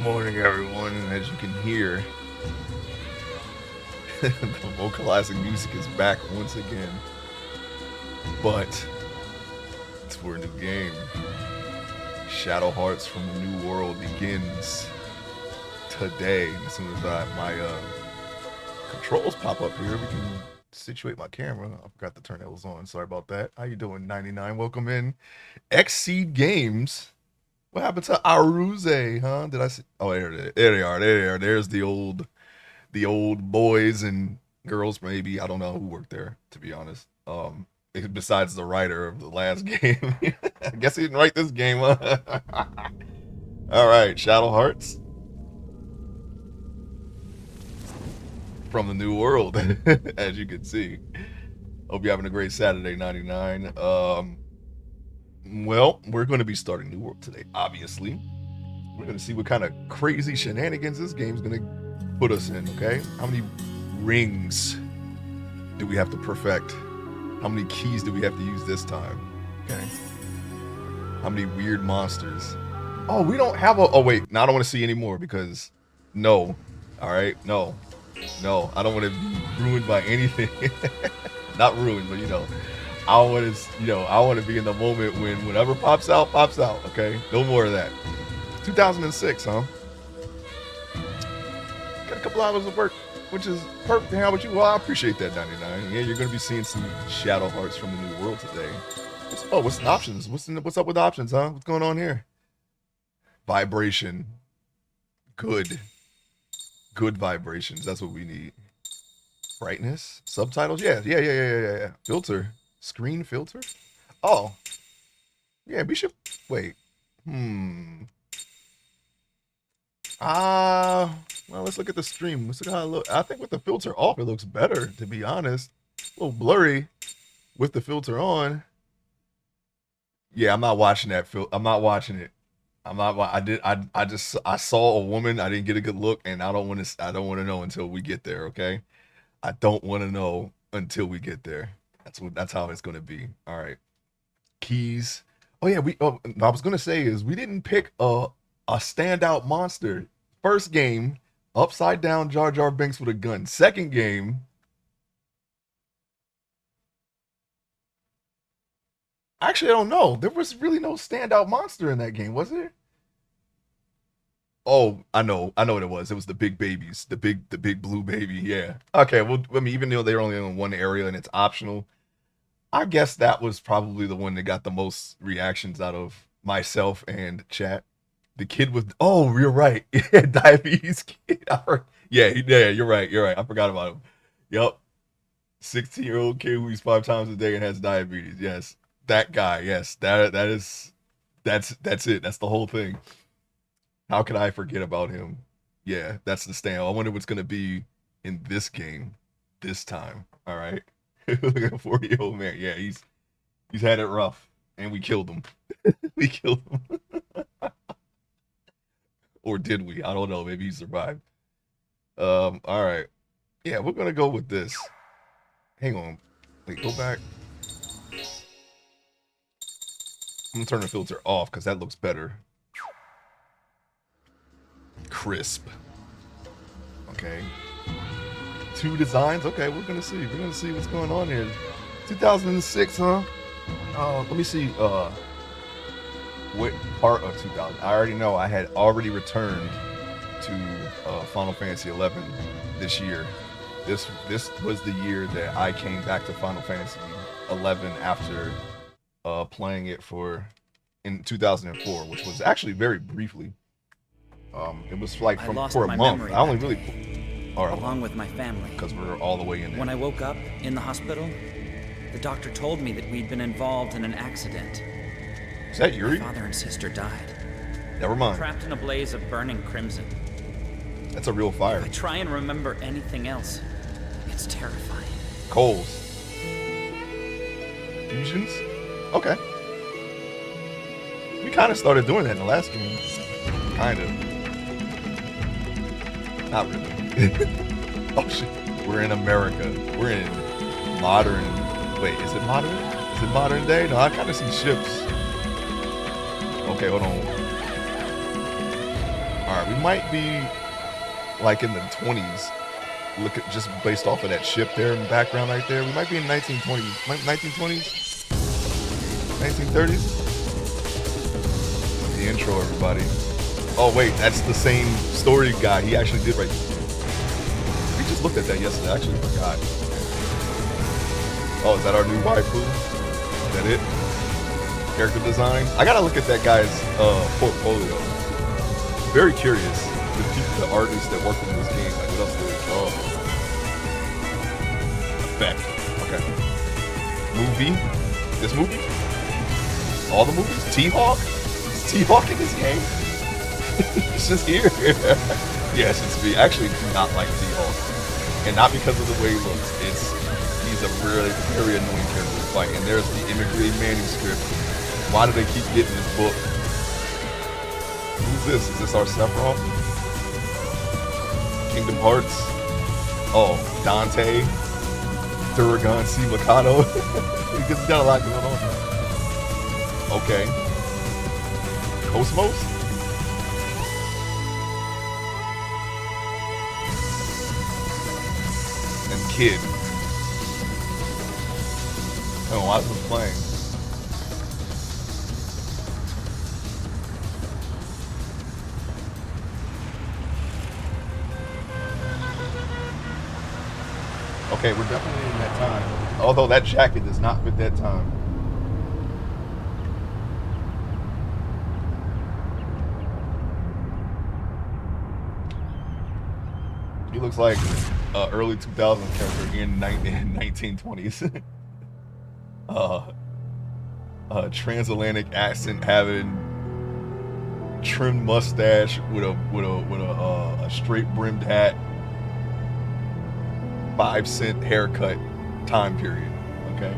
Morning, everyone. As you can hear, the vocalizing music is back once again, but it's for a new game. Shadow Hearts from the New World begins today. As soon as my controls pop up here, we can situate my camera. I forgot to turn those on. Sorry about that. How you doing, 99? Welcome in. Xseed Games. What happened to Aruze, huh? Did I see? Oh, there they are. There they are. There's the old boys and girls, maybe. I don't know who worked there, to be honest. Besides the writer of the last game. I guess he didn't write this game, huh? All right, Shadow Hearts from the New World, as you can see. Hope you're having a great Saturday, 99. Well, we're going to be starting New World today, obviously. We're going to see what kind of crazy shenanigans this game's going to put us in, okay? How many rings do we have to perfect? How many keys do we have to use this time? Okay. How many weird monsters? Oh, we don't have a... Oh, wait. Now I don't want to see any more because... No. All right? No. No. I don't want to be ruined by anything. Not ruined, but, I want to, I want to be in the moment when whatever pops out, okay? No more of that. 2006, huh? Got a couple hours of work, which is perfect. How about you? Well, I appreciate that, 99. Yeah, you're going to be seeing some Shadow Hearts from the New World today. What's the options? What's up with options, huh? What's going on here? Vibration. Good vibrations. That's what we need. Brightness? Subtitles? Yeah. Filter. Screen filter? Oh. Yeah, we should... Wait. Well, let's look at the stream. Let's look how it looks. I think with the filter off, it looks better, to be honest. A little blurry with the filter on. Yeah, I'm not watching that. I'm not watching it. I saw a woman. I didn't get a good look, and I don't want to know until we get there, okay? I don't want to know until we get there. That's how it's going to be. All right. Keys. Oh yeah, I was going to say is we didn't pick a standout monster. First game, upside down Jar Jar Binks with a gun. Second game, actually I don't know. There was really no standout monster in that game, was there? Oh, I know what it was. It was the big babies, the big blue baby. Yeah. Okay. Well, I mean, even though they're only in one area and it's optional, I guess that was probably the one that got the most reactions out of myself and chat. The kid with you're right. Yeah, diabetes kid. Yeah, you're right. I forgot about him. Yep. 16-year-old kid who eats 5 times a day and has diabetes. Yes. That guy. Yes. That's it. That's the whole thing. How could I forget about him? Yeah, that's the stand. I wonder what's gonna be in this game this time. All right. Look at a 40-year-old man. Yeah, he's had it rough. And we killed him. We killed him. Or did we? I don't know. Maybe he survived. All right. Yeah, we're gonna go with this. Hang on. Wait, go back. I'm gonna turn the filter off because that looks better. Crisp. Okay. 2 designs. Okay, we're gonna see. We're gonna see what's going on here. 2006, huh? Let me see. What part of 2000? I already know. I had already returned to Final Fantasy 11 this year. This was the year that I came back to Final Fantasy 11 after playing it in 2004, which was actually very briefly. It was like for a month. I only really along with my family because we're all the way in there. When I woke up in the hospital, the doctor told me that we'd been involved in an accident. Is that Yuri? My father and sister died. Never mind. Trapped in a blaze of burning crimson. That's a real fire. If I try and remember anything else, it's terrifying. Coals. Fusions? Okay. We kind of started doing that in the last game. Kind of. Not really. Oh shit. We're in America. We're in modern... Wait, is it modern? Is it modern day? No, I kind of see ships. Okay, hold on. All right, we might be like in the 20s. Look at just based off of that ship there in the background right there. We might be in 1920s, 1930s. The intro, everybody. Oh wait, that's the same story guy. He actually did write. We just looked at that yesterday. I actually forgot. Oh, is that our new waifu? Is that it? Character design. I gotta look at that guy's portfolio. Very curious. The artists that work on this game, like what else do they draw? Effect. Okay. Movie. This movie? All the movies? T-Hawk? Is T-Hawk in this game? It's just here. Yes, it's me. I actually do not like T-Hawk. And not because of the way he looks. He's a really very annoying character to fight. And there's the immigrated manuscript. Why do they keep getting this book? Who's this? Is this our Sephiroth? Kingdom Hearts. Oh, Dante. Duragon C. Mikado. Because he's got a lot going on. Okay. Cosmos? And Kid. Oh, I was playing. Okay, we're definitely in that time. Although that jacket does not fit that time. He looks like an early 2000s character in 1920s. Transatlantic accent having trimmed mustache with a straight brimmed hat. 5-cent haircut time period. Okay.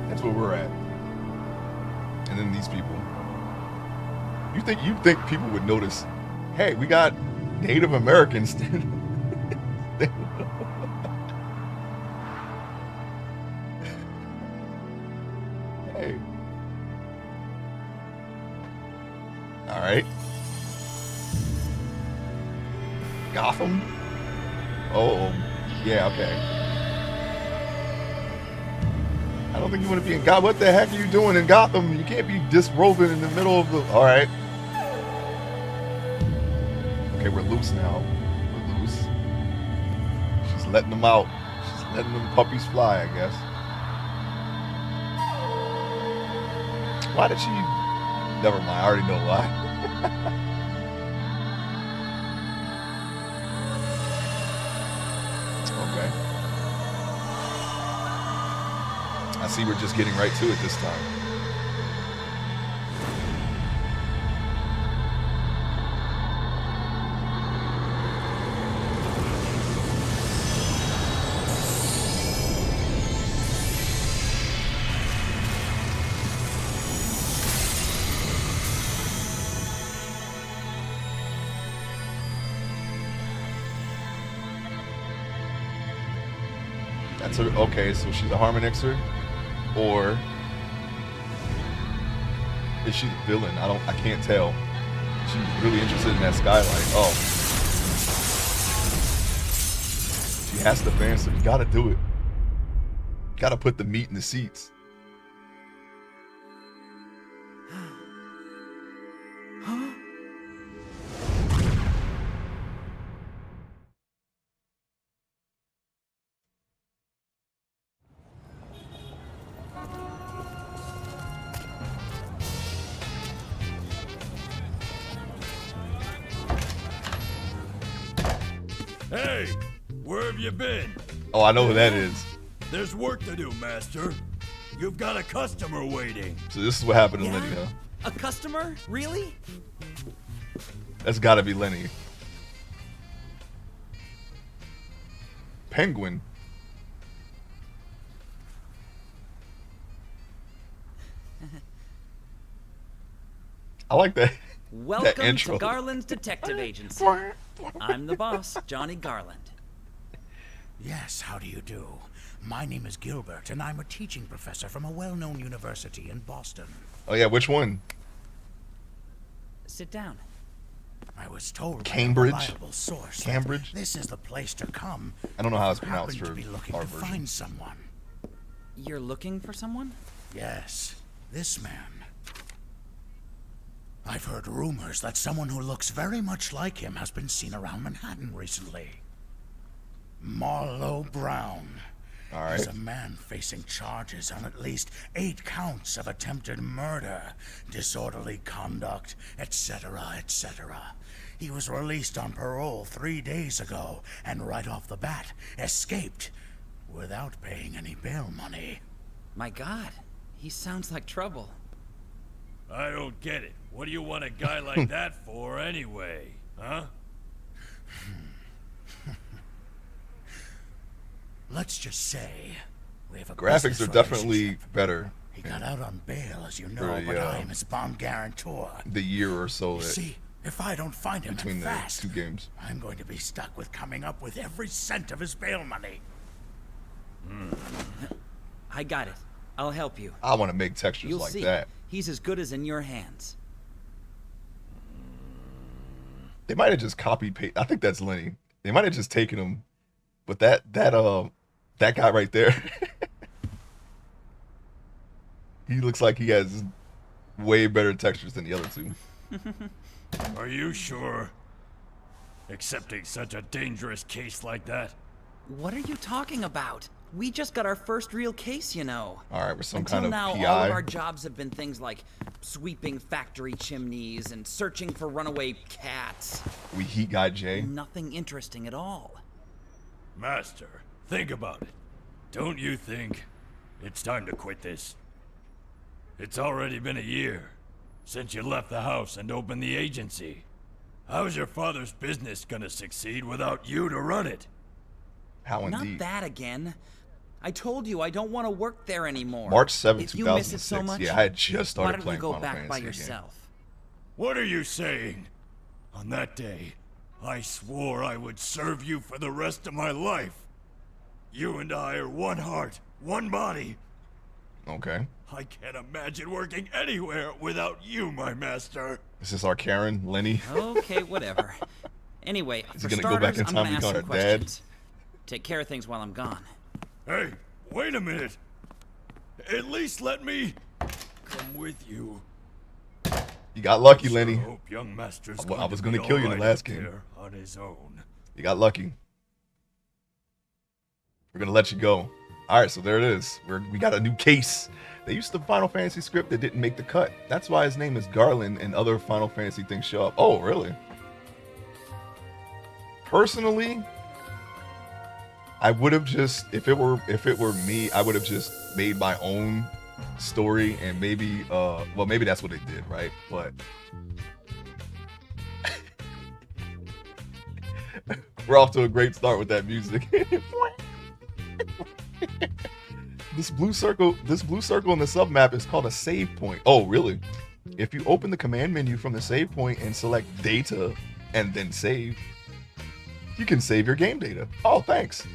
That's where we're at. And then these people. You think people would notice, hey, we got Native Americans. Hey. All right. Gotham? Oh, yeah, okay. I don't think you want to be in Gotham. What the heck are you doing in Gotham? You can't be disrobing in the middle of the... All right. Okay, we're loose now. We're loose. She's letting them out. She's letting them puppies fly, I guess. Why did she... Never mind, I already know why. I see we're just getting right to it this time. That's her. Okay, so she's a Harmonixer. Or is she the villain? I can't tell. She's really interested in that skylight. Oh. She has to fan, so you gotta do it. Gotta put the meat in the seats. Hey, where have you been? Oh, I know who that is. There's work to do, Master. You've got a customer waiting. So this is what happened to Lenny, huh? A customer? Really? That's gotta be Lenny. Penguin. I like that. Welcome that intro. to Garland's Detective Agency. I'm the boss, Johnny Garland. Yes, how do you do? My name is Gilbert, and I'm a teaching professor from a well-known university in Boston. Oh yeah, which one? Sit down. I was told Cambridge? by a reliable source that Cambridge? this is the place to come. I don't know how it's if you pronounced happen for to be looking our to version. find someone. You're looking for someone? Yes, this man. I've heard rumors that someone who looks very much like him has been seen around Manhattan recently. Marlowe Brown. All right. He's a man facing charges on at least 8 counts of attempted murder, disorderly conduct, etc., etc. He was released on parole 3 days ago, and right off the bat, escaped without paying any bail money. My God, he sounds like trouble. I don't get it. What do you want a guy like that for anyway? Huh? Let's just say we have a Graphics business are definitely relationship. better. He got out on bail, as you know, For, but yeah. I'm his bond guarantor. The year or so You that see, if I don't find him between and the fast, 2 games. I'm going to be stuck with coming up with every cent of his bail money. I got it. I'll help you. I want to make textures You'll like see. that. He's as good as in your hands. They might have just copied paste. I think that's Lenny. They might have just taken him, but that guy right there, he looks like he has way better textures than the other 2. Are you sure? Accepting such a dangerous case like that? What are you talking about? We just got our first real case, you know. All right, with some Until kind of now, PI. all of our jobs have been things like sweeping factory chimneys and searching for runaway cats. We Heat Guy Jay. Nothing interesting at all. Master, think about it. Don't you think it's time to quit this? It's already been a year since you left the house and opened the agency. How's your father's business gonna succeed without you to run it? How Not indeed. that again. I told you I don't want to work there anymore. March 7th, If you miss it 2006. so much, Yeah, I had just why started don't you playing go Final back Fantasy by again. yourself? What are you saying? On that day, I swore I would serve you for the rest of my life. You and I are one heart, one body. Okay. I can't imagine working anywhere without you, my master. Is this our Karen, Lenny? Okay, whatever. Anyway, Is for he gonna go back starters, in I'm time gonna and ask become some our dad? questions. Take care of things while I'm gone. Hey, wait a minute. At least let me come with you. You got lucky, Sure Lenny. hope young master's I was going gonna kill you in the alright last up game. there on his own. You got lucky. We're gonna let you go. All right, so there it is. We got a new case. They used the Final Fantasy script that didn't make the cut. That's why his name is Garland and other Final Fantasy things show up. Oh, really? Personally, I would have just, if it were me, I would have just made my own story and maybe well, maybe that's what they did, right? But we're off to a great start with that music. This blue circle in the submap is called a save point. Oh, really? If you open the command menu from the save point and select data and then save, you can save your game data. Oh, thanks.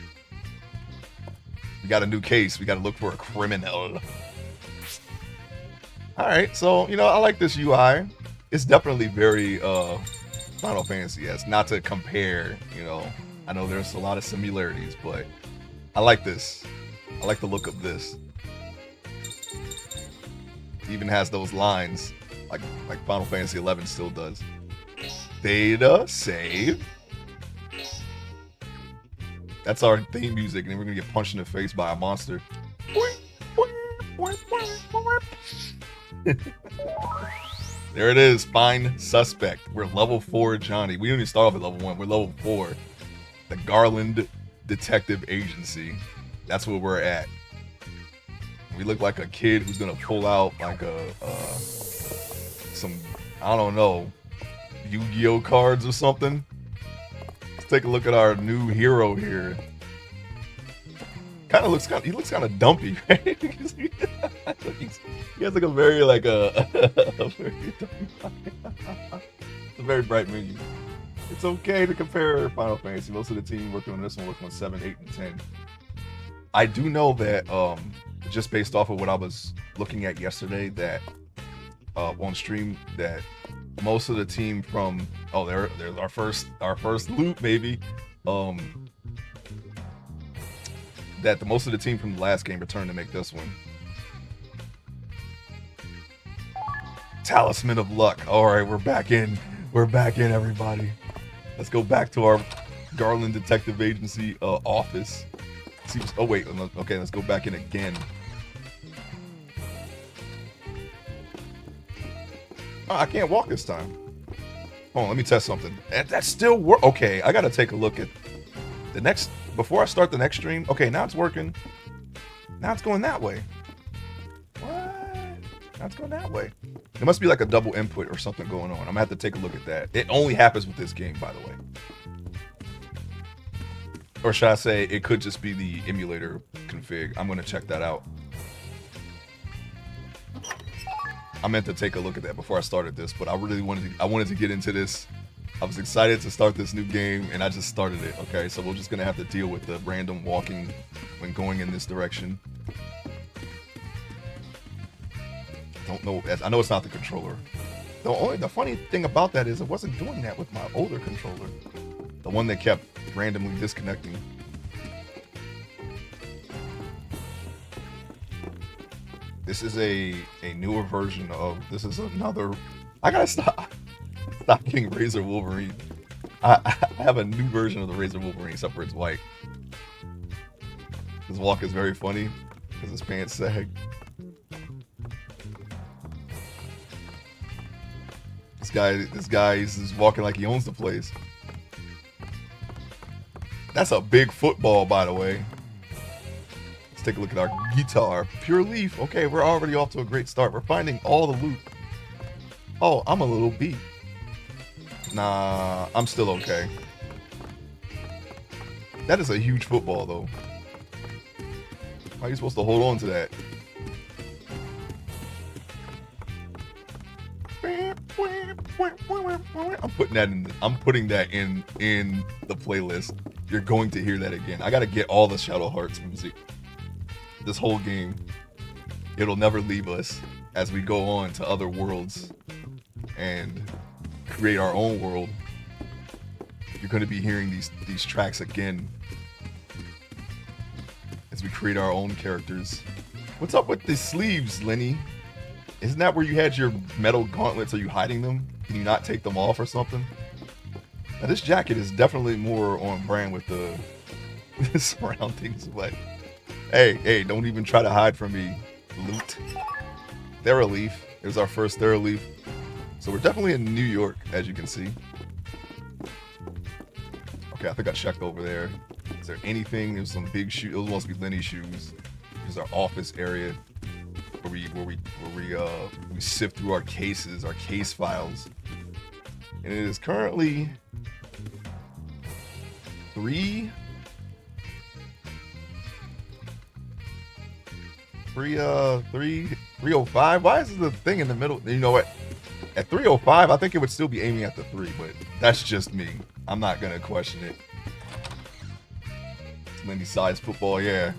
We got a new case. We got to look for a criminal. All right, so I like this UI. It's definitely very Final Fantasy-esque. Not to compare, I know there's a lot of similarities, but I like this. I like the look of this. It even has those lines like Final Fantasy 11 still does. Data save. That's our theme music, and then we're gonna get punched in the face by a monster. There it is. Find suspect. We're level 4 Johnny. We didn't even start off at level 1. We're level 4. The Garland Detective Agency. That's where we're at. We look like a kid who's gonna pull out like some, I don't know, Yu-Gi-Oh cards or something. Let's take a look at our new hero here. He looks kind of dumpy, right? He has like a very a very bright menu. It's okay to compare Final Fantasy. Most of the team working on this one working on 7, 8, and 10. I do know that just based off of what I was looking at yesterday, that on stream that most of the team from there's our first loot maybe. That the most of the team from the last game returned to make this one. Talisman of Luck. All right, we're back in. We're back in, everybody. Let's go back to our Garland Detective Agency office. See, oh wait, okay, let's go back in again. Oh, I can't walk this time. Hold on, let me test something. That still work. Okay, I gotta take a look at the next before I start the next stream. Okay, now it's working. Now it's going that way. What? Now it's going that way. There must be like a double input or something going on. I'm gonna have to take a look at that. It only happens with this game, by the way. Or should I say, it could just be the emulator config. I'm gonna check that out. I meant to take a look at that before I started this, but I really wanted to get into this. I was excited to start this new game, and I just started it. Okay, so we're just gonna have to deal with the random walking when going in this direction. Don't know. I know it's not the controller. The funny thing about that is it wasn't doing that with my older controller, the one that kept randomly disconnecting. This is a newer version of. This is another. I gotta stop getting Razor Wolverine. I have a new version of the Razor Wolverine, except for it's white. His walk is very funny because his pants sag. This guy is just walking like he owns the place. That's a big football, by the way. Let's take a look at our guitar. Pure Leaf. Okay, we're already off to a great start. We're finding all the loot. Oh, I'm a little beat. Nah, I'm still okay. That is a huge football, though. How are you supposed to hold on to that? I'm putting that in the playlist. You're going to hear that again. I gotta get all the Shadow Hearts music. This whole game. It'll never leave us as we go on to other worlds and create our own world. You're gonna be hearing these tracks again as we create our own characters. What's up with the sleeves, Lenny? Isn't that where you had your metal gauntlets? Are you hiding them? Can you not take them off or something? Now this jacket is definitely more on brand with the surroundings, but hey, don't even try to hide from me. Loot. Thera-Leaf. There's our first Thera-Leaf. So we're definitely in New York, as you can see. Okay, I think I checked over there. Is there anything? There's some big shoes. Those must be Lenny's shoes. Here's our office area where we sift through our cases, our case files. And it is currently 3:05. Why is the thing in the middle? You know what? At 3:05, I think it would still be aiming at the 3, but that's just me. I'm not gonna question it. Lenny size football, yeah.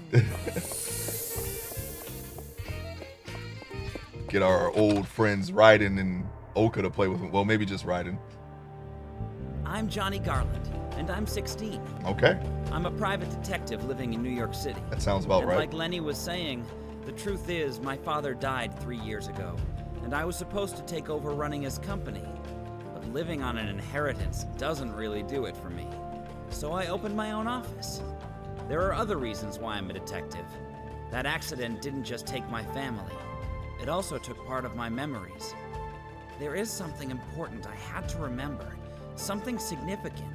Get our old friends Raiden and Oka to play with him. Well, maybe just Raiden. I'm Johnny Garland, and I'm 16. Okay. I'm a private detective living in New York City. That sounds about and right. Like Lenny was saying, the truth is my father died 3 years ago, and I was supposed to take over running his company. But living on an inheritance doesn't really do it for me. So I opened my own office. There are other reasons why I'm a detective. That accident didn't just take my family. It also took part of my memories. There is something important I had to remember. Something significant.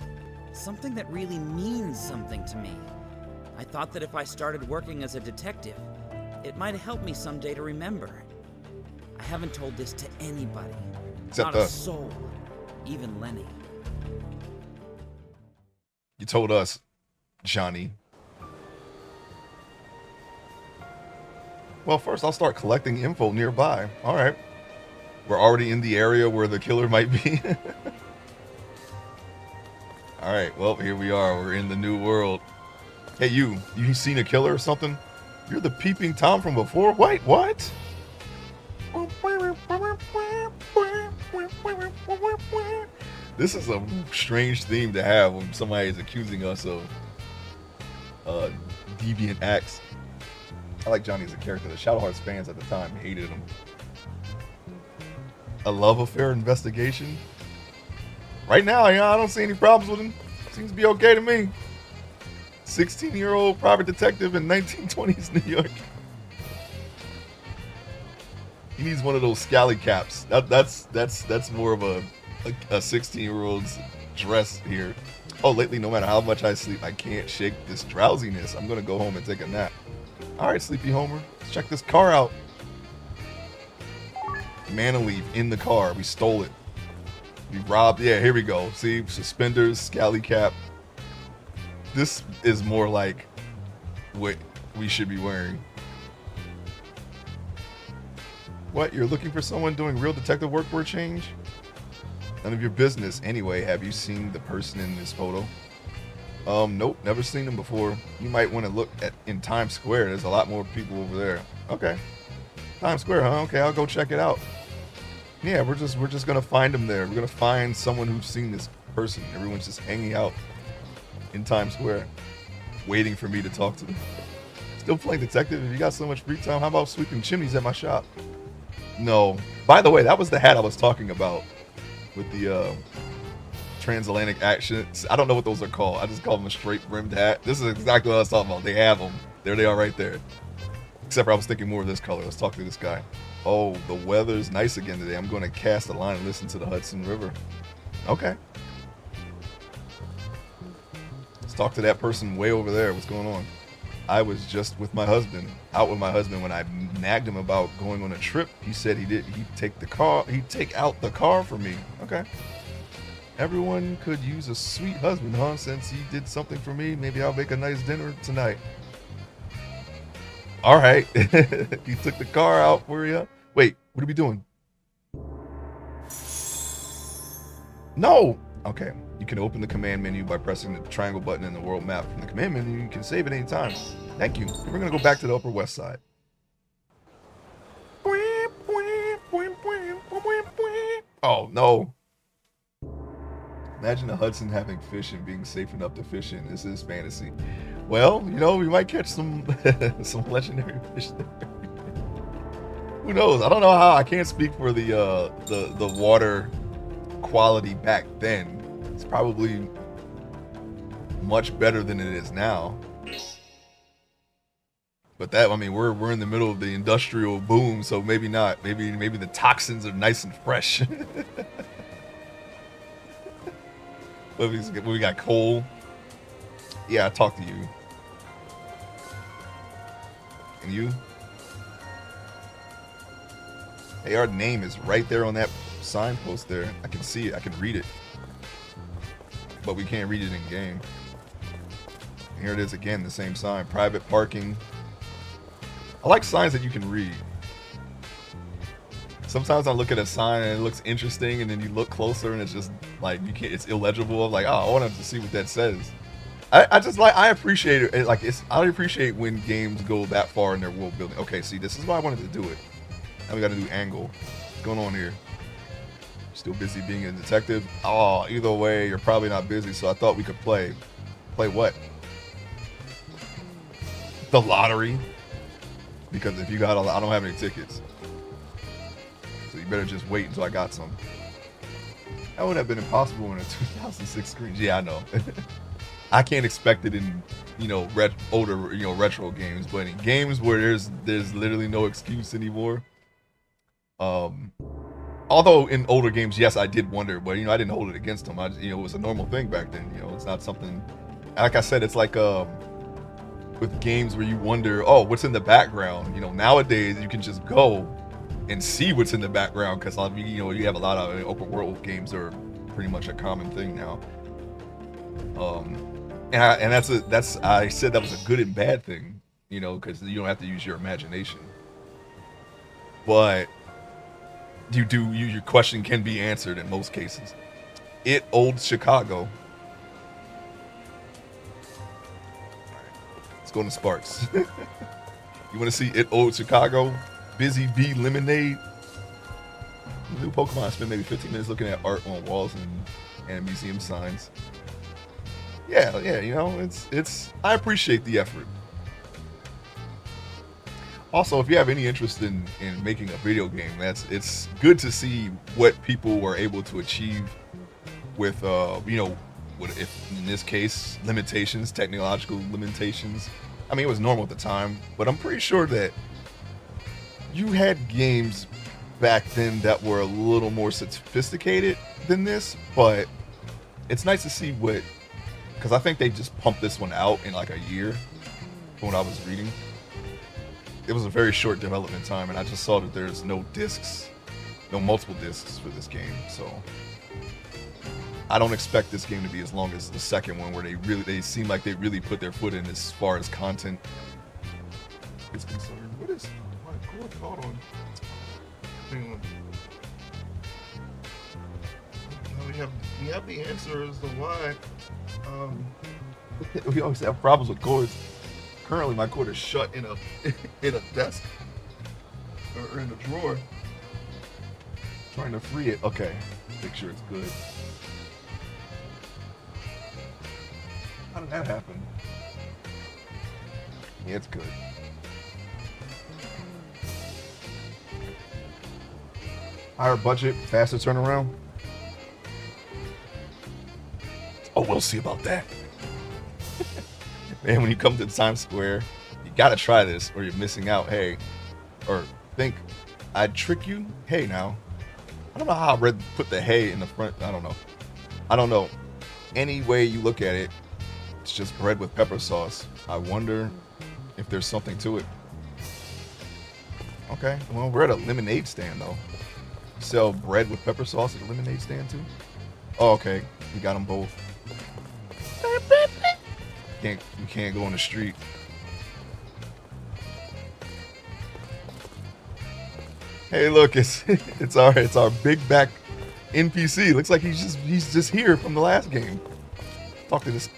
Something that really means something to me. I thought that if I started working as a detective, it might help me someday to remember. I haven't told this to anybody. Except not a us. soul. Even Lenny. You told us, Johnny. Well, first I'll start collecting info nearby. All right. We're already in the area where the killer might be. All right. Well, here we are. We're in the new world. Hey, you seen a killer or something? You're the peeping Tom from before? Wait, what? This is a strange theme to have when somebody is accusing us of deviant acts. I like Johnny as a character. The Shadow Hearts fans at the time hated him. A love affair investigation? Right now, I don't see any problems with him. Seems to be okay to me. 16-year-old private detective in 1920s New York. He needs one of those scally caps. That's more of a 16-year-old's dress here. Oh, lately, no matter how much I sleep, I can't shake this drowsiness. I'm gonna go home and take a nap. All right, Sleepy Homer, let's check this car out. Manaleave in the car. We stole it. We robbed. Yeah, here we go. See, suspenders, scally cap. This is more like what we should be wearing. What? You're looking for someone doing real detective work for a change? None of your business. Anyway, have you seen the person in this photo? Nope, never seen them before. You might want to look in Times Square. There's a lot more people over there. Okay. Times Square, huh? Okay, I'll go check it out. Yeah, we're just gonna find them there. We're gonna find someone who's seen this person. Everyone's just hanging out in Times Square, waiting for me to talk to them. Still playing detective? If you got so much free time, how about sweeping chimneys at my shop? No. By the way, that was the hat I was talking about with the transatlantic accents. I don't know what those are called. I just call them a straight brimmed hat. This is exactly what I was talking about. They have them. There they are right there. Except for I was thinking more of this color. Let's talk to this guy. Oh, the weather's nice again today. I'm going to cast a line and listen to the Hudson River. Okay. Let's talk to that person way over there. What's going on? I was just with my husband, out with my husband when I nagged him about going on a trip. He said he'd take out the car for me. Okay. Everyone could use a sweet husband, huh? Since he did something for me, maybe I'll make a nice dinner tonight. All right. He took the car out for you. Wait, what are we doing? No. Okay. You can open the command menu by pressing the triangle button in the world map. From the command menu, you can save at any time. Thank you. We're going to go back to the Upper West Side. Oh, no. Imagine the Hudson having fish and being safe enough to fish in. This is fantasy. Well, you know, we might catch some some legendary fish there. Who knows? I don't know how. I can't speak for the water quality back then. It's probably much better than it is now. But that, I mean, we're in the middle of the industrial boom, so maybe not. Maybe the toxins are nice and fresh. What we got? Coal. Yeah, I talked to you. And you? Hey, our name is right there on that signpost there. I can see it. I can read it. But we can't read it in game. And here it is again, the same sign. Private parking. I like signs that you can read. Sometimes I look at a sign and it looks interesting, and then you look closer and it's just like you can't. It's illegible. I'm like, oh, I want to see what that says. I appreciate it. I appreciate when games go that far in their world building. Okay, see, this is why I wanted to do it. Now we got to do angle. What's going on here? Still busy being a detective? Oh, either way, you're probably not busy. So I thought we could play. Play what? The lottery. Because if you got I don't have any tickets. So you better just wait until I got some. That would have been impossible in a 2006 screen. Yeah, I know. I can't expect it in, older, retro games, but in games where there's literally no excuse anymore. Although in older games, yes, I did wonder, but I didn't hold it against them. It was a normal thing back then. It's not something. Like I said, it's like with games where you wonder, oh, what's in the background? Nowadays you can just go and see what's in the background because you have a lot of open world games that are pretty much a common thing now. And I said that was a good and bad thing, because you don't have to use your imagination. But your question can be answered in most cases. Old Chicago. Let's go to Sparks. You want to see Old Chicago? Busy Bee Lemonade. New Pokemon. I spent maybe 15 minutes looking at art on walls and museum signs. Yeah, you know, it's I appreciate the effort. Also, if you have any interest in making a video game, it's good to see what people were able to achieve with you know, what if in this case limitations, technological limitations. I mean, it was normal at the time, but I'm pretty sure that you had games back then that were a little more sophisticated than this, but it's nice to see what, because I think they just pumped this one out in like a year from what I was reading. It was a very short development time, and I just saw that there's no discs, no multiple discs for this game, so I don't expect this game to be as long as the second one, where they seem like they really put their foot in as far as content is concerned. What is my cord caught on? Hang on. Now we have the answer as to why. We always have problems with cords. Currently, my cord is shut in a desk or in a drawer. Trying to free it. Okay, make sure it's good. How did that happen? Yeah, it's good. Higher budget, faster turnaround. Oh, we'll see about that. Man, when you come to Times Square, you gotta try this or you're missing out. Hey, or think I'd trick you? Hey, now. I don't know how I put the hey in the front. I don't know. Any way you look at it, it's just bread with pepper sauce. I wonder if there's something to it. Okay, well, we're at a lemonade stand, though. You sell bread with pepper sauce at a lemonade stand, too? Oh, okay. You got them both. You can't go on the street. Hey, look, it's our big back NPC. Looks like he's just here from the last game. Talk to this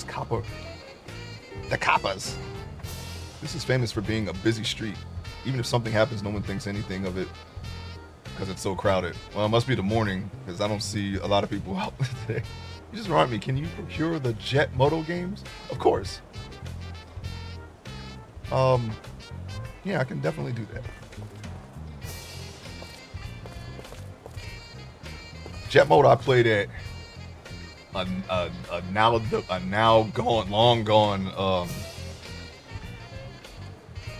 copper. The coppers. This is famous for being a busy street. Even if something happens, no one thinks anything of it because it's so crowded. Well, it must be the morning because I don't see a lot of people out today. You just remind me, can you procure the Jet Moto games? Of course. Yeah, I can definitely do that. Jet Moto I played at a now gone, long gone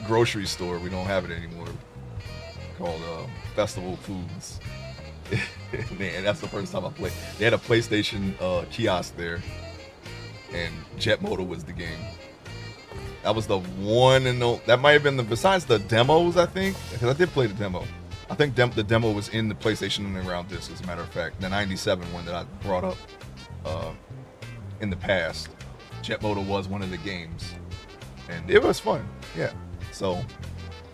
grocery store. We don't have it anymore. Called Festival Foods. Man, that's the first time I played. They had a PlayStation kiosk there, and Jet Moto was the game. That was the one, and that might have been besides the demos, I think, because I did play the demo. I think the demo was in the PlayStation Underground disc, as a matter of fact, the '97 one that I brought up in the past. Jet Moto was one of the games, and it was fun. Yeah, so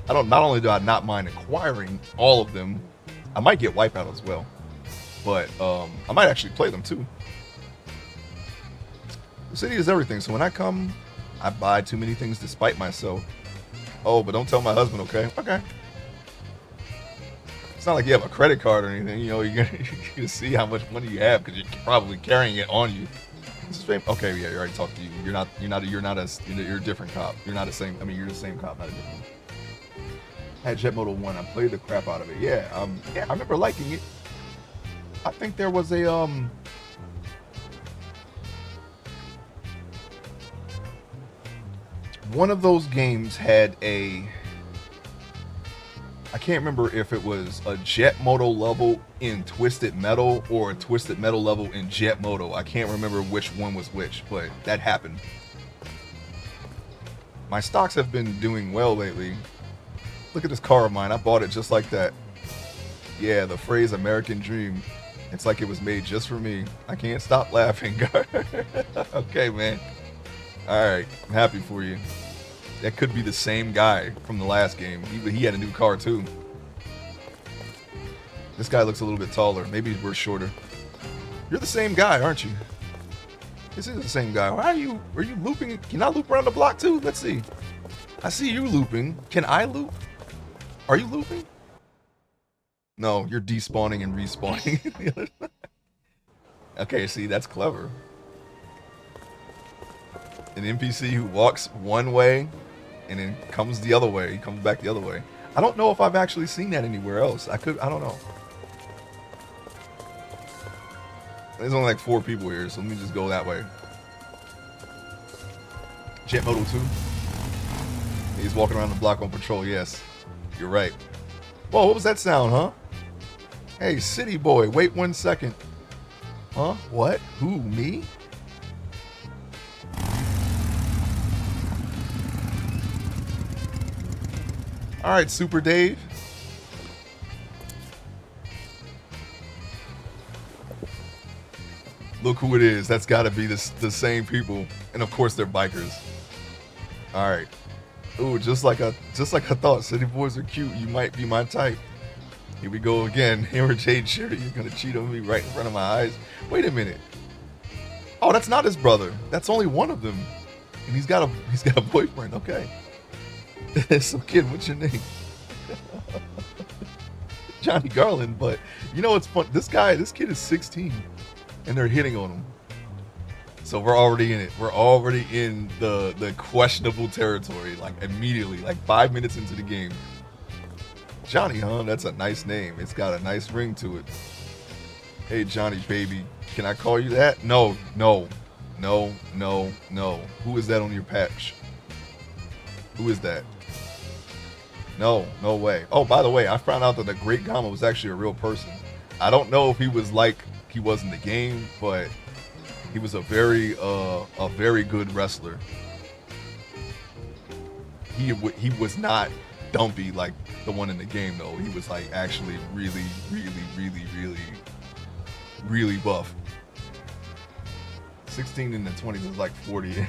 not only do I not mind acquiring all of them, I might get Wipeout as well, but I might actually play them too. The city is everything, so when I come, I buy too many things to spite myself. Oh, but don't tell my husband, okay? Okay. It's not like you have a credit card or anything. You know, you're gonna see how much money you have because you're probably carrying it on you. This is famous. Okay, yeah, you already talked to you. You're a different cop. You're not the same. I mean, you're the same cop, not a different one. I had Jet Moto 1. I played the crap out of it. Yeah, I remember liking it. I think there was a one of those games had a, I can't remember if it was a Jet Moto level in Twisted Metal or a Twisted Metal level in Jet Moto. I can't remember which one was which, but that happened. My stocks have been doing well lately. Look at this car of mine. I bought it just like that. Yeah, the phrase American Dream. It's like it was made just for me. I can't stop laughing. Okay, man. All right. I'm happy for you. That could be the same guy from the last game. He had a new car, too. This guy looks a little bit taller. Maybe we're shorter. You're the same guy, aren't you? This is the same guy. Are you looping? Can I loop around the block, too? Let's see. I see you looping. Can I loop? Are you looping? No, you're despawning and respawning. Okay, see, that's clever. An NPC who walks one way and then comes the other way. He comes back the other way. I don't know if I've actually seen that anywhere else. I don't know. There's only like 4 people here, so let me just go that way. Jet Moto 2. He's walking around the block on patrol, yes. You're right. Whoa, what was that sound, huh? Hey, city boy, wait 1 second. Huh? What? Who, me? Alright, Super Dave. Look who it is. That's got to be the same people, and of course they're bikers. All right. Ooh, just like I thought. City boys are cute. You might be my type. Here we go again. Hammer Jade Sherry, you're gonna cheat on me right in front of my eyes. Wait a minute. Oh, that's not his brother. That's only one of them, and he's got a boyfriend. Okay. So kid, what's your name? Johnny Garland. But you know what's fun? This kid is 16. And they're hitting on him. So we're already in it. We're already in the questionable territory, like immediately, like 5 minutes into the game. Johnny, huh? That's a nice name. It's got a nice ring to it. Hey, Johnny, baby. Can I call you that? No. Who is that on your patch? Who is that? No way. Oh, by the way, I found out that the Great Gama was actually a real person. I don't know if he was like he was in the game, but he was a very good wrestler. He was not dumpy like the one in the game though. He was like actually really buff. 16 in the 20s is like 40.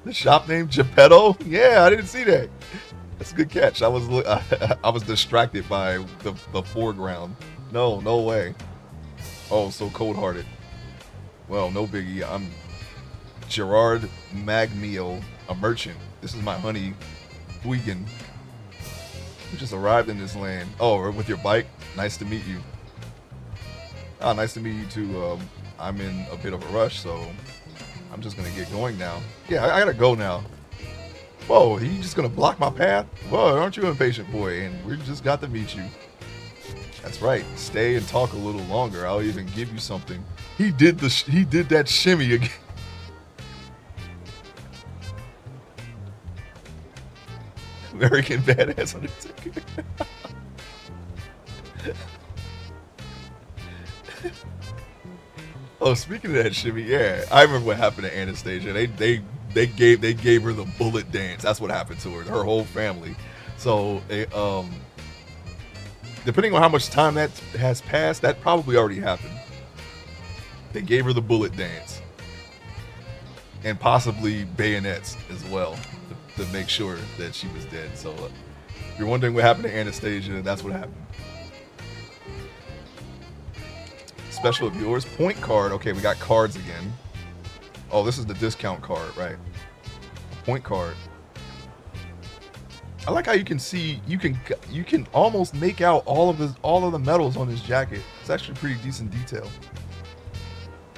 The shop name Geppetto? Yeah, I didn't see that. That's a good catch. I was distracted by the foreground. No way. Oh, so cold-hearted. Well, no biggie. I'm Gerard Magmio, a merchant. This is my honey, Huygen. We just arrived in this land. Oh, with your bike? Nice to meet you. Ah, nice to meet you too. I'm in a bit of a rush, so I'm just gonna get going now. Yeah, I gotta go now. Whoa, you just gonna block my path? Whoa, aren't you an impatient boy? And we just got to meet you. That's right. Stay and talk a little longer. I'll even give you something. He did that shimmy again. American Badass Undertaker. Oh, speaking of that shimmy, yeah, I remember what happened to Anastasia. They gave her the bullet dance. That's what happened to her whole family. So depending on how much time that has passed, that probably already happened. They gave her the bullet dance. And possibly bayonets as well to make sure that she was dead. So if you're wondering what happened to Anastasia, that's what happened. Special of yours. Point card. Okay, we got cards again. Oh, this is the discount card, right? Point card. I like how you can see, you can almost make out all of the medals on his jacket. It's actually pretty decent detail.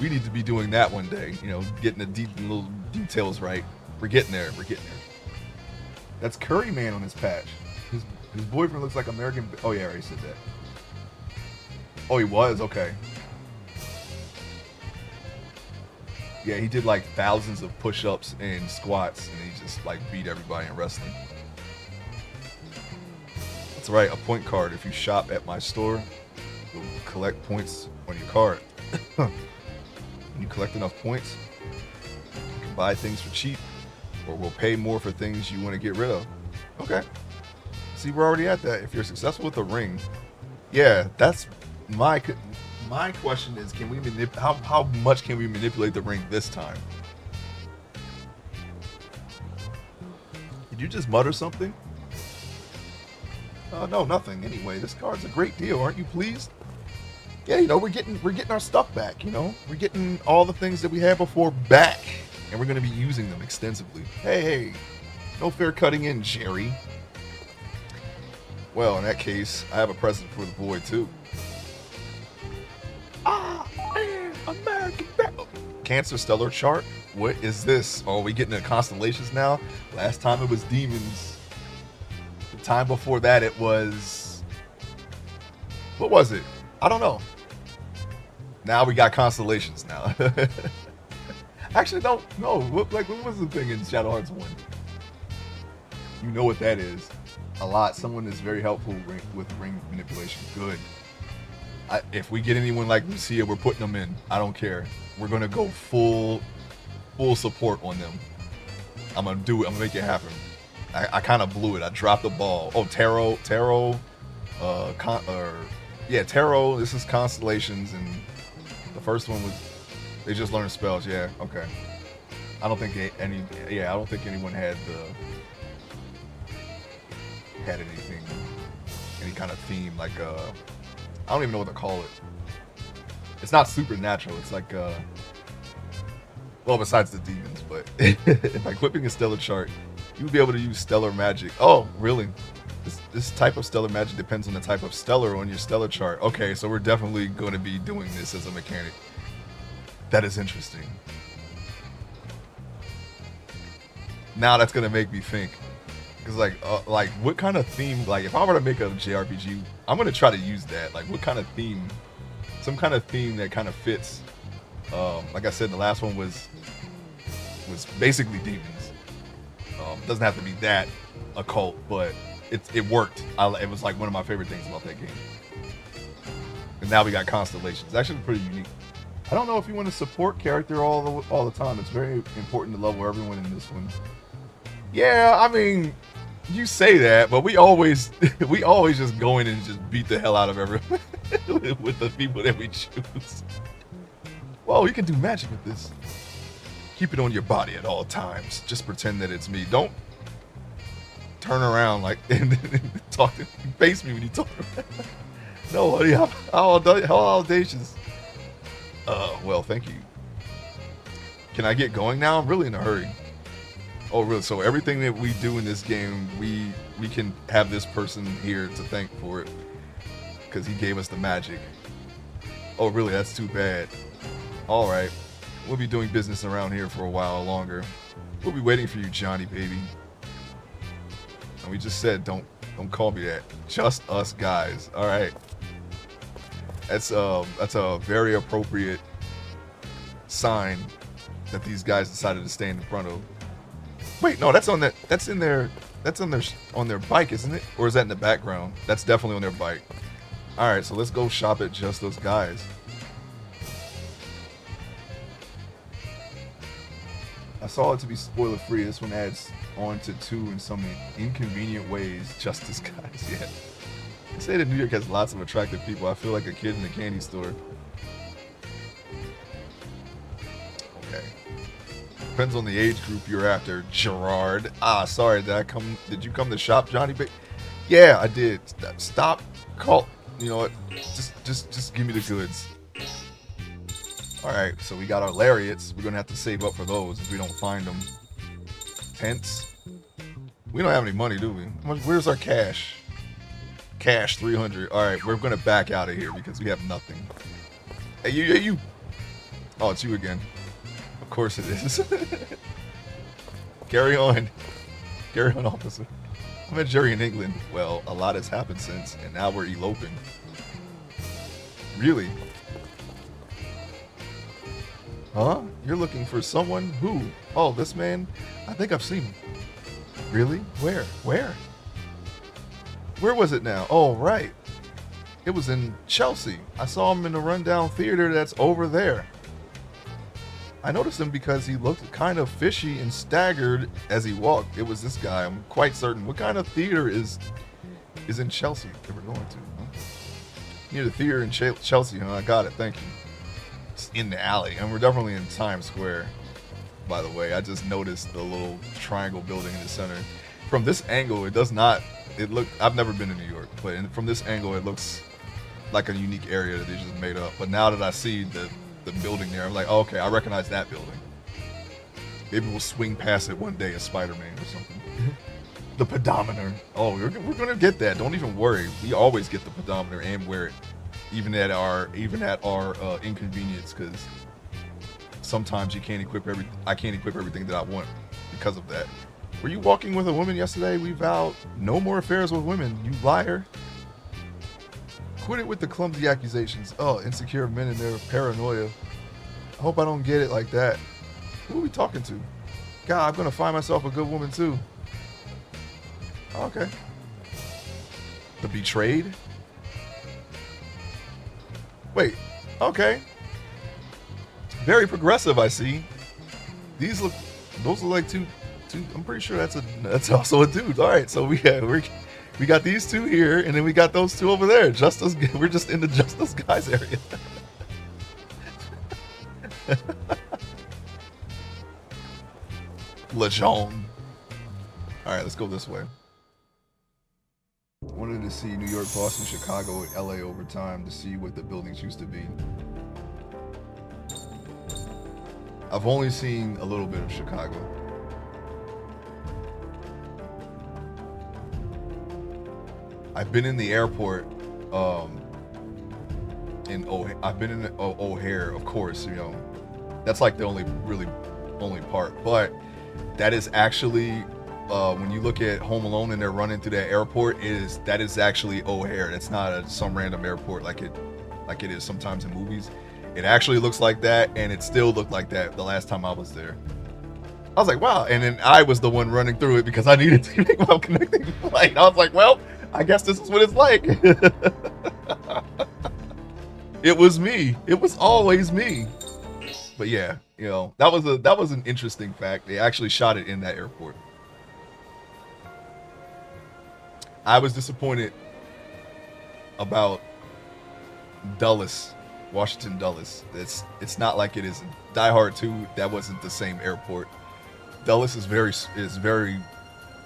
We need to be doing that one day, you know, getting the little details right. We're getting there. That's Curry Man on his patch. His boyfriend looks like American. Oh yeah, I already said that. Oh, he was? Okay. Yeah, he did like thousands of push-ups and squats, and he just like beat everybody in wrestling. That's right, a point card. If you shop at my store, you'll collect points on your card. When you collect enough points, you can buy things for cheap, or we'll pay more for things you want to get rid of. Okay. See, we're already at that. If you're successful with the ring, yeah, that's my question is, can we how much can we manipulate the ring this time? Did you just mutter something? No, nothing. Anyway, this card's a great deal. Aren't you pleased? Yeah, you know, we're getting our stuff back, you know? We're getting all the things that we had before back, and we're going to be using them extensively. Hey, no fair cutting in, Jerry. Well, in that case, I have a present for the boy, too. American Cancer stellar chart. What is this? Oh, we getting into constellations now? Last time it was demons. The time before that it was... What was it? I don't know. Now we got constellations now. Actually, don't no. What was the thing in Shadow Hearts 1? You know what that is. A lot. Someone is very helpful with ring manipulation. Good. If we get anyone like Lucia, we're putting them in. I don't care. We're gonna go full support on them. I'm gonna do it. I'm gonna make it happen. I kind of blew it. I dropped the ball. Oh, Tarot. Tarot. This is constellations, and the first one was they just learned spells. Yeah, okay. I don't think anyone had anything, any kind of theme like I don't even know what to call it. It's not supernatural. It's like well, besides the demons, but by equipping a stellar chart, you would be able to use stellar magic. Oh, really? This type of stellar magic depends on the type of stellar on your stellar chart. Okay, so we're definitely going to be doing this as a mechanic. That is interesting. Now that's going to make me think. Because like what kind of theme, like if I were to make a JRPG, I'm going to try to use that. Like what kind of theme, some kind of theme that kind of fits. Like I said, the last one was basically demons. Doesn't have to be that occult, but it worked. It was like one of my favorite things about that game. And now we got constellations. It's actually pretty unique. I don't know if you want to support character all the time. It's very important to level everyone in this one. Yeah, I mean, you say that, but we always just go in and just beat the hell out of everyone with the people that we choose. Whoa, you can do magic with this. Keep it on your body at all times. Just pretend that it's me. Don't turn around like and talk to face me when you talk. No, honey, how audacious. Well, thank you. Can I get going now? I'm really in a hurry. Oh, really? So everything that we do in this game, we can have this person here to thank for it because he gave us the magic. Oh, really? That's too bad. All right, we'll be doing business around here for a while longer. We'll be waiting for you, Johnny, baby. And we just said, don't call me that. Just us guys. All right. That's a very appropriate sign that these guys decided to stand in front of. Wait, no, that's on their bike, isn't it? Or is that in the background? That's definitely on their bike. All right, so let's go shop at Just Those Guys. I saw it to be spoiler free. This one adds on to 2 in some inconvenient ways. Just Those Guys, yeah. They say that New York has lots of attractive people. I feel like a kid in a candy store. Okay. Depends on the age group you're after, Gerard. Sorry, did you come to shop, Johnny? Yeah, I did. Stop. Call. You know what? Just give me the goods. All right, so we got our lariats. We're gonna have to save up for those if we don't find them. Tents. We don't have any money, do we? Where's our cash? Cash 300. All right, we're gonna back out of here because we have nothing. Hey, you. Oh, it's you again. Of course it is. Carry on. Carry on, officer. I met Jerry in England. Well, a lot has happened since, and now we're eloping. Really? Huh? You're looking for someone? Who? Oh, this man? I think I've seen him. Really? Where? Where was it now? Oh, right. It was in Chelsea. I saw him in the rundown theater that's over there. I noticed him because he looked kind of fishy and staggered as he walked. It was this guy, I'm quite certain. What kind of theater is in Chelsea that we're going to? Huh? Near the theater in Chelsea, huh? I got it, thank you. It's in the alley, and we're definitely in Times Square, by the way. I just noticed the little triangle building in the center. From this angle, I've never been to New York, but from this angle, it looks like a unique area that they just made up. But now that I see the building there, I'm like, oh, okay, I recognize that building. Maybe we'll swing past it one day as Spider-Man or something. The pedometer. Oh, we're gonna get that. Don't even worry. We always get the pedometer and wear it. even at our inconvenience, because sometimes you can't equip I can't equip everything that I want because of that. Were you walking with a woman yesterday? We vowed no more affairs with women, you liar. Quit it with the clumsy accusations. Oh, insecure men and their paranoia. I hope I don't get it like that. Who are we talking to? God, I'm gonna find myself a good woman too. Okay. The betrayed? Wait, okay. Very progressive, I see. Those look like two. I'm pretty sure that's also a dude. All right, so we got these two here, and then we got those two over there. We're just in the just us guys area. Lejeune. All right, let's go this way. Wanted to see New York, Boston, Chicago, and LA over time to see what the buildings used to be. I've only seen a little bit of Chicago. I've been in the airport, I've been in O'Hare, of course, you know. That's like the only part. But that is actually, when you look at Home Alone and they're running through that airport, that is actually O'Hare. It's not some random airport like it is sometimes in movies. It actually looks like that, and it still looked like that the last time I was there. I was like, wow. And then I was the one running through it because I needed to make my connecting flight. I was like, well, I guess this is what it's like. It was me. It was always me. But yeah, you know, that was an interesting fact. They actually shot it in that airport. I was disappointed about Dulles, Washington Dulles. It's not like it is in Die Hard 2. That wasn't the same airport. Dulles is very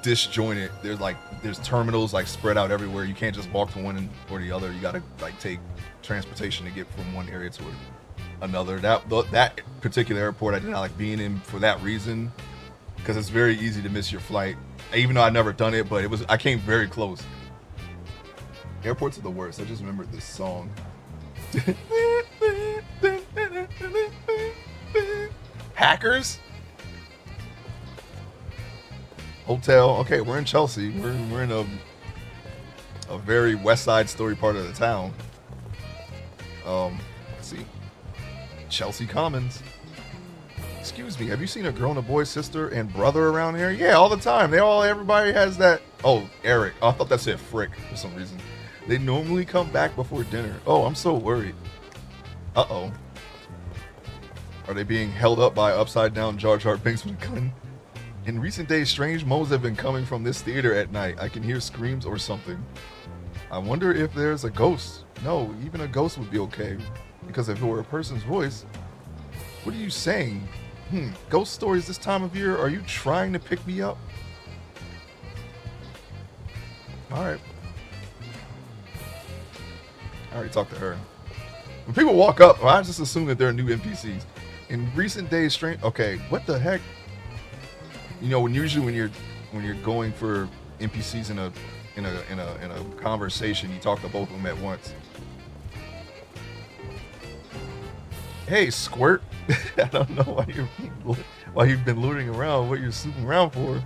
disjointed. There's terminals like spread out everywhere. You can't just walk from one or the other. You gotta like take transportation to get from one area to another. That particular airport I did not like being in for that reason, because it's very easy to miss your flight. Even though I've never done it, but I came very close. Airports are the worst. I just remembered this song. Hackers? Hotel. Okay, we're in Chelsea. We're in a very West Side Story part of the town. Let's see. Chelsea Commons. Excuse me, have you seen a girl and a boy, sister and brother around here? Yeah, all the time. Everybody has that. Oh, Eric. Oh, I thought that said Frick for some reason. They normally come back before dinner. Oh, I'm so worried. Uh-oh. Are they being held up by upside down Jar Jar Binks with a gun? In recent days, strange moans have been coming from this theater at night. I can hear screams or something. I wonder if there's a ghost. No, even a ghost would be okay. Because if it were a person's voice, what are you saying? Ghost stories this time of year? Are you trying to pick me up? Alright. I already talked to her. When people walk up, I just assume that they're new NPCs. In recent days, strange. Okay, what the heck? You know, when you're going for NPCs in a conversation, you talk to both of them at once. Hey, Squirt. I don't know why you've been looting around, what you're snooping around for.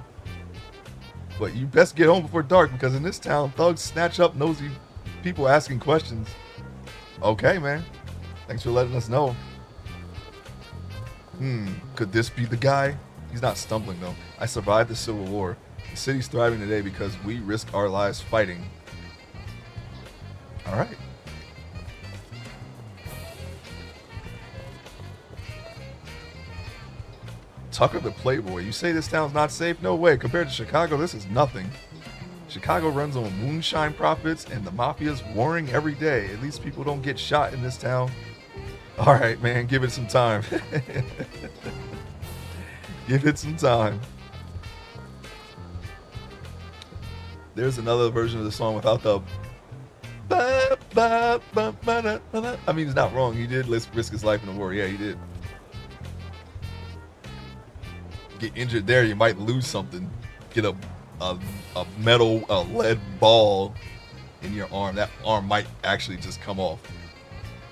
But you best get home before dark, because in this town, thugs snatch up nosy people asking questions. Okay, man. Thanks for letting us know. Could this be the guy? He's not stumbling, though. I survived the Civil War. The city's thriving today because we risk our lives fighting. All right. Tucker the Playboy. You say this town's not safe? No way. Compared to Chicago, this is nothing. Chicago runs on moonshine profits and the mafia's warring every day. At least people don't get shot in this town. All right, man. Give it some time. Give it some time. There's another version of the song without the... I mean, it's not wrong. He did risk his life in the war. Yeah, he did. Get injured there, you might lose something. Get a lead ball in your arm. That arm might actually just come off.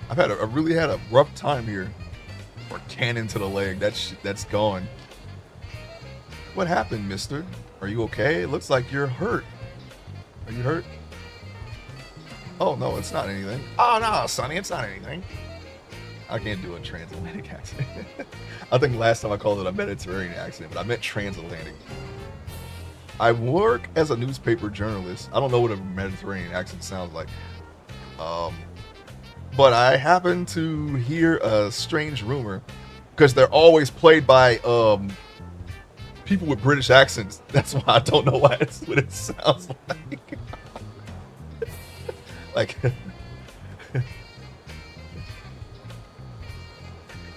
I really had a rough time here. Or cannon to the leg. That's gone. What happened, mister? Are you okay? It looks like you're hurt. Are you hurt? Oh, no, it's not anything. Oh, no, Sonny, it's not anything. I can't do a transatlantic accent. I think last time I called it a Mediterranean accent, but I meant transatlantic. I work as a newspaper journalist. I don't know what a Mediterranean accent sounds like. But I happen to hear a strange rumor, because they're always played by people with British accents. That's why I don't know why it's what it sounds like. Like,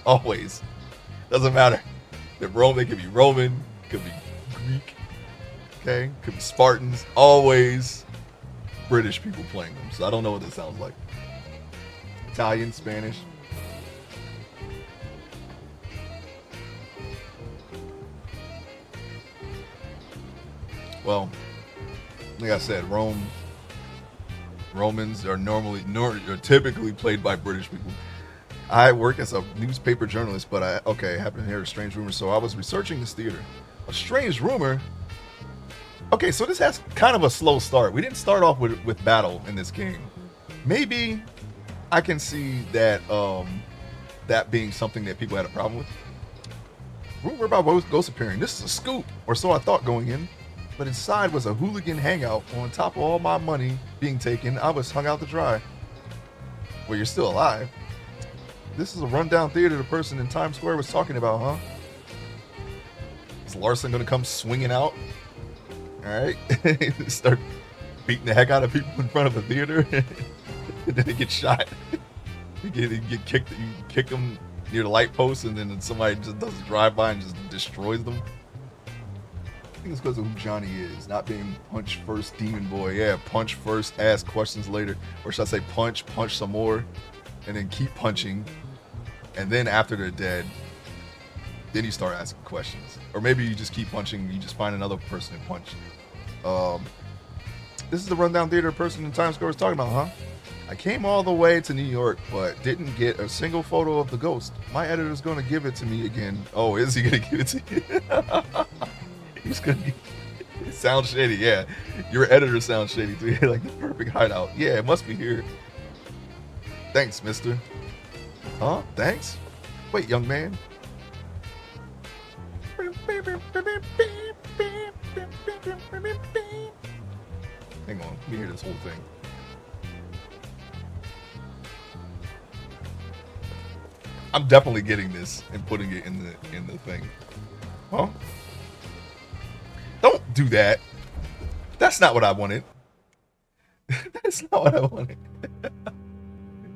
always. Doesn't matter. They're Roman, it could be Roman, could be Greek, okay? Could be Spartans. Always British people playing them. So I don't know what this sounds like. Italian, Spanish. Well, like I said, Romans are typically played by British people. I work as a newspaper journalist, but I happen to hear a strange rumor. So I was researching this theater. A strange rumor. Okay, so this has kind of a slow start. We didn't start off with battle in this game. Maybe I can see that that being something that people had a problem with. Rumor about ghosts appearing. This is a scoop, or so I thought going in. But inside was a hooligan hangout. On top of all my money being taken, I was hung out to dry. Well, you're still alive. This is a rundown theater the person in Times Square was talking about, huh? Is Larson gonna come swinging out? Alright. Start beating the heck out of people in front of a theater. And then they get shot. You get kicked. You kick them near the light post, and then somebody just does a drive-by and just destroys them. I think it's because of who Johnny is, not being punch first demon boy. Yeah, punch first, ask questions later. Or should I say punch some more, and then keep punching. And then after they're dead, then you start asking questions. Or maybe you just keep punching and you just find another person and punch. This is the rundown theater person in Times Square was talking about, huh? I came all the way to New York, but didn't get a single photo of the ghost. My editor's going to give it to me again. Oh, is he going to give it to you? He's going to... It sounds shady, yeah. Your editor sounds shady, too. Like the perfect hideout. Yeah, it must be here. Thanks, mister. Huh? Thanks? Wait, young man. Hang on, let me hear this whole thing. I'm definitely getting this and putting it in the thing. Huh? Don't do that. That's not what I wanted. That's not what I wanted.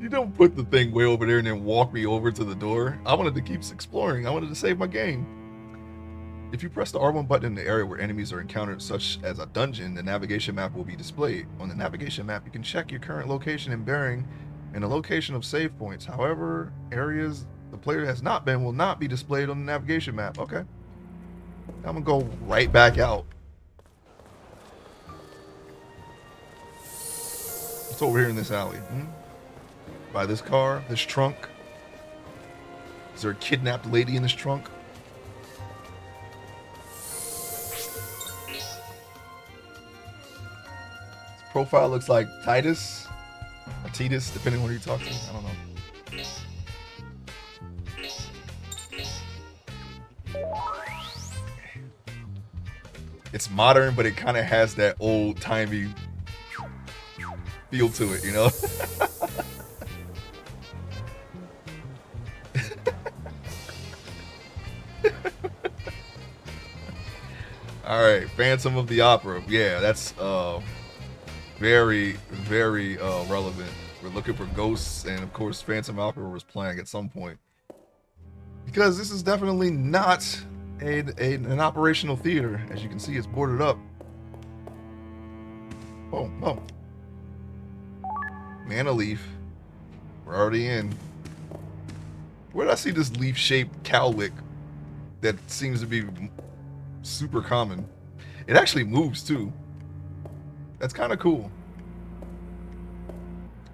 You don't put the thing way over there and then walk me over to the door. I wanted to keep exploring. I wanted to save my game. If you press the R1 button in the area where enemies are encountered, such as a dungeon, the navigation map will be displayed. On the navigation map, you can check your current location and bearing and the location of save points. However, areas the player has not been will not be displayed on the navigation map. Okay. I'm gonna go right back out. What's over here in this alley? By this car, this trunk. Is there a kidnapped lady in this trunk? His profile looks like Titus. Or Titus, depending on who you talk to. I don't know. It's modern, but it kind of has that old-timey feel to it, you know? Alright, Phantom of the Opera. Yeah, that's very, very relevant. We're looking for ghosts, and of course Phantom Opera was playing at some point. Because this is definitely not an operational theater. As you can see, it's boarded up. Oh. Mana leaf. We're already in. Where did I see this leaf-shaped cowlick that seems to be super common? It actually moves too. That's kind of cool.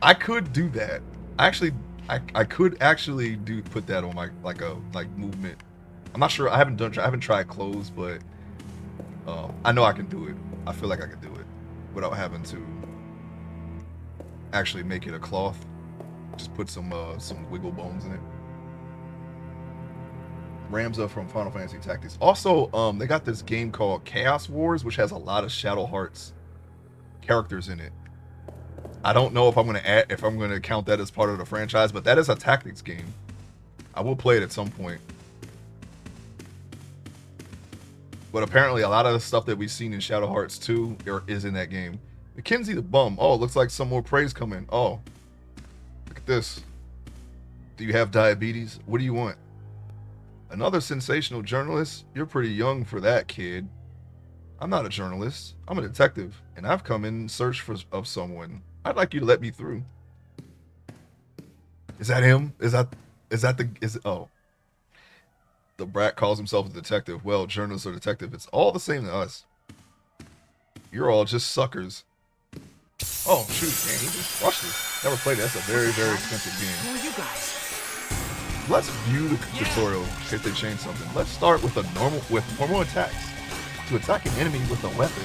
I could do that. I actually I could actually put that on my like movement. I'm not sure. I haven't tried clothes, but I know I can do it. I feel like I can do it without having to actually make it a cloth. Just put some wiggle bones in it. Ramza from Final Fantasy Tactics. Also, they got this game called Chaos Wars, which has a lot of Shadow Hearts characters in it. I don't know if I'm gonna count that as part of the franchise, but that is a tactics game. I will play it at some point. But apparently, a lot of the stuff that we've seen in Shadow Hearts 2 is in that game. Mackenzie the Bum. Oh, looks like some more praise coming. Oh, look at this. Do you have diabetes? What do you want? Another sensational journalist? You're pretty young for that, kid. I'm not a journalist. I'm a detective, and I've come in search of someone. I'd like you to let me through. Is that him? Oh. The brat calls himself a detective. Well, journalist or detective, it's all the same to us. You're all just suckers. Oh, shoot, man, he just crushed it. Never played it. That's a very, very expensive game. Who are you guys? Let's view the tutorial if they change something. Let's start with normal attacks. To attack an enemy with a weapon,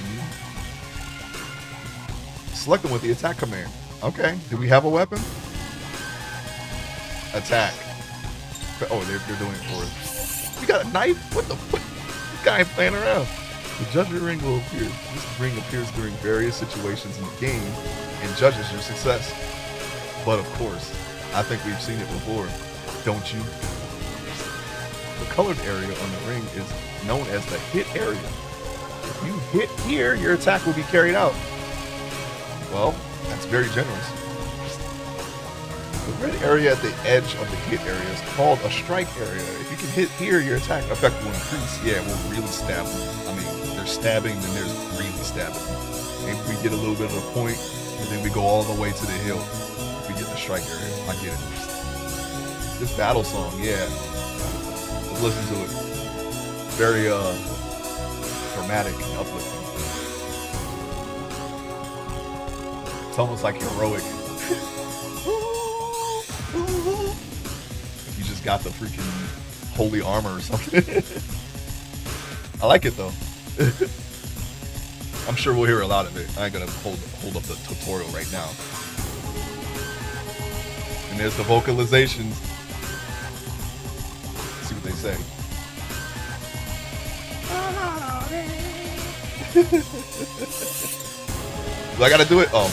select them with the attack command. Okay, do we have a weapon? Attack. Oh, they're doing it for us. You got a knife? What the fuck? This guy ain't playing around. The judgment ring will appear. This ring appears during various situations in the game and judges your success. But of course, I think we've seen it before, don't you? The colored area on the ring is known as the hit area. If you hit here, your attack will be carried out. Well, that's very generous. The red area at the edge of the hit area is called a strike area. If you can hit here, your attack effect will increase. Yeah, it will really stab them. I mean, there's stabbing, then there's really stabbing. Maybe we get a little bit of a point, and then we go all the way to the hill. We get the strike area. I get it. This battle song, yeah. Let's listen to it. Very dramatic and uplifting. It's almost like heroic. You just got the freaking holy armor or something. I like it though. I'm sure we'll hear a lot of it. I ain't gonna hold up the tutorial right now. And there's the vocalizations. Let's see what they say. Do I gotta do it? Oh.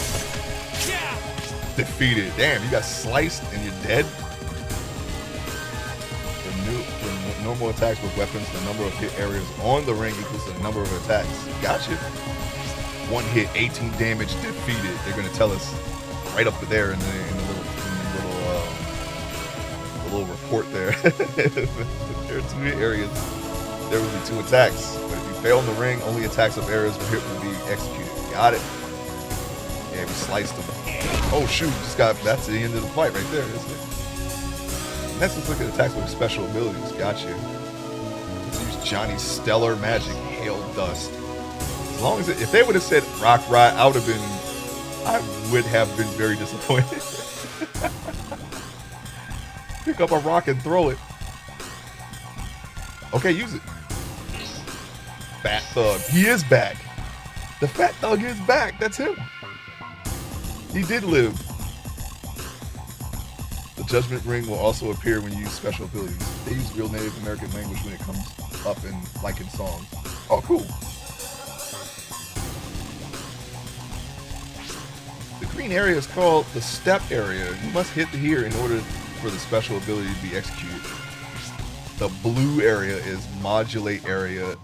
Defeated. Damn, you got sliced and you're dead? For normal attacks with weapons, the number of hit areas on the ring equals the number of attacks. Gotcha. One hit, 18 damage, defeated. They're gonna tell us right up there in the little report there. If there are 2 hit areas, there will be 2 attacks. But if you fail in the ring, only attacks of areas where hit will be executed. Got it. Yeah, we sliced them. Oh shoot, that's the end of the fight right there, isn't it? Next, let's look at attacks with special abilities. Gotcha. Let's use Johnny's stellar magic, hail dust. As long as if they would have said rock ride, I would have been very disappointed. Pick up a rock and throw it. Okay, use it. Fat Thug. He is back. The Fat Thug is back. That's him. He did live. The Judgment Ring will also appear when you use special abilities. They use real Native American language when it comes up in songs. Oh, cool. The green area is called the step area. You must hit here in order for the special ability to be executed. The blue area is the modulate area.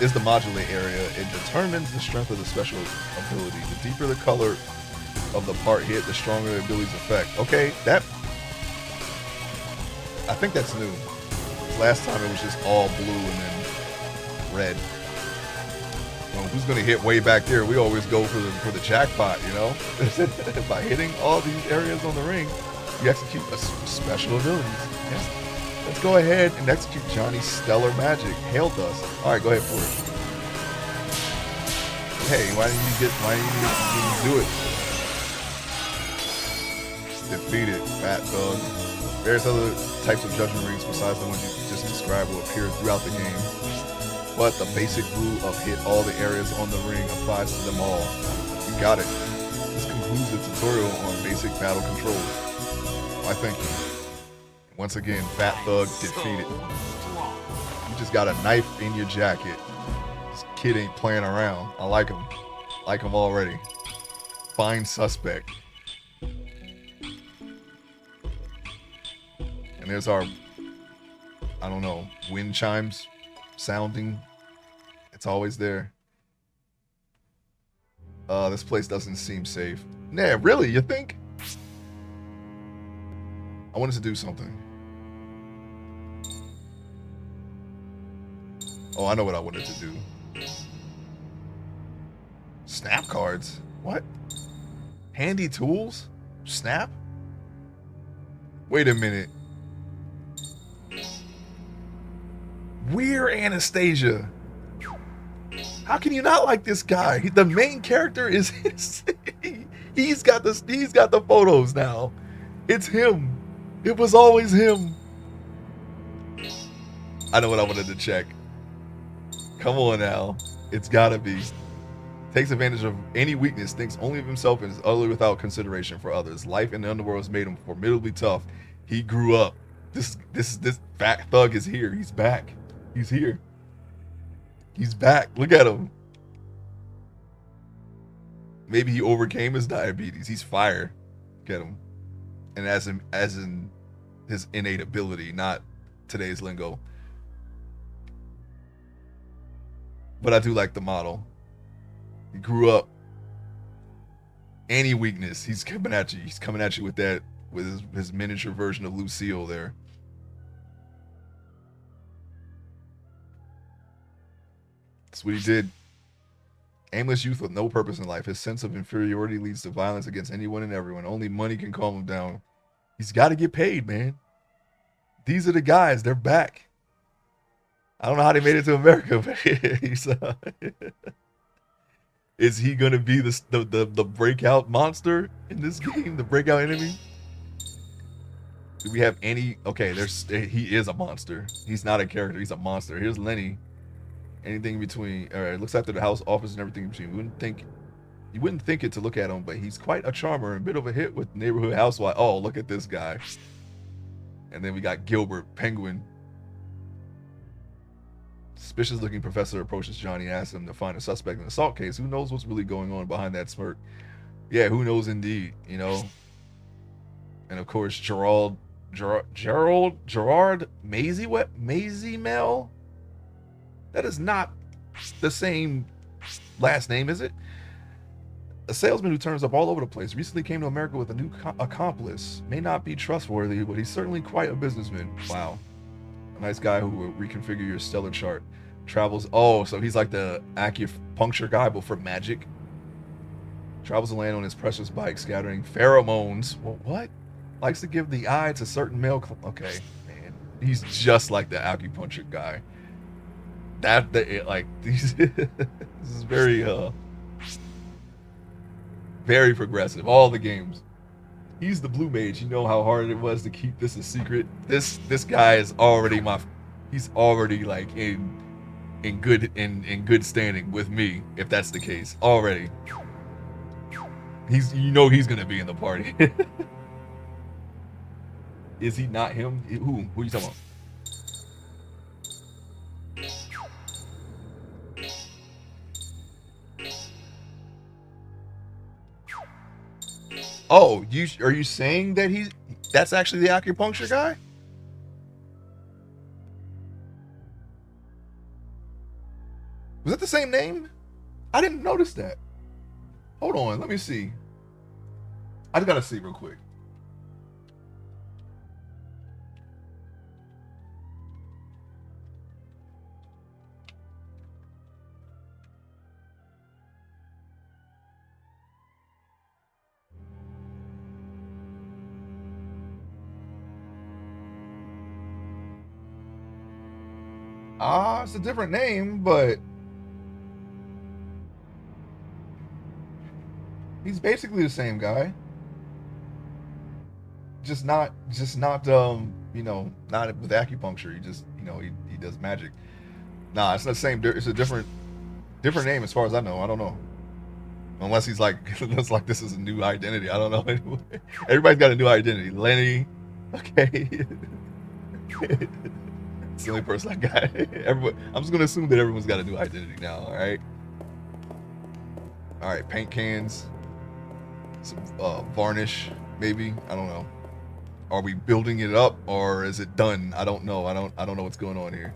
It determines the strength of the special ability. The deeper the color of the part hit, the stronger the ability's effect. Okay, I think that's new. Last time it was just all blue and then red. Well, who's gonna hit way back there? We always go for the jackpot, you know? By hitting all these areas on the ring, you execute a special abilities. Yeah. Let's go ahead and execute Johnny's stellar magic, hail dust. All right, go ahead for it. Hey, why didn't you do it? defeated, Fat Thug. Various other types of judgment rings besides the ones you just described will appear throughout the game, but the basic rule of hit all the areas on the ring applies to them all. You got it. This concludes the tutorial on basic battle controls. Why, thank you. Once again, Fat Thug defeated. You just got a knife in your jacket. This kid ain't playing around. I like him. Like him already. Fine suspect. And there's our, I don't know, wind chimes sounding. It's always there. This place doesn't seem safe. Nah, really? You think? I wanted to do something. Oh, I know what I wanted to do. Snap cards? What? Handy tools? Snap? Wait a minute. We're Anastasia. How can you not like this guy? The main character is his. He's got the photos now. It's him. It was always him. I know what I wanted to check. Come on now. It's gotta be. Takes advantage of any weakness, thinks only of himself, and is utterly without consideration for others. Life in the underworld has made him formidably tough. He grew up. This Fat Thug is here. He's back. He's here. He's back. Look at him. Maybe he overcame his diabetes. He's fire. Look at him. And as in his innate ability, not today's lingo. But I do like the model. He grew up. Any weakness, he's coming at you. He's coming at you with that, with his miniature version of Lucille there. That's what he did. Aimless youth with no purpose in life. His sense of inferiority leads to violence against anyone and everyone. Only money can calm him down. He's got to get paid, man. These are the guys. They're back. I don't know how they made it to America, but he's, is he gonna be the breakout monster in this game? The breakout enemy? Do we have any? Okay, he is a monster. He's not a character. He's a monster. Here's Lenny. Anything in between. All right, looks after the house, office, and everything in between. You wouldn't think it to look at him, but he's quite a charmer and a bit of a hit with neighborhood housewife. Oh, look at this guy. And then we got Gilbert, Penguin. Suspicious looking professor approaches Johnny, asks him to find a suspect in the assault case. Who knows what's really going on behind that smirk? Yeah, who knows indeed, you know? And of course, Gerard Maisie Mel? That is not the same last name, is it? A salesman who turns up all over the place. Recently came to America with a new accomplice. May not be trustworthy, but he's certainly quite a businessman. Wow. A nice guy who will reconfigure your stellar chart. Travels. Oh, so he's like the acupuncture guy, but for magic. Travels the land on his precious bike, scattering pheromones. Well, what? Likes to give the eye to certain male. Okay, man. He's just like the acupuncture guy. This is very progressive. All the games. He's the blue mage. You know how hard it was to keep this a secret. This guy is already he's already like in good standing with me, if that's the case. Already. He's gonna be in the party. Is he not him? Who are you talking about? Oh, are you saying that that's actually the acupuncture guy? Was that the same name? I didn't notice that. Hold on, let me see. I just gotta see real quick. It's a different name, but he's basically the same guy. just not you know, not with acupuncture. He just, you know, he does magic. Nah, it's not the same. It's a different name as far as I know. I don't know. Unless he's like, it's like this is a new identity. I don't know. Anyway, everybody's got a new identity. Lenny, okay. It's the only person I got. Everyone, I'm just gonna assume that everyone's got a new identity now. All right. All right. Paint cans, some varnish, maybe. I don't know. Are we building it up or is it done? I don't know. I don't know what's going on here.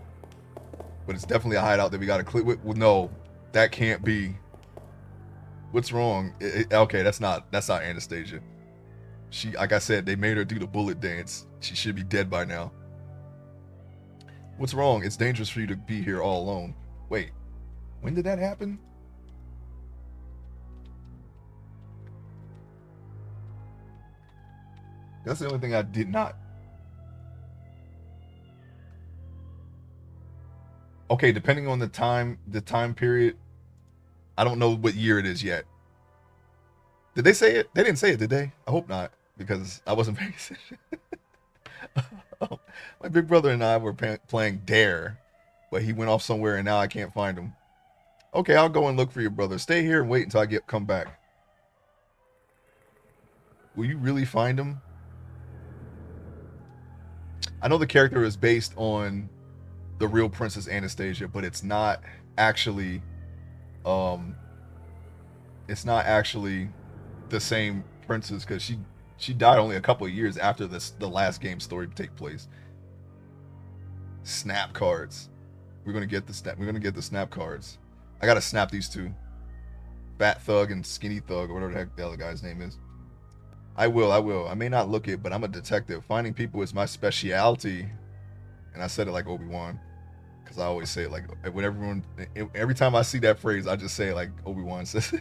But it's definitely a hideout that we got to click with. Well, no, that can't be. What's wrong? Okay, that's not Anastasia. She, like I said, they made her do the bullet dance. She should be dead by now. What's wrong? It's dangerous for you to be here all alone. Wait, when did that happen? That's the only thing I did not. Okay, depending on the time period, I don't know what year it is yet. Did they say it? They didn't say it, did they? I hope not, because I wasn't paying attention. My big brother and I were playing Dare, but he went off somewhere and now I can't find him. Okay, I'll go and look for your brother. Stay here and wait until I come back. Will you really find him? I know the character is based on the real Princess Anastasia, but it's not actually the same princess, because she died only a couple of years after the last game story take place. Snap cards. We're gonna get the snap cards. I gotta snap these two. Fat Thug and Skinny Thug, or whatever the heck the other guy's name is. I will. I may not look it, but I'm a detective. Finding people is my specialty. And I said it like Obi-Wan, because I always say it like, when every time I see that phrase, I just say it like Obi-Wan says.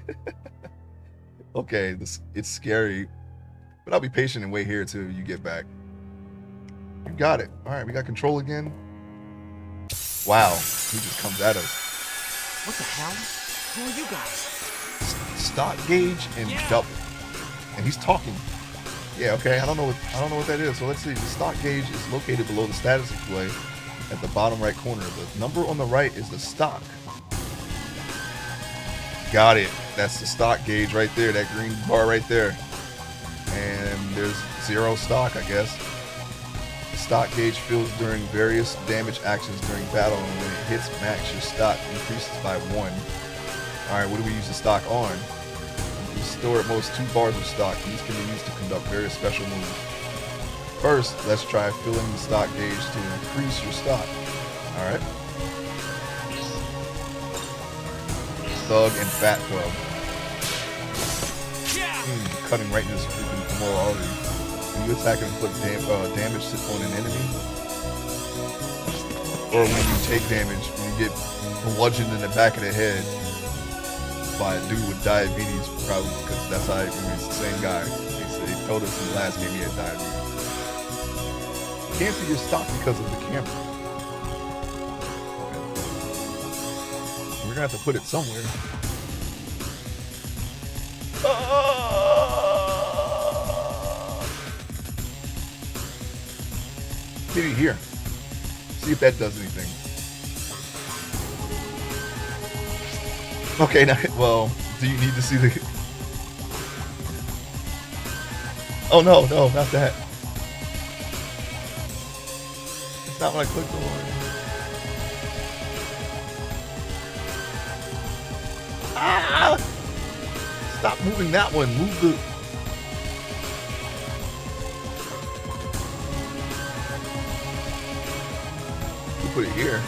Okay, it's scary, but I'll be patient and wait here till you get back. You got it. All right, we got control again. Wow, he just comes at us. What the hell? Who are you guys? Stock gauge and double. And he's talking. Yeah, okay. I don't know what that is. So let's see. The stock gauge is located below the status display at the bottom right corner. The number on the right is the stock. Got it. That's the stock gauge right there. That green bar right there. And there's 0 stock, I guess. The stock gauge fills during various damage actions during battle, and when it hits max, your stock increases by 1. All right, what do we use the stock on? We store at most 2 bars of stock. These can be used to conduct various special moves. First, let's try filling the stock gauge to increase your stock. All right. Thug and Fat Thug. Cutting right into the freaking femoral artery. When you attack and inflict damage on an enemy, or when you take damage, when you get bludgeoned in the back of the head by a dude with diabetes, probably because that's how it's the same guy. They told us in the last game he had diabetes. You can't see your stock because of the camera. Okay. We're gonna have to put it somewhere. Get it here. See if that does anything. Okay, now, well, do you need to see the... Oh, no, not that. It's not what I clicked on. Ah! Stop moving that one. Move the... You put it here.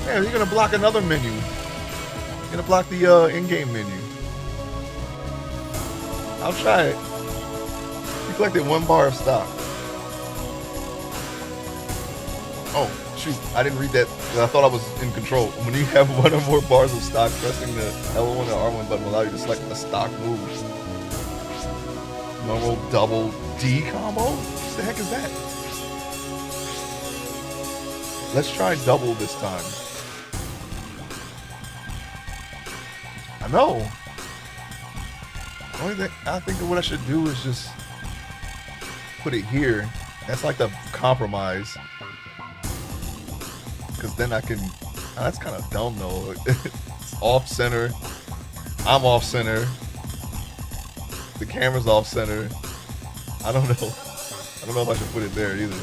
Man, you're gonna block another menu. You're gonna block the in-game menu. I'll try it. You collected 1 bar of stock. Oh, shoot. I didn't read that. I thought I was in control. When you have 1 or more bars of stock, pressing the L1 or R1 button will allow you to select a stock move. Normal double D combo? What the heck is that? Let's try double this time. I know. The only thing I think what I should do is just put it here. That's like the compromise. Because then I can... that's kind of dumb, though. It's off-center. I'm off-center. The camera's off-center. I don't know. I don't know if I should put it there either.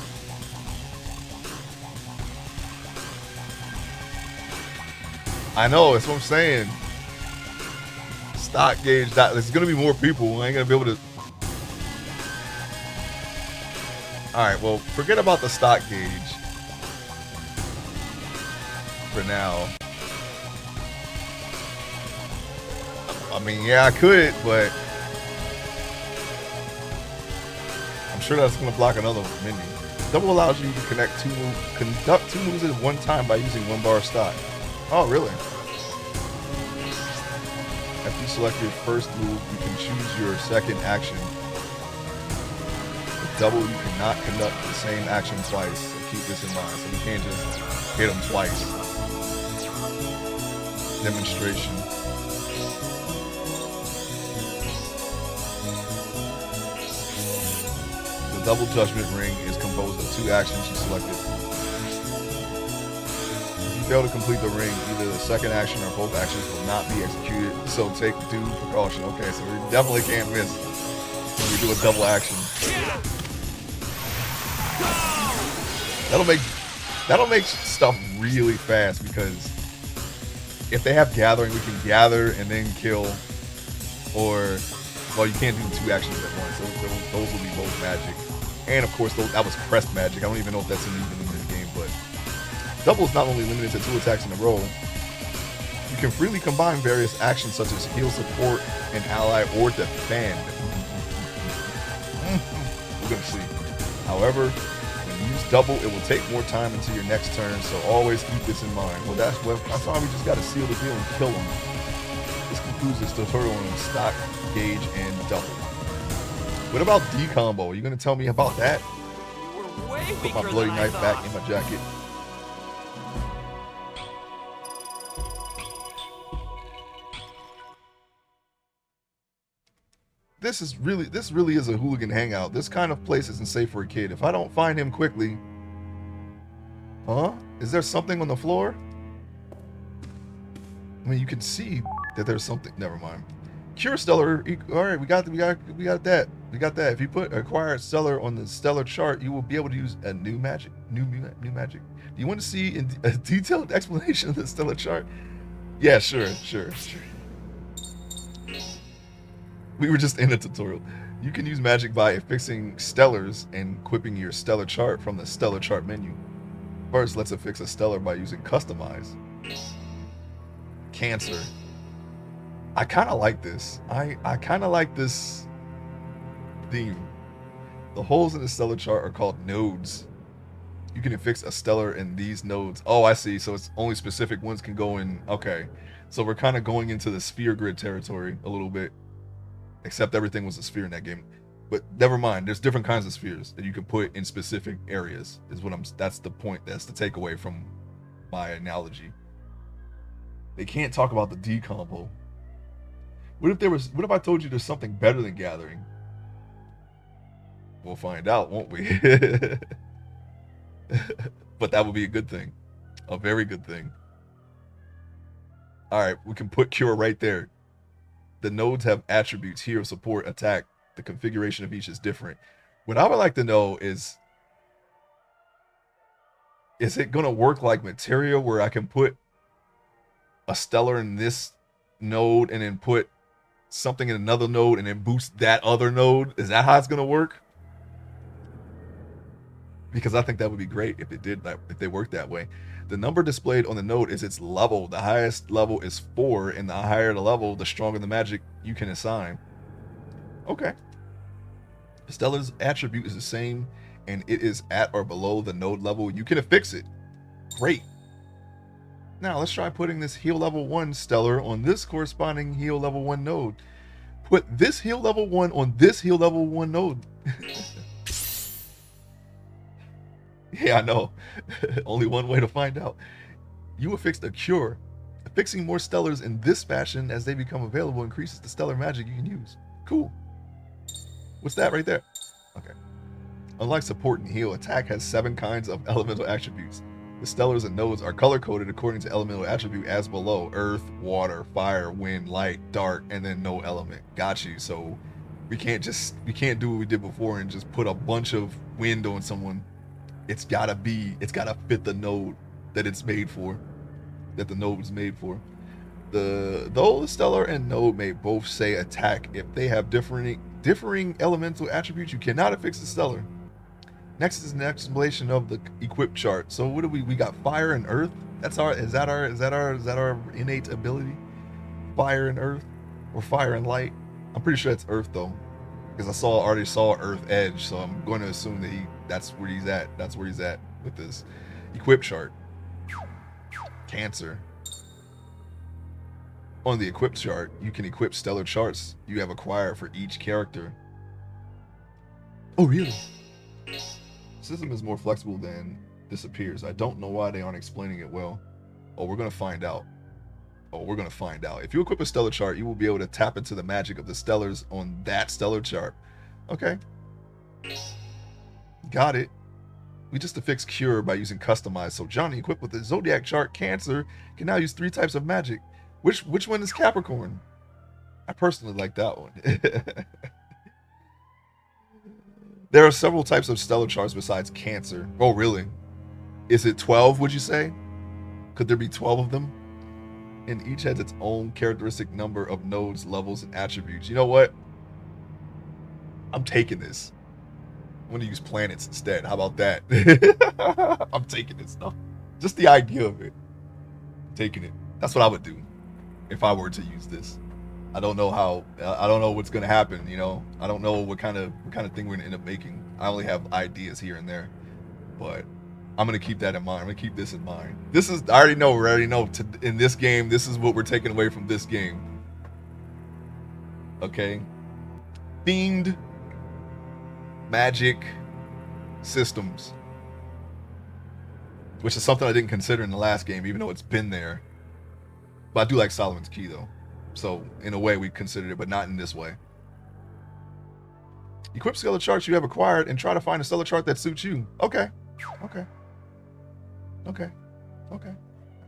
I know, that's what I'm saying. Stock gauge. There's going to be more people. I ain't going to be able to... Alright, well, forget about the stock gauge. For now. I mean, yeah, I could, but... I'm sure that's going to block another menu. Double allows you to conduct two moves at one time by using one bar of stock. Oh, really? After you select your first move, you can choose your second action. With double, you cannot conduct the same action twice, so keep this in mind. So you can't just hit them twice. Demonstration. The double judgment ring is composed of two actions you selected. If you fail to complete the ring, either the second action or both actions will not be executed, so take due precaution. Okay, so we definitely can't miss when we do a double action. That'll make stuff really fast, because if they have gathering, we can gather and then kill, or, well, you can't do two actions at once. Those will be both magic. And of course, that was crest magic. I don't even know if that's even in this game, but double is not only limited to 2 attacks in a row. You can freely combine various actions such as heal, support, an ally, or defend. We're gonna see. However, when you use double, it will take more time until your next turn, so always keep this in mind. Well, that's why we just gotta seal the deal and kill them. This concludes this tutorial on stock, gauge, and double. What about D-combo? Are you gonna tell me about that? You were way Put my bigger bloody than I knife back thought. in my jacket. This really is a hooligan hangout. This kind of place isn't safe for a kid. If I don't find him quickly... Huh? Is there something on the floor? I mean, you can see that there's something. Never mind. Cure Stellar. All right, we got that. We got that. If you put acquired Stellar on the Stellar chart, you will be able to use a new magic. New magic. Do you want to see a detailed explanation of the Stellar chart? Yeah, sure. We were just in a tutorial. You can use magic by affixing stellars and equipping your stellar chart from the stellar chart menu. First, let's affix a stellar by using customize. Cancer. I kind of like this. I kind of like this theme. The holes in the stellar chart are called nodes. You can affix a stellar in these nodes. Oh, I see. So it's only specific ones can go in. Okay. So we're kind of going into the sphere grid territory a little bit. Except everything was a sphere in that game. But never mind, there's different kinds of spheres that you can put in specific areas. That's the point. That's the takeaway from my analogy. They can't talk about the D combo. What if I told you there's something better than gathering? We'll find out, won't we? But that would be a good thing. A very good thing. Alright, we can put cure right there. The nodes have attributes: heal, support, attack. The configuration of each is different. What I would like to know is it going to work like materia, where I can put a stellar in this node and then put something in another node and then boost that other node? Is that how it's going to work? Because I think that would be great if it did, if they worked that way. The number displayed on the node is its level. The highest level is 4, and the higher the level, the stronger the magic you can assign. Okay. Stellar's attribute is the same, and it is at or below the node level. You can affix it. Great. Now let's try putting this heal level 1 stellar on this corresponding heal level 1 node. Put this heal level 1 on this heal level 1 node. Yeah, I know. Only one way to find out. You affixed a cure. Affixing more stellars in this fashion as they become available increases the stellar magic you can use. Cool. What's that right there? Okay. Unlike support and heal, attack has 7 kinds of elemental attributes. The stellars and nodes are color-coded according to elemental attribute as below: earth, water, fire, wind, light, dark, and then no element. Got you. So we can't do what we did before and just put a bunch of wind on someone. It's gotta fit the node that it's made for, that the node was made for. Though the stellar and node may both say attack, if they have differing elemental attributes, you cannot affix the stellar. Next is an explanation of the equip chart. So what do we got? Fire and earth. Is that our innate ability? Fire and earth, or fire and light? I'm pretty sure it's earth though, because I already saw Earth Edge, so I'm going to assume that that's where he's at. That's where he's at with this equip chart. Cancer. On the equip chart, you can equip stellar charts you have acquired for each character. Oh, really? System is more flexible than this appears. I don't know why they aren't explaining it well. Oh, we're gonna find out. If you equip a stellar chart, you will be able to tap into the magic of the stellars on that stellar chart. Okay. Got it. We just affix cure by using customize. So Johnny, equipped with the zodiac chart Cancer, can now use 3 types of magic. Which one is Capricorn? I personally like that one. There are several types of stellar charts besides Cancer. Oh, really? Is it 12, would you say? Could there be 12 of them? And each has its own characteristic number of nodes, levels, and attributes. You know what? I'm taking this. I'm going to use planets instead. How about that? I'm taking this stuff. Just the idea of it. I'm taking it. That's what I would do if I were to use this. I don't know what's going to happen, you know. I don't know what kind of thing we're going to end up making. I only have ideas here and there. But I'm going to keep that in mind. I'm going to keep this in mind. I already know in this game, this is what we're taking away from this game. Okay? Themed magic systems. Which is something I didn't consider in the last game, even though it's been there. But I do like Solomon's Key, though. So, in a way, we considered it, but not in this way. Equip stellar charts you have acquired and try to find a stellar chart that suits you. Okay. All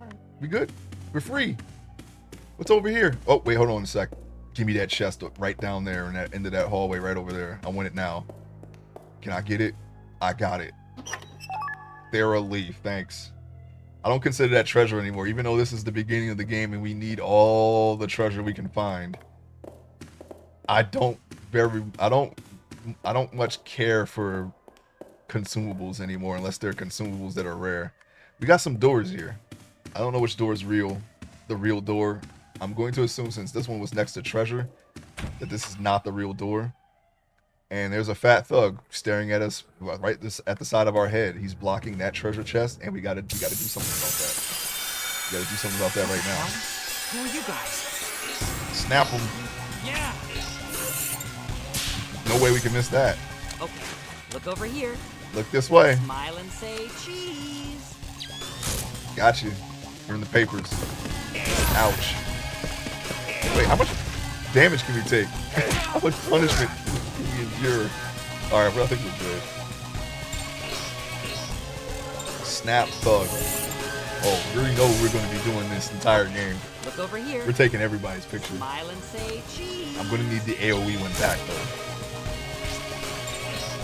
right. We good? We're free. What's over here? Oh, wait, hold on a sec. Give me that chest right down there in that end of that hallway right over there. I want it now. Can I get it? I got it. Thera Leaf, thanks. I don't consider that treasure anymore, even though this is the beginning of the game and we need all the treasure we can find. I don't much care for consumables anymore unless they're consumables that are rare. We got some doors here. I don't know which door is real. The real door. I'm going to assume, since this one was next to treasure, that this is not the real door. And there's a fat thug staring at us right at the side of our head. He's blocking that treasure chest, and we gotta do something about that. We gotta do something about that right now. Who are you guys? Snap him. Yeah. No way we can miss that. Okay, look over here. Look this way. Smile and say cheese. Got you. You're in the papers. Ouch. Wait, how much damage can we take? How much punishment can we endure? Alright, well, I think we're good. Snap thug. Oh, we already know we're going to be doing this entire game. Look over here. We're taking everybody's picture. Smile and say cheese. I'm going to need the AoE one back, though.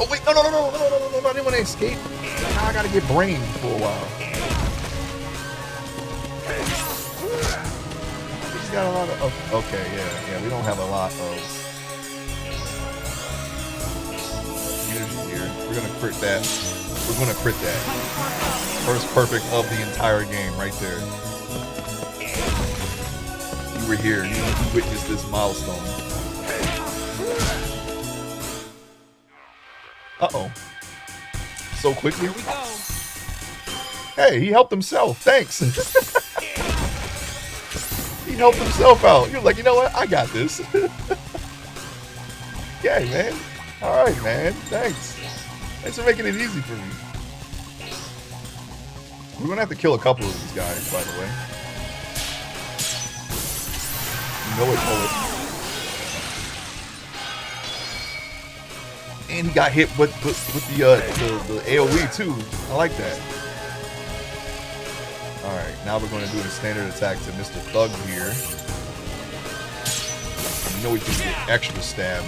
Oh, wait, no, I didn't want to escape. Now I got to get brained for a while. We just got a lot of... Oh, okay, yeah, we don't have a lot of energy here. We're going to crit that. We're going to crit that. First perfect of the entire game right there. You were here. You witnessed this milestone. Uh-oh. So quickly. Here we go. Hey, he helped himself. Thanks. He helped himself out. You're like, you know what? I got this. Yay, man. All right, man. Thanks. Thanks for making it easy for me. We're going to have to kill a couple of these guys, by the way. You know it, Poet. And he got hit with the AoE too. I like that. Alright, now we're going to do the standard attack to Mr. Thug here. You know he can get extra stab.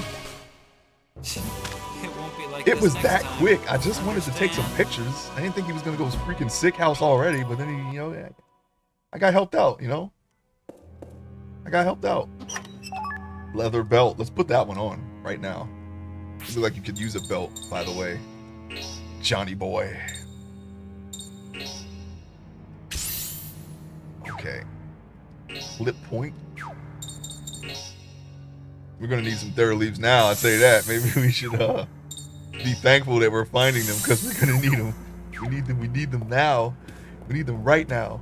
It won't be like It this was next that time. quick. I just wanted to take some Understand? pictures. I didn't think he was going to go freaking sick house already, but then he, you know, I got helped out, you know? I got helped out. Leather belt. Let's put that one on right now. You look like you could use a belt, by the way. Johnny boy. Okay. Flip point. We're gonna need some third leaves now, I'd say that. Maybe we should be thankful that we're finding them because we're gonna need them. We need them now. We need them right now.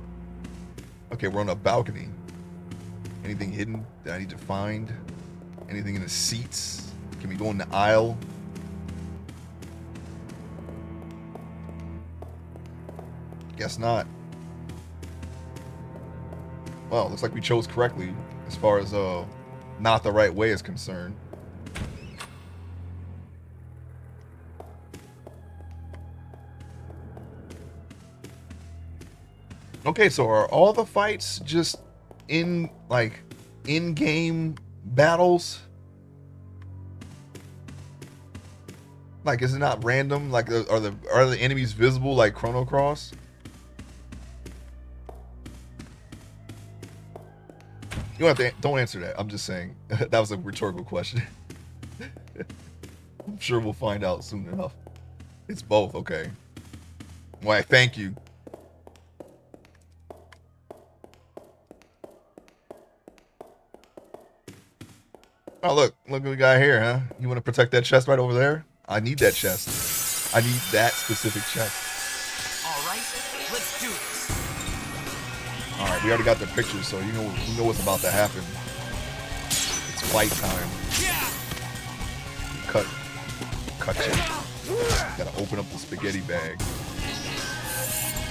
Okay, we're on a balcony. Anything hidden that I need to find? Anything in the seats? Can we go in the aisle? Guess not. Well, looks like we chose correctly as far as not the right way is concerned. Okay, so are all the fights just in like in-game battles? Like, is it not random? Like, are the enemies visible like Chrono Cross? You don't have to, don't answer that. I'm just saying that was a rhetorical question. I'm sure we'll find out soon enough. It's both, okay. Why? Thank you. Oh, look what we got here, huh? You want to protect that chest right over there? I need that chest. I need that specific chest. All right, let's do this. All right, we already got the pictures, so you know what's about to happen. It's fight time. Cut you. Gotta open up the spaghetti bag.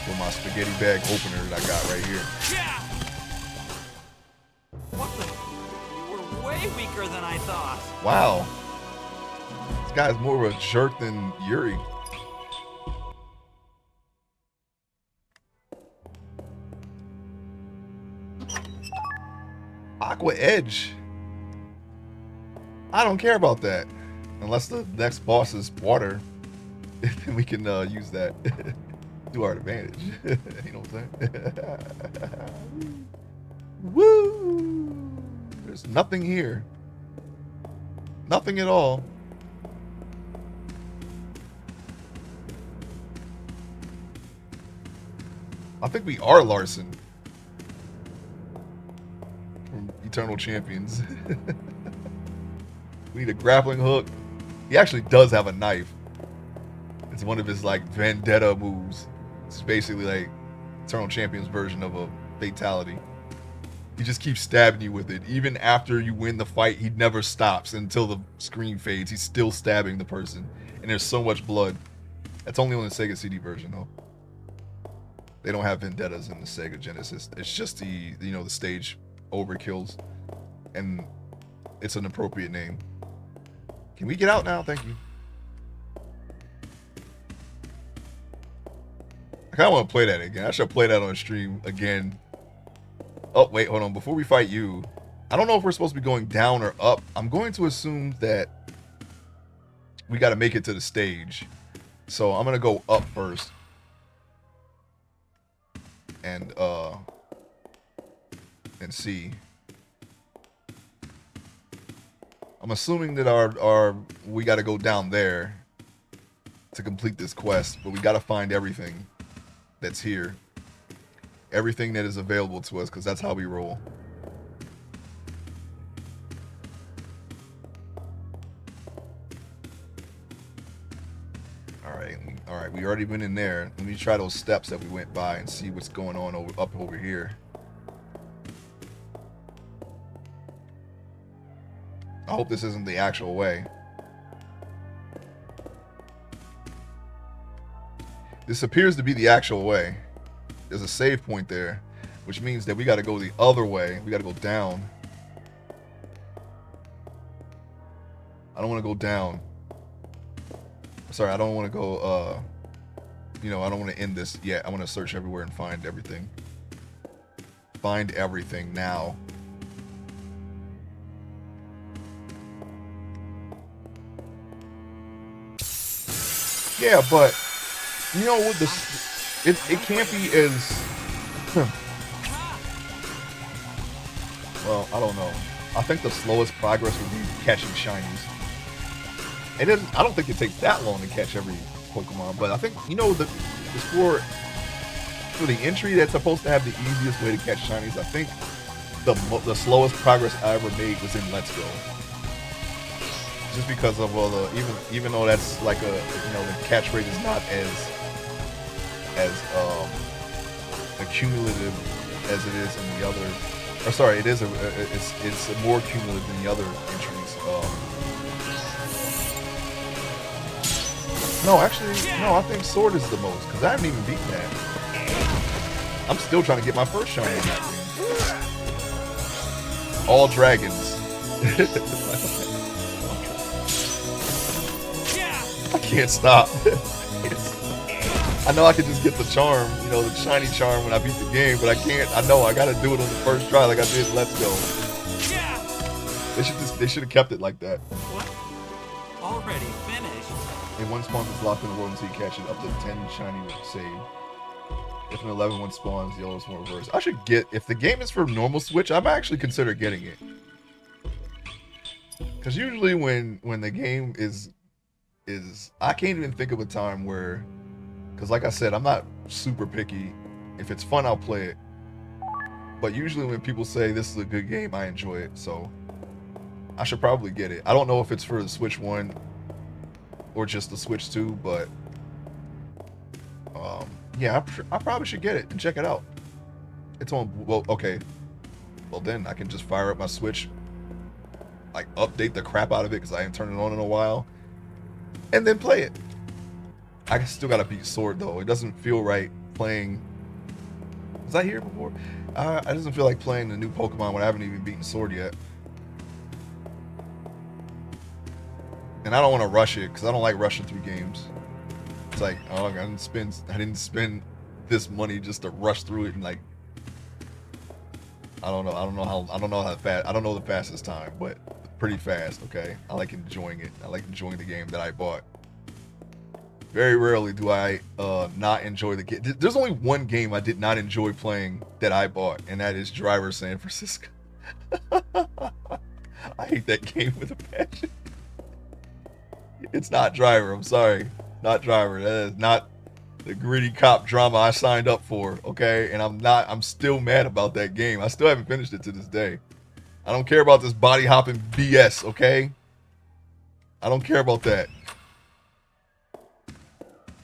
With my spaghetti bag opener that I got right here. What the? You were way weaker than I thought. Wow. This guy's more of a jerk than Yuri. Aqua Edge. I don't care about that. Unless the next boss is water. Then we can use that to our advantage. You know what I'm saying? Woo! There's nothing here. Nothing at all. I think we are Larson from Eternal Champions. We need a grappling hook. He actually does have a knife. It's one of his like vendetta moves. It's basically like Eternal Champions version of a fatality. He just keeps stabbing you with it. Even after you win the fight, he never stops until the screen fades. He's still stabbing the person. And there's so much blood. That's only on the Sega CD version though. They don't have vendettas in the Sega Genesis. It's just the the stage overkills. And it's an appropriate name. Can we get out now? Thank you. I kind of want to play that again. I should play that on stream again. Oh, wait, hold on. Before we fight you, I don't know if we're supposed to be going down or up. I'm going to assume that we got to make it to the stage. So I'm going to go up first. And see. I'm assuming that we got to go down there to complete this quest, but we got to find everything that's here. Everything that is available to us, because that's how we roll. All right, we already been in there. Let me try those steps that we went by and see what's going on up over here. I hope this isn't the actual way. This appears to be the actual way. There's a save point there, which means that we got to go the other way. We got to go down. I don't want to go down. Sorry, I don't want to go. You know, I don't want to end this yet. I want to search everywhere and find everything. Find everything now. Yeah, but you know what? It can't be as. Well, I don't know. I think the slowest progress would be catching shinies. It doesn't. I don't think it takes that long to catch every Pokemon, but I think you know for the entry that's supposed to have the easiest way to catch shinies. I think the slowest progress I ever made was in Let's Go. Just because of all the even though that's like a the catch rate is not as accumulative as it is in the other. Or sorry, it is it's more cumulative than the other entries. No, actually, no. I think Sword is the most because I haven't even beaten that. I'm still trying to get my first shiny in that game. All dragons. I can't stop. I know I could just get the charm, the shiny charm when I beat the game, but I can't. I know I gotta do it on the first try, like I did. Let's Go. They should have kept it like that. What? Already finished? And one spawns is locked in the world until you catch it. Up to 10 shiny save. If an 11 one spawns, the oldest one reverse. I should get, if the game is for normal Switch, I might actually consider getting it. Because usually when the game is I can't even think of a time where, because like I said, I'm not super picky. If it's fun, I'll play it. But usually when people say this is a good game, I enjoy it. So I should probably get it. I don't know if it's for the Switch 1 or just the Switch 2, but yeah, I probably should get it and check it out. It's on, well, okay. Well then, I can just fire up my Switch, like update the crap out of it because I ain't turned it on in a while, and then play it. I still gotta beat Sword though. It doesn't feel right playing. Was I here before? It doesn't feel like playing the new Pokemon when I haven't even beaten Sword yet. And I don't want to rush it because I don't like rushing through games. It's like, oh, I didn't spend this money just to rush through it and like, I don't know the fastest time, but pretty fast. Okay, I like enjoying it. I like enjoying the game that I bought. Very rarely do I not enjoy the game. There's only one game I did not enjoy playing that I bought, and that is Driver San Francisco. I hate that game with a passion. It's not Driver. I'm sorry. Not Driver. That is not the gritty cop drama I signed up for, okay? And I'm still mad about that game. I still haven't finished it to this day. I don't care about this body hopping BS, okay? I don't care about that.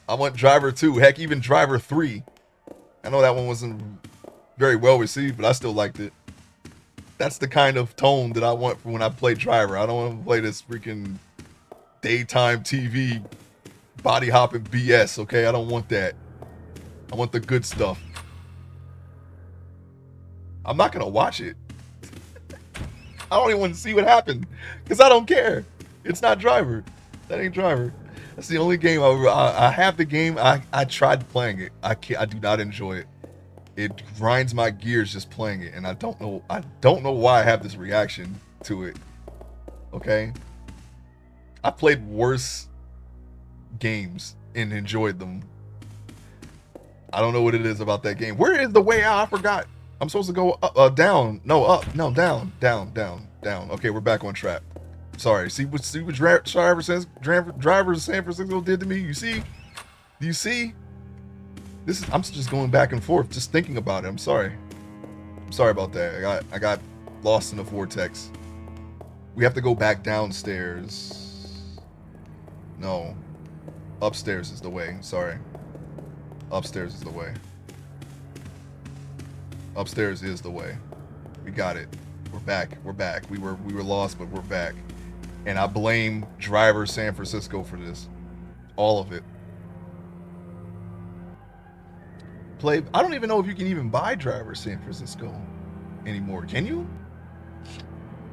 I want Driver 2. Heck, even Driver 3. I know that one wasn't very well received, but I still liked it. That's the kind of tone that I want for when I play Driver. I don't want to play this freaking daytime TV body hopping BS, okay? I don't want that. I want the good stuff. I'm not gonna watch it. I don't even want to see what happened because I don't care. It's not Driver. That ain't Driver. That's the only game I have. The game I tried playing it. I do not enjoy it. It grinds my gears just playing it, and I don't know why I have this reaction to it. Okay? I played worse games and enjoyed them. I don't know what it is about that game. Where is the way out? I forgot. I'm supposed to go up, down. No, up. No, down. Okay, we're back on track. Sorry. See what Driver San Francisco did to me? You see? Do you see? I'm just going back and forth, just thinking about it. I'm sorry. I'm sorry about that. I got lost in the vortex. We have to go back downstairs. No. Upstairs is the way. Sorry. Upstairs is the way. Upstairs is the way. We got it. We're back. We're back. We were lost, but we're back. And I blame Driver San Francisco for this. All of it. I don't even know if you can even buy Driver San Francisco anymore. Can you?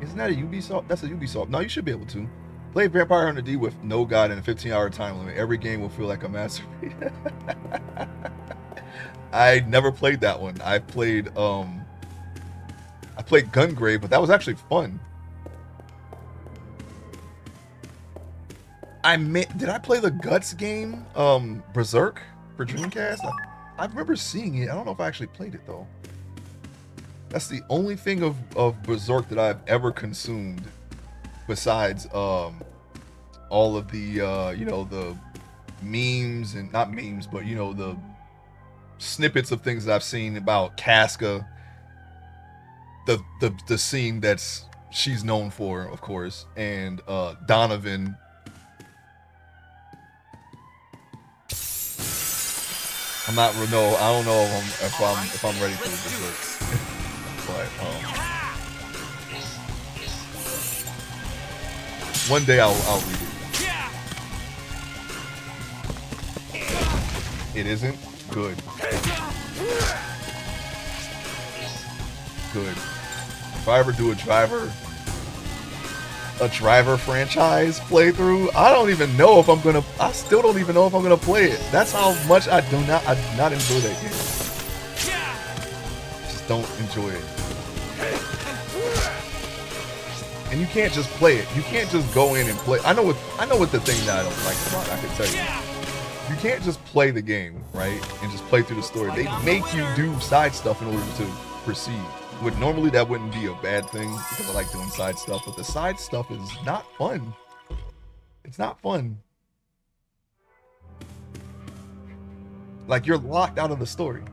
Isn't that a Ubisoft? That's a Ubisoft. No, you should be able to. Play Vampire Hunter D with no guide and a 15-hour time limit. Every game will feel like a masterpiece. I never played that one. I played Gungrave, but that was actually fun. Did I play the Guts game, Berserk for Dreamcast? I remember seeing it. I don't know if I actually played it though. That's the only thing of Berserk that I've ever consumed, besides all of the you know, the memes, and not memes, but you know, the snippets of things that I've seen about Casca, the scene that's she's known for, of course, and Donovan. I don't know if I'm ready for this, but one day I'll read it. It isn't good. Good. If I ever do a driver franchise playthrough, I still don't even know if I'm gonna play it. That's how much I do not enjoy that game. Just don't enjoy it. And you can't just play it. You can't just go in and play. I know what the thing that I don't like about it, I can tell you. You can't just play the game, right? And just play through the story. They make you do side stuff in order to proceed. Normally that wouldn't be a bad thing, because I like doing side stuff, but the side stuff is not fun. It's not fun. Like, you're locked out of the story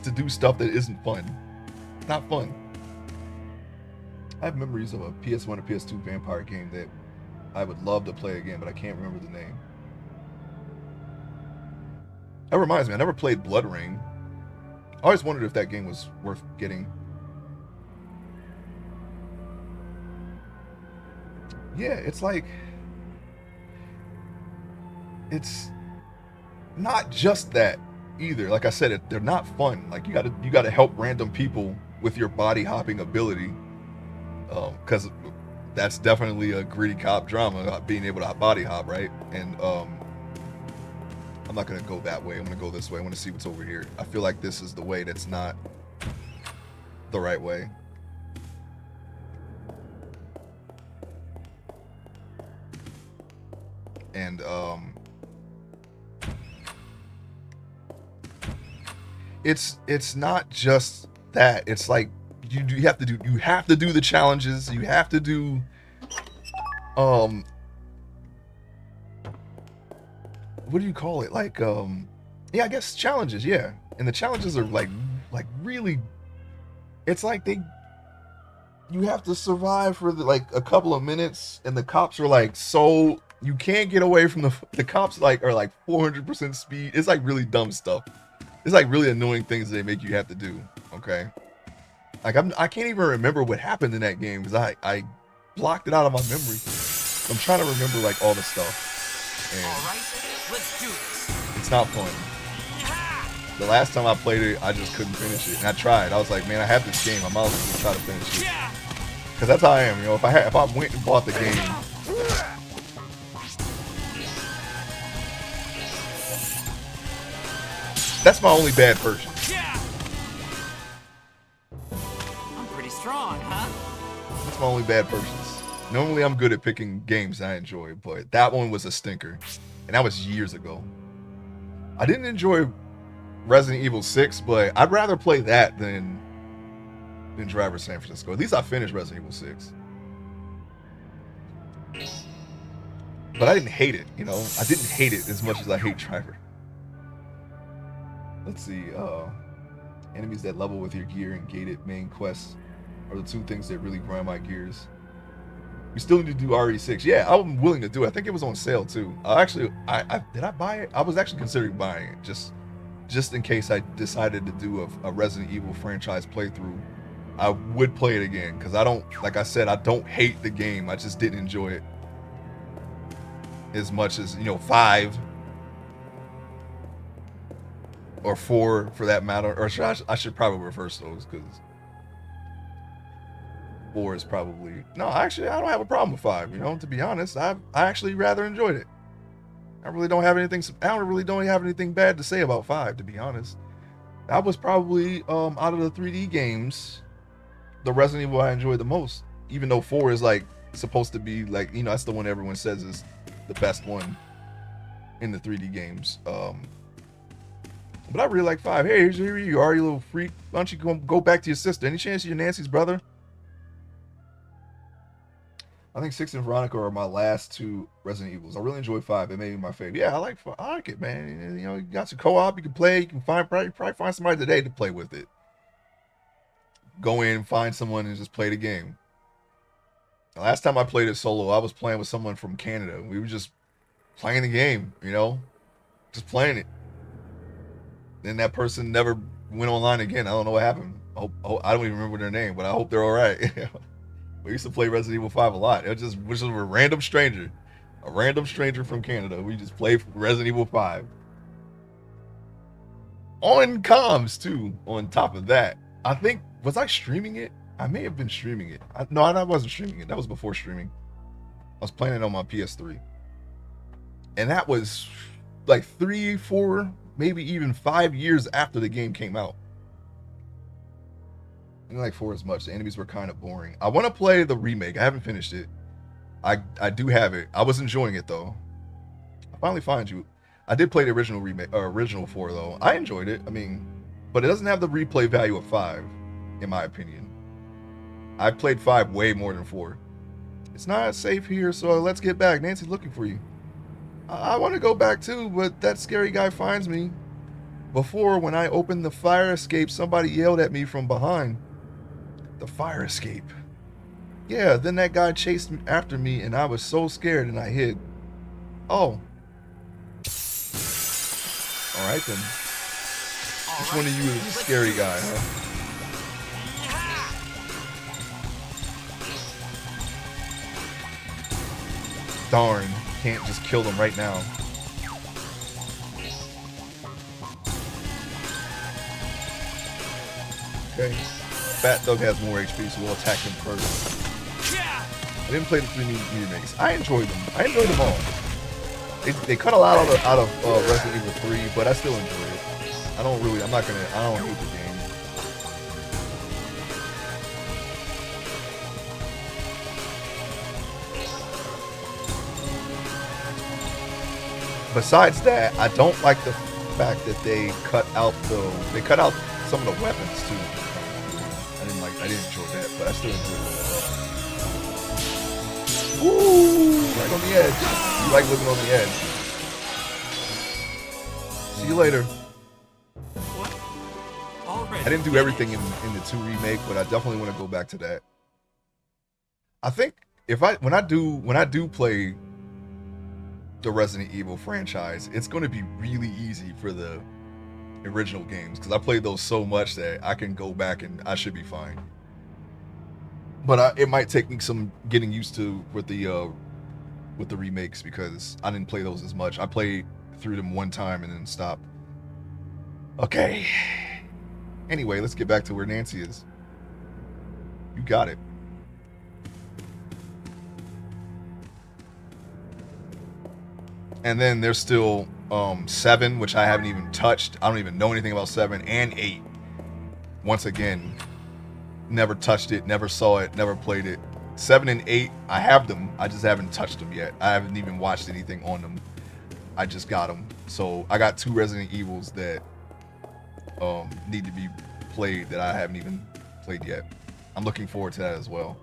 to do stuff that isn't fun. Not fun. I have memories of a PS1 or PS2 vampire game that I would love to play again, but I can't remember the name. That reminds me, I never played Blood Rain. I always wondered if that game was worth getting. Yeah, it's like, it's not just that either. Like I said, they're not fun. Like, you gotta help random people with your body hopping ability, because that's definitely a gritty cop drama, being able to body hop, right? And I'm not gonna go that way. I'm gonna go this way. I want to see what's over here. I feel like this is the way that's not the right way. And it's not just that. It's like you have to do the challenges. You have to do what do you call it? Like, yeah, I guess challenges, yeah. And the challenges are like really, it's like you have to survive for like a couple of minutes, and the cops are like, so you can't get away from the cops, like, are like 400% speed. It's like really dumb stuff. It's like really annoying things that they make you have to do, okay? Like, I can't even remember what happened in that game, because I blocked it out of my memory. I'm trying to remember like all the stuff. And all right. Let's do this. It's not fun. The last time I played it, I just couldn't finish it. And I tried. I was like, man, I have this game. I might as well try to finish it. Because that's how I am, you know. If I went and bought the game, that's my only bad version. I'm pretty strong, huh? That's my only bad versions. Normally, I'm good at picking games I enjoy, but that one was a stinker. And that was years ago. I didn't enjoy Resident Evil 6, but I'd rather play that than Driver San Francisco. At least I finished Resident Evil 6. But I didn't hate it, you know? I didn't hate it as much as I hate Driver. Let's see. Enemies that level with your gear and gated main quests are the two things that really grind my gears. We still need to do RE6. Yeah, I'm willing to do it. I think it was on sale too. Did I buy it? I was actually considering buying it just in case I decided to do a Resident Evil franchise playthrough. I would play it again, because I don't, like I said, I don't hate the game. I just didn't enjoy it as much as, you know, 5 or 4 for that matter. Or I should probably reverse those, because 4 is probably no. Actually, I don't have a problem with 5. You know, to be honest, I actually rather enjoyed it. I really don't have anything. I really don't have anything bad to say about 5. To be honest, that was probably out of the 3D games, the Resident Evil I enjoyed the most. Even though 4 is like supposed to be like, you know, that's the one everyone says is the best one in the 3D games. But I really like 5. Hey, here you are, you little freak. Why don't you go back to your sister? Any chance you're Nancy's brother? I think 6 and Veronica are my last 2 Resident Evils. I really enjoy 5. It made me my favorite. Yeah, I like it, man. And, you know, you got some co-op. You can play. You can probably find somebody today to play with it. Go in, find someone, and just play the game. The last time I played it solo, I was playing with someone from Canada. We were just playing the game, you know, just playing it. Then that person never went online again. I don't know what happened. I don't even remember their name, but I hope they're all right. We used to play Resident Evil 5 a lot. It was just a random stranger from Canada. We just played Resident Evil 5 on comms too. On top of that, I think, was I streaming it? I may have been streaming it. No, I wasn't streaming it. That was before streaming. I was playing it on my PS3, and that was like 3, 4, maybe even 5 years after the game came out. I didn't like 4 as much. The enemies were kind of boring. I want to play the remake. I haven't finished it. I do have it. I was enjoying it though. I finally find you. I did play the original remake, original 4 though. I enjoyed it. I mean, but it doesn't have the replay value of 5, in my opinion. I played 5 way more than 4. It's not safe here, so let's get back. Nancy's looking for you. I want to go back too, but that scary guy finds me. Before, when I opened the fire escape, somebody yelled at me from behind. The fire escape. Yeah, then that guy chased after me, and I was so scared, and I hid. Oh. Alright then. Which one of you is the scary guy, huh? Darn, can't just kill them right now. Okay. Fat Thug has more HP, so we'll attack him first. I didn't play the 3 new remakes. I enjoyed them. I enjoyed them all. They cut a lot out of Resident Evil 3, but I still enjoy it. I don't hate the game. Besides that, I don't like the fact that they cut out some of the weapons too. I didn't enjoy that, but I still enjoyed it. Ooh, right on the edge. You like living on the edge. See you later. I didn't do everything in the 2 remake, but I definitely want to go back to that. I think when I do play the Resident Evil franchise, it's going to be really easy for the original games because I played those so much that I can go back and I should be fine. But it might take me some getting used to with the remakes because I didn't play those as much. I played through them one time and then stopped. Okay. Anyway, let's get back to where Nancy is. You got it. And then there's still 7, which I haven't even touched. I don't even know anything about 7 and 8. Once again, never touched it, never saw it, never played it. 7 and 8, I have them. I just haven't touched them yet. I haven't even watched anything on them. I just got them. So I got 2 Resident Evils that need to be played that I haven't even played yet. I'm looking forward to that as well.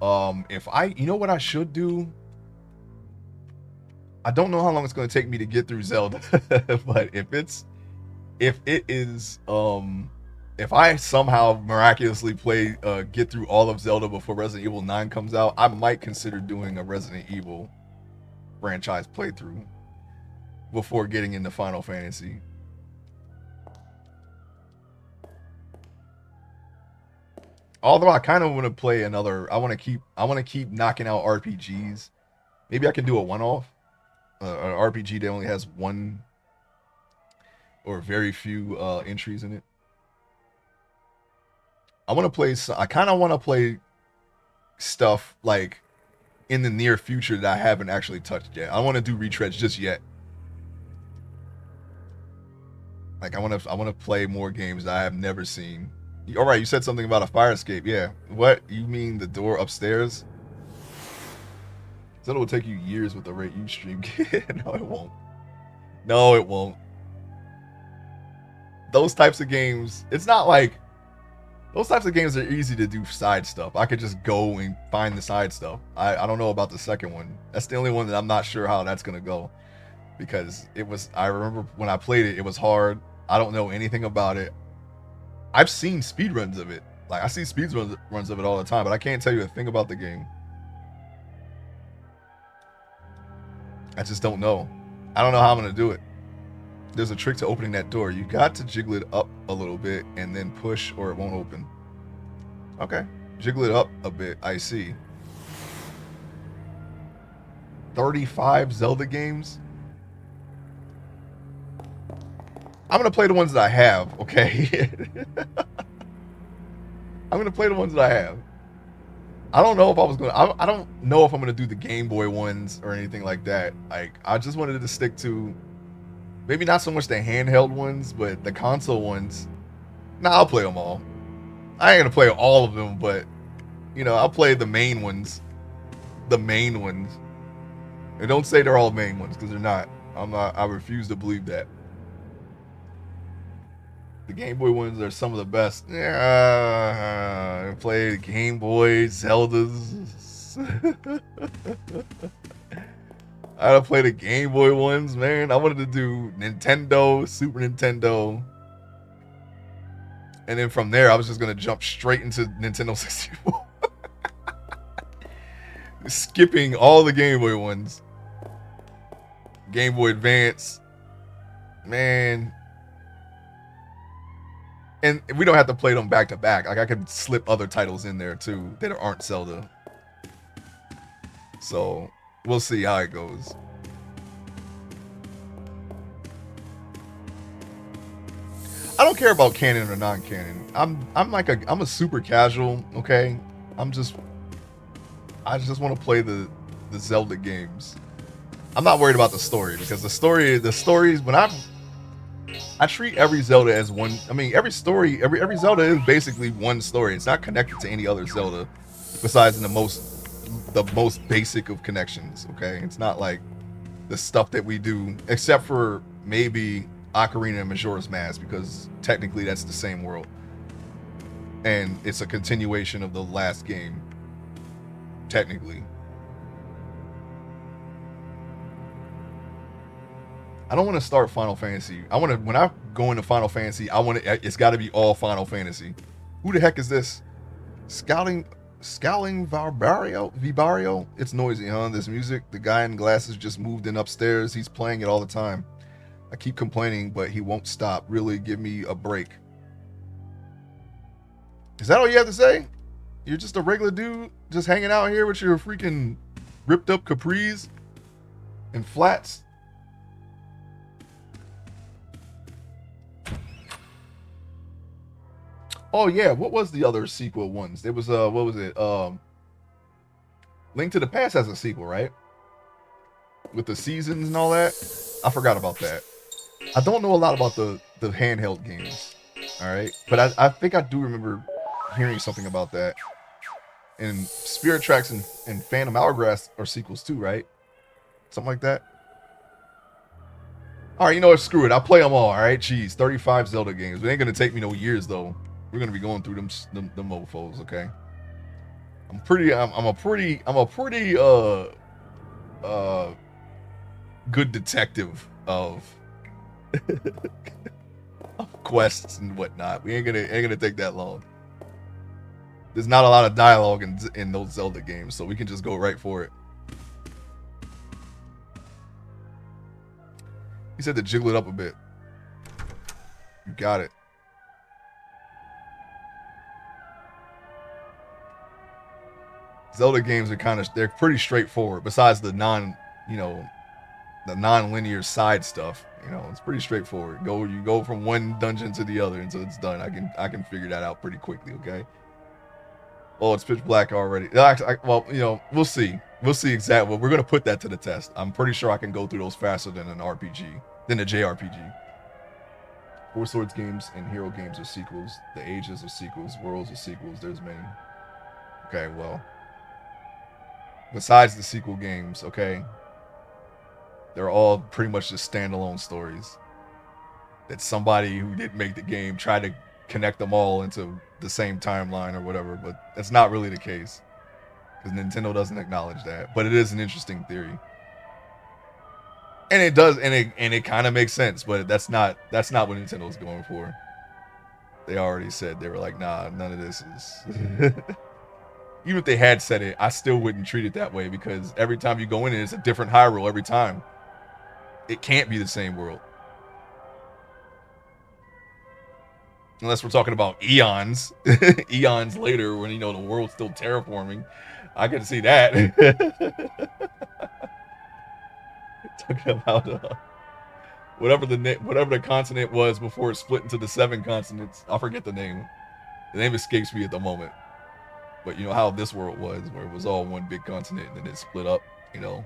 You know what I should do? I don't know how long it's going to take me to get through Zelda, but if I somehow miraculously get through all of Zelda before Resident Evil 9 comes out, I might consider doing a Resident Evil franchise playthrough before getting into Final Fantasy. Although I kind of want to play another, I want to keep knocking out RPGs. Maybe I can do a one-off. An RPG that only has one or very few entries in it. I kind of want to play stuff like in the near future that I haven't actually touched yet. I don't want to do retreads just yet. Like I want to play more games that I have never seen. All right, you said something about a fire escape. Yeah. What? You mean the door upstairs? That will take you years with the rate you stream. No, it won't. No, it won't. Those types of games, it's not like those types of games are easy to do side stuff. I could just go and find the side stuff. I don't know about the second one. That's the only one that I'm not sure how that's gonna go. Because it was, I remember when I played it, it was hard. I don't know anything about it. I've seen speedruns of it. Like I see speedruns of it all the time, but I can't tell you a thing about the game. I just don't know. I don't know how I'm gonna do it. There's a trick to opening that door. You got to jiggle it up a little bit and then push or it won't open. Okay. Jiggle it up a bit. I see. 35 Zelda games? I'm going to play the ones that I have, okay? I'm going to play the ones that I have. I don't know if I was going to... I don't know if I'm going to do the Game Boy ones or anything like that. Like, I just wanted to stick to... Maybe not so much the handheld ones, but the console ones. Nah, I'll play them all. I ain't going to play all of them, but... You know, I'll play the main ones. The main ones. And don't say they're all main ones, because they're not. I refuse to believe that. The Game Boy ones are some of the best. Yeah, I played Game Boy, Zeldas. I had to play the Game Boy ones, man. I wanted to do Nintendo, Super Nintendo. And then from there, I was just going to jump straight into Nintendo 64. Skipping all the Game Boy ones. Game Boy Advance. Man. And we don't have to play them back to back. Like I could slip other titles in there too that aren't Zelda. So we'll see how it goes. I don't care about canon or non-canon. I'm a super casual, okay? I just want to play the Zelda games. I'm not worried about the story because the stories when I treat every Zelda as one. I mean, every Zelda is basically one story. It's not connected to any other Zelda besides in the most basic of connections, okay? It's not like the stuff that we do, except for maybe Ocarina and Majora's Mask, because technically that's the same world. And it's a continuation of the last game, technically. I don't want to start Final Fantasy. When I go into Final Fantasy, it's got to be all Final Fantasy. Who the heck is this? Scowling Vibario? It's noisy, huh? This music. The guy in glasses just moved in upstairs. He's playing it all the time. I keep complaining, but he won't stop. Really, give me a break. Is that all you have to say? You're just a regular dude just hanging out here with your freaking ripped up capris and flats? Oh yeah, what was the other sequel ones? There was what was it? Link to the Past has a sequel, right? With the seasons and all that. I forgot about that. I don't know a lot about the handheld games. Alright. But I think I do remember hearing something about that. And Spirit Tracks and Phantom Hourglass are sequels too, right? Something like that. Alright, you know what? Screw it. I'll play them all, alright? Jeez, 35 Zelda games. It ain't gonna take me no years though. We're gonna be going through them mofos, okay? I'm a pretty good detective of of quests and whatnot. We ain't gonna take that long. There's not a lot of dialogue in those Zelda games, so we can just go right for it. He said to jiggle it up a bit. You got it. Zelda games are they're pretty straightforward. Besides the non-linear side stuff, it's pretty straightforward. You go from one dungeon to the other until it's done. I can figure that out pretty quickly. Okay. Oh, it's pitch black already. Well, you know, we'll see. We'll see exactly. We're gonna put that to the test. I'm pretty sure I can go through those faster than an RPG, than a JRPG. Four Swords games and Hero games are sequels. The Ages are sequels. Worlds are sequels. There's many. Okay, well. Besides the sequel games, okay, they're all pretty much just standalone stories. That somebody who didn't make the game tried to connect them all into the same timeline or whatever, but that's not really the case. Because Nintendo doesn't acknowledge that. But it is an interesting theory. And it does, and it kind of makes sense, but that's not what Nintendo's going for. They already said, they were like, nah, none of this is. Even if they had said it, I still wouldn't treat it that way, because every time you go in it's a different Hyrule every time. It can't be the same world. Unless we're talking about eons. Eons later, when, you know, the world's still terraforming. I can see that. Talking about whatever the continent was before it split into the 7 continents. I forget the name. The name escapes me at the moment. But you know how this world was, where it was all one big continent and then it split up, you know.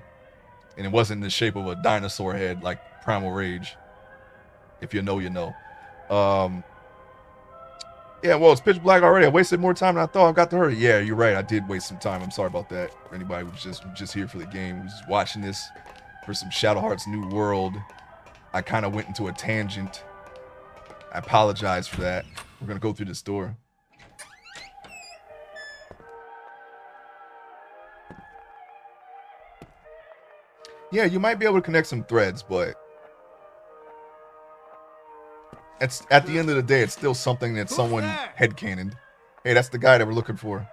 And it wasn't in the shape of a dinosaur head like Primal Rage. If you know, you know. Yeah, well, it's pitch black already. I wasted more time than I thought. I got to hurry. Yeah, you're right. I did waste some time. I'm sorry about that. For anybody who's just here for the game, who's watching this for some Shadow Hearts New World, I kind of went into a tangent. I apologize for that. We're going to go through this door. Yeah, you might be able to connect some threads, but it's, at the end of the day, it's still something that someone headcanoned. Hey, that's the guy that we're looking for.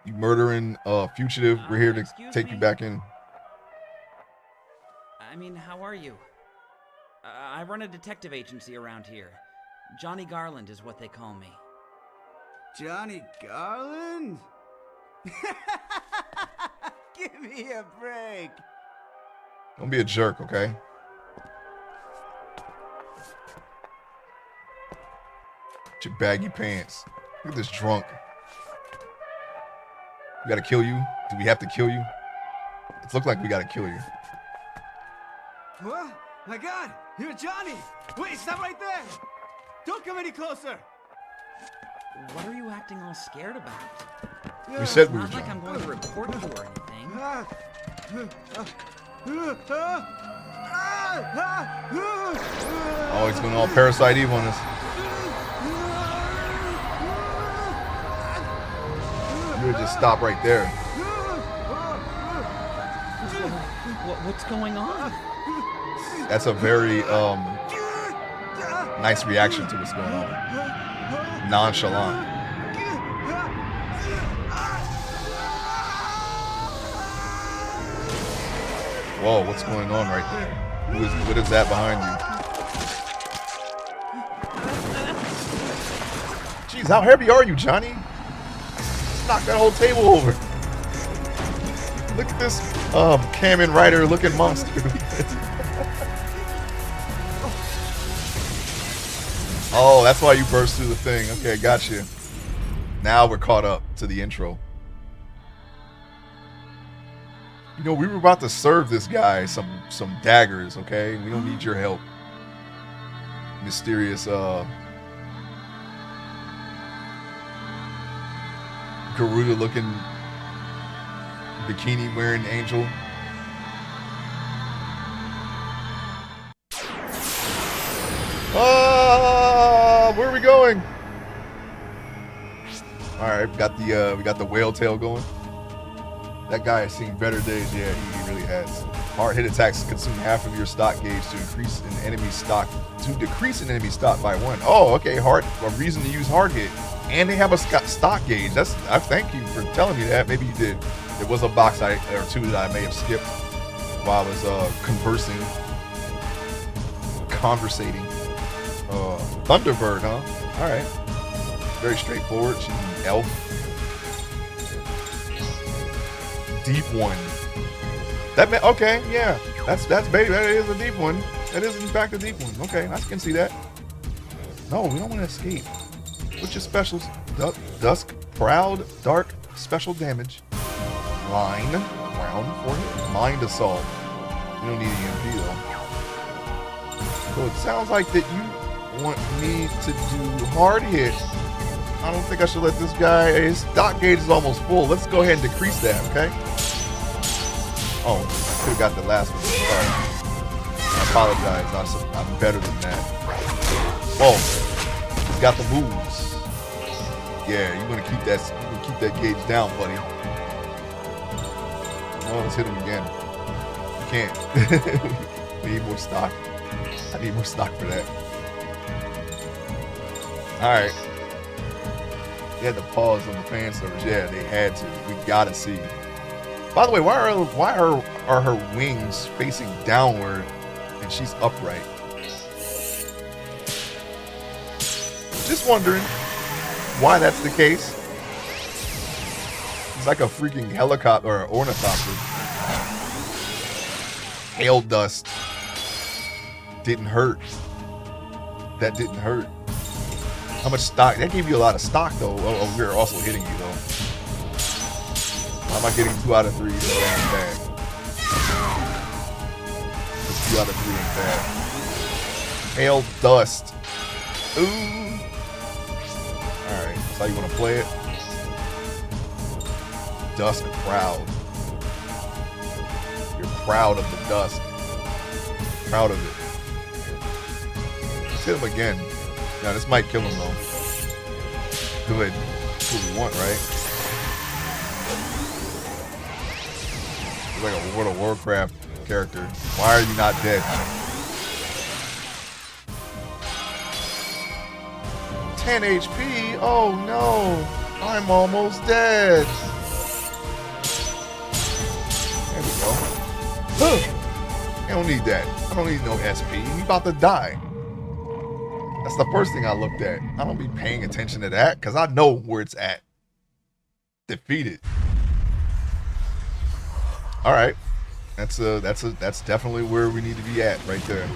You murdering fugitive. We're here to take you back in. I mean, how are you? I run a detective agency around here. Johnny Garland is what they call me. Johnny Garland? Give me a break. Don't be a jerk, okay? Get your baggy pants. Look at this drunk. We gotta kill you? Do we have to kill you? It looks like we gotta kill you. What? My God, you're Johnny. Wait, stop right there. Don't come any closer. What are you acting all scared about? We said we were Not like Johnny. I'm going to report you or anything. Oh, he's going all Parasite Eve on us. You would just stop right there. What's going on? That's a very nice reaction to what's going on. Nonchalant. Whoa, what's going on right there? What is that behind you? Jeez, how heavy are you, Johnny? Just knock that whole table over. Look at this Kamen Rider looking monster. Oh, that's why you burst through the thing. Okay, gotcha. Now we're caught up to the intro. You know, we were about to serve this guy some daggers, okay? We don't need your help. Mysterious Garuda looking bikini wearing angel. Where are we going? All right, we got the whale tail going. That guy has seen better days. Yeah, he really has. Hard hit attacks consume half of your stock gauge to decrease an enemy stock by 1. Oh, okay. A reason to use hard hit, and they have a stock gauge. I thank you for telling me that. Maybe you did. There was a box or two that I may have skipped while I was conversating. Thunderbird, huh? All right. Very straightforward. She's an elf. Deep one. Okay, yeah. That is a deep one. That is in fact a deep one. Okay, I can see that. No, we don't want to escape. What's your specials? Dusk Proud, dark, special damage. Line, round, forehead. Mind assault. You don't need EMP though. So it sounds like that you want me to do hard hit. I don't think I should let this guy, his stock gauge is almost full. Let's go ahead and decrease that, okay? Oh, I could have got the last one. Sorry. I apologize. I'm better than that. Oh, he's got the moves. Yeah, you're gonna keep that gauge down, buddy. Oh, let's hit him again. You can't. We need more stock. I need more stock for that. Alright. They had to pause on the fan service. Yeah, they had to. We gotta see. By the way, why are her wings facing downward and she's upright? Just wondering why that's the case. It's like a freaking helicopter or ornithopter. Hail dust. Didn't hurt. That didn't hurt. How much stock? That gave you a lot of stock though. Oh, we're also hitting you though. Why am I getting 2 out of 3? That's bad. It's 2 out of 3 ain't bad. Hail dust. Ooh. Alright, that's how you want to play it. Dusk proud. You're proud of the dusk. Proud of it. Let's hit him again. Now this might kill him though. Good. That's what we want, right? He's like a World of Warcraft character. Why are you not dead? 10 HP? Oh no. I'm almost dead. There we go. I don't need that. I don't need no SP. You about to die. That's the first thing I looked at. I don't be paying attention to that because I know where it's at. Defeated. All right, that's definitely where we need to be at right there.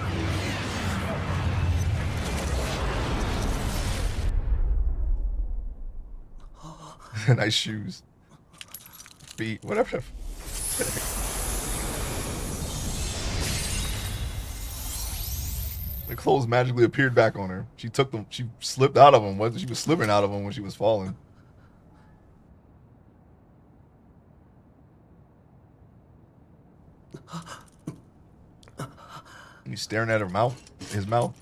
Nice shoes, feet, whatever. The clothes magically appeared back on her. She took them. She slipped out of them. She was slipping out of them when she was falling. He's staring at her mouth. His mouth.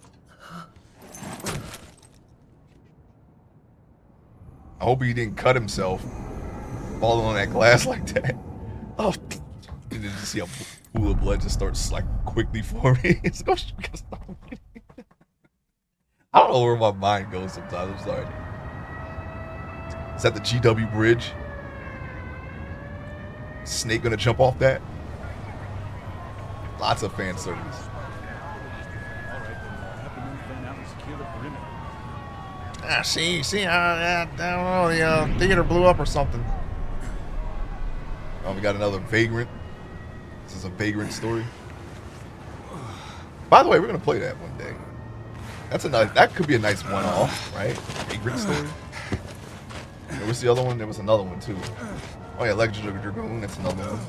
I hope he didn't cut himself falling on that glass like that. Oh, and then you see a pool of blood just starts like quickly forming. It's like, oh, we gotta stop. I don't know where my mind goes sometimes. I'm sorry. Is that the GW bridge? Snake gonna jump off that? Lots of fan service. Ah, see, I don't know, the theater blew up or something. Oh, we got another vagrant. This is a vagrant story. By the way, we're gonna play that one day. That's a nice. That could be a nice one-off, right? Vagrant story. There was the other one. There was another one too. Oh yeah, Legendary Dragoon. That's another one.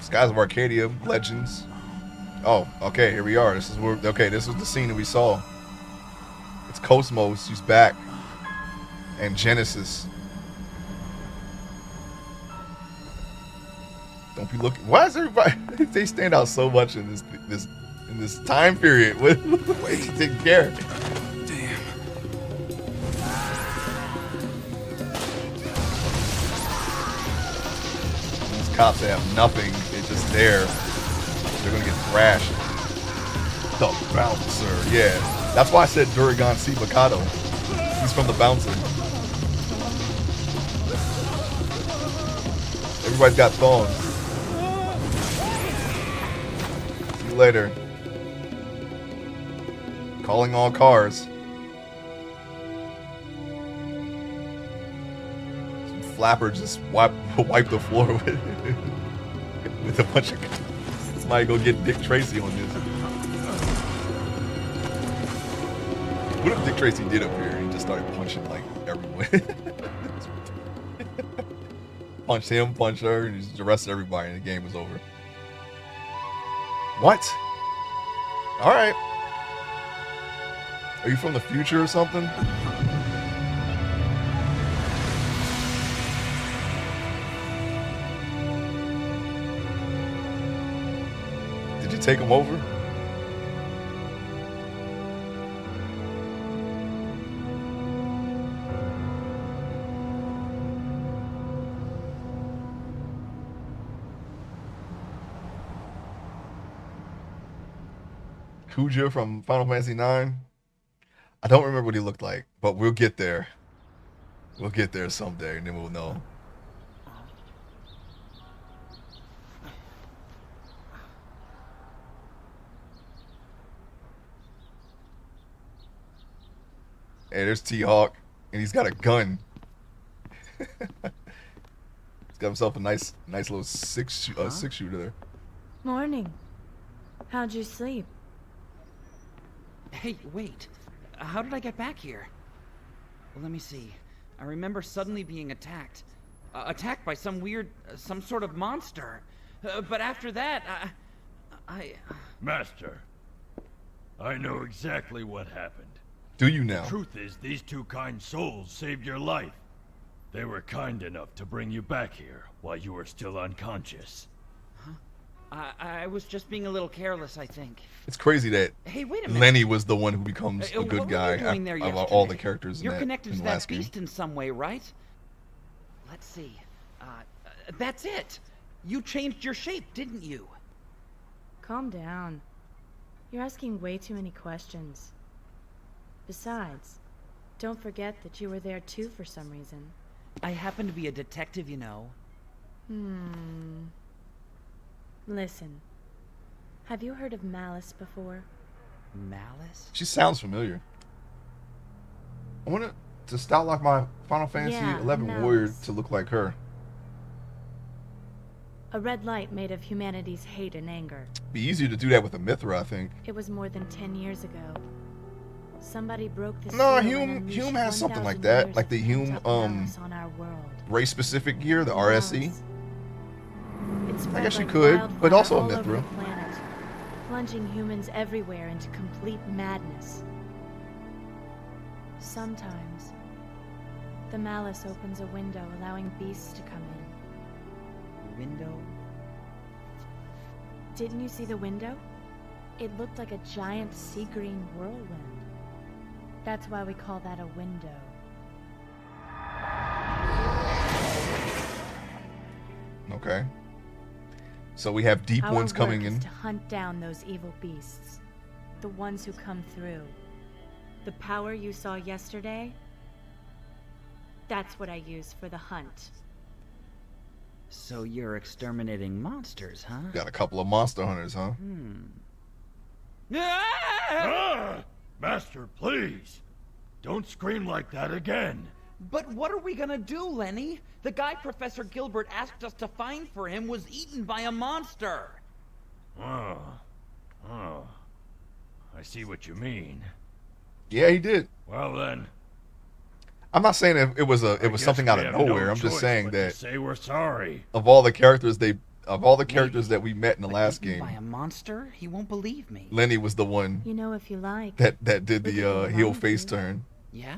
Skies of Arcadia, Legends. Oh, okay, here we are. This is where. Okay, this was the scene that we saw. It's Cosmos. She's back. And Genesis. Don't be looking. Why is everybody? They stand out so much in this time period. What the way he taking care of it. Damn. These cops have nothing. They're just there. They're gonna get thrashed. The bouncer. Yeah. That's why I said Duragon C. Mikado. He's from the bouncer. Everybody's got thongs. See you later. Calling all cars. Some flapper just wipe the floor with it. with a bunch of somebody go get Dick Tracy on this. What if Dick Tracy did appear and he just started punching like everyone? Punched him, punched her, and just arrested everybody, and the game was over. What? All right. Are you from the future or something? Did you take him over? Kuja from Final Fantasy IX. I don't remember what he looked like, but we'll get there. We'll get there someday, and then we'll know. Hey, there's T-Hawk, and he's got a gun. He's got himself a nice little six shooter there. Morning. How'd you sleep? Hey, wait. How did I get back here? Well, let me see. I remember suddenly being attacked. Attacked by some weird, some sort of monster. But after that, I... Master, I know exactly what happened. Do you now? The truth is, these two kind souls saved your life. They were kind enough to bring you back here while you were still unconscious. I was just being a little careless, I think. It's crazy that Hey, wait a minute. Lenny was the one who becomes a What good were guy you doing there of all the yesterday? characters in You're that connected in to the that last game. beast in some way, right? Let's see. That's it. You changed your shape, didn't you? Calm down. You're asking way too many questions. Besides, don't forget that you were there too for some reason. I happen to be a detective, you know. Listen. Have you heard of Malice before? Malice? She sounds familiar. I want to style like my Final Fantasy Yeah, 11 warrior Malice. to look like her. A red light made of humanity's hate and anger. Be easier to do that with a Mithra, I think. It was more than 10 years ago. Somebody broke the No, seal Hume- and unleashed Hume has something 1,000 like that, years like of the Hume, pent-up malice on our world. Race specific gear, the RSE. Malice. It spread guess you like could, but wildfire also a all over Mithra. the planet, plunging humans everywhere into complete madness. Sometimes, the malice opens a window, allowing beasts to come in. Window? Didn't you see the window? It looked like a giant sea green whirlwind. That's why we call that a window. Okay. So we have deep Our ones coming work is in. to hunt down those evil beasts, the ones who come through. The power you saw yesterday, that's what I use for the hunt. So you're exterminating monsters, huh? Got a couple of monster hunters, huh? Ah! Master, please! Don't scream like that again! But what are we gonna do, Lenny? The guy Professor Gilbert asked us to find for him was eaten by a monster. Oh. I see what you mean. Yeah, he did. Well then, I'm not saying it was I something guess out we of have no nowhere. I'm just choice saying but to that say we're sorry. of all the characters that we met in the last Eaten game, by a monster? He won't believe me. Lenny was the one You know, if you like, that did We the could go heel along face with you. turn. Yeah?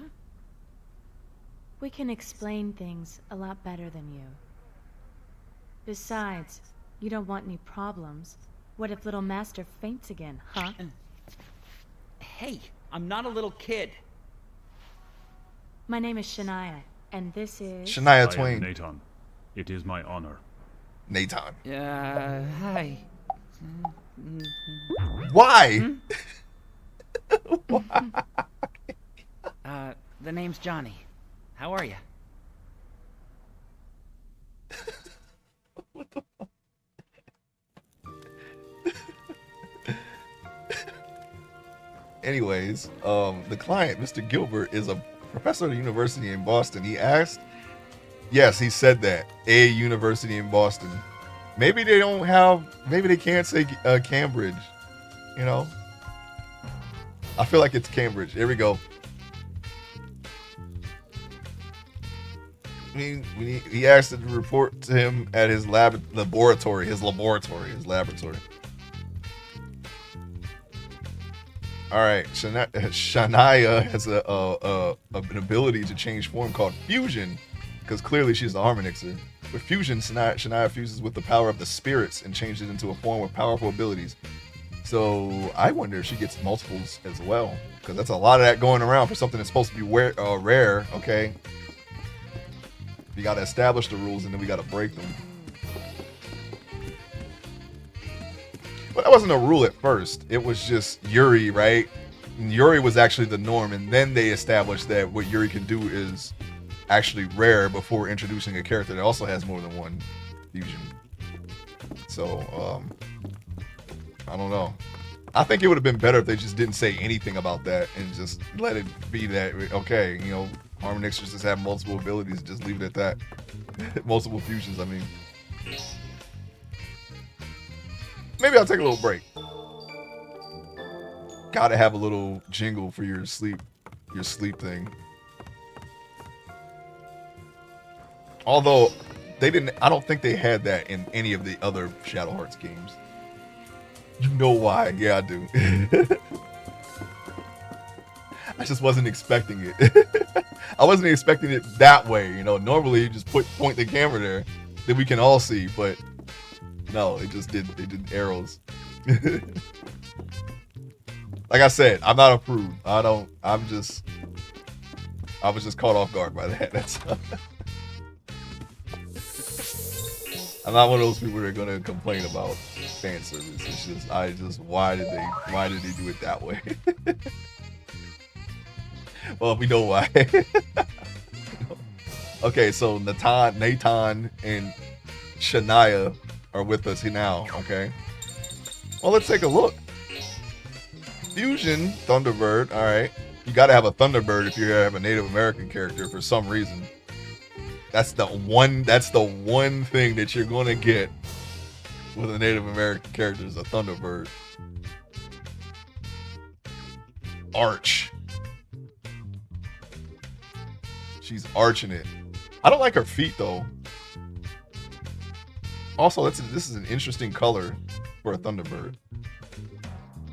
we can explain things a lot better than you. Besides, you don't want any problems. What if little Master faints again, huh? Hey, I'm not a little kid. My name is Shania, and this is... Shania I am Twain. Nathan. It is my honor. Nathan. Hi. Why? The name's Johnny. How are you? Anyways, the client, Mr. Gilbert, is a professor at a university in Boston. He asked, yes, he said that, a university in Boston. Maybe they don't have. Maybe they can't say Cambridge. You know. I feel like it's Cambridge. Here we go. I mean, he asked to report to him at his laboratory. All right, Shania has an ability to change form called fusion, because clearly she's the Harmonixer. With fusion, Shania fuses with the power of the spirits and changes into a form with powerful abilities. So I wonder if she gets multiples as well, because that's a lot of that going around for something that's supposed to be rare. Okay, you got to establish the rules and then we got to break them. But that wasn't a rule at first. It was just Yuri, right? And Yuri was actually the norm, and then they established that what Yuri can do is actually rare before introducing a character that also has more than one fusion. So, I don't know. I think it would have been better if they just didn't say anything about that and just let it be that, okay, you know, Harmonixers just have multiple abilities, just leave it at that. Multiple fusions, I mean. Maybe I'll take a little break. Gotta have a little jingle for your sleep thing. Although I don't think they had that in any of the other Shadow Hearts games. You know why? Yeah, I do. I just wasn't expecting it. I wasn't expecting it that way, you know. Normally you just point the camera there that we can all see, but no, they did arrows. Like I said, I'm not a prude. I was just caught off guard by that. That's I'm not one of those people that are gonna complain about fan service. It's just why did they do it that way? Well, we know why. Okay, so Nathan and Shania are with us now, okay? Well, let's take a look. Fusion, Thunderbird, alright. You gotta have a Thunderbird if you have a Native American character for some reason. That's the one thing that you're gonna get with a Native American character is a Thunderbird. Arch. She's arching it. I don't like her feet though. Also, this is an interesting color for a Thunderbird.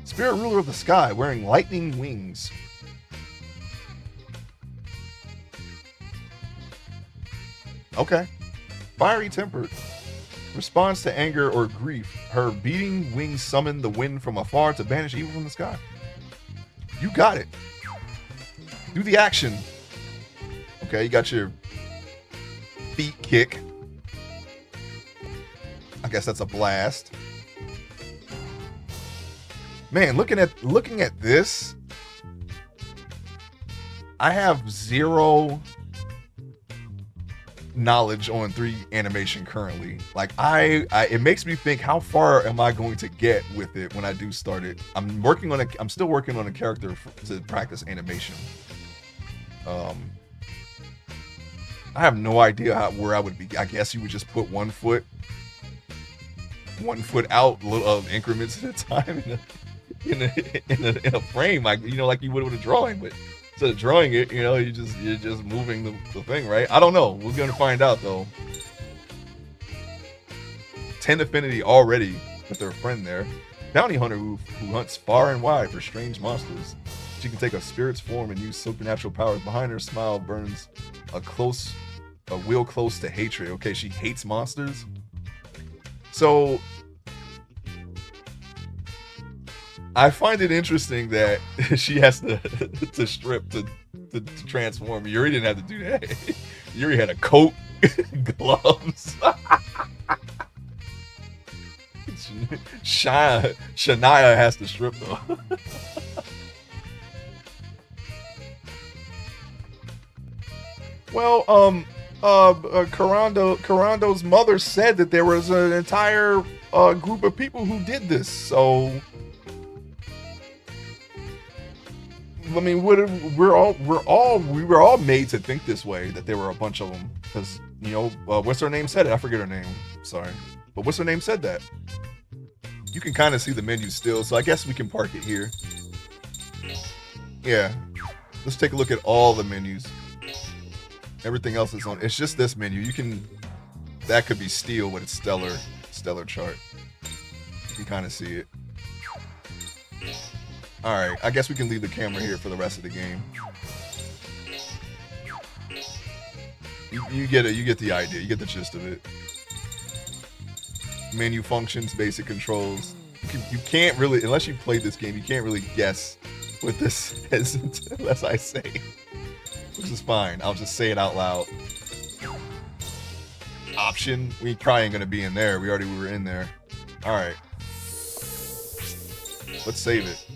Spirit ruler of the sky, wearing lightning wings. Okay. Fiery tempered. Responds to anger or grief. Her beating wings summon the wind from afar to banish evil from the sky. You got it. Do the action. Okay, you got your feet kick. I guess that's a blast. Man, looking at this, I have zero knowledge on 3 animation currently. Like it makes me think, how far am I going to get with it when I do start it? I'm still working on a character to practice animation. I have no idea where I would be. I guess you would just put one foot out, little increments at a time in a frame, like like you would with a drawing. But instead of drawing it, you're just moving the thing, right? I don't know. We're gonna find out though. 10 affinity already with her friend there. Bounty hunter who hunts far and wide for strange monsters. She can take a spirit's form and use supernatural powers. Behind her smile burns a will close to hatred. Okay, she hates monsters. So I find it interesting that she has to strip to transform. Yuri didn't have to do that. Yuri had a coat, gloves. Shania has to strip though. Well, Carando's mother said that there was an entire group of people who did this. So, I mean, we were all made to think this way, that there were a bunch of them. Because what's her name said it? I forget her name. Sorry. But what's her name said that? You can kind of see the menu still, so I guess we can park it here. Yeah. Let's take a look at all the menus. Everything else is on. It's just this menu. You can. That could be steel with its stellar chart. You can kind of see it. All right. I guess we can leave the camera here for the rest of the game. You get it. You get the idea. You get the gist of it. Menu functions, basic controls. You can't really, unless you played this game, you can't really guess what this is unless I say, which is fine. I'll just say it out loud. Option, we probably ain't gonna be in there. We were in there. All right, let's save it.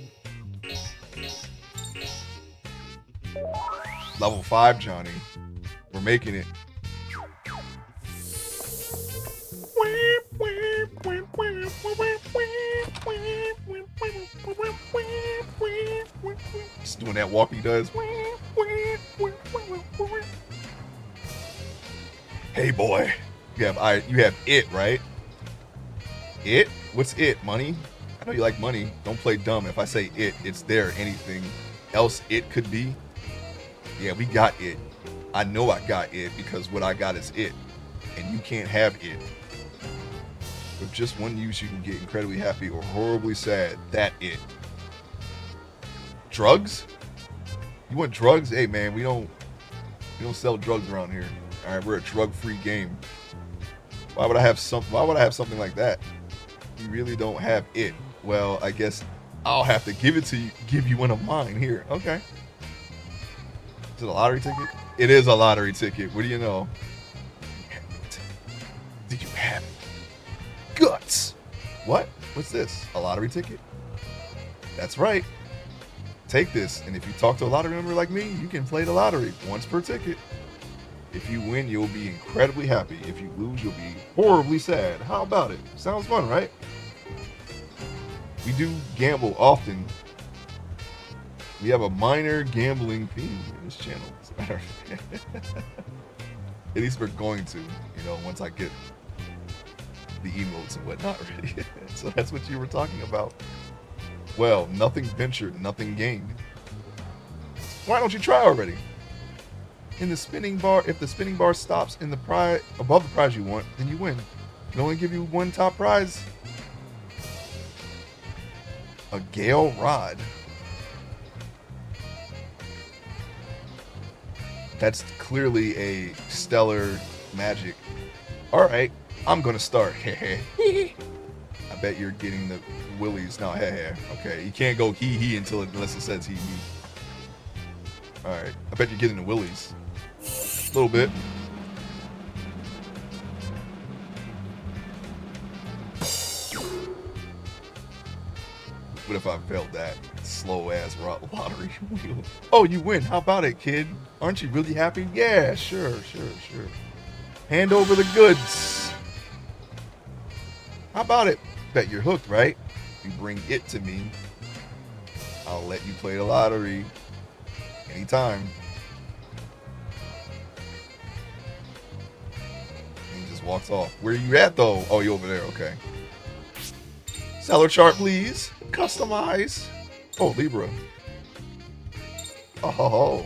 Level 5, Johnny. We're making it. Just doing that walk he does. Hey boy, you have it, right? It? What's it? Money? I know you like money. Don't play dumb. If I say it, it's there. Anything else it could be? Yeah, we got it. I know I got it because what I got is it, and you can't have it. With just one use, you can get incredibly happy or horribly sad. That it. Drugs? You want drugs? Hey man, we don't sell drugs around here. All right, we're a drug-free game. Why would I have something like that? You really don't have it. Well, I guess I'll have to give it to you. Give you one of mine here. Okay. Is it a lottery ticket? It is a lottery ticket. What do you know? Did you have it? Guts. What? What's this? A lottery ticket? That's right. Take this, and if you talk to a lottery member like me, you can play the lottery once per ticket. If you win, you'll be incredibly happy. If you lose, you'll be horribly sad. How about it? Sounds fun, right? We do gamble often. We have a minor gambling theme in this channel. As a matter of fact. At least we're going to, once I get the emotes and whatnot ready. So that's what you were talking about. Well, nothing ventured, nothing gained. Why don't you try already? In the spinning bar, if the spinning bar stops in the prize above the prize you want, then you win. It can only give you one top prize. A Gale rod. That's clearly a stellar magic. All right, I'm gonna start. I bet you're getting the willies now. Okay, you can't go he unless it says he. All right, I bet you're getting the willies. A little bit. What if I failed that slow ass lottery wheel? Oh, you win. How about it, kid? Aren't you really happy? Yeah, sure. Hand over the goods. How about it? Bet you're hooked, right? You bring it to me. I'll let you play the lottery anytime. And he just walks off. Where you at though? Oh, you over there. Okay. Seller chart, please. Customize. Oh, Libra. Oh.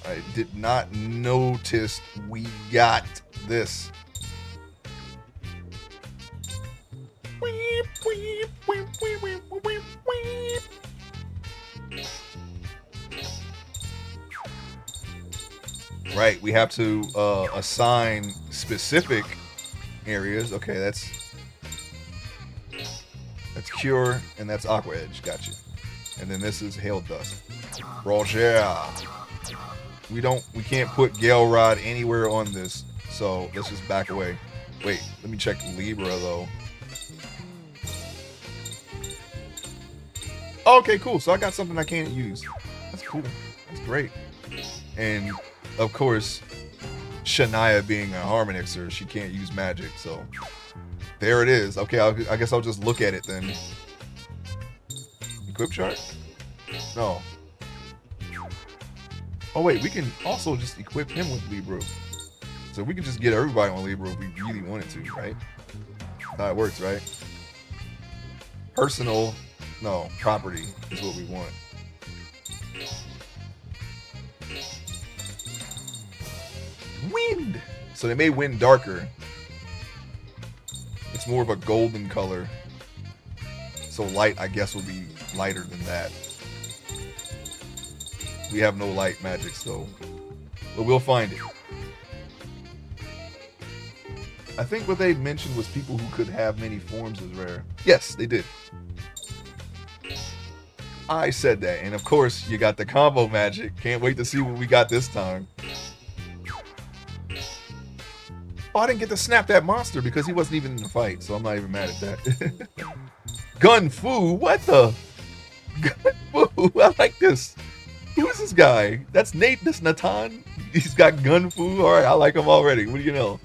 I did not notice we got this. Right, we have to assign specific areas. Okay, that's Cure, and that's Aqua Edge. Gotcha. And then this is Hail Dust. Roger. We can't put Gale Rod anywhere on this, so let's just back away. Wait, let me check Libra though. Okay, cool. So I got something I can't use. That's cool. That's great. And of course, Shania being a Harmonixer, she can't use magic, so there it is. Okay, I guess I'll just look at it then. Equip chart? No. Oh wait, we can also just equip him with Libra. So we can just get everybody on labor if we really wanted to, right? That's how it works, right? Personal, no, property is what we want. Wind! So they made wind darker. It's more of a golden color. So light, I guess, will be lighter than that. We have no light magic, so... But we'll find it. I think what they mentioned was people who could have many forms was rare. Yes, they did. I said that. And of course, you got the combo magic. Can't wait to see what we got this time. Oh, I didn't get to snap that monster because he wasn't even in the fight, so I'm not even mad at that. Gun Fu? What the? Gun Fu? I like this. Who is this guy? That's Nate. That's Natan. He's got Gun Fu. All right, I like him already. What do you know?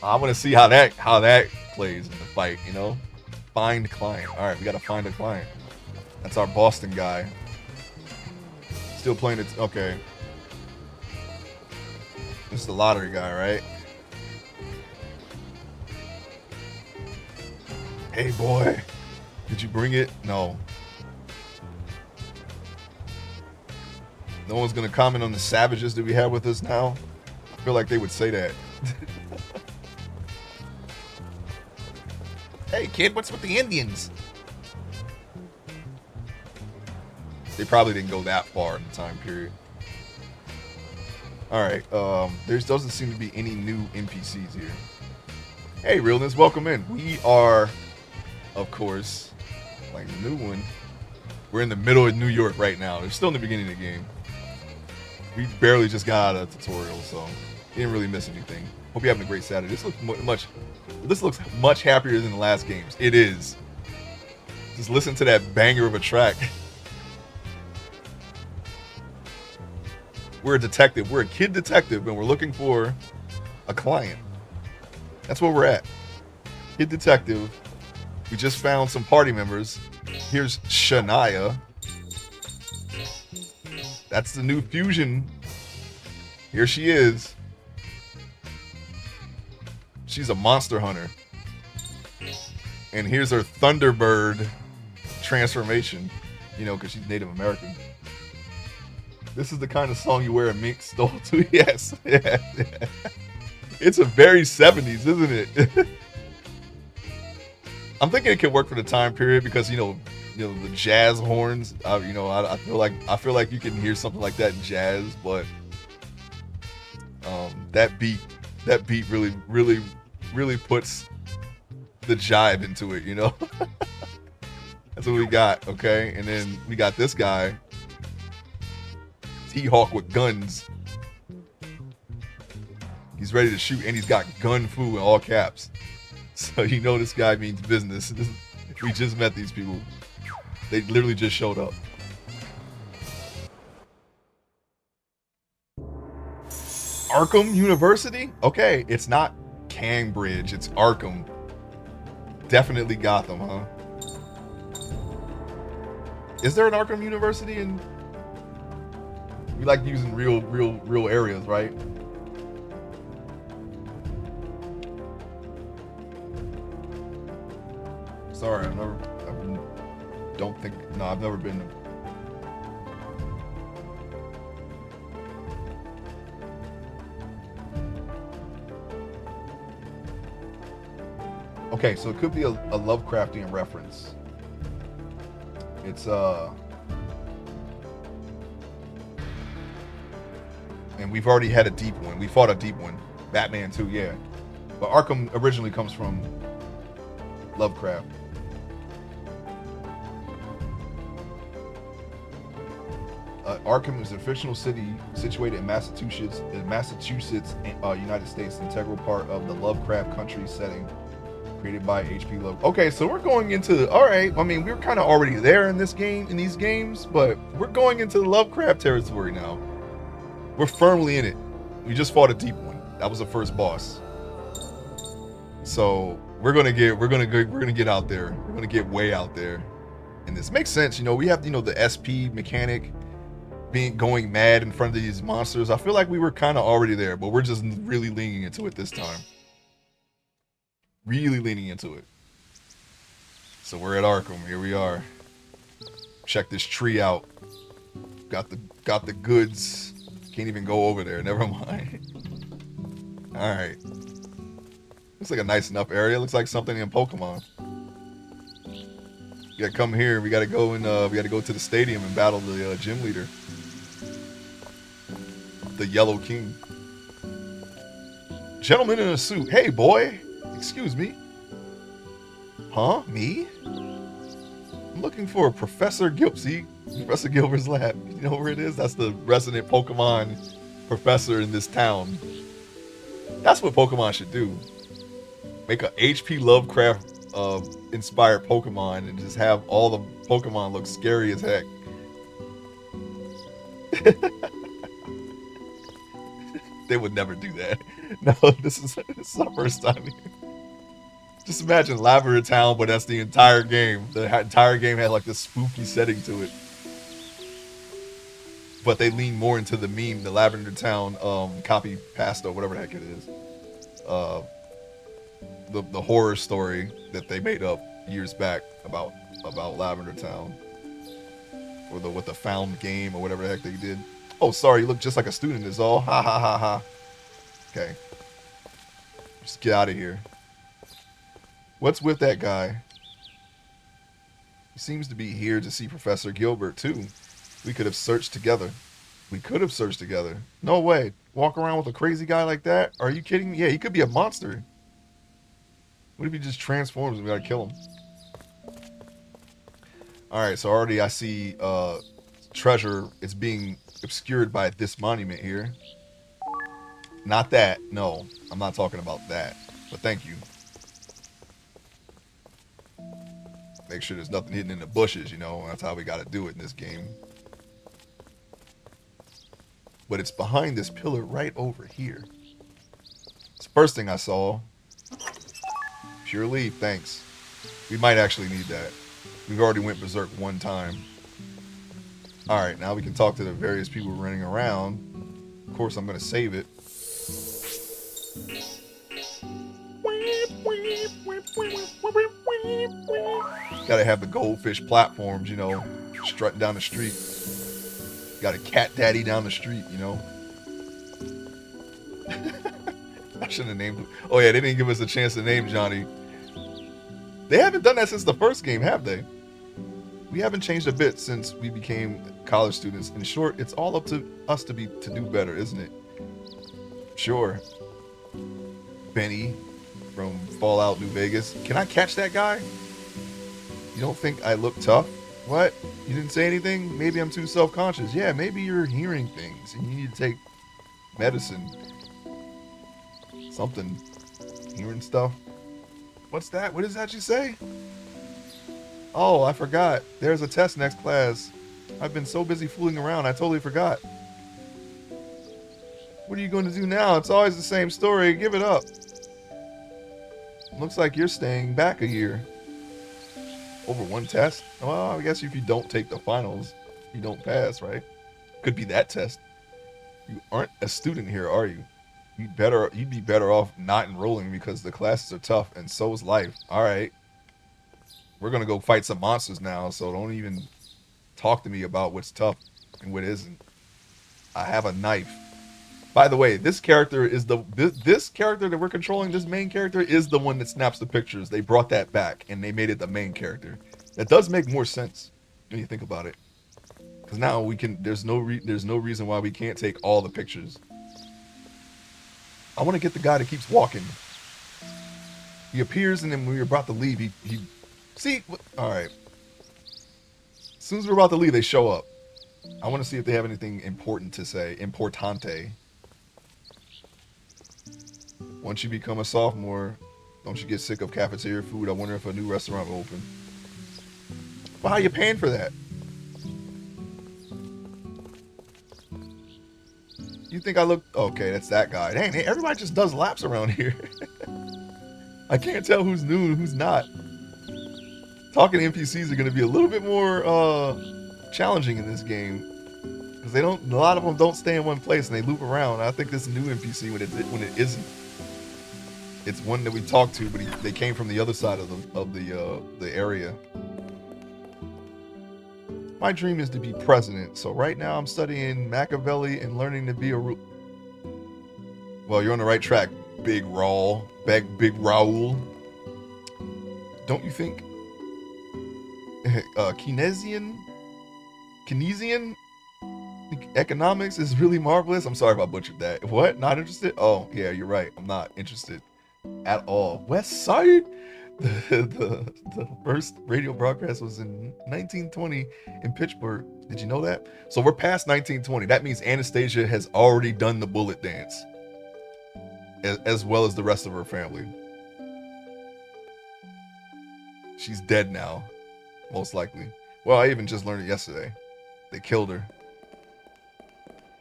I want to see how that plays in the fight. You know, find client. All right, we got to find a client. That's our Boston guy. Still playing it. Okay. This is the lottery guy, right? Hey, boy. Did you bring it? No. No one's going to comment on the savages that we have with us now? I feel like they would say that. Hey, kid, what's with the Indians? They probably didn't go that far in the time period. Alright, there doesn't seem to be any new NPCs here. Hey, Realness, welcome in. We are, of course, like the new one. We're in the middle of New York right now. They're still in the beginning of the game. We barely just got out of the tutorial, so didn't really miss anything. Hope you're having a great Saturday. This looks much happier than the last games. It is. Just listen to that banger of a track. We're a detective. We're a kid detective, and we're looking for a client. That's where we're at. Kid detective. We just found some party members. Here's Shania. That's the new fusion. Here she is. She's a monster hunter. And here's her Thunderbird transformation. You know, because she's Native American. This is the kind of song you wear a mink stole to. Yes. Yeah. It's a very 70s, isn't it? I'm thinking it could work for the time period because you know the jazz horns. I feel like you can hear something like that in jazz, but that beat really puts the jive into it. You know, that's what we got. Okay, and then we got this guy. T-Hawk with guns. He's ready to shoot, and he's got Gun Fu in all caps. So you know this guy means business. We just met these people. They literally just showed up. Arkham University? Okay, it's not Cambridge, it's Arkham. Definitely Gotham, huh? Is there an Arkham University in... We like using real areas, right? Sorry, I've never been. Okay, so it could be a Lovecraftian reference. It's and we've already had a deep one. We fought a deep one. Batman 2, yeah. But Arkham originally comes from Lovecraft. Arkham is a fictional city situated in Massachusetts, United States, integral part of the Lovecraft country setting created by H.P. Lovecraft. Okay, so we're going into, all right, I mean, we're kind of already there in this game, in these games, but we're going into the Lovecraft territory now. We're firmly in it. We just fought a deep one. That was the first boss. So we're gonna get out there. We're gonna get way out there. And this makes sense, you know. We have, you know, the SP mechanic. going mad in front of these monsters. I feel like we were kind of already there, but we're just really leaning into it this time. Really leaning into it. So we're at Arkham. Here we are. Check this tree out. Got the goods. Can't even go over there. Never mind. All right. Looks like a nice enough area. Looks like something in Pokemon. We gotta come here. We gotta go to the stadium and battle the gym leader, the Yellow King. Gentleman in a suit. Hey, boy. Excuse me. Huh? Me? I'm looking for Professor Gilbert. See? Professor Gilbert's lab. You know where it is? That's the resident Pokemon professor in this town. That's what Pokemon should do. Make a HP Lovecraft inspired Pokemon and just have all the Pokemon look scary as heck. They would never do that. No, this is our first time here. Just imagine Lavender Town, but that's the entire game. The entire game had like this spooky setting to it. But they lean more into the meme, the Lavender Town copy pasta, whatever the heck it is. The horror story that they made up years back about Lavender Town. Or with the found game or whatever the heck they did. Oh, sorry, you look just like a student is all. Ha ha ha ha. Okay. Just get out of here. What's with that guy? He seems to be here to see Professor Gilbert, too. We could have searched together. No way. Walk around with a crazy guy like that? Are you kidding me? Yeah, he could be a monster. What if he just transforms and we gotta kill him? Alright, so already I see treasure is being obscured by this monument here. Not that. No, I'm not talking about that. But thank you. Make sure there's nothing hidden in the bushes, you know. That's how we got to do it in this game. But it's behind this pillar right over here. It's the first thing I saw. Pure leaf, thanks. We might actually need that. We've already went berserk one time. Alright, now we can talk to the various people running around. Of course, I'm going to save it. Gotta have the goldfish platforms, you know, strutting down the street. Got a cat daddy down the street, you know. I shouldn't have named him. Oh yeah, they didn't give us a chance to name Johnny. They haven't done that since the first game, have they? We haven't changed a bit since we became college students. In short, it's all up to us to do better, isn't it? Sure. Benny from Fallout New Vegas. Can I catch that guy? You don't think I look tough? What? You didn't say anything? Maybe I'm too self-conscious. Yeah, maybe you're hearing things and you need to take medicine. Something. Hearing stuff. What's that? What does that you say? Oh, I forgot. There's a test next class. I've been so busy fooling around, I totally forgot. What are you going to do now? It's always the same story. Give it up. Looks like you're staying back a year. Over one test? Well, I guess if you don't take the finals, you don't pass, right? Could be that test. You aren't a student here, are you? You'd be better off not enrolling because the classes are tough and so is life. All right. We're going to go fight some monsters now, so don't even talk to me about what's tough and what isn't. I have a knife. By the way, this character is this character that we're controlling, this main character, is the one that snaps the pictures. They brought that back, and they made it the main character. That does make more sense when you think about it. Because now we can. There's no reason why we can't take all the pictures. I want to get the guy that keeps walking. He appears, and then when we're about to leave, he see. All right. As soon as we're about to leave, they show up. I want to see if they have anything important to say. Importante. Once you become a sophomore, don't you get sick of cafeteria food? I wonder if a new restaurant will open. Well, how are you paying for that? You think I look... Okay, that's that guy. Dang, everybody just does laps around here. I can't tell who's new and who's not. Talking to NPCs are going to be a little bit more challenging in this game. Because they don't. A lot of them don't stay in one place and they loop around. I think this new NPC when it isn't. It's one that we talked to, but they came from the other side of the area. My dream is to be president. So right now I'm studying Machiavelli and learning to be a. Well, you're on the right track, Big Raul. Big Raul. Don't you think? Keynesian economics is really marvelous. I'm sorry if I butchered that. What? Not interested? Oh, yeah, you're right. I'm not interested at all. West Side? The first radio broadcast was in 1920 in Pittsburgh. Did you know that? So we're past 1920. That means Anastasia has already done the bullet dance, as well as the rest of her family. She's dead now, most likely. Well, I even just learned it yesterday. They killed her.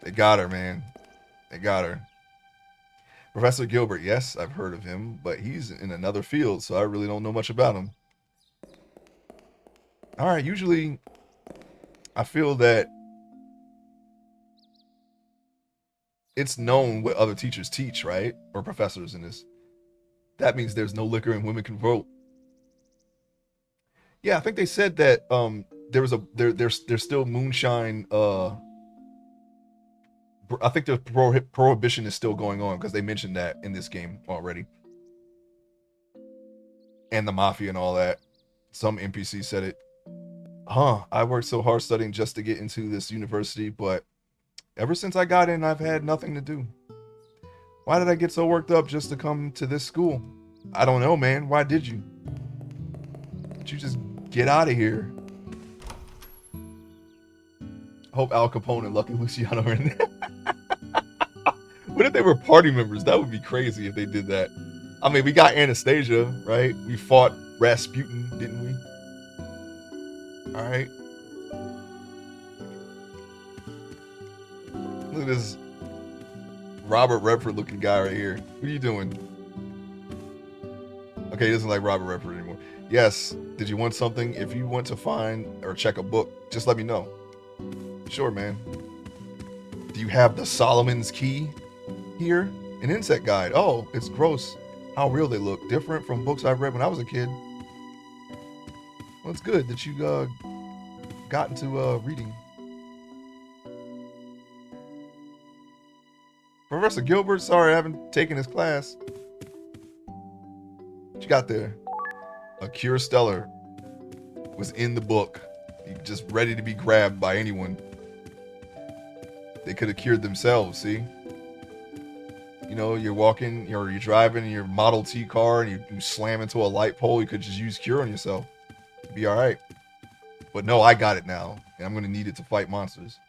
They got her, man. They got her. Professor Gilbert, yes, I've heard of him, but he's in another field, so I really don't know much about him. All right, usually I feel that it's known what other teachers teach, right? Or professors in this. That means there's no liquor and women can vote. Yeah, I think they said that there's still moonshine. I think the prohibition is still going on because they mentioned that in this game already, and the mafia and all that. Some NPC said it. I worked so hard studying just to get into this university, but ever since I got in, I've had nothing to do. Why did I get so worked up just to come to this school? I don't know, man. Why did you? Did you just get out of here? Hope Al Capone and Lucky Luciano are in there. What if they were party members? That would be crazy if they did that. I mean, we got Anastasia, right? We fought Rasputin, didn't we? All right. Look at this Robert Redford looking guy right here. What are you doing? Okay, he doesn't like Robert Redford anymore. Yes. Did you want something? If you want to find or check a book, just let me know. Sure, man. Do you have the Solomon's Key here? An insect guide. Oh, it's gross how real they look. Different from books I've read when I was a kid. Well, it's good that you got into reading. Professor Gilbert, sorry I haven't taken his class. What you got there? A Cure Stellar was in the book. Just ready to be grabbed by anyone. They could have cured themselves, see? You know, you're walking, or you're driving in your Model T car and you slam into a light pole, you could just use Cure on yourself. You'd be alright. But no, I got it now, and I'm going to need it to fight monsters.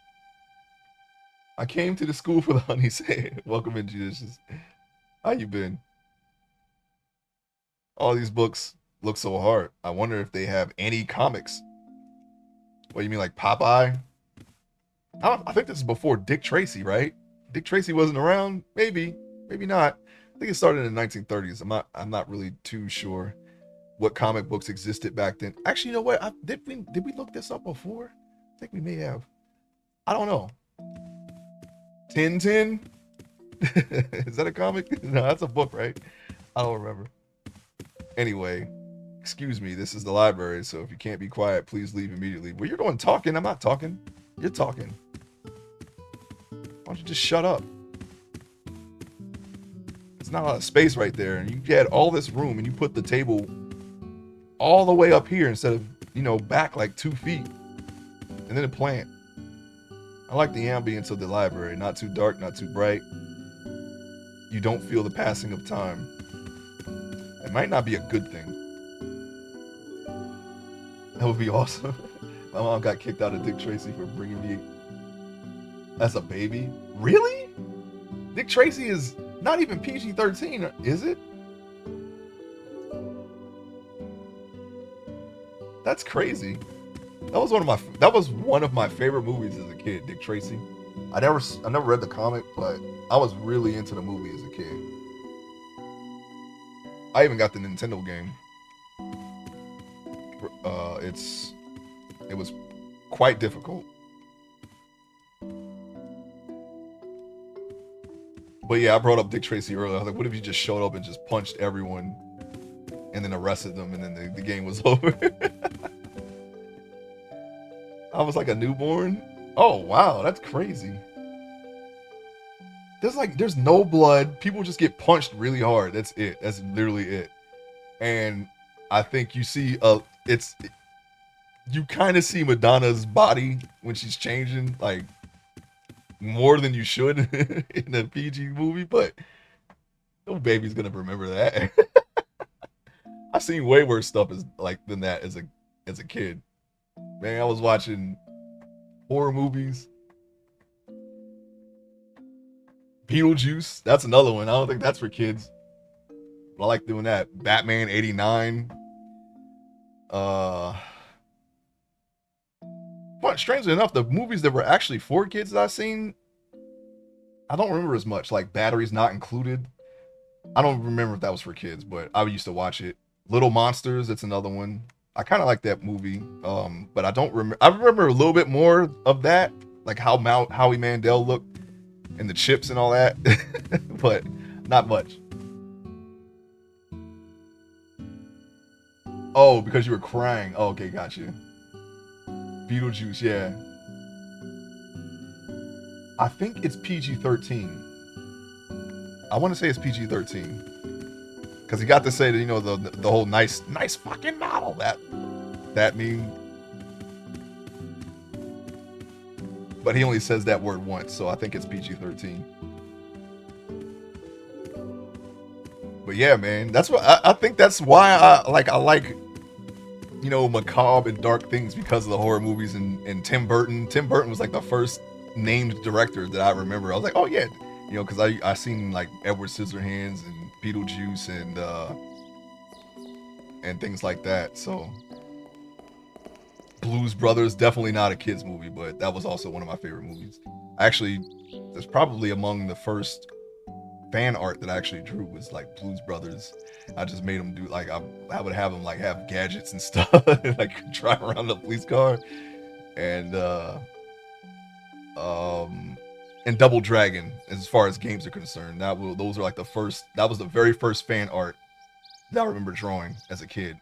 I came to the school for the honey say. Welcome in, Judicious. How you been? All these books look so hard. I wonder if they have any comics. What, you mean like Popeye? I think this is before Dick Tracy, right? Dick Tracy wasn't around? Maybe. Maybe not. I think it started in the 1930s. I'm not really too sure what comic books existed back then. Actually, you know what? Did we look this up before? I think we may have. I don't know. Tintin? Is that a comic? No, that's a book, right? I don't remember. Anyway, excuse me, this is the library, so if you can't be quiet, please leave immediately. Well, you're the one talking. I'm not talking. You're talking. Why don't you just shut up? It's not a lot of space right there, and you had all this room, and you put the table all the way up here instead of, back like 2 feet, and then a plant. I like the ambience of the library. Not too dark, not too bright. You don't feel the passing of time. It might not be a good thing. That would be awesome. My mom got kicked out of Dick Tracy for bringing me as a baby. Really? Dick Tracy is not even PG-13, is it? That's crazy. That was one of my favorite movies as a kid, Dick Tracy. I never read the comic, but I was really into the movie as a kid. I even got the Nintendo game. It was quite difficult. But yeah, I brought up Dick Tracy earlier. I was like, what if you just showed up and just punched everyone and then arrested them and then the game was over? I was like a newborn. Oh, wow. That's crazy. There's no blood. People just get punched really hard. That's it. That's literally it. And I think you see, you kind of see Madonna's body when she's changing, like, more than you should in a PG movie, but no baby's gonna remember that. I've seen way worse stuff than that as a kid. Man, I was watching horror movies. Beetlejuice, that's another one. I don't think that's for kids, but I like doing that. Batman '89. But strangely enough, the movies that were actually for kids that I've seen, I don't remember as much. Like Batteries Not Included. I don't remember if that was for kids, but I used to watch it. Little Monsters, that's another one. I kind of like that movie, but I don't remember. I remember a little bit more of that, like how Howie Mandel looked and the chips and all that, but not much. Oh, because you were crying. Oh, okay, got you. Beetlejuice, yeah. I think it's PG-13. I want to say it's PG-13 because he got to say that, you know, the whole nice fucking model, that meme. But he only says that word once, so I think it's PG-13. But yeah, man, that's what I think. That's why I like, you know, macabre and dark things, because of the horror movies and Tim Burton. Tim Burton was like the first named director that I remember. I was like, oh yeah, you know, because I seen like Edward Scissorhands and Beetlejuice and things like that. So Blues Brothers, definitely not a kids movie, but that was also one of my favorite movies. Actually, that's probably among the first fan art that I actually drew was like Blues Brothers. I just made them do like I would have them like have gadgets and stuff, like drive around the police car, and Double Dragon. As far as games are concerned, those are like the first. That was the very first fan art that I remember drawing as a kid.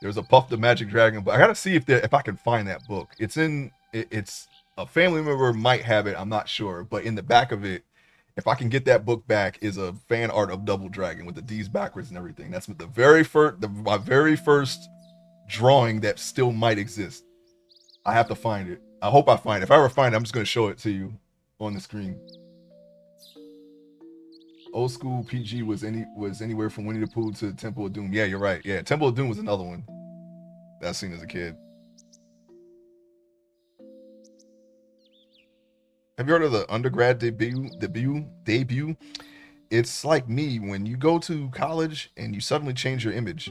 There's a Puff the Magic Dragon, but I gotta see if I can find that book. It's a family member might have it. I'm not sure, but in the back of it, if I can get that book back, is a fan art of Double Dragon with the D's backwards and everything. That's my very first drawing that still might exist. I have to find it. I hope I find it. If I ever find it, I'm just gonna show it to you on the screen. Old school PG was anywhere from Winnie the Pooh to Temple of Doom. Yeah, you're right. Yeah, Temple of Doom was another one that I seen as a kid. Have you heard of the undergrad debut? It's like me when you go to college and you suddenly change your image.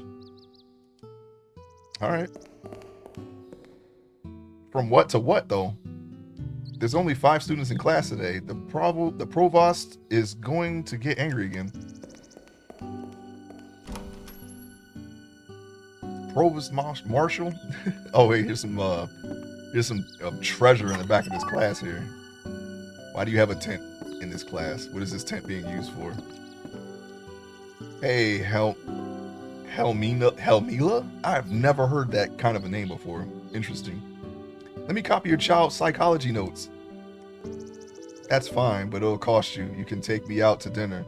All right. From what to what though? There's only 5 students in class today. The provost is going to get angry again. Provost Marshal? Oh wait, here's some treasure in the back of this class here. Why do you have a tent in this class? What is this tent being used for? Hey, Helmila? I've never heard that kind of a name before. Interesting. Let me copy your child's psychology notes. That's fine, but it'll cost you. You can take me out to dinner.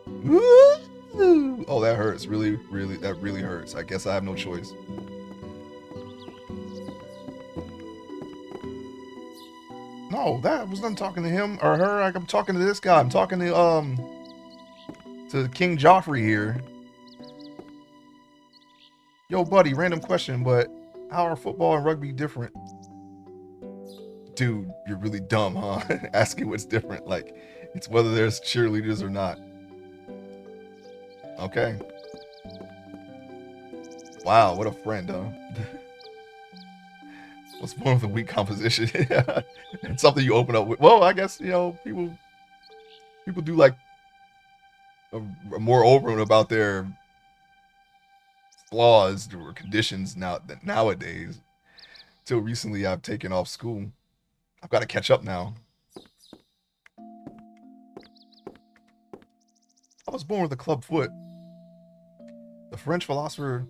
Woo! Oh, that hurts. That really hurts. I guess I have no choice. No, that wasn't talking to him or her. I'm talking to this guy. I'm talking to King Joffrey here. Yo, buddy, random question, but how are football and rugby different? Dude, you're really dumb, huh? Asking what's different. Like, it's whether there's cheerleaders or not. Okay. Wow, what a friend, huh? What's one of the weak composition? It's something you open up with. Well, I guess, you know, people do like are more open about their flaws or conditions nowadays. Till recently, I've taken off school. I've got to catch up now. I was born with a club foot. The French philosopher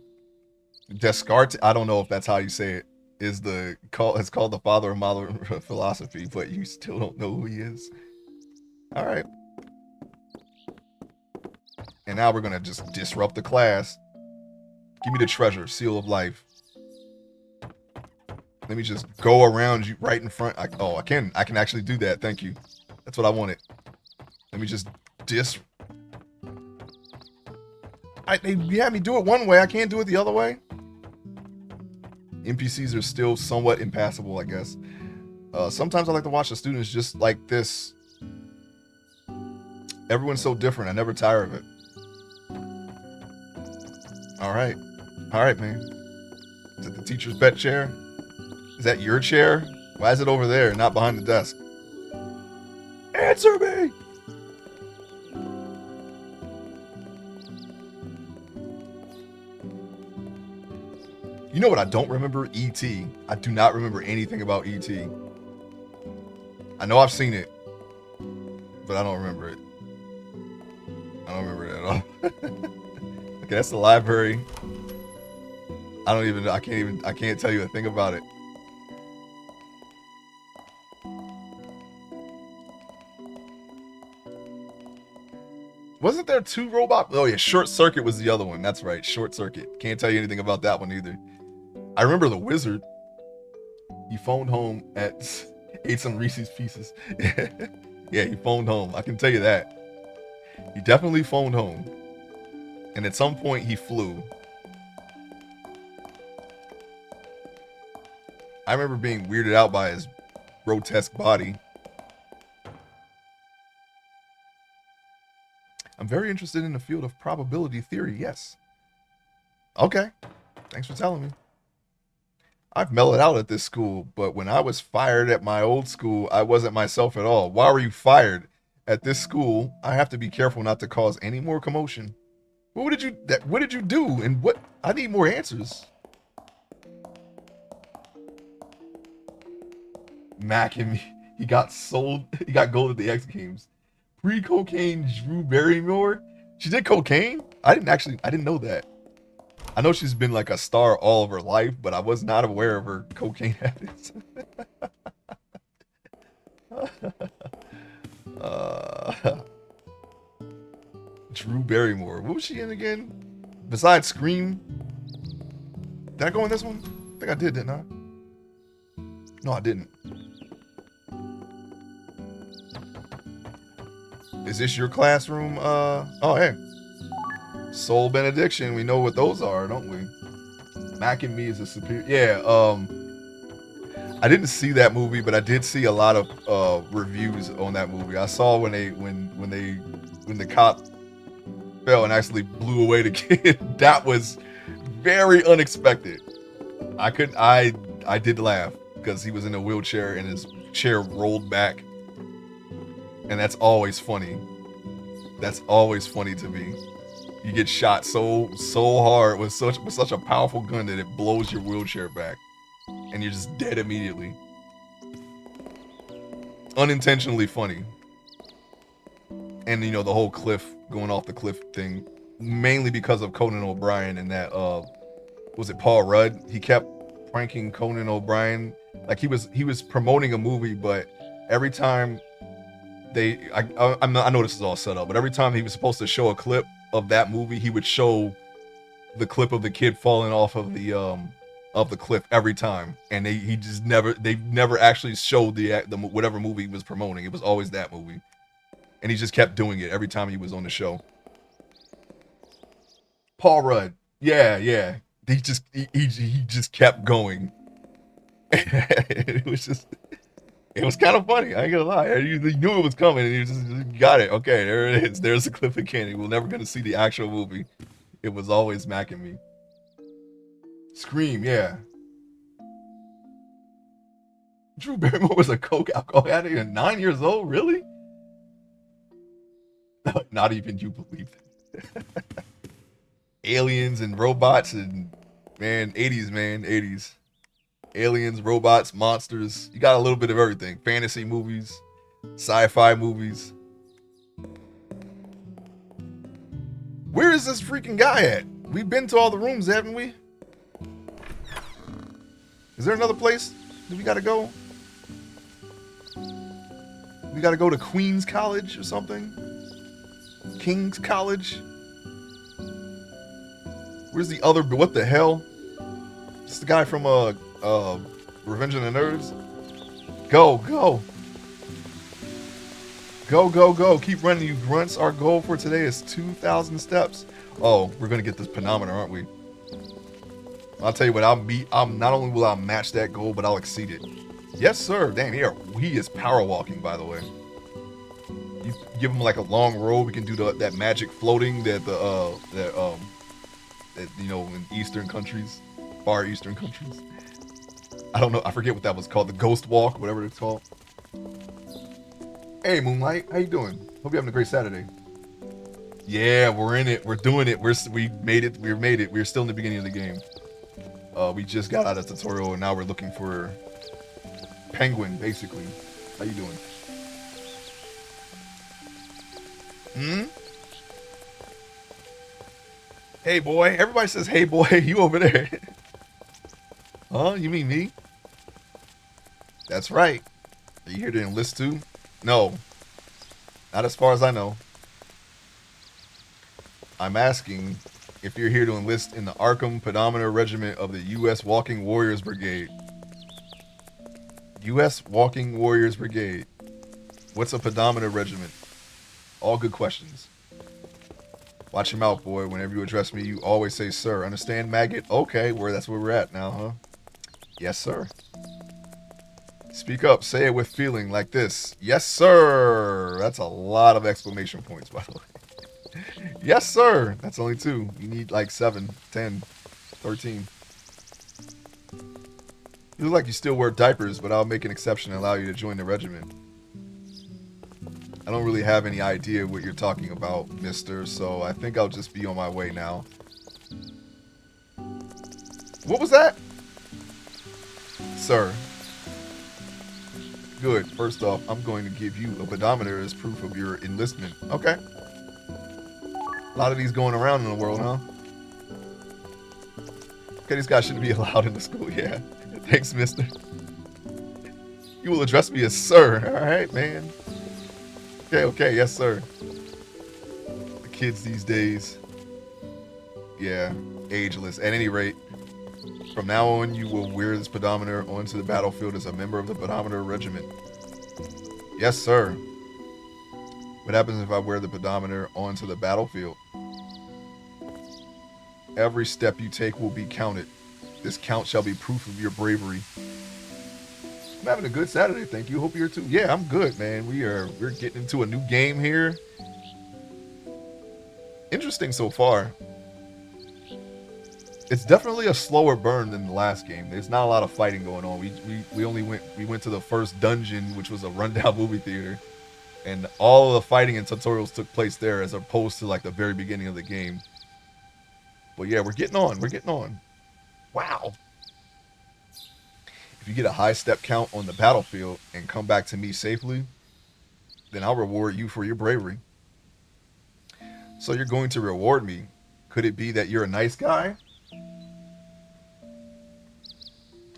Descartes, I don't know if that's how you say it, is it's called the father of modern philosophy, but you still don't know who he is. All right. And now we're gonna just disrupt the class. Give me the treasure, seal of life. Let me just go around you right in front. I can actually do that. Thank you. That's what I wanted. Let me just they had me do it one way. I can't do it the other way. NPCs are still somewhat impassable, I guess. Sometimes I like to watch the students just like this. Everyone's so different. I never tire of it. All right, man. Is it the teacher's pet chair? Is that your chair? Why is it over there, not behind the desk? Answer me! You know what I don't remember? E.T. I do not remember anything about E.T. I know I've seen it, but I don't remember it. I don't remember it at all. Okay, that's the library. I can't tell you a thing about it. Wasn't there 2 robots? Oh yeah, Short Circuit was the other one. That's right, Short Circuit. Can't tell you anything about that one either. I remember the wizard. He phoned home ate some Reese's Pieces. Yeah, he phoned home. I can tell you that. He definitely phoned home. And at some point he flew. I remember being weirded out by his grotesque body. I'm very interested in the field of probability theory, yes. Okay, thanks for telling me. I've mellowed out at this school, but when I was fired at my old school, I wasn't myself at all. Why were you fired? At this school, I have to be careful not to cause any more commotion. What did you do? And what? I need more answers. Mac and me, he got gold at the X Games. Pre-cocaine Drew Barrymore? She did cocaine? I didn't know that. I know she's been like a star all of her life, but I was not aware of her cocaine habits. Drew Barrymore. What was she in again? Besides Scream? Did I go in this one? I think I did, didn't I? No, I didn't. Is this your classroom? Oh, hey. Soul Benediction. We know what those are, don't we? Mac and Me is a superior. Yeah, I didn't see that movie, but I did see a lot of reviews on that movie. I saw when the cop fell and actually blew away the kid. That was very unexpected. I did laugh because he was in a wheelchair and his chair rolled back. And that's always funny. That's always funny to me. You get shot so hard with such a powerful gun that it blows your wheelchair back. And you're just dead immediately. Unintentionally funny. And you know, the whole going off the cliff thing, mainly because of Conan O'Brien and that was it Paul Rudd? He kept pranking Conan O'Brien. Like he was promoting a movie, but every time I know this is all set up, but every time he was supposed to show a clip of that movie, he would show the clip of the kid falling off of the cliff every time, and they never actually showed the whatever movie he was promoting. It was always that movie, and he just kept doing it every time he was on the show. Paul Rudd, yeah, he just kept going. It was kind of funny. I ain't gonna lie. You knew it was coming, and you just got it. Okay, there it is. There's the clip again. We're never gonna see the actual movie. It was always Mac and Me. Scream, yeah. Drew Barrymore was a coke alcohol addict at 9 years old. Really? Not even you believe it. Aliens and robots and 80s. Aliens, robots, monsters. You got a little bit of everything. Fantasy movies, sci-fi movies. Where is this freaking guy at? We've been to all the rooms, haven't we? Is there another place that we gotta go? We gotta go to Queen's College or something? King's College? Where's the other? What the hell? It's the guy from Revenge of the Nerds. Go, go. Go, go, go. Keep running, you grunts. Our goal for today is 2,000 steps. Oh, we're gonna get this pedometer, aren't we? I'll tell you what, I'm not only will I match that goal, but I'll exceed it. Yes, sir. Damn, he is power walking, by the way. You give him like a long rope, we can do that magic floating that you know, in Eastern countries, far Eastern countries. I don't know, I forget what that was called, the ghost walk, whatever it's called. Hey, Moonlight, how you doing? Hope you're having a great Saturday. Yeah, we're in it. We're doing it. We made it. We made it. We're still in the beginning of the game. We just got out of tutorial and now we're looking for Penguin, basically. How you doing? Hey, boy. Everybody says, hey, boy. You over there. Huh? You mean me? That's right. Are you here to enlist too? No. Not as far as I know. I'm asking if you're here to enlist in the Arkham Pedometer Regiment of the U.S. Walking Warriors Brigade. U.S. Walking Warriors Brigade. What's a pedometer regiment? All good questions. Watch him out, boy. Whenever you address me, you always say, sir. Understand, maggot? Okay, that's where we're at now, huh? Yes, sir. Speak up. Say it with feeling like this. Yes, sir. That's a lot of exclamation points, by the way. Yes, sir. That's only 2. You need like 7, 10, 13. You look like you still wear diapers, but I'll make an exception and allow you to join the regiment. I don't really have any idea what you're talking about, mister, so I think I'll just be on my way now. What was that? Sir. Good. First off, I'm going to give you a pedometer as proof of your enlistment. Okay. A lot of these going around in the world, huh? Okay, these guys shouldn't be allowed in the school. Yeah. Thanks, mister. You will address me as sir. All right, man. Okay. Yes, sir. The kids these days. Yeah. Ageless. At any rate, from now on, you will wear this pedometer onto the battlefield as a member of the pedometer regiment. Yes, sir. What happens if I wear the pedometer onto the battlefield? Every step you take will be counted. This count shall be proof of your bravery. I'm having a good Saturday, thank you. Hope you're too. Yeah, I'm good, man. We're getting into a new game here. Interesting so far. It's definitely a slower burn than the last game. There's not a lot of fighting going on. We went to the first dungeon, which was a rundown movie theater. And all of the fighting and tutorials took place there as opposed to like the very beginning of the game. But yeah, we're getting on. We're getting on. Wow. If you get a high step count on the battlefield and come back to me safely, then I'll reward you for your bravery. So you're going to reward me. Could it be that you're a nice guy?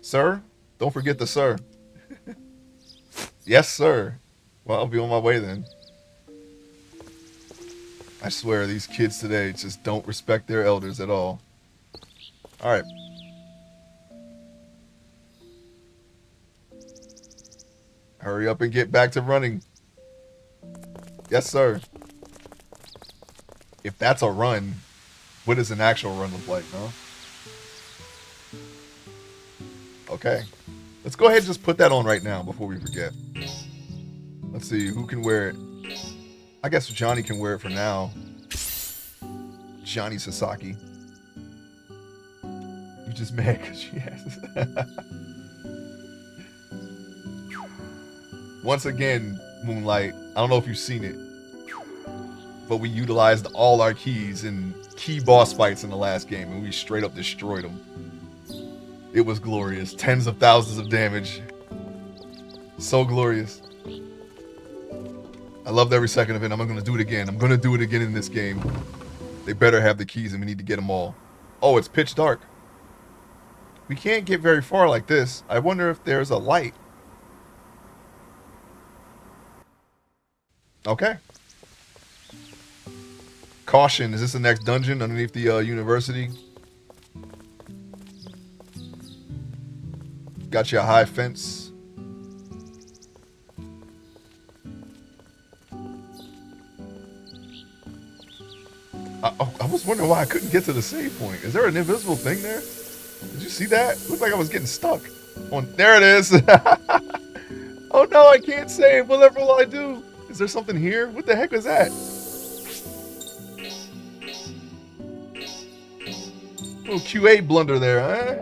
Sir? Don't forget the sir. Yes, sir. Well, I'll be on my way then. I swear, these kids today just don't respect their elders at all. Alright. Hurry up and get back to running. Yes, sir. If that's a run, what does an actual run look like, huh? Okay. Let's go ahead and just put that on right now before we forget. Let's see, who can wear it? I guess Johnny can wear it for now. Johnny Sasaki. You just mad because she has it. Once again, Moonlight, I don't know if you've seen it, but we utilized all our keys in key boss fights in the last game, and we straight up destroyed them. It was glorious. Tens of thousands of damage. So glorious. I loved every second of it. I'm going to do it again. I'm going to do it again in this game. They better have the keys and we need to get them all. Oh, it's pitch dark. We can't get very far like this. I wonder if there's a light. Okay. Caution, is this the next dungeon underneath the university? Got you a high fence. I was wondering why I couldn't get to the save point. Is there an invisible thing there? Did you see that? Looked like I was getting stuck. Oh, there it is. Oh no, I can't save. Whatever will I do? Is there something here? What the heck is that? Little QA blunder there, huh?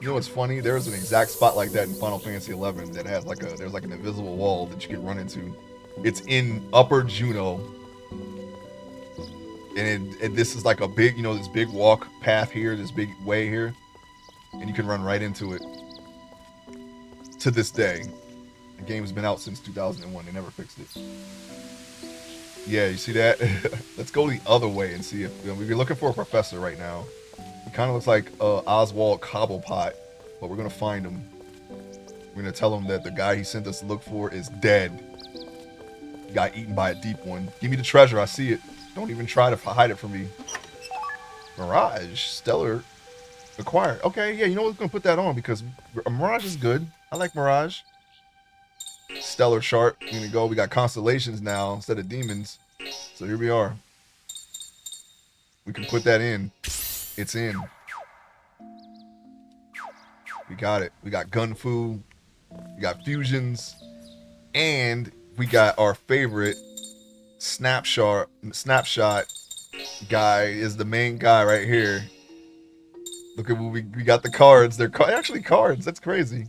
You know what's funny? There's an exact spot like that in Final Fantasy XI that has there's like an invisible wall that you can run into. It's in Upper Juno. And this is like a big, this big walk path here, this big way here. And you can run right into it. To this day. The game's been out since 2001. They never fixed it. Yeah, you see that? Let's go the other way and see if... we're looking for a professor right now. He kind of looks like Oswald Cobblepot. But we're going to find him. We're going to tell him that the guy he sent us to look for is dead. He got eaten by a deep one. Give me the treasure. I see it. Don't even try to hide it from me. Mirage. Stellar. Acquired. Okay, yeah, you know what? We're going to put that on because Mirage is good. I like Mirage. Stellar Sharp. We're going to go. We got constellations now instead of demons. So here we are. We can put that in. It's in. We got it. We got Gun Fu. We got fusions. And we got our favorite snapshot guy is the main guy right here. Look at what we got the cards. They're actually cards. That's crazy.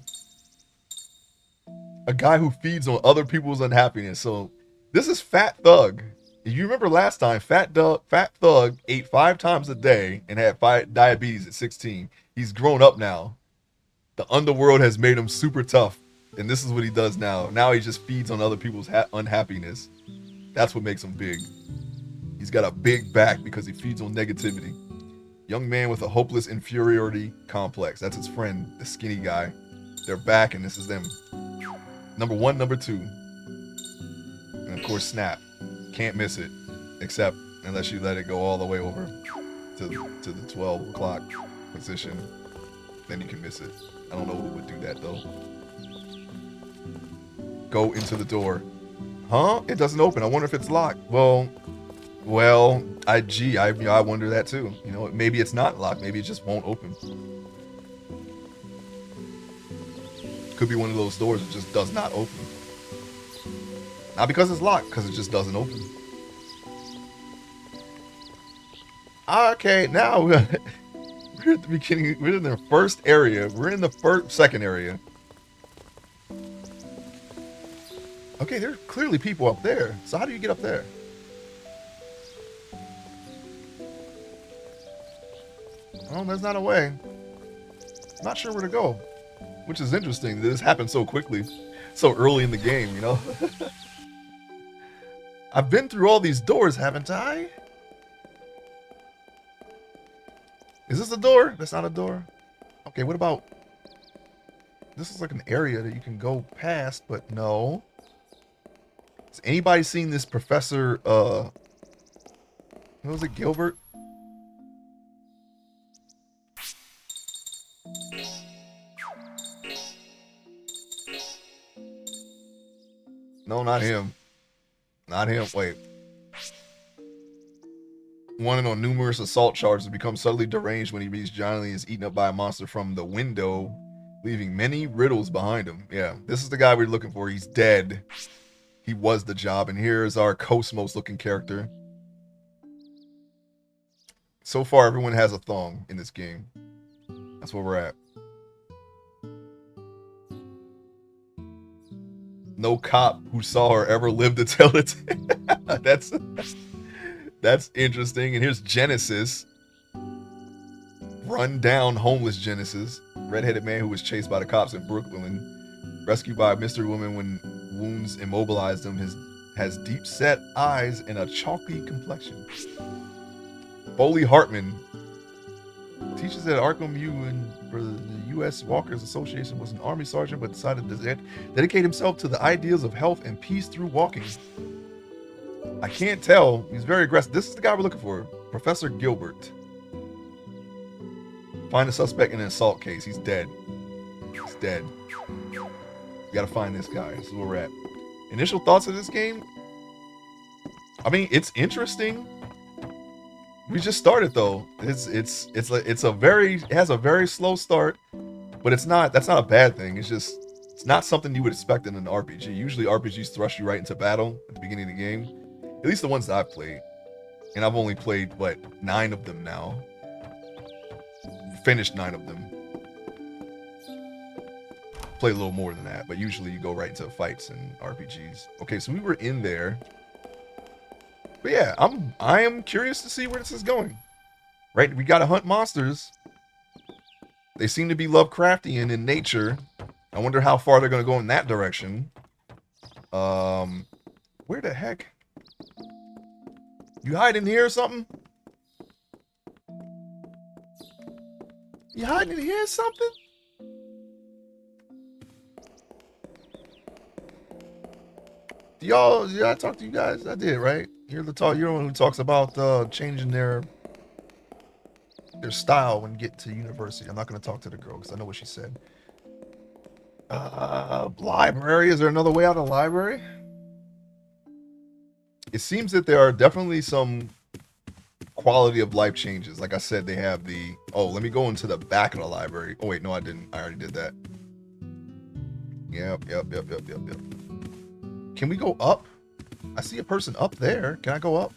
A guy who feeds on other people's unhappiness. So this is Fat Thug. If you remember last time, Fat Thug ate 5 times a day and had diabetes at 16. He's grown up now. The underworld has made him super tough. And this is what he does now. Now he just feeds on other people's unhappiness. That's what makes him big. He's got a big back because he feeds on negativity. Young man with a hopeless inferiority complex. That's his friend, the skinny guy. They're back and this is them. Number 1, number 2. And of course, Snap. Can't miss it. Except unless you let it go all the way over to the 12 o'clock position. Then you can miss it. I don't know who would do that though. Go into the door. Huh? It doesn't open. I wonder if it's locked. Well, I wonder that too. Maybe it's not locked. Maybe it just won't open. Could be one of those doors that just does not open. Not because it's locked, because it just doesn't open. Okay, now we're at the beginning. We're in the first area. We're in the second area. Okay, there are clearly people up there. So how do you get up there? Oh, there's not a way. Not sure where to go. Which is interesting. This happened so quickly. So early in the game, I've been through all these doors, haven't I? Is this a door? That's not a door. Okay, what about... This is like an area that you can go past, but no. Has anybody seen this Professor, what was it, Gilbert? No, not him. Not him. Wait. Wanted on numerous assault charges, becomes suddenly deranged when he reads Johnny is eaten up by a monster from the window, leaving many riddles behind him. Yeah, this is the guy we're looking for. He's dead. He was the job. And here's our Cosmos looking character. So far, everyone has a thong in this game. That's where we're at. No cop who saw her ever lived to tell it. That's interesting. And here's Genesis. Run down homeless Genesis. Redheaded man who was chased by the cops in Brooklyn. Rescued by a mystery woman when wounds immobilized him. has deep-set eyes and a chalky complexion. Foley Hartman teaches at Arkham U and for the U.S. Walkers Association, was an Army sergeant but decided to dedicate himself to the ideals of health and peace through walking. I can't tell. He's very aggressive. This is the guy we're looking for. Professor Gilbert. Find a suspect in an assault case. He's dead. He's dead. We gotta find this guy. This is where we're at. Initial thoughts of this game? I mean, it's interesting. We just started though. It has a very slow start, but that's not a bad thing. It's not something you would expect in an RPG. Usually RPGs thrust you right into battle at the beginning of the game. At least the ones that I've played. And I've only played, 9 of them now. Finished 9 of them. Play a little more than that, but usually you go right into fights and RPGs. Okay, so we were in there. But yeah, I am curious to see where this is going. Right? We gotta hunt monsters. They seem to be Lovecraftian in nature. I wonder how far they're gonna go in that direction. Where the heck? You hiding here or something? You hiding in here or something? Did I talk to you guys? I did, right? You're the one who talks about changing their style when you get to university. I'm not gonna talk to the girl because I know what she said. Library. Is there another way out of the library? It seems that there are definitely some quality of life changes. Like I said, they have the... Oh, let me go into the back of the library. Oh, wait, no, I didn't. I already did that. Yep. Can we go up? I see a person up there. Can I go up?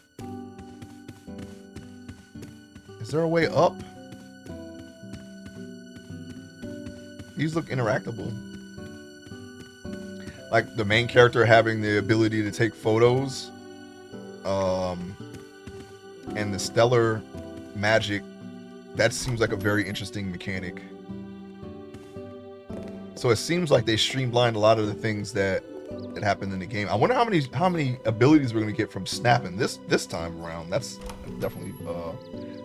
Is there a way up? These look interactable. Like the main character having the ability to take photos. And the stellar magic. That seems like a very interesting mechanic. So it seems like they streamlined a lot of the things that happened in the game. I wonder how many abilities we're gonna get from snapping this time around. That's definitely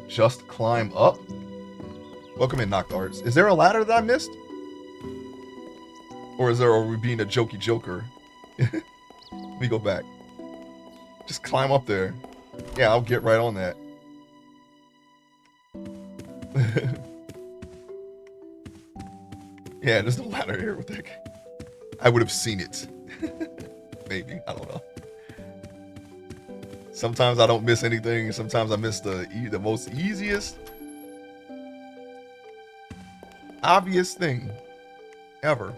just climb up. Welcome in, Knocked Arts. Is there a ladder that I missed? Or are we being a jokey joker? Let me go back. Just climb up there. Yeah, I'll get right on that. Yeah, there's no ladder here. What the heck? I would have seen it. Maybe. I don't know. Sometimes I don't miss anything. Sometimes I miss the most easiest, obvious thing ever.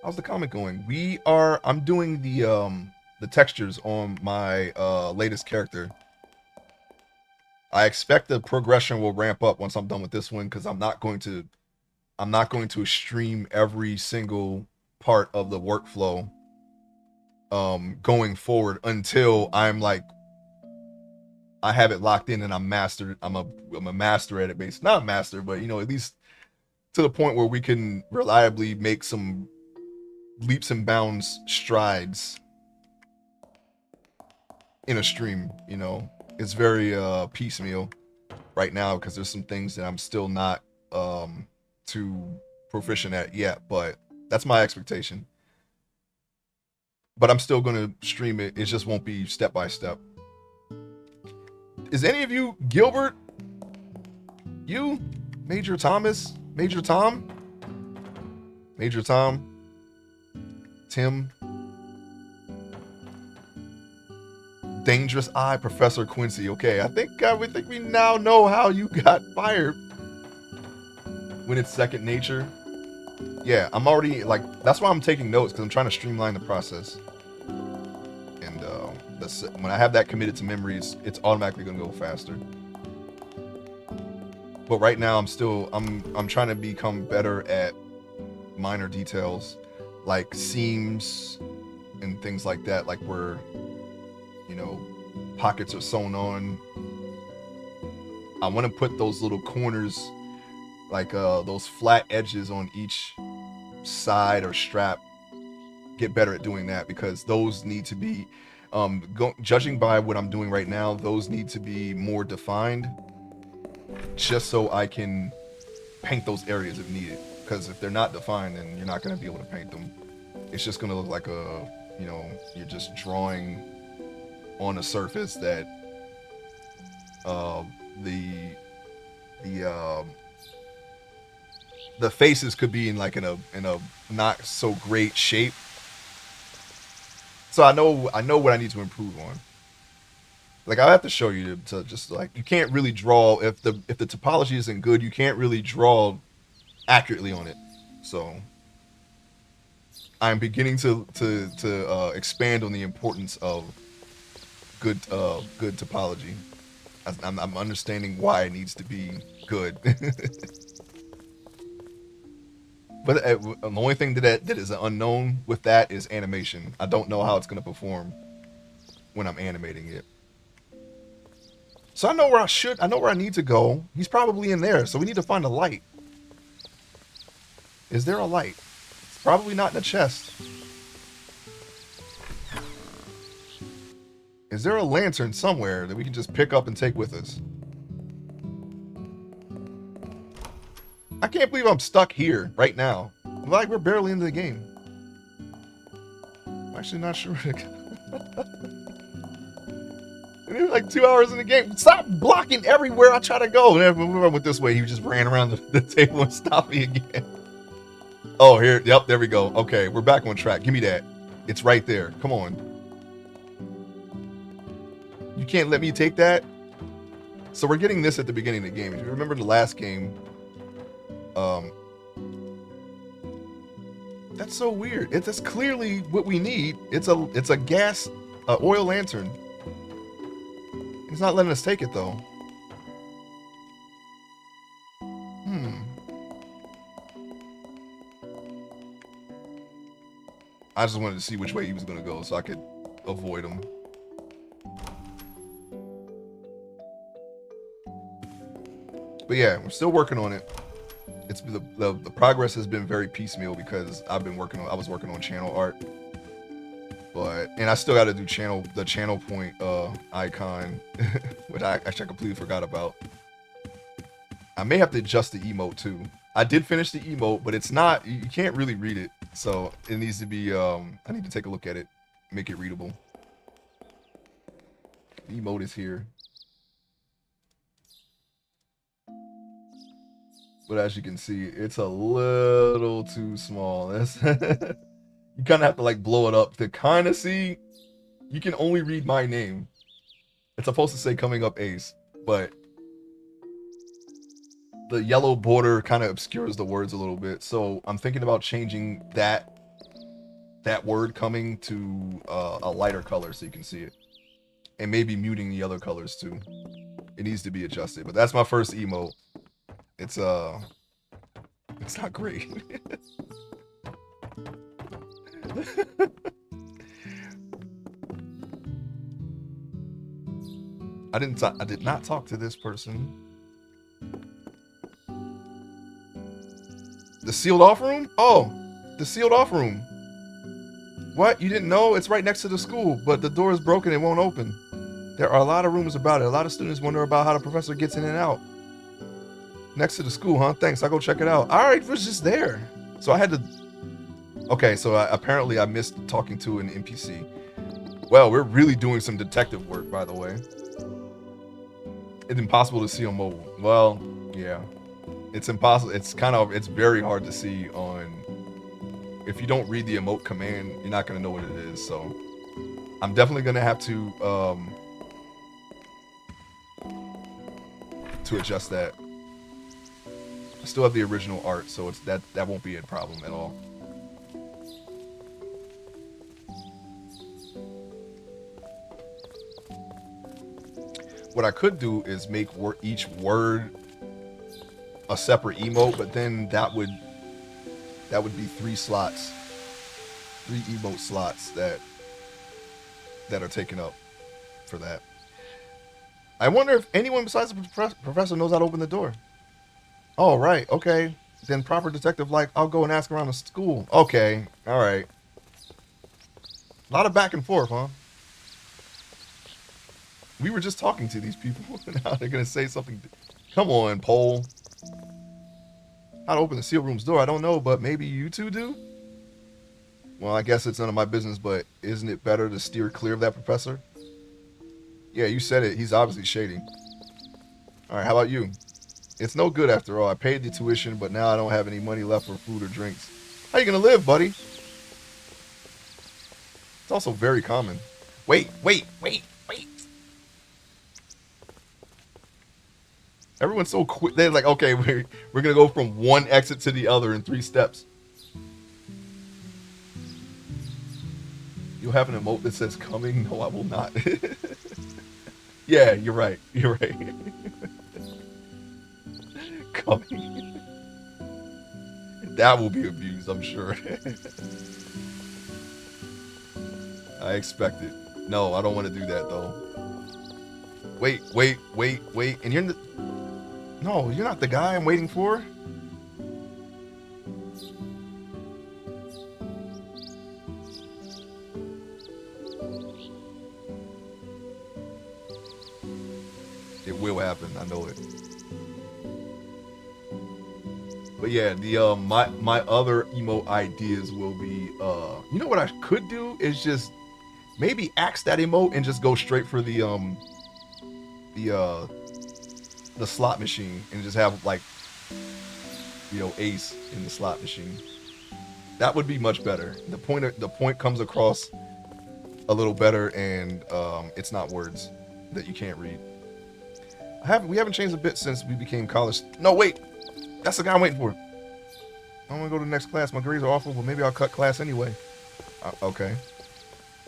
How's the comic going? I'm doing the textures on my latest character. I expect the progression will ramp up once I'm done with this one, because I'm not going to stream every single part of the workflow going forward until I'm like, I have it locked in and I'm mastered. I'm a master at it, basically. Not a master, but at least to the point where we can reliably make some leaps and bounds strides in a stream. It's very piecemeal right now because there's some things that I'm still not too proficient at yet, but that's my expectation. But I'm still gonna stream it. It just won't be step by step. Is any of you Gilbert? You? Major Thomas? Major Tom? Major Tom? Tim? Dangerous Eye Professor Quincy. Okay, I think we now know how you got fired when it's second nature. Yeah, I'm already that's why I'm taking notes, because I'm trying to streamline the process. And when I have that committed to memory, it's automatically gonna go faster. But right now I'm trying to become better at minor details like seams and things like that, like where pockets are sewn on. I want to put those little corners, like those flat edges on each side or strap, get better at doing that, because those need to be, judging by what I'm doing right now, those need to be more defined, just so I can paint those areas if needed. Because if they're not defined, then you're not going to be able to paint them. It's just going to look like you're just drawing on a surface that the faces could be in a not so great shape. So I know what I need to improve on. Like, I have to show you to just, like, you can't really draw if the topology isn't good. You can't really draw accurately on it. So I'm beginning to expand on the importance of good topology. I'm understanding why it needs to be good. But the only thing that is an unknown with that is animation. I don't know how it's going to perform when I'm animating it. So I know where I need to go. He's probably in there, so we need to find a light. Is there a light? It's probably not in the chest. Is there a lantern somewhere that we can just pick up and take with us? I can't believe I'm stuck here right now. Like, we're barely into the game. I'm actually not sure. We're like 2 hours in the game. Stop blocking everywhere I try to go. And when I went this way, he just ran around the table and stopped me again. Oh, here. Yep, there we go. Okay, we're back on track. Give me that. It's right there. Come on. You can't let me take that? So we're getting this at the beginning of the game. If you remember the last game, that's so weird. That's clearly what we need. It's a gas oil lantern. He's not letting us take it though. I just wanted to see which way he was going to go so I could avoid him. But yeah, we're still working on it. It's the progress has been very piecemeal because I was working on channel art. And I still got to do the channel point icon, which I actually completely forgot about. I may have to adjust the emote too. I did finish the emote, but it's not, you can't really read it. So it needs to be, I need to take a look at it, make it readable. The emote is here. But as you can see, it's a little too small. You kind of have to like blow it up to kind of see. You can only read my name. It's supposed to say coming up ace, but the yellow border kind of obscures the words a little bit. So I'm thinking about changing that word coming to a lighter color so you can see it. And maybe muting the other colors too. It needs to be adjusted, but that's my first emote. It's not great. I did not talk to this person. The sealed off room? Oh, the sealed off room. What? You didn't know? It's right next to the school, but the door is broken. It won't open. There are a lot of rumors about it. A lot of students wonder about how the professor gets in and out. Next to the school, huh? Thanks. I'll go check it out. All right, it was just there. So I had to... Okay, so apparently I missed talking to an NPC. Well, we're really doing some detective work, by the way. It's impossible to see on mobile. Well, yeah. It's impossible. It's very hard to see on... If you don't read the emote command, you're not going to know what it is. So I'm definitely going to have to adjust that. I still have the original art, so it's that won't be a problem at all. What I could do is make each word a separate emote, but then that would be 3 slots, 3 emote slots that are taken up for that. I wonder if anyone besides the professor knows how to open the door. Oh, right. Okay. Then proper detective, like, I'll go and ask around the school. Okay. All right. A lot of back and forth, huh? We were just talking to these people. Now they're gonna say something. Come on, Pole. How to open the seal room's door, I don't know, but maybe you two do? Well, I guess it's none of my business, but isn't it better to steer clear of that professor? Yeah, you said it. He's obviously shady. Alright, how about you? It's no good after all. I paid the tuition, but now I don't have any money left for food or drinks. How you gonna live, buddy? It's also very common. Wait. Everyone's so quick. They're like, okay, we're gonna go from one exit to the other in 3 steps. You'll have an emote that says coming? No, I will not. Yeah, you're right. You're right. Coming. That will be abused, I'm sure. I expect it. No, I don't want to do that though. Wait. And you're no, you're not the guy I'm waiting for. It will happen, I know it. But yeah, the my other emote ideas will be you know what I could do is just maybe axe that emote and just go straight for the slot machine and just have like, you know, ace in the slot machine. That would be much better. The point comes across a little better, and it's not words that you can't read. We haven't changed a bit since we became college. No, wait, that's the guy I'm waiting for. I want to go to the next class. My grades are awful, but maybe I'll cut class anyway. Okay,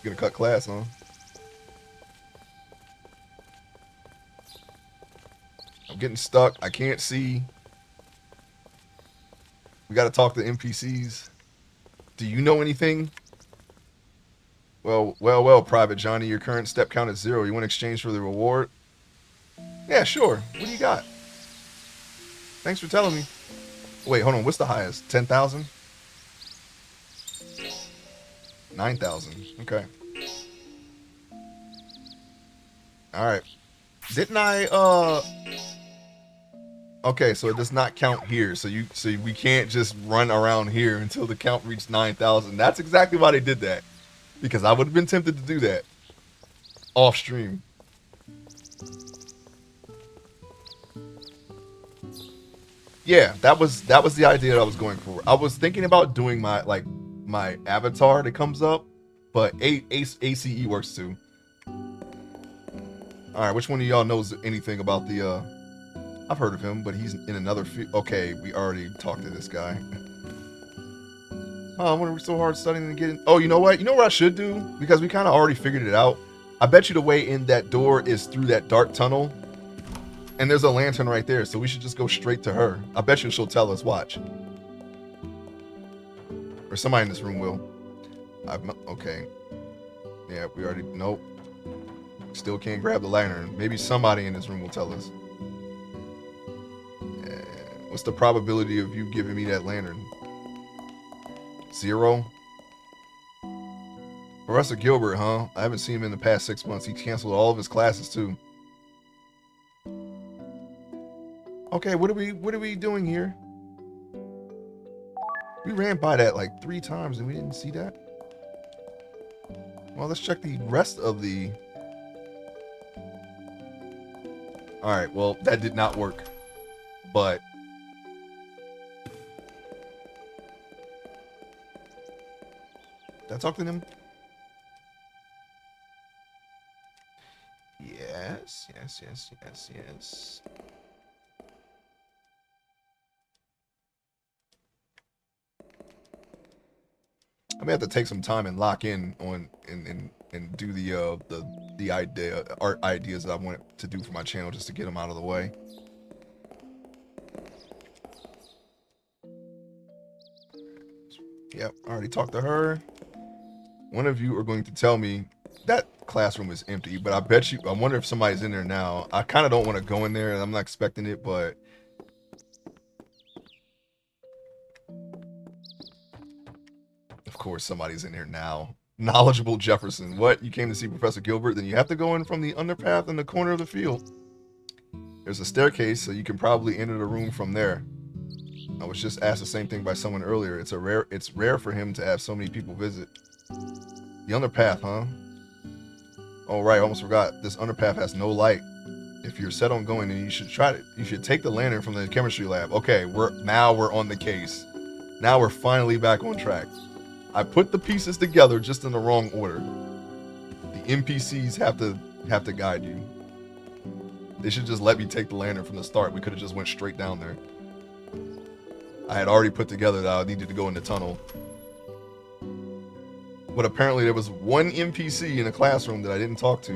you're gonna cut class, huh? I'm getting stuck. I can't see. We got to talk to NPCs. Do you know anything? Well, Private Johnny, your current step count is 0. You want to exchange for the reward? Yeah, sure. What do you got? Thanks for telling me. Wait, hold on. What's the highest? 10,000? 9,000. Okay. All right. Didn't I, okay, so it does not count here. So we can't just run around here until the count reached 9,000. That's exactly why they did that. Because I would have been tempted to do that off stream. Yeah, that was the idea that I was going for. I was thinking about doing my avatar that comes up, but ACE works too. All right, which one of y'all knows anything about the? I've heard of him, but he's in another field. Okay, we already talked to this guy. Oh, we're so hard studying and getting. Oh, you know what? You know what I should do? Because we kind of already figured it out. I bet you the way in that door is through that dark tunnel. And there's a lantern right there, so we should just go straight to her. I bet you she'll tell us. Watch. Or somebody in this room will. Okay. Yeah, we already... Nope. Still can't grab the lantern. Maybe somebody in this room will tell us. Yeah. What's the probability of you giving me that lantern? 0? Professor Gilbert, huh? I haven't seen him in the past 6 months. He canceled all of his classes, too. Okay, what are we doing here? We ran by that like 3 times and we didn't see that. Well, let's check the rest of the... Alright, well, that did not work. But... Did I talk to him? Yes. I may have to take some time and lock in on and do the art ideas that I want to do for my channel just to get them out of the way. Yep, I already talked to her. One of you are going to tell me that classroom is empty, but I wonder if somebody's in there now. I kind of don't want to go in there, and I'm not expecting it, but of course somebody's in here now. Knowledgeable Jefferson. What? You came to see Professor Gilbert? Then you have to go in from the underpath in the corner of the field. There's a staircase, so you can probably enter the room from there. I was just asked the same thing by someone earlier. It's rare for him to have so many people visit. The underpath, huh? Oh right, almost forgot. This underpath has no light. If you're set on going, then you should try it. You should take the lantern from the chemistry lab. Okay, we're on the case. Now we're finally back on track. I put the pieces together just in the wrong order. The NPCs have to guide you. They should just let me take the lantern from the start. We could have just went straight down there. I had already put together that I needed to go in the tunnel. But apparently there was one NPC in a classroom that I didn't talk to,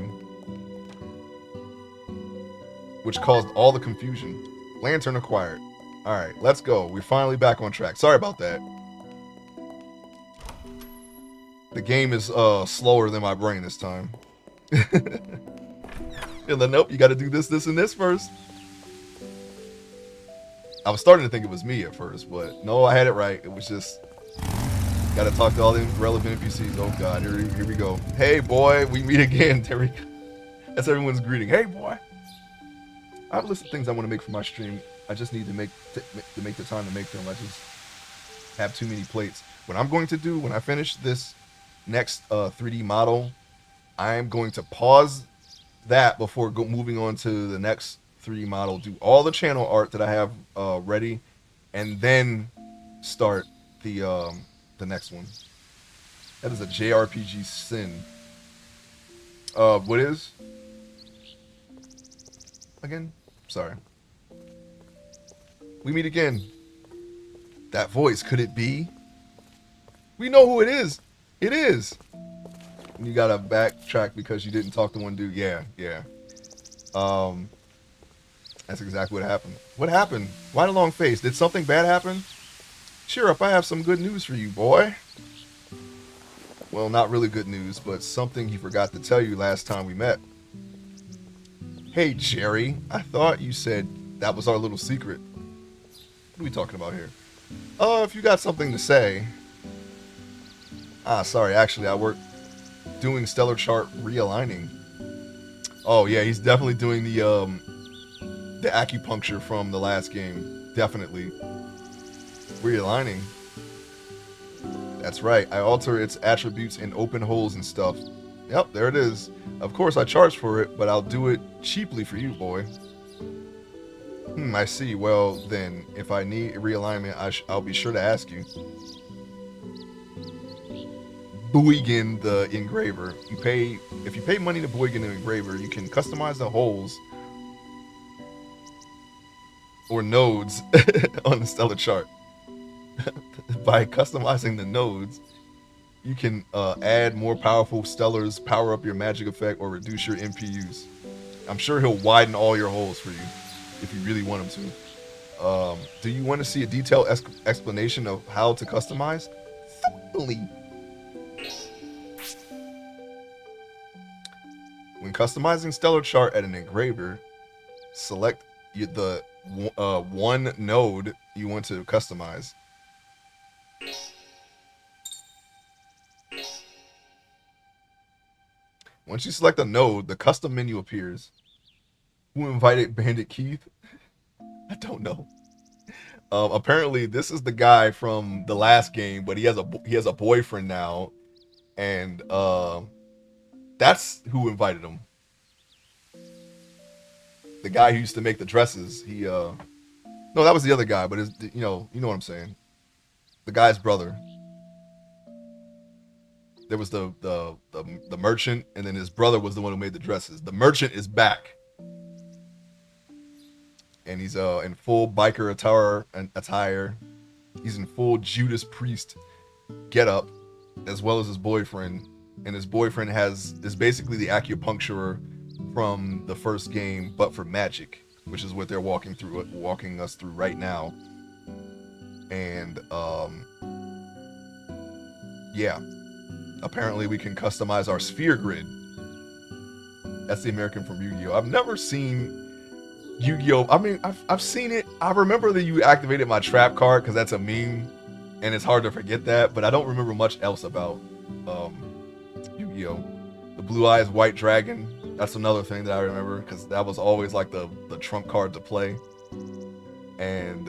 which caused all the confusion. Lantern acquired. Alright, let's go. We're finally back on track. Sorry about that. The game is slower than my brain this time. Nope, you gotta do this, and this first. I was starting to think it was me at first, but no, I had it right. It was just, gotta talk to all the relevant NPCs. Oh god, here we go. Hey boy, we meet again. There we go. That's everyone's greeting. Hey boy. I have a list of things I want to make for my stream. I just need to make the time to make them. I just have too many plates. What I'm going to do when I finish this next 3D model, I'm going to pause that before moving on to the next 3D model, do all the channel art that I have ready, and then start the next one. That is a JRPG sin. What is? Again? Sorry. We meet again. That voice, could it be? We know who it is. It is. You gotta backtrack because you didn't talk to one dude. Yeah. That's exactly what happened. What happened? Why the long face? Did something bad happen? Cheer up, I have some good news for you, boy. Well, not really good news, but something he forgot to tell you last time we met. Hey, Jerry, I thought you said that was our little secret. What are we talking about here? If you got something to say. Sorry, actually, I work doing stellar chart realigning. Oh, yeah, he's definitely doing the acupuncture from the last game. Definitely. Realigning. That's right. I alter its attributes in open holes and stuff. Yep, there it is. Of course, I charge for it, but I'll do it cheaply for you, boy. I see. Well, then, if I need realignment, I'll be sure to ask you. Boygan the Engraver. If you pay money to Boygan the Engraver, you can customize the holes or nodes on the stellar chart. By customizing the nodes, you can add more powerful stellars, power up your magic effect, or reduce your NPUs. I'm sure he'll widen all your holes for you if you really want him to. Do you want to see a detailed explanation of how to customize? Certainly. When customizing stellar chart at an engraver, select the one node you want to customize. Once you select a node, the custom menu appears. Who invited Bandit Keith? I don't know. Apparently, this is the guy from the last game, but he has a boyfriend now, and that's who invited him. The guy who used to make the dresses. No, that was the other guy, but you know what I'm saying. The guy's brother. There was the merchant, and then his brother was the one who made the dresses. The merchant is back, and he's in full biker attire. He's in full Judas Priest getup, as well as his boyfriend. And his boyfriend is basically the acupuncturer from the first game, but for magic, which is what they're walking us through right now. And yeah. Apparently we can customize our sphere grid. That's the American from Yu-Gi-Oh! I've never seen Yu-Gi-Oh! I mean, I've seen it. I remember that you activated my trap card because that's a meme, and it's hard to forget that, but I don't remember much else about Yu-Gi-Oh. The Blue Eyes White Dragon. That's another thing that I remember because that was always like the trump card to play. And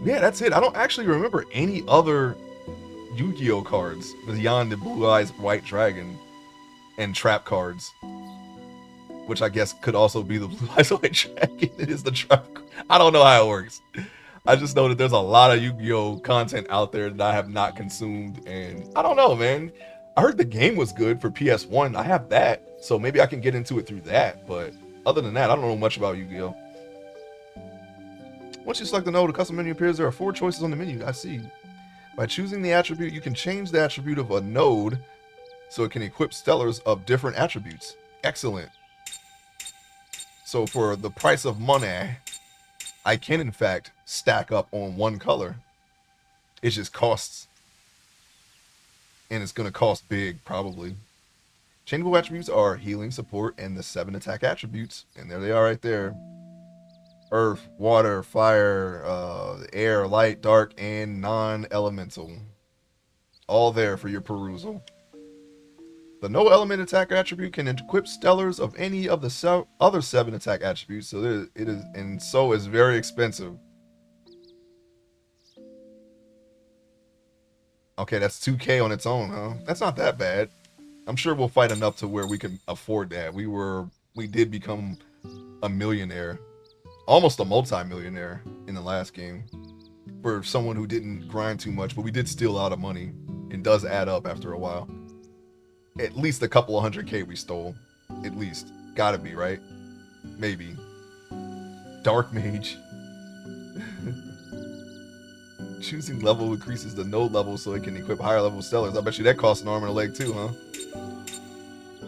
yeah, that's it. I don't actually remember any other Yu-Gi-Oh cards beyond the Blue Eyes White Dragon and trap cards, which I guess could also be the Blue Eyes White Dragon. It is the trap. I don't know how it works. I just know that there's a lot of Yu-Gi-Oh content out there that I have not consumed, and I don't know, man. I heard the game was good for PS1. I have that, so maybe I can get into it through that. But other than that, I don't know much about Yu-Gi-Oh. Once you select the node, the custom menu appears. There are 4 choices on the menu. I see. By choosing the attribute, you can change the attribute of a node so it can equip stellars of different attributes. Excellent. So for the price of money, I can in fact stack up on one color. It just costs. And it's going to cost big, probably. Changeable attributes are healing, support, and the 7 attack attributes. And there they are right there. Earth, water, fire, air, light, dark, and non-elemental. All there for your perusal. The no element attack attribute can equip stellars of any of the other 7 attack attributes. So it is, and so is very expensive. Okay, that's 2K on its own, huh? That's not that bad. I'm sure we'll fight enough to where we can afford that. We did become a millionaire. Almost a multi-millionaire in the last game. For someone who didn't grind too much, but we did steal a lot of money. It does add up after a while. At least a couple of 100K we stole. At least. Gotta be, right? Maybe. Dark Mage. Choosing level increases the node level so it can equip higher level stellars. I bet you that costs an arm and a leg too, huh?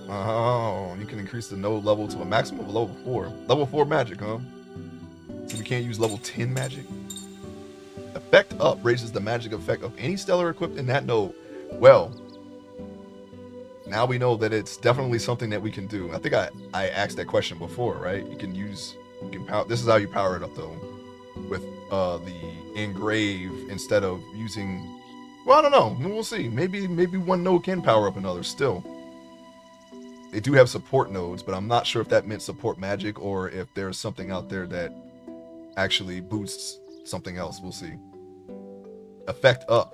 Oh, you can increase the node level to a maximum of level 4. Level 4 magic, huh? So we can't use level 10 magic. Effect up raises the magic effect of any stellar equipped in that node. Well, now we know that it's definitely something that we can do. I think I asked that question before, right? You can power. This is how you power it up though, with the engrave instead of using. Well, I don't know. We'll see. Maybe one node can power up another. Still, they do have support nodes, but I'm not sure if that meant support magic or if there's something out there that actually boosts something else. We'll see. Effect up.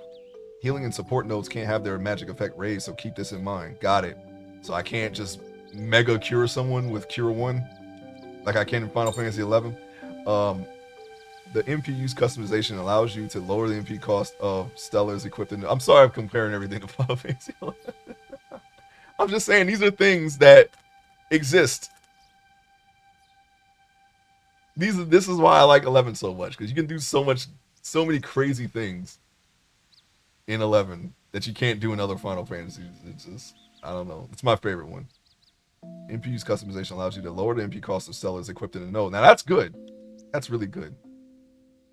Healing and support nodes can't have their magic effect raised, so keep this in mind. Got it. So I can't just mega cure someone with Cure 1 like I can in Final Fantasy 11. The MPU's customization allows you to lower the MP cost of stellars equipped in. I'm sorry I'm comparing everything to Final Fantasy 11. I'm just saying these are things that exist. This is why I like 11 so much, because you can do so many crazy things in 11 that you can't do in other Final Fantasies. It's just, I don't know. It's my favorite one. MPU's customization allows you to lower the MP cost of stellars equipped in a node. Now that's good. That's really good.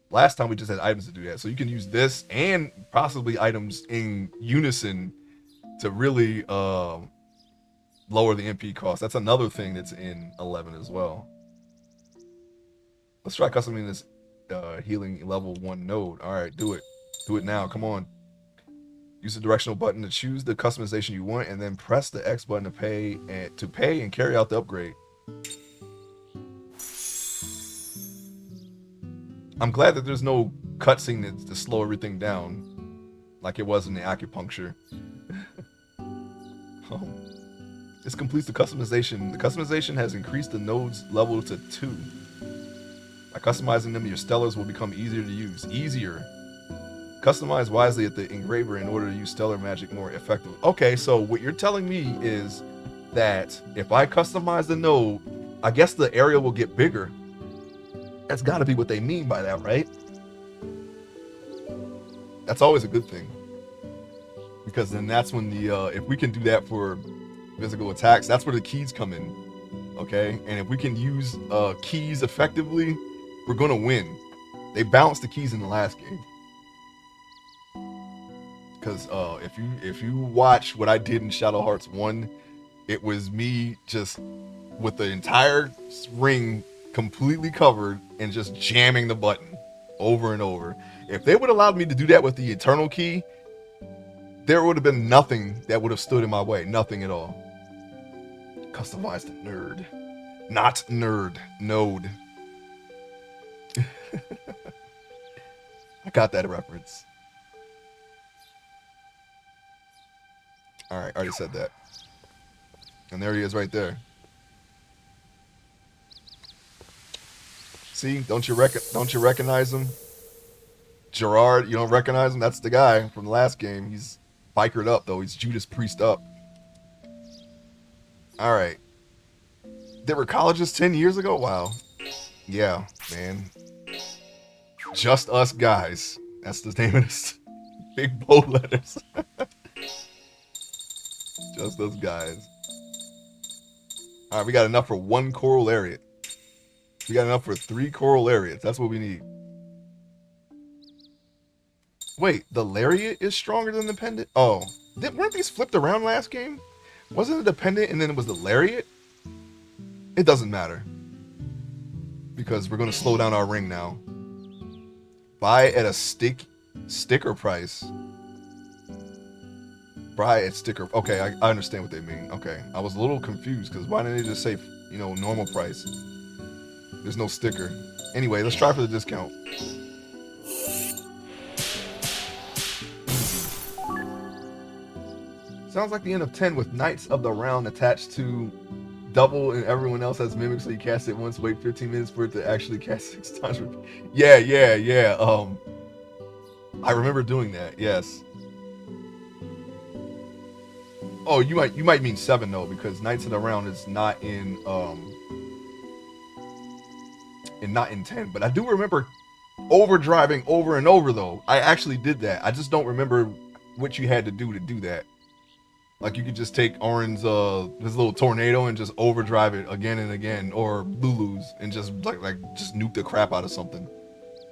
Last time we just had items to do that. So you can use this and possibly items in unison to really lower the MP cost. That's another thing that's in 11 as well. Let's try customizing this healing level 1 node. All right, do it. Do it now. Come on. Use the directional button to choose the customization you want, and then press the X button to pay and carry out the upgrade. I'm glad that there's no cutscene to slow everything down, like it was in the acupuncture. Oh. This completes the customization. The customization has increased the node's level to 2. By customizing them, your stellars will become easier to use. Easier. Customize wisely at the engraver in order to use stellar magic more effectively. Okay, so what you're telling me is that if I customize the node, I guess the area will get bigger. That's got to be what they mean by that, right? That's always a good thing. Because then that's when the, if we can do that for physical attacks, that's where the keys come in. Okay? And if we can use keys effectively, we're going to win. They balanced the keys in the last game. Because if you watch what I did in Shadow Hearts 1, it was me just with the entire ring completely covered and just jamming the button over and over. If they would have allowed me to do that with the Eternal Key, there would have been nothing that would have stood in my way. Nothing at all. Customize the nerd. Not nerd. Node. I got that reference. Alright, I already said that. And there he is right there. See, don't you recognize him? Gerard, you don't recognize him? That's the guy from the last game. He's bikered up though. He's Judas Priest up. Alright. There were colleges 10 years ago? Wow. Yeah, man. Just Us Guys. That's the name of this. Big bold letters. Just Us Guys. Alright, we got enough for 1 coral lariat. We got enough for 3 coral lariats. That's what we need. Wait, the lariat is stronger than the pendant? Oh. Weren't these flipped around last game? Wasn't it the pendant and then it was the lariat? It doesn't matter. Because we're going to slow down our ring now. Buy at a sticker price. Buy at sticker. Okay, I understand what they mean. Okay, I was a little confused because why didn't they just say, you know, normal price? There's no sticker. Anyway, let's try for the discount. Sounds like the end of 10 with Knights of the Round attached to double and everyone else has mimics, so you cast it once, wait 15 minutes for it to actually cast 6 times. Yeah. I remember doing that, yes. Oh, you might mean 7 though, because Knights of the Round is not in not in 10. But I do remember overdriving over and over though. I actually did that. I just don't remember what you had to do that. Like you could just take Orin's his little tornado and just overdrive it again and again, or Lulu's and just like just nuke the crap out of something.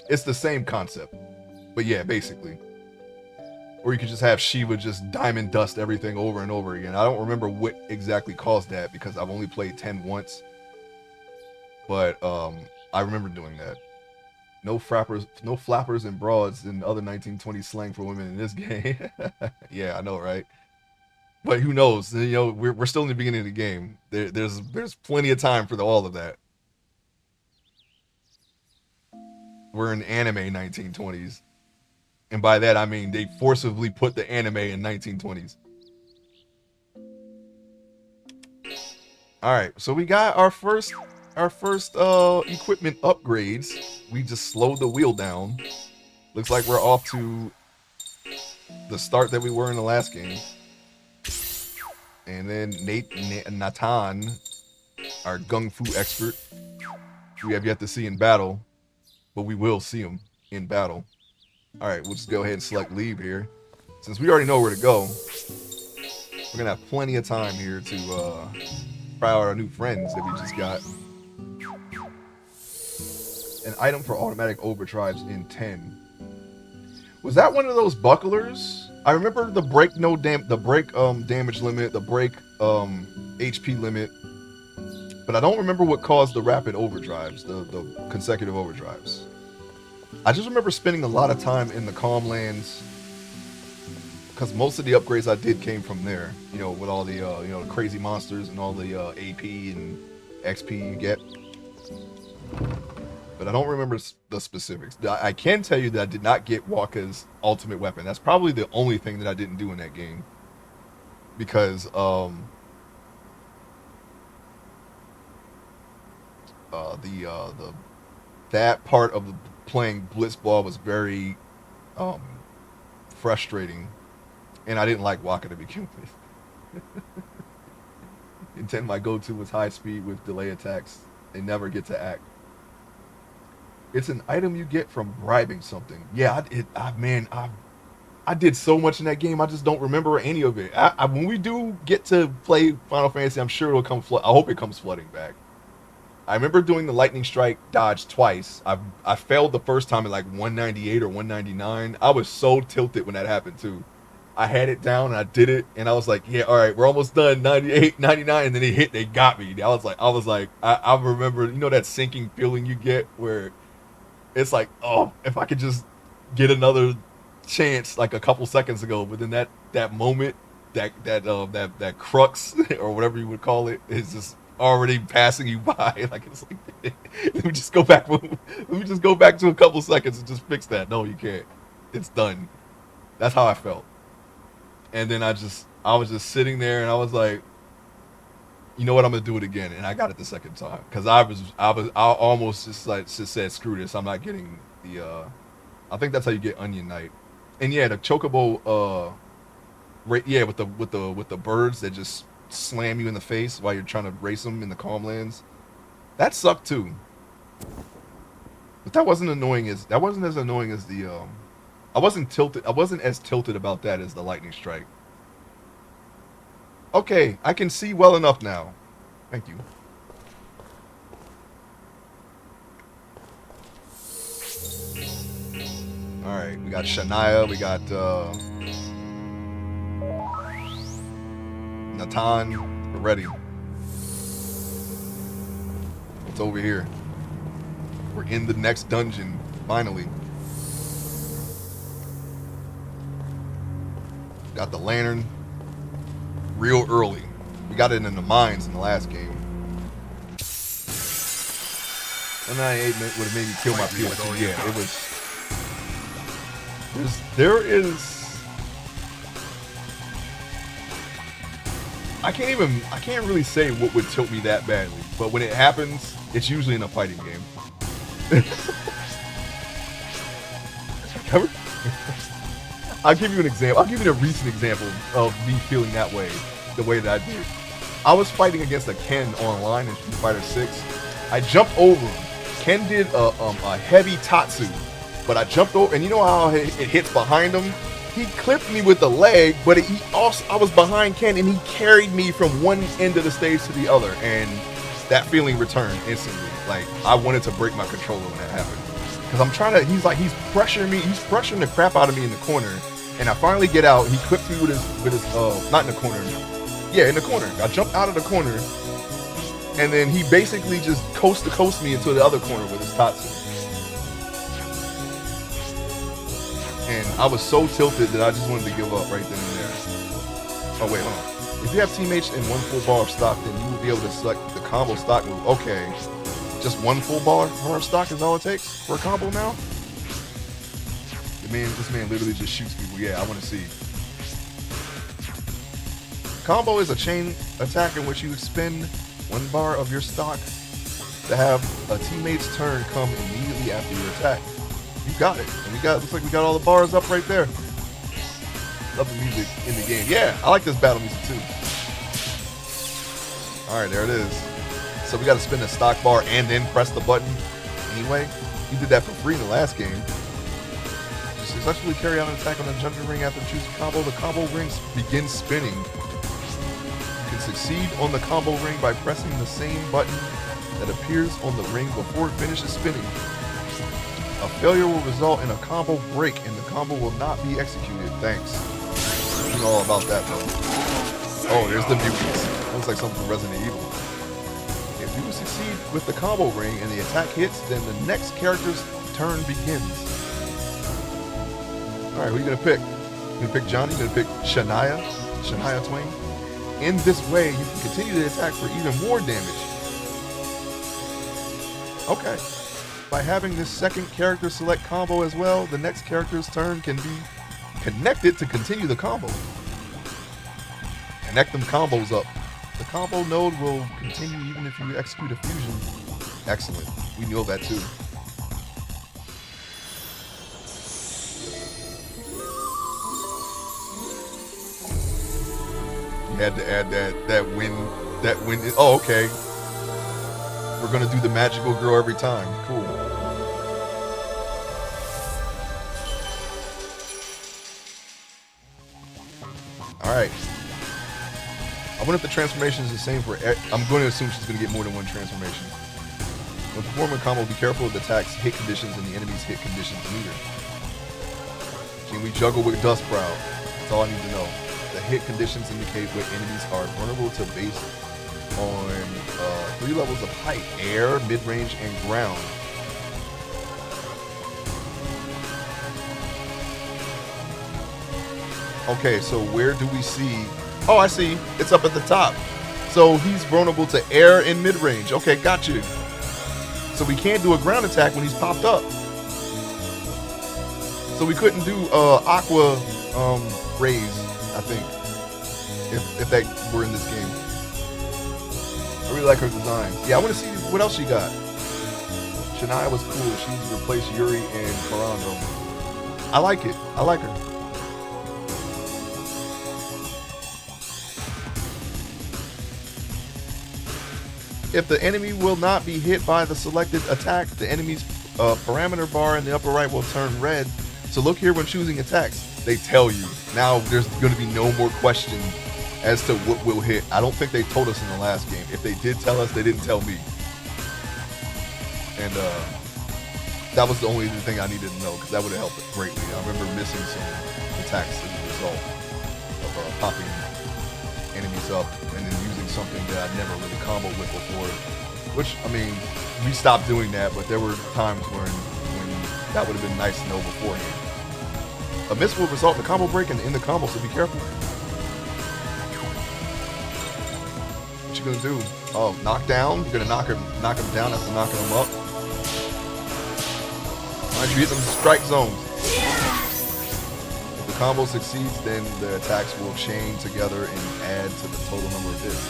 It's the same concept, but yeah, basically. Or you could just have Shiva just diamond dust everything over and over again. I don't remember what exactly caused that because I've only played 10 once, but I remember doing that. No flappers and broads and other 1920s slang for women in this game. Yeah, I know, right? But who knows? You know, we're still in the beginning of the game. There's plenty of time for all of that. We're in anime 1920s. And by that I mean they forcibly put the anime in 1920s. Alright, so we got our first equipment upgrades. We just slowed the wheel down. Looks like we're off to the start that we were in the last game. And then Nathan, our Gung Fu expert, we have yet to see in battle, but we will see him in battle. Alright, we'll just go ahead and select leave here. Since we already know where to go, we're going to have plenty of time here to try out our new friends that we just got. An item for automatic overdrives in 10. Was that one of those bucklers? I remember the break damage limit, the break HP limit, but I don't remember what caused the rapid overdrives, the consecutive overdrives. I just remember spending a lot of time in the Calm Lands because most of the upgrades I did came from there. You know, with all the the crazy monsters and all the AP and XP you get. But I don't remember the specifics. I can tell you that I did not get Waka's ultimate weapon. That's probably the only thing that I didn't do in that game. Because that part of playing Blitzball was very frustrating, and I didn't like Waka to begin with. In 10, my go-to was high speed with delay attacks. They never get to act. It's an item you get from bribing something. Yeah, I did so much in that game. I just don't remember any of it. When we do get to play Final Fantasy, I'm sure it'll come. I hope it comes flooding back. I remember doing the lightning strike dodge twice. I failed the first time at like 198 or 199. I was so tilted when that happened too. I had it down and I did it, and I was like, yeah, all right, we're almost done. 98, 99, and then they got me. I was like, I remember, you know, that sinking feeling you get where it's like, oh, if I could just get another chance like a couple seconds ago, but then that moment, that crux or whatever you would call it, is just already passing you by. Like it's like let me just go back. Let me just go back to a couple seconds and just fix that. No, you can't. It's done. That's how I felt. And then I was just sitting there and I was like, you know what, I'm gonna do it again, and I got it the second time because I almost just said screw this. I'm not getting the. I think that's how you get Onion Knight, and yeah, the chocobo. Yeah, with the birds that just slam you in the face while you're trying to race them in the calm lands. That sucked too. But that wasn't as annoying as the. I wasn't as tilted about that as the lightning strike. Okay, I can see well enough now. Thank you. Alright, we got Shania, we got Natan. We're ready. It's over here. We're in the next dungeon, finally. Got the lantern. Real early. We got it in the mines in the last game. 198 would have made me kill my PS2. Yeah, it was. There is. I can't really say what would tilt me that badly, but when it happens, it's usually in a fighting game. Cover? I'll give you an example. I'll give you a recent example of me feeling that way, the way that I did. I was fighting against a Ken online in Street Fighter 6. I jumped over him. Ken did a heavy Tatsu, but I jumped over, and you know how it hits behind him? He clipped me with the leg, but I was behind Ken, and he carried me from one end of the stage to the other, and that feeling returned instantly. Like, I wanted to break my controller when that happened. Because I'm trying to, he's pressuring me, he's pressuring the crap out of me in the corner. And I finally get out. He clips me with his not in the corner. Yeah, in the corner. I jump out of the corner, and then he basically just coast to coast me into the other corner with his Tatsu. And I was so tilted that I just wanted to give up right then and there. Oh wait, hold on. If you have teammates in one full bar of stock, then you will be able to select the combo stock move. Okay, just one full bar of stock is all it takes for a combo now. This man literally just shoots people. Yeah, I want to see. Combo is a chain attack in which you expend one bar of your stock to have a teammate's turn come immediately after your attack. You got it. And looks like we got all the bars up right there. Love the music in the game. Yeah, I like this battle music too. Alright, there it is. So we got to spin the stock bar and then press the button anyway. You did that for free in the last game. Successfully carry out an attack on the jumping ring after choosing combo. The combo ring begins spinning. You can succeed on the combo ring by pressing the same button that appears on the ring before it finishes spinning. A failure will result in a combo break and the combo will not be executed. Thanks. You know all about that though. Oh, there's the mutants. Looks like something from Resident Evil. If you succeed with the combo ring and the attack hits, then the next character's turn begins. Alright, who are you going to pick? You going to pick Johnny? You going to pick Shania Twain? In this way, you can continue to attack for even more damage. Okay. By having this second character select combo as well, the next character's turn can be connected to continue the combo. Connect them combos up. The combo node will continue even if you execute a fusion. Excellent. We know that too. Had to add that win. Oh, okay. We're gonna do the magical girl every time. Cool. All right. I wonder if the transformation is the same for. I'm going to assume she's going to get more than one transformation. When performing a combo, be careful of the attack's hit conditions and the enemy's hit conditions neither. Can we juggle with Dustbrow? That's all I need to know. The hit conditions indicate what enemies are vulnerable to based on 3 levels of height: air, mid-range, and ground. Okay, so where do we see? Oh, I see. It's up at the top. So he's vulnerable to air and mid-range. Okay, got you. So we can't do a ground attack when he's popped up. So we couldn't do aqua rays, I think, if that were in this game. I really like her design. Yeah, I want to see what else she got. Shania was cool. She's replaced Yuri and Karando. I like it. I like her. If the enemy will not be hit by the selected attack, the enemy's parameter bar in the upper right will turn red. So look here when choosing attacks. They tell you. Now there's going to be no more question as to what will hit. I don't think they told us in the last game. If they did tell us, they didn't tell me. And that was the only thing I needed to know, because that would have helped greatly. I remember missing some attacks as a result of popping enemies up and then using something that I'd never really comboed with before. Which, I mean, we stopped doing that, but there were times when that would have been nice to know beforehand. A miss will result in a combo break and end the combo, so be careful. What you gonna do? Oh, knock down? You're gonna knock him down after knocking him up? Mind you, hit them strike zones. If the combo succeeds, then the attacks will chain together and add to the total number of hits.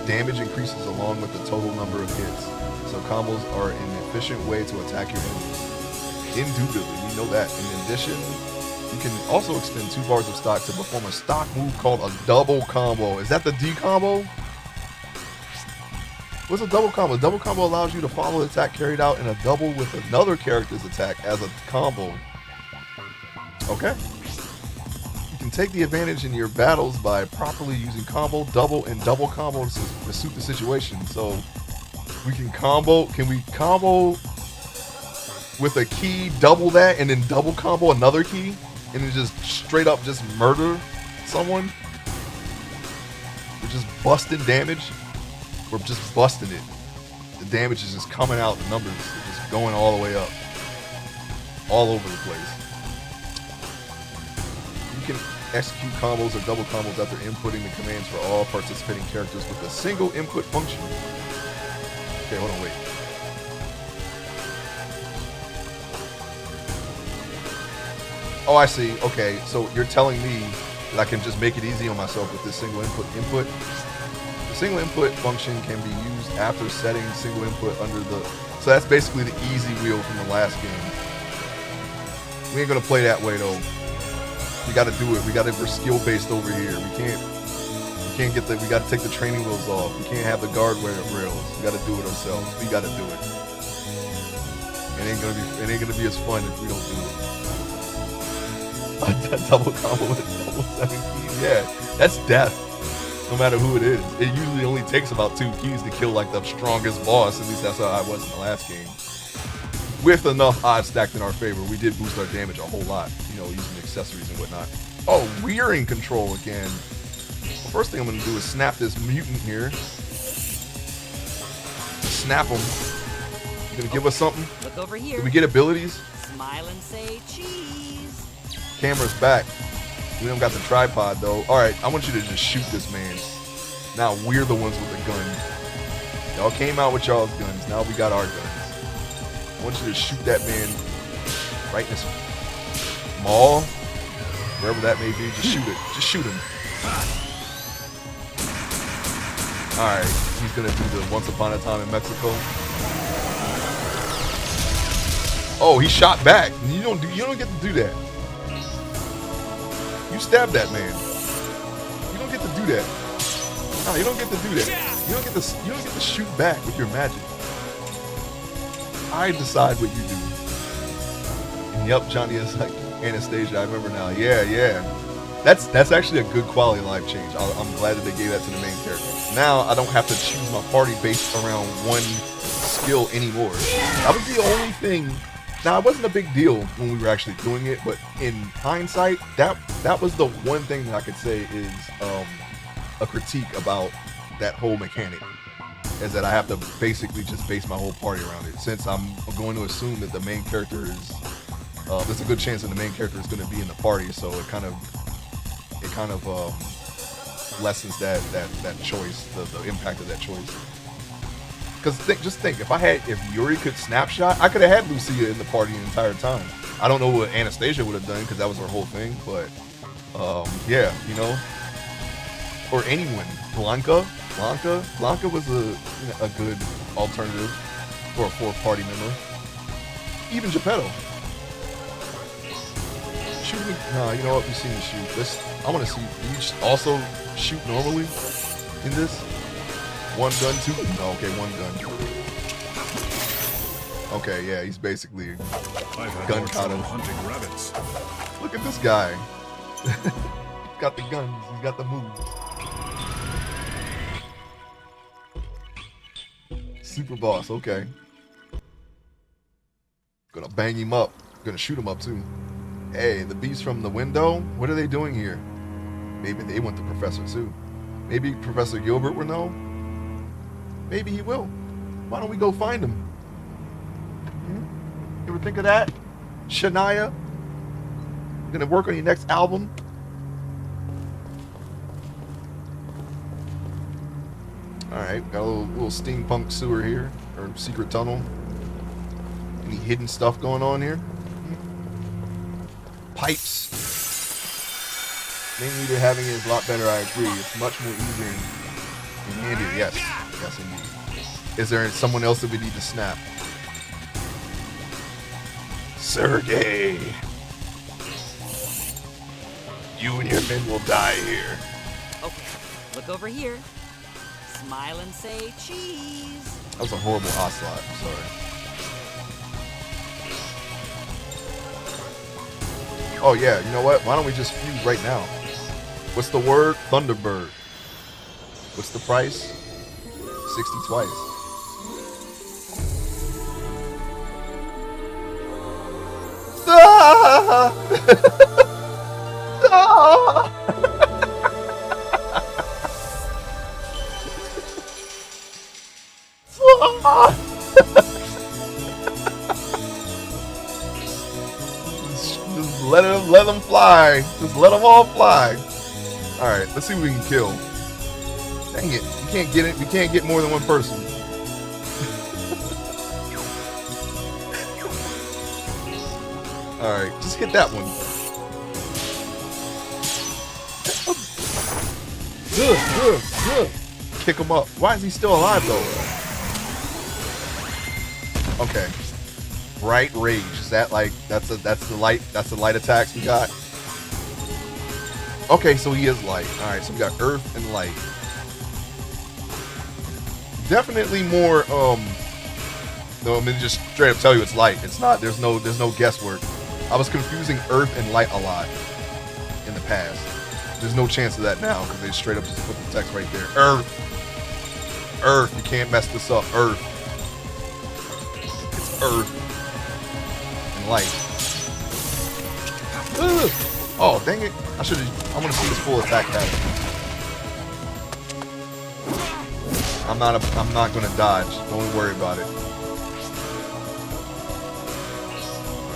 Damage increases along with the total number of hits, so combos are an efficient way to attack your enemies. Indubitably, we know that. In addition, you can also expend 2 bars of stock to perform a stock move called a double combo. Is that the D combo? What's a double combo? A double combo allows you to follow the attack carried out in a double with another character's attack as a combo. Okay. You can take the advantage in your battles by properly using combo, double, and double combo to suit the situation. So we can combo. Can we combo with a key, double that, and then double combo another key, and then just straight up just murder someone? We're just busting damage. We're just busting it. The damage is just coming out. The numbers are just going all the way up. All over the place. You can execute combos or double combos after inputting the commands for all participating characters with a single input function. Okay, hold on, wait. Oh, I see. Okay, so you're telling me that I can just make it easy on myself with this single input. The single input function can be used after setting single input under the... So that's basically the easy wheel from the last game. We ain't gonna play that way though. We gotta do it. We're skill based over here. We can't get the... We gotta take the training wheels off. We can't have the guard rails. We gotta do it ourselves. We gotta do it. It ain't gonna be as fun if we don't do it. A double combo with double 7 keys. Yeah, that's death. No matter who it is. It usually only takes about 2 keys to kill like the strongest boss. At least that's how I was in the last game. With enough odds stacked in our favor, we did boost our damage a whole lot, you know, using accessories and whatnot. Oh, we're in control again. The first thing I'm gonna do is snap this mutant here. Snap him. You gonna give us something? Look over here. Did we get abilities? Smile and say cheese. Camera's back. We don't got the tripod though. Alright, I want you to just shoot this man. Now we're the ones with the gun. Y'all came out with y'all's guns. Now we got our guns. I want you to shoot that man right in his maw. Wherever that may be. Just shoot it. Just shoot him. Alright, he's gonna do the Once Upon a Time in Mexico. Oh, he shot back. You don't get to do that. You stabbed that man. You don't get to do that. No, you don't get to do that. You don't get to shoot back with your magic. I decide what you do. And yep, Johnny is like Anastasia. I remember now. Yeah. That's actually a good quality of life change. I'm glad that they gave that to the main character. Now I don't have to choose my party based around one skill anymore. That was the only thing. Now, it wasn't a big deal when we were actually doing it, but in hindsight, that was the one thing that I could say is a critique about that whole mechanic, is that I have to basically just base my whole party around it, since I'm going to assume that the main character is there's a good chance that the main character is going to be in the party, so it kind of lessens that choice, the impact of that choice. Because just think, if Yuri could snapshot, I could have had Lucia in the party the entire time. I don't know what Anastasia would have done because that was her whole thing, but yeah, you know, or anyone. Blanca was a good alternative for a fourth party member. Even Geppetto. Shoot me. No, you know what? We've seen me shoot. I want to see. Do you also shoot normally in this? One gun, two? No, okay, one gun. Okay, yeah, he's basically gun kata. Hunting rabbits. Look at this guy. He's got the guns. He's got the moves. Super boss. Okay. Gonna bang him up. Gonna shoot him up too. Hey, the beast from the window. What are they doing here? Maybe they want the professor too. Maybe Professor Gilbert will know. Maybe he will. Why don't we go find him? You ever think of that? Shania? Gonna work on your next album? Alright, got a little steampunk sewer here. Or secret tunnel. Any hidden stuff going on here? Pipes. Main leader having it is a lot better, I agree. It's much more easier and handier. Yes. Yes, indeed. Is there someone else that we need to snap? Sergey! You and your men will die here. Okay, look over here. Smile and say cheese. That was a horrible ocelot. I'm sorry. Oh yeah, you know what? Why don't we just fuse right now? What's the word? Thunderbird. What's the price? 60 twice. Ah! Ah! Just let them fly. Just let them all fly. All right, let's see what we can kill. Dang it, we can't get it. We can't get more than one person. All right, just hit that one. Good. Kick him up. Why is he still alive though? Okay. Bright rage. Is that like that's the light attacks we got? Okay, so he is light. All right, so we got earth and light. Definitely more. No, I'm gonna just straight up tell you it's light. It's not. There's no guesswork. I was confusing earth and light a lot in the past. There's no chance of that now because they straight up just put the text right there. Earth. Earth. You can't mess this up. Earth. It's earth and light. Ugh. Oh, dang it. I want to see this full attack pattern. I'm not gonna dodge. Don't worry about it.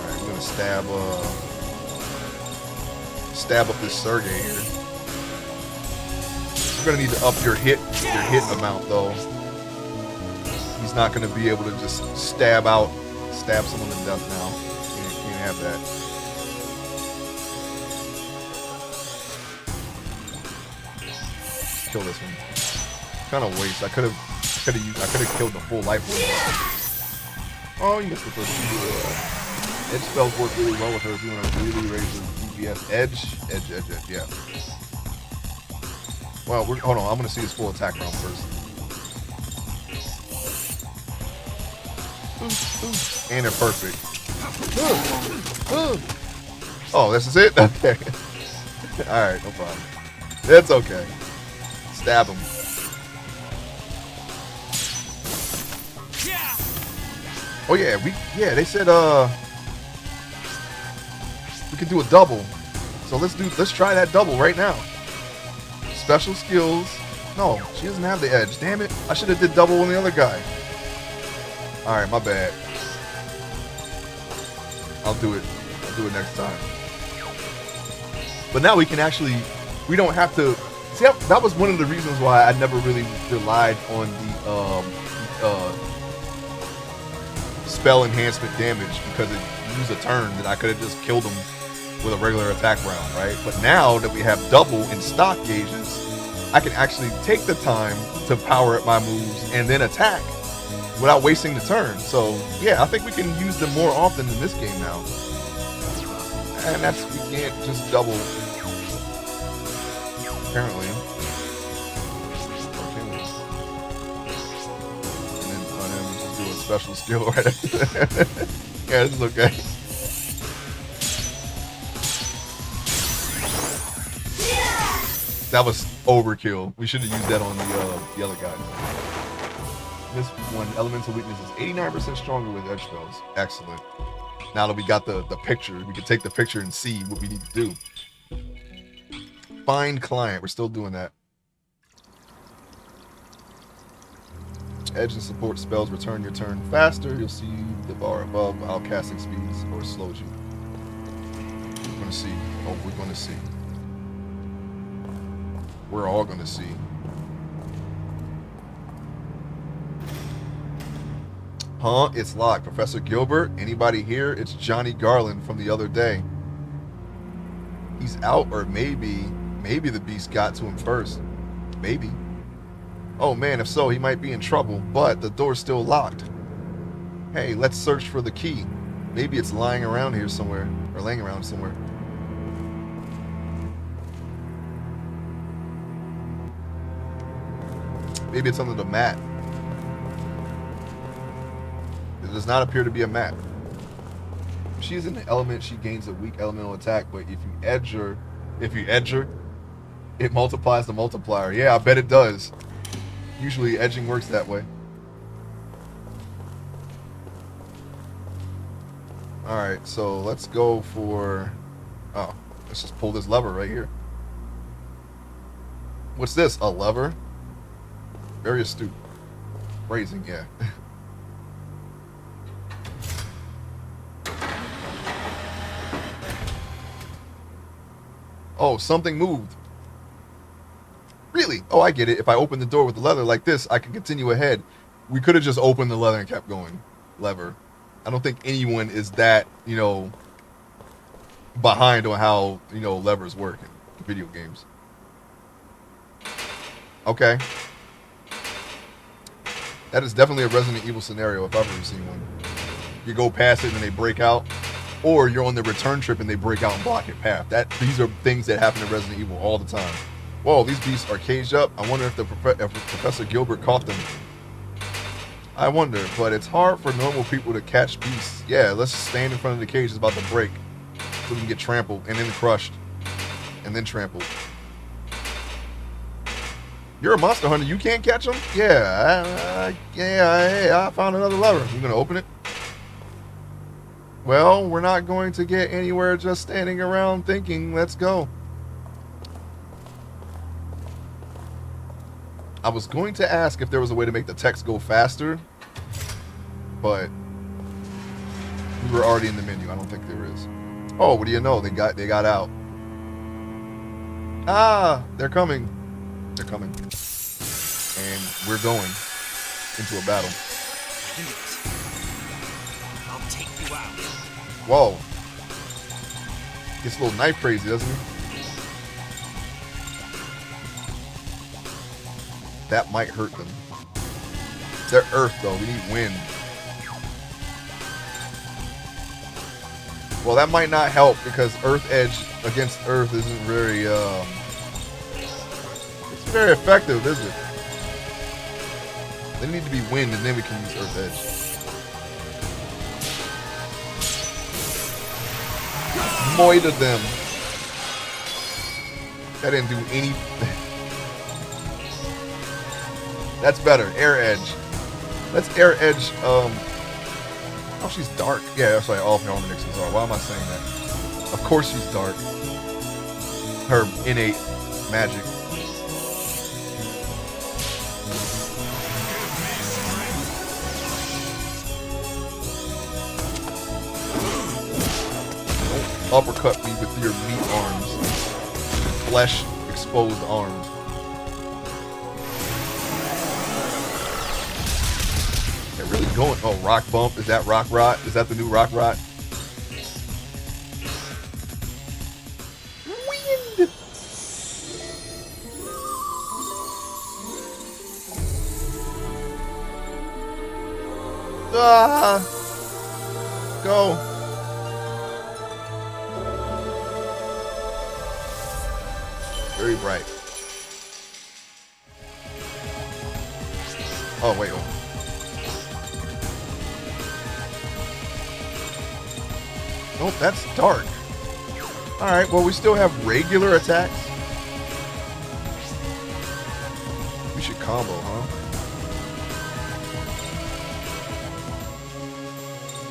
Alright, I'm gonna stab up this Sergey here. You're gonna need to up your hit amount though. He's not gonna be able to just stab someone to death now. Can't have that. Kill this one. Kind of waste. I could have killed the full life one. Oh, you missed the first two. Edge spells work really well with her if you want to really raise her DPS. Edge, yeah. Well, hold on. I'm gonna see his full attack round first. And they're perfect. Oh, this is it? Okay. Alright, no problem. It's okay. Stab him. Oh yeah, they said we can do a double. So let's try that double right now. Special skills. No, she doesn't have the edge. Damn it. I should have did double on the other guy. Alright, my bad. I'll do it I'll do it next time. But now we can actually, we don't have to, see, that was one of the reasons why I never really relied on the spell enhancement damage, because it used a turn that I could have just killed him with a regular attack round, right? But now that we have double in stock gauges, I can actually take the time to power up my moves and then attack without wasting the turn. So yeah, I think we can use them more often in this game now. And that's, we can't just double, apparently. Or can we? And then we just do a special skill right after that. Yeah, this is okay. That was overkill. We should have used that on the other guy. This one, elemental weakness is 89% stronger with edge spells. Excellent. Now that we got the picture, we can take the picture and see what we need to do. Find client. We're still doing that. Edge and support spells return your turn faster. You'll see the bar above while casting speeds or slows you. We're going to see. Oh, we're going to see. We're all going to see. Huh? It's locked. Professor Gilbert? Anybody here? It's Johnny Garland from the other day. He's out, or maybe the beast got to him first. Maybe. Oh man, if so, he might be in trouble, but the door's still locked. Hey, let's search for the key. Maybe it's lying around here somewhere, or laying around somewhere. Maybe it's under the mat. It does not appear to be a map. If she's an element, she gains a weak elemental attack, but if you edge her, it multiplies the multiplier. Yeah, I bet it does. Usually edging works that way. Alright, so let's go for... Oh, let's just pull this lever right here. What's this? A lever? Very astute. Phrasing, yeah. Oh, something moved. Really? Oh, I get it. If I open the door with the leather like this, I can continue ahead. We could have just opened the leather and kept going. Lever. I don't think anyone is that, behind on how, levers work in video games. Okay. That is definitely a Resident Evil scenario if I've ever seen one. You go past it and they break out. Or you're on the return trip and they break out and block your path. These are things that happen in Resident Evil all the time. Whoa, these beasts are caged up. I wonder if Professor Gilbert caught them. I wonder, but it's hard for normal people to catch beasts. Yeah, let's stand in front of the cage that's about to break so we can get trampled and then crushed and then trampled. You're a monster hunter. You can't catch them? Yeah, I found another lever. You gonna open it? Well, we're not going to get anywhere just standing around thinking. Let's go. I was going to ask if there was a way to make the text go faster, but we were already in the menu. I don't think there is. Oh, what do you know? They got out. Ah, they're coming. They're coming. And we're going into a battle. I'll take you out. Whoa. Gets a little knife crazy, doesn't he? That might hurt them. They're earth, though. We need wind. Well, that might not help because Earth Edge against Earth isn't very, it's very effective, is it? They need to be wind, and then we can use Earth Edge. Moided them. That didn't do anything. That's better. Air Edge. Let's Air Edge. Oh, she's dark. Yeah, that's right. All of her Harmonixes are. Why am I saying that? Of course she's dark. Her innate magic. Don't uppercut me with your meat arms. Flesh exposed arms. They're really going. Oh, rock bump. Is that rock rot? Is that the new rock rot? Wind. Ah. Go. Very bright. Oh, wait. Oh. Nope, that's dark. Alright, well, we still have regular attacks. We should combo, huh?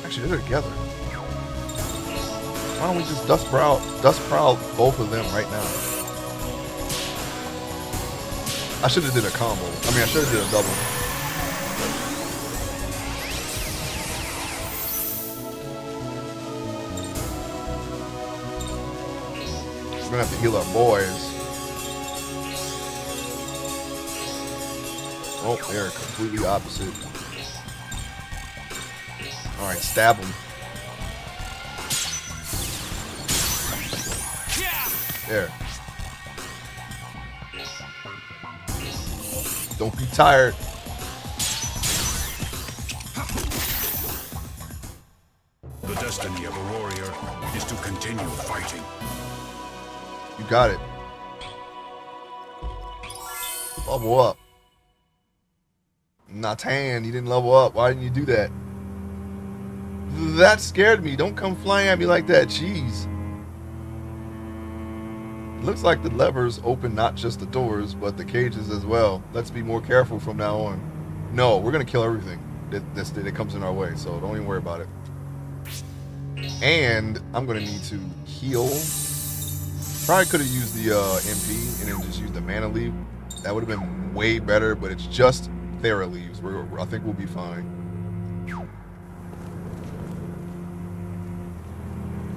Actually, they're together. Why don't we just dust prowl both of them right now? I should have did a combo. I mean, I should have did a double. We're gonna have to heal our boys. Oh, they're completely opposite. All right, stab them. There. Don't be tired. The destiny of a warrior is to continue fighting. You got it. Level up. Natan, you didn't level up. Why didn't you do that? That scared me. Don't come flying at me like that. Jeez. Looks like the levers open not just the doors, but the cages as well. Let's be more careful from now on. No, we're going to kill everything that comes in our way, so don't even worry about it. And I'm going to need to heal. Probably could have used the MP and then just used the mana leaf. That would have been way better, but it's just Thera leaves. I think we'll be fine.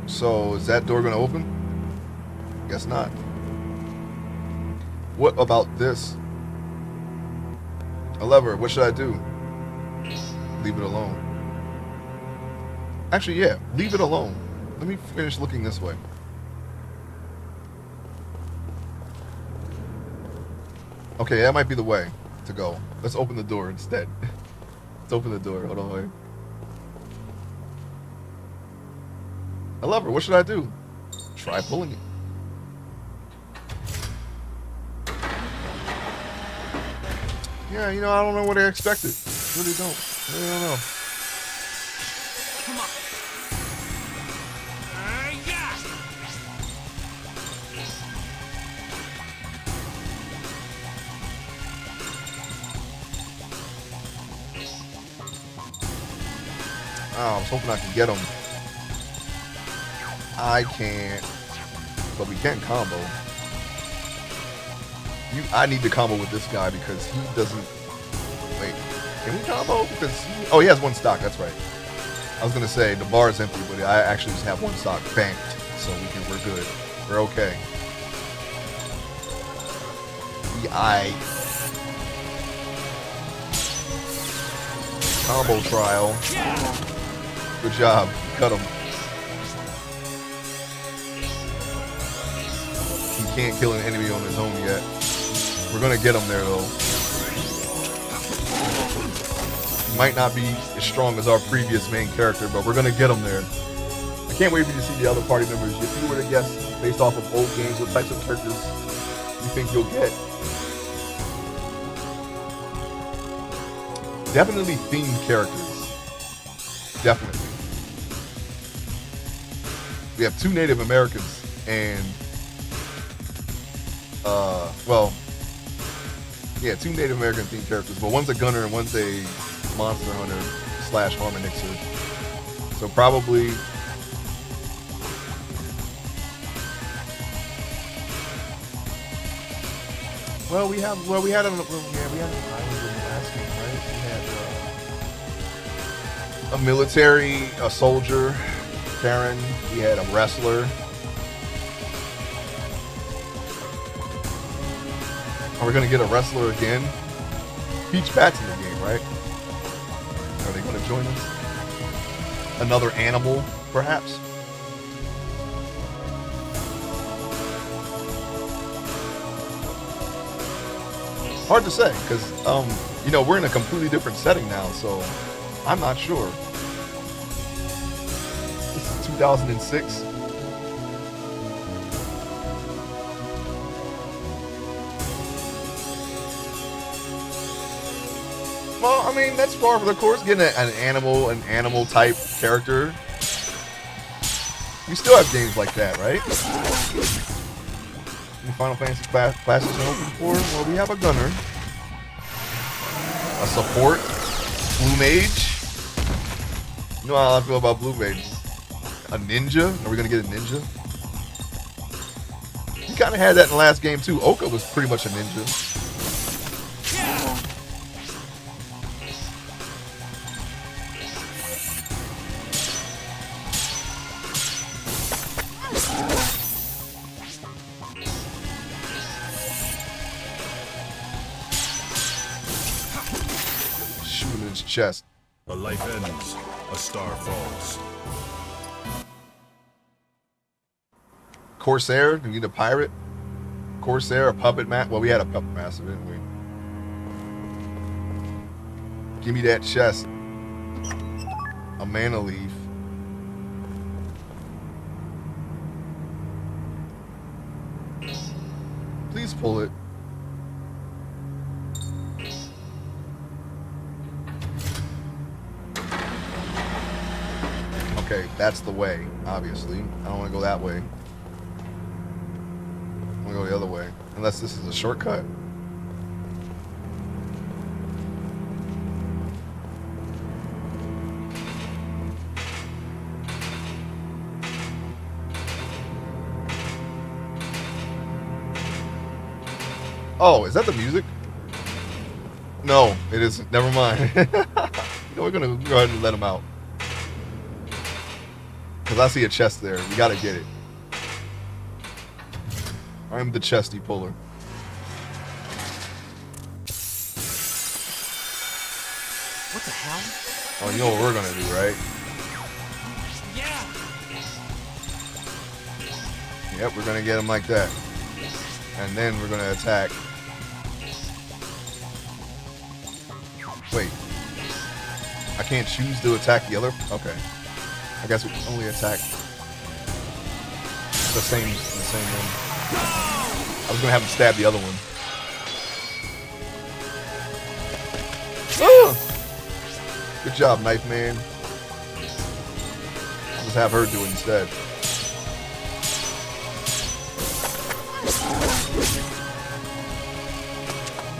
So, is that door going to open? Guess not. What about this? A lever. What should I do? Leave it alone. Actually, yeah. Leave it alone. Let me finish looking this way. Okay, that might be the way to go. Let's open the door instead. Let's open the door. Hold on, wait. A lever. What should I do? Try pulling it. Yeah, you know, I don't know what I expected. Really don't. Really don't know. Come on. Yeah. Oh, I was hoping I could get him. I can't. But we can combo. I need to combo with this guy because he doesn't. Wait, can we combo? Because he has one stock. That's right. I was gonna say the bar is empty, but I actually just have one stock banked, so we're good. We're okay. Combo trial. Good job. Cut him. He can't kill an enemy on his own yet. We're gonna get him there though. He might not be as strong as our previous main character, but we're gonna get him there. I can't wait for you to see the other party members. If you were to guess based off of old games, what types of characters you think you'll get? Definitely themed characters. Definitely. We have 2 Native Americans and yeah, 2 Native American themed characters, but one's a gunner and one's a monster hunter / harmonixer. So probably we had an island in the last game, right? We had a military, a soldier, Karen. We had a wrestler. Are we gonna get a wrestler again? Peach Pat's in the game, right? Are they gonna join us? Another animal, perhaps? Hard to say, because you know, we're in a completely different setting now, so I'm not sure. This is 2006. Well, I mean, that's par for the course. Getting an animal type character. We still have games like that, right? In Final Fantasy classes are open for. Well, we have a gunner, a support, blue mage. You know how I feel about blue mage. A ninja. Are we gonna get a ninja? You kind of had that in the last game too. Oka was pretty much a ninja. Chest. A life ends, a star falls. Corsair, do we need a pirate? Corsair, a puppet master? Well, we had a puppet master, didn't we? Give me that chest. A mana leaf. Please pull it. Okay, that's the way, obviously. I don't want to go that way. I want to go the other way. Unless this is a shortcut. Oh, is that the music? No, it isn't. Never mind. No, we're going to go ahead and let him out. Because I see a chest there. We gotta get it. I'm the chesty puller. What the hell? Oh, you know what we're gonna do, right? Yeah. Yep, we're gonna get him like that. And then we're gonna attack. Wait. I can't choose to attack the other? Okay. I guess we only attack the same one. I was gonna have him stab the other one. Ah! Good job, Knife Man. I'll just have her do it instead.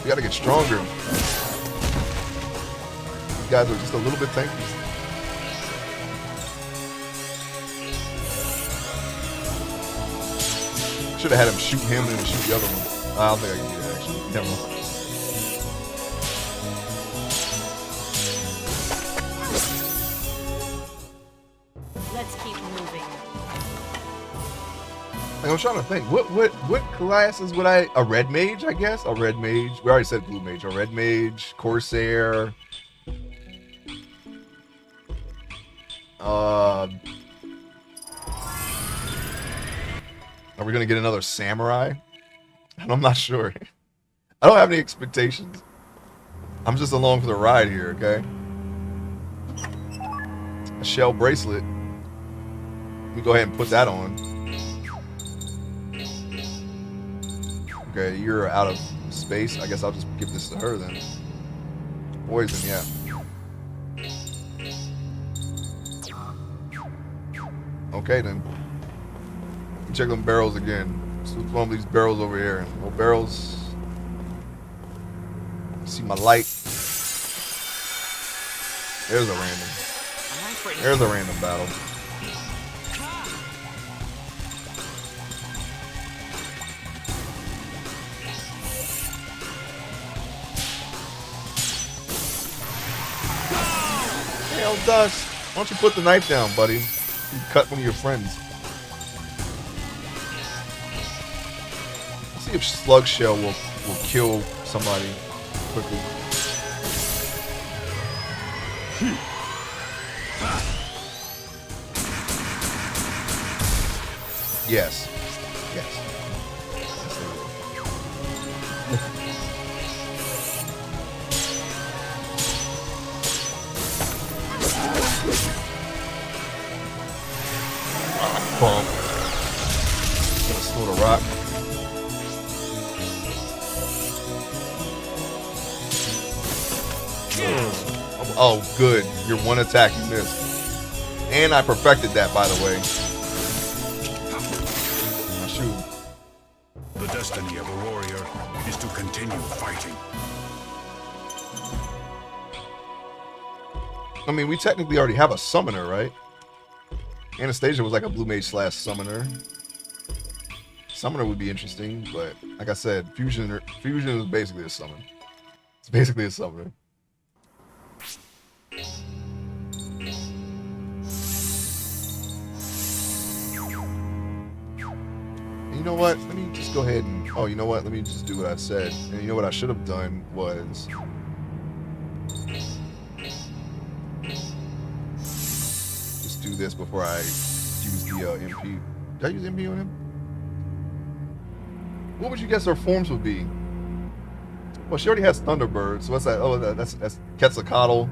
We gotta get stronger. You guys are just a little bit tanky. Should have had him shoot him and then shoot the other one. I don't think I can do that, actually. Never mind. Let's keep moving. Like, I'm trying to think. What classes would I... A red mage, I guess? A red mage. We already said blue mage. A red mage. Corsair. Are we going to get another samurai? And I'm not sure. I don't have any expectations. I'm just along for the ride here, okay? A shell bracelet. Let me go ahead and put that on. Okay, you're out of space. I guess I'll just give this to her then. Poison, yeah. Okay then. Check them barrels again. So it's one of these barrels over here. No barrels. See my light. There's a random. There's a random battle. Hell, Dust. Why don't you put the knife down, buddy? cut one of your friends. Let's see if Slug Shell will kill somebody quickly. Yes. Yes. Bump. Gonna slow the rock. Oh, good. Your one attack you missed. And I perfected that, by the way. Now shoot. The destiny of a warrior is to continue fighting. I mean, we technically already have a summoner, right? Anastasia was like a blue mage / summoner. Summoner would be interesting, but like I said, fusion is basically a summon. It's basically a summoner. And you know what? Let me just go ahead and you know what? Let me just do what I said. And you know what I should have done was just do this before I use the MP. Did I use MP on him? What would you guess her forms would be? Well, she already has Thunderbird, so what's that? Oh, that's Quetzalcoatl.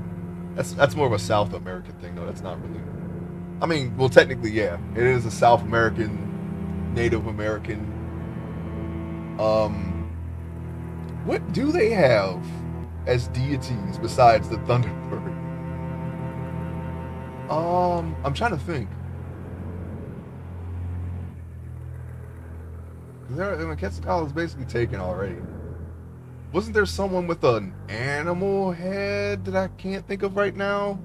That's more of a South American thing, though. That's not really. I mean, well, technically, yeah, it is a South American, Native American. What do they have as deities besides the Thunderbird? I'm trying to think. Quetzalcoatl is basically taken already. Wasn't there someone with an animal head that I can't think of right now?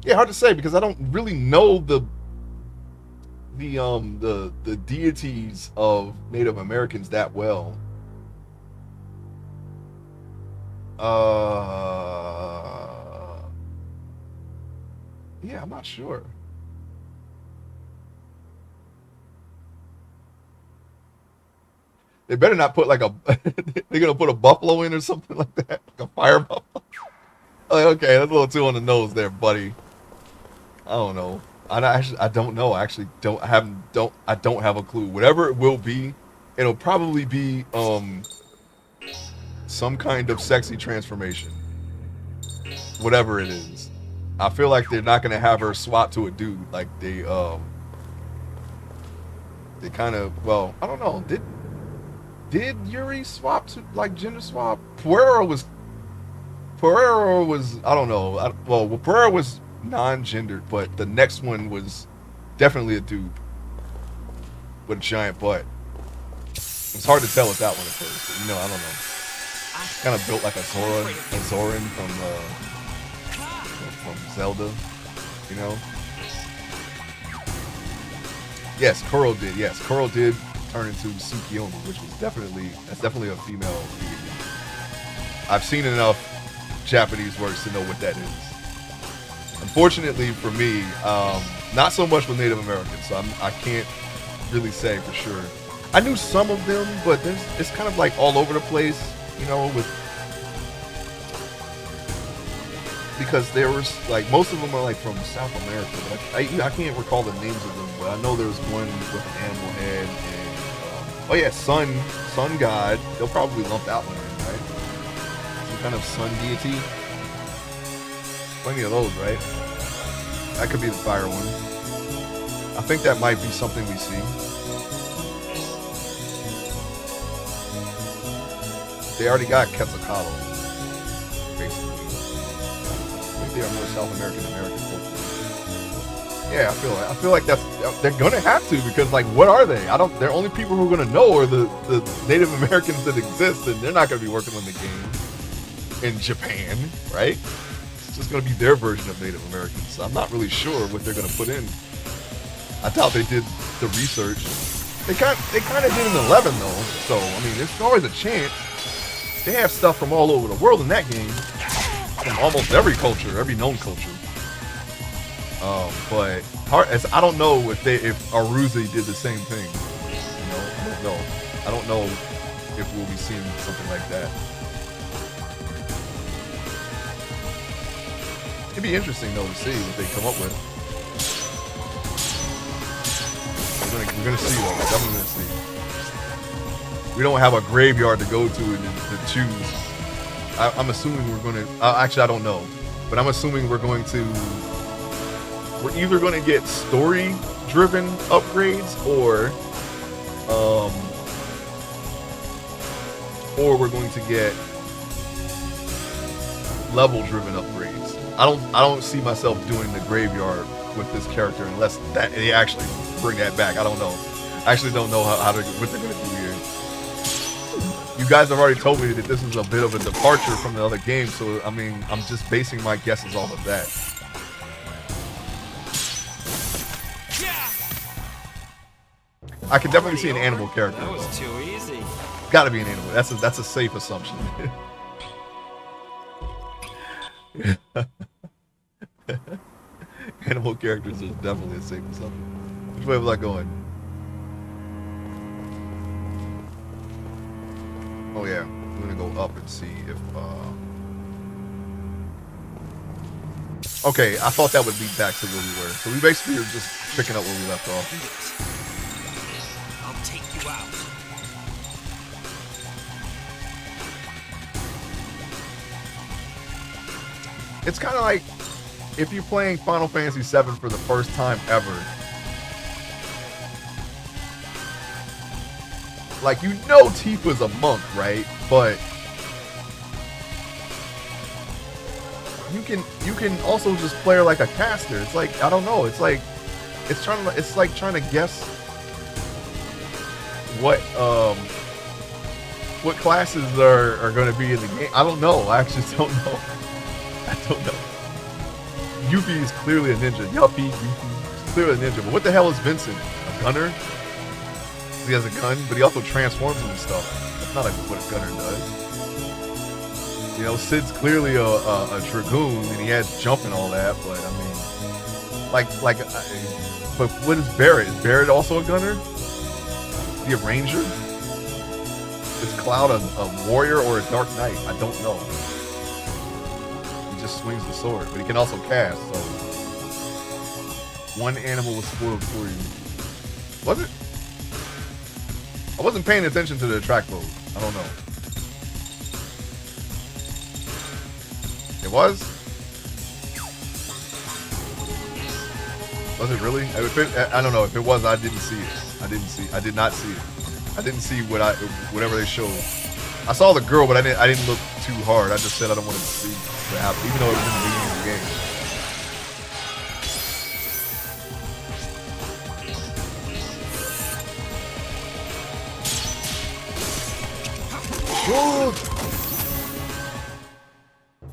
Yeah, hard to say because I don't really know the deities of Native Americans that well. Yeah, I'm not sure. They better not put like a. They're gonna put a buffalo in or something like that, like a fire buffalo. Like, okay, that's a little too on the nose there, buddy. I don't know. I don't know. I actually don't have a clue. Whatever it will be, it'll probably be some kind of sexy transformation. Whatever it is, I feel like they're not gonna have her swap to a dude. Like they kind of. Well, I don't know. Did Yuri swap to like gender swap? Pereira was I don't know. Pereira was non-gendered, but the next one was definitely a dude with a giant butt. It's hard to tell with that one at first, but, I don't know. Kind of built like a Zoran from Zelda, Yes, Kuro did. Yes, Kuro did turn into Tsukiyomi, which was definitely a female deity. I've seen enough Japanese works to know what that is. Unfortunately for me, not so much with Native Americans, so I can't really say for sure. I knew some of them, but it's kind of like all over the place, because there was like most of them are like from South America. But I can't recall the names of them, but I know there was one with an animal head and sun god. They'll probably lump that one in, right? Some kind of sun deity. Plenty of those, right? That could be the fire one. I think that might be something we see. They already got Quetzalcoatl, basically. I think they are more South American folks. Yeah, I feel like they're gonna have to, because like, what are they? They're only people who are gonna know are the Native Americans that exist, and they're not gonna be working on the game in Japan, right? It's just gonna be their version of Native Americans. So I'm not really sure what they're gonna put in. I doubt they did the research. They kind of did in 11 though, so I mean, there's always a chance. they have stuff from all over the world in that game, from almost every culture, every known culture. But I don't know if Aruze did the same thing. You know, I don't know. I don't know if we'll be seeing something like that. It'd be interesting though to see what they come up with. We're gonna see though. We're definitely gonna see. We don't have a graveyard to go to and to choose. I'm assuming we're gonna. Actually, I don't know, but I'm assuming we're either gonna get story-driven upgrades or we're going to get level-driven upgrades. I don't see myself doing the graveyard with this character unless that they actually bring that back. I don't know. I actually don't know what they're gonna do here. You guys have already told me that this is a bit of a departure from the other game, so I mean, I'm just basing my guesses off of that. I can definitely see an animal character. That was too easy. Gotta be an animal. That's a safe assumption. Animal characters is definitely a safe assumption. Which way was I going? Oh yeah, we're gonna go up and see if okay, I thought that would lead back to where we were. So we basically are just picking up where we left off. I'll take you out. It's kind of like if you're playing Final Fantasy VII for the first time ever. Like, you know Tifa's a monk, right? But you can also just play her like a caster. It's like, I don't know. It's like trying to guess what classes are going to be in the game. I don't know. I actually don't know. I don't know. Yuffie is clearly a ninja. Yuffie is clearly a ninja. But what the hell is Vincent? A gunner? He has a gun, but he also transforms into stuff. That's not what a gunner does. You know, Sid's clearly a dragoon, and he has jump and all that. But I mean, but what is Barret? Is Barret also a gunner? Is he a ranger? Is Cloud a warrior or a dark knight? I don't know. He just swings the sword, but he can also cast. So one animal was spoiled for you. Was it? I wasn't paying attention to the track mode. I don't know. It was? Was it really? I don't know. If it was, I didn't see it. I did not see it. I didn't see whatever they showed. I saw the girl, but I didn't look too hard. I just said I don't want to see what happened, even though it was in the beginning of the game.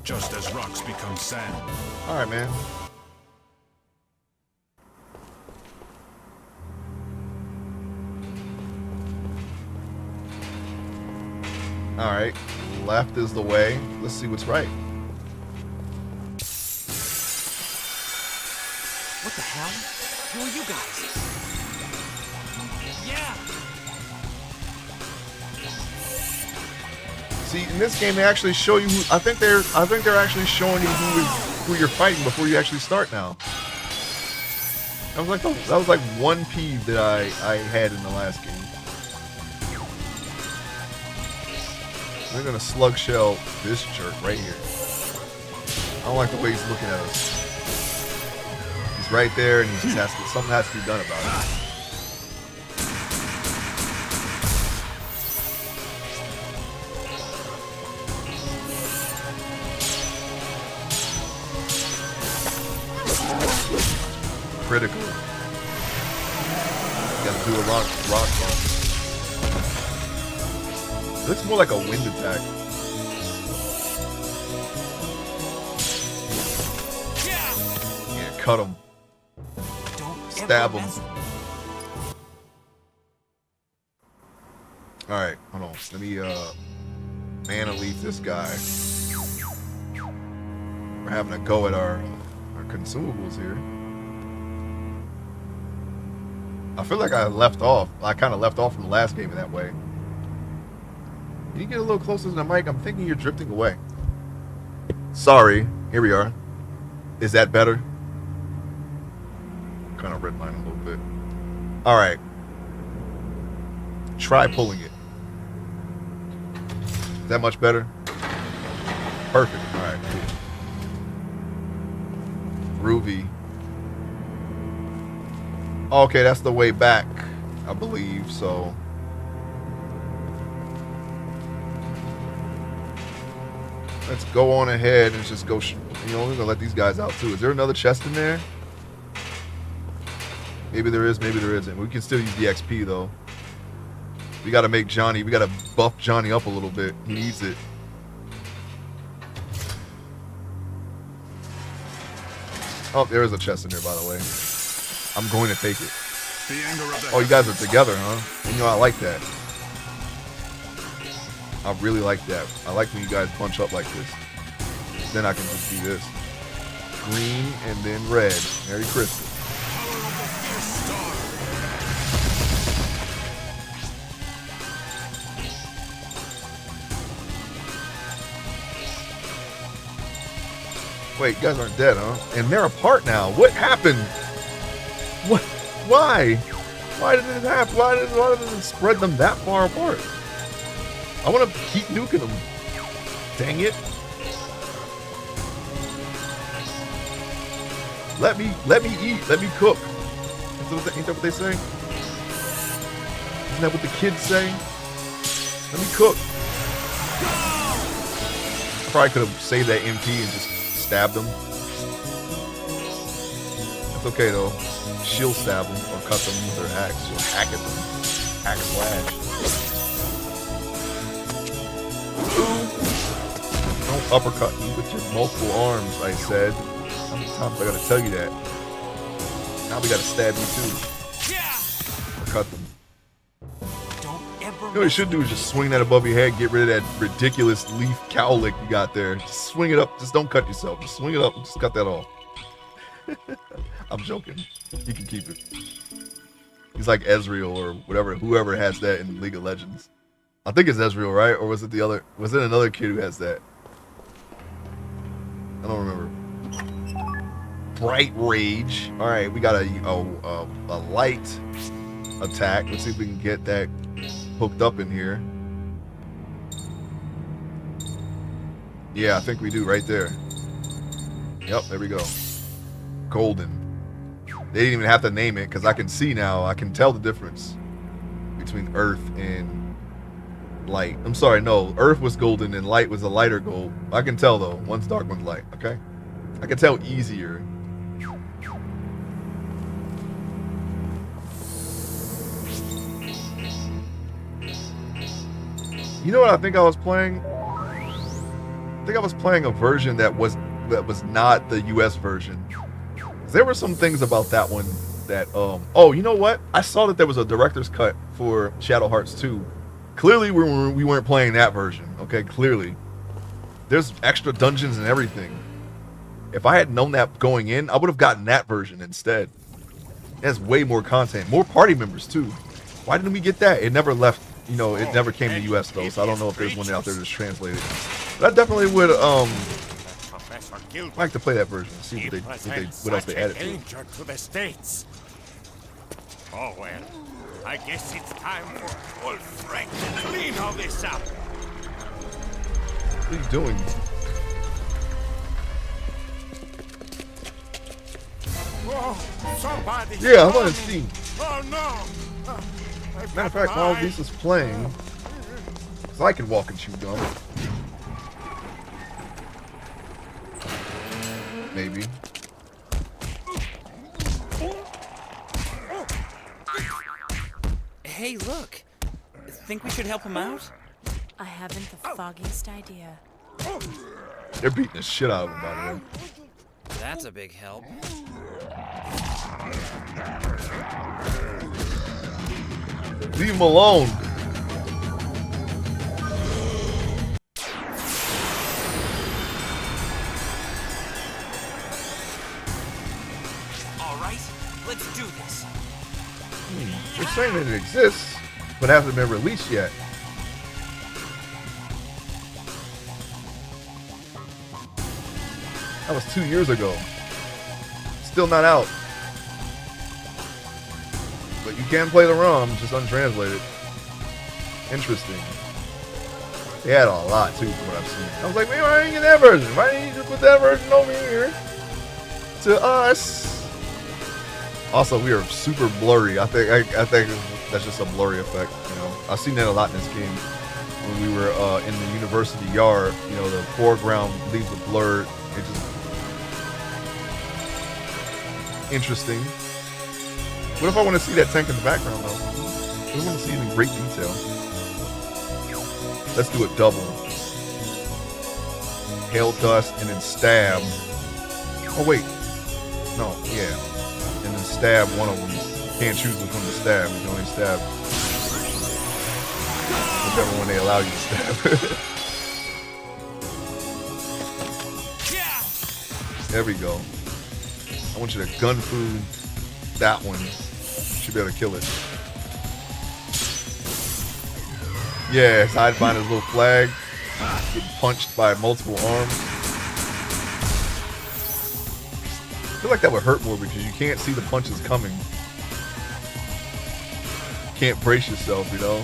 Just as rocks become sand. All right, man. All right, left is the way. Let's see what's right. What the hell? Who are you guys? Yeah! See, in this game, they actually show you who. I think they're actually showing you who you're fighting before you actually start. Now, that was like one peeve that I had in the last game. They're gonna slug shell this jerk right here. I don't like the way he's looking at us. He's right there, and he just has to. Something has to be done about it. Critical. You gotta do a rock bump. It looks more like a wind attack. Yeah, cut him. Stab him. Alright, hold on. Let me mana leaf this guy. We're having a go at our consumables here. I feel like I left off. I kind of left off from the last game in that way. Can you get a little closer to the mic? I'm thinking you're drifting away. Sorry. Here we are. Is that better? Kind of redline a little bit. All right. Try pulling it. Is that much better? Perfect. All right, cool. Groovy. Okay, that's the way back, I believe, so. Let's go on ahead and just go, you know, we're gonna let these guys out too. Is there another chest in there? Maybe there is, maybe there isn't. We can still use the XP though. We gotta make Johnny, we gotta buff Johnny up a little bit. He needs it. Oh, there is a chest in there, by the way. I'm going to take it. Oh, you guys are together, huh? You know, I like that. I really like that. I like when you guys bunch up like this. Then I can just do this. Green and then red. Merry Christmas. Wait, you guys aren't dead, huh? And they're apart now. What happened? What? Why? Why did it happen? Why did it spread them that far apart? I want to keep nuking them. Dang it. Let me eat. Let me cook. Ain't that what they say? Isn't that what the kids say? Let me cook. I probably could have saved that MP and just stabbed them. That's okay though. She'll stab them or cut them with her axe. She'll hack at them. Hack slash. Don't uppercut me with your multiple arms, I said. How many times I gotta tell you that? Now we gotta stab you too. Or cut them. You know what you should do is just swing that above your head, get rid of that ridiculous leaf cowlick you got there. Just swing it up. Just don't cut yourself. Just swing it up and just cut that off. I'm joking. You can keep it. He's like Ezreal or whatever, whoever has that in League of Legends. I think it's Ezreal, right? Or was it the other? Was it another kid who has that? I don't remember. Bright Rage. All right, we got a light attack. Let's see if we can get that hooked up in here. Yeah, I think we do right there. Yep, there we go. Golden. They didn't even have to name it because I can see now. I can tell the difference between Earth and light. I'm sorry, no. Earth was golden and light was a lighter gold. I can tell though. One's dark, one's light. Okay, I can tell easier. You know what I think I was playing? I think I was playing a version that was not the US version. There were some things about that one that oh, you know what? I saw that there was a director's cut for Shadow Hearts 2. Clearly we weren't playing that version. Okay, clearly. There's extra dungeons and everything. If I had known that going in, I would have gotten that version instead. It has way more content, more party members too. Why didn't we get that? It never left, you know, it never came to US though, so I don't know if there's one out there that's translated. But I definitely would like to play that version and see what else they added to it. To the States. Oh well, I guess it's time for old Frank to clean all this up. What are you doing? Oh, somebody! Yeah, I want to see. Oh no! Matter of fact, while Lisa's playing, because I can walk and chew gum. Maybe. Hey, look. Think we should help him out? I haven't the foggiest idea. They're beating the shit out of him, by the way. That's a big help. Leave him alone. Let's do this. They're saying that it exists, but hasn't been released yet. That was 2 years ago. Still not out. But you can play the ROM, just untranslated. Interesting. They had a lot too from what I've seen. I was like, man, why didn't you get that version? Why didn't you just put that version over here to us? Also, we are super blurry. I think that's just a blurry effect. You know, I've seen that a lot in this game. When we were in the university yard, you know, the foreground leaves with blurred. It just interesting. What if I want to see that tank in the background though? I want to see it in great detail. Let's do it double. Hail dust and then stab. Oh wait. No, yeah. And then stab one of them. Can't choose which one to stab. You can only stab whichever one they allow you to stab. There we go. I want you to gun fu that one. Should be able to kill it. Yeah, it's hiding behind his little flag. Getting punched by multiple arms. I feel like that would hurt more because you can't see the punches coming. You can't brace yourself, you know?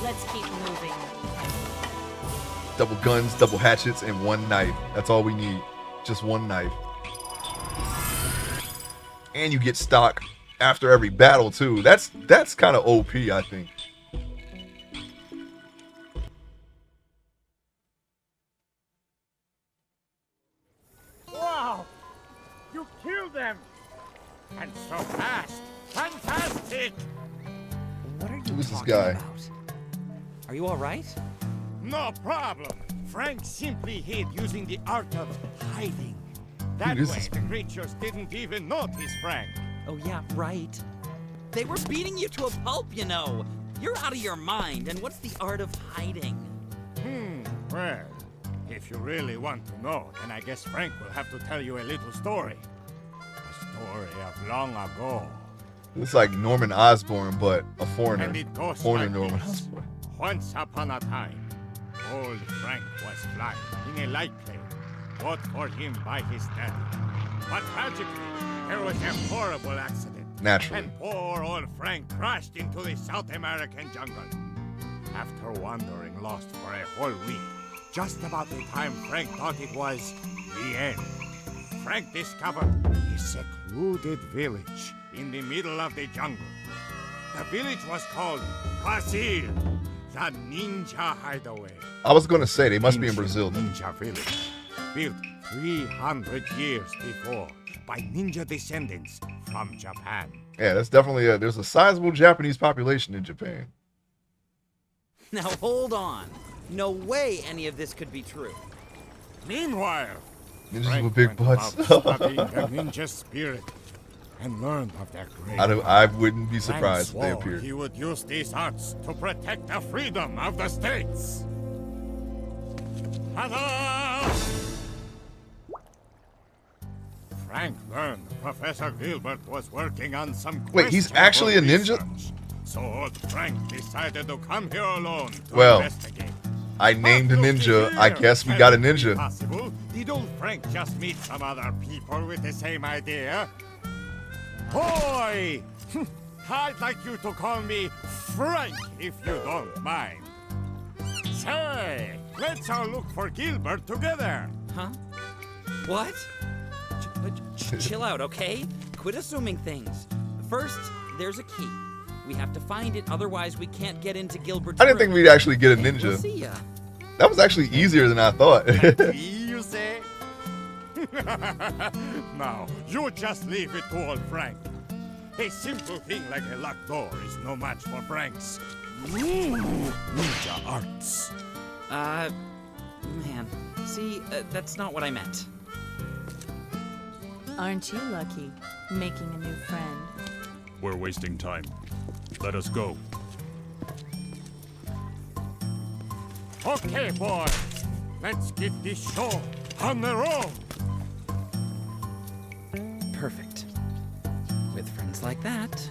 Let's keep moving. Double guns, double hatchets, and one knife. That's all we need. Just one knife. And you get stock after every battle too. That's kind of OP, I think. Wow! You killed them! And so fast! Fantastic! What are you Who's this talking guy? about? Are you all right? No problem. Frank simply hid using the art of hiding. That Dude, way, the creatures didn't even notice Frank. Oh yeah, right. They were beating you to a pulp, you know. You're out of your mind. And what's the art of hiding? Well, if you really want to know, then I guess Frank will have to tell you a little story. A story of long ago. Looks like Norman Osborn, but a foreigner. And it goes Foreigner like Norman this. Osborn. Once upon a time, old Frank was flying in a light plane, bought for him by his daddy. But tragically, there was a horrible accident. Naturally. And poor old Frank crashed into the South American jungle. After wandering lost for a whole week, just about the time Frank thought it was the end, Frank discovered a secluded village in the middle of the jungle. The village was called Brazil, the ninja hideaway. I was going to say, they must be in Brazil. Ninja village, built 300 years before by ninja descendants from Japan. Yeah, that's definitely there's a sizable Japanese population in Japan. Now hold on. No way any of this could be true. Meanwhile, Ninjas Frank with big went butts. about studying the ninja spirit and learned of their great I wouldn't be Frank surprised if they swore appeared. he would use these arts to protect the freedom of the states. Ta-da! Frank learned Professor Gilbert was working on some Wait, he's actually a ninja? research. So old Frank decided to come here alone to Well, investigate. I named a ninja. I guess we got a ninja. Possible. Did old Frank just meet some other people with the same idea? Boy! I'd like you to call me Frank if you don't mind. Say, let's all look for Gilbert together. Huh? What? Chill out, okay? Quit assuming things. First, there's a key. We have to find it, otherwise we can't get into Gilbert's I didn't think room. we'd actually get a We'll ninja. see ya. That was actually easier than I thought. You say? Now, you just leave it to old Frank. A simple thing like a locked door is no match for Frank's ninja arts. Man. See, that's not what I meant. Aren't you lucky, making a new friend? We're wasting time. Let us go. Okay, boys. Let's get this show on the road. Perfect. With friends like that.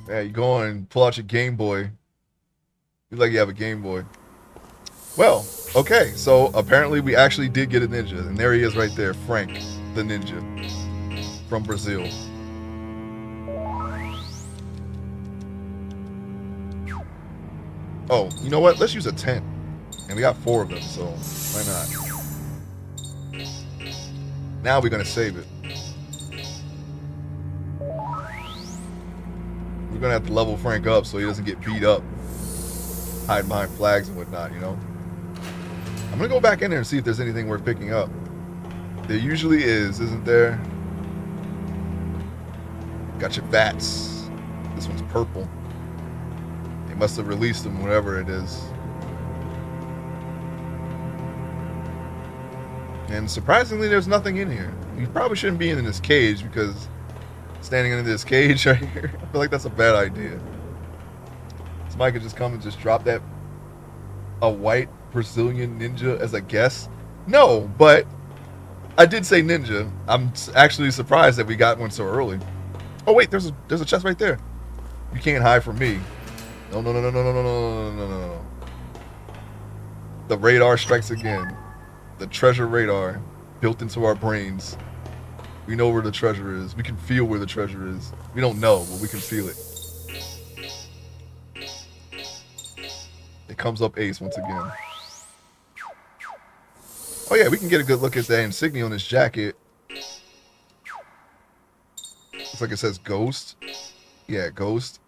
Yeah, you go on and pull out your Game Boy. You like you have a Game Boy. Well, okay, so apparently we actually did get a ninja, and there he is right there, Frank, the ninja from Brazil. Oh, you know what? Let's use a tent. And we got 4 of them, so why not? Now we're gonna save it. We're gonna have to level Frank up so he doesn't get beat up. Hide behind flags and whatnot, you know? I'm gonna go back in there and see if there's anything worth picking up. There usually is, isn't there? Got your bats. This one's purple. They must have released them, whatever it is. And surprisingly, there's nothing in here. You probably shouldn't be in this cage because standing in this cage right here, I feel like that's a bad idea. Somebody could just come and just drop that a white Brazilian ninja as a guess. No, but I did say ninja. I'm actually surprised that we got one so early. Oh wait, there's a chest right there. You can't hide from me. No, no, no, no, no, no, no, no, no, no, no. The radar strikes again. The treasure radar built into our brains. We know where the treasure is. We can feel where the treasure is. We don't know, but we can feel it. It comes up ace once again. Oh yeah, we can get a good look at that insignia on his jacket. Looks like it says Ghost. Yeah, Ghost.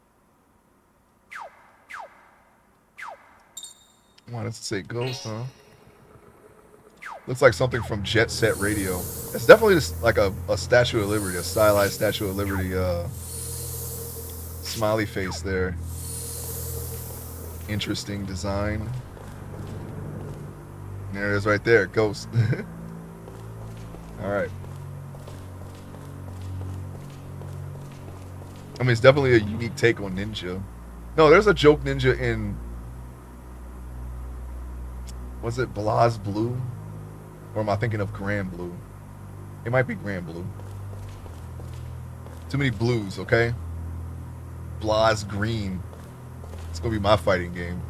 Why does it say Ghost, huh? Looks like something from Jet Set Radio. It's definitely just like a Statue of Liberty, a stylized Statue of Liberty smiley face there. Interesting design. There it is right there, Ghost. Alright. I mean, it's definitely a unique take on ninja. No, there's a joke ninja in... Was it Blaz Blue? Or am I thinking of Grand Blue? It might be Grand Blue. Too many blues, okay? Blaz Green. It's gonna be my fighting game.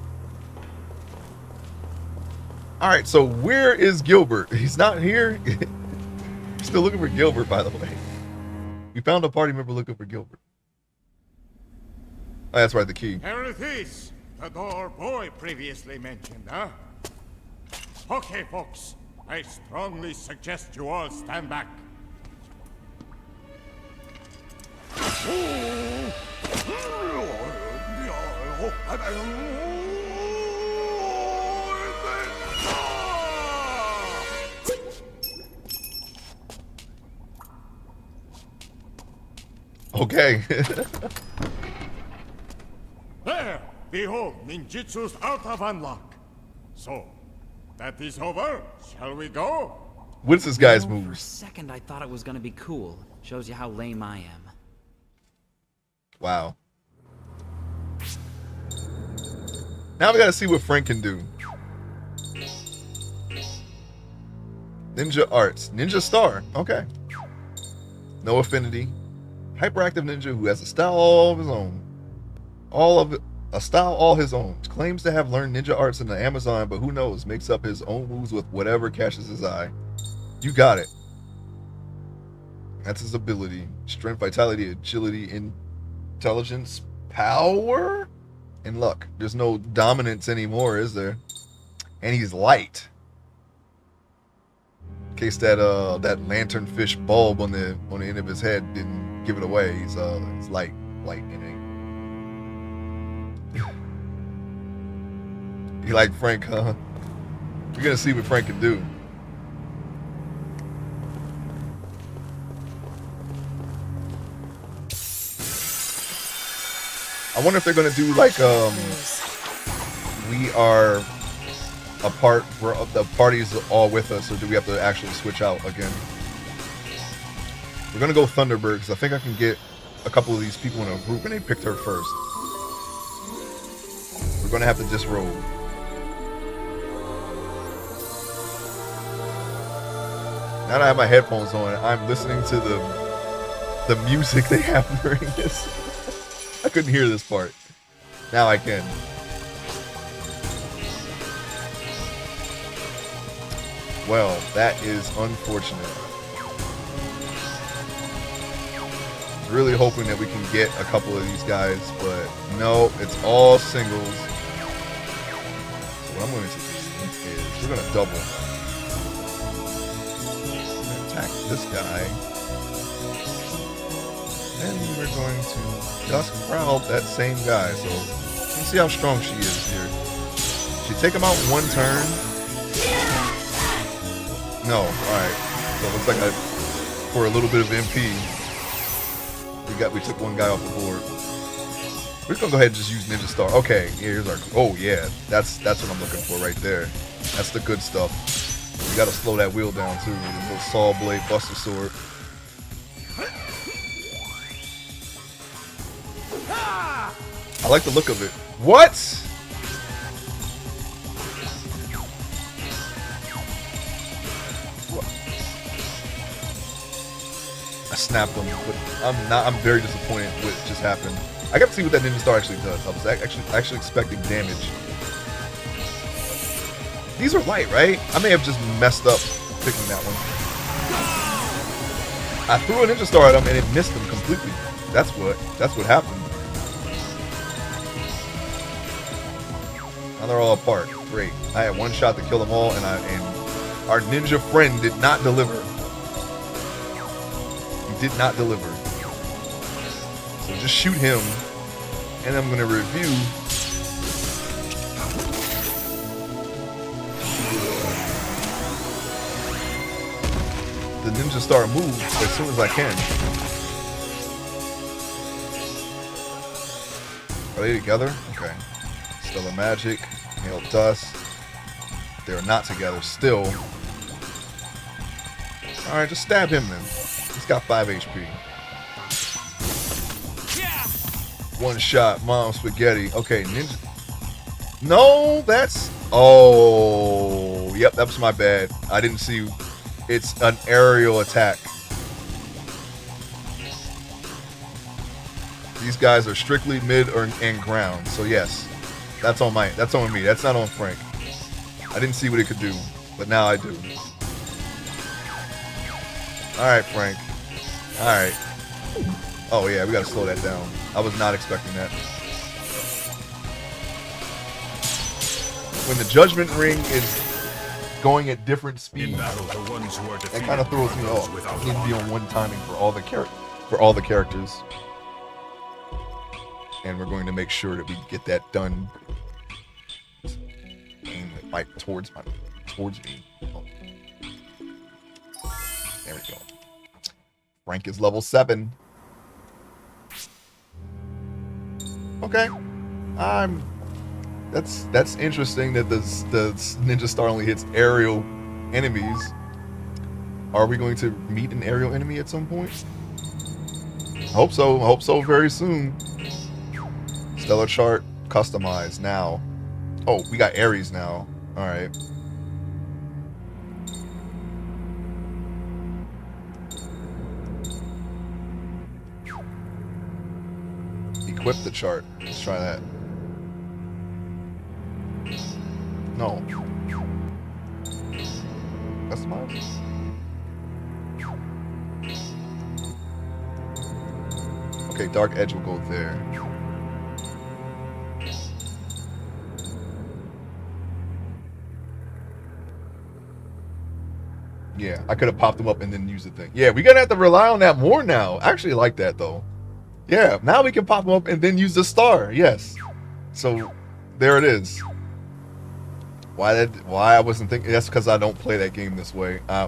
Alright, so where is Gilbert? He's not here. Still looking for Gilbert, by the way. We found a party member looking for Gilbert. Oh, that's right, the key. Here it is. The door boy previously mentioned, huh? Okay, folks. I strongly suggest you all stand back. Okay. There! Behold, ninjutsu's out of unlock. So, that is over. Shall we go? What's this guy's For a moves? second, I thought it was gonna be cool. Shows you how lame I am. Wow. Now we gotta see what Frank can do. Ninja Arts. Ninja Star. Okay. No affinity. Hyperactive ninja who has a style all of his own. A style all his own. Claims to have learned ninja arts in the Amazon, but who knows? Makes up his own moves with whatever catches his eye. You got it. That's his ability. Strength, vitality, agility, intelligence, power, and luck. There's no dominance anymore, is there? And he's light. In case that lanternfish bulb on the end of his head didn't give it away. He's light in it. You like Frank, huh? You're gonna see what Frank can do. I wonder if they're gonna do like we are apart, the party's all with us, or do we have to actually switch out again? We're gonna go Thunderbird because I think I can get a couple of these people in a group, and they picked her first. We're gonna have to disrobe. Now that I have my headphones on, I'm listening to the music they have during this. I couldn't hear this part. Now I can. Well, that is unfortunate. Really hoping that we can get a couple of these guys, but no, it's all singles. So what I'm going to do is we're going to double. We're going to attack this guy. And we're going to just crowd that same guy. So let's see how strong she is here. She take him out in one turn. No, alright. So it looks like for a little bit of MP, we took one guy off the board. We're just gonna go ahead and just use Ninja Star. Okay, here's our. Oh yeah, that's what I'm looking for right there. That's the good stuff. You gotta slow that wheel down too. With a little saw blade, buster sword. I like the look of it. What? I snapped them, but I'm very disappointed with what just happened. I got to see what that Ninja Star actually does. I was actually expecting damage. These are light, right? I may have just messed up picking that one. I threw a Ninja Star at him and it missed him completely. That's what happened. Now they're all apart. Great. I had one shot to kill them all, and our ninja friend did not deliver. Did not deliver. So just shoot him, and I'm gonna review. The Ninja Star move as soon as I can. Are they together? Okay. Stellar Magic, Hail Dust. They're not together still. Alright, just stab him then. He's got 5 HP. One shot, mom spaghetti. Okay, ninja. No, that's. Oh, yep, that was my bad. I didn't see. It's an aerial attack. These guys are strictly mid and ground. So yes, that's on me. That's not on Frank. I didn't see what it could do, but now I do. Alright, Frank. Alright. Oh yeah, we gotta slow that down. I was not expecting that. When the Judgment Ring is going at different speeds, that kind of throws me off. I need to be on one timing for all the characters. And we're going to make sure that we get that done. Aim it right towards me. Oh. There we go. Frank is level 7. Okay. That's interesting that the Ninja Star only hits aerial enemies. Are we going to meet an aerial enemy at some point? Hope so. Hope so very soon. Stellar chart customized now. Oh, we got Ares now. All right. Equip the chart. Let's try that. No. Customize? Okay, Dark Edge will go there. Yeah, I could have popped them up and then used the thing. Yeah, we're going to have to rely on that more now. I actually like that, though. Yeah, now we can pop them up and then use the star. Yes. So, there it is. Why I wasn't thinking. That's because I don't play that game this way. I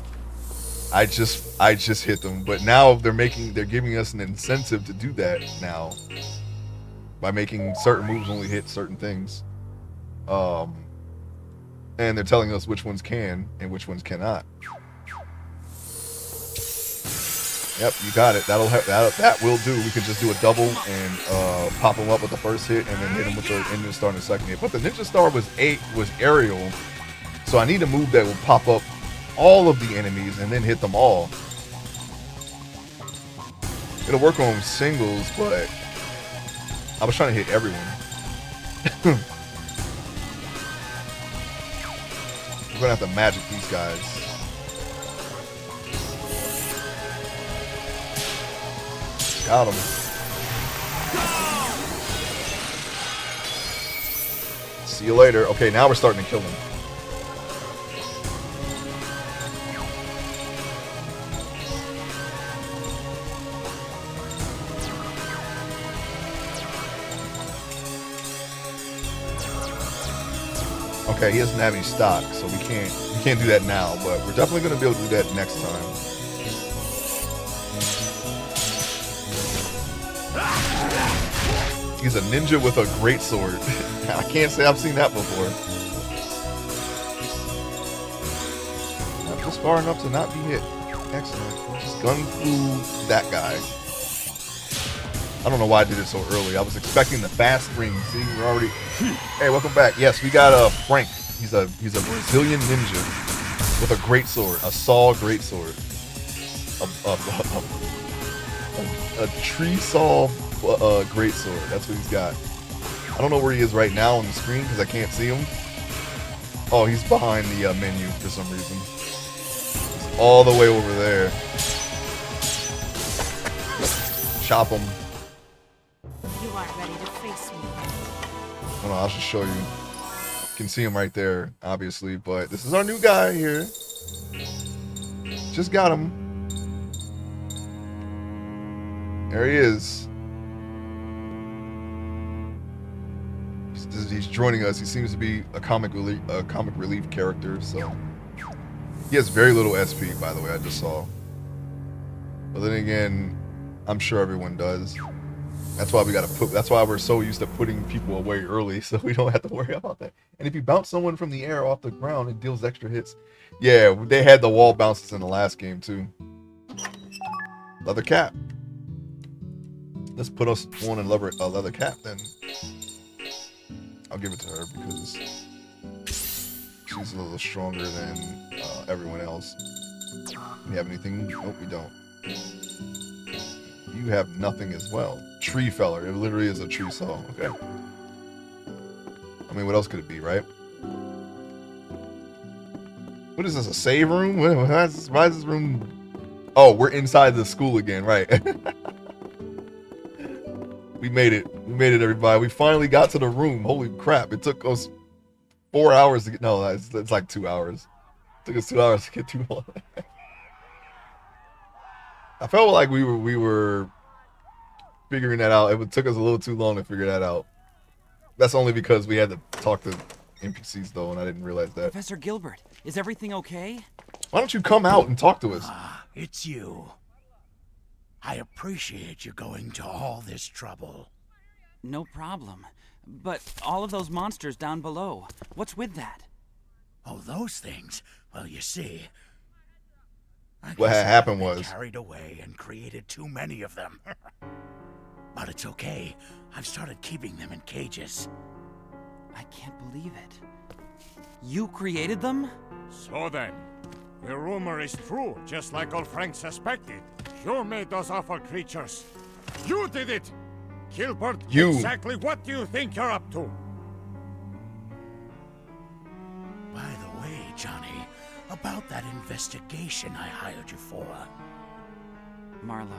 just hit them. But now they're giving us an incentive to do that now. By making certain moves only hit certain things. And they're telling us which ones can and which ones cannot. Yep, you got it. That will do. We can just do a double and pop them up with the first hit, and then hit them with the Ninja Star in the second hit. But the Ninja Star was aerial, so I need a move that will pop up all of the enemies and then hit them all. It'll work on singles, but I was trying to hit everyone. We're gonna have to magic these guys. Got him. See you later. Okay, now we're starting to kill him. Okay, he doesn't have any stock, so we can't do that now, but we're definitely gonna be able to do that next time. He's a ninja with a greatsword. I can't say I've seen that before. Not just far enough to not be hit. Excellent. Just gun through that guy. I don't know why I did it so early. I was expecting the fast ring. See, we're already. Hey, welcome back. Yes, we got Frank. He's a Brazilian ninja with a greatsword, a saw greatsword, a tree saw greatsword. That's what he's got. I don't know where he is right now on the screen because I can't see him. Oh, he's behind the menu for some reason. He's all the way over there. Chop him. You aren't ready to face me. Hold on, I'll just show you. You can see him right there, obviously, but this is our new guy here. Just got him. There he is. He's joining us. He seems to be a comic relief character, so he has very little SP, by the way. I just saw. But then again, I'm sure everyone does. That's why that's why we're so used to putting people away early, so we don't have to worry about that. And if you bounce someone from the air off the ground, it deals extra hits. Yeah, they had the wall bounces in the last game too. Leather cap. Let's put us on a leather cap then. I'll give it to her because she's a little stronger than everyone else. We have anything? Nope, we don't. You have nothing as well. Tree feller. It literally is a tree saw. Okay. I mean, what else could it be, right? What is this, a save room? Why is this room? Oh, we're inside the school again, right? We made it. We made it, everybody. We finally got to the room. Holy crap. It took us 4 hours to get... No, it's like 2 hours. It took us 2 hours to get through all that. I felt like we were figuring that out. It took us a little too long to figure that out. That's only because we had to talk to NPCs, though, and I didn't realize that. Professor Gilbert, is everything okay? Why don't you come out and talk to us? It's you. I appreciate you going to all this trouble. No problem. But all of those monsters down below, what's with that? Oh, those things? Well, you see... What had happened was... carried away and created too many of them. But it's okay. I've started keeping them in cages. I can't believe it. You created them? So then, the rumor is true, just like old Frank suspected. You made those awful creatures. You did it! Gilbert, exactly what do you think you're up to? By the way, Johnny, about that investigation I hired you for. Marlo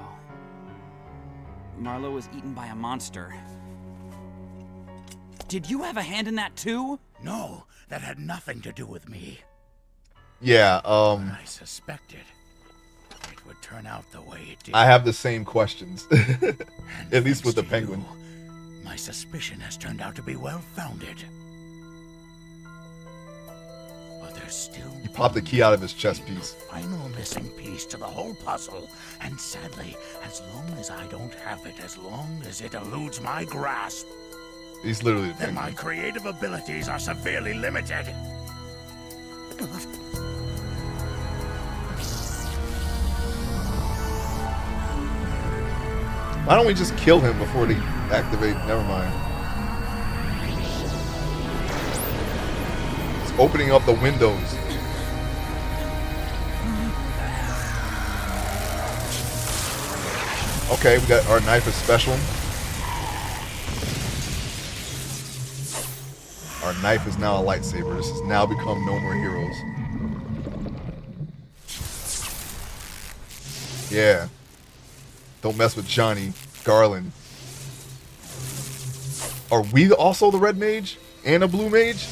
was eaten by a monster. Did you have a hand in that too? No, that had nothing to do with me. Yeah, I suspected it would turn out the way it did. I have the same questions. At least with the penguin. My suspicion has turned out to be well-founded. But there's still... He popped the key out of his chest piece. Final missing piece to the whole puzzle. And sadly, as long as I don't have it, as long as it eludes my grasp, he's literally the then my creative abilities are severely limited. Why don't we just kill him before they activate? Never mind. It's opening up the windows. Okay, we got our knife is special. Our knife is now a lightsaber. This has now become No More Heroes. Yeah. Don't mess with Johnny Garland. Are we also the red mage and a blue mage?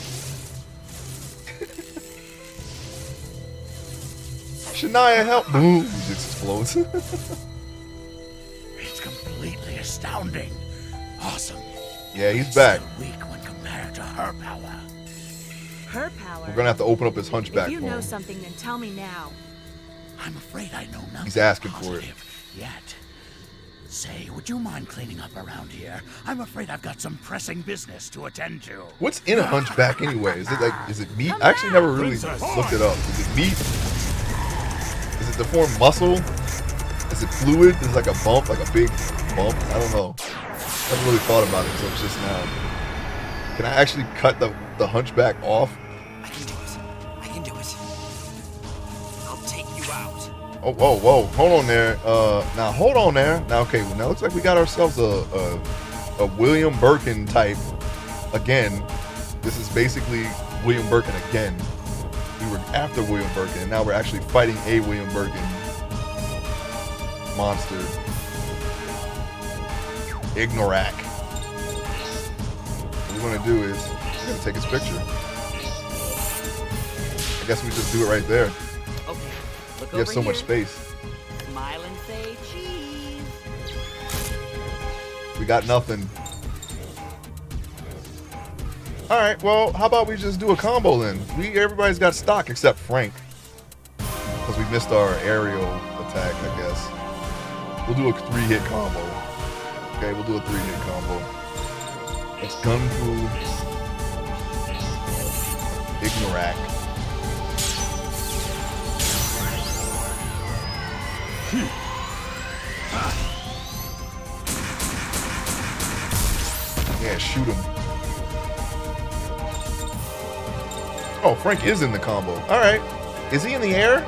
Shania, help! Boom! He just explodes. It's completely astounding. Awesome. Yeah, he's back. Still weak when compared to her power. Her power? We're gonna have to open up his hunchback If you for know him. something, then tell me now. I'm afraid I know nothing. He's asking for it. Yet. Say, would you mind cleaning up around here? I'm afraid I've got some pressing business to attend to. What's in a hunchback anyway? Is it meat? I actually never really looked it up. Is it meat? Is it deformed muscle? Is it fluid? Is it like a bump, like a big bump? I don't know. I haven't really thought about it until just now. Can I actually cut the hunchback off? I can do it. I can do it. I'll take you out. Oh, whoa, whoa. Hold on there. Now, hold on there. Now, okay, well, now looks like we got ourselves a William Birkin type again. This is basically William Birkin again. We were after William Birkin, and now we're actually fighting a William Birkin monster. Ignorak. What we're gonna do is we're gonna take his picture. I guess we just do it right there. Okay, look You have over so much here. space. Smile and say cheese. We got nothing. All right, well, how about we just do a combo then? Everybody's got stock except Frank, because we missed our aerial attack, I guess. We'll do a 3-hit combo. Okay, we'll do a 3-hit combo. It's Gun Fu, Ignorak. Yeah, shoot him. Oh, Frank is in the combo. All right. Is he in the air?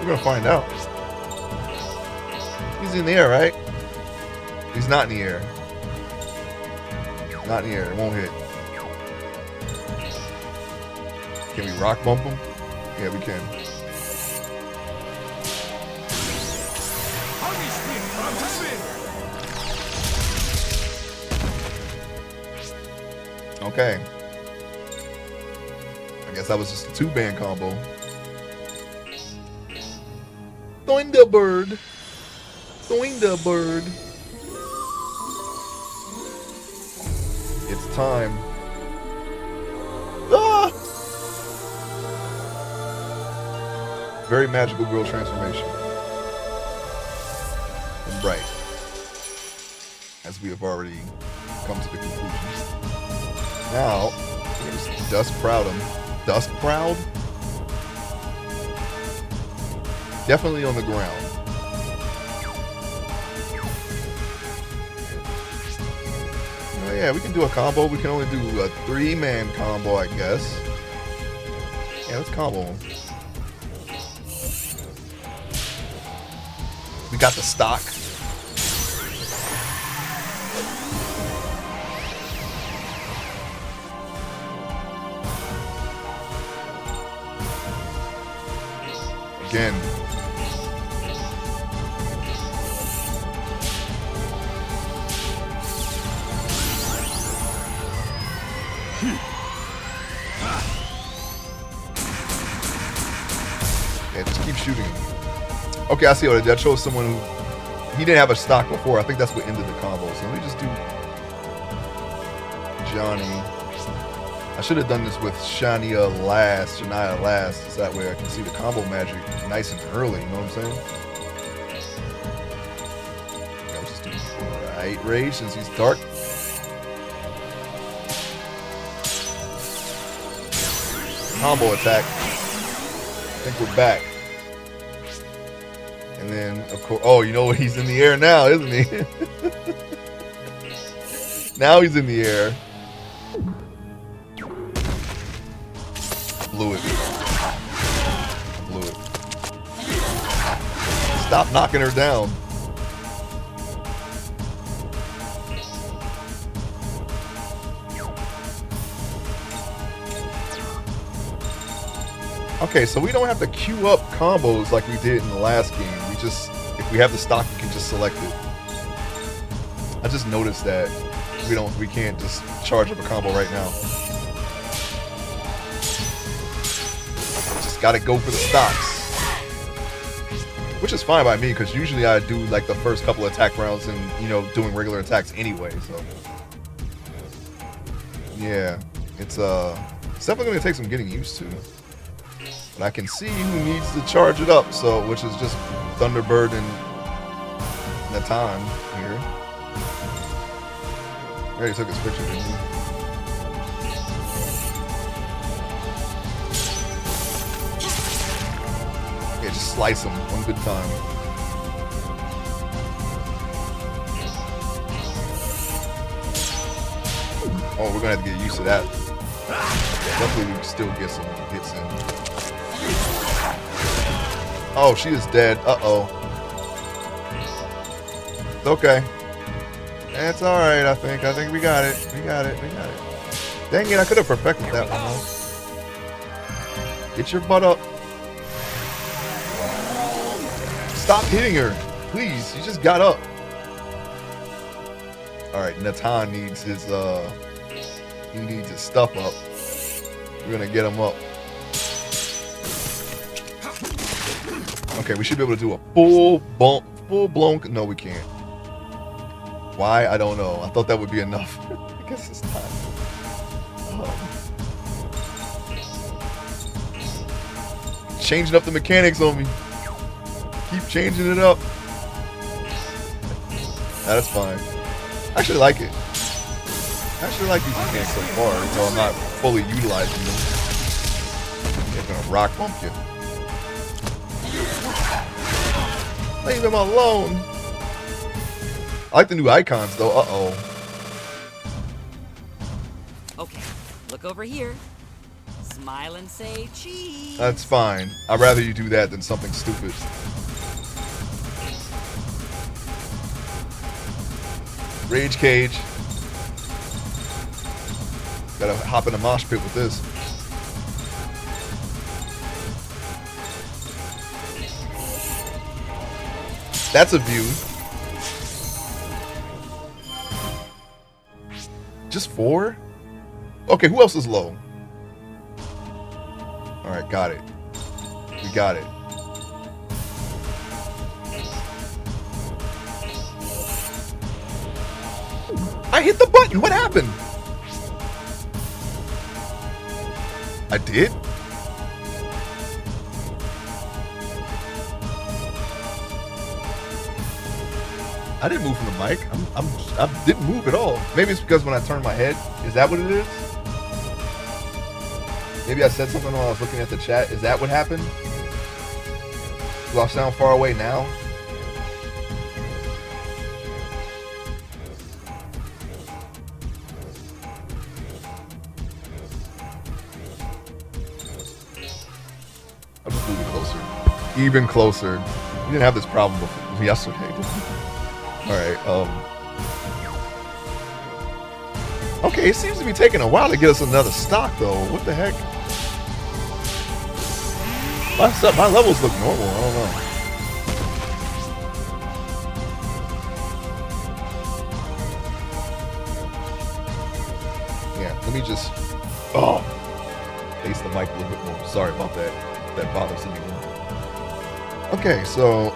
We're going to find out. He's in the air, right? He's not in the air. Not in the air. It won't hit. Can we rock bump him? Yeah, we can. Okay. I guess that was just a 2-band combo. Thunderbird. Thunderbird. It's time. Ah! Very magical girl transformation. And bright. As we have already come to the conclusion. Now, there's Duskproud. Duskproud? Definitely on the ground. Oh yeah, we can do a combo. We can only do a 3-man combo, I guess. Yeah, let's combo him. We got the stock. Again. Yeah, just keep shooting him. Okay, I see what that shows someone who he didn't have a stock before. I think that's what ended the combo. So let me just do Johnny. I should have done this with Shania last, so that way I can see the combo magic nice and early, you know what I'm saying? Yeah, let's just do Bright Rage since he's dark. Combo attack. I think we're back. And then, of course, oh, you know what? He's in the air now, isn't he? Now he's in the air. Blew it. Blew it. Stop knocking her down. Okay, so we don't have to queue up combos like we did in the last game. We just, if we have the stock, we can just select it. I just noticed that we can't just charge up a combo right now. Just gotta go for the stocks. Which is fine by me, because usually I do like the first couple of attack rounds and, you know, doing regular attacks anyway, so. Yeah, it's definitely gonna take some getting used to. But I can see who needs to charge it up, so which is just Thunderbird and Natan here. I already took his picture, didn't he? Okay, just slice him one good time. Oh, we're gonna have to get used to that. Luckily, we can still get some hits in. Oh, she is dead. Uh-oh. It's okay. It's alright, I think. I think we got it. We got it. We got it. Dang it, I could have perfected that one, though. Get your butt up. Stop hitting her. Please, you just got up. Alright, Natan needs his, he needs his stuff up. We're gonna get him up. Okay, we should be able to do a full-blown... No, we can't. Why? I don't know. I thought that would be enough. I guess it's not. Changing up the mechanics on me. Keep changing it up. That's fine. I actually like it. I actually like these mechanics so far, though I'm not fully utilizing them. I'm gonna rock bump you. Leave him alone. I like the new icons, though. Uh-oh. Okay, look over here. Smile and say cheese. That's fine. I'd rather you do that than something stupid. Rage cage. Gotta hop in a mosh pit with this. That's a view. Just 4? Okay, who else is low? Alright, got it. We got it. I hit the button! What happened? I did? I didn't move from the mic. I didn't move at all. Maybe it's because when I turned my head. Is that what it is? Maybe I said something while I was looking at the chat. Is that what happened? Do I sound far away now? I'll just move it closer. Even closer. We didn't have this problem before, yesterday, did we? Alright, okay, it seems to be taking a while to get us another stock, though. What the heck? My levels look normal. I don't know. Yeah, let me just... Oh! Face the mic a little bit more. Sorry about that. That bothers anyone. Okay, so,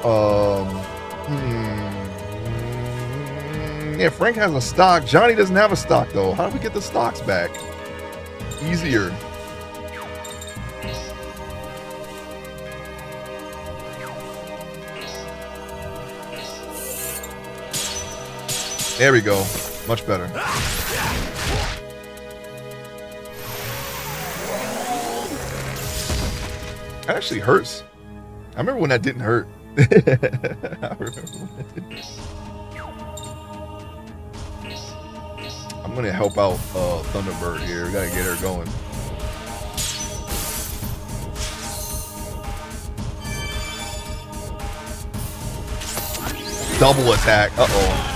yeah, Frank has a stock. Johnny doesn't have a stock, though. How do we get the stocks back? Easier. There we go. Much better. That actually hurts. I remember when that didn't hurt. I remember when that didn't hurt. I'm gonna help out Thunderbird here. We gotta get her going. Double attack. Uh-oh.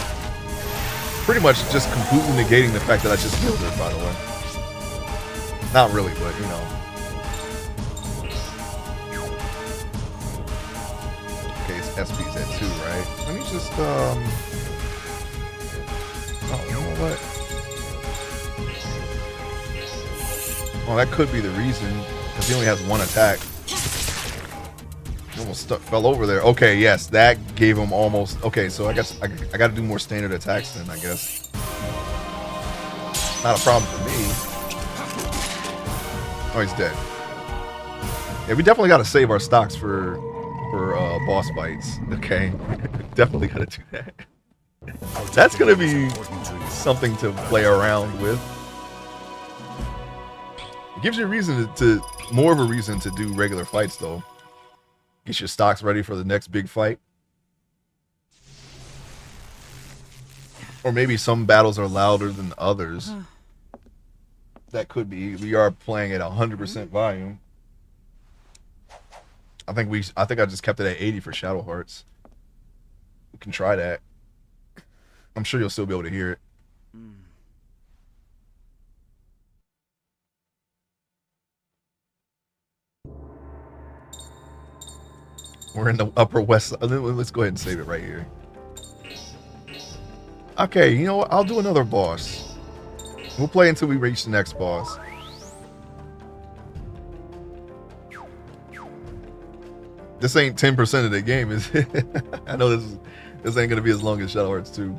Pretty much just completely negating the fact that I just healed her, by the way. Not really, but you know. SP's at 2, right? Let me just, oh, you know what? Oh, that could be the reason, because he only has 1 attack. He almost fell over there. Okay, yes, that gave him almost... Okay, so I guess I got to do more standard attacks then, I guess. Not a problem for me. Oh, he's dead. Yeah, we definitely got to save our stocks for boss fights. Okay, definitely got to do that. That's gonna be something to play around with. It gives you a reason to more of a reason to do regular fights though. Get your stocks ready for the next big fight. Or maybe some battles are louder than others. That could be. We are playing at 100% volume. I think I just kept it at 80 for Shadow Hearts. We can try that. I'm sure you'll still be able to hear it. We're in the Upper West Side. Let's go ahead and save it right here. Okay, you know what? I'll do another boss. We'll play until we reach the next boss. This ain't 10% of the game, is it? I know this ain't gonna be as long as Shadow Hearts 2.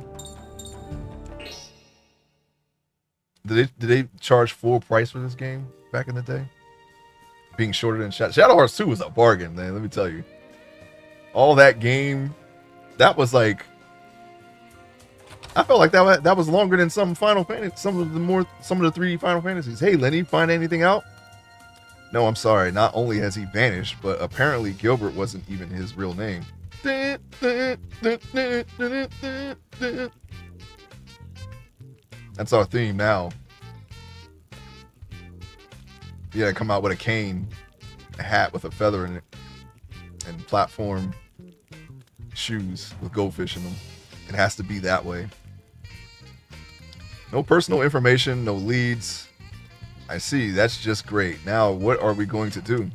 Did they charge full price for this game back in the day? Being shorter than Shadow Hearts 2 was a bargain, man. Let me tell you. All that game, that was like, I felt like that was longer than some Final Fantasy, some of the 3D Final Fantasies. Hey, Lenny, find anything out? No, I'm sorry. Not only has he vanished, but apparently Gilbert wasn't even his real name. That's our theme now. Yeah, come out with a cane, a hat with a feather in it, and platform shoes with goldfish in them. It has to be that way. No personal information, no leads. I see, that's just great. Now, what are we going to do?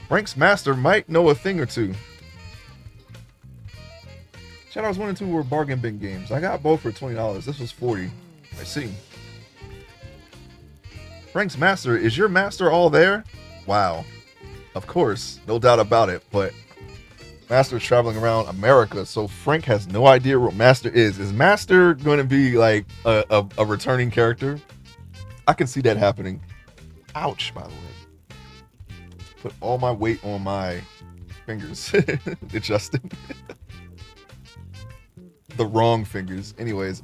Frank's master might know a thing or two. Shadows 1 and 2 were bargain bin games. I got both for $20. This was $40. I see. Frank's master, is your master all there? Wow. Of course, no doubt about it, but Master's traveling around America, so Frank has no idea what Master is. Is Master going to be like a returning character? I can see that happening. Ouch, by the way. Put all my weight on my fingers. Adjusting. The wrong fingers. Anyways,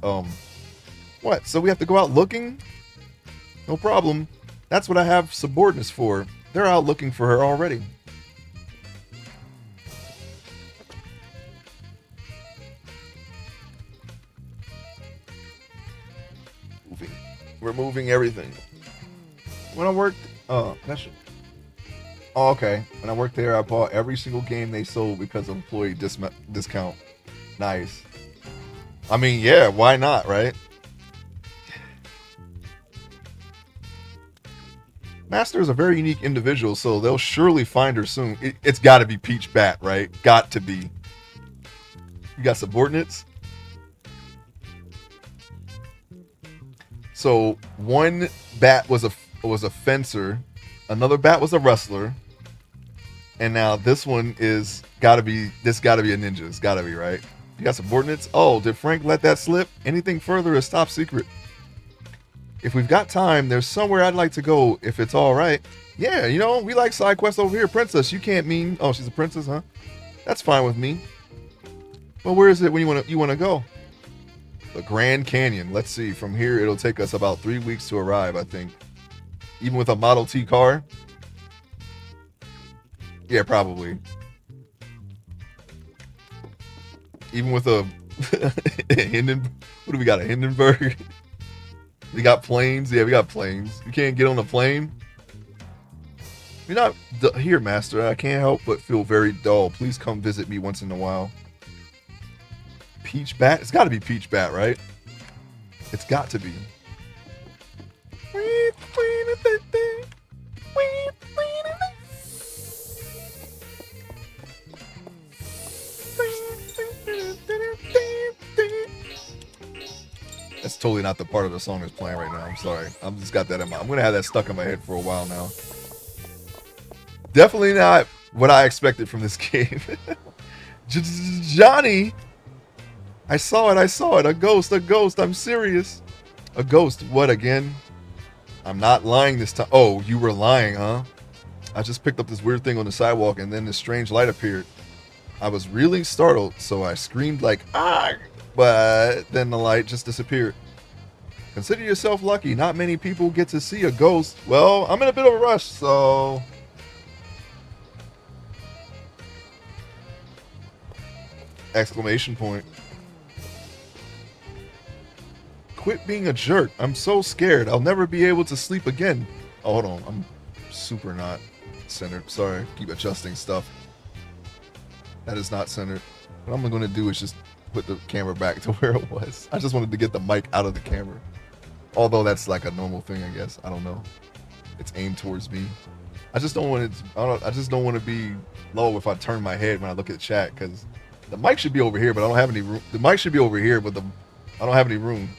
what? So we have to go out looking? No problem. That's what I have subordinates for. They're out looking for her already. We're moving everything. When I worked, okay. When I worked there, I bought every single game they sold because of employee discount. Nice. I mean, yeah, why not, right? Master is a very unique individual, so they'll surely find her soon. It's got to be Peach Bat, right? Got to be. You got subordinates? So one bat was a fencer, another bat was a wrestler, and now this one is gotta be a ninja. It's gotta be, right? You got subordinates? Oh, did Frank let that slip? Anything further is top secret. If we've got time, there's somewhere I'd like to go if it's all right. Yeah, you know, we like side quests over here. Princess, you can't mean... Oh, she's a princess, huh? That's fine with me. Well, where is it when you want to go? The Grand Canyon. Let's see. From here, it'll take us about 3 weeks to arrive, I think. Even with a Model T car? Yeah, probably. Even with a what do we got? A Hindenburg? We got planes. Yeah, we got planes. You can't get on a plane. You're not here, Master. I can't help but feel very dull. Please come visit me once in a while. Peach Bat? It's got to be Peach Bat, right? It's got to be. That's totally not the part of the song that's playing right now. I'm sorry. I'm just got that in my. I'm gonna have that stuck in my head for a while now. Definitely not what I expected from this game. Johnny, I saw it. I saw it. A ghost. A ghost. I'm serious. A ghost. What again? I'm not lying this time. Oh, you were lying, huh? I just picked up this weird thing on the sidewalk, and then this strange light appeared. I was really startled, so I screamed like, ah! But then the light just disappeared. Consider yourself lucky. Not many people get to see a ghost. Well, I'm in a bit of a rush, so... Exclamation point. Quit being a jerk. I'm so scared. I'll never be able to sleep again. Oh, hold on. I'm super not centered. Sorry. Keep adjusting stuff. That is not centered. What I'm going to do is just put the camera back to where it was. I just wanted to get the mic out of the camera. Although that's like a normal thing, I guess. I don't know. It's aimed towards me. I just don't want it. I just don't want to be low if I turn my head when I look at the chat, because the mic should be over here, but I don't have any room. The mic should be over here, but I don't have any room.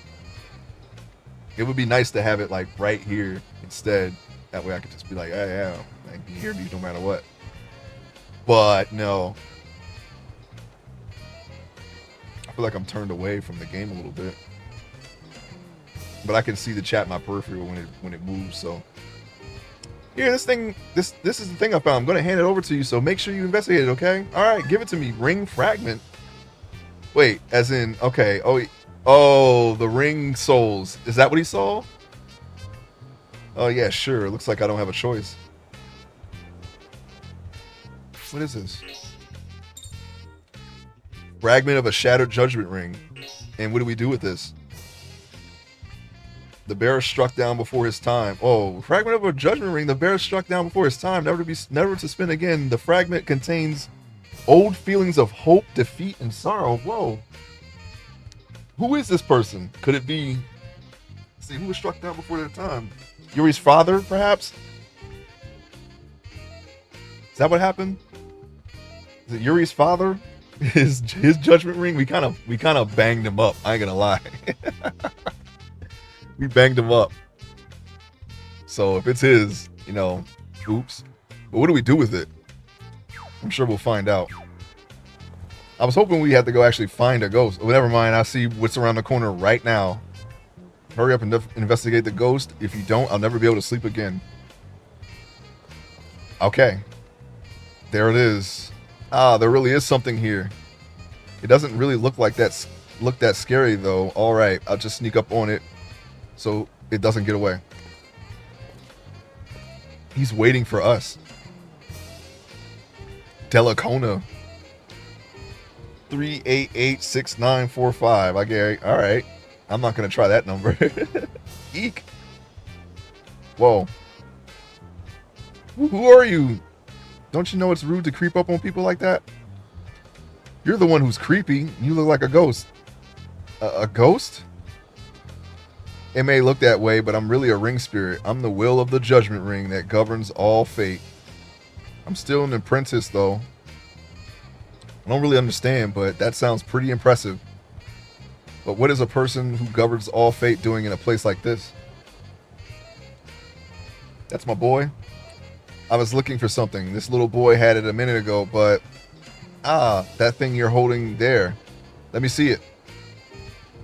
It would be nice to have it like right here instead. That way I could just be like, hey, yeah, I can hear you no matter what. But no. I feel like I'm turned away from the game a little bit. But I can see the chat in my peripheral when it moves, so. Here, this is the thing I found. I'm gonna hand it over to you, so make sure you investigate it, okay? Alright, give it to me. Ring fragment. Wait, as in, okay, oh, the ring souls. Is that what he saw? Oh yeah, sure. It looks like I don't have a choice. What is this? Fragment of a shattered judgment ring. And what do we do with this? The bearer struck down before his time. Oh, fragment of a judgment ring. The bearer struck down before his time, never to spin again. The fragment contains old feelings of hope, defeat, and sorrow. Whoa. Who is this person? Could it be? Let's see, who was struck down before their time? Yuri's father, perhaps? Is that what happened? Is it Yuri's father? His judgment ring? We kind of banged him up. I ain't gonna lie. We banged him up. So if it's his, you know, oops. But what do we do with it? I'm sure we'll find out. I was hoping we had to go actually find a ghost. Well, never mind. I see what's around the corner right now. Hurry up and investigate the ghost. If you don't, I'll never be able to sleep again. Okay. There it is. Ah, there really is something here. It doesn't really look that scary though. All right, I'll just sneak up on it so it doesn't get away. He's waiting for us. Delacona. 3886945. I get. All right. I'm not gonna try that number. Eek. Whoa. Who are you? Don't you know it's rude to creep up on people like that? You're the one who's creepy. You look like a ghost. A ghost? It may look that way, but I'm really a ring spirit. I'm the will of the judgment ring that governs all fate. I'm still an apprentice, though. I don't really understand, but that sounds pretty impressive. But what is a person who governs all fate doing in a place like this? That's my boy. I was looking for something. This little boy had it a minute ago, but... Ah, that thing you're holding there. Let me see it.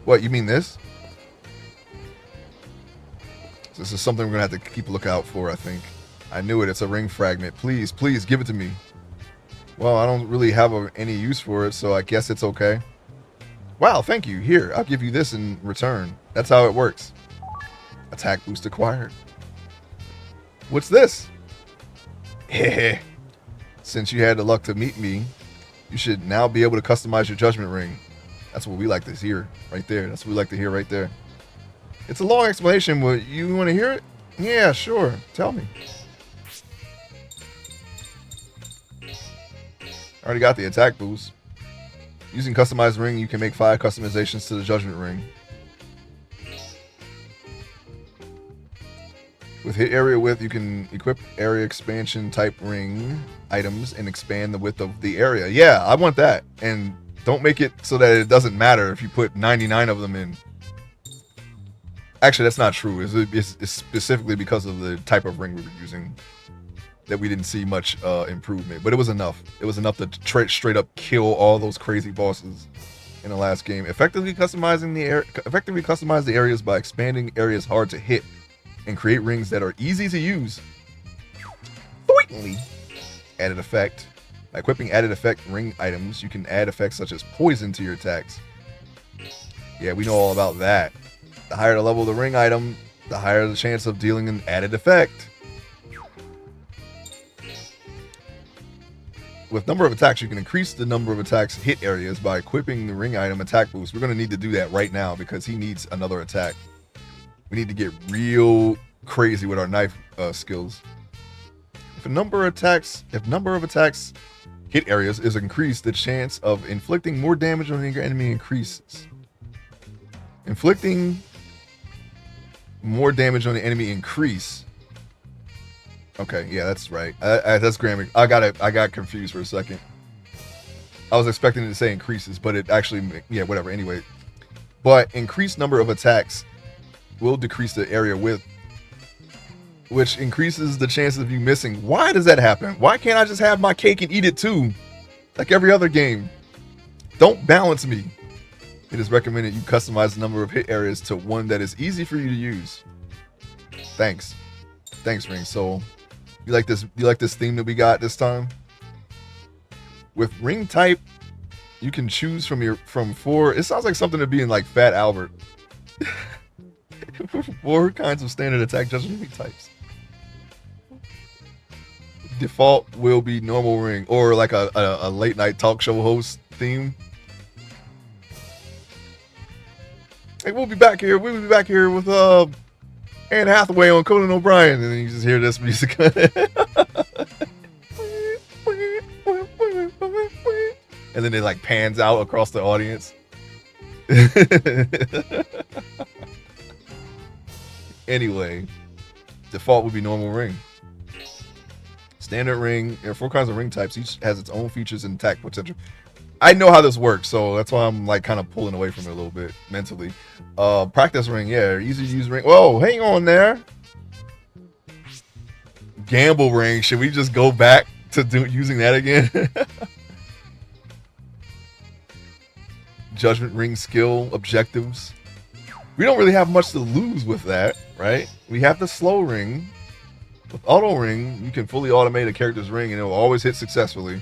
What, you mean this? This is something we're going to have to keep a lookout for, I think. I knew it. It's a ring fragment. Please, please, give it to me. Well, I don't really have any use for it, so I guess it's okay. Wow, thank you. Here, I'll give you this in return. That's how it works. Attack boost acquired. What's this? Heh. Since you had the luck to meet me, you should now be able to customize your judgment ring. That's what we like to hear right there. That's what we like to hear right there. It's a long explanation, but you want to hear it? Yeah, sure. Tell me. I already got the attack boost. Using customized ring, you can make 5 customizations to the judgment ring. With hit area width, you can equip area expansion type ring items and expand the width of the area. Yeah, I want that. And don't make it so that it doesn't matter if you put 99 of them in. Actually, that's not true. It's specifically because of the type of ring we were using that we didn't see much improvement. But it was enough. It was enough to straight up kill all those crazy bosses in the last game. Effectively customize the areas by expanding areas hard to hit and create rings that are easy to use. Added effect. By equipping added effect ring items, you can add effects such as poison to your attacks. Yeah, we know all about that. The higher the level of the ring item, the higher the chance of dealing an added effect. With number of attacks, you can increase the number of attacks hit areas by equipping the ring item attack boost. We're going to need to do that right now because he needs another attack. We need to get real crazy with our knife skills. If number of attacks hit areas is increased, the chance of inflicting more damage on your enemy increases. Inflicting more damage on the enemy increase. Okay, yeah, that's right. That's grammar. I got confused for a second. I was expecting it to say increases, but it actually, yeah, whatever. Anyway, but increased number of attacks will decrease the area width, which increases the chances of you missing. Why does that happen? Why can't I just have my cake and eat it too? Like every other game. Don't balance me. It is recommended you customize the number of hit areas to one that is easy for you to use. Thanks. Thanks, Ring Soul. You like this theme that we got this time? With ring type, you can choose from 4. It sounds like something to be in like Fat Albert. 4 kinds of standard attack judgment ring types. Default will be normal ring, or like a late night talk show host theme. Hey, we'll be back here with Anne Hathaway on Conan O'Brien, and then you just hear this music. And then it like pans out across the audience. Anyway, default would be normal ring. Standard ring, there are 4 kinds of ring types. Each has its own features and attack potential. I know how this works, so that's why I'm like kind of pulling away from it a little bit mentally. Practice ring, yeah, easy to use ring. Whoa, hang on there. Gamble ring, should we just go back to using that again? Judgment ring skill objectives. We don't really have much to lose with that, right? We have the slow ring. With auto ring, you can fully automate a character's ring and it will always hit successfully.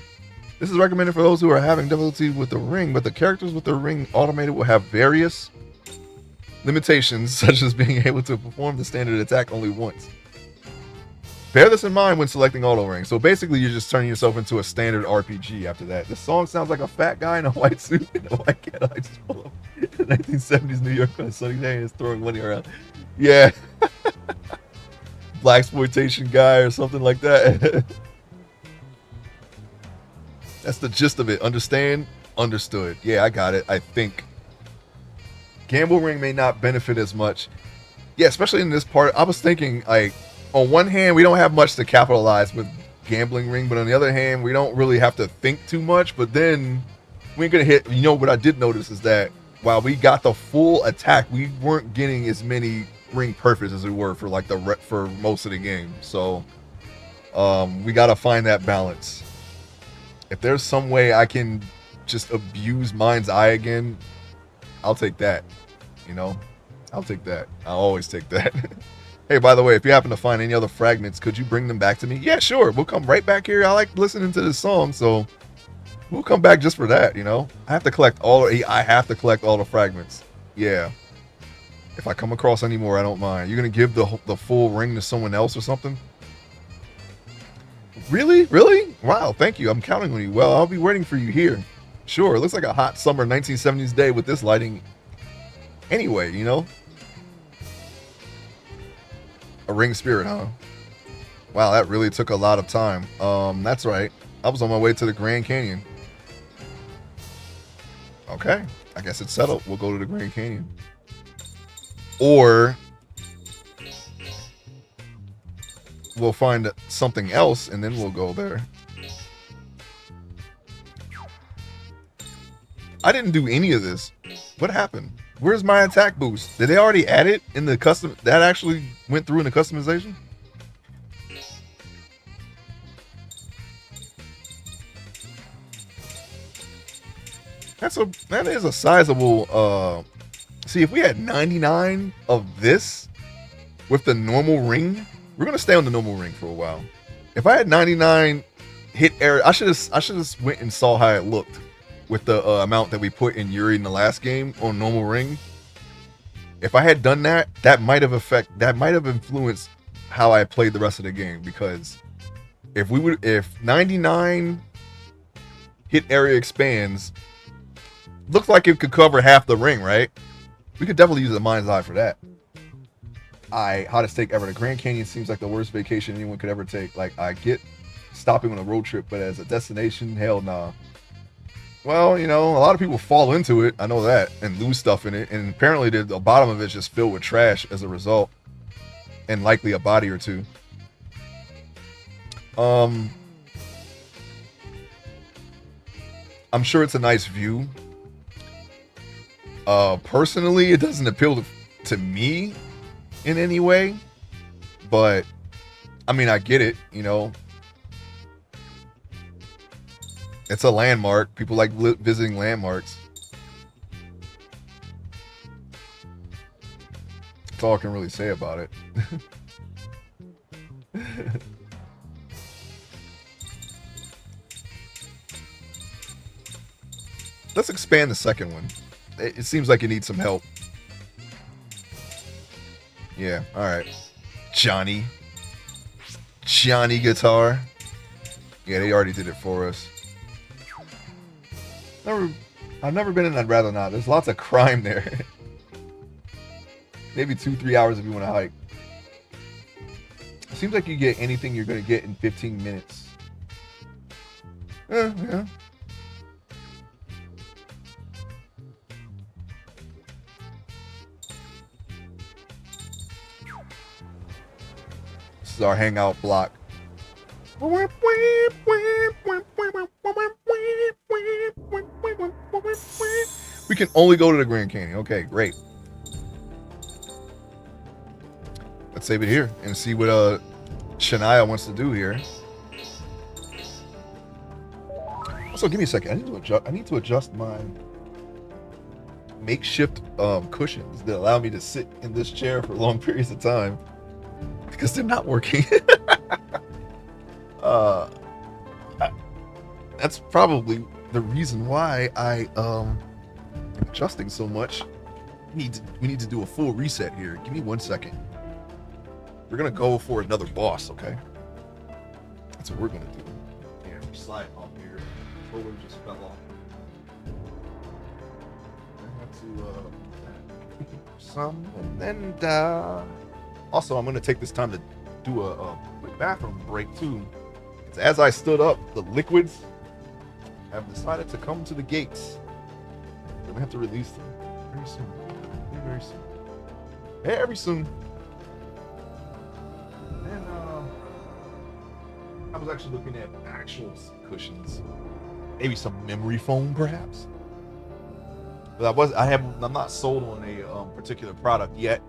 This is recommended for those who are having difficulty with the ring, but the characters with the ring automated will have various limitations, such as being able to perform the standard attack only once. Bear this in mind when selecting auto ring. So basically, you're just turning yourself into a standard RPG after that. The song sounds like a fat guy in a white suit and a white cat eye just pull up. 1970s New York on a sunny day and is throwing money around. Yeah. Blaxploitation guy or something like that. That's the gist of it. Understand? Understood. Yeah, I got it. I think Gamble ring may not benefit as much. Yeah, especially in this part. I was thinking, like, on one hand, we don't have much to capitalize with gambling ring, but on the other hand, we don't really have to think too much. But then we ain't gonna hit. You know what I did notice is that while we got the full attack, we weren't getting as many ring perfects as we were for like for most of the game. So we gotta find that balance. If there's some way I can just abuse Mind's Eye again, I'll take that. You know, I'll take that. I'll always take that. Hey, by the way, if you happen to find any other fragments, could you bring them back to me? Yeah, sure. We'll come right back here. I like listening to this song, so we'll come back just for that, you know? I have to collect all the fragments. Yeah. If I come across any more, I don't mind. You're going to give the full ring to someone else or something? Really? Really? Wow, thank you. I'm counting on you. Well, I'll be waiting for you here. Sure, it looks like a hot summer 1970s day with this lighting. Anyway, you know? A ring spirit, huh? Wow, that really took a lot of time. That's right. I was on my way to the Grand Canyon. Okay, I guess it's settled. We'll go to the Grand Canyon. Or we'll find something else and then we'll go there. I didn't do any of this. What happened? Where's my attack boost? Did they already add it in the custom? That actually went through in the customization? That is a sizable see, if we had 99 of this with the normal ring, we're gonna stay on the normal ring for a while. If I had 99 hit area, I should have went and saw how it looked with the amount that we put in Yuri in the last game on normal ring. If I had done that, that might have influenced how I played the rest of the game, because if 99 hit area expands, looks like it could cover half the ring, right? We could definitely use the mind's eye for that. Hottest take ever. The Grand Canyon seems like the worst vacation anyone could ever take. Like, I get stopping on a road trip, but as a destination, hell nah. Well, you know, a lot of people fall into it, I know that, and lose stuff in it, and apparently the bottom of it's just filled with trash as a result, and likely a body or two. I'm sure it's a nice view. Personally, it doesn't appeal to me in any way, but I mean, I get it, you know. It's a landmark. People like visiting landmarks. That's all I can really say about it. Let's expand the second one. It seems like it needs some help. Yeah, alright. Johnny guitar. Yeah, they already did it for us. I've never been in I'd Rather Not. There's lots of crime there. Maybe 2-3 hours if you want to hike. It seems like you get anything you're going to get in 15 minutes. Yeah. This is our hangout block. We can only go to the Grand Canyon. Okay, great. Let's save it here and see what Shania wants to do here. Also, give me a second. I need to adjust my makeshift cushions that allow me to sit in this chair for long periods of time, because they're not working. That's probably the reason why I am adjusting so much. We need to do a full reset here. Give me 1 second. We're gonna go for another boss, okay? That's what we're gonna do. Here, slide off here. Controller just fell off. I have to some, and then also I'm gonna take this time to do a quick bathroom break too. As I stood up, the liquids have decided to come to the gates. We're gonna have to release them very soon. Very soon. Very soon. And I was actually looking at actual cushions. Maybe some memory foam, perhaps. But I'm not sold on a particular product yet.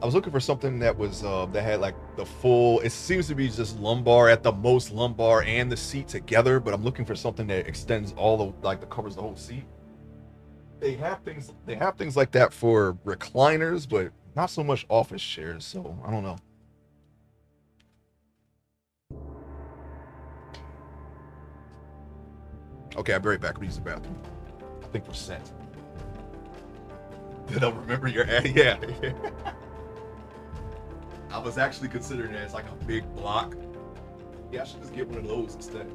I was looking for something that was that had like the full. It seems to be just lumbar, at the most lumbar and the seat together. But I'm looking for something that extends all the that covers the whole seat. They have things like that for recliners, but not so much office chairs. So I don't know. Okay, I'll be right back. I'll use the bathroom. I think we're set. They'll remember your ad. Yeah. I was actually considering it as like a big block. Yeah, I should just get one of those instead.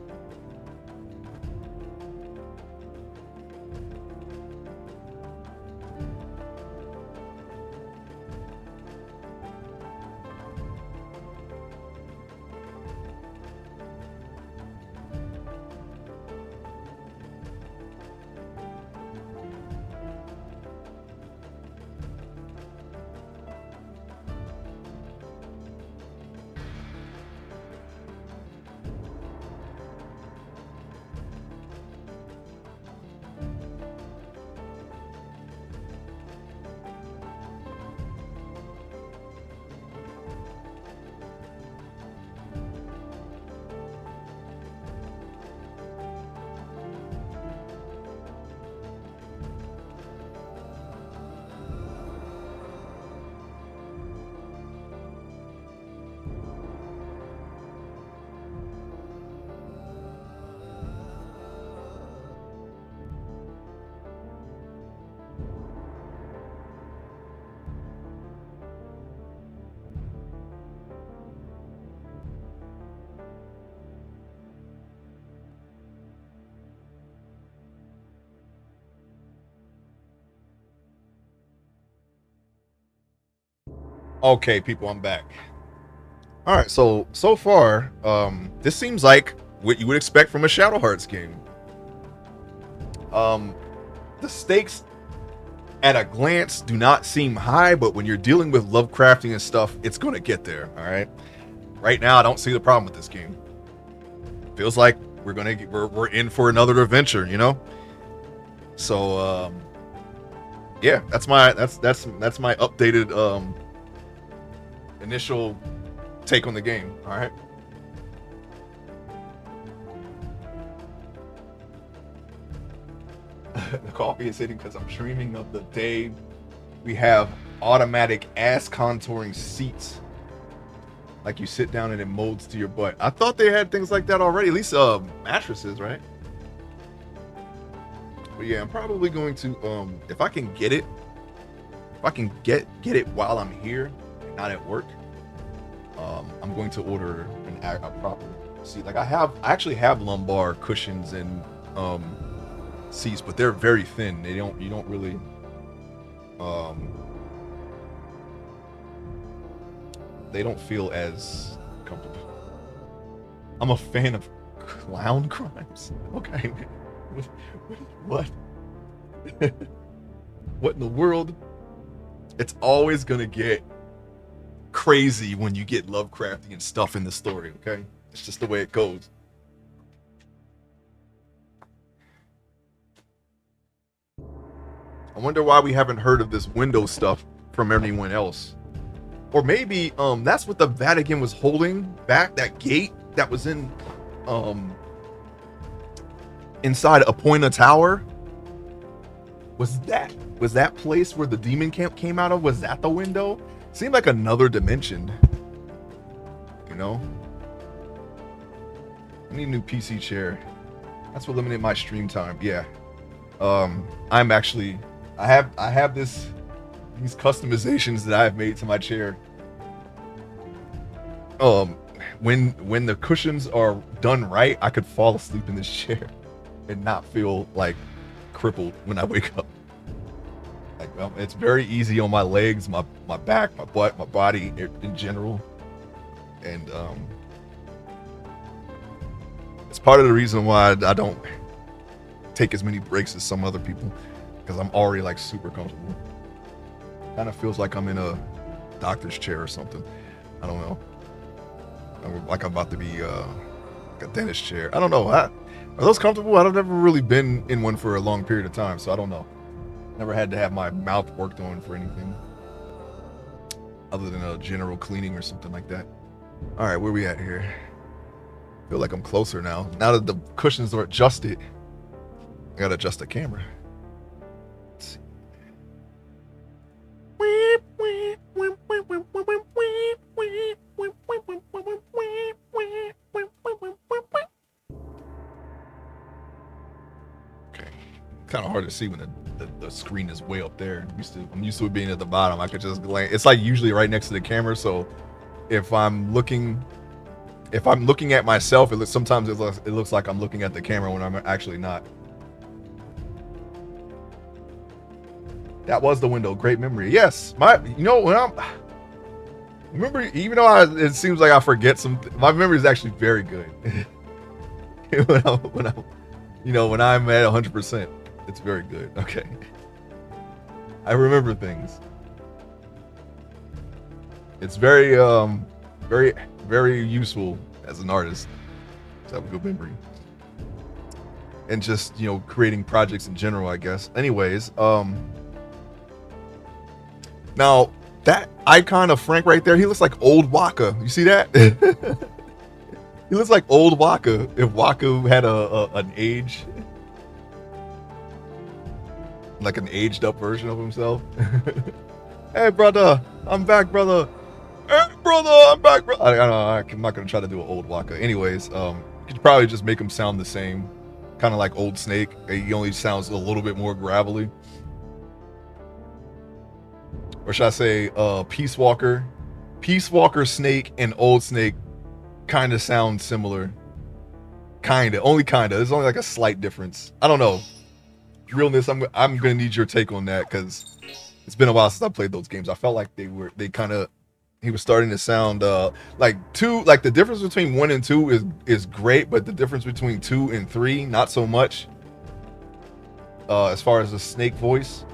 Okay, people, I'm back. All right, so far, this seems like what you would expect from a Shadow Hearts game. The stakes at a glance do not seem high, but when you're dealing with Lovecrafting and stuff, it's gonna get there. All right. Right now, I don't see the problem with this game. Feels like we're in for another adventure, you know. So yeah, that's my updated initial take on the game. All right. The coffee is hitting because I'm dreaming of the day we have automatic ass contouring seats. Like you sit down and it molds to your butt. I thought they had things like that already. At least mattresses, right? But yeah, I'm probably going to if I can get it, get it while I'm here and not at work. I'm going to order a proper seat. Like I actually have lumbar cushions and seats, but they're very thin. You don't really they don't feel as comfortable. I'm a fan of clown crimes. Okay. What? What in the world? It's always gonna get crazy when you get Lovecraftian stuff in the story, okay? It's just the way it goes. I wonder why we haven't heard of this Windows stuff from anyone else. Or maybe that's what the Vatican was holding back, that gate that was in inside Appoina Tower. Was that place where the demon camp came out of? Was that the window? Seemed like another dimension. You know? I need a new PC chair. That's what limited my stream time. Yeah. I'm actually I have these customizations that I've made to my chair. When the cushions are done right, I could fall asleep in this chair and not feel like crippled when I wake up. Like it's very easy on my legs, my back, my butt, my body in general, and it's part of the reason why I don't take as many breaks as some other people, because I'm already like super comfortable. Kind of feels like I'm in a doctor's chair or something. I don't know. Like I'm about to be like a dentist chair. I don't know. Are those comfortable? I've never really been in one for a long period of time, so I don't know. Never had to have my mouth worked on for anything other than a general cleaning or something like that. All right, where we at here? I feel like I'm closer now. Now that the cushions are adjusted, I gotta adjust the camera. Let's see. Okay, kind of hard to see when the screen is way up there. I'm used to it being at the bottom. I could just glance. It's like usually right next to the camera, so if I'm looking at myself, sometimes it looks like I'm looking at the camera when I'm actually not. That was the window. Great memory. Yes, remember, even though it seems like I forget my memory is actually very good. when I'm at 100%, it's very good. Okay, I remember things. It's very, very, very useful as an artist to have a good memory, and just creating projects in general, I guess. Anyways, now that icon of Frank right there, he looks like old Waka. You see that? He looks like old Waka if Waka had an age, like an aged up version of himself. Hey brother, I'm back, brother. Hey brother, I'm back, bro. I don't know. I'm not gonna try to do an old Waka. Anyways, you could probably just make him sound the same, kind of like Old Snake. He only sounds a little bit more gravelly. Or should I say, Peace Walker, Snake, and Old Snake kind of sound similar. Only kinda. There's only like a slight difference. I don't know. Realness, I'm gonna need your take on that, because it's been a while since I played those games. I felt like they kind of he was starting to sound like 2. Like the difference between 1 and 2 is great, but the difference between 2 and 3 not so much. As far as the Snake voice,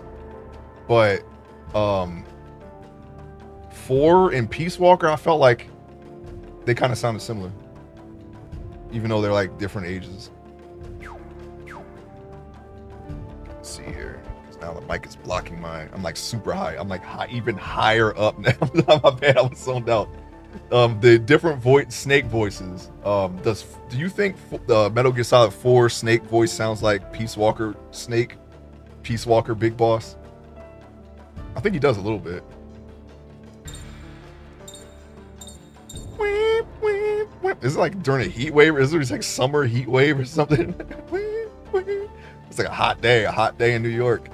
but 4 and Peace Walker, I felt like they kind of sounded similar, even though they're like different ages. Let's see here. Now the mic is blocking my. I'm like super high. I'm like even higher up now. My bad. I was zoned out. The different Snake voices. Do you think the Metal Gear Solid 4 Snake voice sounds like Peace Walker Snake, Peace Walker Big Boss? I think he does a little bit. Is it like during a heat wave? Is it like summer heat wave or something? It's like a hot day in New York.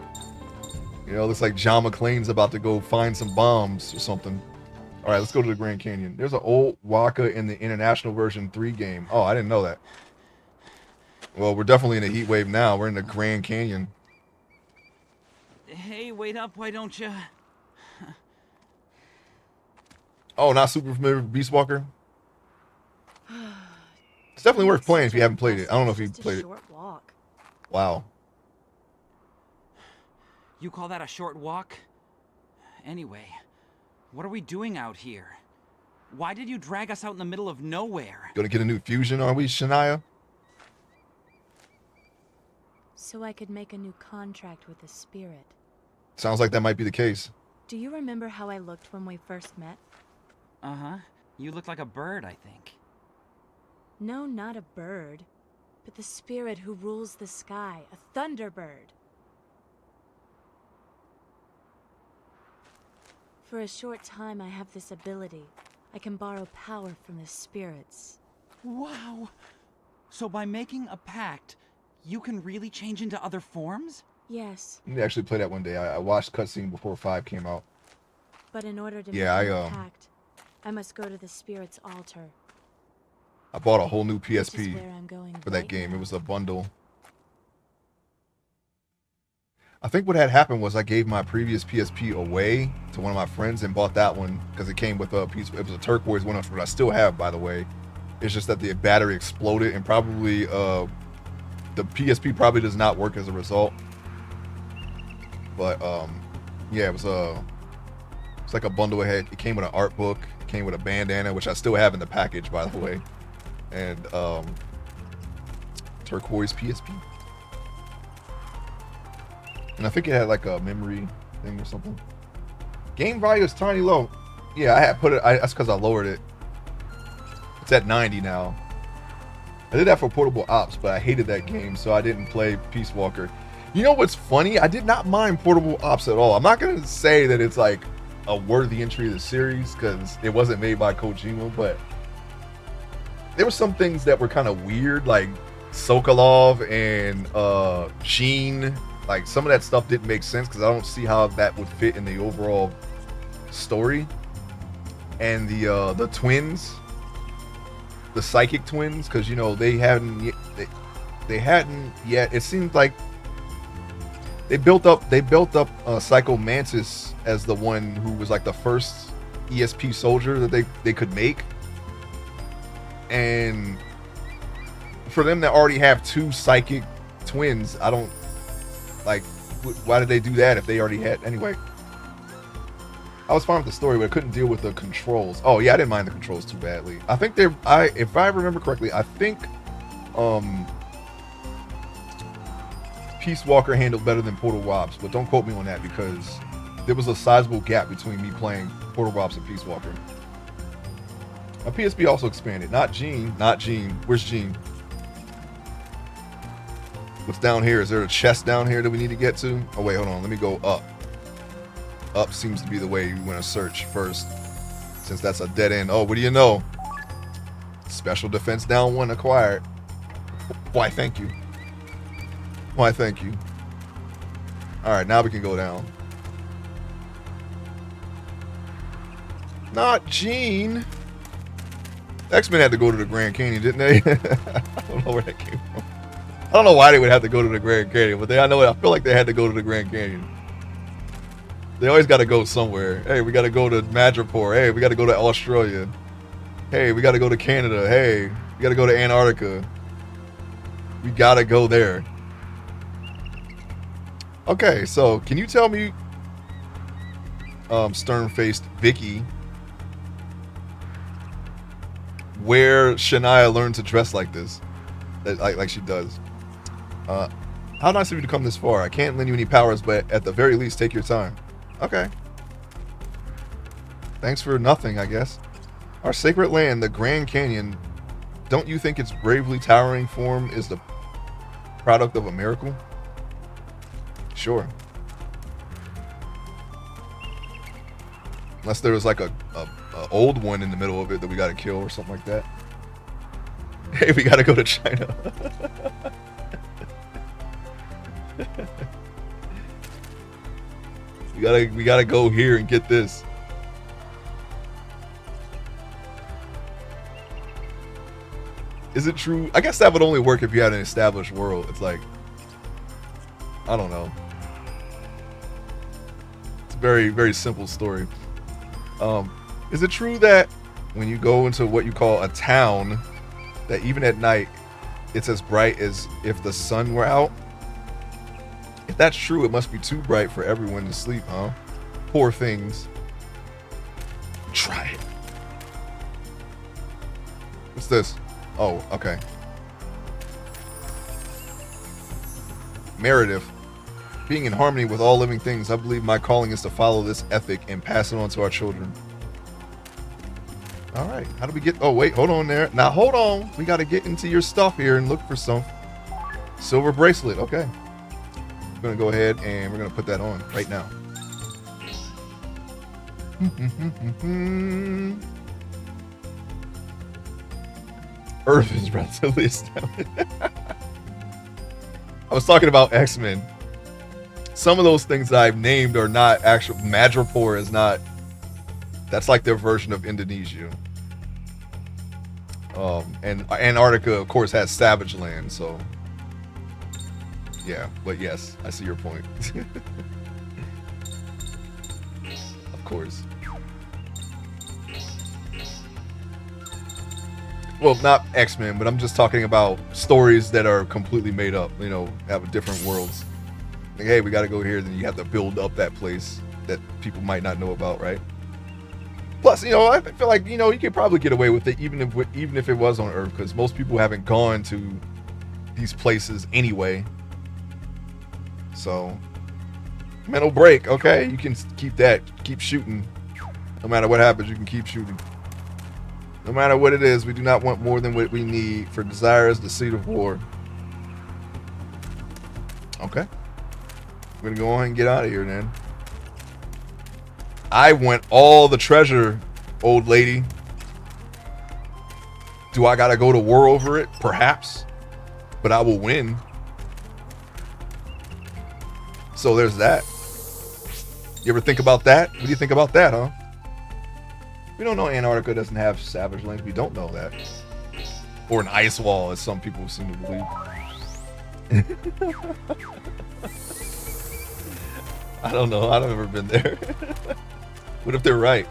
You know, looks like John McClane's about to go find some bombs or something. All right, let's go to the Grand Canyon. There's an old Waka in the International Version 3 game. Oh, I didn't know that. Well, we're definitely in a heat wave now. We're in the Grand Canyon. Hey, wait up, why don't you? Oh, not super familiar with Beast Walker? It's definitely worth playing if you haven't played it. I don't know if you played it. Wow. You call that a short walk? Anyway, what are we doing out here? Why did you drag us out in the middle of nowhere? Gonna get a new fusion, are we, Shania? So I could make a new contract with the spirit. Sounds like that might be the case. Do you remember how I looked when we first met? Uh-huh. You look like a bird, I think. No, not a bird, but the spirit who rules the sky, a thunderbird. For a short time, I have this ability. I can borrow power from the spirits. Wow! So by making a pact, you can really change into other forms? Yes. I actually played that one day. I watched cutscene before 5 came out. But in order to make a pact, I must go to the spirit's altar. I bought a whole new PSP for that right game. now. It was a bundle. I think what had happened was I gave my previous PSP away to one of my friends and bought that one because it came with a piece. It was a turquoise one, which I still have, by the way. It's just that the battery exploded and probably the PSP probably does not work as a result. But yeah, it was it's like a bundle ahead. It came with an art book. It came with a bandana, which I still have in the package, by the way, and turquoise PSP. And I think it had like a memory thing or something. Game value is tiny low. Yeah, I had put it. That's because I lowered it. It's at 90 now. I did that for Portable Ops, but I hated that game, so I didn't play Peace Walker. You know what's funny? I did not mind Portable Ops at all. I'm not gonna say that it's like a worthy entry of the series because it wasn't made by Kojima, but there were some things that were kind of weird, like Sokolov and Gene. Like some of that stuff didn't make sense because I don't see how that would fit in the overall story. And the twins, the psychic twins, because you know they hadn't yet. It seemed like they built up Psycho Mantis as the one who was like the first ESP soldier that they could make, and for them to already have 2 psychic twins, I don't like. Why did they do that if they already had? Anyway, I was fine with the story, but I couldn't deal with the controls. Oh yeah, I didn't mind the controls too badly. I think if I remember correctly, I think Peace Walker handled better than Portal Ops, but don't quote me on that because there was a sizable gap between me playing Portal Ops and Peace Walker. My PSP also expanded. Not Gene. Where's Gene? What's down here? Is there a chest down here that we need to get to? Oh wait, hold on. Let me go up. Up seems to be the way you want to search first, since that's a dead end. Oh, what do you know? Special defense down 1 acquired. Why, thank you. Why, thank you. All right, now we can go down. Not Gene. X-Men had to go to the Grand Canyon, didn't they? I don't know where that came from. I don't know why they would have to go to the Grand Canyon, but I feel like they had to go to the Grand Canyon. They always got to go somewhere. Hey, we got to go to Madripoor. Hey, we got to go to Australia. Hey, we got to go to Canada. Hey, we got to go to Antarctica. We got to go there. Okay, so can you tell me, stern-faced Vicky, where Shania learned to dress like this, like she does? How nice of you to come this far. I can't lend you any powers, but at the very least, take your time. Okay. Thanks for nothing, I guess. Our sacred land, the Grand Canyon, don't you think its bravely towering form is the product of a miracle? Sure. Unless there was like a old one in the middle of it that we gotta kill or something like that. Hey, we gotta go to China. we gotta go here and get this. Is it true? I guess that would only work if you had an established world. It's like, I don't know. It's a very, very simple story. Is it true that when you go into what you call a town, that even at night, it's as bright as if the sun were out? If that's true, it must be too bright for everyone to sleep, huh? Poor things. Try it. What's this? Oh, okay. Meredith. Being in harmony with all living things, I believe my calling is to follow this ethic and pass it on to our children. All right. How do we get... Oh, wait. Hold on there. Now, hold on. We got to get into your stuff here and look for some silver bracelet. Okay. We're going to go ahead and we're going to put that on right now. Earth is relatively established. I was talking about X-Men. Some of those things that I've named are not actual. Madripoor is not. That's like their version of Indonesia. And Antarctica, of course, has Savage Land. So, yeah. But yes, I see your point. Of course. Well, not X-Men, but I'm just talking about stories that are completely made up, you know, have different worlds. Like, hey, we got to go here, then you have to build up that place that people might not know about, right? Plus, you know, I feel like, you know, you could probably get away with it even if it was on Earth, because most people haven't gone to these places anyway. So, mental break, okay? You can keep shooting. No matter what happens, you can keep shooting. No matter what it is, we do not want more than what we need, for desire is the seed of war. Okay. We're going to go on and get out of here, then. I want all the treasure, old lady. Do I got to go to war over it? Perhaps. But I will win. So there's that. You ever think about that? What do you think about that, huh? We don't know Antarctica doesn't have savage lands. We don't know that. Or an ice wall, as some people seem to believe. I don't know. I've never been there. What if they're right?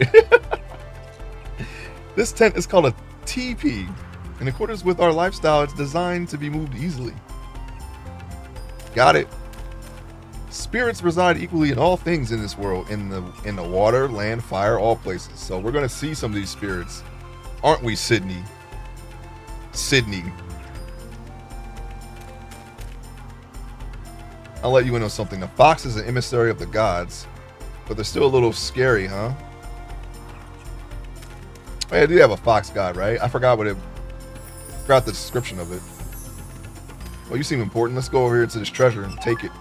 This tent is called a teepee. In accordance with our lifestyle, it's designed to be moved easily. Got it. Spirits reside equally in all things in this world, in the water, land, fire, all places. So we're gonna see some of these spirits, aren't we, Sydney? Sydney. I'll let you in on something. The fox is an emissary of the gods, but they're still a little scary, huh? Oh, yeah, I do have a fox god, right? I forgot the description of it. Well, you seem important. Let's go over here to this treasure and take it.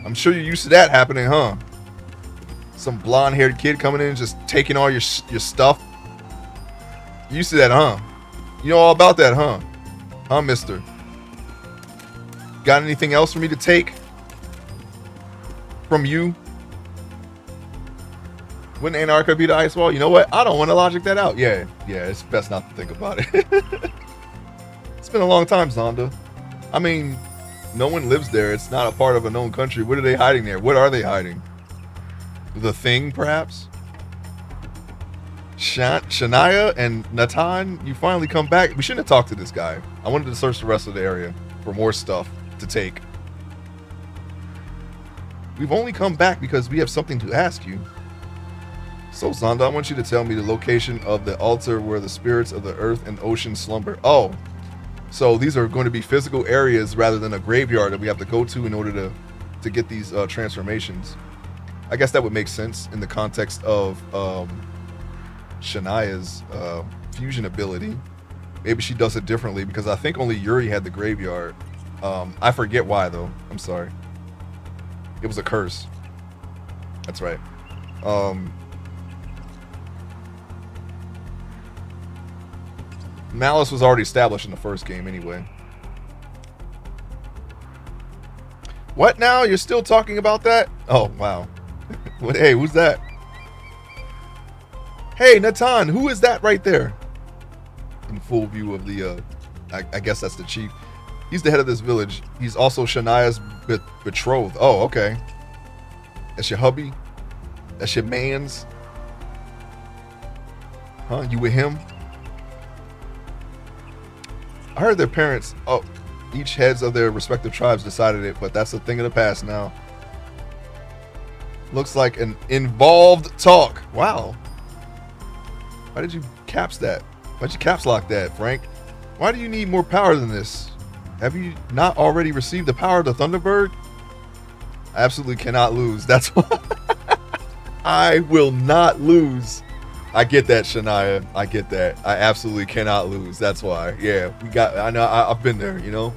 I'm sure you're used to that happening, huh? Some blonde-haired kid coming in and just taking all your stuff. You used to that, huh? You know all about that, huh? Huh, mister? Got anything else for me to take? From you? Wouldn't Antarctica be the ice wall? You know what? I don't want to logic that out. Yeah, it's best not to think about it. It's been a long time, Zonda. I mean, No one lives there. It's not a part of a known country. What are they hiding there? What are they hiding? The Thing, perhaps? Shania and Natan, you finally come back. We shouldn't have talked to this guy. I wanted to search the rest of the area for more stuff to take. We've only come back because we have something to ask you. So, Zonda, I want you to tell me the location of the altar where the spirits of the earth and ocean slumber. Oh, so these are going to be physical areas rather than a graveyard that we have to go to in order to get these transformations. I guess that would make sense in the context of Shania's fusion ability. Maybe she does it differently because I think only Yuri had the graveyard. I forget why, though. I'm sorry. It was a curse. That's right. Malice was already established in the first game anyway. What now? You're still talking about that? Oh, wow. What? Hey, who's that? Hey, Natan, who is that right there? In full view of the, I guess that's the chief. He's the head of this village. He's also Shania's betrothed. Oh, okay. That's your hubby? That's your mans? Huh? You with him? I heard their parents, each heads of their respective tribes decided it, but that's a thing of the past now. Looks like an involved talk. Wow. Why did you caps that? Why'd you caps lock that, Frank? Why do you need more power than this? Have you not already received the power of the Thunderbird? I absolutely cannot lose. That's why. I will not lose. I get that, Shania. I get that. I absolutely cannot lose. That's why. Yeah, I know. I've been there, you know.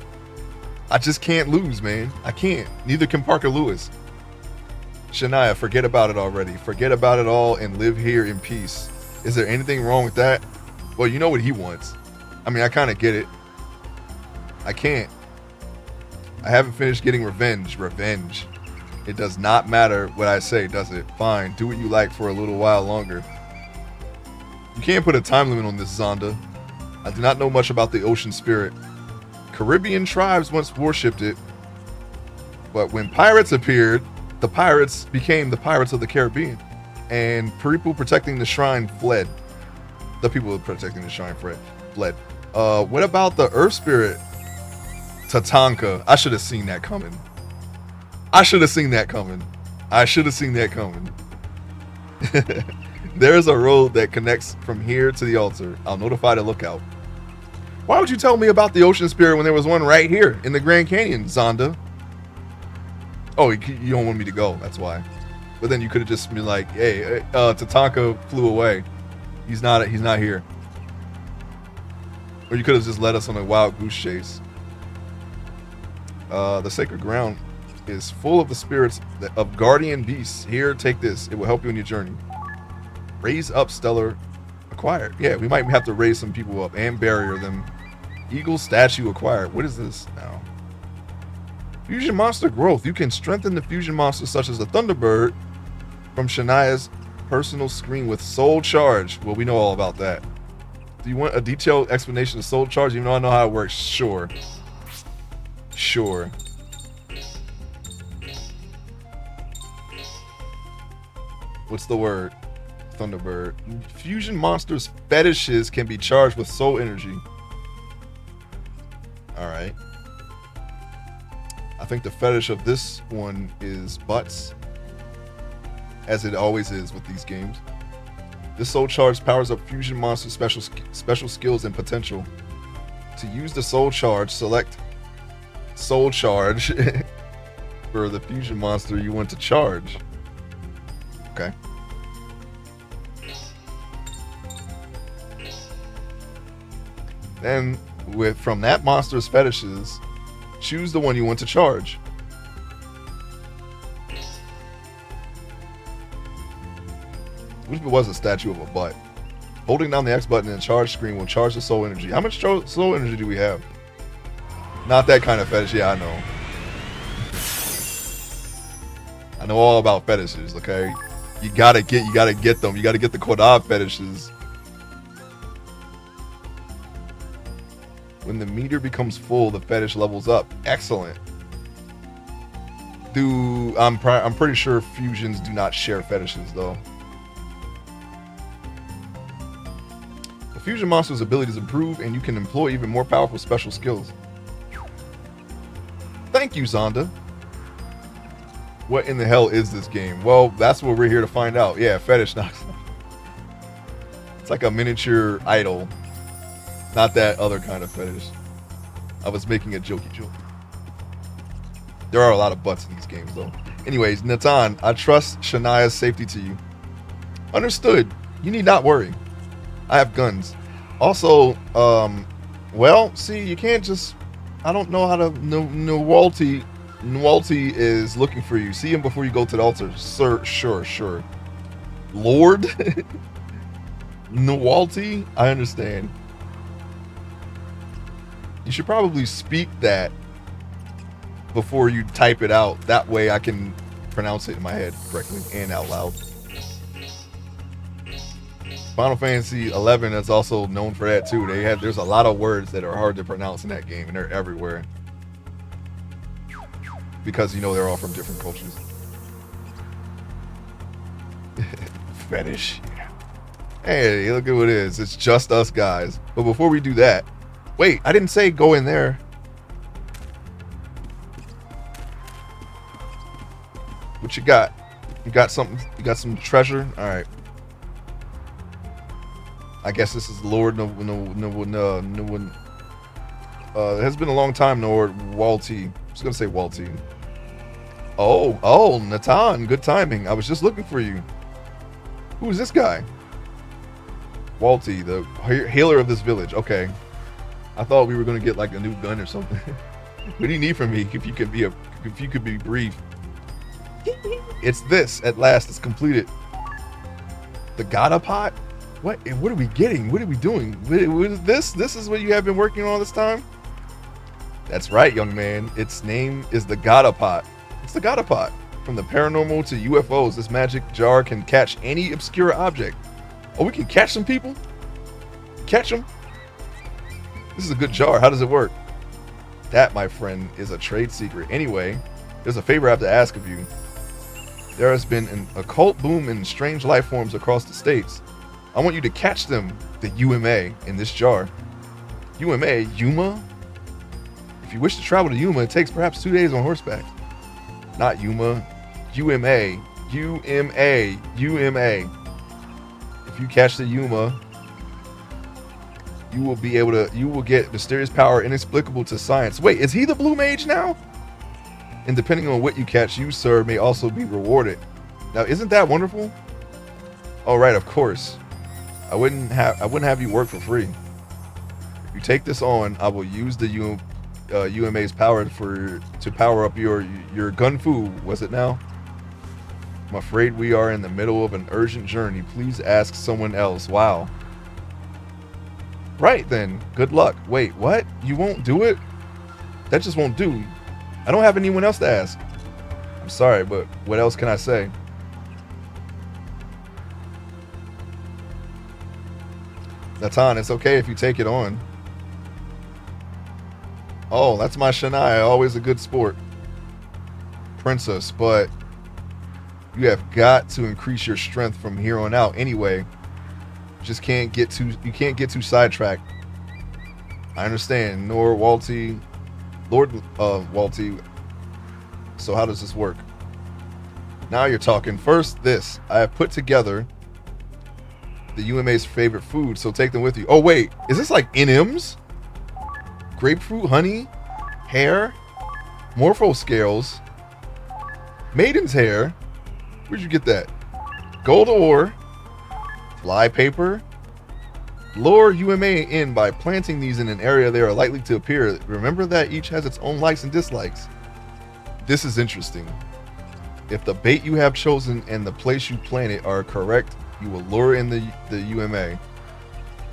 I just can't lose, man. I can't. Neither can Parker Lewis. Shania, forget about it already. Forget about it all and live here in peace. Is there anything wrong with that? Well, you know what he wants. I mean, I kind of get it. I can't. I haven't finished getting revenge. Revenge. It does not matter what I say, does it? Fine. Do what you like for a little while longer. You can't put a time limit on this, Zonda. I do not know much about the ocean spirit. Caribbean tribes once worshipped it, but when pirates appeared, the pirates became the Pirates of the Caribbean, and people protecting the shrine fled. The people protecting the shrine fled. What about the earth spirit, Tatanka? I should have seen that coming. I should have seen that coming. I should have seen that coming. There's a road that connects from here to the altar. I'll notify the lookout. Why would you tell me about the ocean spirit when there was one right here in the Grand Canyon, Zonda? Oh, you don't want me to go. That's why. But then you could have just been like, hey, Tatanka flew away. He's not here. Or you could have just led us on a wild goose chase. The sacred ground is full of the spirits of guardian beasts. Here, take this. It will help you in your journey. Raise up stellar acquired. Yeah, we might have to raise some people up and barrier them. Eagle statue acquired. What is this now? Fusion monster growth. You can strengthen the fusion monsters such as the Thunderbird from Shania's personal screen with soul charge. Well, we know all about that. Do you want a detailed explanation of soul charge? Even though I know how it works. Sure. Sure. What's the word? Thunderbird. Fusion monsters' fetishes can be charged with soul energy. Alright. I think the fetish of this one is butts. As it always is with these games. This soul charge powers up fusion monsters' special skills and potential. To use the soul charge, select soul charge for the fusion monster you want to charge. Okay. Then, from that monster's fetishes, choose the one you want to charge. What if it was a statue of a butt? Holding down the X button and charge screen will charge the soul energy. How much soul energy do we have? Not that kind of fetish. Yeah, I know. I know all about fetishes, okay? You gotta get them. You gotta get the Kodab fetishes. When the meter becomes full, the fetish levels up. Excellent. I'm pretty sure fusions do not share fetishes though. The fusion monster's abilities improve, and you can employ even more powerful special skills. Thank you, Zonda. What in the hell is this game? Well, that's what we're here to find out. Yeah, fetish knocks. It's like a miniature idol. Not that other kind of fetish. I was making a jokey joke. There are a lot of butts in these games, though. Anyways, Natan, I trust Shania's safety to you. Understood. You need not worry. I have guns. Also, well, see, you can't just... I don't know how to... Nwalti is looking for you. See him before you go to the altar. Sir, sure. Lord? Nwalti? I understand. You should probably speak that before you type it out. That way I can pronounce it in my head correctly and out loud. Final Fantasy 11 is also known for that too. There's a lot of words that are hard to pronounce in that game, and they're everywhere. Because, you know, they're all from different cultures. Fetish. Hey, look at what it is. It's just us guys. But before we do that, wait, I didn't say go in there. What you got? You got something? You got some treasure? All right. I guess this is Lord it has been a long time, Lord Walty. I was gonna say Walty. Oh, Natan, good timing. I was just looking for you. Who is this guy? Walty, the healer of this village. Okay. I thought we were gonna get like a new gun or something. What do you need from me? If you could be brief. It's this. At last, it's completed. The Gata pot? What are we getting? What are we doing? What is this? This is what you have been working on all this time? That's right, young man. Its name is the Gata pot. It's the Gata pot. From the paranormal to UFOs, this magic jar can catch any obscure object. Oh, we can catch some people? Catch them? This is a good jar. How does it work? That, my friend, is a trade secret. Anyway, there's a favor I have to ask of you. There has been an occult boom in strange life forms across the states. I want you to catch them, the UMA, in this jar. UMA? Yuma? If you wish to travel to Yuma, it takes perhaps 2 days on horseback. Not Yuma. UMA. UMA. If you catch the Yuma, you will get mysterious power inexplicable to science. Wait, is he the blue mage now? And depending on what you catch, you, sir, may also be rewarded. Now, isn't that wonderful? All right, of course. I wouldn't have you work for free. If you take this on, I will use the UMA's power to power up your gun fu. Was it now? I'm afraid we are in the middle of an urgent journey. Please ask someone else. Wow. Right then. Good luck. Wait, what? You won't do it? That just won't do. I don't have anyone else to ask. I'm sorry, but what else can I say? Natan, it's okay if you take it on. Oh, that's my Shania. Always a good sport. Princess, but you have got to increase your strength from here on out anyway. You can't get too sidetracked. I understand. Nor Walty, Lord Walty. So how does this work? Now you're talking. First, this. I have put together the UMA's favorite food, so take them with you. Oh wait, is this like NMs? Grapefruit, honey, hair, morpho scales, maiden's hair. Where'd you get that? Gold ore, fly paper. Lure UMA in by planting these in an area they are likely to appear. Remember that each has its own likes and dislikes. This is interesting. If the bait you have chosen and the place you plant it are correct, you will lure in the UMA.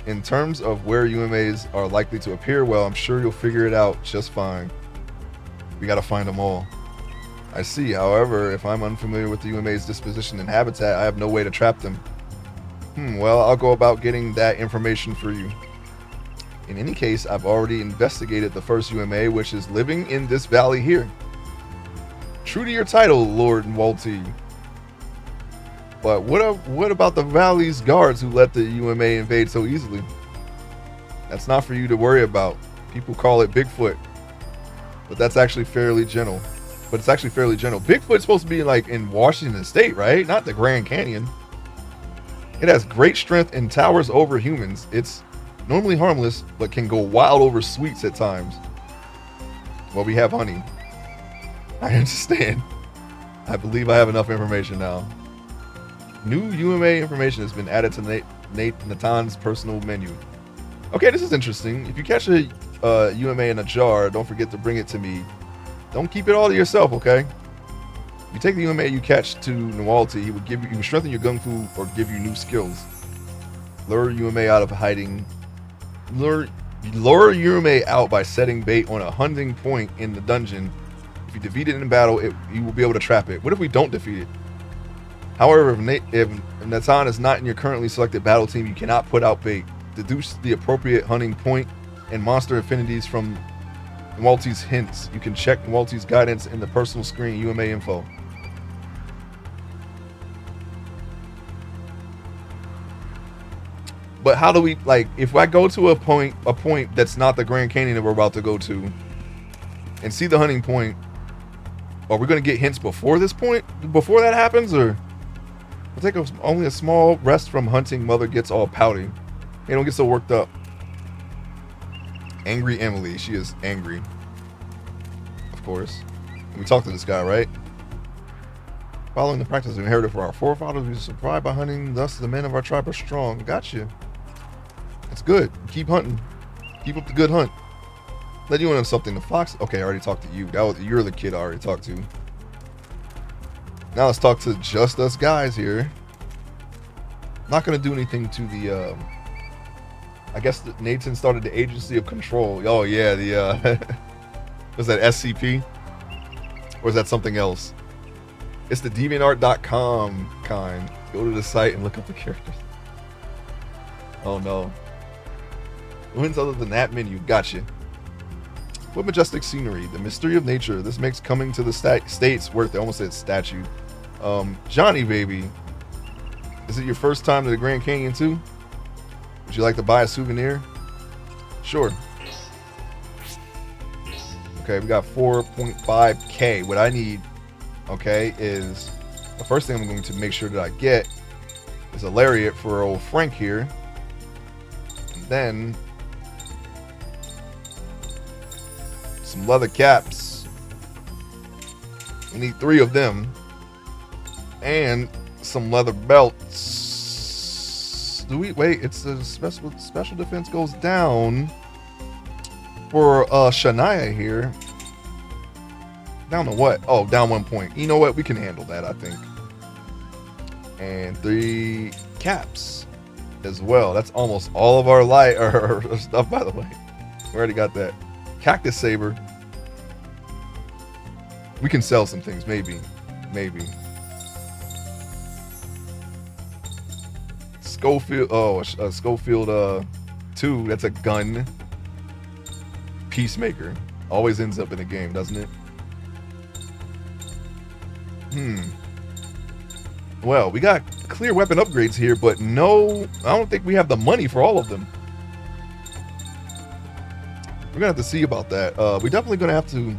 In terms of where UMAs are likely to appear, well, I'm sure you'll figure it out just fine. We gotta find them all. I see. However, if I'm unfamiliar with the UMA's disposition and habitat, I have no way to trap them. Well, I'll go about getting that information for you. In any case, I've already investigated the first UMA, which is living in this valley here. True to your title, Lord Walty. But what about the Valley's guards who let the UMA invade so easily? That's not for you to worry about. People call it Bigfoot, but that's actually fairly gentle. But it's actually fairly gentle. Bigfoot's supposed to be like in Washington State, right? Not the Grand Canyon. It has great strength and towers over humans. It's normally harmless, but can go wild over sweets at times. Well, we have honey. I understand. I believe I have enough information now. New UMA information has been added to Nathan's personal menu. Okay, this is interesting. If you catch a UMA in a jar, don't forget to bring it to me. Don't keep it all to yourself, okay? If you take the UMA you catch to Nualti, he will strengthen your gung fu or give you new skills. Lure UMA out of hiding. Lure UMA out by setting bait on a hunting point in the dungeon. If you defeat it in battle, you will be able to trap it. What if we don't defeat it? However, if Nathan is not in your currently selected battle team, you cannot put out bait. Deduce the appropriate hunting point and monster affinities from Walty's hints. You can check Walty's guidance in the personal screen UMA info. But how do we, like, if I go to a point that's not the Grand Canyon that we're about to go to and see the hunting point, are we going to get hints before this point, before that happens, or I'll take only a small rest from hunting. Mother gets all pouty. Hey, don't get so worked up. Angry Emily. She is angry. Of course. We talked to this guy, right? Following the practice inherited from our forefathers, we are survived by hunting. Thus, the men of our tribe are strong. Gotcha. That's good. Keep hunting. Keep up the good hunt. Let you know something. The fox. Okay, I already talked to you. You're the kid I already talked to. Now let's talk to just us guys here. Not gonna do anything to the. I guess Nathan started the Agency of Control. Oh yeah, the was that SCP? Or is that something else? It's the DeviantArt.com kind. Go to the site and look up the characters. Oh no. Wins other than that menu. Gotcha. What majestic scenery. The mystery of nature. This makes coming to the states worth it. I almost said statue. Johnny baby. Is it your first time to the Grand Canyon too? Would you like to buy a souvenir? Sure. Okay, we got 4.5k. What I need, okay, is the first thing I'm going to make sure that I get is a lariat for old Frank here. And then some leather caps. We need 3 of them. And some leather belts. Do we wait? It's the special defense goes down for Shania here. Down to what? Oh, down 1 point. You know what? We can handle that, I think. And 3 caps as well. That's almost all of our stuff, by the way. We already got that. Cactus saber. We can sell some things, maybe. Schofield, Schofield 2, that's a gun. Peacemaker. Always ends up in a game, doesn't it? Well, we got clear weapon upgrades here, but no, I don't think we have the money for all of them. We're gonna have to see about that. We're definitely gonna have to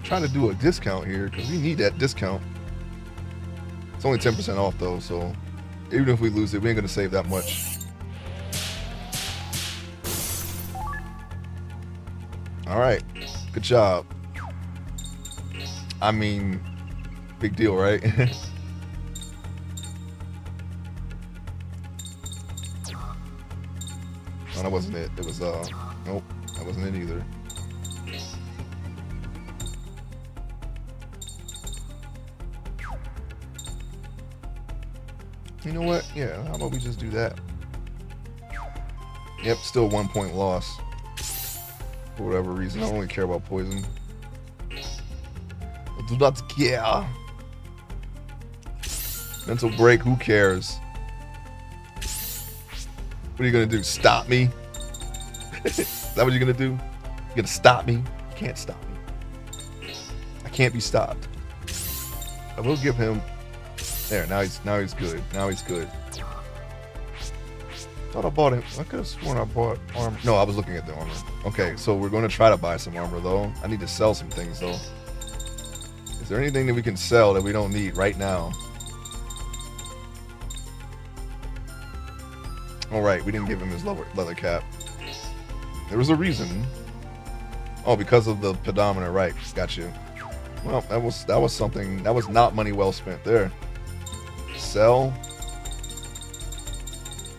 try to do a discount here, because we need that discount. It's only 10% off though, so even if we lose it, we ain't gonna save that much. All right, good job. I mean, big deal, right? No, that wasn't it. It was nope, that wasn't it either. You know what? Yeah, how about we just do that? Yep, still 1 point loss. For whatever reason, I don't really care about poison. I do not care. Mental break, who cares? What are you gonna do? Stop me? Is that what you're gonna do? You're gonna stop me? You can't stop me. I can't be stopped. I will give him. There, now he's good. Now he's good. Thought I bought him. I could have sworn I bought armor. No, I was looking at the armor. Okay, so we're going to try to buy some armor though. I need to sell some things though. Is there anything that we can sell that we don't need right now? All right, we didn't give him his leather cap. There was a reason. Oh, because of the pedometer, right? Got you. Well, that was something. That was not money well spent there. Sell.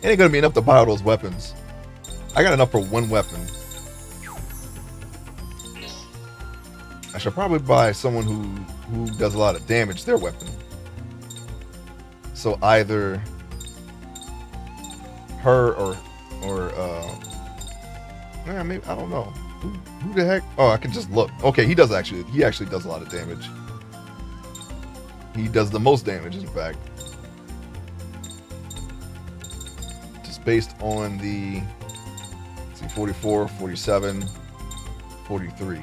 It ain't gonna be enough to buy all those weapons. I got enough for one weapon. I should probably buy someone who does a lot of damage their weapon. So either her or yeah, maybe, I don't know. Who the heck? Oh, I can just look. Okay, he actually does a lot of damage. He does the most damage, in fact. Just based on the, let's see, 44, 47, 43.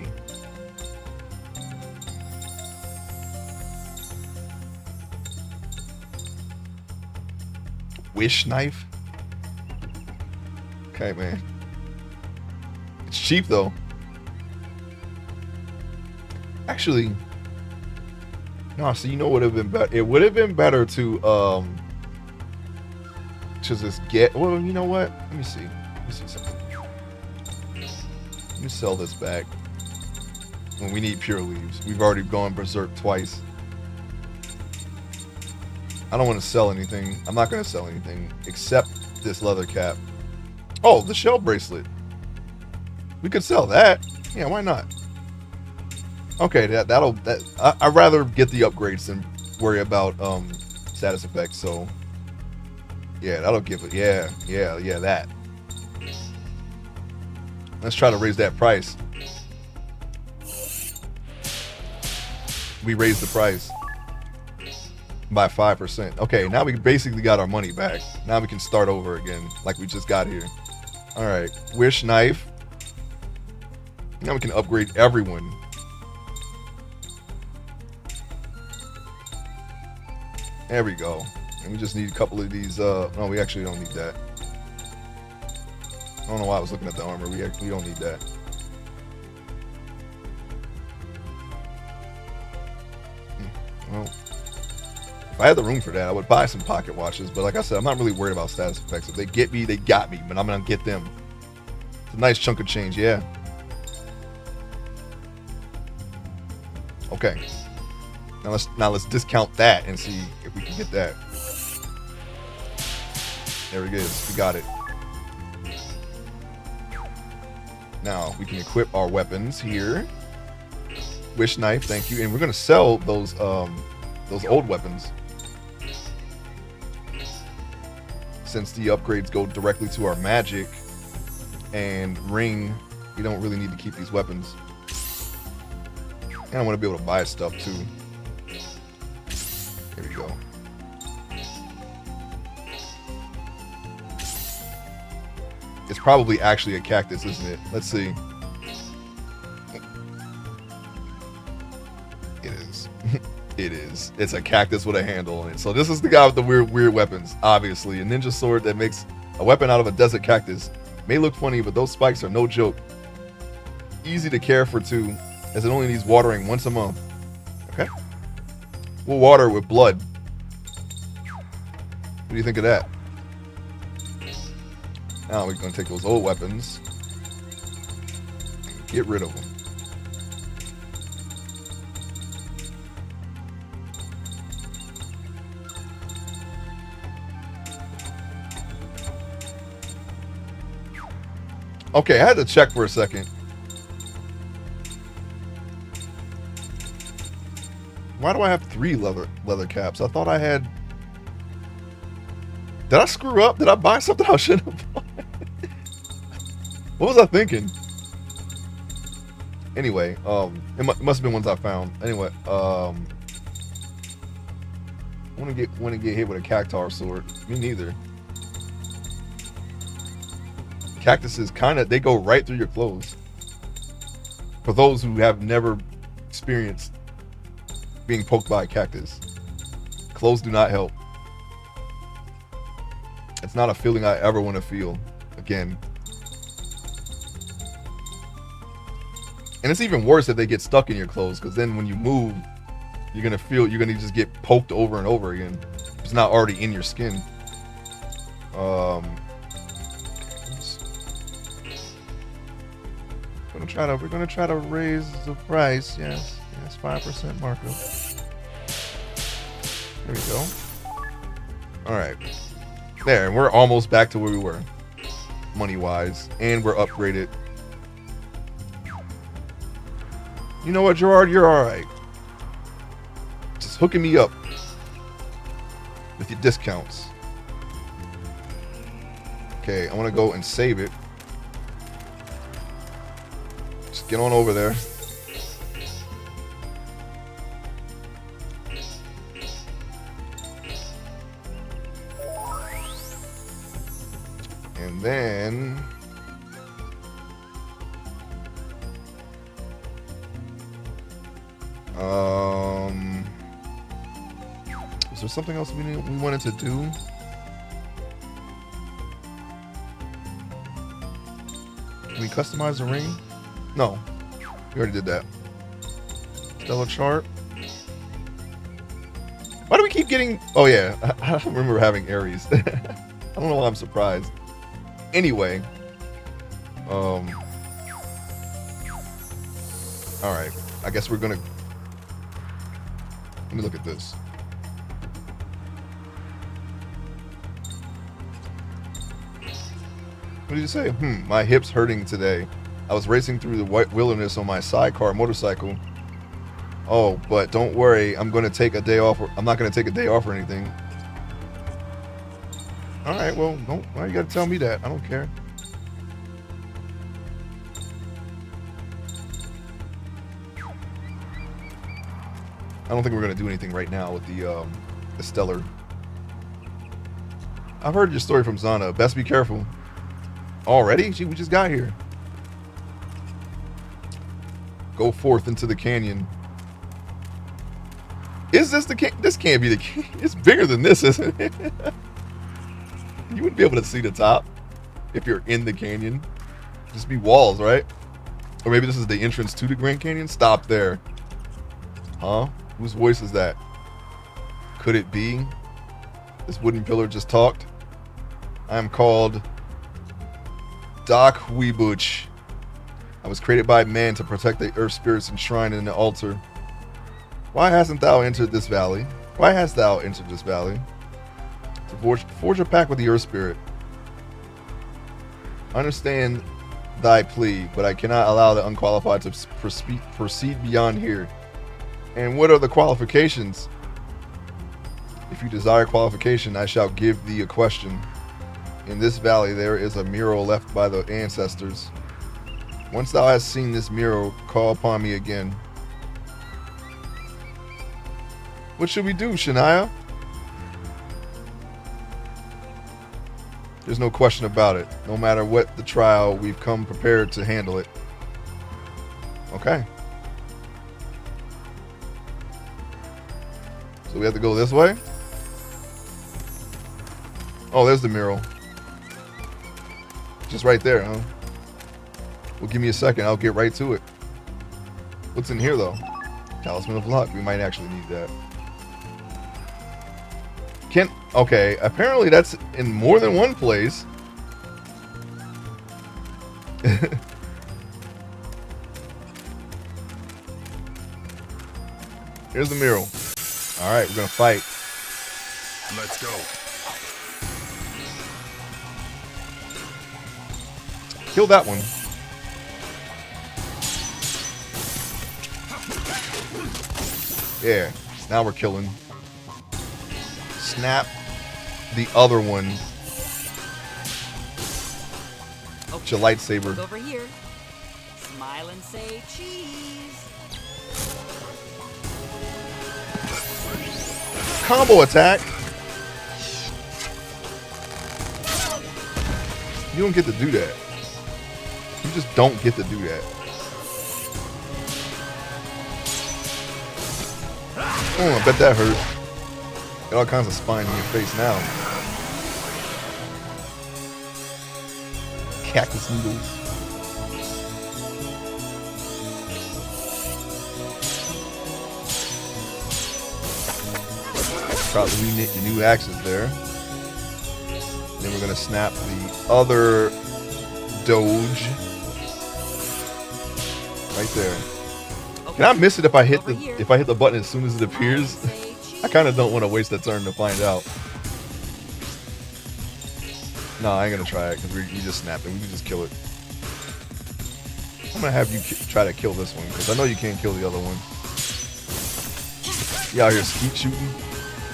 Wish knife? Okay, man. It's cheap though. Actually, no. So you know what would have been better? It would have been better to just get. Well, you know what? Let me see. Let me see something. Let me sell this back. When we need pure leaves, we've already gone berserk twice. I don't want to sell anything. I'm not going to sell anything except this leather cap. Oh, the shell bracelet. We could sell that. Yeah, why not? Okay, I'd rather get the upgrades than worry about status effects. So yeah, that'll give it. Yeah, that. Let's try to raise that price. We raised the price by 5%. Okay, now we basically got our money back. Now we can start over again like we just got here. All right, wish knife. Now we can upgrade everyone. There we go. And we just need a couple of these. No, we actually don't need that. I don't know why I was looking at the armor. We don't need that. Well, if I had the room for that, I would buy some pocket watches. But like I said, I'm not really worried about status effects. If they get me, they got me. But I'm gonna get them. It's a nice chunk of change, yeah. Okay. Now let's discount that and see if we can get that. There it is. We got it. Now we can equip our weapons here. Wish knife, thank you. And we're gonna sell those old weapons. Since the upgrades go directly to our magic and ring, we don't really need to keep these weapons. And I want to be able to buy stuff too. Here we go. It's probably actually a cactus, isn't it? Let's see. It is. It is. It's a cactus with a handle on it. So this is the guy with the weird weapons, obviously. A ninja sword that makes a weapon out of a desert cactus. May look funny, but those spikes are no joke. Easy to care for too, as it only needs watering once a month. Okay. We'll water it with blood. What do you think of that? Now we're going to take those old weapons and get rid of them. Okay, I had to check for a second. Why do I have 3 leather caps? I thought I had... Did I screw up? Did I buy something I shouldn't have bought? What was I thinking? Anyway, it must have been ones I found. Anyway, I want to get hit with a cactar sword. Me neither. Cactuses they go right through your clothes. For those who have never experienced being poked by a cactus. Clothes do not help. It's not a feeling I ever want to feel again. And it's even worse if they get stuck in your clothes, because then when you move, you're gonna just get poked over and over again. It's not already in your skin. We're gonna try to raise the price. Yes, 5% markup. There we go. All right, there, and we're almost back to where we were, money-wise, and we're upgraded. You know what, Gerard? You're all right. Just hooking me up with your discounts. Okay, I want to go and save it. Just get on over there. And then is there something else we wanted to do? Can we customize the ring? No, we already did that. Stellar chart. Why do we keep getting? Oh yeah, I don't remember having Aries. I don't know why I'm surprised. Anyway, all right. I guess we're gonna. Let me look at this. What did you say? My hip's hurting today. I was racing through the white wilderness on my sidecar motorcycle. Oh, but don't worry. I'm going to take a day off. I'm not going to take a day off or anything. All right. Well, don't. Why you got to tell me that? I don't care. I don't think we're going to do anything right now with the Stellar. I've heard your story from Zana. Best be careful. Already? We just got here. Go forth into the canyon. Is this the canyon? This can't be the canyon. It's bigger than this, isn't it? You wouldn't be able to see the top if you're in the canyon. Just be walls, right? Or maybe this is the entrance to the Grand Canyon. Stop there. Huh? Whose voice is that? Could it be this wooden pillar just talked? I am called Doc Weebuch. I was created by man to protect the earth spirits enshrined in the altar. Why hasn't thou entered this valley? Why hast thou entered this valley? To forge a pact with the earth spirit. I understand thy plea, but I cannot allow the unqualified to proceed beyond here. And what are the qualifications? If you desire qualification, I shall give thee a question. In this valley there is a mural left by the ancestors. Once thou hast seen this mural, call upon me again. What should we do, Shania? There's no question about it. No matter what the trial, we've come prepared to handle it. Okay. So we have to go this way? Oh, there's the mural. Just right there, huh? Well, give me a second. I'll get right to it. What's in here, though? Talisman of Luck. We might actually need that. Okay, apparently that's in more than one place. Here's the mural. All right, we're gonna fight. Let's go. Kill that one. Yeah, now we're killing. Snap the other one. It's your lightsaber. Look over here. Smile and say cheese. Combo attack. You don't get to do that. You just don't get to do that. Oh, I bet that hurt. Got all kinds of spine in your face now. Cactus noodles. Probably knit your new axes there. Then we're gonna snap the other Doge right there. Can I miss it if I hit the button as soon as it appears? I kind of don't want to waste that turn to find out. No, I ain't gonna try it because we just snapped it. We can just kill it. I'm gonna have you try to kill this one because I know you can't kill the other one. You out here skeet shooting?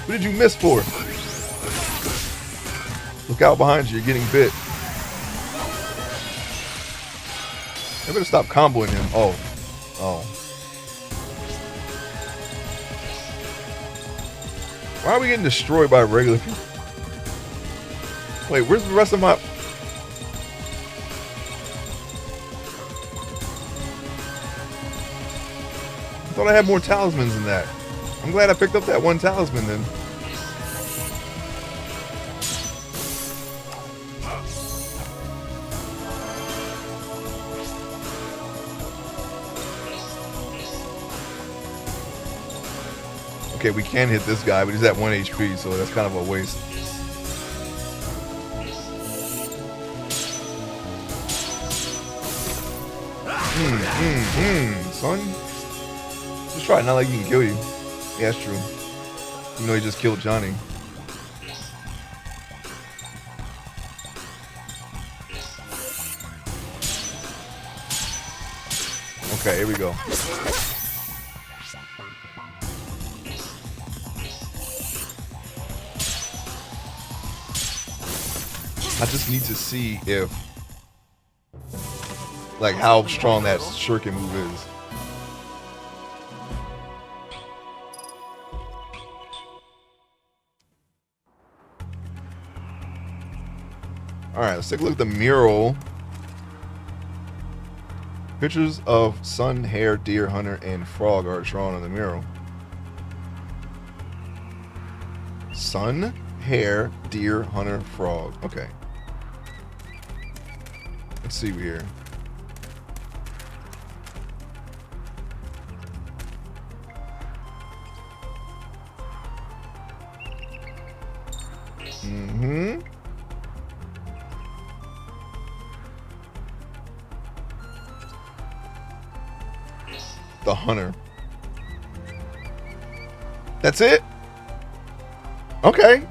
What did you miss for? Look out behind you, you're getting bit. I better stop comboing him. Oh. Why are we getting destroyed by regular people? Wait, where's the rest of my... I thought I had more talismans than that. I'm glad I picked up that one talisman then. Okay, we can hit this guy, but he's at 1 HP, so that's kind of a waste. Son. Just try it, not like he can kill you. Yeah, that's true. Even though he just killed Johnny. Okay, here we go. I just need to see if, like, how strong that shuriken move is. Alright, let's take a look at the mural. Pictures of sun, hare, deer, hunter, and frog are drawn on the mural. Sun, hare, deer, hunter, frog. Okay. Let's see here. The hunter. That's it? Okay.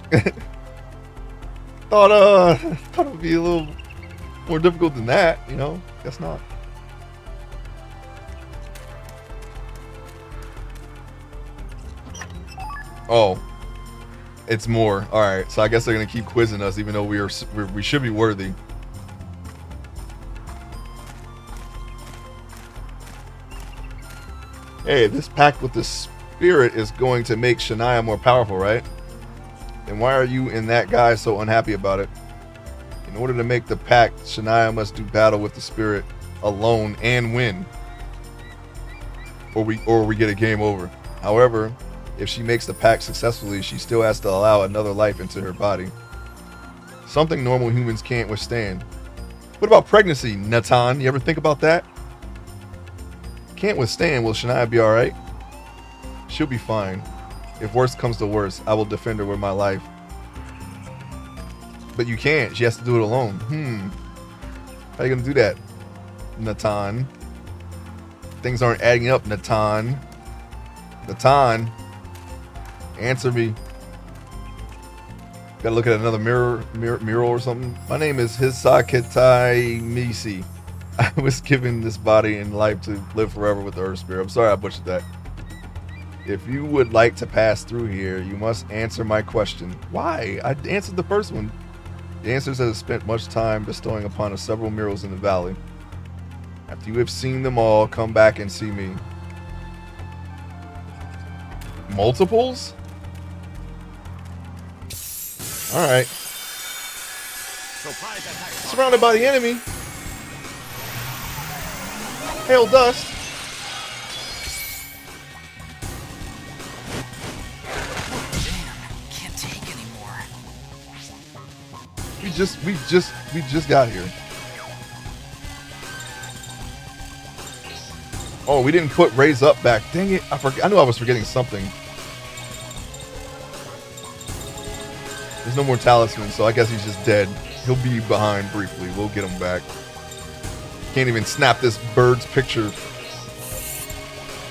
Thought it would be a little more difficult than that, you know? Guess not. Oh. It's more. Alright, so I guess they're gonna keep quizzing us even though we should be worthy. Hey, this pact with the spirit is going to make Shania more powerful, right? Then why are you and that guy so unhappy about it? In order to make the pact, Shania must do battle with the spirit alone and win. Or we get a game over. However, if she makes the pact successfully, she still has to allow another life into her body. Something normal humans can't withstand. What about pregnancy, Natan? You ever think about that? Can't withstand. Will Shania be alright? She'll be fine. If worst comes to worst, I will defend her with my life. But you can't. She has to do it alone. How are you gonna do that, Natan? Things aren't adding up, Natan. Natan, answer me. Gotta look at another mural or something. My name is Hisaketai Misi. I was given this body and life to live forever with the Earth Spirit. I'm sorry I butchered that. If you would like to pass through here, you must answer my question. Why? I answered the first one. The answer says I spent much time bestowing upon us several murals in the valley. After you have seen them all, come back and see me. Multiples? Alright. Surrounded by the enemy. Hail dust. We just got here. Oh, we didn't put raise up back. Dang it! I knew I was forgetting something. There's no more talisman, so I guess he's just dead. He'll be behind briefly. We'll get him back. Can't even snap this bird's picture.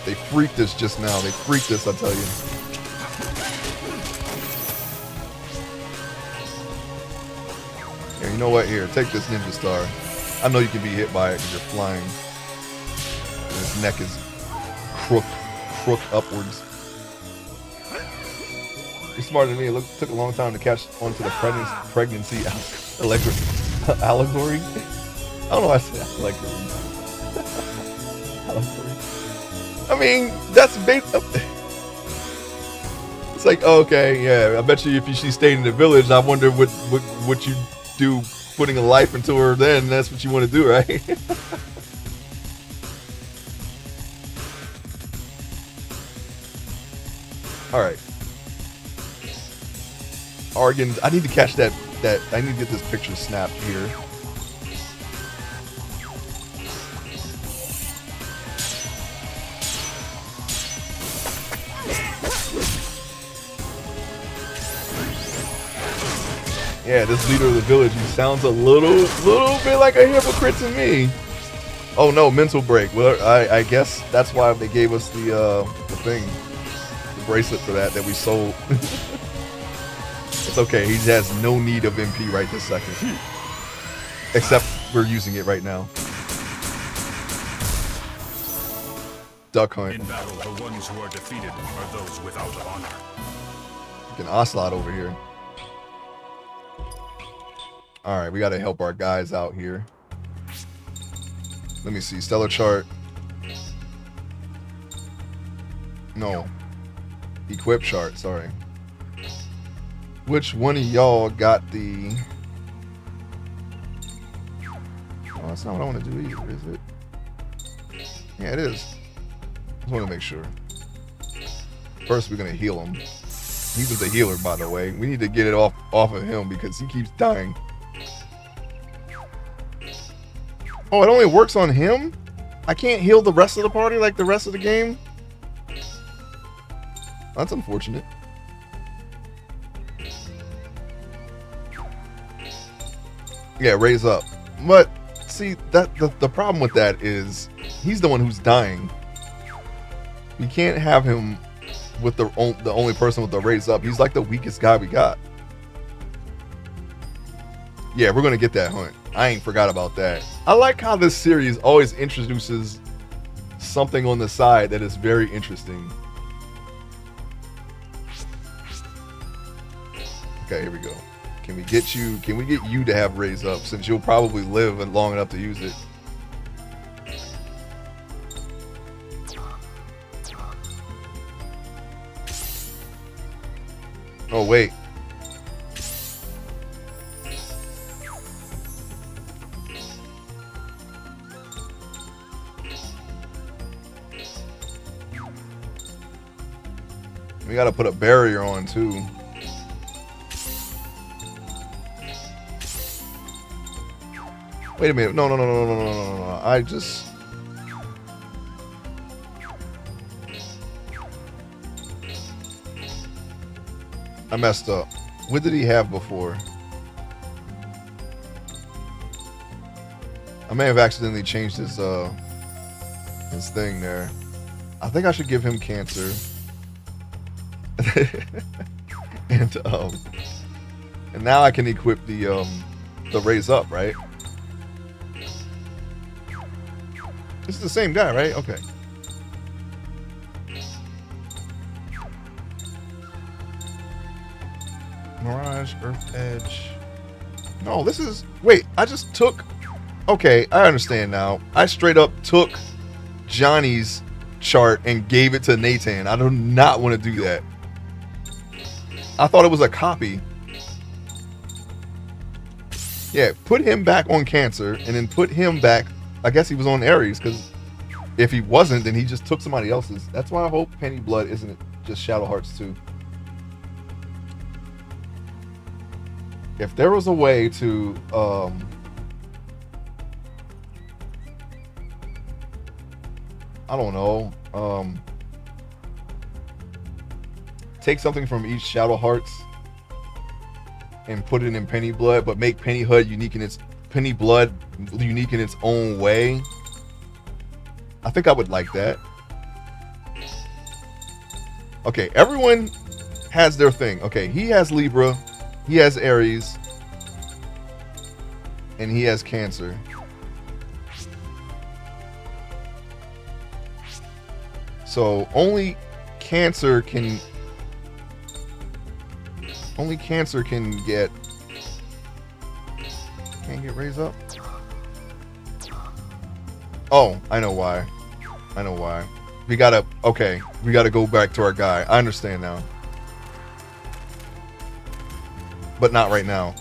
They freaked us just now. They freaked us, I tell you. Here, you know what? Here, take this ninja star. I know you can be hit by it because you're flying. And his neck is crook upwards. You're smarter than me. It took a long time to catch onto the pregnancy allegory. I don't know why I said allegory. Allegory. I mean, that's it's like, okay, yeah. I bet you if she stayed in the village, I wonder what you do putting a life into her. Then that's what you want to do, right? All right. Argan, I need to catch that. I need to get this picture snapped here. Yeah, this leader of the village, he sounds a little bit like a hypocrite to me. Oh no, mental break. Well, I guess that's why they gave us the thing, the bracelet for that we sold. It's okay. He has no need of MP right this second, except we're using it right now. Duck hunt. In battle, the ones who are defeated are those without honor. An ocelot over here. All right, we got to help our guys out here. Let me see. Stellar chart. No. Equip chart, sorry. Which one of y'all got the... Oh, that's not what I want to do either, is it? Yeah, it is. Just want to make sure. First, we're going to heal him. He was a healer, by the way. We need to get it off of him because he keeps dying. Oh, it only works on him? I can't heal the rest of the party like the rest of the game? That's unfortunate. Yeah, raise up. But see, that the problem with that is he's the one who's dying. We can't have him with the only person with the raise up. He's like the weakest guy we got. Yeah, we're gonna get that hunt. I ain't forgot about that. I like how this series always introduces something on the side that is very interesting. Okay, here we go. Can we get you to have raise up since you'll probably live long enough to use it? Oh, wait. We gotta put a barrier on too. Wait a minute. No. I messed up. What did he have before? I may have accidentally changed his thing there. I think I should give him cancer. and now I can equip the raise up, right? This is the same guy, right? Okay. Mirage, Earth Edge. No, this is... Wait, I just took... Okay, I understand now. I straight up took Johnny's chart and gave it to Nathan. I do not want to do that. I thought it was a copy. Yeah, put him back on Cancer and then put him back... I guess he was on Ares, because if he wasn't, then he just took somebody else's. That's why I hope Penny Blood isn't just Shadow Hearts 2. if there was a way to I don't know, take something from each Shadow Hearts and put it in Penny Blood, but make Penny Blood unique in its own way, I think I would like that. Okay, everyone has their thing. Okay, he has Libra, he has Aries, and he has Cancer. So only Cancer can get, can't get raised up. Oh, I know why. We gotta go back to our guy. I understand now, but not right now.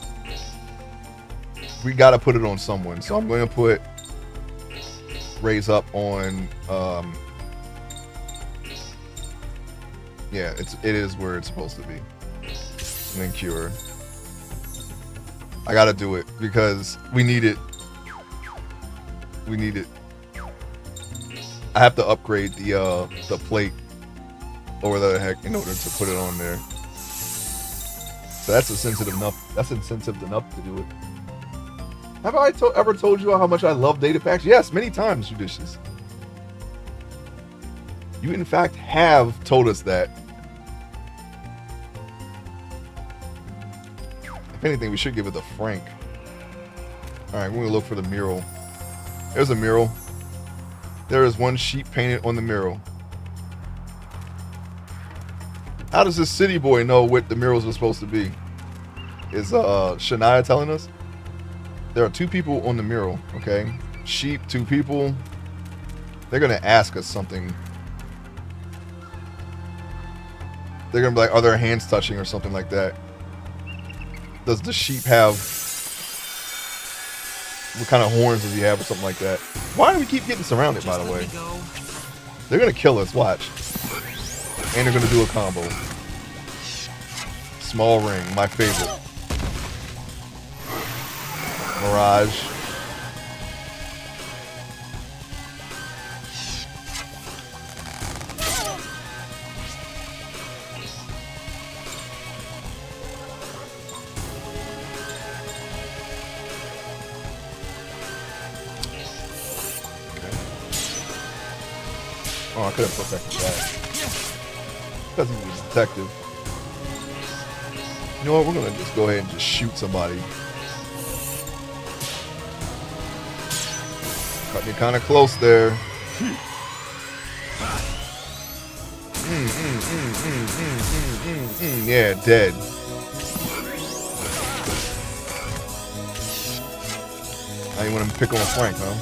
We gotta put it on someone. So I'm going to put raise up on yeah, it is where it's supposed to be. And then cure. I gotta do it because we need it. I have to upgrade the plate or whatever the heck in order to put it on there. So that's incentive enough to do it. Have I ever told you how much I love data packs? Yes, many times, Judicious. You in fact have told us that. If anything, we should give it to Frank. Alright, we're gonna look for the mural. There's a mural. There is one sheep painted on the mural. How does this city boy know what the murals are supposed to be? Is Shania telling us? There are 2 people on the mural, okay? Sheep, 2 people. They're gonna ask us something. They're gonna be like, are their hands touching or something like that? Does the sheep have, what kind of horns does he have or something like that? Why do we keep getting surrounded, by the way? They're gonna kill us, watch. And they're gonna do a combo. Small ring, my favorite. Mirage. Oh, I could have protected that. Because he's a detective. You know what? We're going to just go ahead and just shoot somebody. Cut me kind of close there. Yeah, dead. Now you want to pick on Frank, huh?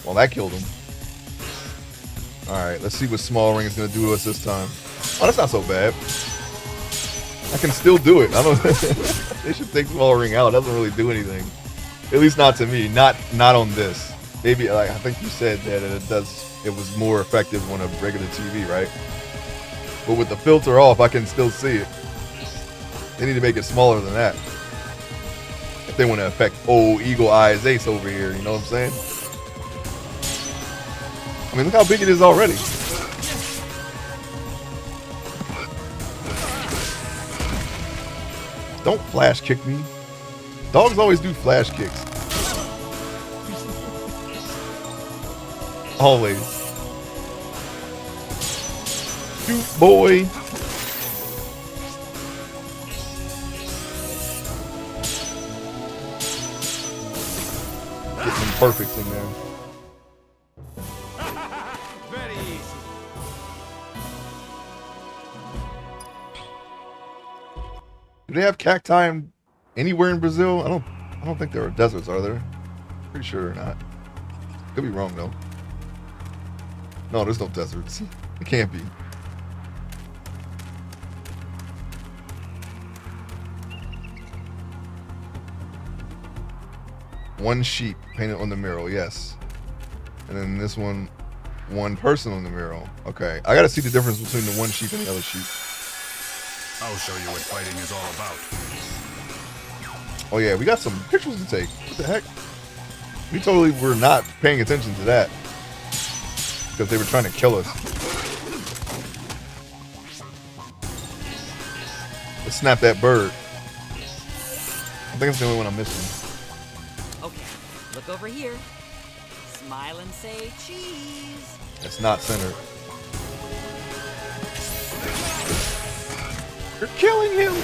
Well, that killed him. Alright, let's see what Small Ring is going to do to us this time. Oh, that's not so bad. I can still do it. I don't. They should take Small Ring out. It doesn't really do anything. At least not to me. Not on this. Maybe, like, I think you said that it was more effective on a regular TV, right? But with the filter off, I can still see it. They need to make it smaller than that. If they want to affect old Eagle Eyes Ace over here, you know what I'm saying? I mean, look how big it is already. Don't flash kick me. Dogs always do flash kicks. Always. Shoot, boy. Get some perfects in there. Do they have cacti anywhere in Brazil? I don't think there are deserts, are there? Pretty sure they're not. Could be wrong though. No, there's no deserts. It can't be. one sheep painted on the mural, yes. And then this one person on the mural. Okay, I gotta see the difference between the one sheep and the other sheep. I'll show you what fighting is all about. Oh yeah, we got some pictures to take. What the heck? We totally were not paying attention to that because they were trying to kill us. Let's snap that bird. I think it's the only one I'm missing. Okay, look over here. Smile and say cheese. It's not centered. You're killing him!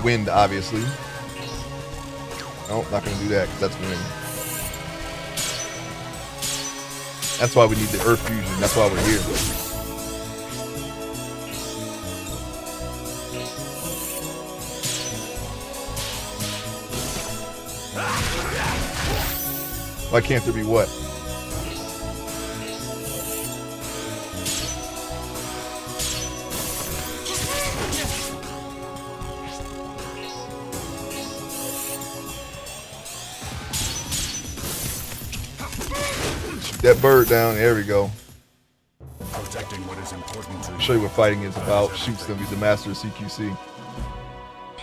Wind, obviously. Nope, not gonna do that because that's wind. That's why we need the earth fusion. That's why we're here. Why can't there be what? Shoot that bird down. There we go. Protecting what is important to you. Show you what fighting is about. Shoots them. He's the master of CQC.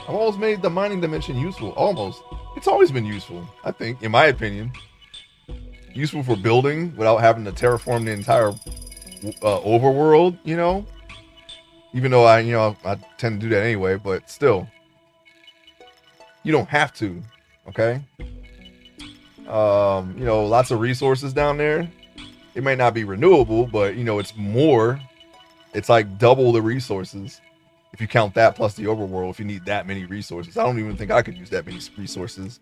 I've always made the mining dimension useful. Almost. It's always been useful, I think, in my opinion. Useful for building without having to terraform the entire overworld, you know? Even though I tend to do that anyway, but still. You don't have to, okay? Lots of resources down there. It may not be renewable, but, it's more. It's like double the resources. If you count that plus the overworld, if you need that many resources. I don't even think I could use that many resources.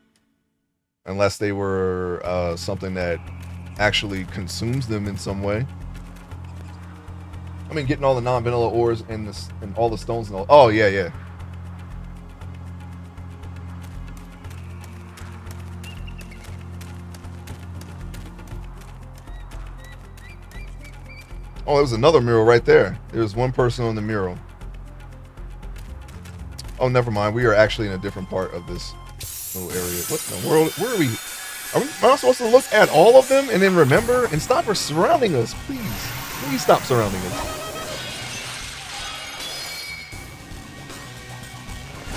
Unless they were something that actually consumes them in some way. I mean, getting all the non-vanilla ores and all the stones and all. Oh, yeah. Oh, there was another mural right there. There's one person on the mural. Oh, never mind. We are actually in a different part of this little area. What in the world? Where are we? Am I supposed to look at all of them and then remember? And stop surrounding us, please. Please stop surrounding us.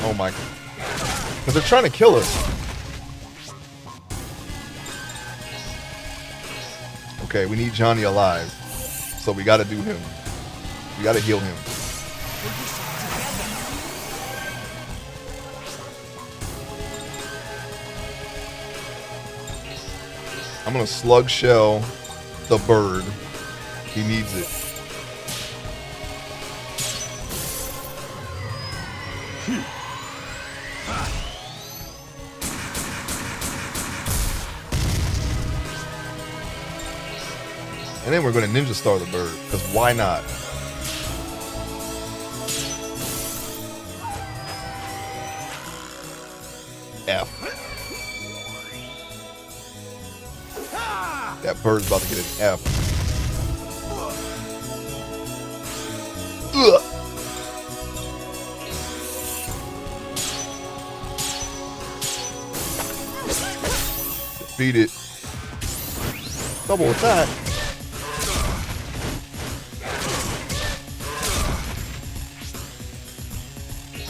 Oh my. Because they're trying to kill us. Okay, we need Johnny alive. So we gotta do him. We gotta heal him. I'm gonna slug shell the bird. He needs it. And then we're gonna ninja star the bird, because why not? F. That bird's about to get an F. Ugh. Defeat it. Double attack.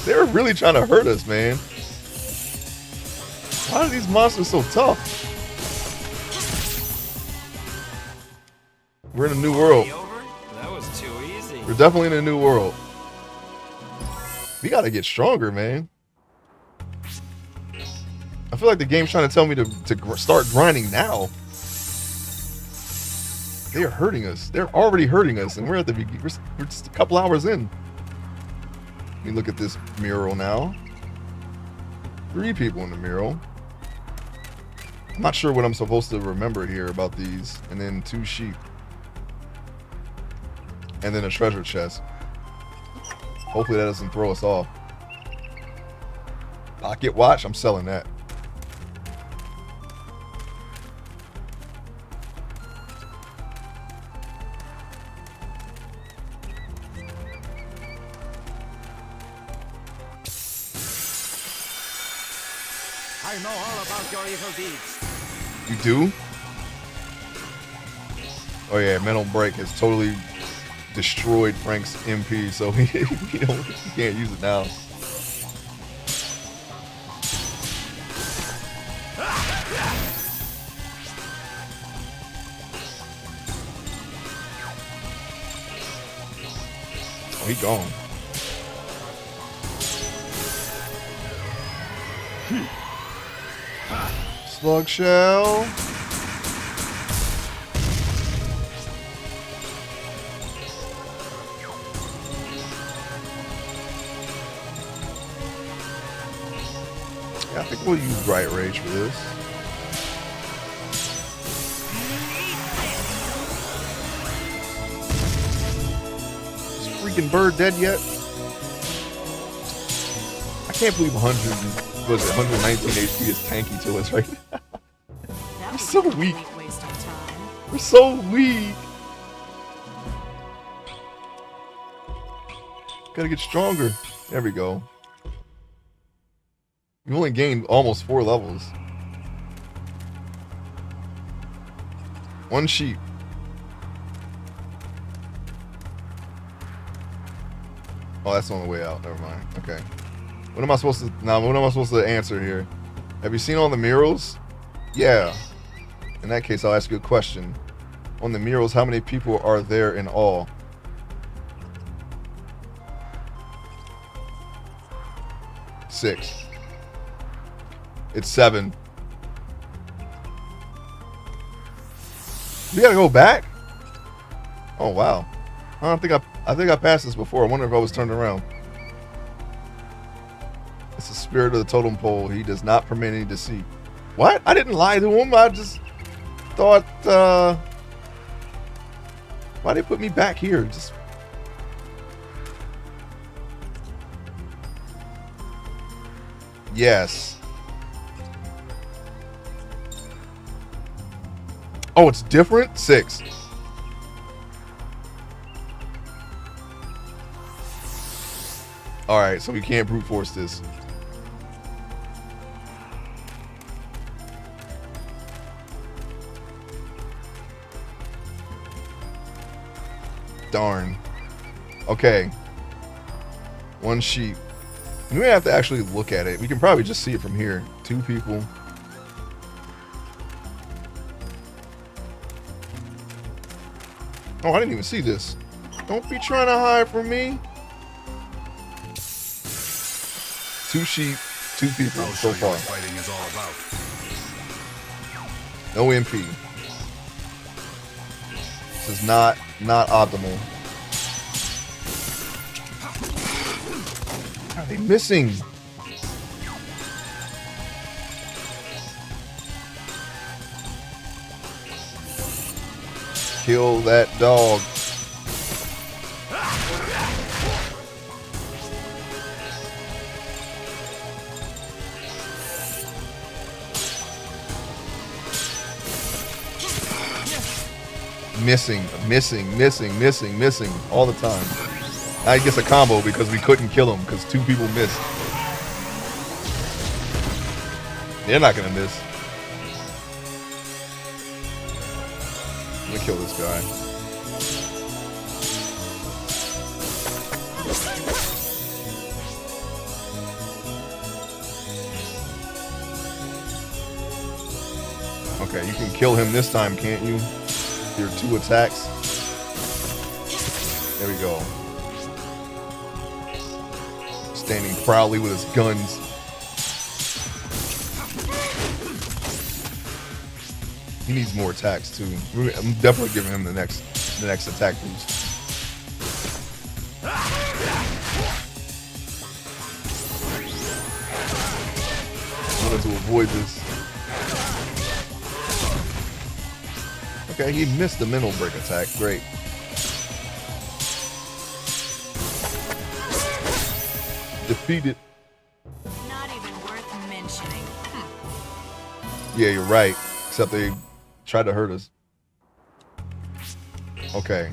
They're really trying to hurt us, man. Why are these monsters so tough? We're in a new world. That was too easy. We're definitely in a new world. We gotta get stronger, man. I feel like the game's trying to tell me to start grinding now. They are hurting us. They're already hurting us, and we're at the beginning. We're just a couple hours in. Let me look at this mural now. 3 people in the mural. I'm not sure what I'm supposed to remember here about these. And then 2 sheep. And then a treasure chest. Hopefully that doesn't throw us off. Pocket watch, I'm selling that. know all about your evil deeds. You do? Oh yeah, mental break has totally destroyed Frank's MP, so he can't use it now. Oh, he gone. Slug shell. Yeah, I think we'll use Bright Rage for this. Is this freaking bird dead yet? I can't believe 119 HP is tanky to us right now. We're so weak. We're so weak. Gotta get stronger. There we go. You only gained almost 4 levels. 1 sheep. Oh, that's on the way out. Never mind. Okay. What am I supposed to what am I supposed to answer here? Have you seen all the murals? Yeah. In that case, I'll ask you a question. On the murals, how many people are there in all? Six. It's 7. We gotta go back? Oh wow. I think I passed this before. I wonder if I was turned around. It's the spirit of the totem pole. He does not permit any deceit. What? I didn't lie to him. I just thought why'd they put me back here? Just yes. Oh, it's different? 6. Alright, so we can't brute force this. Darn. Okay. 1 sheep. We may have to actually look at it. We can probably just see it from here. 2 people. Oh, I didn't even see this. Don't be trying to hide from me. 2 sheep, 2 people so far. Fighting is all about. No MP. This is not optimal. Are they missing? Kill that dog. Missing all the time. Now he gets a combo because we couldn't kill him because 2 people missed. They're not gonna miss. Let me kill this guy. Okay, you can kill him this time, can't you? Your 2 attacks. There we go. Standing proudly with his guns. He needs more attacks too. I'm definitely giving him the next attack boost. I wanted to avoid this. Okay, he missed the mental break attack. Great. Defeated. Not even worth mentioning. Yeah, you're right. Except they tried to hurt us. Okay.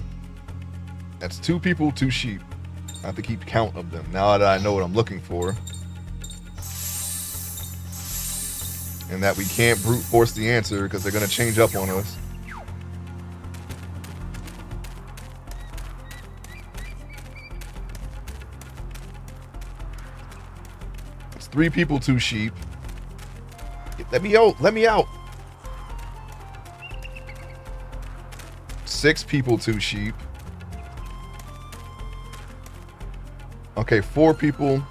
That's 2 people, 2 sheep. I have to keep count of them. Now that I know what I'm looking for. and that we can't brute force the answer because they're gonna change up on us. It's 3 people, 2 sheep. Let me out! Let me out! 6 people, 2 sheep. Okay, 4 people.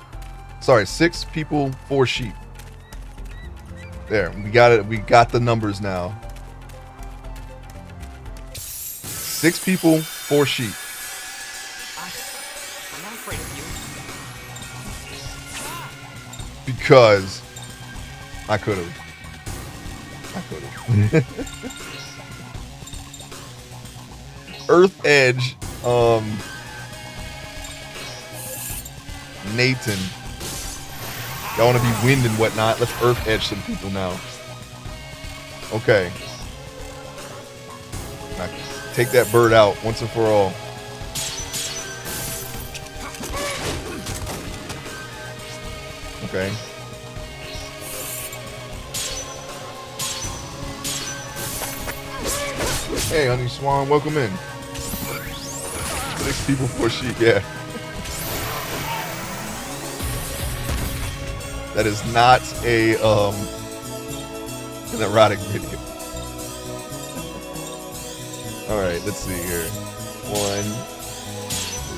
Sorry, 6 people, 4 sheep. There, we got it. We got the numbers now. 6 people, 4 sheep. I'm not afraid of you. Because I could have. Earth Edge, Nathan. Y'all want to be wind and whatnot. Let's Earth Edge some people now. Okay. Now, take that bird out once and for all. Okay. Hey, honey swan, welcome in. 6 people, 4 sheep, yeah. That is not a an erotic video. All right, let's see here.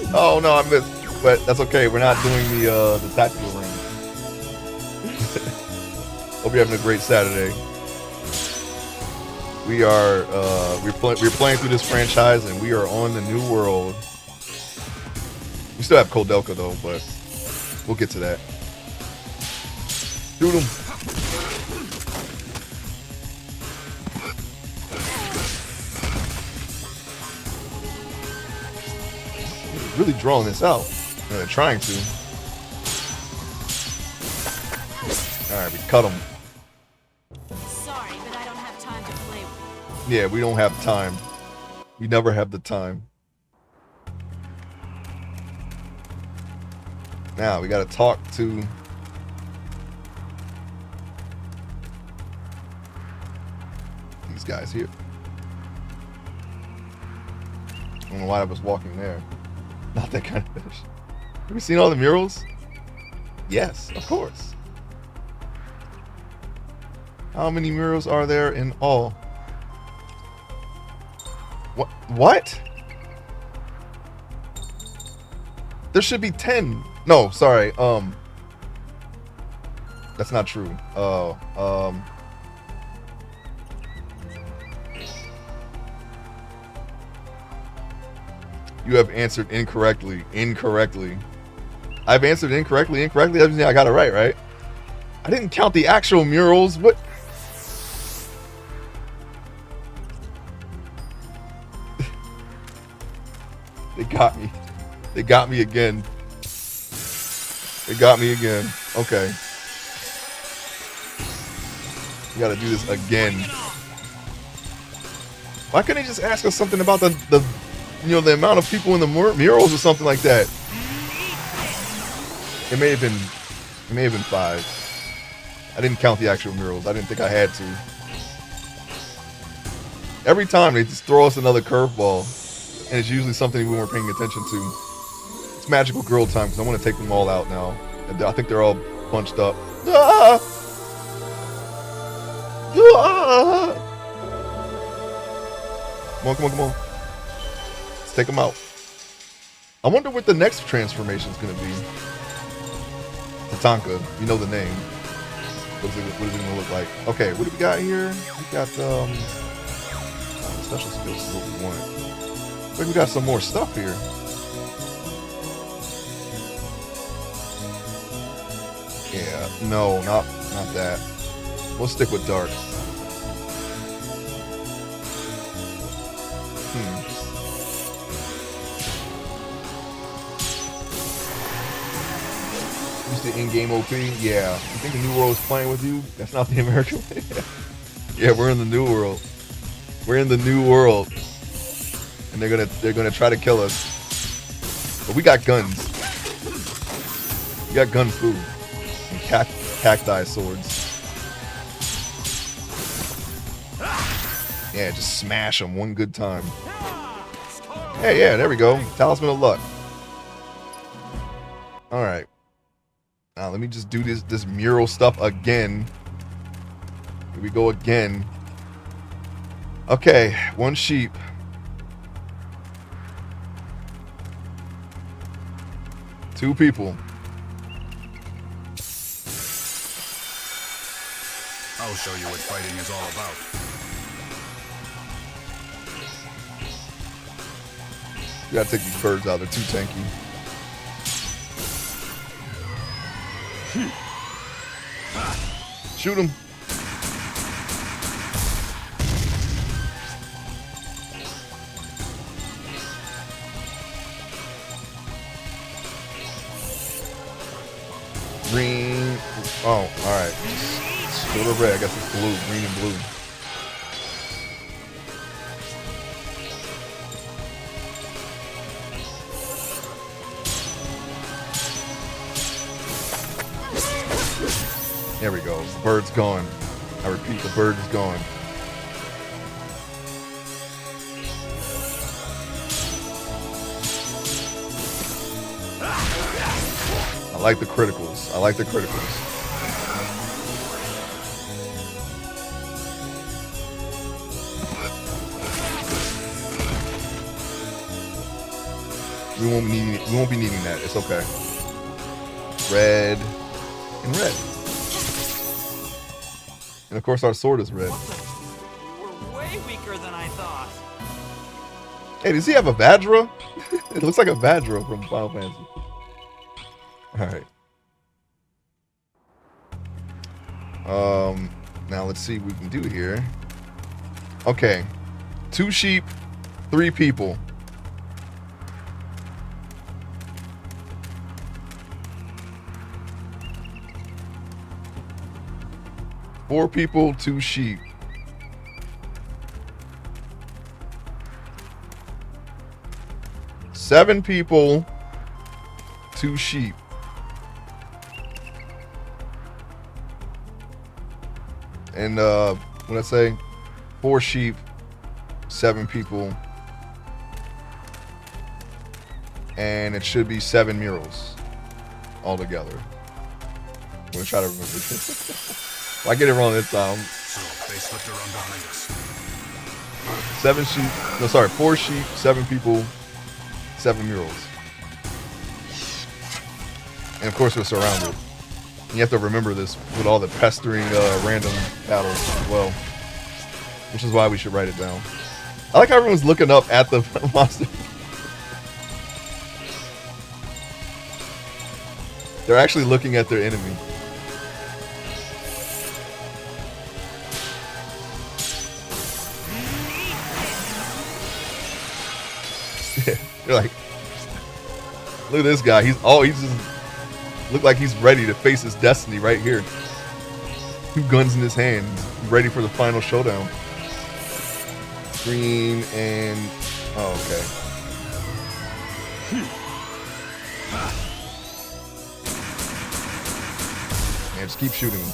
1. Oh no, I missed. But that's okay. We're not doing the tactical ring. Hope you're having a great Saturday. We are we're playing through this franchise, and we are on the new world. We still have Koldelka though, but we'll get to that. Shoot him. They're really drawing this out. They're trying to. All right, we cut them. Sorry, but I don't have time to play with you. Yeah, we don't have time. We never have the time. Now we gotta talk to these guys here. I don't know why I was walking there. Not that kind of fish. Have you seen all the murals? Yes, of course. How many murals are there in all? What? There should be 10. No, sorry. That's not true. You have answered incorrectly. I've answered incorrectly. That means I got it right? I didn't count the actual murals. What? They got me. They got me again. Okay. We gotta do this again. Why couldn't he just ask us something about the the amount of people in the murals or something like that? It may have been 5. I didn't count the actual murals. I didn't think I had to. Every time they just throw us another curveball, and it's usually something we weren't paying attention to. It's magical girl time because I want to take them all out now. I think they're all bunched up. Ah! Ah! Come on. Let's take them out. I wonder what the next transformation is going to be. Tatanka, you know the name. What is it going to look like? Okay, what do we got here? We got special skills is what we want. I think we got some more stuff here. Yeah, no, not that. We'll stick with dark. Use the in-game OP? Yeah. You think the New World is playing with you? That's not the American way. Yeah, we're in the New World. And they're gonna try to kill us. But we got guns. We got gun food. And cacti swords. Yeah, just smash them one good time. Hey, yeah, there we go. Talisman of Luck. Alright. Now let me just do this mural stuff again. Here we go again. Okay, 1 sheep. Two people. I'll show you what fighting is all about. You gotta take these birds out. They're too tanky. Shoot them. Green. Oh, alright. Go to red. I guess it's blue. Green and blue. There we go. The bird's gone. I repeat, the bird is gone. I like the criticals. I like the criticals. We won't be needing that. It's okay. Red and red. And of course our sword is red. We're way weaker than I thought. Hey, does he have a Vajra? It looks like a Vajra from Final Fantasy. Alright. Now let's see what we can do here. Okay. 2 sheep, 3 people. Four people, 2 sheep. Seven people, 2 sheep. And when I say 4 sheep, 7 people, and it should be 7 murals altogether. I'm gonna try to remember. If I get it wrong this time. So they slipped around behind us. 7 sheep. No, sorry, 4 sheep, 7 people, 7 murals. And of course we're surrounded. You have to remember this with all the pestering random battles as well. Which is why we should write it down. I like how everyone's looking up at the monster. They're actually looking at their enemy. You're like, look at this guy. He's just look like he's ready to face his destiny right here. 2 guns in his hand, ready for the final showdown. Green and okay. Yeah, just keep shooting him.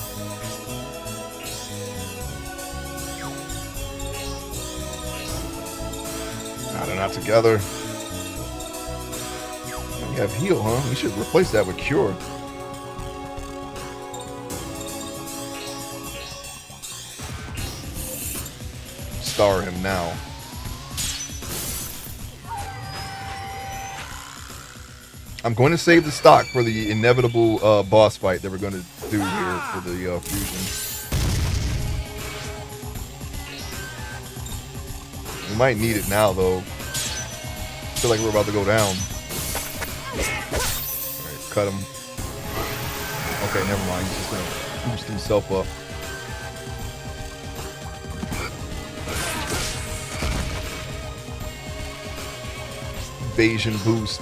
Nah, they're not together. You have heal, huh? We should replace that with cure. Star him now. I'm going to save the stock for the inevitable boss fight that we're going to do here for the fusion. We might need it now, though. I feel like we're about to go down. Alright, cut him. Okay, never mind. He's just gonna boost himself up. Invasion boost.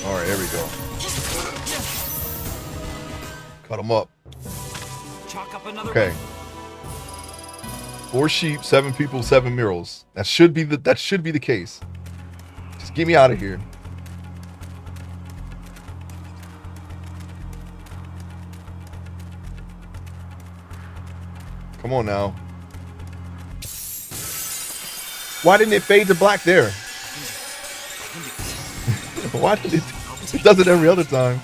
Alright, there we go. Cut him up. Chalk up another Okay. 4 sheep, 7 people, 7 murals. That should be the case. Just get me out of here. Come on now. Why didn't it fade to black there? Why did it? It does it every other time.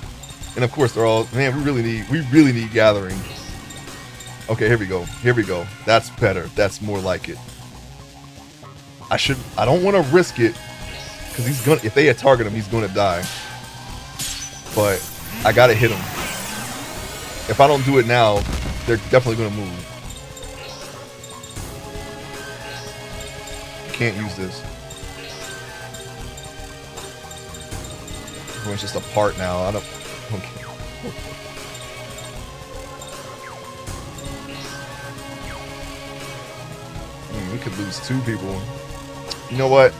And of course they're all, man, we really need gathering. Okay, here we go. Here we go. That's better. That's more like it. I don't want to risk it because he's gonna, if they target him, he's gonna die. But I gotta hit him. If I don't do it now, they're definitely gonna move. Can't use this. Everyone's just apart now. I don't. Okay. We could lose 2 people. You know what?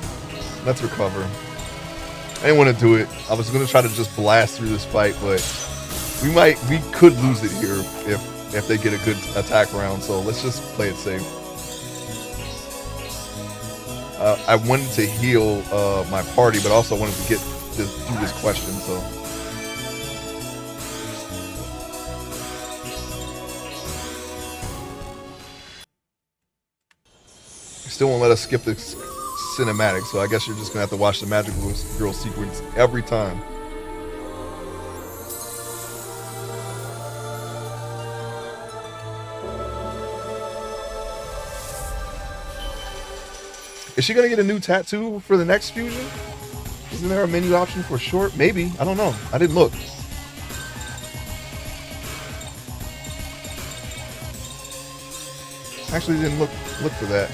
Let's recover. I didn't want to do it. I was going to try to just blast through this fight, but we could lose it here if they get a good attack round. So let's just play it safe. I wanted to heal my party, but also wanted to get do this question. So still won't let us skip the cinematic. So I guess you're just gonna have to watch the Magic Girl sequence every time. Is she gonna get a new tattoo for the next fusion? Isn't there a menu option for short? Maybe. I don't know. I didn't look. Actually didn't look for that.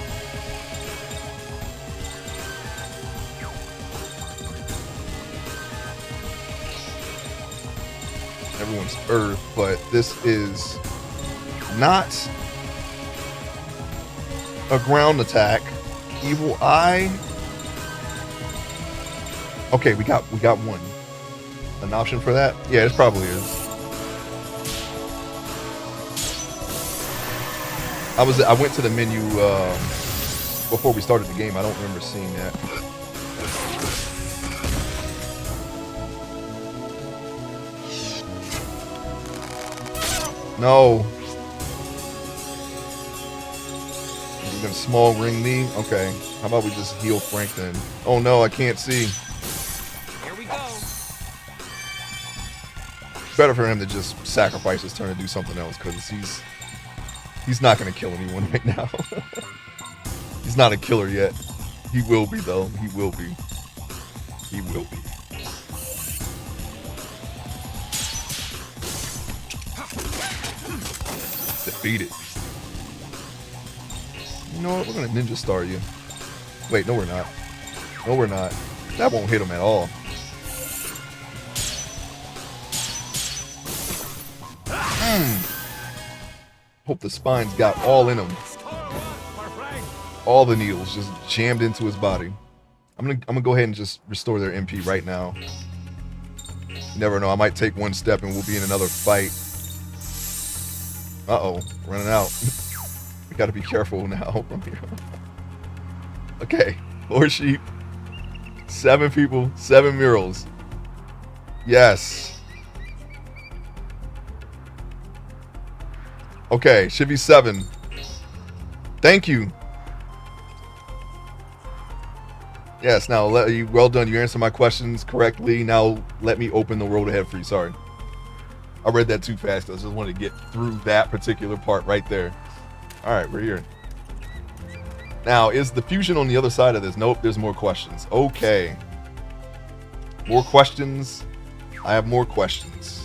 Everyone's Earth, but this is not a ground attack. Evil Eye. Okay, we got one. An option for that? Yeah, it probably is. I went to the menu before we started the game. I don't remember seeing that. No. You're gonna small ring me? Okay. How about we just heal Frank then? Oh no, I can't see. Here we go. Better for him to just sacrifice his turn and do something else, because he's not gonna kill anyone right now. He's not a killer yet. He will be though. He will be. He will be. Defeated. You know what? We're gonna ninja star you. Wait, no we're not. No we're not. That won't hit him at all. Hope the spines got all in him. All the needles just jammed into his body. I'm gonna go ahead and just restore their MP right now. You never know. I might take one step and we'll be in another fight. Uh-oh, running out. We gotta be careful now from here. Okay, 4 sheep, 7 people, 7 murals. Yes. Okay, should be 7. Thank you. Yes, now well done. You answered my questions correctly. Now let me open the road ahead for you. Sorry. I read that too fast. I just wanted to get through that particular part right there. Alright, we're here. Now, is the fusion on the other side of this? Nope, there's more questions. Okay. More questions. I have more questions.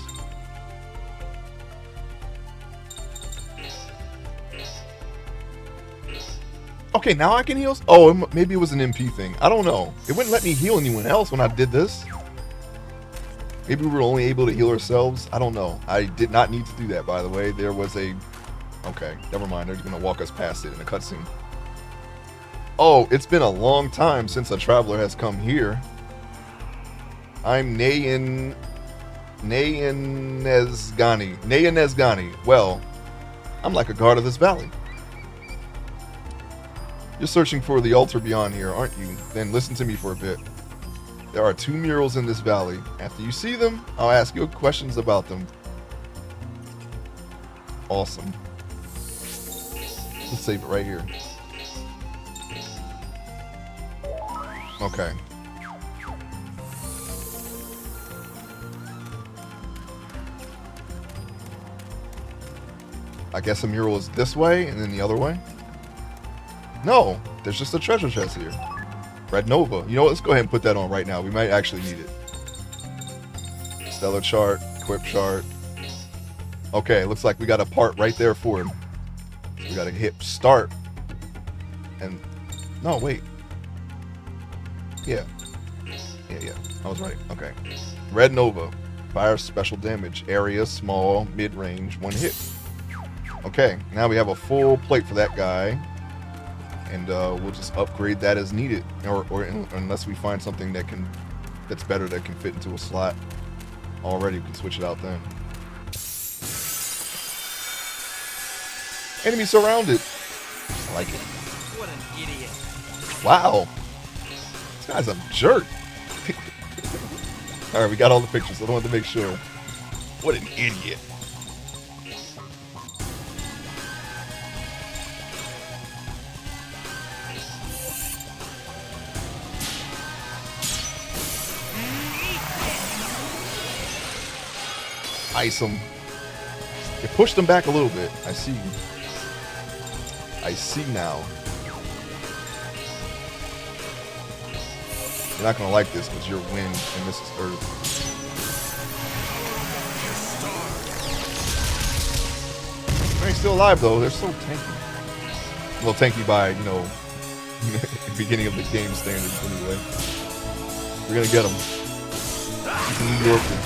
Okay, now I can heal. Oh, maybe it was an MP thing. I don't know. It wouldn't let me heal anyone else when I did this. Maybe we were only able to heal ourselves. I don't know. I did not need to do that, by the way. There was a... Okay, never mind. They're going to walk us past it in a cutscene. Oh, it's been a long time since a traveler has come here. I'm Nayan Nezgani. Well, I'm like a guard of this valley. You're searching for the altar beyond here, aren't you? Then listen to me for a bit. There are 2 murals in this valley. After you see them, I'll ask you questions about them. Awesome. save it right here. Okay. I guess a mural is this way and then the other way. No, there's just a treasure chest here. Red Nova. You know what? Let's go ahead and put that on right now. We might actually need it. Stellar chart, equip chart. Okay, looks like we got a part right there for him. We gotta hit start. And no, wait. Yeah. I was right. Okay. Red Nova. Fire special damage. Area small, mid-range, 1 hit. Okay, now we have a full plate for that guy. And we'll just upgrade that as needed. Or unless we find something that's better that can fit into a slot already, we can switch it out then. Enemy surrounded. I like it. What an idiot. Wow. This guy's a jerk. Alright, we got all the pictures. I wanted to make sure. What an idiot. Ice him. It pushed him back a little bit. I see. I see now. You're not gonna like this because you're wind and this is earth. They're still alive though. They're so tanky. Well, tanky by, you know, beginning of the game standards anyway. We're gonna get them. He's a New Yorker.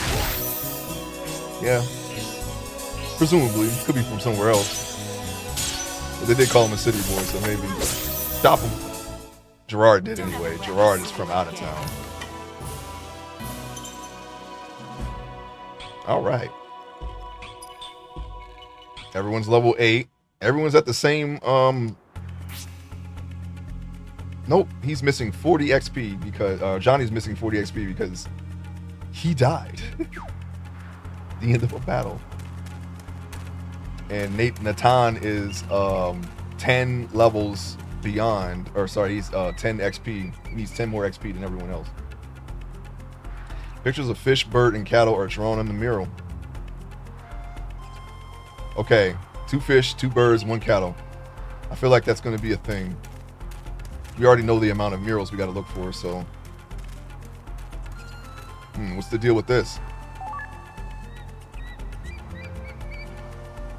Yeah. Presumably. Could be from somewhere else. But they did call him a city boy, so maybe stop him. Gerard did anyway. Gerard is from out of town. Alright. Everyone's level 8. Everyone's at the same, nope, he's missing 40 XP because, Johnny's missing 40 XP because he died. The end of a battle. And Nathan is 10 levels beyond, or sorry, he's 10 XP. He needs 10 more XP than everyone else. Pictures of fish, bird, and cattle are drawn on the mural. Okay, 2 fish, 2 birds, 1 cattle. I feel like that's going to be a thing. We already know the amount of murals we got to look for, so. What's the deal with this?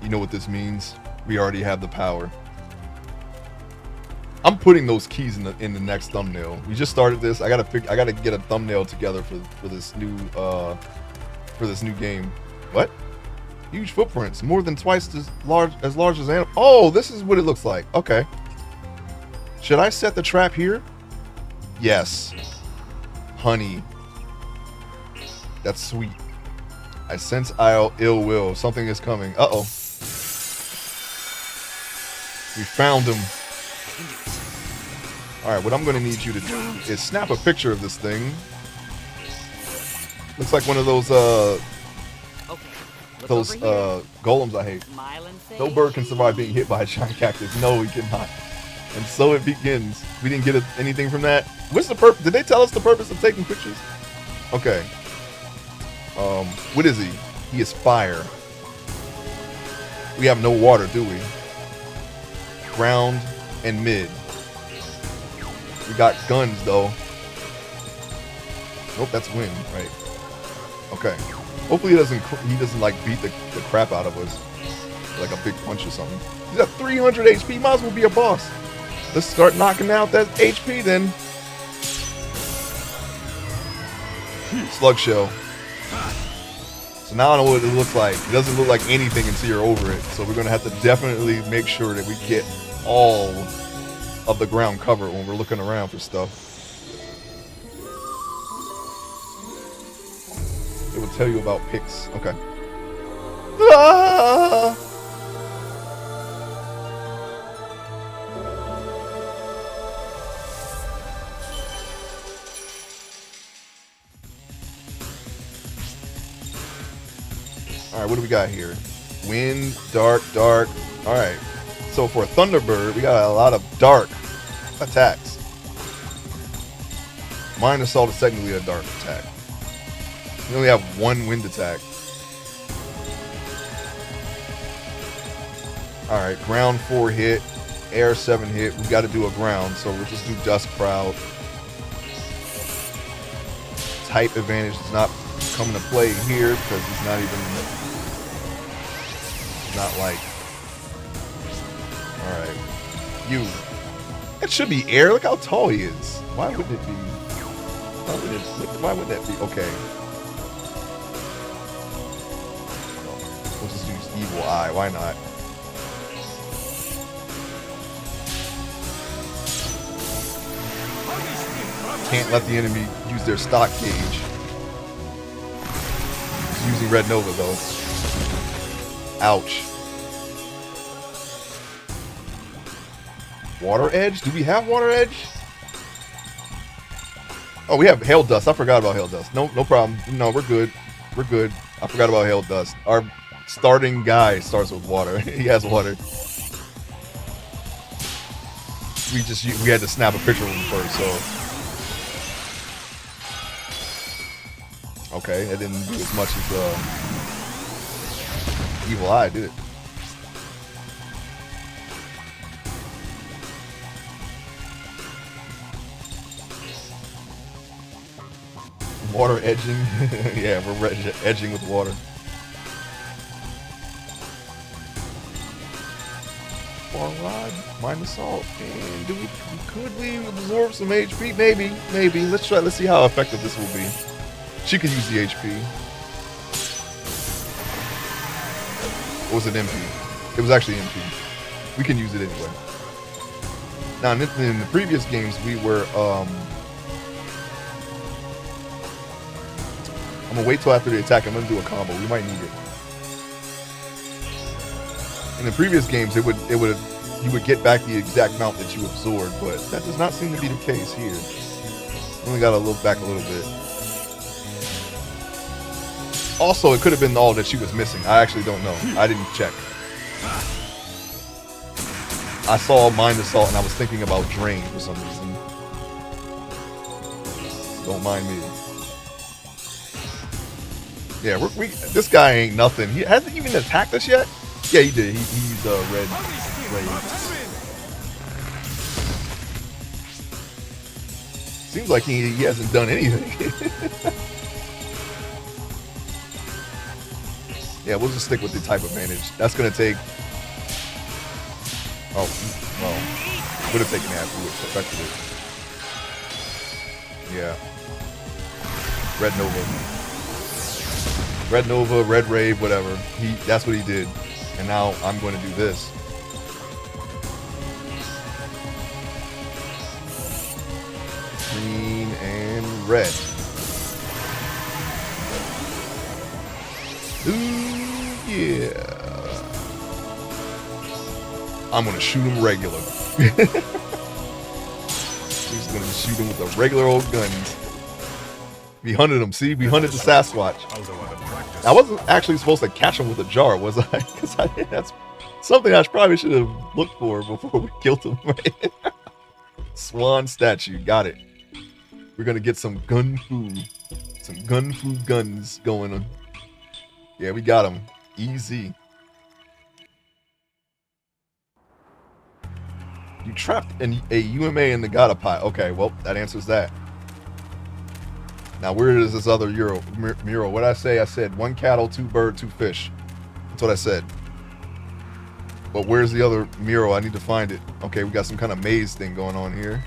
You know what this means? We already have the power. I'm putting those keys in the next thumbnail. We just started this. I gotta get a thumbnail together for this new game. What? Huge footprints, more than twice as large as animal. Oh, this is what it looks like. Okay. Should I set the trap here? Yes. Honey. That's sweet. I sense ill will. Something is coming. Uh-oh. We found him. Alright, what I'm going to need you to do is snap a picture of this thing. Looks like one of those, golems I hate. No bird can survive being hit by a giant cactus. No, he cannot. And so it begins. We didn't get anything from that. What's the purpose? Did they tell us the purpose of taking pictures? Okay. What is he? He is fire. We have no water, do we? Ground and mid. We got guns though. Nope, that's wind, right? Okay. Hopefully he doesn't like beat the crap out of us. Like a big punch or something. He's at 300 HP, might as well be a boss. Let's start knocking out that HP then. Slug shell. So now I know what it looks like. It doesn't look like anything until you're over it. So we're gonna have to definitely make sure that we get all of the ground covered when we're looking around for stuff. It will tell you about picks. Okay. Ah! Alright, what do we got here? Wind, dark. Alright. So for a Thunderbird, we got a lot of dark attacks. Mind Assault is technically a dark attack. We only have one wind attack. Alright, ground 4 hit, air 7 hit. We got to do a ground, so we'll just do Dust Crowd. Type advantage does not come into play here because he's not even. Not like. Alright. You. It should be air. Look how tall he is. Why wouldn't it be? Why would that be? Okay. We'll just use Evil Eye. Why not? Can't let the enemy use their stock gauge. He's using Red Nova though. Ouch. Water Edge? Do we have Water Edge? Oh, we have Hail Dust. I forgot about Hail Dust. No problem. No, we're good. We're good. I forgot about Hail Dust. Our starting guy starts with water. He has water. We had to snap a picture of him first, so. Okay, it didn't do as much as Evil Eye, did it? Water edging. Yeah, we're edging with water. Bar Rod, Mind Assault, and could we absorb some HP? Maybe. Let's see how effective this will be. She could use the HP. Or was it MP? It was actually MP. We can use it anyway. Now, in the previous games, we were, I'm gonna wait till after the attack. I'm gonna do a combo. We might need it. In the previous games, you would get back the exact amount that you absorbed, but that does not seem to be the case here. Only got to look back a little bit. Also, it could have been all that she was missing. I actually don't know. I didn't check. I saw Mind Assault and I was thinking about Drain for some reason. Don't mind me. Yeah, this guy ain't nothing. He hasn't even attacked us yet. Yeah, he did. He used red. Seems like he hasn't done anything. Yeah, we'll just stick with the type advantage. That's gonna take. Oh, well, would have taken half. We would have perfected it. Yeah. Red Nova, Red Rave, whatever. That's what he did. And now I'm going to do this. Green and red. Ooh, yeah. I'm going to shoot him regular. He's going to shoot him with the regular old guns. We hunted him, see? We hunted the Sasquatch. I wasn't actually supposed to catch him with a jar, was I? Because that's something I probably should have looked for before we killed him. Right? Swan statue, got it. We're gonna get some gun fu guns going on. Yeah, we got him. Easy. You trapped a UMA in the Gata Pot. Okay, well, that answers that. Now, where is this other mural? What did I say? I said 1 cattle, 2 bird, 2 fish. That's what I said. But where's the other mural? I need to find it. Okay, we got some kind of maze thing going on here.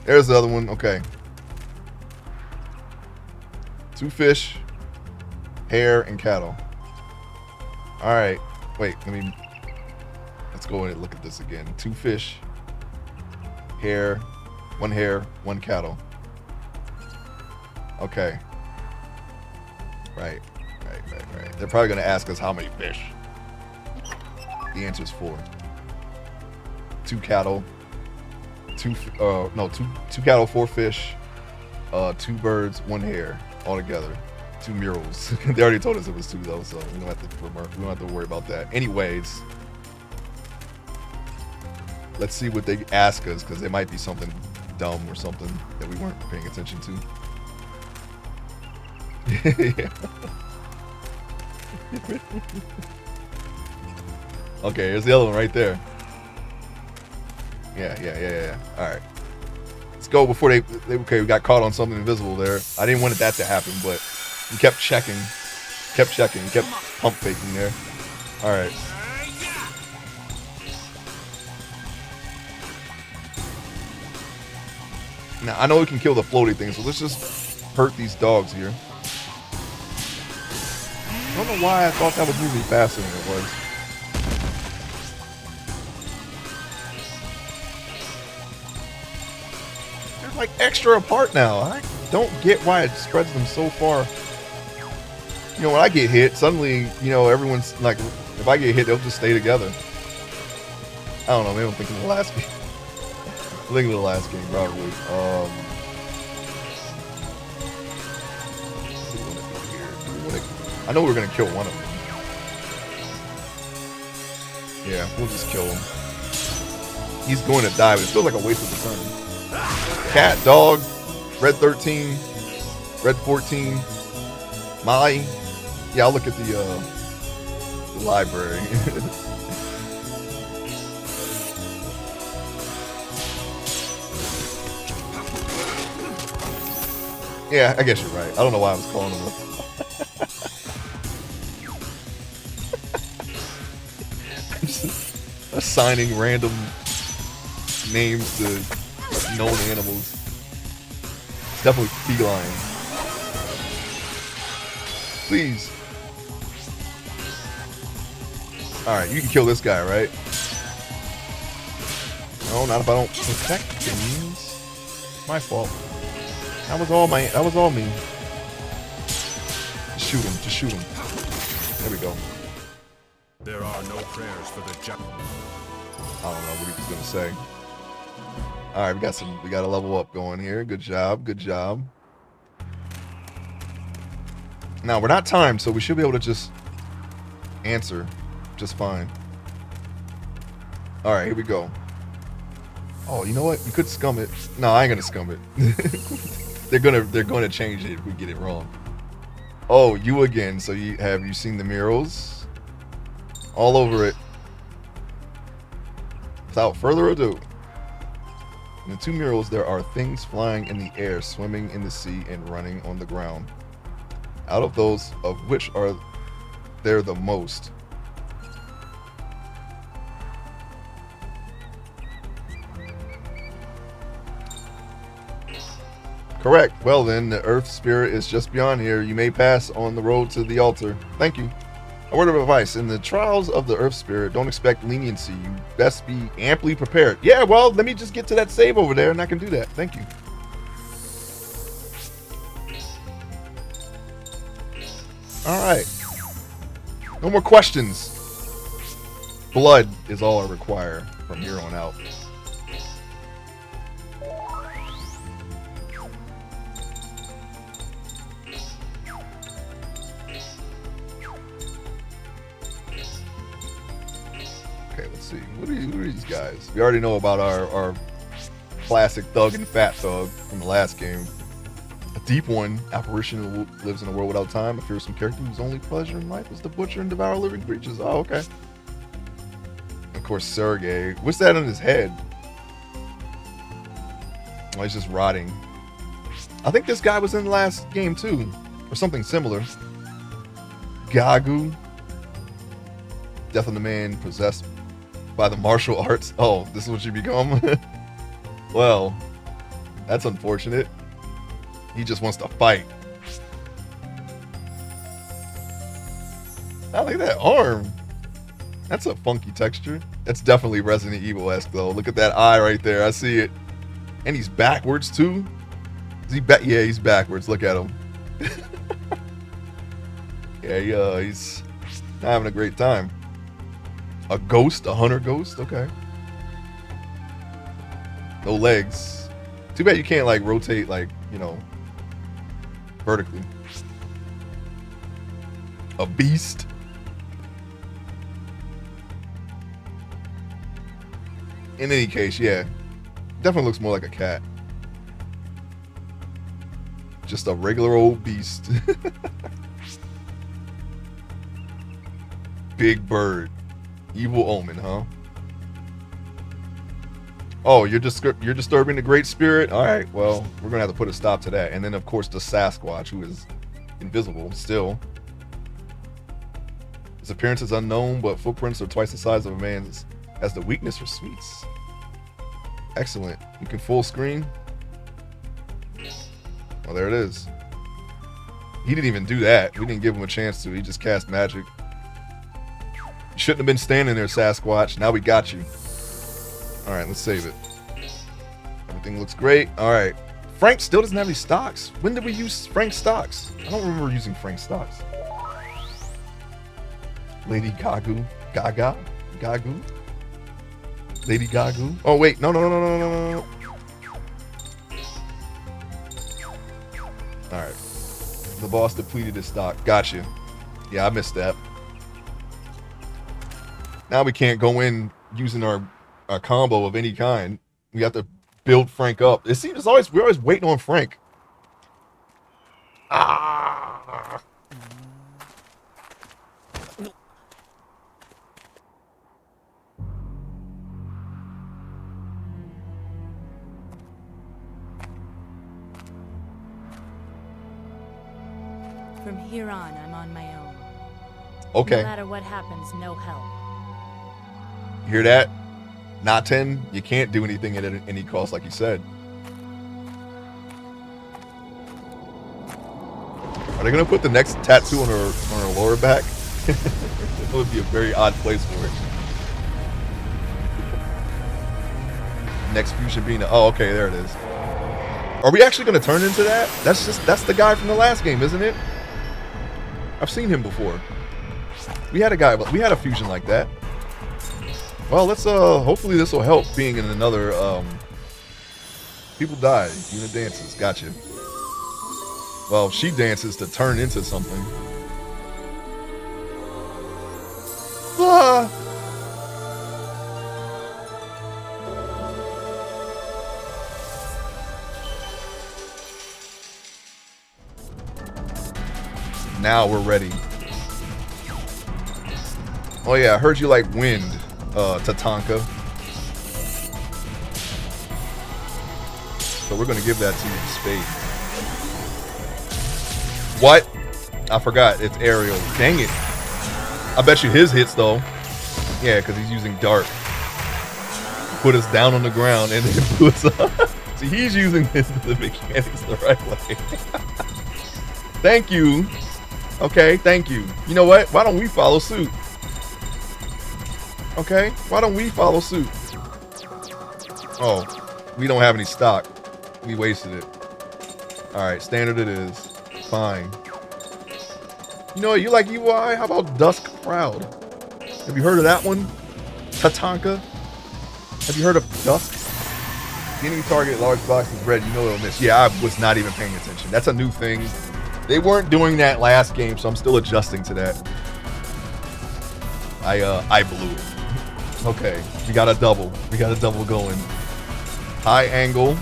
There's the other one. Okay. 2 fish, hare, and cattle. All right. Wait, let's go and look at this again. 2 fish, hare, 1 cattle. Okay. Right. They're probably going to ask us how many fish. The answer is 4. 2 cattle. 2 cattle, 4 fish. 2 birds, 1 hare. All together. 2 murals. They already told us it was 2 though, so we don't have to worry about that. Anyways. Let's see what they ask us, because there might be something dumb or something that we weren't paying attention to. Okay, here's the other one right there. Yeah. Alright. Let's go before they okay, we got caught on something invisible there. I didn't want that to happen, but we kept checking. Kept pump faking there. Alright. Now, I know we can kill the floaty thing, so let's just hurt these dogs here. I don't know why I thought that was moving faster than it was. They're like extra apart now. I don't get why it spreads them so far. You know, when I get hit, suddenly, you know, everyone's like, if I get hit, they'll just stay together. I don't know, maybe I'm thinking of the last game. I think of the last game, probably. What do we want to do here? Do we want to... I know we're going to kill one of them. Yeah, we'll just kill him. He's going to die, but it feels like a waste of the turn. Cat, dog, red 13, red 14, Molly. Yeah, I'll look at the library. Yeah, I guess you're right. I don't know why I was calling him assigning random names to known animals. It's definitely feline. Please. Alright, you can kill this guy, right? No, not if I don't protect things. My fault. That was all me. Just shoot him. There we go. There are no prayers for the just. I don't know what he was gonna say. Alright, we got a level up going here. Good job. Now we're not timed, so we should be able to just answer just fine. Alright, here we go. Oh, you know what? You could scum it. No, I ain't gonna scum it. They're gonna change it if we get it wrong. Oh, you again. So have you seen the murals? All over it. Without further ado, in the two murals there are things flying in the air, swimming in the sea, and running on the ground. Out of those, of which are there the most? Correct. Well then, the earth spirit is just beyond here. You may pass on the road to the altar. Thank you. A word of advice. In the trials of the earth spirit, don't expect leniency. You best be amply prepared. Yeah, well, let me just get to that save over there and I can do that. Thank you. Alright. No more questions. Blood is all I require from here on out. Okay, let's see. What are these guys? We already know about our classic thug and fat thug from the last game. A deep one, apparition who lives in a world without time. A fearsome character whose only pleasure in life is to butcher and devour living creatures. Oh, okay. Of course, Sergey. What's that on his head? Oh, he's just rotting. I think this guy was in the last game too, or something similar. Gagu. Death of the man possessed by the martial arts. Oh, this is what you become? Well, that's unfortunate. He just wants to fight. I like that arm. That's a funky texture. That's definitely Resident Evil-esque though. Look at that eye right there. I see it. And he's backwards too. Is he back? Yeah, he's backwards. Look at him. Yeah, he's not having a great time. A ghost, a hunter ghost. Okay. No legs. Too bad you can't like rotate like, you know, vertically. A beast. In any case, yeah. Definitely looks more like a cat. Just a regular old beast. Big bird. Evil omen, huh? Oh, you're disturbing the Great Spirit? Alright, well, we're gonna have to put a stop to that. And then of course the Sasquatch, who is invisible still. His appearance is unknown, but footprints are twice the size of a man's. Has the weakness for sweets. Excellent. You can full screen. Oh, there it is. He didn't even do that. We didn't give him a chance to. He just cast magic. You shouldn't have been standing there, Sasquatch. Now we got you. Alright, let's save it. Everything looks great. Alright. Frank still doesn't have any stocks. When did we use Frank's stocks? I don't remember using Frank's stocks. Lady Gagu. Gaga? Gagu? Lady Gagu? Oh, wait. No. Alright. The boss depleted his stock. Gotcha. Yeah, I missed that. Now we can't go in using our combo of any kind. We have to build Frank up. It seems we're always waiting on Frank. Ah! From here on, I'm on my own. Okay. No matter what happens, no help. You hear that? Not 10. You can't do anything at any cost, like you said. Are they gonna put the next tattoo on her lower back? That would be a very odd place for it. Next fusion being oh, okay, there it is. Are we actually gonna turn into that? That's the guy from the last game, isn't it? I've seen him before. We had a fusion like that. Well, let's hopefully this will help being in another people die. Unit dances, gotcha. Well, she dances to turn into something. Ah. Now we're ready. Oh yeah, I heard you like wind, Tatanka. So we're gonna give that to you in spade. What? I forgot, it's aerial. Dang it. I bet you his hits though. Yeah, because he's using dark. Put us down on the ground and then put us up. See, he's using the mechanics the right way. Thank you. Okay, thank you. You know what? Why don't we follow suit? Okay, why don't we follow suit? Oh, we don't have any stock. We wasted it. Alright, standard it is. Fine. You know what? You like UI? How about Dusk Proud? Have you heard of that one? Tatanka? Have you heard of Dusk? Any target large box is red, you know it'll miss. Yeah, I was not even paying attention. That's a new thing. They weren't doing that last game, so I'm still adjusting to that. I blew it. Okay, we got a double. We got a double going. High angle.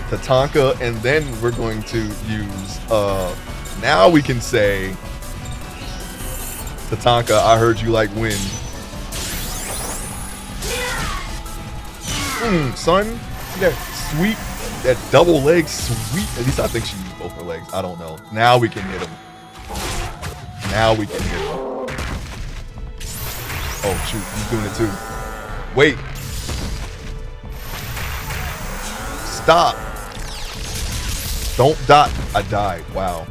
Tatanka, and then we're going to use, now we can say, Tatanka, I heard you like wind. Son, see that sweep, that double leg sweep? At least I think she used both her legs. I don't know. Now we can hit him. Now we can hit him. Oh shoot, he's doing it too. Wait. Stop. Don't die. I died. Wow.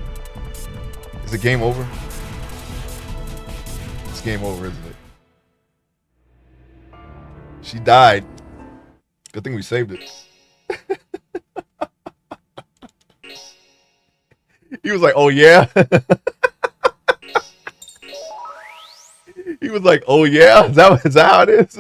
Is it game over? It's game over, isn't it? She died. Good thing we saved it. He was like, oh yeah? He was like, oh yeah? Is that how it is?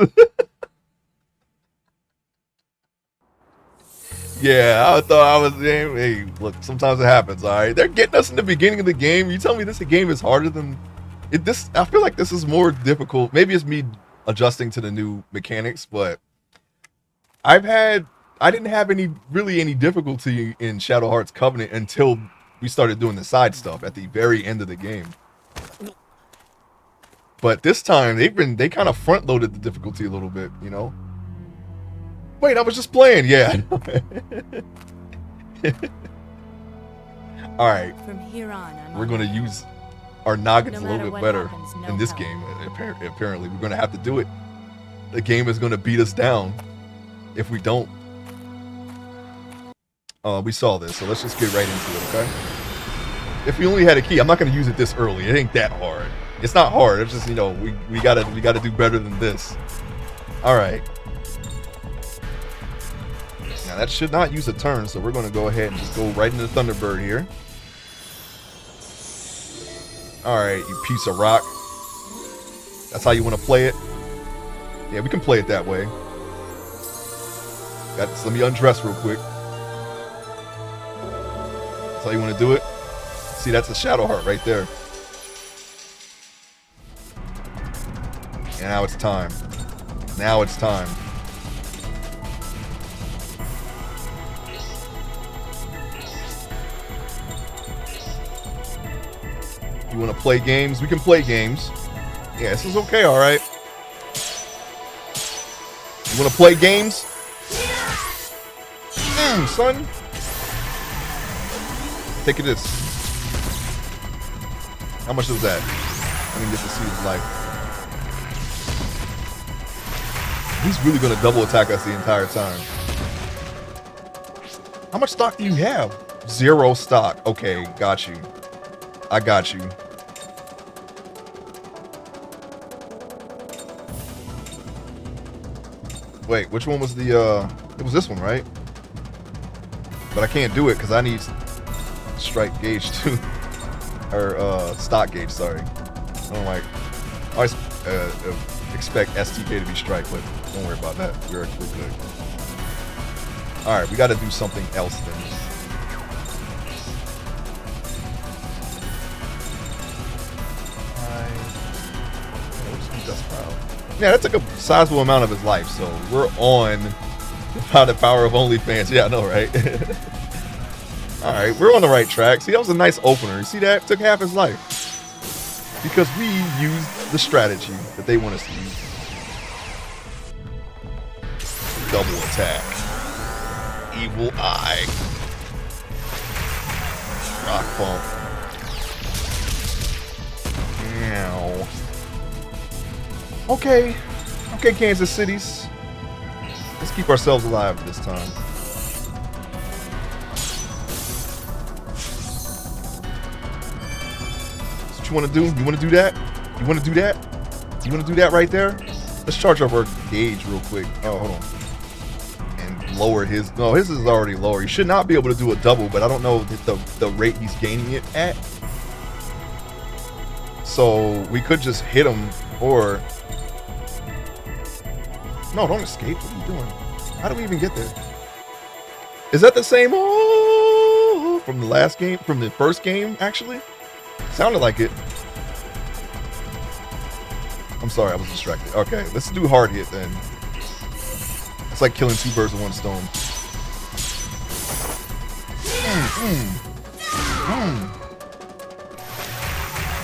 Yeah, I thought I was, hey, look, sometimes it happens, all right? They're getting us in the beginning of the game. You tell me this game is harder than, I feel like this is more difficult. Maybe it's me adjusting to the new mechanics, but I didn't have any difficulty in Shadow Hearts Covenant until we started doing the side stuff at the very end of the game. But this time they kind of front loaded the difficulty a little bit, you know. Wait, I was just playing, yeah. All right. From here on, we're gonna use our noggins No a little matter bit what better happens, no in this help. game. Apparently, we're gonna have to do it. The game is gonna beat us down if we don't. We saw this, so let's just get right into it, okay? If we only had a key, I'm not gonna use it this early. It ain't that hard. It's not hard. It's just, you know, we gotta do better than this. All right. Now that should not use a turn, so we're gonna go ahead and just go right into Thunderbird here. All right, you piece of rock. That's how you want to play it. Yeah, we can play it that way. Let me undress real quick. That's how you want to do it. See, that's a Shadow Heart right there. And now it's time. Now it's time. You want to play games? We can play games. Yeah, this is okay, all right. You want to play games? Son. Take it this. How much was that? I didn't get to see his life. He's really going to double attack us the entire time. How much stock do you have? 0 stock. Okay, got you. I got you. Wait, which one was the, it was this one, right? But I can't do it because I need strike gauge too. Or, stock gauge, sorry. I don't like, I always expect STK to be strike, but don't worry about that. We're good. Alright, we got to do something else then. Yeah, that took a sizable amount of his life, so we're on by the power of OnlyFans. Yeah, I know, right? Alright, we're on the right track. See, that was a nice opener. You see that? Took half his life. Because we used the strategy that they want us to use. Double attack. Evil Eye. Rock bump. Meow. Okay, Kansas Cities. Let's keep ourselves alive this time. That's what you want to do? You want to do that? You want to do that? You want to do that right there? Let's charge up our gauge real quick. Oh, hold on. And lower his. No, his is already lower. He should not be able to do a double, but I don't know the rate he's gaining it at. So we could just hit him or... No, don't escape. What are you doing? How do we even get there? Is that the same from the last game? From the first game, actually? Sounded like it. I'm sorry, I was distracted. Okay, let's do hard hit then. It's like killing 2 birds with 1 stone.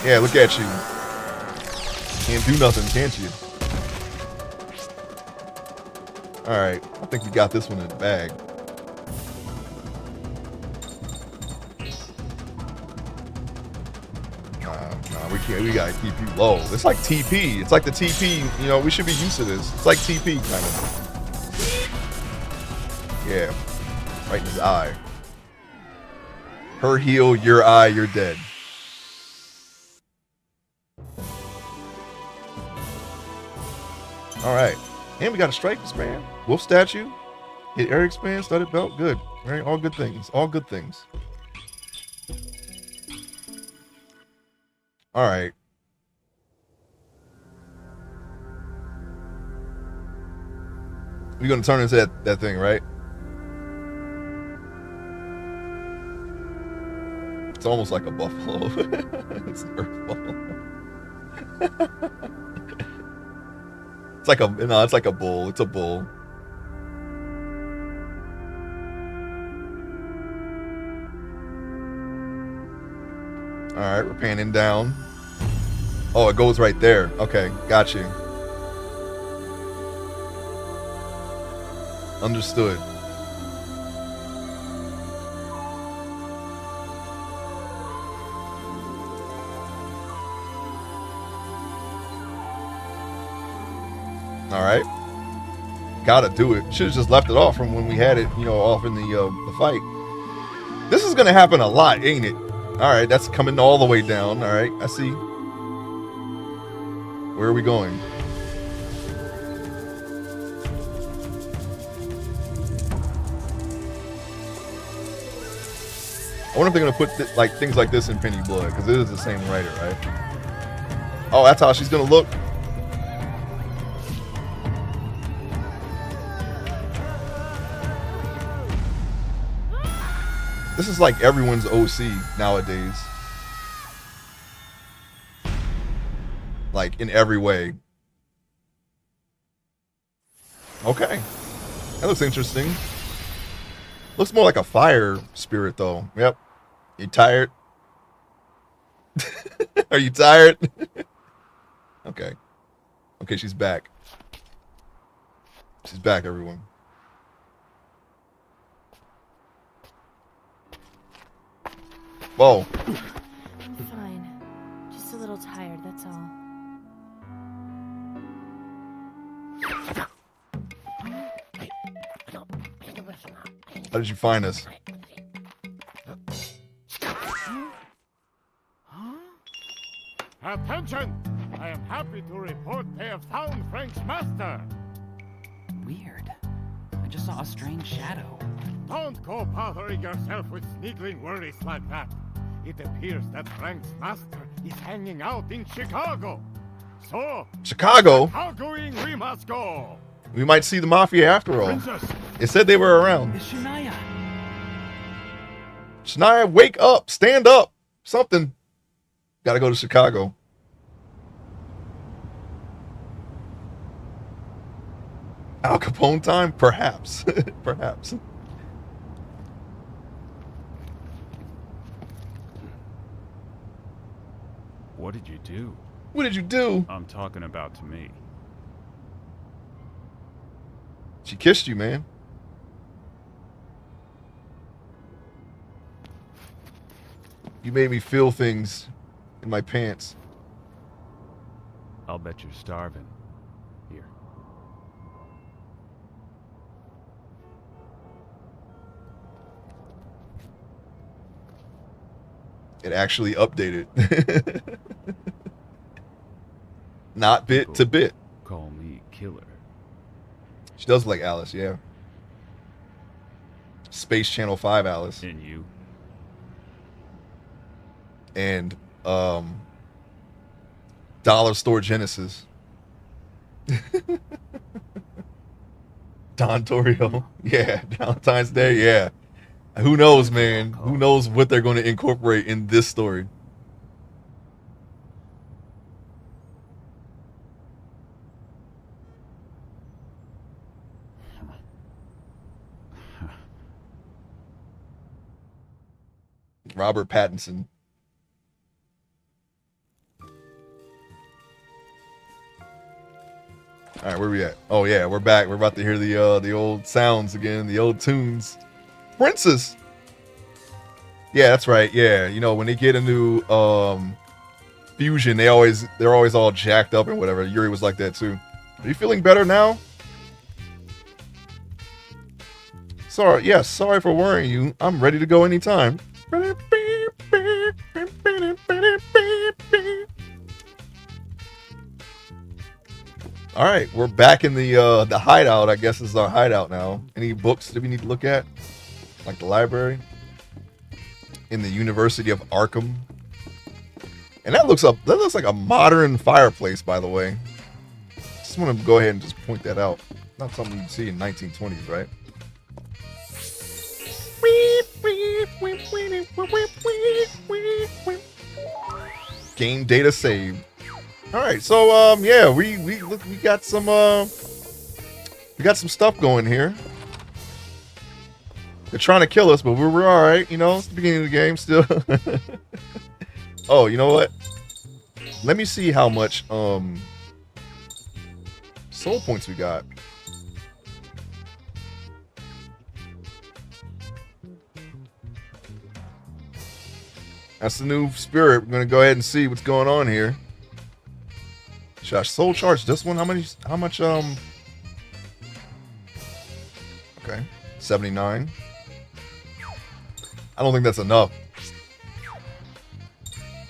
Yeah, look at you. Can't do nothing, can't you? Alright, I think we got this one in the bag. Nah, we can't. We gotta keep you low. It's like TP. It's like the TP, you know, we should be used to this. It's like TP, kind of. Yeah. Right in his eye. Her heal, your eye, you're dead. Alright. And we got a strike expand. Wolf statue. Hit air expand, studded belt. Good. Right? All good things. All good things. Alright. We're gonna turn into that thing, right? It's almost like a buffalo. It's an earth buffalo. It's like a no, it's like a bull. It's a bull. All right, we're panning down. Oh, it goes right there. Okay, got you. Understood. All right. Gotta do it. Should have just left it off from when we had it, you know, off in the fight. This is gonna happen a lot, ain't it? All right, that's coming all the way down. All right, I see. Where are we going? I wonder if they're gonna put like things like this in Penny Blood, because it is the same writer, right? Oh, that's how she's gonna look. This is like everyone's OC nowadays. Like in every way. Okay. That looks interesting. Looks more like a fire spirit though. Yep. You tired? Are you tired? Okay. Okay, she's back. She's back, everyone. Whoa. I'm fine. Just a little tired, that's all. How did you find us? Attention! I am happy to report they have found Frank's master. Weird. I just saw a strange shadow. Don't go bothering yourself with sneakling worries like that. It appears that Frank's master is hanging out in Chicago. So, Chicago? Chicagoing we must go. We might see the Mafia after all. Princess. It said they were around. It's Shania. Shania, wake up. Stand up. Something. Gotta go to Chicago. Al Capone time? Perhaps. Perhaps. What did you do? What did you do? I'm talking about to me. She kissed you, man. You made me feel things in my pants. I'll bet you're starving. Here. It actually updated. Not bit to bit. Call me killer. She does look like Alice, yeah. Space Channel 5 Alice. And you? And Dollar Store Genesis. Don Torrio. Yeah, Valentine's Day, yeah. Who knows, man? Who knows what they're going to incorporate in this story? Robert Pattinson. All right, where we at? Oh yeah, we're back. We're about to hear the old sounds again, the old tunes. Princess. Yeah, that's right. Yeah, you know when they get a new fusion, they're always all jacked up and whatever. Yuri was like that too. Are you feeling better now? Sorry, yes, sorry for worrying you. I'm ready to go anytime. All right, we're back in the hideout. I guess is our hideout now. Any books that we need to look at, like the library, in the University of Arkham, and that looks like a modern fireplace, by the way. Just want to go ahead and just point that out. Not something you'd see in 1920s, right? Game data saved. All right, so yeah, we got some stuff going here. They're trying to kill us, but we're all right. You know, it's the beginning of the game still. Oh, you know what? Let me see how much soul points we got. That's the new spirit. We're gonna go ahead and see what's going on here. Should I soul charge this one? How much okay. 79. I don't think that's enough.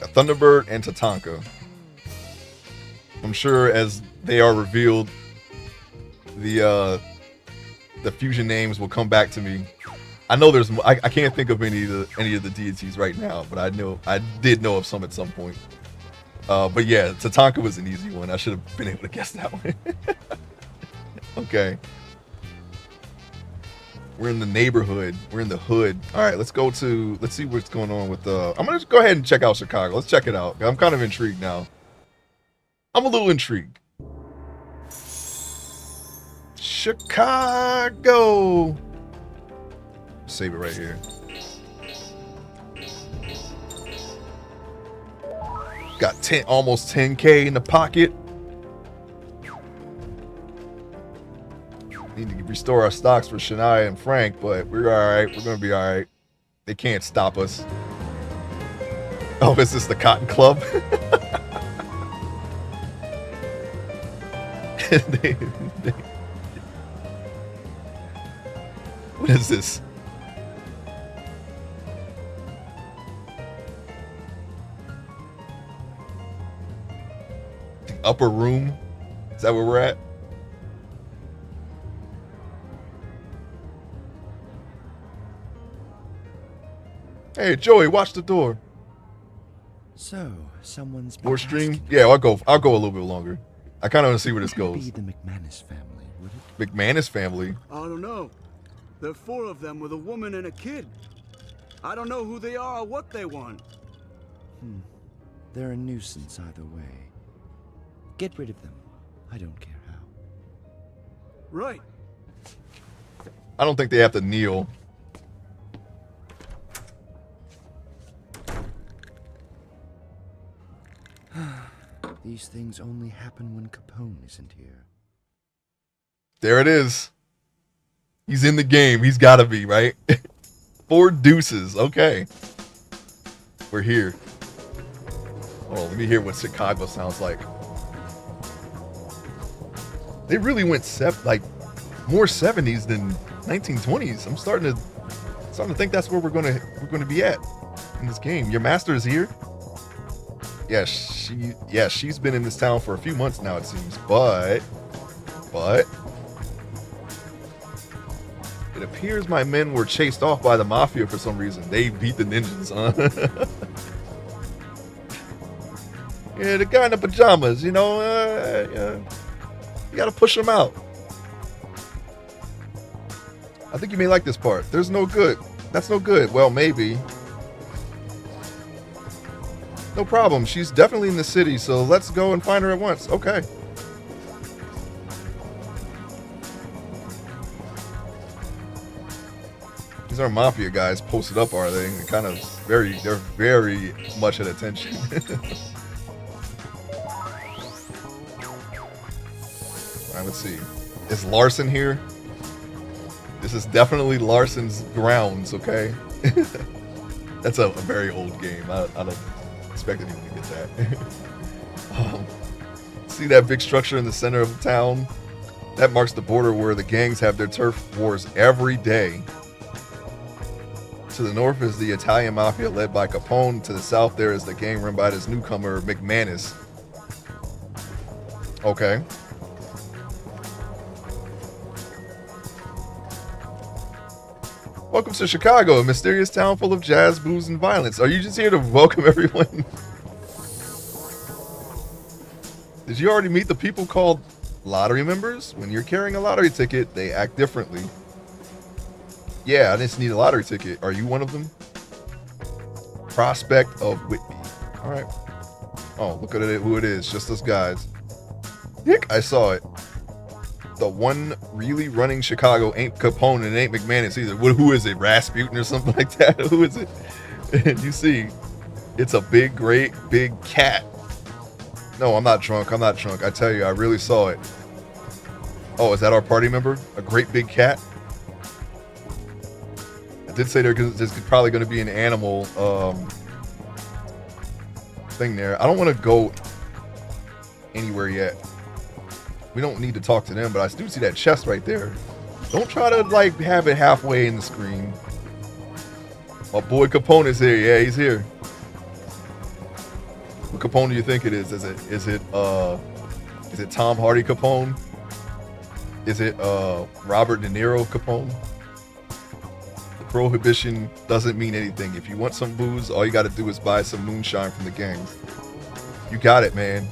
A Thunderbird and Tatanka. I'm sure as they are revealed, the fusion names will come back to me. I know there's I can't think of any of the deities right now, but I did know of some at some point. But yeah, Tatanka was an easy one. I should have been able to guess that one. Okay. We're in the neighborhood. We're in the hood. All right, let's see what's going on with I'm going to go ahead and check out Chicago. Let's check it out. I'm kind of intrigued now. I'm a little intrigued. Chicago. Save it right here. Got almost 10K in the pocket. Need to restore our stocks for Shania and Frank, but we're all right. We're gonna be all right. They can't stop us. Oh, is this the Cotton Club? What is this? The upper room? Is that where we're at? Hey, Joey, watch the door. So, someone's More stream? Yeah, I'll go a little bit longer. I kind of want to see where this goes. Be the McManus family, would it? McManus family? I don't know. There are 4 of them with a woman and a kid. I don't know who they are or what they want. They're a nuisance either way. Get rid of them. I don't care how. Right. I don't think they have to kneel. These things only happen when Capone isn't here. There it is. He's in the game. He's got to be, right? 4 deuces. Okay. We're here. Oh, let me hear what Chicago sounds like. They really went more 70s than 1920s. I'm starting to think that's where we're going to be at in this game. Your master is here? Yeah, she's been in this town for a few months now, it seems. But it appears my men were chased off by the mafia for some reason. They beat the ninjas, huh? Yeah, the guy in the pajamas, you know, you gotta push him out. I think you may like this part. There's no good. That's no good. Well, maybe. No problem. She's definitely in the city, so let's go and find her at once. Okay. These aren't mafia guys posted up, are they? They're very much at attention. All right, let's see. Is Larson here? This is definitely Larson's grounds, okay? That's a very old game. I don't expect anyone to get that. See that big structure in the center of the town? That marks the border where the gangs have their turf wars every day. To the north is the Italian mafia led by Capone. To the south there is the gang run by this newcomer, McManus. Okay. Welcome to Chicago, a mysterious town full of jazz, booze, and violence. Are you just here to welcome everyone? Did you already meet the people called lottery members? When you're carrying a lottery ticket, they act differently. Yeah, I just need a lottery ticket. Are you one of them? Prospect of Whitby. All right. Oh, look at it, who it is. Just us guys. Hick, I saw it. The one really running Chicago ain't Capone and ain't McManus either. Who is it? Rasputin or something like that? Who is it? And you see, it's a big, great, big cat. No, I'm not drunk. I'm not drunk. I tell you, I really saw it. Oh, is that our party member? A great big cat? I did say there's probably going to be an animal thing there. I don't want to go anywhere yet. We don't need to talk to them, but I do see that chest right there. Don't try to, like, have it halfway in the screen. My boy Capone is here. Yeah, he's here. What Capone do you think it is? Is it Tom Hardy Capone? Is it Robert De Niro Capone? The prohibition doesn't mean anything. If you want some booze, all you got to do is buy some moonshine from the gangs. You got it, man.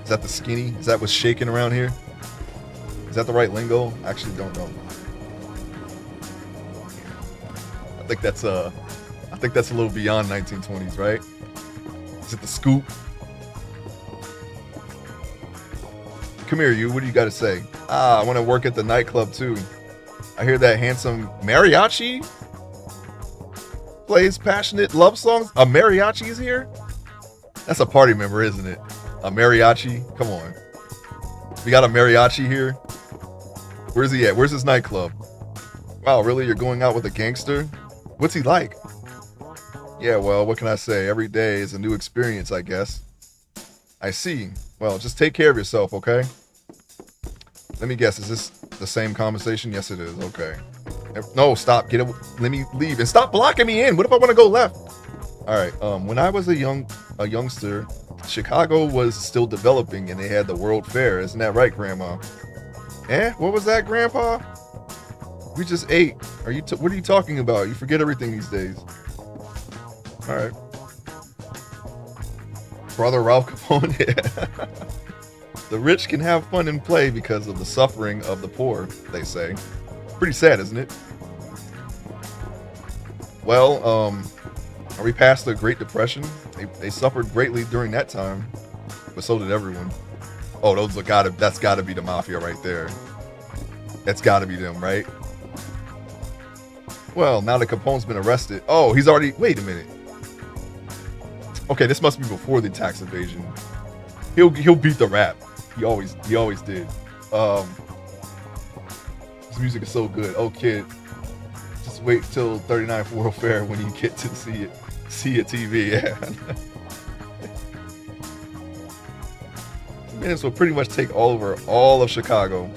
Is that the skinny? Is that what's shaking around here? Is that the right lingo? I actually don't know. I think that's a little beyond 1920s, right? Is it the scoop? Come here, you. What do you got to say? I want to work at the nightclub too. I hear that handsome mariachi plays passionate love songs. A mariachi is here? That's a party member, isn't it? A mariachi? Come on. We got a mariachi here? Where's he at? Where's his nightclub? Wow, really? You're going out with a gangster? What's he like? Yeah, well, what can I say? Every day is a new experience, I guess. I see. Well, just take care of yourself, okay? Let me guess, is this the same conversation? Yes, it is. Okay. No, stop. Get it. Let me leave. And stop blocking me in. What if I want to go left? All right. When I was a youngster, Chicago was still developing and they had the World Fair. Isn't that right, Grandma? What was that, Grandpa? We just ate. What are you talking about? You forget everything these days. All right. Brother Ralph Capone. Yeah. The rich can have fun and play because of the suffering of the poor, they say. Pretty sad, isn't it? Well, are we past the Great Depression? They suffered greatly during that time, but so did everyone. Oh, that's gotta be the mafia right there. That's gotta be them, right? Well, now that Capone's been arrested. Oh, he's already, wait a minute. Okay, this must be before the tax evasion. He'll beat the rap. He always did. This music is so good. Oh, kid, just wait till 39th World Fair when you get to see a TV. Yeah. Minutes will pretty much take over all of Chicago.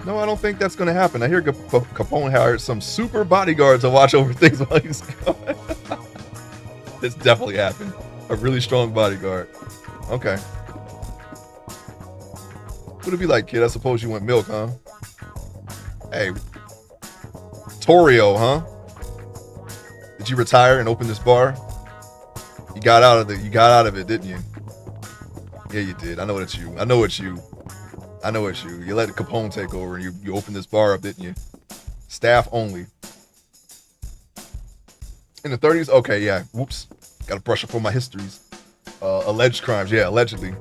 No, I don't think that's going to happen. I hear Capone hired some super bodyguard to watch over things while he's gone. This definitely happened. A really strong bodyguard. Okay. What'd it be like, kid? I suppose you want milk, huh? Hey. Torrio, huh? Did you retire and open this bar? You got out of it, didn't you? Yeah, you did. I know it's you. You let Capone take over and you opened this bar up, didn't you? Staff only. In the 30s? Okay, yeah. Whoops. Gotta brush up on my histories. Alleged crimes. Yeah, allegedly.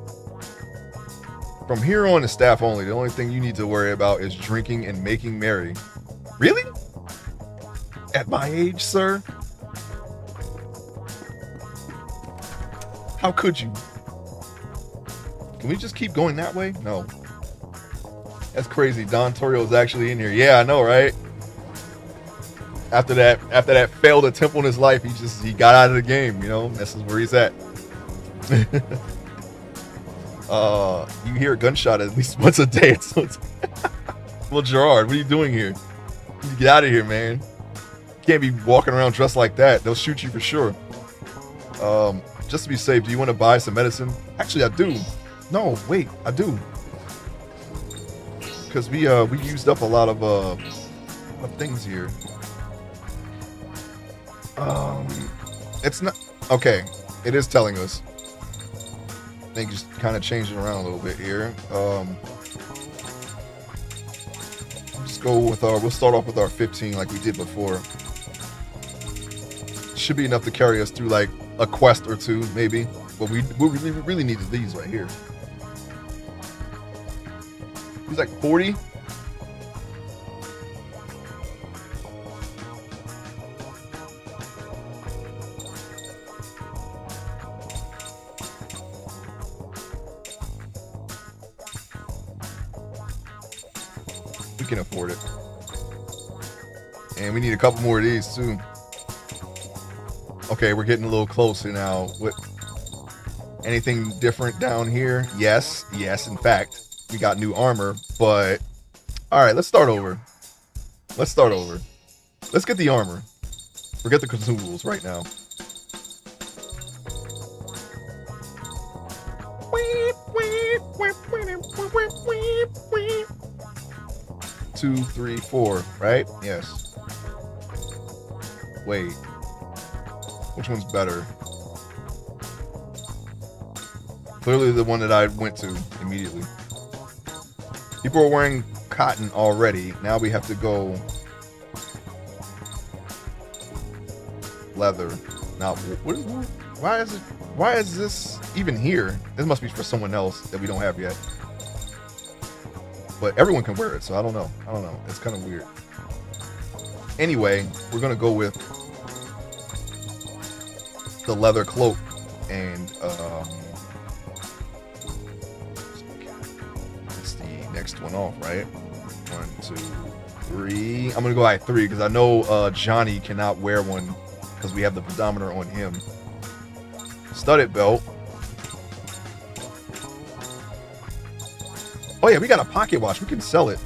From here on, it's staff only. The only thing you need to worry about is drinking and making merry. Really? At my age, sir? How could you? Can we just keep going that way? No. That's crazy. Don Torrio's actually in here. Yeah, I know, right? After that failed attempt on his life, he got out of the game, you know? This is where he's at. You hear a gunshot at least once a day. Well, Gerard, what are you doing here? You need to get out of here, man. You can't be walking around dressed like that. They'll shoot you for sure. Just to be safe, do you want to buy some medicine? Actually, I do. No, wait, I do. Because we used up a lot of things here. It's not okay. It is telling us. I think just kind of changed it around a little bit here. Just go with we'll start off with our 15 like we did before. should be enough to carry us through like a quest or two, maybe. But we really needed these right here. He's like 40. We can afford it. And we need a couple more of these too. Okay, we're getting a little closer now. What? Anything different down here? Yes, in fact, we got new armor, but all right, let's start over. Let's get the armor. Forget the consumables right now. 2, 3, 4, right? Yes. Wait. Which one's better? Clearly the one that I went to immediately. People are wearing cotton already. Now we have to go leather. Now, why is this even here? This must be for someone else that we don't have yet. But everyone can wear it, so I don't know. It's kind of weird. Anyway, we're gonna go with the leather cloak and it's the next one off, right? 1, 2, 3. I'm gonna go at 3 because I know Johnny cannot wear one because we have the pedometer on him. Studded belt. Oh yeah, we got a pocket watch. We can sell it.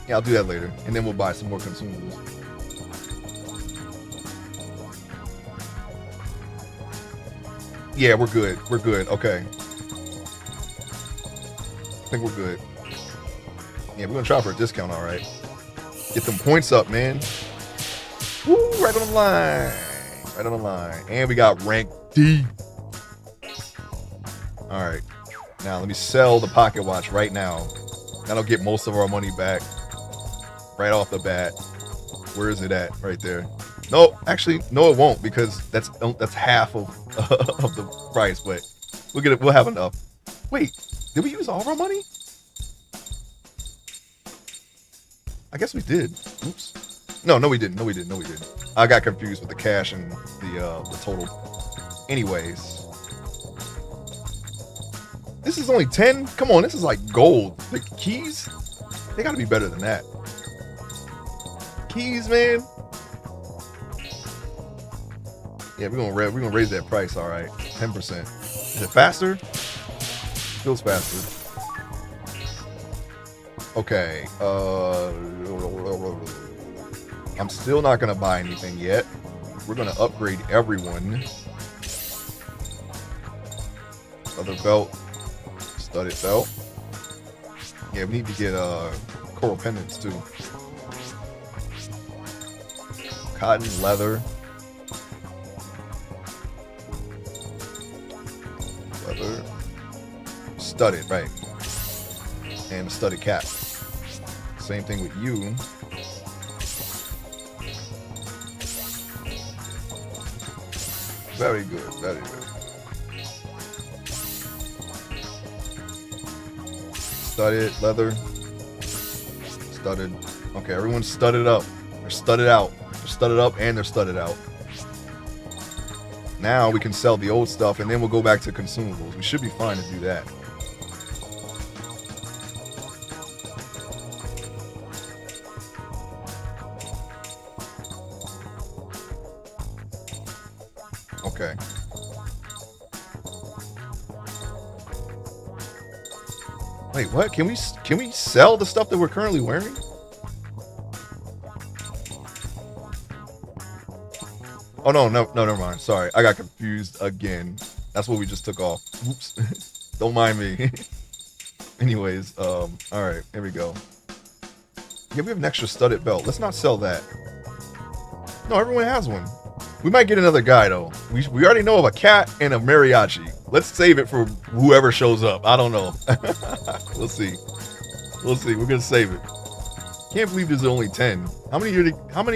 Yeah, I'll do that later, and then we'll buy some more consumables. Yeah, we're good. We're good. Okay. I think we're good. Yeah, we're gonna try for a discount, all right. Get them points up, man. Woo, right on the line. Right on the line. And we got rank D. All right. Now, let me sell the pocket watch right now. That'll get most of our money back right off the bat. Where is it at? Right there. No, actually, no, it won't because that's half of of the price. But we'll get it. We'll have enough. Wait, did we use all of our money? I guess we did. Oops. No, we didn't. I got confused with the cash and the total. Anyways. This is only 10? Come on, this is like gold. The keys? They gotta be better than that. Keys, man. Yeah, we're gonna raise that price, all right. 10%. Is it faster? Feels faster. Okay. I'm still not gonna buy anything yet. We're gonna upgrade everyone. Other belt. Studded belt. Yeah, we need to get coral pendants too. Cotton, leather. Leather. Studded, right. And a studded cap. Same thing with you. Very good, very good. Studded, leather, studded. Okay, everyone's studded up. They're studded out. They're studded up and they're studded out. Now we can sell the old stuff and then we'll go back to consumables. We should be fine to do that. Okay. Wait, what? Can we sell the stuff that we're currently wearing? Oh no, never mind. Sorry, I got confused again. That's what we just took off. Oops. Don't mind me. Anyways, all right, here we go. Yeah, we have an extra studded belt. Let's not sell that. No, everyone has one. We might get another guy though. We already know of a cat and a mariachi. Let's save it for whoever shows up. I don't know. We'll see. We're gonna save it. Can't believe there's only 10. How many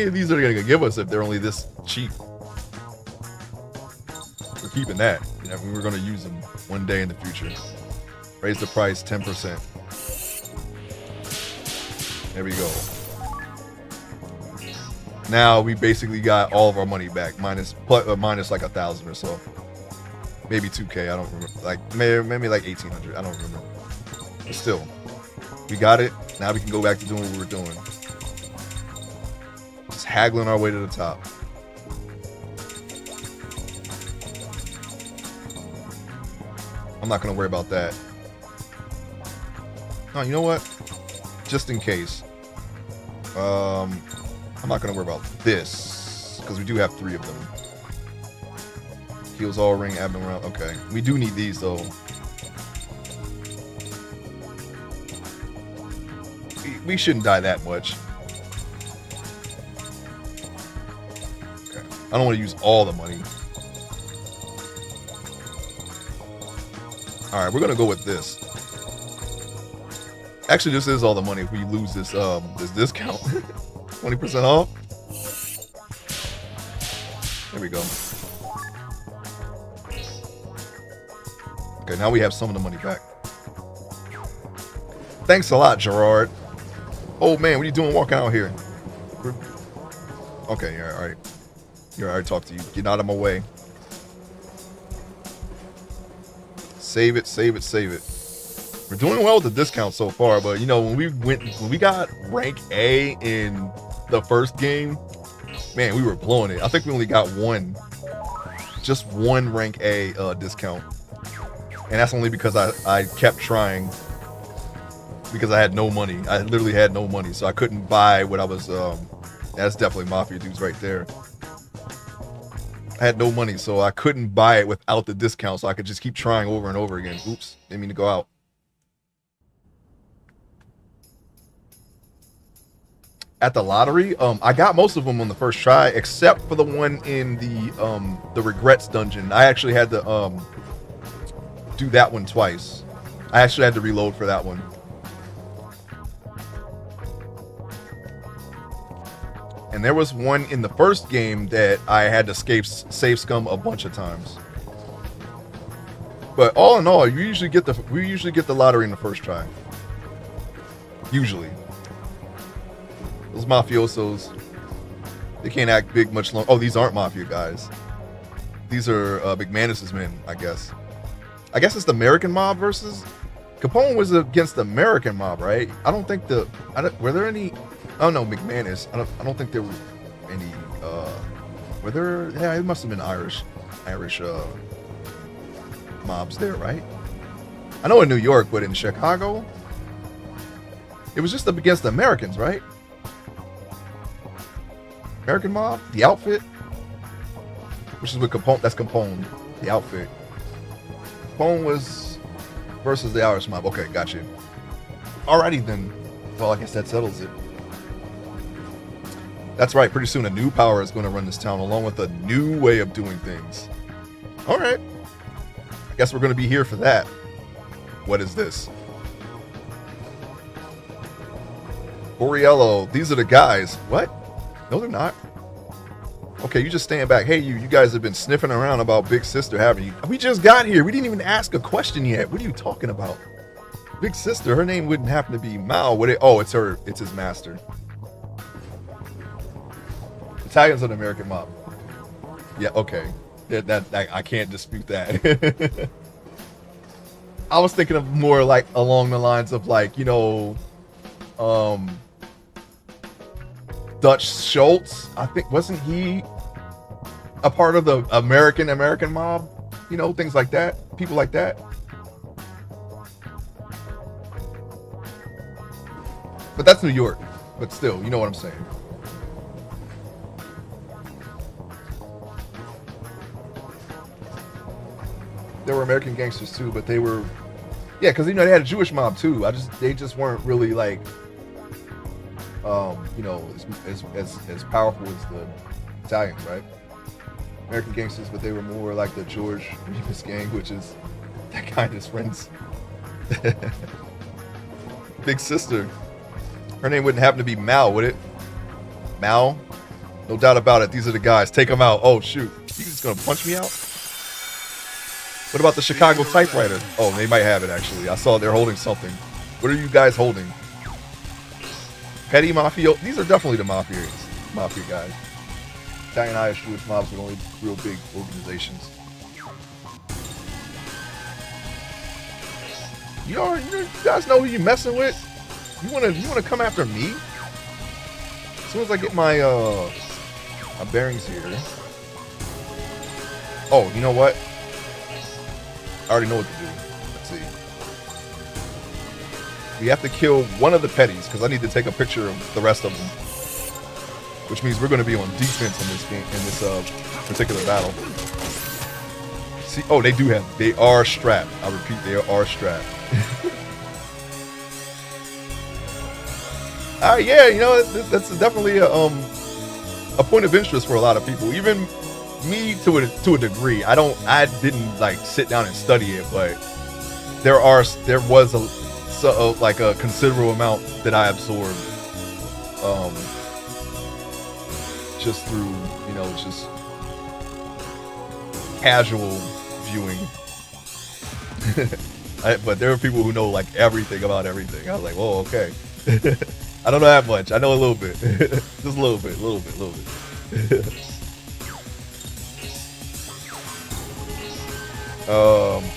of these are they gonna give us if they're only this cheap? We're keeping that. You know, we're gonna use them one day in the future. Raise the price 10%. There we go. Now we basically got all of our money back, minus like 1,000 or so. Maybe 2K, I don't remember. Like maybe like 1,800, I don't remember. But still, we got it. Now we can go back to doing what we were doing. Just haggling our way to the top. I'm not gonna worry about that. Oh, you know what? Just in case. I'm not gonna worry about this because we do have 3 of them. Heals all ring, admin round. Okay, we do need these though. We shouldn't die that much. Okay, I don't want to use all the money. All right, we're gonna go with this. Actually, this is all the money if we lose this this discount. 20% off. There we go. Okay, now we have some of the money back. Thanks a lot, Gerard. Oh man, what are you doing walking out here? Okay, yeah, all right. Here, I already talked to you. Get out of my way. Save it, save it, save it. We're doing well with the discount so far, but you know, when we got rank A in the first game, man, we were blowing it. I think we only got just one rank A discount. And that's only because I kept trying because I had no money. I literally had no money, so I couldn't buy what I was that's definitely Mafia dudes right there. I had no money, so I couldn't buy it without the discount, so I could just keep trying over and over again. Oops, didn't mean to go out. At the lottery, I got most of them on the first try, except for the one in the regrets dungeon. I actually had to do that one twice. I actually had to reload for that one. And there was one in the first game that I had to save scum a bunch of times. But all in all, we usually get the lottery in the first try. Usually. Those mafiosos, they can't act big much longer. Oh, these aren't mafia guys. These are McManus's men, I guess. I guess it's the American mob versus... Capone was against the American mob, right? I don't think were there any... Oh no, McManus. I don't think there were any. Were there? Yeah, it must have been Irish mobs there, right? I know in New York, but in Chicago, it was just against the Americans, right? American mob, the outfit, which is with Capone. That's Capone, the outfit. Capone was versus the Irish mob. Okay, gotcha. Alrighty then. Well, I guess that settles it. That's right, pretty soon a new power is going to run this town along with a new way of doing things. Alright. I guess we're going to be here for that. What is this? Oriello, these are the guys. What? No, they're not. Okay, you just stand back. Hey, you guys have been sniffing around about Big Sister, haven't you? We just got here. We didn't even ask a question yet. What are you talking about? Big Sister, her name wouldn't happen to be Mao, would it? Oh, it's her. It's his master. Italians are the American mob. Yeah, okay. That I can't dispute that. I was thinking of more like along the lines of like, you know, Dutch Schultz. I think wasn't he a part of the American mob? You know, things like that. People like that. But that's New York. But still, you know what I'm saying. There were American gangsters too, but they were, yeah, because you know they had a Jewish mob too. They just weren't really like, you know, as powerful as the Italians, right? American gangsters, but they were more like the George Remus gang, which is that guy and his friends. Big Sister. Her name wouldn't happen to be Mal, would it? Mal? No doubt about it. These are the guys. Take them out. Oh, shoot. He's just going to punch me out? What about the Chicago typewriter? Oh, they might have it, actually. I saw they're holding something. What are you guys holding? Petty Mafia? These are definitely the Mafia guys. Italian Irish Jewish mobs are the only real big organizations. You guys know who you messing with? You wanna come after me? As soon as I get my bearings here. Oh, you know what? I already know what to do. Let's see. We have to kill one of the petties because I need to take a picture of the rest of them. Which means we're going to be on defense in this game, in this particular battle. See, oh, they are strapped. I repeat, they are strapped. Yeah, you know, that's definitely a point of interest for a lot of people. Even me, to a degree. I didn't like sit down and study it, but there was a considerable amount that I absorbed, just through, you know, just casual viewing. But there are people who know like everything about everything. I was like, whoa, okay. I don't know that much. I know a little bit. Just a little bit.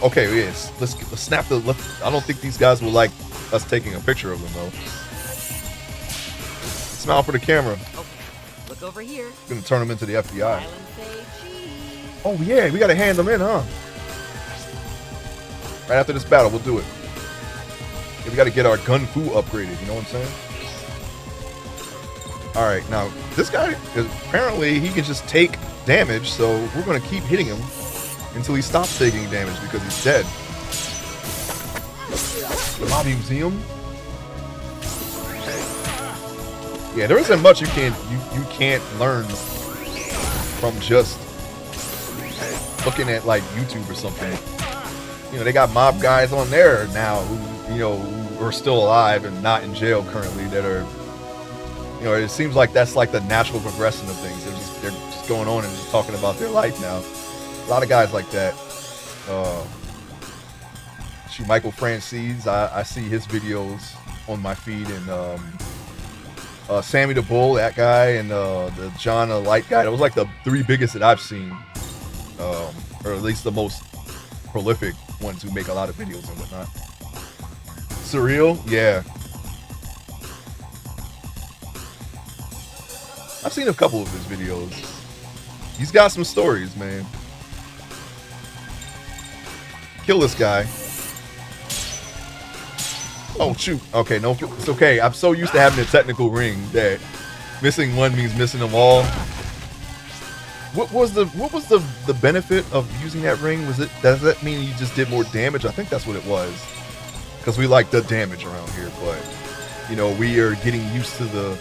Okay, yes. Let's snap the. I don't think these guys will like us taking a picture of them though. Smile for the camera. Okay, look over here. Gonna turn them into the FBI. Oh yeah, we gotta hand them in, huh? Right after this battle, we'll do it. Yeah, we gotta get our gun fu upgraded. You know what I'm saying? All right, now this guy apparently he can just take damage, so we're gonna keep hitting him until he stops taking damage because he's dead. The Mob Museum. Yeah, there isn't much you can't learn from just looking at like YouTube or something. You know, they got mob guys on there now who, you know, who are still alive and not in jail currently that are, you know, it seems like that's like the natural progression of things. They're just going on and just talking about their life now. A lot of guys like that. Shoot, Michael Francis, I see his videos on my feed, and Sammy the Bull, that guy, and the John the Light guy. That was like the three biggest that I've seen, or at least the most prolific ones who make a lot of videos and whatnot. Surreal, yeah. I've seen a couple of his videos. He's got some stories, man. Kill this guy. Oh shoot. Okay, no, it's okay. I'm so used to having a technical ring that missing one means missing them all. What was the benefit of using that ring? Does that mean you just did more damage? I think that's what it was. Because we like the damage around here, but you know, we are getting used to the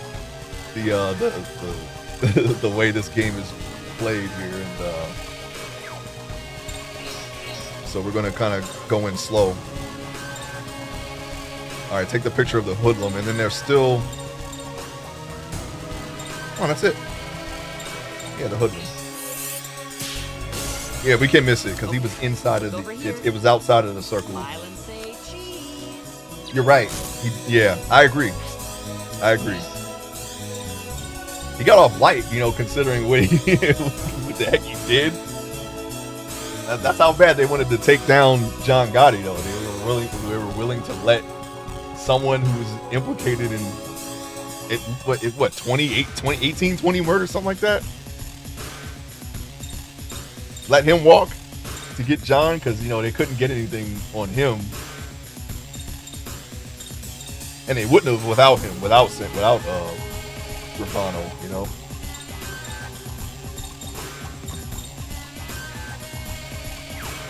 way this game is played here, and so we're gonna kind of go in slow. All right, take the picture of the hoodlum, and then there's still. Oh, that's it. Yeah, the hoodlum. Yeah, we can't miss it because he was inside of the. It was outside of the circle. You're right. Yeah, I agree. He got off light, you know, considering what the heck he did. That's how bad they wanted to take down John Gotti, though. They were willing to let someone who was implicated in 20 murders, something like that. Let him walk to get John, because you know they couldn't get anything on him, and they wouldn't have without him, without Gravano, you know.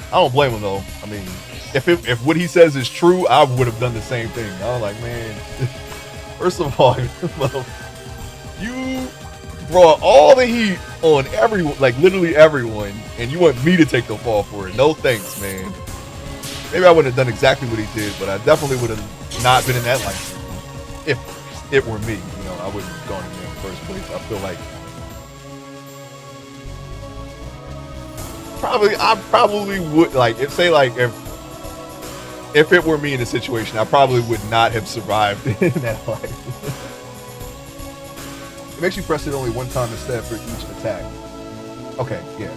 I don't blame him though. I mean, if what he says is true, I would have done the same thing. I was like, man, first of all, you brought all the heat on everyone, like literally everyone, and you want me to take the fall for it. No thanks, man. Maybe I wouldn't have done exactly what he did, but I definitely would have not been in that life. it were me, you know, I wouldn't have gone in there in the first place. I feel like I probably would, like, if it were me in the situation, I probably would not have survived in that life. It makes you press it only one time instead for each attack. Okay, yeah.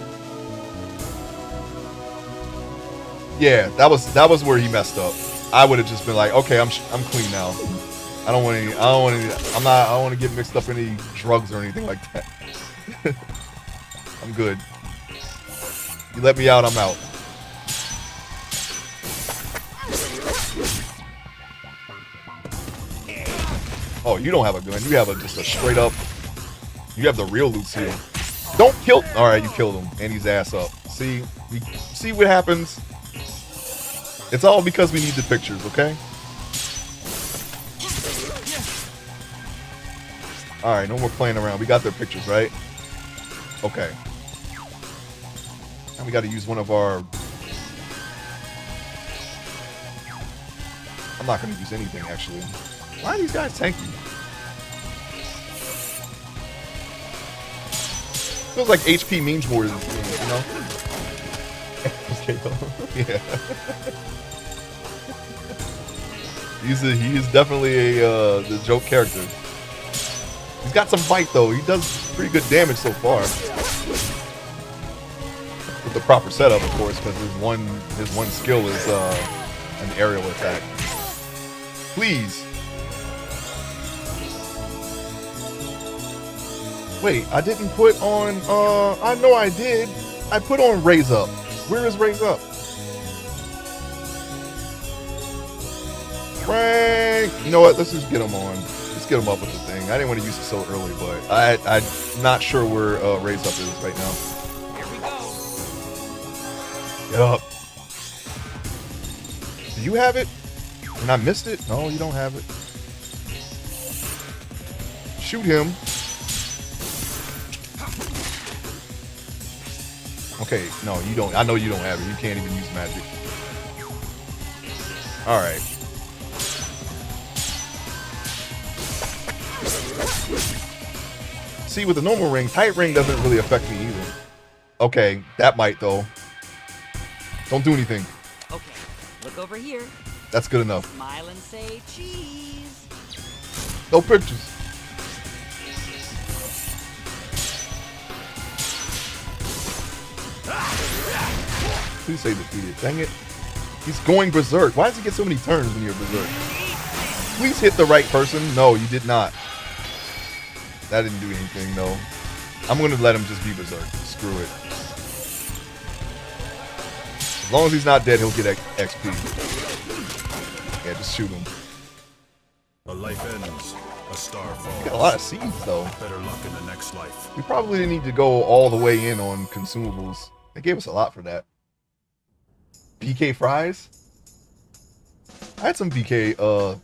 Yeah, that was where he messed up. I would have just been like, okay, I'm clean now. I don't want to get mixed up in any drugs or anything like that. I'm good. You let me out, I'm out. Oh, you don't have a gun. You have just a straight up. You have the real loot seal. Don't kill. All right, you killed him, and he's ass up. See what happens. It's all because we need the pictures, okay? All right, no more playing around. We got their pictures, right? Okay. Now we got to use one of our. I'm not going to use anything actually. Why are these guys tanky? Feels like HP means more than this game, you know? Yeah. He is definitely the joke character. He's got some bite though. He does pretty good damage so far. With the proper setup, of course, because his one skill is an aerial attack. Please. Wait, I didn't put on, I know I did. I put on Raise Up. Where is Raise Up? Frank! You know what, let's just get him on. Let's get him up with the thing. I didn't want to use it so early, but I'm not sure where Raise Up is right now. Here we go. Get up. Do you have it? And I missed it? No, you don't have it. Shoot him. Okay, no, you don't. I know you don't have it. You can't even use magic. Alright. See, with the normal ring, tight ring doesn't really affect me either. Okay, that might though. Don't do anything. Okay, look over here. That's good enough. Smile and say cheese. No pictures. Please say defeated. Dang it. He's going berserk. Why does he get so many turns when you're berserk? Please hit the right person. No, you did not. That didn't do anything, though. I'm going to let him just be berserk. Screw it. As long as he's not dead, he'll get XP. Yeah, just shoot him. A life ends. A star falls. Got a lot of seeds, though. Better luck in the next life. We probably didn't need to go all the way in on consumables. They gave us a lot for that. BK fries? I had some BK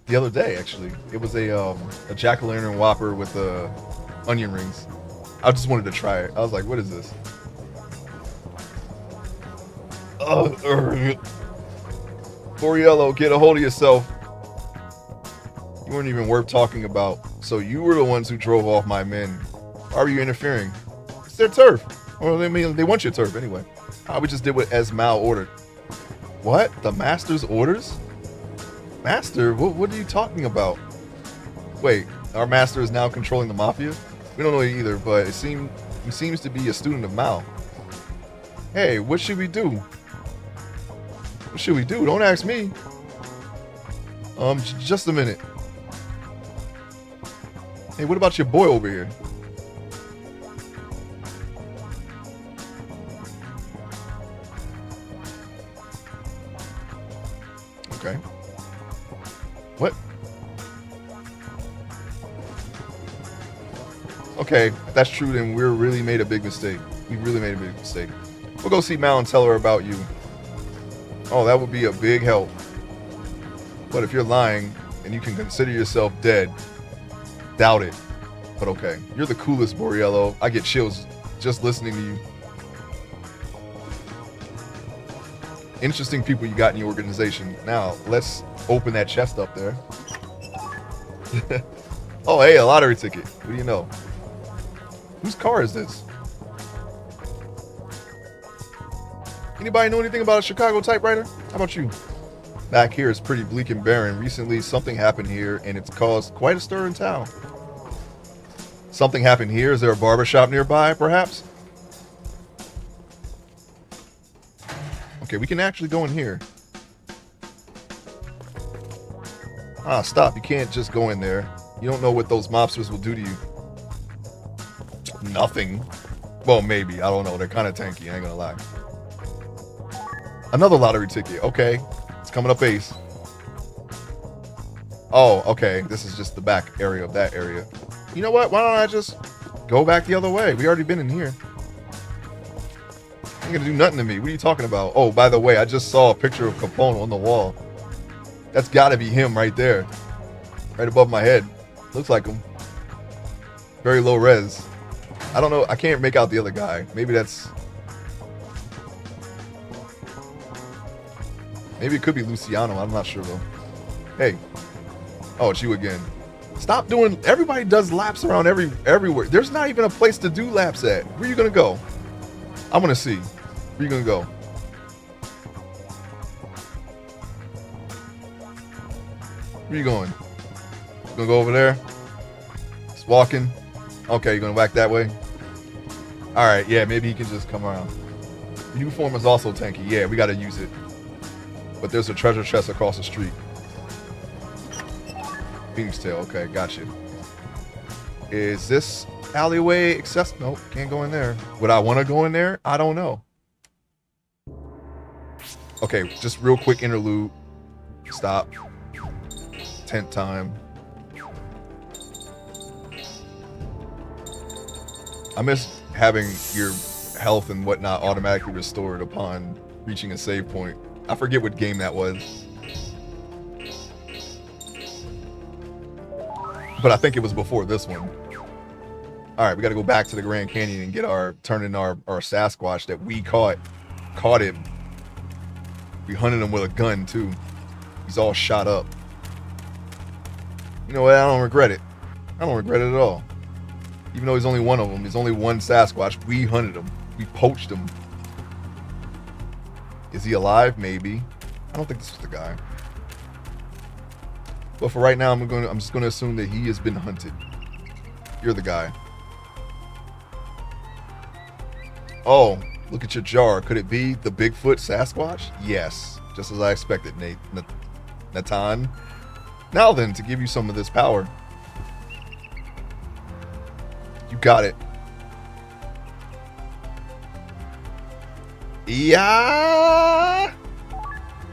the other day, actually. It was a jack-o'-lantern Whopper with onion rings. I just wanted to try it. I was like, what is this? Boriello, get a hold of yourself. You weren't even worth talking about. So you were the ones who drove off my men. Why were you interfering? It's their turf. Well, I mean, they want your turf anyway. We just did what Esmal ordered. What? The master's orders? Master? What are you talking about? Wait, our master is now controlling the mafia? We don't know either, but he seems to be a student of Mao. Hey, what should we do? What should we do? Don't ask me. Just a minute. Hey, what about your boy over here? Okay. What? Okay, if that's true, then we really made a big mistake. We really made a big mistake. We'll go see Mal and tell her about you. Oh, that would be a big help. But if you're lying and you can consider yourself dead, doubt it. But okay, you're the coolest, Boriello. I get chills just listening to you. Interesting people you got in your organization. Now, let's open that chest up there. Oh, hey, a lottery ticket. What do you know? Whose car is this? Anybody know anything about a Chicago typewriter? How about you? Back here is pretty bleak and barren. Recently, something happened here, and it's caused quite a stir in town. Something happened here? Is there a barbershop nearby, perhaps? Okay, we can actually go in here. Ah, stop. You can't just go in there. You don't know what those mobsters will do to you. Nothing. Well, maybe. I don't know. They're kind of tanky. I ain't gonna lie. Another lottery ticket. Okay. It's coming up ace. Oh, okay. This is just the back area of that area. You know what? Why don't I just go back the other way? We already been in here. Ain't gonna do nothing to me. What are you talking about? Oh, by the way, I just saw a picture of Capone on the wall. That's gotta be him right there. Right above my head. Looks like him. Very low res. I don't know. I can't make out the other guy. Maybe that's... Maybe it could be Luciano. I'm not sure though. Hey. Oh, it's you again. Stop doing... Everybody does laps around everywhere. There's not even a place to do laps at. Where you gonna go? I want to see. Where you gonna go? Where you going? You gonna go over there? Just walking. Okay, you're gonna whack that way. All right, yeah, maybe he can just come around. New form is also tanky. Yeah, we gotta use it. But there's a treasure chest across the street. Phoenix tail. Okay, gotcha. Is this alleyway accessible? Nope, can't go in there. Would I want to go in there? I don't know. Okay, just real quick interlude. Stop. Tent time. I miss having your health and whatnot automatically restored upon reaching a save point. I forget what game that was. But I think it was before this one. Alright, we gotta go back to the Grand Canyon and get turn in our Sasquatch that we caught him. We hunted him with a gun too. He's all shot up. You know what? I don't regret it. I don't regret it at all. Even though he's only one of them. There's only one Sasquatch. We hunted him. We poached him. Is he alive? Maybe. I don't think this is the guy. But for right now, I'm just gonna assume that he has been hunted. You're the guy. Oh, look at your jar. Could it be the Bigfoot Sasquatch? Yes, just as I expected, Nathan. Now then, to give you some of this power. You got it. Yeah.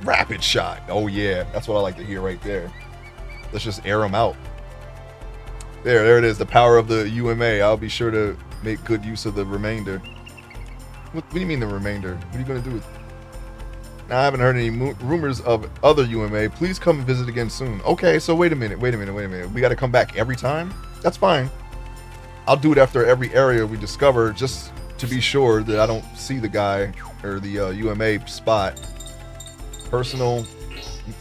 Rapid shot. Oh yeah, that's what I like to hear right there. Let's just air them out. There it is. The power of the UMA. I'll be sure to make good use of the remainder. What do you mean the remainder? What are you going to do with it? Now, I haven't heard any rumors of other UMA. Please come and visit again soon. Okay, so wait a minute. We got to come back every time? That's fine. I'll do it after every area we discover, just to be sure that I don't see the guy or the UMA spot. Personal,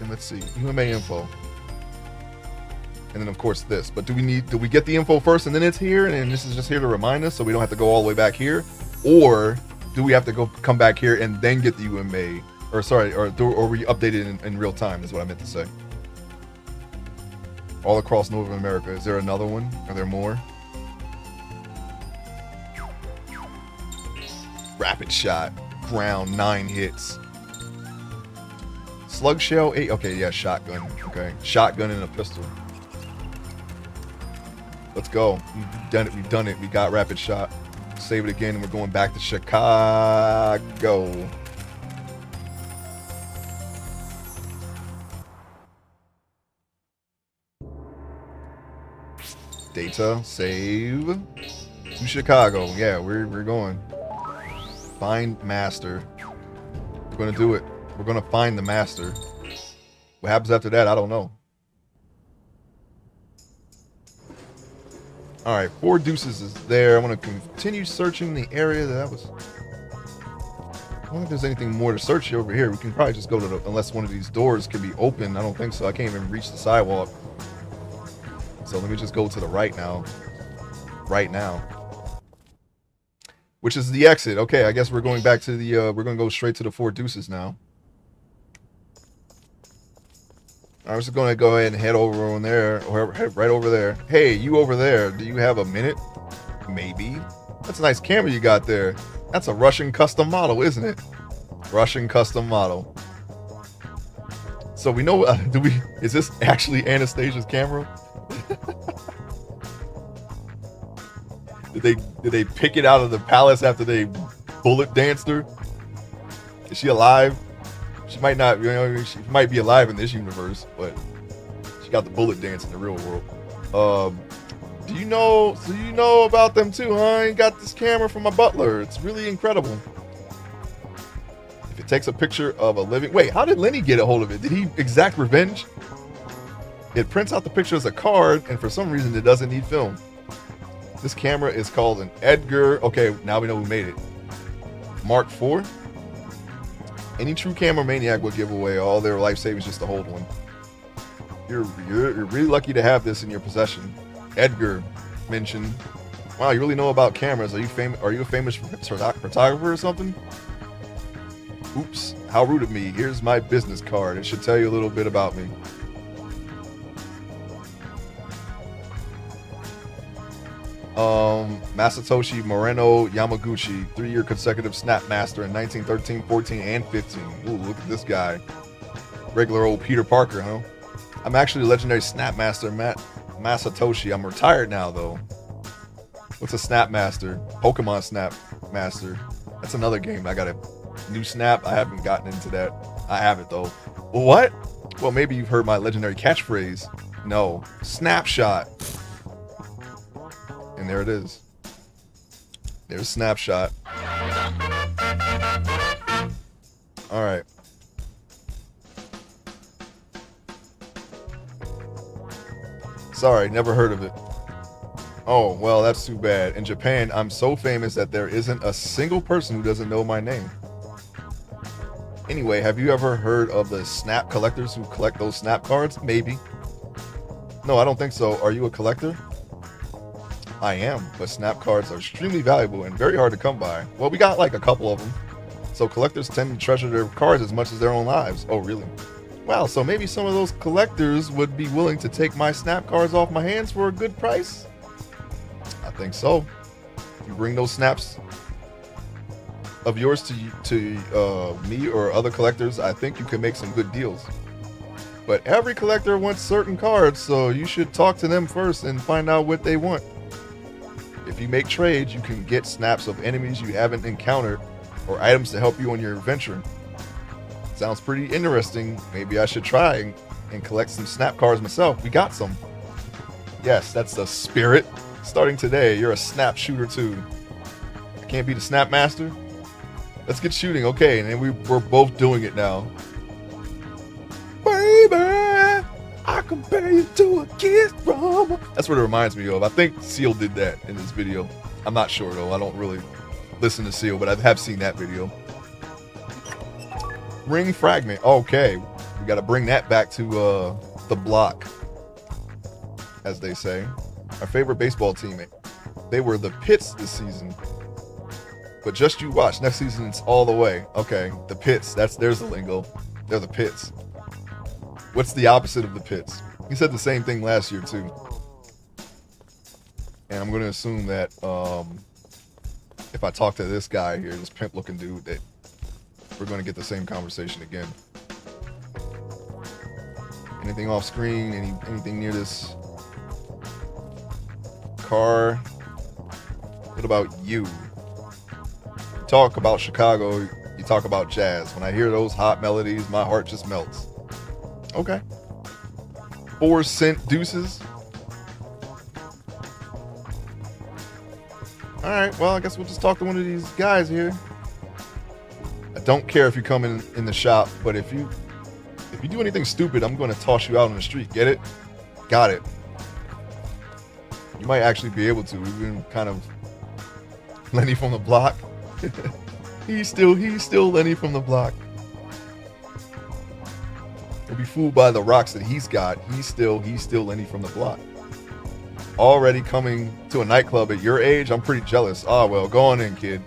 let's see, UMA info. And then of course this. But do we get the info first and then it's here and this is just here to remind us so we don't have to go all the way back here? Or do we have to come back here and then get the UMA? Or sorry, or we update it in real time is what I meant to say. All across North America. Is there another one? Are there more? Rapid shot. Ground, 9 hits. Slug shell, 8. Okay, yeah, shotgun. Okay, shotgun and a pistol. Let's go. We've done it. We got rapid shot. Save it again, and we're going back to Chicago. Data, save. To Chicago. Yeah, we're going. Find master. We're gonna do it. We're gonna find the master. What happens after that, I don't know. Alright, 4 deuces is there. I want to continue searching the area that was... I don't think there's anything more to search over here. We can probably just go to the... Unless one of these doors can be open. I don't think so. I can't even reach the sidewalk. So let me just go to the right now. Right now. Which is the exit. Okay, I guess we're going back to the, we're going to go straight to the Four Deuces now. I'm just going to go ahead and head over on there, or head right over there. Hey, you over there, do you have a minute? Maybe. That's a nice camera you got there. That's a Russian custom model, isn't it? Russian custom model. So we know, is this actually Anastasia's camera? Did they pick it out of the palace after they bullet danced her? Is she alive? She might not, she might be alive in this universe, but she got the bullet dance in the real world. Do you know about them too, huh? I got this camera from my butler. It's really incredible. If it takes a picture of a living... Wait, how did Lenny get a hold of it? Did he exact revenge? It prints out the picture as a card, and for some reason it doesn't need film. This camera is called an Edgar... Okay, now we know who made it. Mark IV. Any true camera maniac would give away all their life savings just to hold one. You're really lucky to have this in your possession. Edgar mentioned, wow, you really know about cameras. Are you a famous photographer or something? Oops, how rude of me. Here's my business card. It should tell you a little bit about me. Masatoshi Moreno Yamaguchi, 3-year consecutive Snap Master in 1913, 14, and 15. Ooh, look at this guy. Regular old Peter Parker, huh? I'm actually a legendary Snap Master, Masatoshi. I'm retired now, though. What's a Snap Master? Pokemon Snap Master. That's another game. I got a new Snap. I haven't gotten into that. I have it, though. Well, what? Well, maybe you've heard my legendary catchphrase. No. Snapshot. And there it is. There's Snapshot. Alright. Sorry, never heard of it. Oh, well, that's too bad. In Japan, I'm so famous that there isn't a single person who doesn't know my name. Anyway, have you ever heard of the Snap collectors who collect those Snap cards? Maybe. No, I don't think so. Are you a collector? I am, but Snap cards are extremely valuable and very hard to come by. Well, we got like a couple of them. So collectors tend to treasure their cards as much as their own lives. Oh, really? Wow, so maybe some of those collectors would be willing to take my Snap cards off my hands for a good price? I think so. If you bring those Snaps of yours to me or other collectors, I think you can make some good deals. But every collector wants certain cards, so you should talk to them first and find out what they want. If you make trades, you can get snaps of enemies you haven't encountered or items to help you on your adventure. Sounds pretty interesting. Maybe I should try and collect some Snap cards myself. We got some. Yes, that's the spirit. Starting today, you're a Snap shooter too. I can't be the Snap Master? Let's get shooting. Okay, and then we're both doing it now. Baby, I compare you to a kiss from... That's what it reminds me of. I think Seal did that in this video. I'm not sure though. I don't really listen to Seal, but I have seen that video. Ring fragment. Okay, we got to bring that back to the block, as they say. Our favorite baseball team. They were the Pits this season. But just you watch. Next season it's all the way. Okay, the Pits. There's the lingo. They're the Pits. What's the opposite of the Pits? He said the same thing last year too. And I'm going to assume that if I talk to this guy here, this pimp looking dude, that we're going to get the same conversation again. Anything off screen? Anything near this car? What about you? You talk about Chicago, you talk about jazz. When I hear those hot melodies, my heart just melts. Okay. 4-cent deuces. Alright, well, I guess we'll just talk to one of these guys here. I don't care if you come in the shop, but if you do anything stupid, I'm going to toss you out on the street. Get it? Got it. You might actually be able to. We've been kind of Lenny from the block. He's still Lenny from the block. Don't be fooled by the rocks that he's got. He's still Lenny from the block. already coming to a nightclub at your age? I'm pretty jealous. Oh, well, go on in, kid.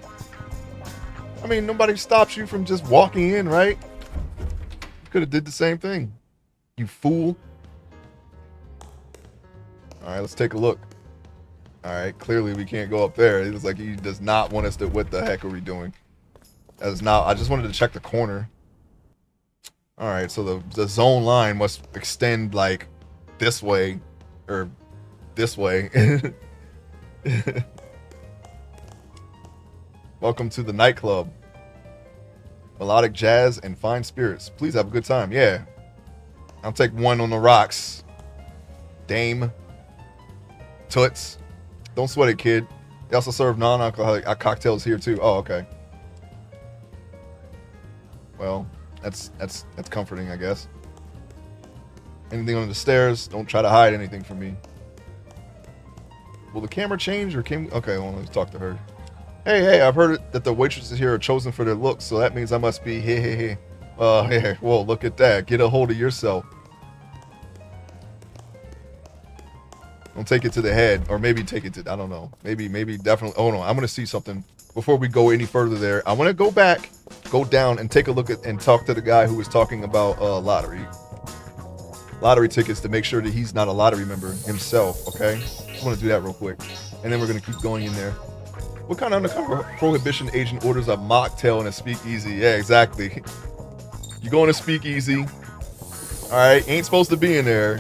I mean, nobody stops you from just walking in, right? You could have did the same thing. You fool. All right, let's take a look. All right, clearly we can't go up there. It was like he does not want us to. What the heck are we doing? That is not. I just wanted to check the corner. All right, so the zone line must extend like this way or this way. Welcome to the nightclub. Melodic jazz and fine spirits. Please have a good time. Yeah. I'll take one on the rocks. Dame. Toots. Don't sweat it, kid. They also serve non-alcoholic cocktails here too. Oh, okay. Well, that's comforting, I guess. Anything on the stairs? Don't try to hide anything from me. Will the camera change or can? Okay, well, let's talk to her. Hey, I've heard that the waitresses here are chosen for their looks, so that means I must be hey. Hey, whoa, look at that. Get a hold of yourself. Don't take it to the head, or maybe take it to, I don't know. Maybe definitely. Oh no, I'm gonna see something before we go any further there. I want to go back, go down, and take a look at and talk to the guy who was talking about lottery tickets to make sure that he's not a lottery member himself. Okay, just want to do that real quick, and then we're gonna keep going in there. What kind of undercover prohibition agent orders a mocktail and a speakeasy? Yeah, exactly. You go in a speakeasy, all right? Ain't supposed to be in there,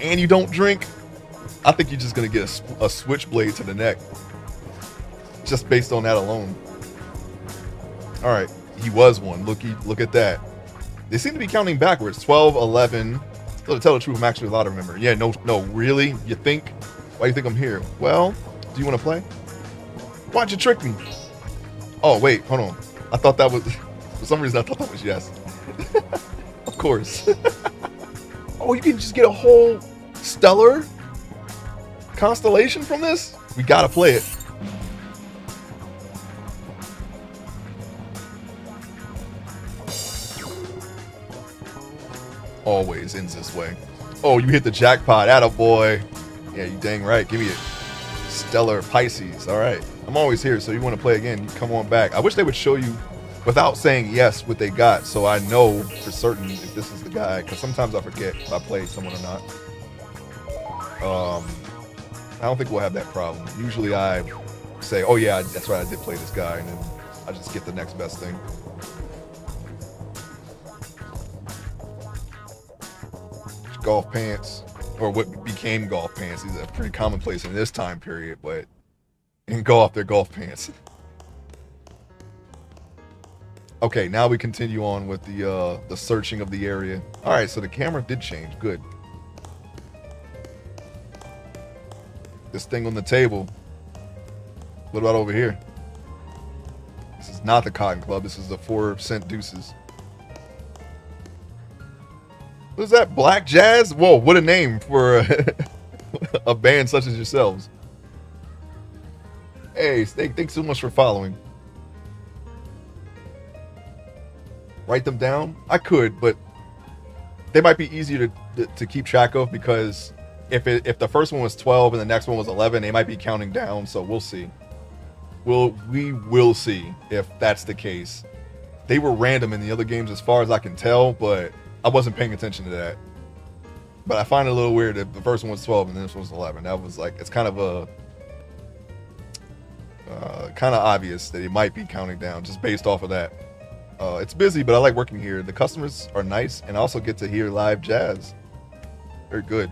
and you don't drink. I think you're just gonna get a switchblade to the neck, just based on that alone. All right, he was one. Look at that. They seem to be counting backwards. 12, 11. So to tell the truth, I'm actually a lottery member. Yeah, no, really? You think? Why do you think I'm here? Well, do you want to play? Why'd you trick me? Oh, wait, hold on. I thought that was, for some reason, I thought that was yes. Of course. Oh, you can just get a whole stellar constellation from this? We gotta play it. Always ends this way. Oh, you hit the jackpot. Attaboy. Yeah, you dang right. Give me it. Stellar Pisces. All right. I'm always here, so you want to play again, you come on back. I wish they would show you without saying yes what they got, so I know for certain if this is the guy, because sometimes I forget if I played someone or not. I don't think we'll have that problem. Usually I say, oh yeah, that's right, I did play this guy, and then I just get the next best thing. Golf pants, or what became golf pants. These are pretty commonplace in this time period, but in golf, they're golf pants. Okay, now we continue on with the searching of the area. All right, so the camera did change. Good. This thing on the table. What about over here? This is not the Cotton Club. This is the 4-cent deuces. What is that? Black Jazz? Whoa, what a name for a band such as yourselves. Hey, thanks so much for following. Write them down? I could, but they might be easier to keep track of, because if the first one was 12 and the next one was 11, they might be counting down, so we'll see. We will see if that's the case. They were random in the other games as far as I can tell, but I wasn't paying attention to that. But I find it a little weird that the first one was 12 and this one was 11. That was like, it's kind of obvious that it might be counting down just based off of that. It's busy, but I like working here. The customers are nice, and I also get to hear live jazz. Very good.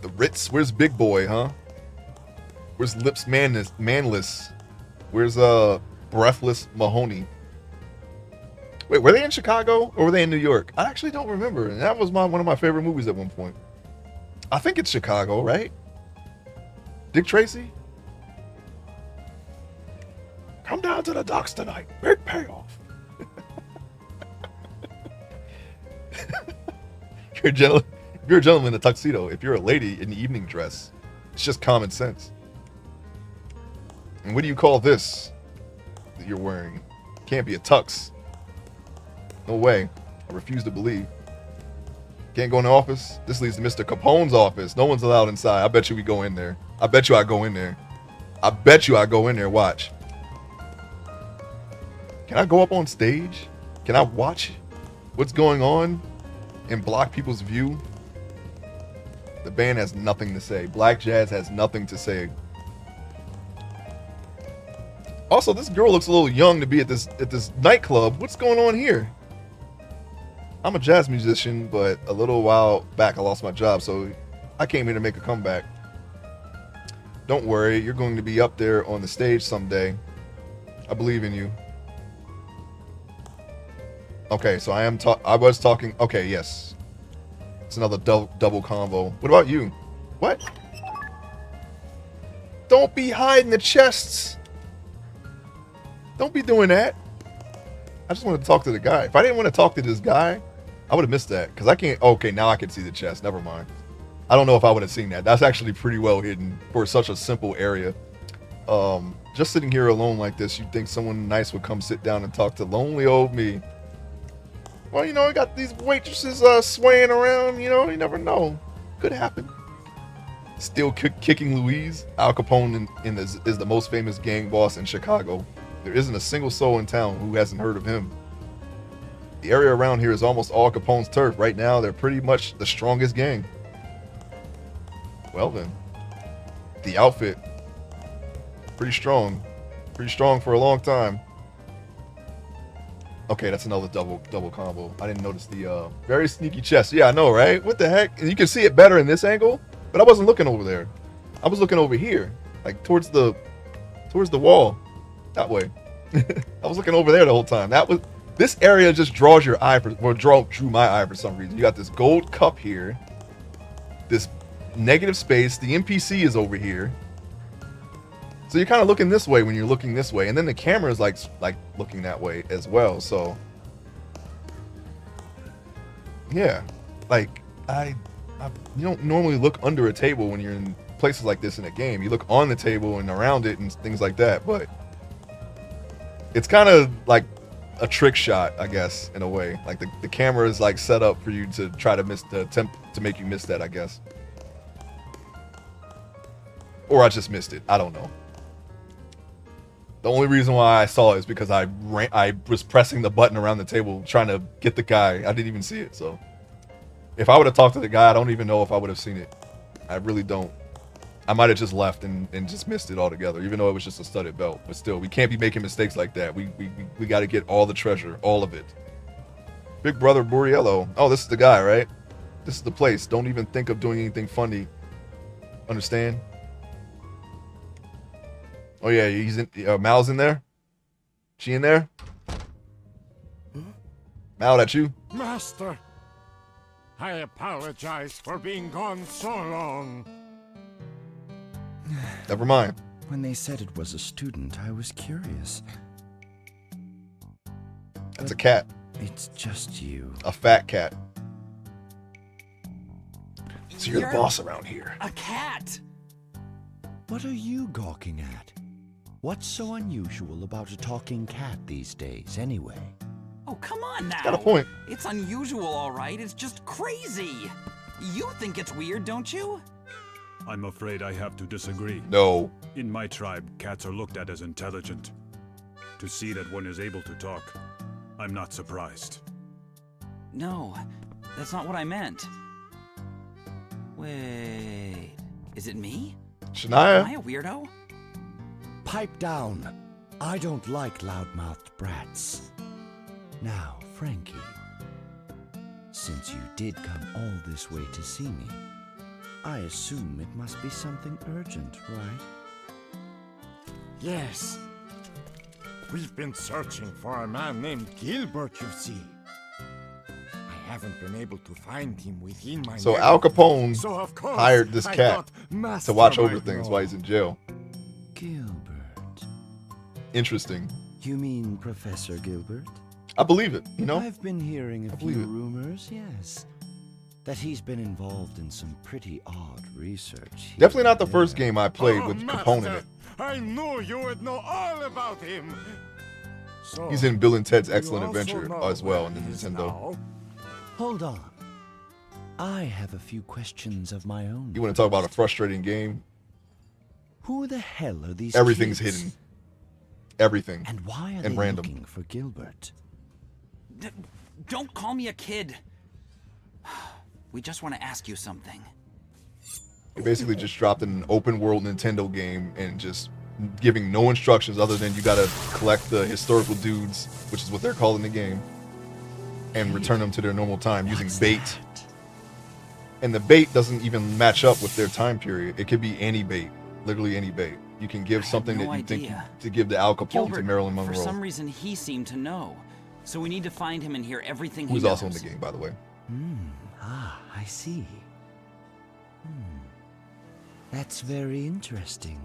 The Ritz, where's Big Boy, huh? Where's Lips Manless? Where's Breathless Mahoney? Wait, were they in Chicago or were they in New York? I actually don't remember. And that was one of my favorite movies at one point. I think it's Chicago, right? Dick Tracy? Come down to the docks tonight. Big payoff. If you're a gentleman in a tuxedo, if you're a lady in the evening dress, it's just common sense. And what do you call this that you're wearing? Can't be a tux. No way. I refuse to believe. Can't go in the office? This leads to Mr. Capone's office. No one's allowed inside. I bet you we go in there. I bet you I go in there. I bet you I go in there. Watch. Can I go up on stage? Can I watch what's going on and block people's view? The band has nothing to say. Black Jazz has nothing to say. Also, this girl looks a little young to be at this nightclub. What's going on here? I'm a jazz musician, but a little while back I lost my job, so I came here to make a comeback. Don't worry, you're going to be up there on the stage someday. I believe in you. Okay, so I was talking. Okay, yes. It's another double combo. What about you? What? Don't be hiding the chests. Don't be doing that. I just wanted to talk to the guy. If I didn't want to talk to this guy, I would have missed that. Because I can't. Okay, now I can see the chest. Never mind. I don't know if I would have seen that. That's actually pretty well hidden for such a simple area. Just sitting here alone like this, you'd think someone nice would come sit down and talk to lonely old me. Well, you know, I got these waitresses swaying around. You know, you never know. Could happen. Still kicking Louise. Al Capone is the most famous gang boss in Chicago. There isn't a single soul in town who hasn't heard of him. The area around here is almost all Capone's turf. Right now, they're pretty much the strongest gang. Well then, the outfit, pretty strong for a long time. Okay, that's another double combo. I didn't notice the very sneaky chest. Yeah, I know, right? What the heck? And you can see it better in this angle, but I wasn't looking over there. I was looking over here, like towards the wall, that way. I was looking over there the whole time. This area just draws your eye drew my eye for some reason. You got this gold cup here, this negative space. The NPC is over here. So you're kind of looking this way when you're looking this way, and then the camera is like looking that way as well. So yeah, like you don't normally look under a table when you're in places like this in a game. You look on the table and around it and things like that. But it's kind of like a trick shot, I guess, in a way. Like the camera is like set up for you to try to attempt to make you miss that, I guess. Or I just missed it. I don't know. The only reason why I saw it is because I was pressing the button around the table trying to get the guy. I didn't even see it. So if I would have talked to the guy, I don't even know if I would have seen it. I really don't. I might have just left and just missed it altogether, even though it was just a studded belt. But still, we can't be making mistakes like that. We got to get all the treasure, all of it. Big Brother Buriello. Oh, this is the guy, right? This is the place. Don't even think of doing anything funny. Understand? Oh yeah, he's in. Mal's in there. She in there? Mal, that you? Master, I apologize for being gone so long. Never mind. When they said it was a student, I was curious. That's a cat. It's just you. A fat cat. So you're the boss around here. A cat! What are you gawking at? What's so unusual about a talking cat these days, anyway? Oh, come on now. Got a point. It's unusual, all right. It's just crazy. You think it's weird, don't you? I'm afraid I have to disagree. No. In my tribe, cats are looked at as intelligent. To see that one is able to talk, I'm not surprised. No, that's not what I meant. Wait, is it me? Shania? Am I a weirdo? Pipe down. I don't like loudmouthed brats. Now, Frankie, since you did come all this way to see me, I assume it must be something urgent, right? Yes. We've been searching for a man named Gilbert, you see. I haven't been able to find him within my So Al Capone so of course, hired this I cat thought to watch Master over might things know. while he's in jail. Gilbert. Interesting. You mean Professor Gilbert? I believe it, you know? I've been hearing a few believe it. rumors, yes. That he's been involved in some pretty odd research. here Definitely not the and first there. game I played Oh, with Master, Capone in it. I knew you would know all about him. So, He's in Bill and Ted's you Excellent also Adventure know as well where in the he is Nintendo. now? Hold on. I have a few questions of my own. You want to talk about a frustrating game? Who the hell are these Everything's kids? hidden. Everything. And why are and they random. looking for Gilbert? Don't call me a kid. We just want to ask you something. They basically just dropped an open world Nintendo game and just giving no instructions other than you gotta collect the historical dudes, which is what they're calling the game, and return them to their normal time using bait. And the bait doesn't even match up with their time period. It could be any bait, literally any bait. You can give something no that you think idea. to give to Al Capone Gilbert, to Marilyn Monroe, for some reason, he seemed to know. So we need to find him and hear everything he who's knows. also in the game, by the way. I see. That's very interesting.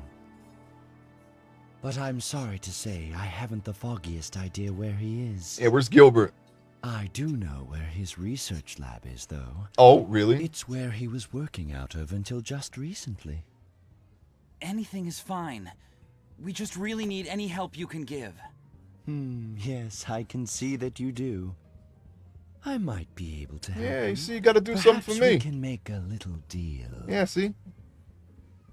But I'm sorry to say I haven't the foggiest idea where he is. Yeah, where's Gilbert? I do know where his research lab is, though. Oh, really? It's where he was working out of until just recently. Anything is fine. We just really need any help you can give. Yes, I can see that you do. I might be able to help Yeah, you. you see, you gotta do Perhaps something for me. We can make a little deal. Yeah, see?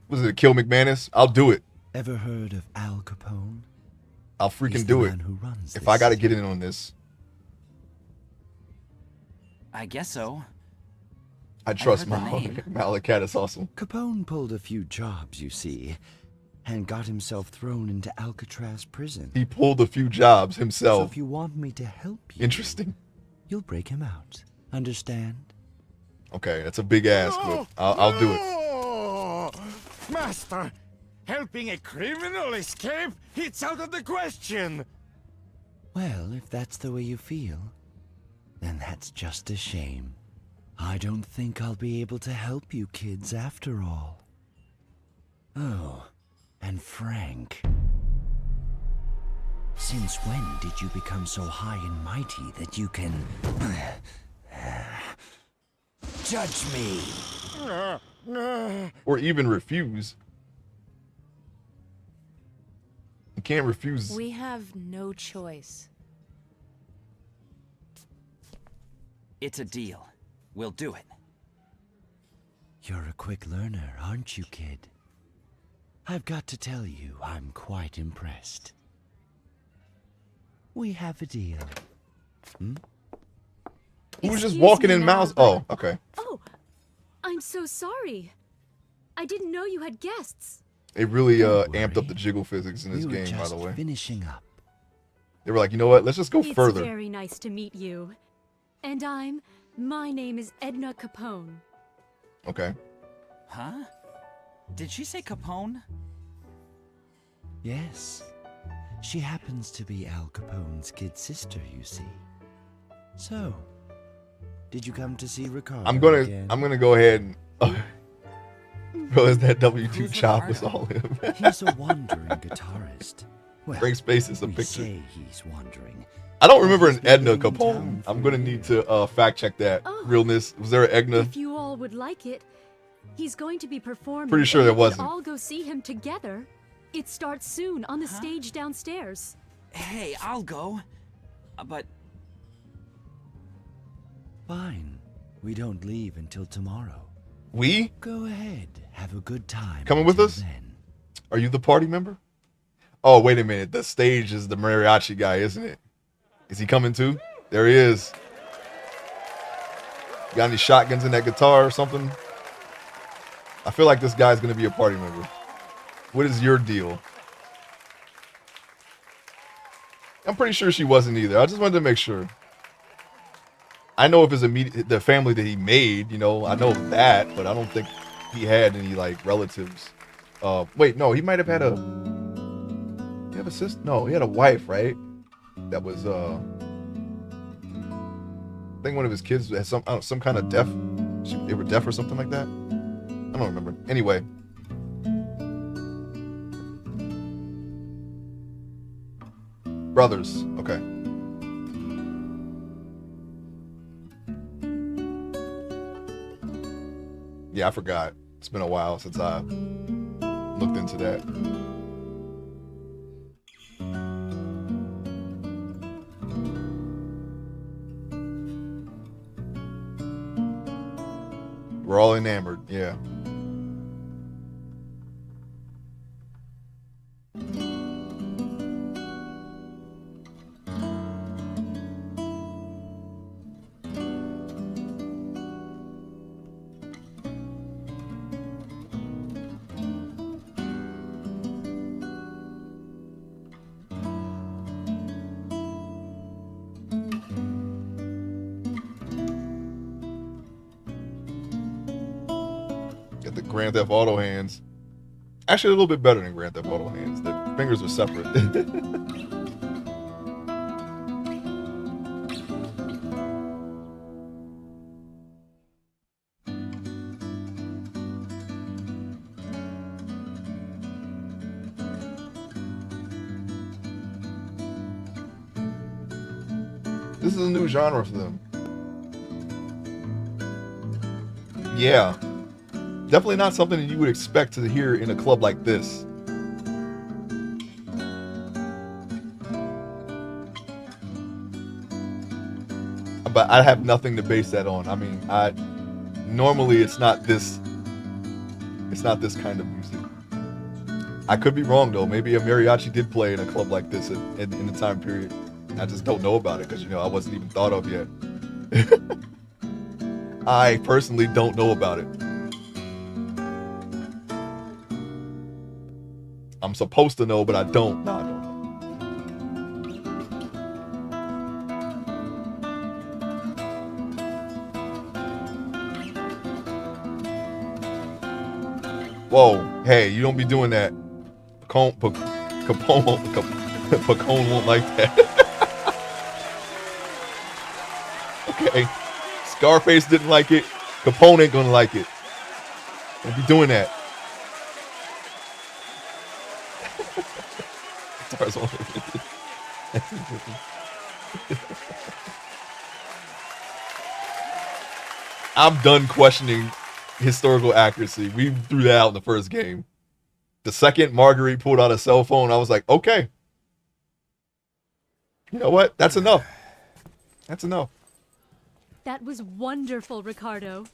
Was it Kill McManus? I'll do it. Ever heard of Al Capone? I'll freaking He's the do it. man who runs If this. I gotta get in on this, I guess so. I trust heard the name. Malakat is awesome. Capone pulled a few jobs, you see, and got himself thrown into Alcatraz prison. He pulled a few jobs So himself. if you want me to help you, Interesting. you'll break him out. Understand? Okay, that's a big ask, but I'll do it. No! Master, helping a criminal escape? It's out of the question. Well, if that's the way you feel, then that's just a shame. I don't think I'll be able to help you kids after all. Oh, and Frank. Since when did you become so high and mighty that you can judge me? Or even refuse. You can't refuse. We have no choice. It's a deal. We'll do it. You're a quick learner, aren't you, kid? I've got to tell you, I'm quite impressed. We have a deal. Who was just Excuse walking me in now, mouths? but- Oh, okay. Oh, I'm so sorry. I didn't know you had guests. They really Don't amped up worry. the jiggle physics in this We were game, by just the way. finishing up. They were like, you know what? Let's just go It's further. very nice to meet you. And my name is Edna Capone. Okay. Huh? Did she say Capone? Yes. She happens to be Al Capone's kid sister, you see. So, did you come to see Ricardo again? I'm gonna go ahead and realize that W2 Who's chop was Ricardo? all him. He's a wandering guitarist. Well, Frank's face is a we picture. say he's wandering. I don't remember He's an been Edna living in Capone. town I'm for gonna need years. to fact check that Oh. realness. Was there an Edna? If you all would like it, he's going to be performing. Pretty sure and there we wasn't. could all go see him together. It starts soon on the stage downstairs. Hey, I'll go. But Fine. We don't leave until tomorrow. We? Go ahead. Have a good time. Coming with until us? Then. Are you the party member? Oh, wait a minute. The stage is the mariachi guy, isn't it? Is he coming too? There he is. Got any shotguns in that guitar or something? I feel like this guy's gonna be a party member. What is your deal? I'm pretty sure she wasn't either. I just wanted to make sure. I know of his the family that he made, you know, I know of that, but I don't think he had any like relatives. Wait, no, he might have had a. He have a sister? No, he had a wife, right? That was I think one of his kids had some kind of deaf. They were deaf or something like that. I don't remember. Anyway. Brothers. Okay. Yeah, I forgot. It's been a while since I looked into that. We're all enamored, yeah. Get the Grand Theft Auto hands. Actually, a little bit better than Grand Theft Auto hands. The fingers are separate. This is a new genre for them. Yeah. Definitely not something that you would expect to hear in a club like this. But I have nothing to base that on. I mean, normally it's not this kind of music. I could be wrong though. Maybe a mariachi did play in a club like this in the time period. I just don't know about it because, you know, I wasn't even thought of yet. I personally don't know about it. I'm supposed to know, but I don't. No, I don't. Whoa, hey, you don't be doing that. Capone won't like that. Okay. Scarface didn't like it. Capone ain't gonna like it. Don't be doing that. I'm done questioning historical accuracy. We threw that out in the first game. The second Marguerite pulled out a cell phone, I was like, okay. You know what? That's enough. That's enough. That was wonderful, Ricardo.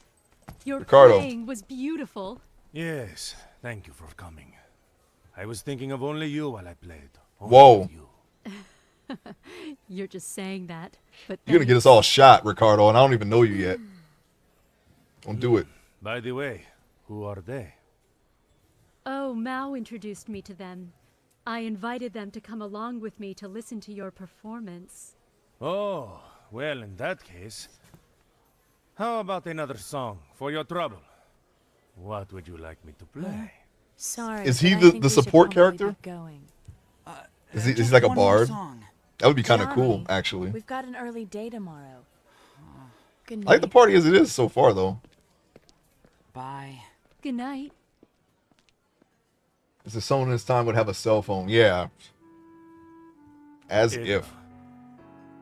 Your Ricardo. playing was beautiful. Yes, thank you for coming. I was thinking of only you while I played. Only Whoa. you. You're just saying that, but You're gonna get us all shot, Ricardo, and I don't even know you yet. Don't do it. By the way, who are they? Oh, Mao introduced me to them. I invited them to come along with me to listen to your performance. Oh, well, in that case, how about another song for your trouble? What would you like me to play? Sorry. Is he but I think the we should support probably character? get going. Is he Just like a one more bard? song. That would be kind of Johnny, cool, actually. We've got an early day tomorrow. Good I like the night. party as it is so far, though. Bye. Good night. As if someone in this time would have a cell phone. Yeah. As Edna, if.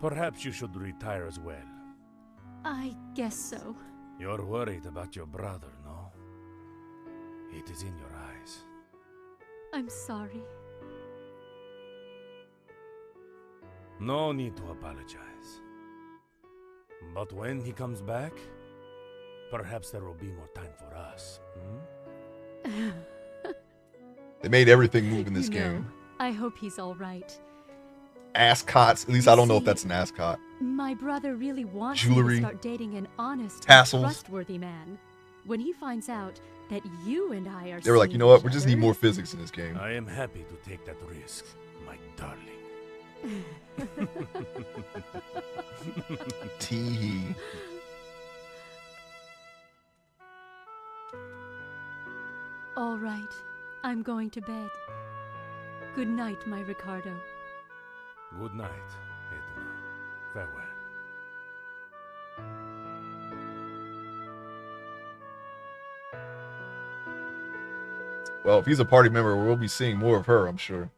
Perhaps you should retire as well. I guess so. You're worried about your brother, no? It is in your eyes. I'm sorry. No need to apologize. But when he comes back, perhaps there will be more time for us. They made everything move in this No, game. I hope he's all right. Ascots. At least I don't know if that's an ascot. My brother really wants me Jewelry. to start dating an honest, Tassels. and trustworthy man. When he finds out that you and I are They were like, you seeing know what? each We just other- need more physics in this game. I am happy to take that risk, my darling. Tee. All right, I'm going to bed. Good night, my Ricardo. Good night, Edna. Farewell. Well, if he's a party member, we'll be seeing more of her, I'm sure.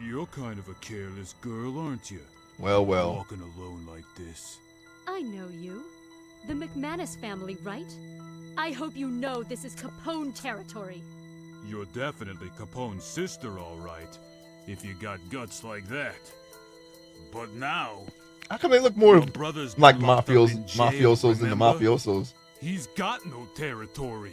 You're kind of a careless girl, aren't you? Well, well. Walking alone like this. I know you. The McManus family, right? I hope you know this is Capone territory. You're definitely Capone's sister, all right, if you got guts like that. But now... How come they look more your brother's like been locked up in jail, mafiosos than the remember? mafiosos? He's got no territory.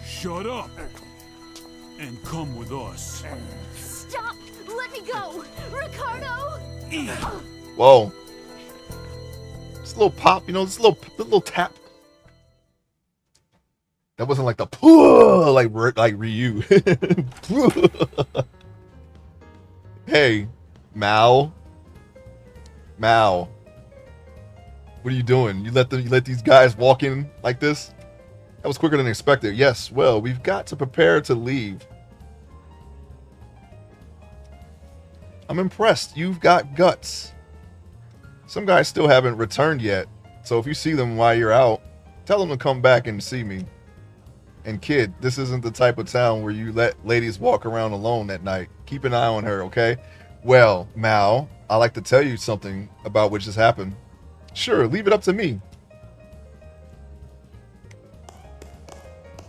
Shut up and come with us. Stop! Let me go! Ricardo! Whoa. This little pop, you know, this little tap. That wasn't like the pooh, like Ryu. Hey, Mal. What are you doing? You let these guys walk in like this? That was quicker than expected. Yes, well, we've got to prepare to leave. I'm impressed. You've got guts. Some guys still haven't returned yet. So if you see them while you're out, tell them to come back and see me. And kid, this isn't the type of town where you let ladies walk around alone at night. Keep an eye on her, okay? Well, Mal, I'd like to tell you something about what just happened. Sure, leave it up to me.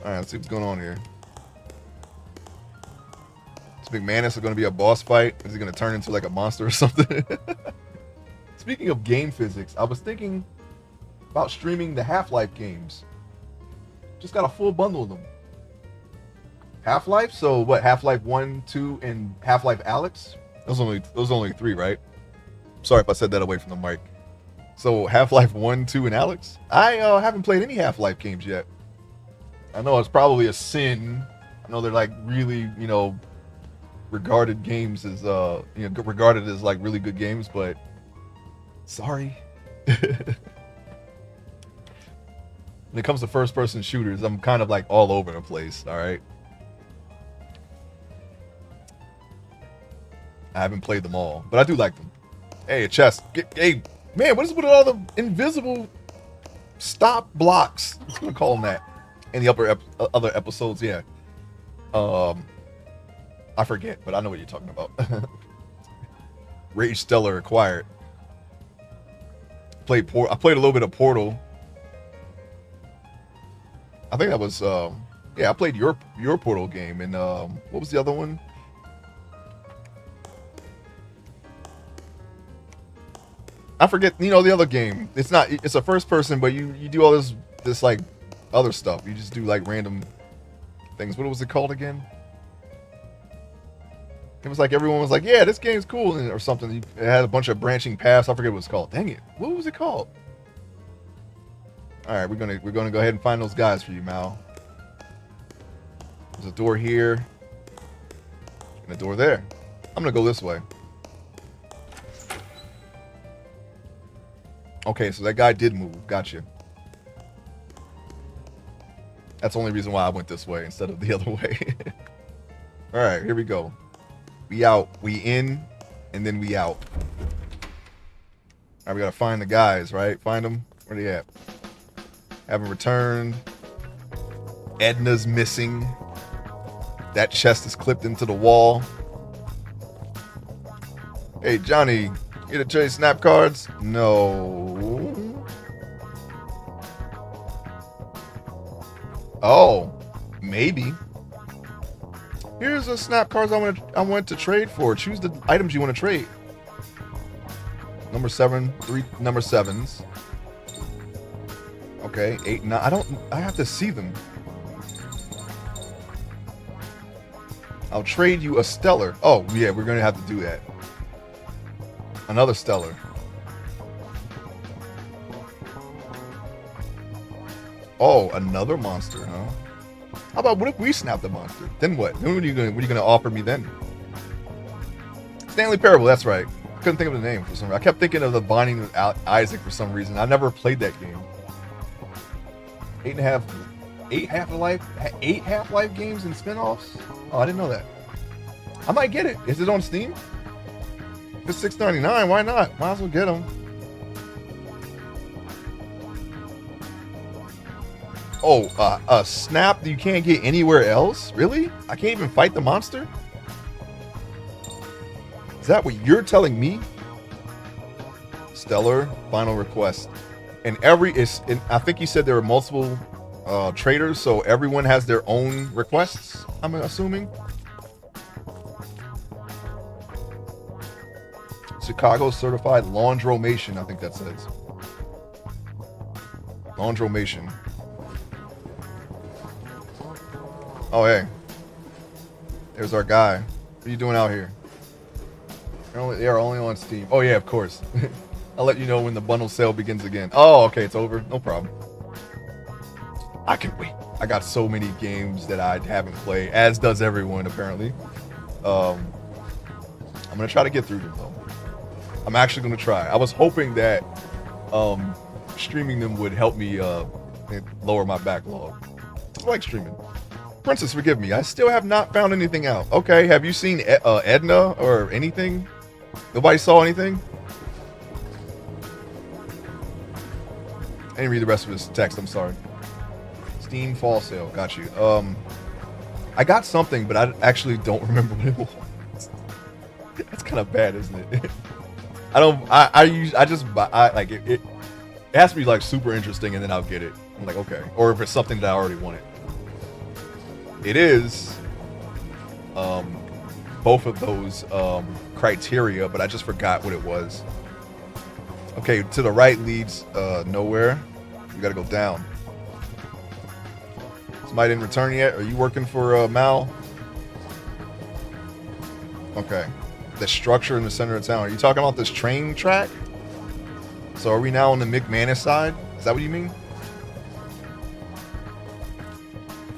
Alright, let's see what's going on here. Is McManus going to be a boss fight? Is he going to turn into like a monster or something? Speaking of game physics, I was thinking about streaming the Half-Life games. Just got a full bundle of them. Half-Life? So what, Half-Life 1, 2, and Half-Life Alyx? Those only 3, right? Sorry if I said that away from the mic. So Half-Life 1, 2, and Alyx? I haven't played any Half-Life games yet. I know it's probably a sin. I know they're like really, you know, regarded games as regarded as like really good games, but sorry. When it comes to first-person shooters, I'm kind of like all over the place, all right? I haven't played them all, but I do like them. Hey, a chest. Hey, man, what is with all the invisible stop blocks? I'm going to call them that. In the other episodes, yeah. I forget, but I know what you're talking about. Rage Stellar acquired. I played a little bit of Portal. I think that was yeah, I played your Portal game, and what was the other one? I forget, you know, the other game. It's a first person, but you do all this like other stuff. You just do like random things. What was it called again? It was like everyone was like, yeah, this game's cool, or something. It had a bunch of branching paths. I forget what it was called. Dang it. What was it called? All right, we're gonna go ahead and find those guys for you, Mal. There's a door here and a door there. I'm gonna go this way. Okay, so that guy did move. Gotcha. That's the only reason why I went this way instead of the other way. All right, here we go. We out, we in, and then we out. All right, we gotta find the guys, right? Find them. Where they at? Haven't returned. Edna's missing. That chest is clipped into the wall. Hey, Johnny, here to trade snap cards? No. Oh, maybe. Here's a snap cards I want to trade for. Choose the items you want to trade. Number 7, 3 number 7s. Okay, 8, 9. I have to see them. I'll trade you a stellar. Oh, yeah, we're going to have to do that. Another stellar. Oh, another monster, huh? How about what if we snap the monster? Then what? Then what are you gonna offer me then? Stanley Parable, that's right. Couldn't think of the name for some reason. I kept thinking of the Binding of Isaac for some reason. I never played that game. 8 Half-Life games and spin-offs? Oh, I didn't know that. I might get it. Is it on Steam? If it's $6.99, why not? Might as well get them. Oh, a snap that you can't get anywhere else? Really? I can't even fight the monster? Is that what you're telling me? Stellar final request. And I think you said there are multiple traders, so everyone has their own requests, I'm assuming. Chicago certified laundromation, I think that says. Laundromation. Oh, hey. There's our guy. What are you doing out here? They're only on Steam. Oh, yeah, of course. I'll let you know when the bundle sale begins again. Oh, okay, it's over. No problem. I can wait. I got so many games that I haven't played, as does everyone, apparently. I'm going to try to get through them, though. I'm actually going to try. I was hoping that streaming them would help me lower my backlog. I like streaming. Princess, forgive me. I still have not found anything out. Okay, have you seen Edna or anything? Nobody saw anything? I didn't read the rest of his text. I'm sorry. Steam fall sale. Got you. I got something, but I actually don't remember what it was. That's kind of bad, isn't it? I just buy like it has to be like super interesting, and then I'll get it. I'm like, okay. Or if it's something that I already wanted. It is both of those criteria, but I just forgot what it was. Okay, to the right leads nowhere. We gotta go down. Somebody didn't return yet? Are you working for Mal? Okay. The structure in the center of town. Are you talking about this train track? So are we now on the McManus side? Is that what you mean?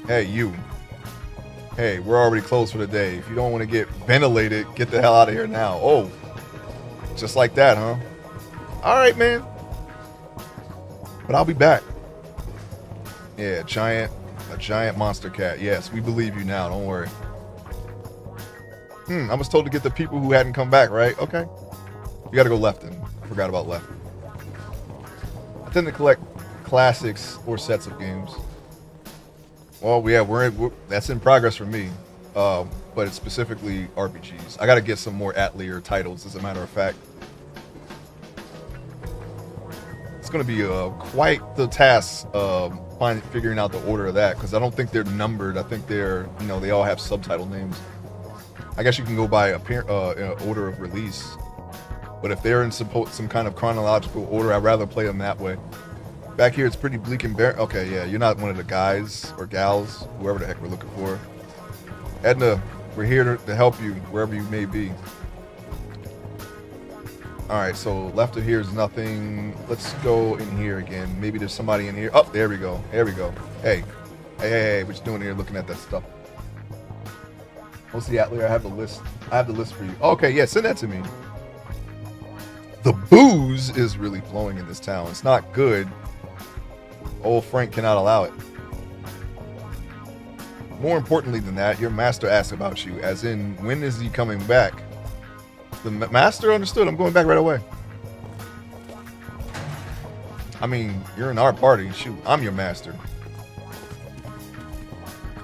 Hey, you. Hey, we're already closed for the day. If you don't want to get ventilated, get the hell out of here now. Oh, just like that, huh? All right, man. But I'll be back. Yeah, a giant monster cat. Yes, we believe you now. Don't worry. I was told to get the people who hadn't come back, right? Okay. You got to go left then. I forgot about left. I tend to collect classics or sets of games. Well, yeah, that's in progress for me. But it's specifically RPGs. I got to get some more Atelier titles, as a matter of fact. It's going to be quite the task figuring out the order of that, because I don't think they're numbered. I think they're, they all have subtitle names. I guess you can go by order of release. But if they're in some kind of chronological order, I'd rather play them that way. Back here, it's pretty bleak and bare. Okay, yeah, you're not one of the guys or gals, whoever the heck we're looking for. Edna, we're here to help you, wherever you may be. All right, so left of here is nothing. Let's go in here again. Maybe there's somebody in here. Oh, there we go. There we go. Hey, what you doing here looking at that stuff? What's the Atelier? I have the list. I have the list for you. Okay, yeah, send that to me. The booze is really flowing in this town. It's not good. Old Frank cannot allow it. More importantly than that, your master asked about you, as in, when is he coming back? The master understood. I'm going back right away. I mean, you're in our party. Shoot, I'm your master.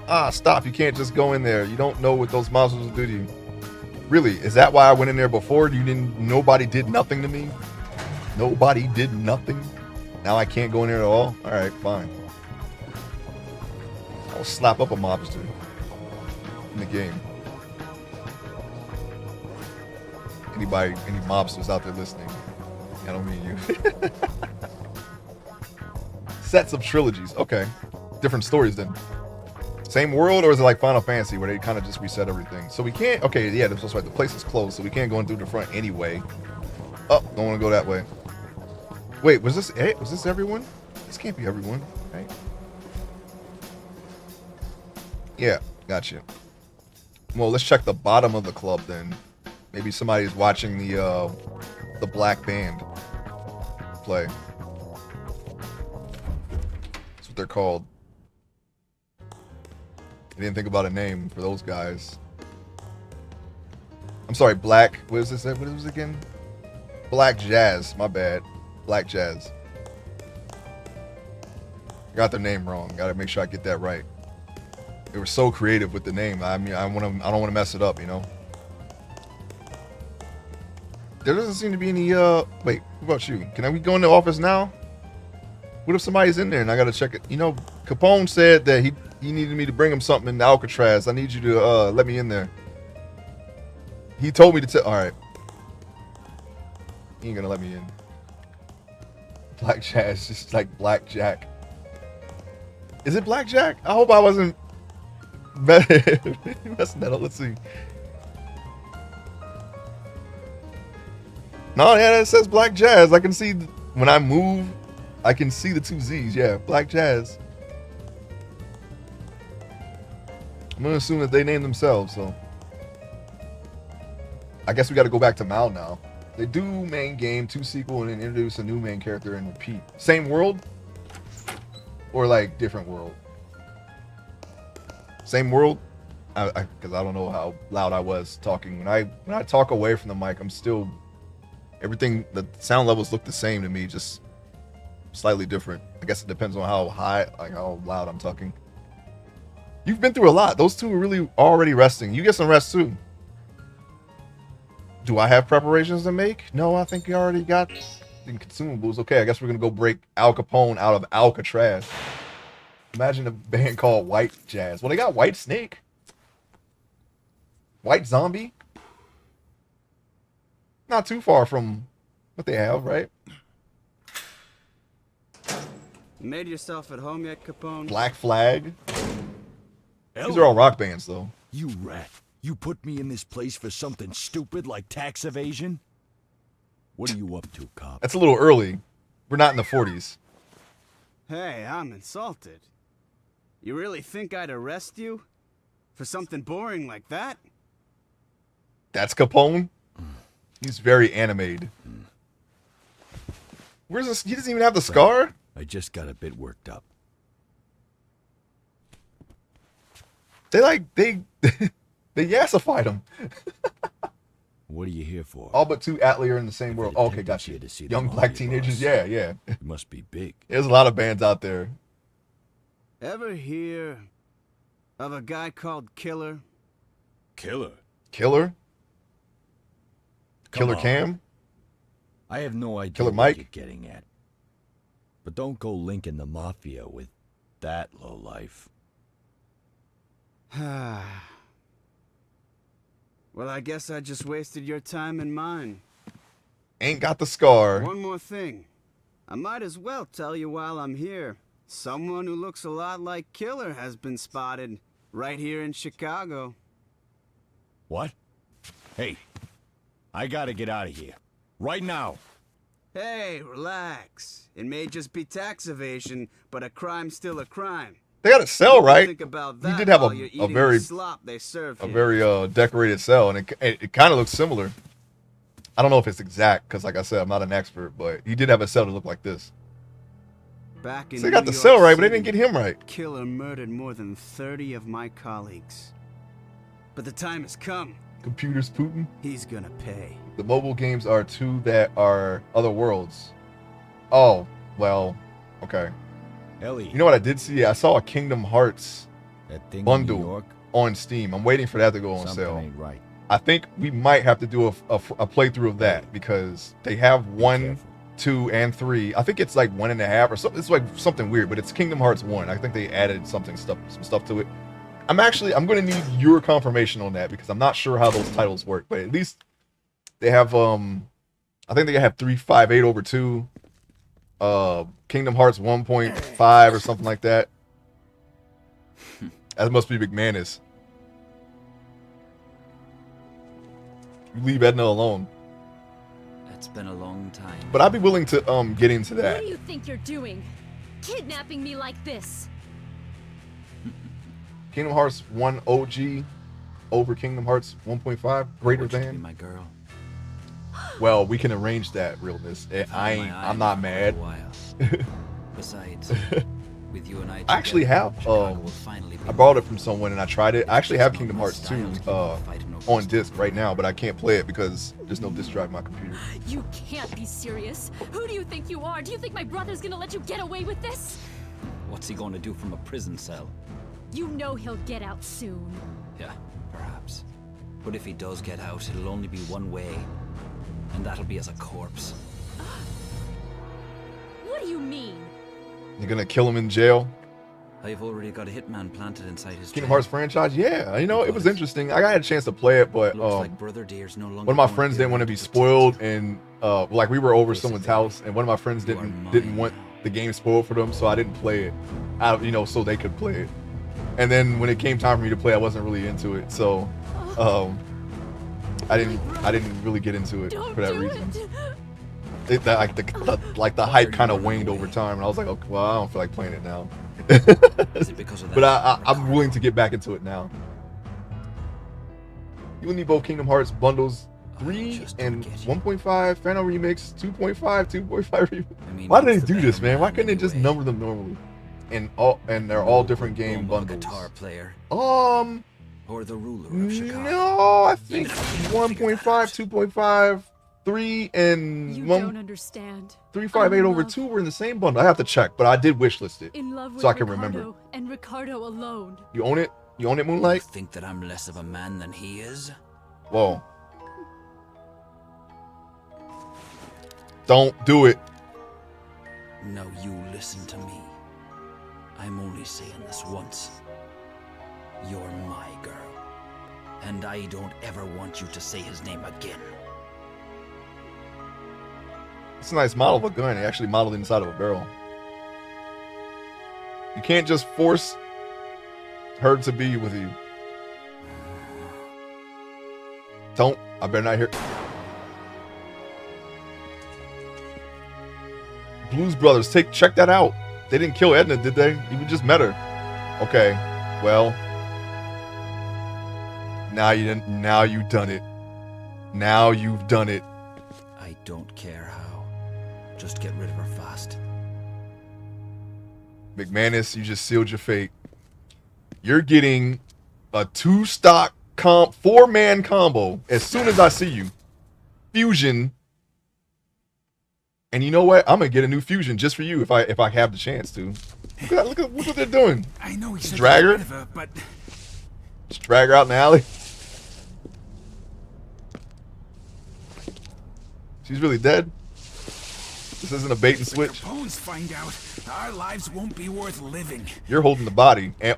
Ah, stop. You can't just go in there. You don't know what those monsters will do to you. Really? Is that why I went in there before? Nobody did nothing to me? Nobody did nothing? Now I can't go in there at all? Alright, fine. I'll slap up a mobster in the game. Any mobsters out there listening? I don't mean you. Sets of trilogies. Okay. Different stories then. Same world, or is it like Final Fantasy where they kind of just reset everything? So we can't. Okay, yeah, that's right. The place is closed, so we can't go in through the front anyway. Oh, don't want to go that way. Wait, was this it? Was this everyone? This can't be everyone, right? Yeah, gotcha. Well, let's check the bottom of the club then. Maybe somebody's watching the black band play. That's what they're called. I didn't think about a name for those guys. I'm sorry, Black. What is this? What is this again? Black Jazz. My bad. Black Jazz. Got their name wrong. Got to make sure I get that right. They were so creative with the name. I mean, I don't want to mess it up, you know. there doesn't seem to be any, wait, what about you? Can we go in the office now? What if somebody's in there and I gotta check it? You know, Capone said that he needed me to bring him something in Alcatraz. I need you to, let me in there. He told me to tell, alright. He ain't gonna let me in. Blackjack, it's just like Blackjack. Is it Blackjack? I hope I wasn't messing that up. Let's see. No, yeah, it says Black Jazz. I can see when I move, I can see the two Z's. Yeah, Black Jazz. I'm gonna assume that they named themselves, so I guess we got to go back to Mal now. They do main game, 2 sequel, and then introduce a new main character and repeat. Same world? Or like different world? Same world? Because I don't know how loud I was talking. When I talk away from the mic, I'm still... Everything, the sound levels look the same to me, just slightly different. I guess it depends on how high, like how loud I'm talking. You've been through a lot. Those two are really already resting. You get some rest too. Do I have preparations to make? No, I think you already got the consumables. Okay, I guess we're gonna go break Al Capone out of Alcatraz. Imagine a band called White Jazz. Well, they got White Snake. White Zombie. Not too far from what they have, right? Made yourself at home yet, Capone? Black Flag. These are all rock bands, though. You rat. You put me in this place for something stupid like tax evasion? What are you up to, cop? That's a little early. We're not in the 40s. Hey, I'm insulted. You really think I'd arrest you? For something boring like that? That's Capone? He's very animated. Where's this? He doesn't even have the scar? I just got a bit worked up. They yassified him. What are you here for? All but 2 Atlee are in the same world. Oh, okay, gotcha. Young black teenagers, yeah. It must be big. There's a lot of bands out there. Ever hear of a guy called Killer? Killer? Killer? Come Killer on. Cam? I have no idea Killer what Mike? you're getting at. But don't go linking the mafia with that lowlife. Well, I guess I just wasted your time and mine. Ain't got the scar. One more thing. I might as well tell you while I'm here. Someone who looks a lot like Killer has been spotted right here in Chicago. What? Hey, I gotta get out of here. Right now. Hey, relax. It may just be tax evasion, but a crime's still a crime. They got a cell, right? Think about He that did have while you're a eating very the slop they serve here. very decorated cell, and it kind of looks similar. I don't know if it's exact, because like I said, I'm not an expert, but he did have a cell that looked like this. Back in So they got New the York cell right, but they City, didn't get him right. Killer murdered more than 30 of my colleagues. But the time has come. Computers Putin. He's gonna pay. The mobile games are 2 that are other worlds. Oh, well, okay. Ellie. You know what I did see? I saw a Kingdom Hearts That thing in New bundle York? on Steam. I'm waiting for that to go on Something sale. ain't right. I think we might have to do a playthrough of that because they have 1, 2, and 3. I think it's like 1.5 or something. It's like something weird, but it's Kingdom Hearts 1. I think they added some stuff to it. I'm gonna need your confirmation on that because I'm not sure how those titles work, but at least they have I think they have 358 over 2. Kingdom Hearts 1.5 or something like that. That must be McManus. You leave Edna alone. It's been a long time. But I'd be willing to get into What that. do you think you're doing? Kidnapping me like this? Kingdom Hearts 1 OG over Kingdom Hearts 1.5 greater Want you to be than. my girl. Well, we can arrange that, realness. I'm not mad. Besides, with you and I I actually have I borrowed it from someone and I tried it. I actually have Kingdom Hearts 2 on disc right now, but I can't play it because there's no disc drive in my computer. You can't be serious. Who do you think you are? Do you think my brother's gonna let you get away with this? What's he going to do from a prison cell? You know he'll get out soon. Yeah, perhaps. But if he does get out, it'll only be one way. And that'll be as a corpse. What do you mean? You're gonna kill him in jail? I've already got a hitman planted inside his Kingdom jail. Hearts franchise? Yeah, you know, it was interesting. I had a chance to play it, but Looks like Brother Deer's no longer one of my going to friends be didn't want to around be to protect spoiled, you. and like we were over someone's house, and one of my friends didn't want the game spoiled for them, so I didn't play it, you know, so they could play it. And then when it came time for me to play, I wasn't really into it, so I didn't really get into it for that reason. Like the hype kind of waned over time, and I was like, okay, well, I don't feel like playing it now. Is it because of that? But I'm willing to get back into it now. You will need both Kingdom Hearts bundles 3 and 1.5 Phantom Remix, 2.5, 2.5 Remix. I mean, Why did it's they the do this, Mega man? Why Man couldn't they just anyway. number them normally? And they're all different game bundles. Guitar player. Or the ruler of Chicago. No, I think 1.5, 2.5, 3, and You 1. don't understand. 358 over 2 were in the same bundle. I have to check, but I did wishlist it In love with so I can Ricardo remember. and Ricardo alone. You own it? You own it, Moonlight? You think that I'm less of a man than he is? Whoa. Don't do it. No, you listen to me. I'm only saying this once. You're my girl. And I don't ever want you to say his name again. It's a nice model of a gun. They actually modeled it inside of a barrel. You can't just force her to be with you. Don't. I better not hear. Blues Brothers, check that out. They didn't kill Edna, did they? You just met her. Okay. Well. Now you done it. Now you've done it. I don't care how. Just get rid of her fast. McManus, you just sealed your fate. You're getting a 2-stock 4-man combo as soon as I see you. Fusion. And you know what? I'm gonna get a new fusion just for you if I have the chance to. Look at what they're doing. I know Just drag her. but Just drag her out in the alley. She's really dead. This isn't a bait and switch. Capones find out, our lives won't be worth living. You're holding the body, and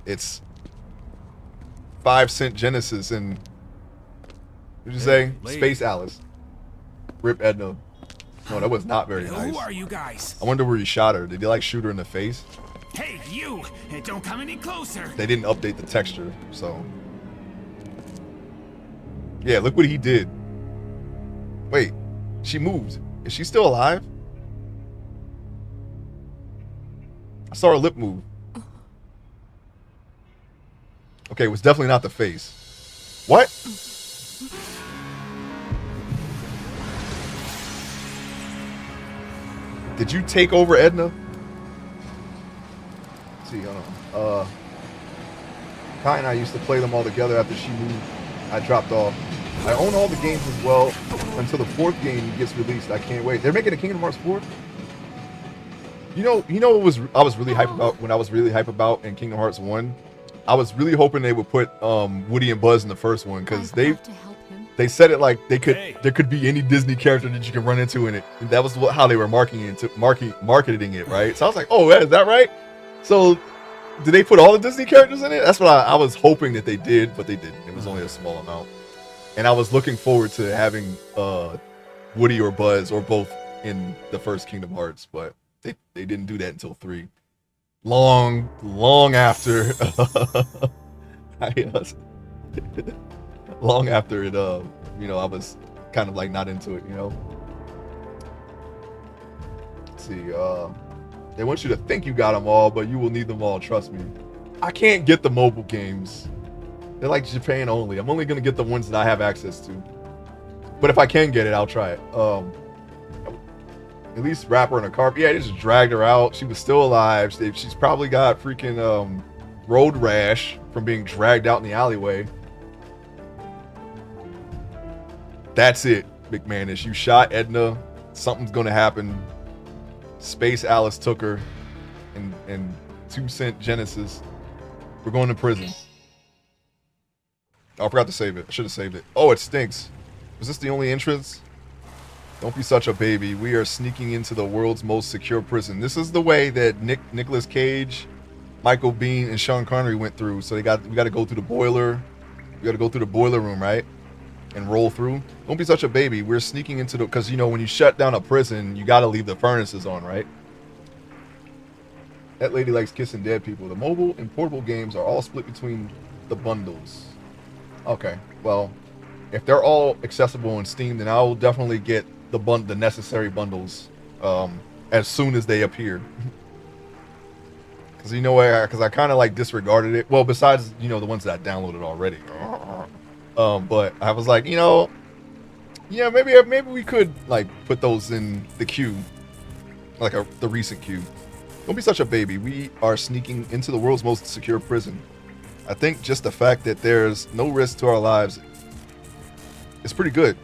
it's 5-cent Genesis and what'd you say? lady. Space Alice. Rip Edna. No, that was not very nice. Who are you guys? I wonder where he shot her. Did he like shoot her in the face? Hey, you! Don't come any closer. They didn't update the texture, so yeah. Look what he did. Wait, she moved. Is she still alive? I saw her lip move. Okay, it was definitely not the face. What? Did you take over Edna? Let's see, hold on. Kai and I used to play them all together after she moved. I dropped off. I own all the games as well until the 4th game gets released. I can't wait. They're making a Kingdom Hearts 4? You know what I was really hype about when I was really hype about in Kingdom Hearts 1? I was really hoping they would put Woody and Buzz in the first one because they said it like there could be any Disney character that you can run into in it. And that was how they were marketing it, right? So I was like, oh, is that right? So did they put all the Disney characters in it? That's what I was hoping that they did, but they didn't. It was only a small amount. And I was looking forward to having Woody or Buzz or both in the first Kingdom Hearts, but they didn't do that until 3. Long after long after it I was kind of like not into it, Let's see, they want you to think you got them all, but you will need them all, trust me. I can't get the mobile games. They're like Japan only. I'm only gonna get the ones that I have access to. But if I can get it, I'll try it. At least wrap her in a carpet. Yeah, they just dragged her out. She was still alive. She's probably got freaking road rash from being dragged out in the alleyway. That's it, McManus. You shot Edna. Something's gonna happen. Space Alice took her, and 2-cent Genesis. We're going to prison. Oh, I forgot to save it. I should have saved it. Oh, it stinks. Is this the only entrance? Don't be such a baby. We are sneaking into the world's most secure prison. This is the way that Nicolas Cage, Michael Biehn, and Sean Connery went through. So we got to go through the boiler. We got to go through the boiler room, right? And roll through. Don't be such a baby. We're sneaking into the, because you know when you shut down a prison, you got to leave the furnaces on, right? That lady likes kissing dead people. The mobile and portable games are all split between the bundles. Okay, well, if they're all accessible in Steam, then I'll definitely get the necessary bundles as soon as they appear. Because you know what? Because I kind of like disregarded it. Well, besides the ones that I downloaded already. But I was like, yeah, maybe we could like put those in the queue, like the recent queue. Don't be such a baby. We are sneaking into the world's most secure prison. I think just the fact that there's no risk to our lives is pretty good.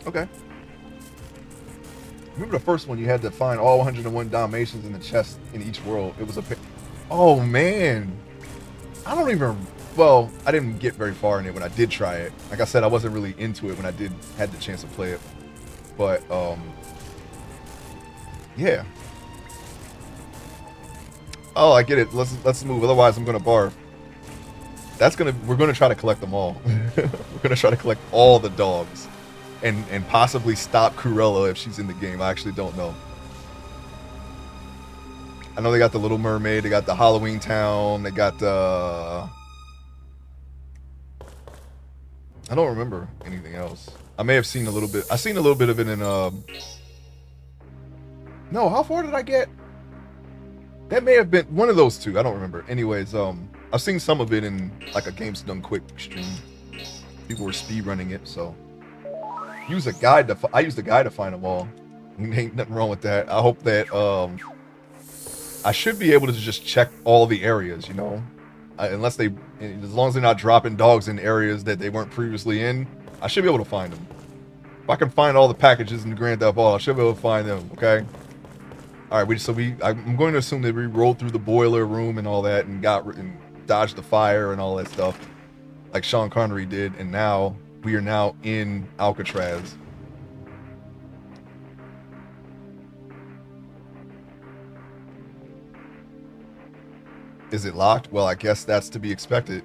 Okay. Remember the first one? You had to find all 101 Dalmatians in the chest in each world. It was a... Oh, man. I don't even... Well, I didn't get very far in it when I did try it. Like I said, I wasn't really into it when I had the chance to play it. But, yeah. Oh, I get it. Let's move. Otherwise, I'm gonna barf. We're gonna try to collect them all. We're gonna try to collect all the dogs, and possibly stop Cruella if she's in the game. I actually don't know. I know they got the Little Mermaid. They got the Halloween Town. They got the... I don't remember anything else. I may have seen a little bit. I seen a little bit of it in No, how far did I get? That may have been one of those two. I don't remember. Anyways, I've seen some of it in like a Games Done Quick stream. People were speed running it, so I used a guide to find them all. Ain't nothing wrong with that. I hope that I should be able to just check all the areas, unless as long as they're not dropping dogs in areas that they weren't previously in, I should be able to find them. If I can find all the packages in the Grand Theft Auto, I should be able to find them. Okay. All right, I'm going to assume that we rolled through the boiler room and all that and dodged the fire and all that stuff, like Sean Connery did, and now we are now in Alcatraz. Is it locked? Well, I guess that's to be expected.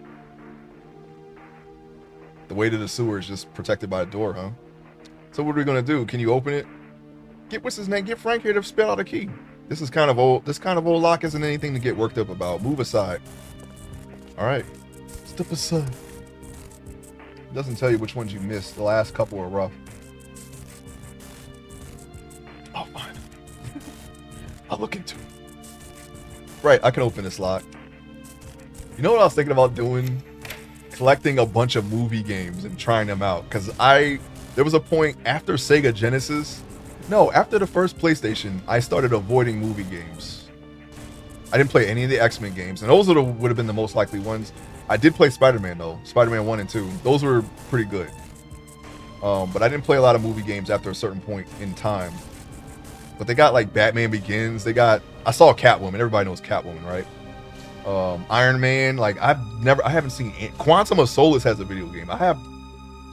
The way to the sewer is just protected by a door, huh? So what are we gonna do? Can you open it? What's his name? Get Frank here to spell out a key. This is kind of old. This kind of old lock isn't anything to get worked up about. Move aside. All right. Step aside. It doesn't tell you which ones you missed. The last couple were rough. Oh, fine. I'll look into it. Right, I can open this lock. You know what I was thinking about doing? Collecting a bunch of movie games and trying them out. Because there was a point after Sega Genesis. No, after the first PlayStation, I started avoiding movie games. I didn't play any of the X-Men games, and those would have been the most likely ones. I did play Spider-Man though, Spider-Man 1 and 2. Those were pretty good. But I didn't play a lot of movie games after a certain point in time. But they got like Batman Begins. I saw Catwoman. Everybody knows Catwoman, right? Iron Man. Like I haven't seen Quantum of Solace has a video game. I have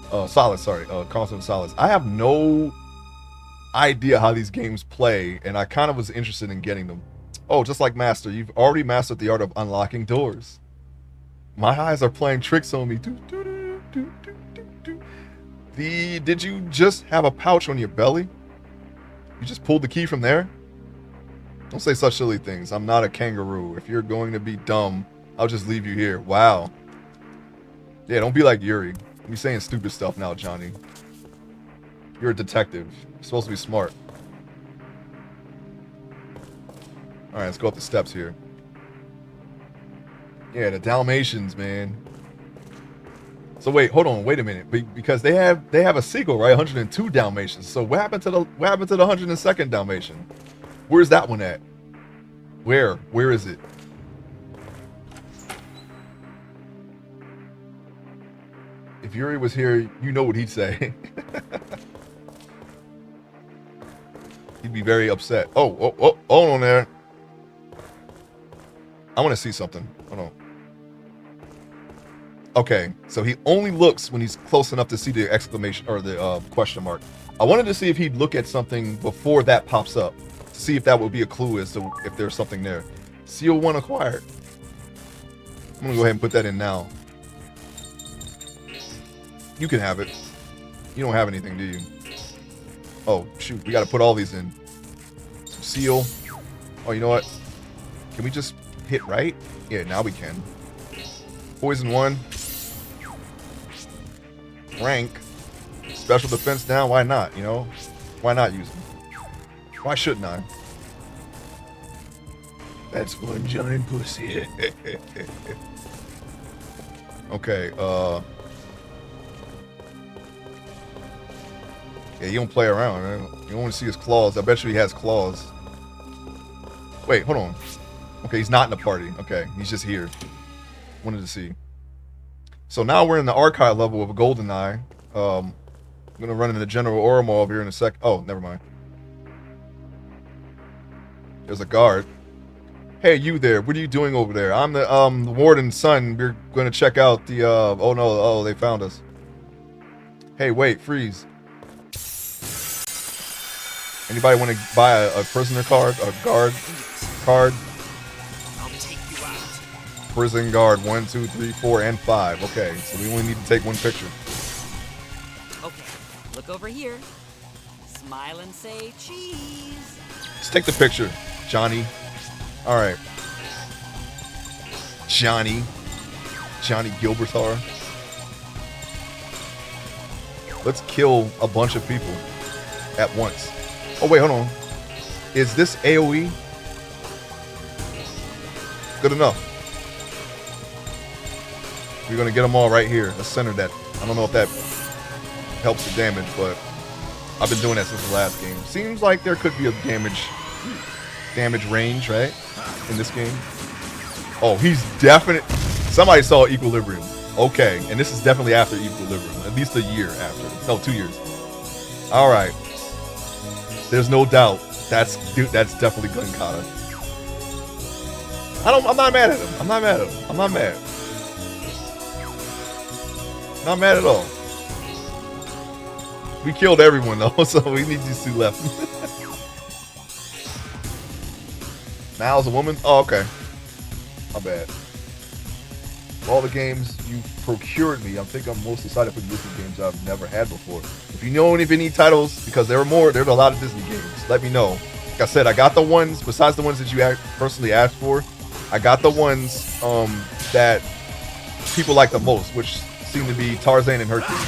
Quantum of Solace. I have no idea how these games play, and I kind of was interested in getting them. Oh, just like Master, you've already mastered the art of unlocking doors. My eyes are playing tricks on me. Did you just have a pouch on your belly? You just pulled the key from there? Don't say such silly things. I'm not a kangaroo. If you're going to be dumb, I'll just leave you here. Wow. Yeah, don't be like Yuri. You're saying stupid stuff now, Johnny. You're a detective. You're supposed to be smart. Alright, let's go up the steps here. Yeah, the Dalmatians, man. So wait, hold on, wait a minute. Because they have a sequel, right? 102 Dalmatians. So what happened to the 102nd Dalmatian? Where's that one at? Where is it? If Yuri was here, you know what he'd say. He'd be very upset. Oh, hold on there. I want to see something. Hold on. Okay, so he only looks when he's close enough to see the exclamation or the question mark. I wanted to see if he'd look at something before that pops up, to see if that would be a clue as to if there's something there. Seal 1 acquired. I'm gonna go ahead and put that in now. You can have it. You don't have anything, do you? Oh, shoot, we gotta put all these in. Seal. Oh, you know what? Can we just hit right? Yeah, now we can. Poison 1. Rank. Special defense down. Why not, you know? Why not use them? Why shouldn't I? That's one giant pussy. Okay, yeah, you don't play around, right? You don't want to see his claws. I bet you he has claws. Wait, hold on. Okay, he's not in the party. Okay, he's just here. Wanted to see. So now we're in the archive level of a GoldenEye. I'm gonna run into the General Oromov here in a sec. Oh, never mind. There's a guard. Hey, you there? What are you doing over there? I'm the warden's son. We're gonna check out the oh no, oh they found us. Hey, wait, freeze. Anybody want to buy a prisoner card? A guard card? I'll take you out. Prison guard 1, 2, 3, 4, and 5. Okay, so we only need to take one picture. Okay, look over here. Smile and say cheese. Let's take the picture, Johnny. All right. Johnny Gilberthar. Let's kill a bunch of people at once. Oh, wait, hold on. Is this AoE? Good enough. We're going to get them all right here. Let's center that. I don't know if that helps the damage, but I've been doing that since the last game. Seems like there could be a damage range, right? In this game. Oh, he's definite. Somebody saw Equilibrium. Okay, and this is definitely after Equilibrium. At least a year after. No, 2 years. All right. There's no doubt. That's definitely Gunkata. I'm not mad at him. I'm not mad at him. I'm not mad. Not mad at all. We killed everyone though, so we need these 2 left. Mal's a woman? Oh, okay. My bad. All the games you procured me, I think I'm most excited for Disney games I've never had before. If you know any titles, because there's a lot of Disney games, let me know. Like I said, I got the ones, besides the ones that you personally asked for, I got the ones that people like the most, which seem to be Tarzan and Hercules.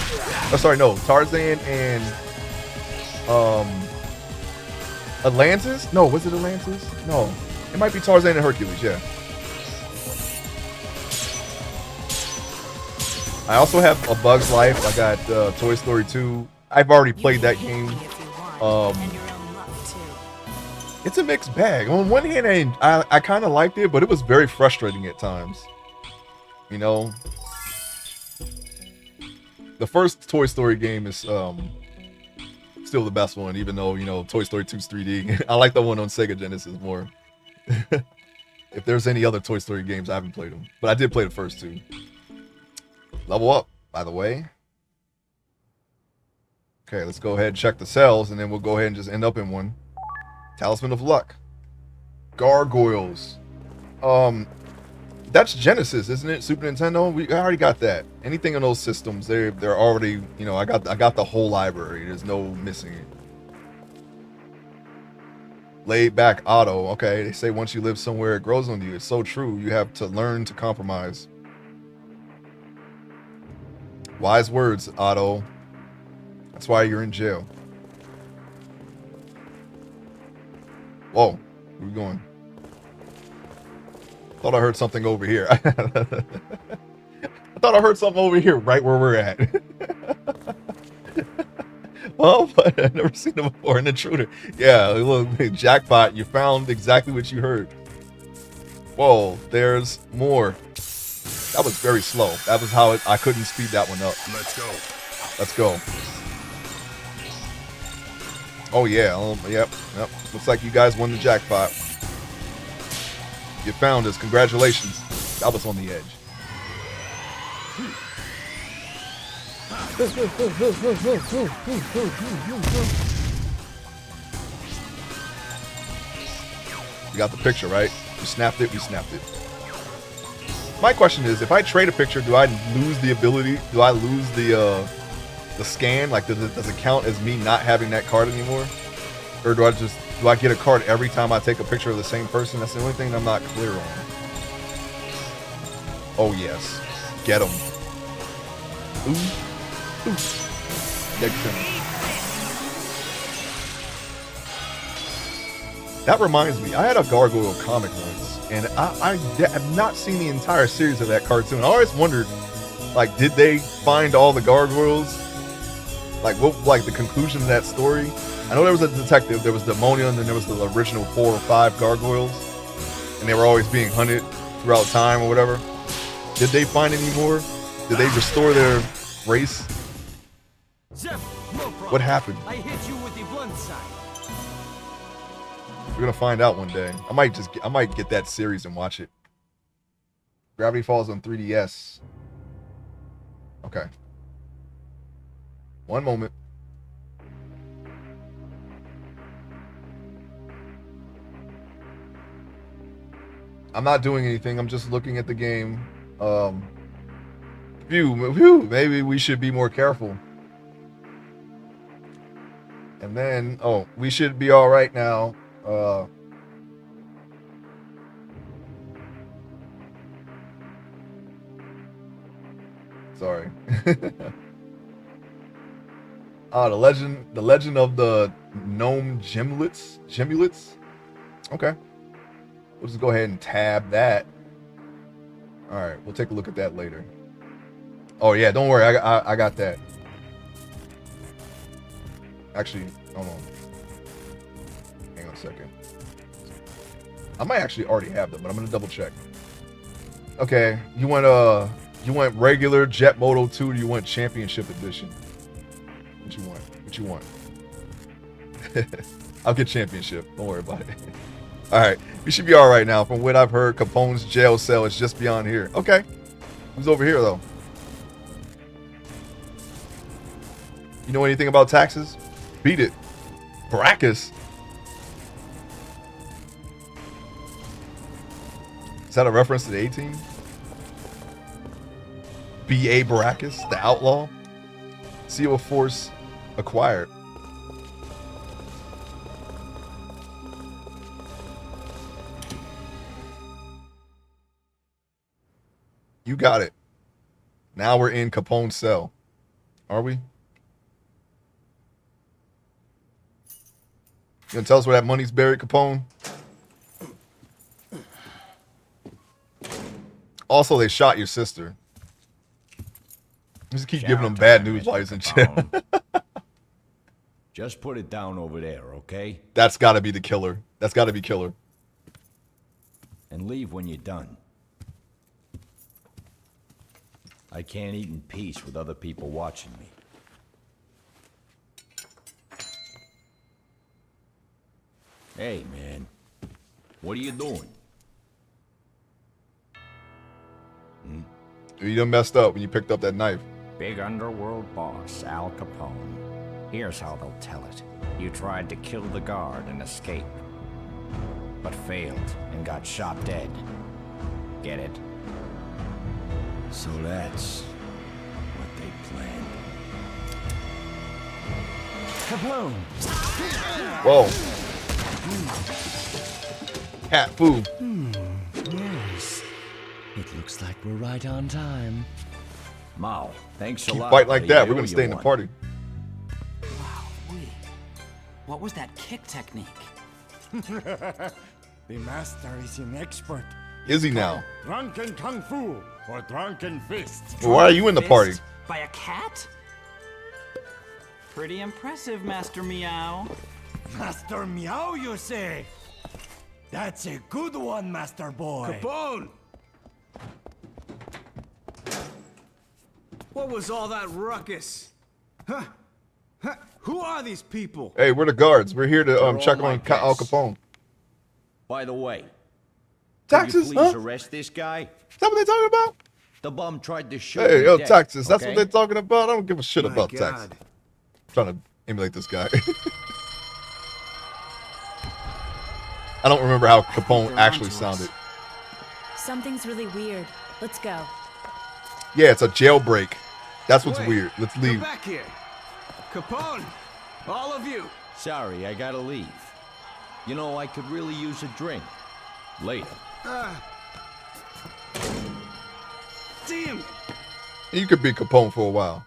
Oh, sorry, no, Tarzan and Atlantis? No, was it Atlantis? No, it might be Tarzan and Hercules, yeah. I also have A Bug's Life. I got Toy Story 2. I've already played that game. It's a mixed bag. On one hand, I kind of liked it, but it was very frustrating at times. You know, the first Toy Story game is still the best one, even though, you know, Toy Story 2's 3D. I like the one on Sega Genesis more. If there's any other Toy Story games, I haven't played them, but I did play the first 2. Level up, by the way. Okay, let's go ahead and check the cells, and then we'll go ahead and just end up in one. Talisman of Luck. Gargoyles. That's Genesis, isn't it? Super Nintendo? I already got that. Anything on those systems, they're already, you know, I got the whole library. There's no missing it. Laid back Otto. Okay, they say once you live somewhere, it grows on you. It's so true. You have to learn to compromise. Wise words, Otto. That's why you're in jail. Whoa, where we going? Thought I heard something over here. I thought I heard something over here, right where we're at. Oh, but I've never seen it before. An intruder. Yeah, look, jackpot. You found exactly what you heard. Whoa, there's more. That was very slow. That was how I couldn't speed that one up. Let's go. Let's go. Oh yeah. Yep. Looks like you guys won the jackpot. You found us. Congratulations. That was on the edge. You got the picture, right? You snapped it, we snapped it. My question is, if I trade a picture, do I lose the ability? Do I lose the scan? Like, does it count as me not having that card anymore? Or do I get a card every time I take a picture of the same person? That's the only thing I'm not clear on. Oh, yes. Get him. Ooh. Next turn. That reminds me, I had a Gargoyle comic once, and I have not seen the entire series of that cartoon. I always wondered, like, did they find all the gargoyles? Like, what, like, the conclusion of that story? I know there was a detective, there was the ammonia, and then there was the original 4 or 5 gargoyles, and they were always being hunted throughout time or whatever. Did they find any more? Did they restore their race? What happened? I hit you with the blunt side. We're gonna find out one day. I might get that series and watch it. Gravity Falls on 3DS. Okay. One moment. I'm not doing anything. I'm just looking at the game. Maybe we should be more careful. And then, oh, we should be all right now. Sorry. The legend of the gnome gemulets. Okay. We'll just go ahead and tab that. All right, we'll take a look at that later. Oh yeah, don't worry, I got that. Actually, hold on. Hang on a second. I might actually already have them, but I'm gonna double check. Okay, you want regular Jet Moto 2, or you want Championship Edition? What you want? What you want? I'll get Championship. Don't worry about it. All right, we should be all right now. From what I've heard, Capone's jail cell is just beyond here. Okay, who's over here though? You know anything about taxes? Beat it. Baracus. Is that a reference to the A-Team? B.A. Baracus, the outlaw? Seal of Force acquired. You got it. Now we're in Capone's cell. Are we? You gonna tell us where that money's buried, Capone? Also, they shot your sister. Just keep giving them bad news while he's in jail. Just put it down over there, okay? That's gotta be the killer. That's gotta be killer. And leave when you're done. I can't eat in peace with other people watching me. Hey, man. What are you doing? You done messed up when you picked up that knife. Big underworld boss, Al Capone. Here's how they'll tell it. You tried to kill the guard and escape, but failed and got shot dead. Get it? So that's what they planned. Capone! Whoa. Cat food. Yes. It looks like we're right on time. Mao, thanks a Keep lot. fighting like that. You We're gonna stay in the party. Wow, what was that kick technique? The master is an expert. Is he now? Drunken Kung Fu or Drunken Fist. Well, why are you in the party? By a cat? Pretty impressive, Master Meow. Master Meow, you say? That's a good one, Master Boy. Capone! What was all that ruckus? Huh? Who are these people? Hey, we're the guards. We're here to They're check all on my guests. Al Capone. By the way, Taxes, could you please huh? arrest this guy? Is that what they're talking about? The bum tried to shoot Hey, me yo, dead, Texas. That's okay? what they're talking about. I don't give a shit My about God. Texas. I'm trying to emulate this guy. I don't remember how Capone they're actually onto us. sounded. Something's really weird. Let's go. Yeah, it's a jailbreak. That's what's Wait, weird. Let's come leave. back here. Capone, all of you. Sorry, I gotta leave. You know, I could really use a drink. Later. Damn. You could be Capone for a while.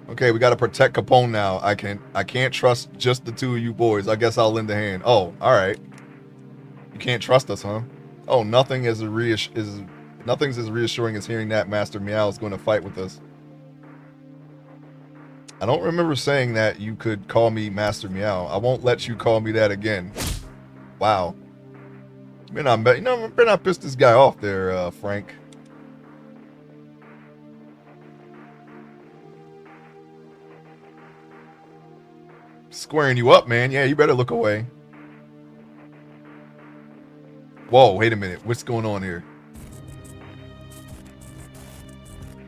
Okay, we gotta protect Capone now. I can't trust just the two of you boys. I guess I'll lend a hand. Oh, all right. You can't trust us, huh? Oh, nothing's as reassuring as hearing that Master Meow is going to fight with us. I don't remember saying that you could call me Master Meow. I won't let you call me that again. Wow. You better not piss this guy off there, Frank. Squaring you up, man. Yeah, you better look away. Whoa, wait a minute. What's going on here?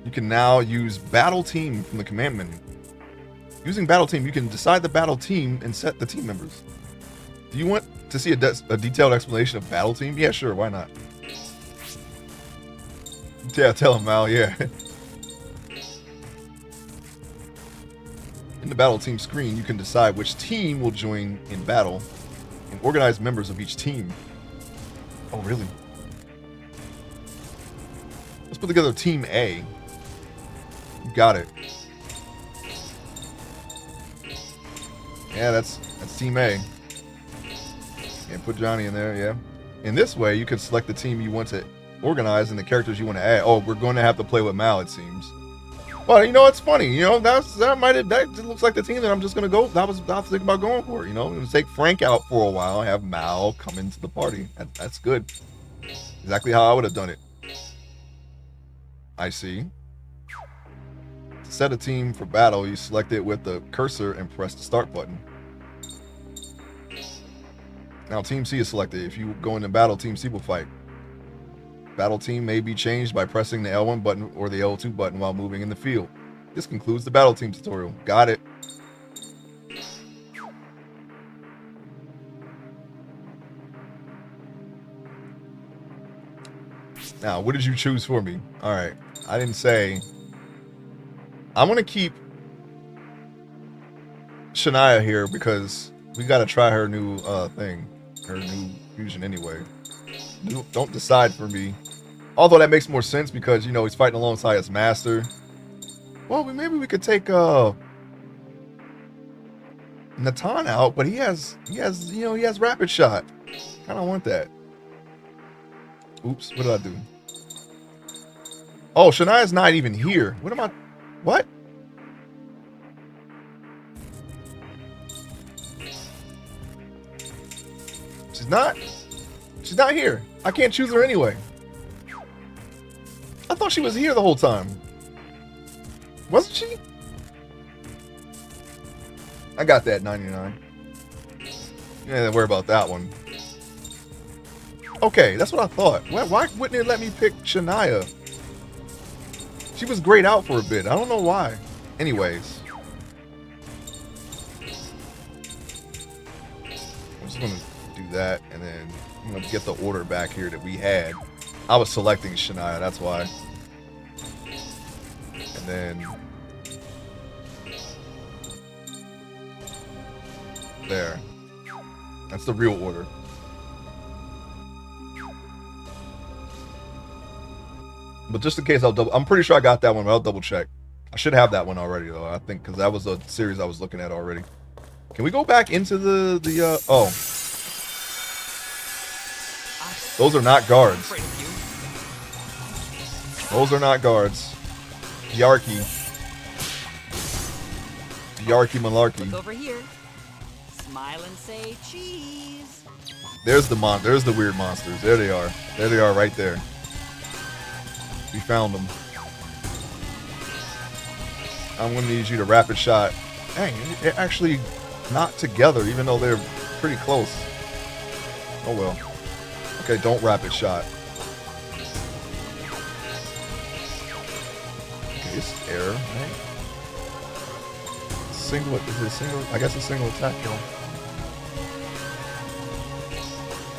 You can now use Battle Team from the command menu. Using Battle Team, you can decide the battle team and set the team members. Do you want to see a detailed explanation of Battle Team? Yeah, sure. Why not? Yeah, tell him, Mal. Yeah. In the Battle Team screen, you can decide which team will join in battle and organize members of each team. Oh, really? Let's put together Team A. You got it. Yeah, that's Team A. Yeah, put Johnny in there, yeah. In this way, you can select the team you want to organize and the characters you want to add. Oh, we're going to have to play with Mal, it seems. Well, you know, it's funny. You know, that looks like the team that I'm just going to go. I was thinking about going for. You know, take Frank out for a while and have Mal come into the party. That's good. Exactly how I would have done it. I see. To set a team for battle, you select it with the cursor and press the start button. Now Team C is selected. If you go into battle, Team C will fight. Battle team may be changed by pressing the L1 button or the L2 button while moving in the field. This concludes the battle team tutorial. Got it. Now, what did you choose for me? All right. I didn't say. I'm going to keep Shania here because we got to try her new thing. Her new fusion anyway. Don't decide for me. Although that makes more sense because, you know, he's fighting alongside his master. Well, maybe we could take Natan out, but he has rapid shot. I don't want that. Oops, what did I do? Oh, Shania's not even here. What? She's not here. I can't choose her anyway. I thought she was here the whole time. Wasn't she? I got that 99. Yeah, don't worry about that one. Okay, that's what I thought. Why wouldn't it let me pick Shania? She was grayed out for a bit. I don't know why. Anyways. I'm just going to do that, and then I'm going to get the order back here that we had. I was selecting Shania, that's why. And then... there. That's the real order. But just in case, I'm pretty sure I got that one, but I'll double check. I should have that one already, though, I think, because that was a series I was looking at already. Can we go back into the oh. Those are not guards. Those are not guards. Yarky malarkey. Look over here. Smile and say cheese. There's the weird monsters. There they are. There they are right there. We found them. I'm gonna need you to rapid shot. Dang, they're actually not together, even though they're pretty close. Oh well. Okay, don't rapid shot. Okay, it's air, right? Single, is it a single? I guess a single attack kill.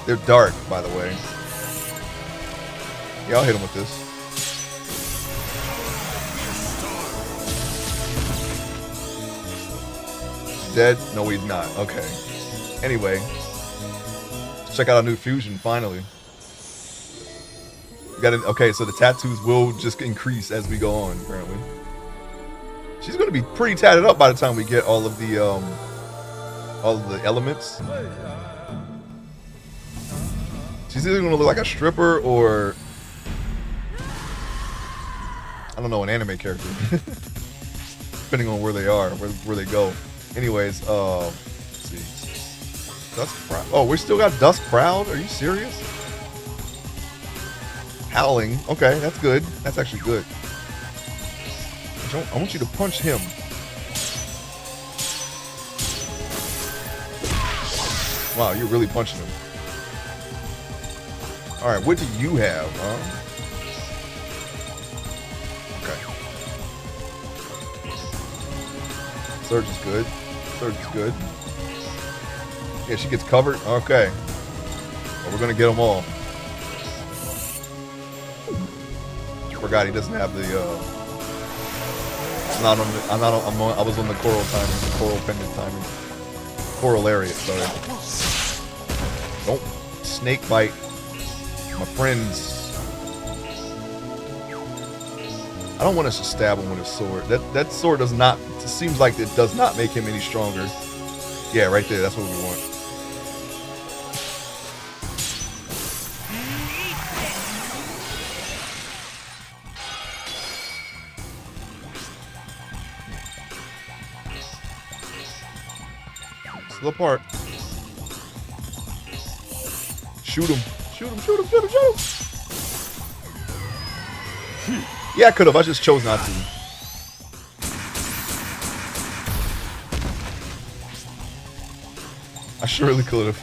They're dark, by the way. Yeah, I'll hit him with this. Dead? No, he's not. Okay. Anyway, let's check out our new fusion finally. We got okay, so the tattoos will just increase as we go on. Apparently, she's gonna be pretty tatted up by the time we get all of the elements. She's either gonna look like a stripper or I don't know, an anime character, depending on where they are, where they go. Anyways, let's see. Dusk Proud. Oh, we still got Dusk Proud? Are you serious? Howling. Okay, that's good. That's actually good. I want you to punch him. Wow, you're really punching him. Alright, what do you have, huh? Okay. Surge is good. Surge is good. Yeah, she gets covered. Okay. Well, we're gonna get them all. Forgot he doesn't have the. I was on the coral timing, the coral pendant timing, coral lariat. Sorry. Don't snake bite, my friends. I don't want us to stab him with his sword. That sword does not. It seems like it does not make him any stronger. Yeah, right there. That's what we want. Still apart. Shoot him. Shoot him, shoot him, shoot him, shoot him. Yeah, I could have. I just chose not to. I surely could have.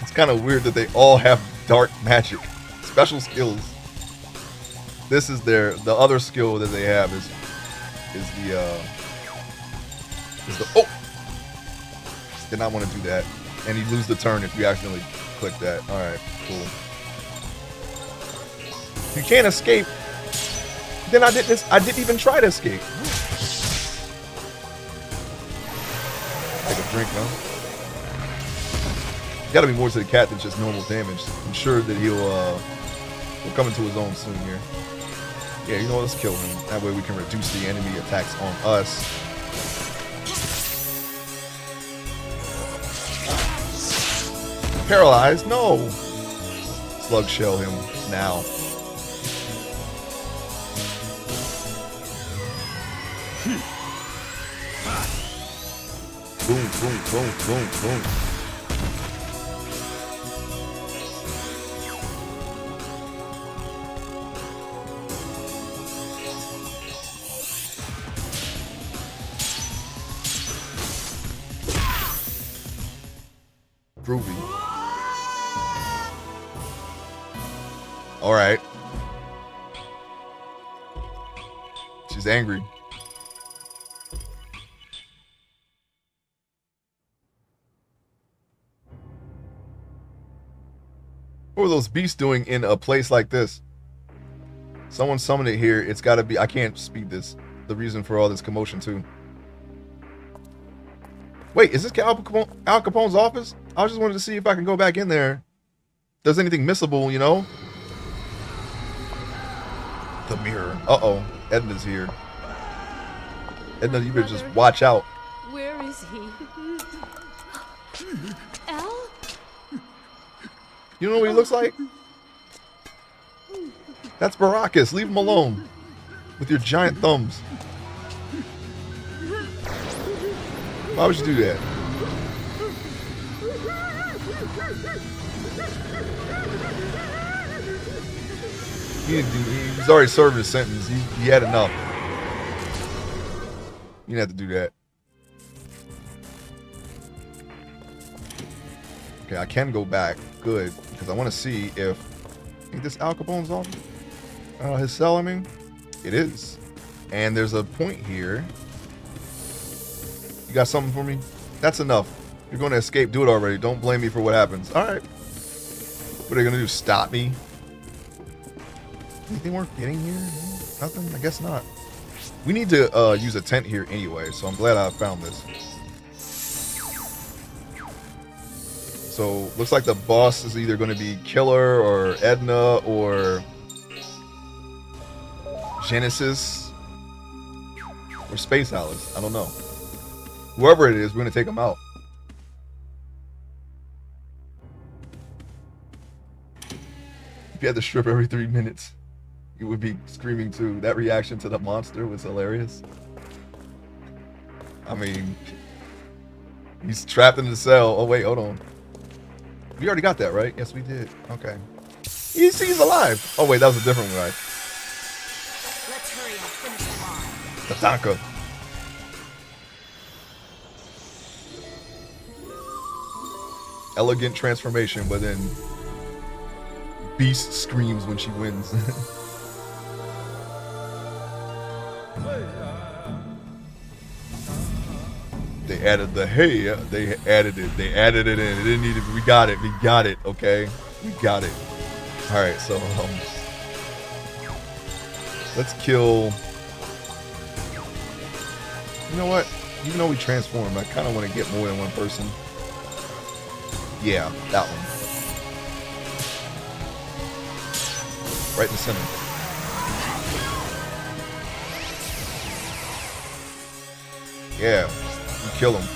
It's kind of weird that they all have dark magic. Special skills. This is the other skill that they have is the oh! Did not want to do that. And you lose the turn if you accidentally click that. Alright, cool. You can't escape. Then I didn't even try to escape. Take a drink, huh? Gotta be more to the cat than just normal damage. I'm sure that he'll come into his own soon here. Yeah, you know what? Let's kill him. That way we can reduce the enemy attacks on us. Paralyzed? No! Slug shell him now. Boom, boom, boom, boom, boom. Groovy. All right. She's angry. What are those beasts doing in a place like this? Someone summoned it here. It's got to be. I can't speed this. The reason for all this commotion too. Wait, is this Al Capone's office? I just wanted to see if I can go back in there. If there's anything missable, you know? The mirror. Uh-oh. Edna's here. Edna, you better just watch out. Where is he? Al? You know what he looks like? That's Baracus. Leave him alone. With your giant thumbs. Why would you do that? He's already served his sentence. He had enough. You didn't have to do that. Okay, I can go back. Good, because I want to see if ain't this Al Capone's office? His cell, I mean? It is. And there's a point here. You got something for me? That's enough. You're going to escape. Do it already. Don't blame me for what happens. All right. What are they going to do? Stop me? Anything worth getting here? Nothing? I guess not. We need to use a tent here anyway, so I'm glad I found this. So, looks like the boss is either going to be Killer or Edna or Genesis or Space Alice. I don't know. Whoever it is, we're going to take them out. If you had to strip every 3 minutes, you would be screaming too. That reaction to the monster was hilarious. I mean, he's trapped in the cell. Oh, wait, hold on. We already got that, right? Yes, we did. Okay. He's alive. Oh, wait, that was a different guy. Let's hurry and finish him off. Tatanka. Elegant transformation, but then Beast screams when she wins. They added the hey, they added it in. It didn't need it. We got it. Okay, we got it. All right, so let's kill. You know what? Even though we transform, I kind of want to get more than one person. Yeah, that one. Right in the center. Yeah, you kill him.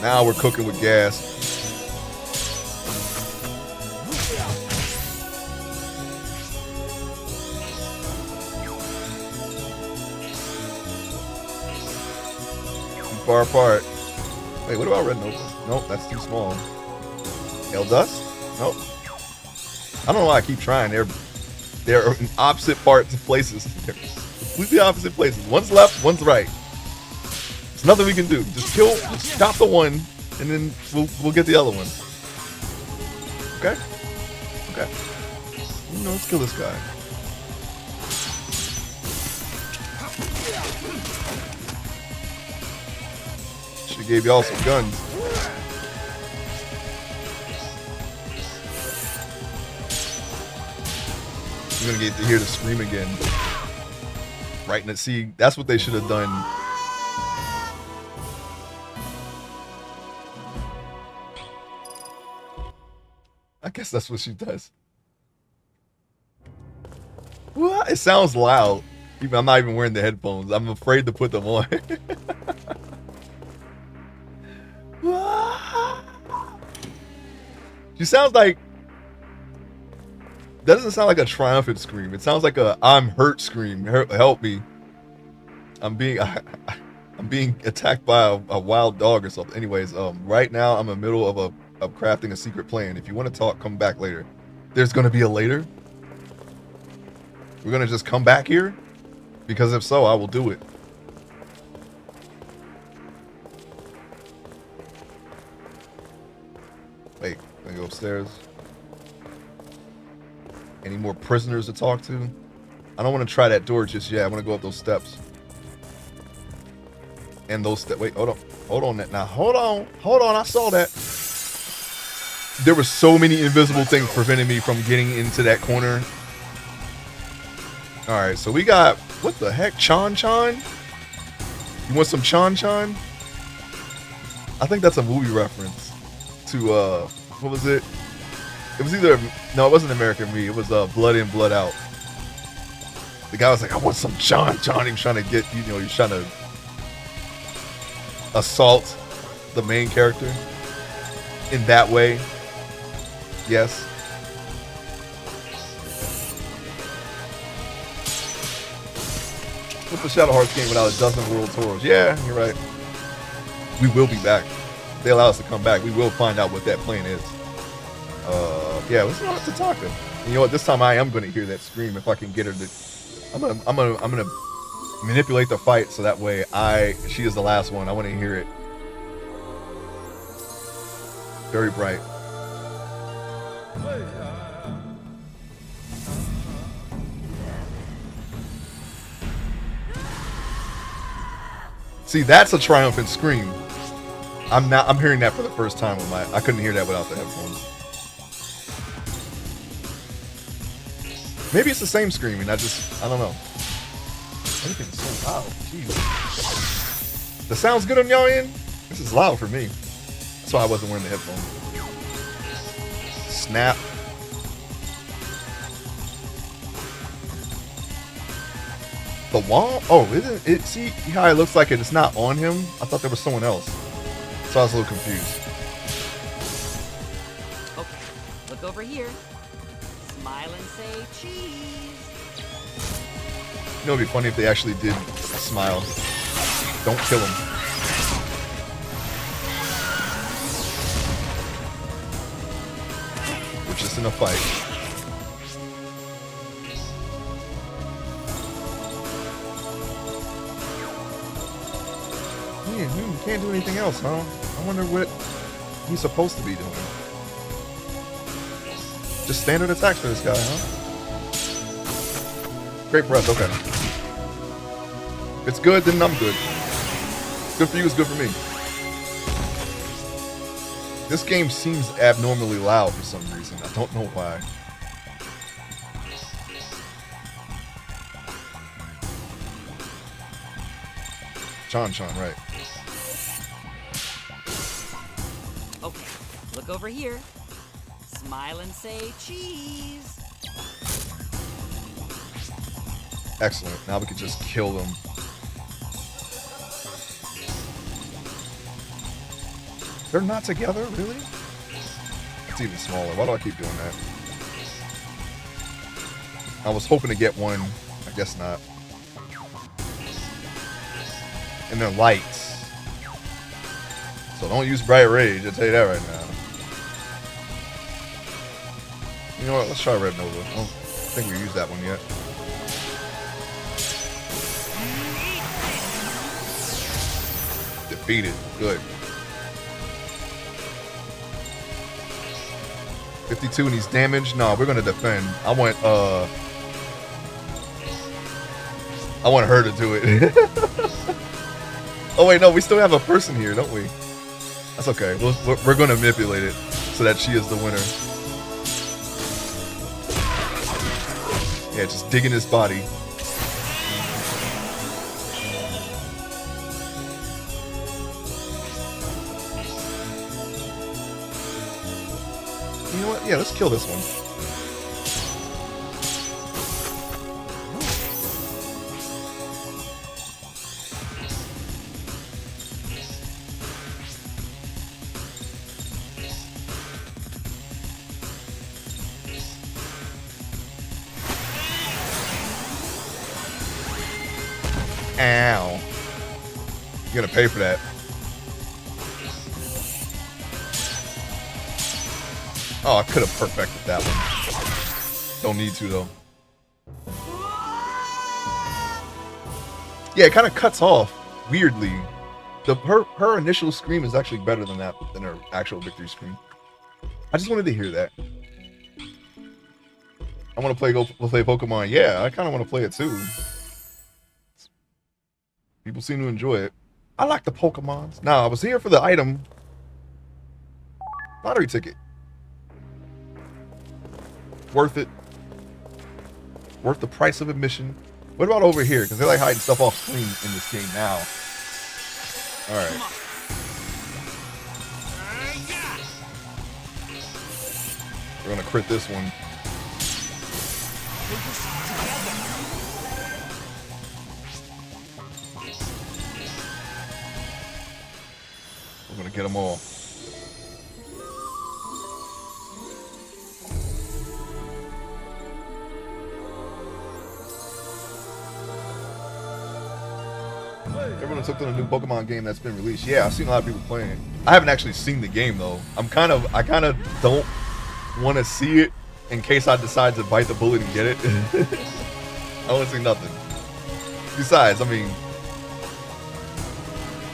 Now we're cooking with gas. Too far apart. Wait, what about Red Nova? Nope, that's too small. El Dust? Nope. I don't know why I keep trying. They're in opposite parts of places. They're completely opposite places. One's left, one's right. There's nothing we can do. Just stop the one, and then we'll get the other one. Okay? Okay. You know, let's kill this guy. Should've gave y'all some guns. You're gonna get to hear the scream again. Right in it. See, that's what they should have done. I guess that's what she does. What? It sounds loud. I'm not even wearing the headphones. I'm afraid to put them on. She sounds like... That doesn't sound like a triumphant scream. It sounds like a I'm hurt scream. Help me. I'm being attacked by a wild dog or something. Anyways, right now I'm in the middle of crafting a secret plan. If you want to talk, come back later. There's gonna be a later? We're gonna just come back here? Because if so, I will do it. Wait, let me go upstairs. Any more prisoners to talk to? I don't want to try that door just yet. I want to go up those steps. And those steps. Wait, hold on. Hold on. Now, hold on. Hold on. I saw that. There were so many invisible things preventing me from getting into that corner. All right, so we got, what the heck? Chan Chan? You want some Chan Chan? I think that's a movie reference to, what was it? It was either, no, it wasn't American Me. It was Blood In, Blood Out. The guy was like, I want some Chan Chan. He was trying to get, he was trying to assault the main character in that way. Yes. What if the Shadow Hearts came without a dozen world tours? Yeah, you're right. We will be back. If they allow us to come back, we will find out what that plan is. Yeah, let's not to talk to him. You know what? This time I am going to hear that scream if I can get her to. I'm gonna manipulate the fight so that way she is the last one. I want to hear it. Very bright. See, that's a triumphant scream. I'm hearing that for the first time with I couldn't hear that without the headphones. Maybe it's the same screaming. I don't know. Everything's so loud. Jeez. The sound's good on y'all end? This is loud for me. That's why I wasn't wearing the headphones. Snap. The wall? Oh, isn't it? See how it looks like it's not on him? I thought there was someone else. So I was a little confused. Okay, look over here. Smile and say cheese. You know, it'd be funny if they actually did smile. Don't kill him. We're just in a fight. Can't do anything else, huh? I wonder what he's supposed to be doing. Just standard attacks for this guy, huh? Great breath, okay. If it's good, then I'm good. Good for you is good for me. This game seems abnormally loud for some reason. I don't know why. Chan, right. Okay, look over here. Smile and say cheese. Excellent. Now we can just kill them. They're not together, really? It's even smaller. Why do I keep doing that? I was hoping to get one. I guess not. And they're lights. So don't use Bright Rage, I'll tell you that right now. You know what, let's try Red Nova. I don't think we used that one yet. Defeated, good. 52 and he's damaged? No, we're gonna defend. I want her to do it. Oh wait, no, we still have a person here, don't we? That's okay. We're going to manipulate it so that she is the winner. Yeah, just dig in his body. You know what? Yeah, let's kill this one. Ow. You're gonna pay for that. Oh, I could have perfected that one. Don't need to, though. Yeah, it kind of cuts off, weirdly. Her initial scream is actually better than that, than her actual victory scream. I just wanted to hear that. I want to play Pokemon. Yeah, I kind of want to play it, too. People seem to enjoy it. I like the Pokemons. Now, I was here for the item. Lottery ticket. Worth it. Worth the price of admission. What about over here? Because they like hiding stuff off screen in this game now. Alright. We're going to crit this one. We're going to get them all. Everyone took on a new Pokemon game that's been released. Yeah, I've seen a lot of people playing it. I haven't actually seen the game though. I kind of don't want to see it in case I decide to bite the bullet and get it. I want to see nothing. Besides, I mean,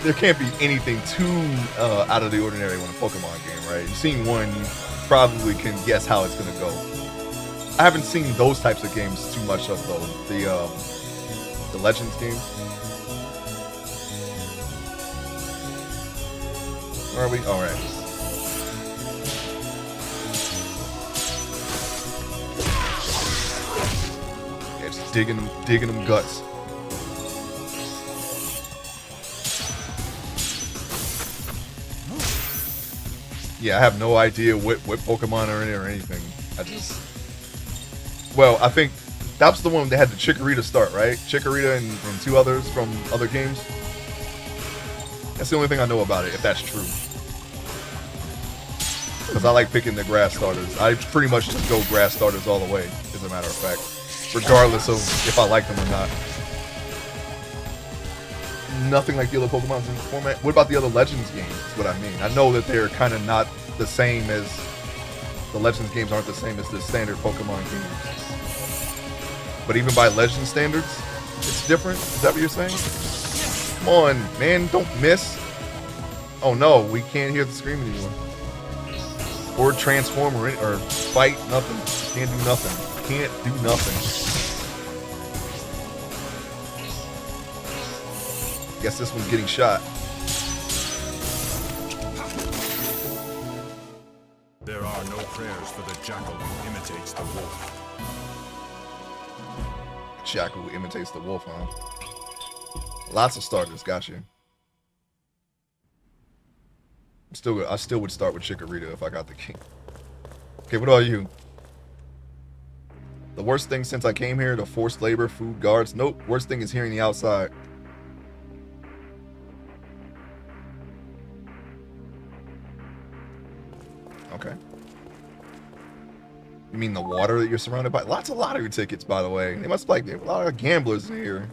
there can't be anything too out of the ordinary when a Pokemon game, right? You've seen one, you probably can guess how it's gonna go. I haven't seen those types of games too much of though. The Legends games. Are we? All right. Yeah, just digging them guts. Yeah, I have no idea what Pokemon are in it or anything. Well, I think that's the one that had the Chikorita start, right? Chikorita and two others from other games. That's the only thing I know about it, if that's true. Because I like picking the grass starters. I pretty much just go grass starters all the way, as a matter of fact. Regardless of if I like them or not. Nothing like the other Pokemon's in the format. What about the other Legends games, is what I mean. I know that they're kind of not the same as... The Legends games aren't the same as the standard Pokemon games. But even by Legend standards, it's different? Is that what you're saying? Come on, man, don't miss. Oh no, we can't hear the scream anymore. Or transform or fight, nothing. Can't do nothing. Can't do nothing. Guess this one's getting shot. There are no prayers for the jackal who imitates the wolf. Jackal who imitates the wolf, huh? Lots of starters, got you. I still would start with Chikorita if I got the king. Okay, what are you? The worst thing since I came here, the forced labor, food, guards. Nope, worst thing is hearing the outside. Okay. You mean the water that you're surrounded by? Lots of lottery tickets, by the way. They must like a lot of gamblers in here.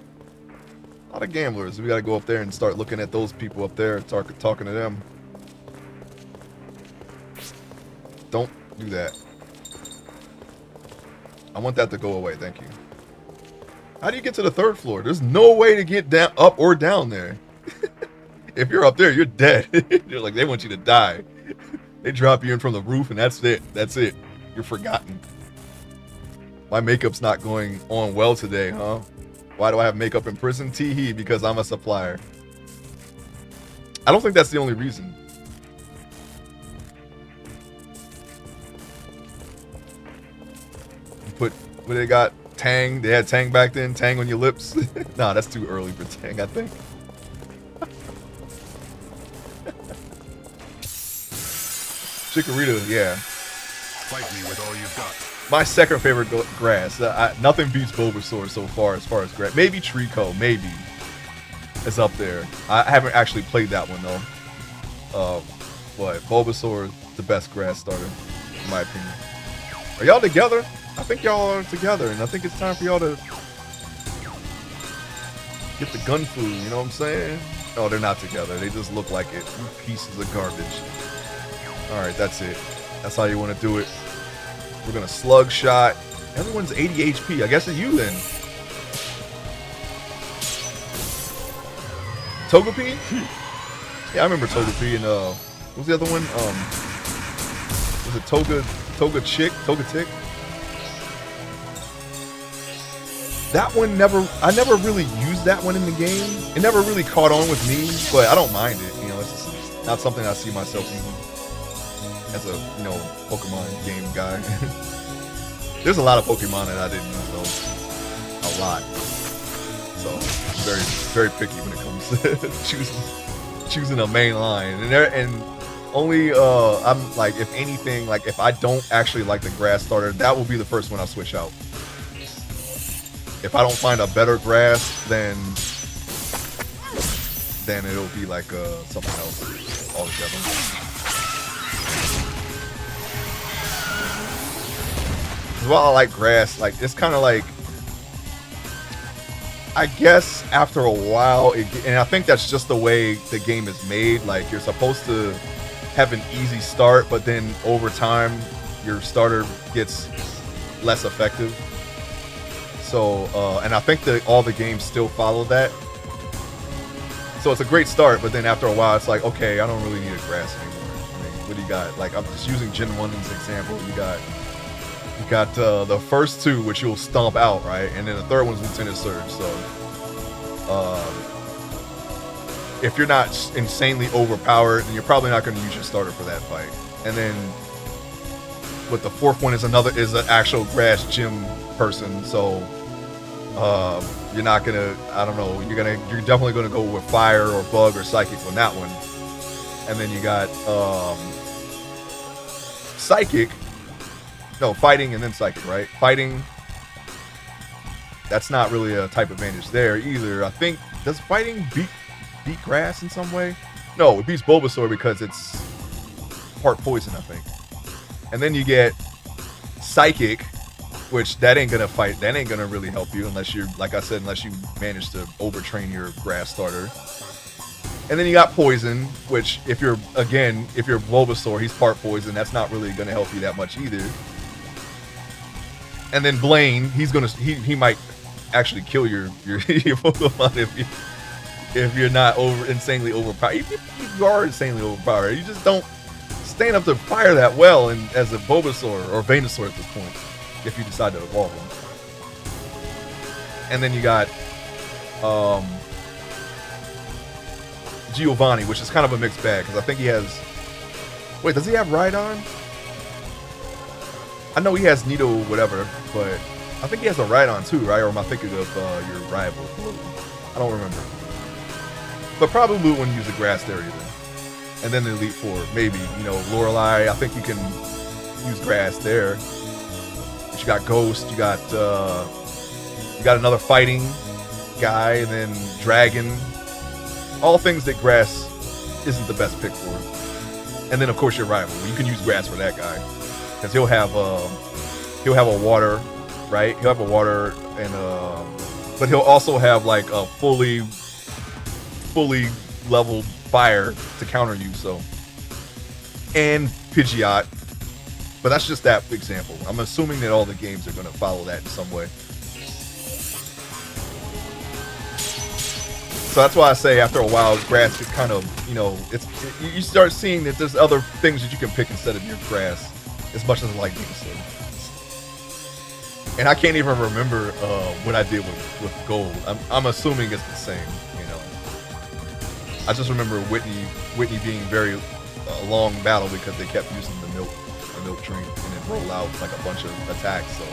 A lot of gamblers. We gotta go up there and start looking at those people up there, talking to them. Don't do that. I want that to go away, thank you. How do you get to the 3rd floor? There's no way to get down, up or down there. If you're up there, you're dead. You're like, they want you to die. They drop you in from the roof and that's it. That's it. You're forgotten. My makeup's not going on well today, huh? Why do I have makeup in prison? Tee-hee, because I'm a supplier. I don't think that's the only reason. What they got? Tang. They had Tang back then. Tang on your lips. Nah, that's too early for Tang, I think. Chikorita, yeah. Fight me with all you've got. My second favorite grass. Nothing beats Bulbasaur so far as grass. Maybe Trico, maybe. It's up there. I haven't actually played that one though. But Bulbasaur is the best grass starter, in my opinion. Are y'all together? I think y'all are together, and I think it's time for y'all to get the gun food, you know what I'm saying? Oh, they're not together. They just look like it. You pieces of garbage. Alright, that's it. That's how you want to do it. We're going to slug shot. Everyone's 80 HP. I guess it's you then. Togepi? Yeah, I remember Togepi and what was the other one? Was it Togetic? That one I never really used that one in the game. It never really caught on with me, but I don't mind it. You know, it's just not something I see myself using as a, you know, Pokemon game guy. There's a lot of Pokemon that I didn't use though. A lot. So I'm very, very picky when it comes to choosing a main line. And only I'm like, if anything, like if I don't actually like the grass starter, that will be the first one I'll switch out. If I don't find a better grass, then it'll be like something else altogether. While I like grass, like it's kind of like, I guess after a while, and I think that's just the way the game is made. Like you're supposed to have an easy start, but then over time, your starter gets less effective. So, and I think that all the games still follow that. So it's a great start, but then after a while, it's like, okay, I don't really need a grass anymore. I mean, what do you got? Like, I'm just using Gen 1 as an example. You got the first two, which you'll stomp out, right? And then the third one's Lieutenant Surge. So if you're not insanely overpowered, then you're probably not going to use your starter for that fight. And then with the fourth one is an actual grass gym person. So you're not gonna, I don't know, you're definitely gonna go with fire or bug or psychic on that one. And then you got psychic. No, fighting and then psychic, right? Fighting, that's not really a type advantage there either. I think, does fighting beat grass in some way? No, it beats Bulbasaur because it's part poison, I think. And then you get psychic, which that ain't gonna fight. That ain't gonna really help you unless you're, like I said, unless you manage to overtrain your grass starter. And then you got poison, which if you're Bulbasaur, he's part poison. That's not really gonna help you that much either. And then Blaine, he might actually kill your Pokemon if you're not insanely overpowered. If you are insanely overpowered, you just don't stand up to fire that well as a Bulbasaur or Venusaur at this point, if you decide to evolve him. And then you got Giovanni, which is kind of a mixed bag, because I think he has... Wait, does he have Rhydon? I know he has Nido whatever, but I think he has a Rhydon too, right? Or am I thinking of your rival? I don't remember. But probably wouldn't use the grass there either. And then the Elite Four, maybe. You know, Lorelei, I think you can use grass there. But you got Ghost, you got another fighting guy, and then Dragon. All things that grass isn't the best pick for. And then of course your rival. You can use grass for that guy. Because he'll have a water, right? He'll have a water and but he'll also have like a fully leveled fire to counter you, so. And Pidgeot. But that's just that example. I'm assuming that all the games are going to follow that in some way. So that's why I say after a while, grass is kind of, you know, you start seeing that there's other things that you can pick instead of your grass, as much as I like Venusaur. And I can't even remember what I did with Gold. I'm assuming it's the same, you know. I just remember Whitney being very long battle because they kept using the milk drink and then roll out like a bunch of attacks. So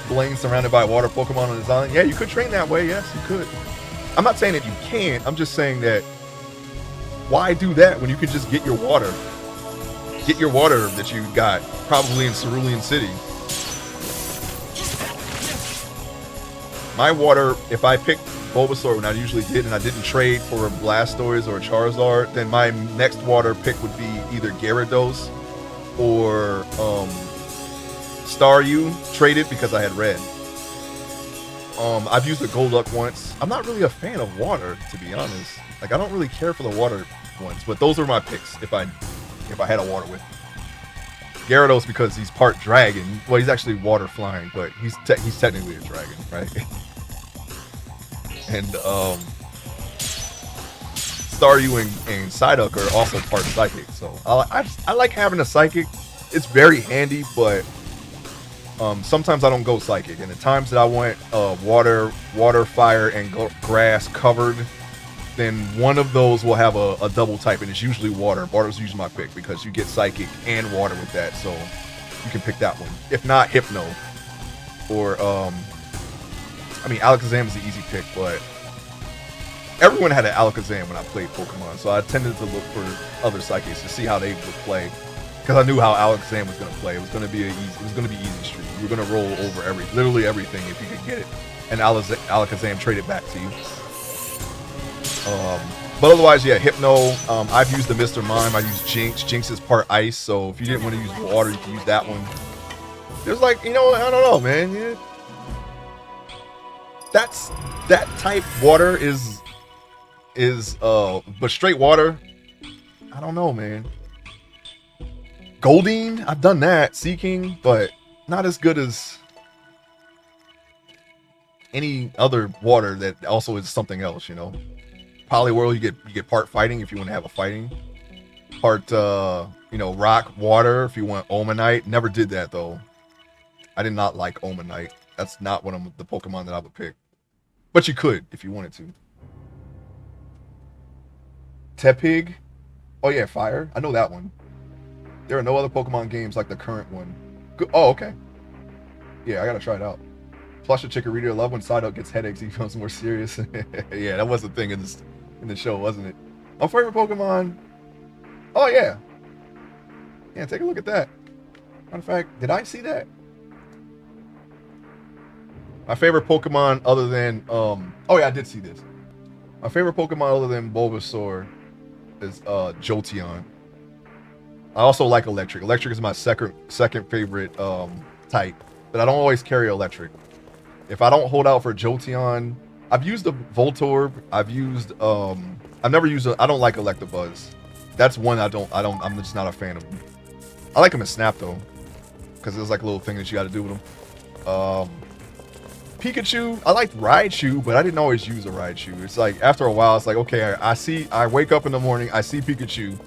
Blaine surrounded by water Pokemon on his island. Yeah, you could train that way. Yes, you could. I'm not saying that you can't. I'm just saying that why do that when you could just get your water? Get your water that you got probably in Cerulean City. My water, if I picked Bulbasaur when I usually did and I didn't trade for a Blastoise or a Charizard, then my next water pick would be either Gyarados or Staryu traded because I had red. I've used the Golduck once. I'm not really a fan of water, to be honest. Like, I don't really care for the water ones, but those are my picks if I had a water with me. Gyarados because he's part dragon. Well, he's actually water flying, but he's technically a dragon, right? And Staryu and Psyduck are also part psychic, so I like having a psychic. It's very handy, but sometimes I don't go psychic. And the times that I want water, fire, and grass covered, then one of those will have a double type, and it's usually water. Water's usually my pick because you get psychic and water with that, so you can pick that one. If not, Hypno. Or, I mean, Alakazam is the easy pick, but everyone had an Alakazam when I played Pokemon, so I tended to look for other psychics to see how they would play. Because I knew how Alakazam was going to play. It was going to be easy street. You were going to roll over literally everything if you could get it, and Alakazam traded back to you. But otherwise, yeah, Hypno. I've used the Mr. Mime. I used Jinx. Jinx is part ice, so if you didn't want to use water, you can use that one. There's like, you know, I don't know, man. Yeah. That type water is but straight water, I don't know, man. Goldeen, I've done that. Seeking, but not as good as any other water that also is something else, you know. Polyworld, you get part fighting if you want to have a fighting. Part you know, rock, water if you want Omanite. Never did that though. I did not like Omanite. That's not one of the Pokemon that I would pick. But you could if you wanted to. Tepig. Oh yeah, fire. I know that one. There are no other Pokemon games like the current one. Good. Oh, okay. Yeah, I gotta try it out. Plush a Chikorita. Love when Psyduck gets headaches. He becomes more serious. Yeah, that was the thing in the show, wasn't it? My favorite Pokemon. Oh yeah. Yeah, take a look at that. Matter of fact, did I see that? My favorite Pokemon other than oh yeah, I did see this. My favorite Pokemon other than Bulbasaur is Jolteon. I also like Electric. Electric is my second favorite type, but I don't always carry Electric. If I don't hold out for Jolteon, I've used the Voltorb. I've used I've never used I don't like Electabuzz. That's one I'm just not a fan of him. I like him in Snap though, because there's like a little thing that you got to do with him. Pikachu, I liked Raichu, but I didn't always use a Raichu. It's like after a while, it's like, okay, I wake up in the morning, I see Pikachu.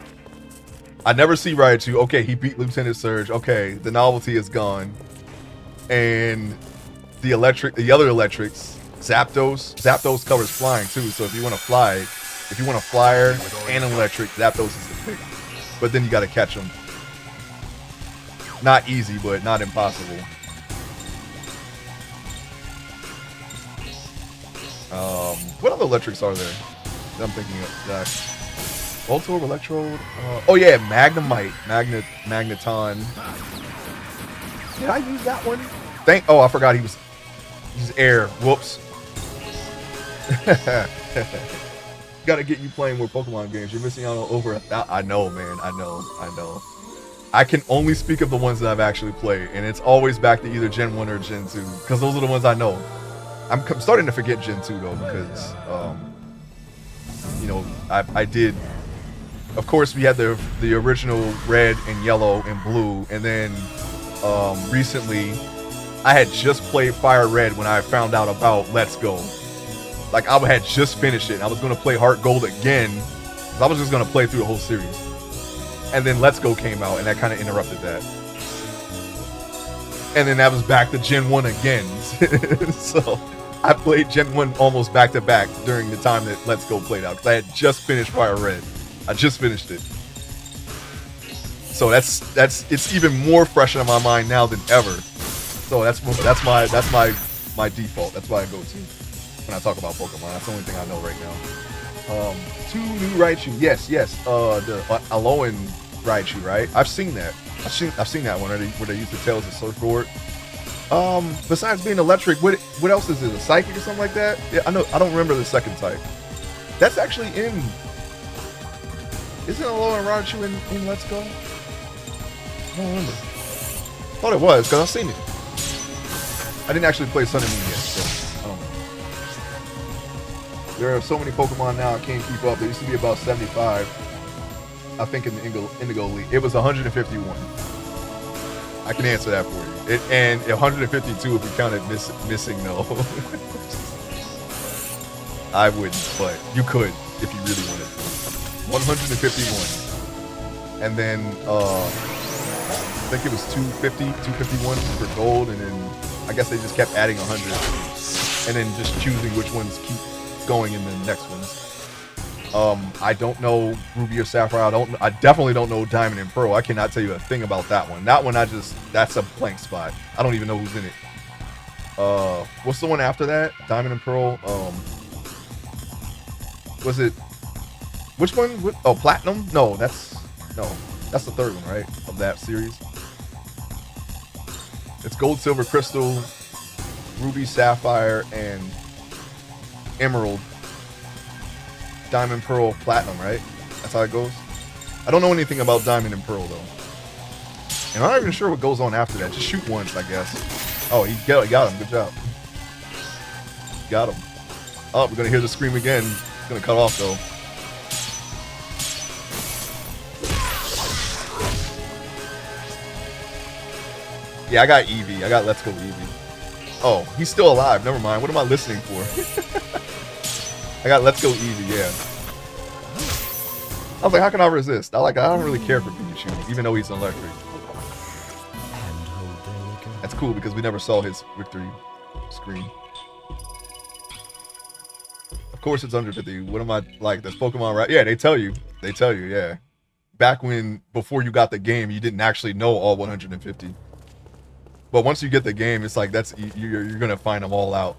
I never see Raichu. Okay, he beat Lieutenant Surge. Okay, the novelty is gone. And the other electrics, Zapdos covers flying too. So if you want to fly, if you want a flyer and an electric, Zapdos is the pick. But then you got to catch them. Not easy, but not impossible. What other electrics are there that I'm thinking of? That Voltorb, Electrode. Oh yeah, Magnemite, Magneton. Did I use that one? Oh, I forgot he's air. Whoops. Gotta get you playing more Pokemon games. You're missing out on over I know, man. I know. I can only speak of the ones that I've actually played, and it's always back to either Gen 1 or Gen 2, because those are the ones I know. I'm starting to forget Gen 2 though, because you know, I did. Of course, we had the original red and yellow and blue, and then recently I had just played Fire Red when I found out about Let's Go. Like I had just finished it. I was gonna play Heart Gold again, because I was just gonna play through the whole series. And then Let's Go came out, and that kind of interrupted that. And then that was back to Gen 1 again. So I played Gen 1 almost back to back during the time that Let's Go played out, because I had just finished Fire Red. I just finished it. So it's even more fresh in my mind now than ever. So that's my default. That's why I go to when I talk about Pokemon. That's the only thing I know right now. 2 new Raichu. Yes. The Alolan Raichu, right? I've seen that. I've seen that one where they use the tails as surfboard. Besides being electric, what else is it? A psychic or something like that? Yeah, I know. I don't remember the second type. That's actually in. Isn't Alolan Raichu in Let's Go? I don't remember. Thought it was, because I've seen it. I didn't actually play Sun and Moon yet, so I don't know. There are so many Pokemon now, I can't keep up. There used to be about 75, I think, in the Indigo League. It was 151. I can answer that for you. And 152 if we counted missing, no. I wouldn't, but you could if you really wanted to. 151. And then, I think it was 251 for gold, and then I guess they just kept adding 100, and then just choosing which ones keep going in the next ones. I don't know Ruby or Sapphire. I definitely don't know Diamond and Pearl. I cannot tell you a thing about that one. That one, that's a blank spot. I don't even know who's in it. What's the one after that? Diamond and Pearl. Was it? Which one? Oh, Platinum? No, that's the third one, right? Of that series. It's Gold, Silver, Crystal, Ruby, Sapphire, and Emerald. Diamond, Pearl, Platinum, right? That's how it goes. I don't know anything about Diamond and Pearl though, and I'm not even sure what goes on after that. Just shoot once, I guess. Oh, he got him. Good job. Got him. Oh, we're gonna hear the scream again. It's gonna cut off though. Yeah, I got Eevee. I got Let's Go Eevee. Oh, he's still alive. Never mind. What am I listening for? I got Let's Go Eevee, yeah. I was like, how can I resist? I don't really care for Pikachu, even though he's electric. That's cool because we never saw his victory screen. Of course it's under 50. What am I like? That's Pokemon, right? Yeah, they tell you. They tell you, yeah. Back when, before you got the game, you didn't actually know all 150. But once you get the game, it's like you're gonna find them all out.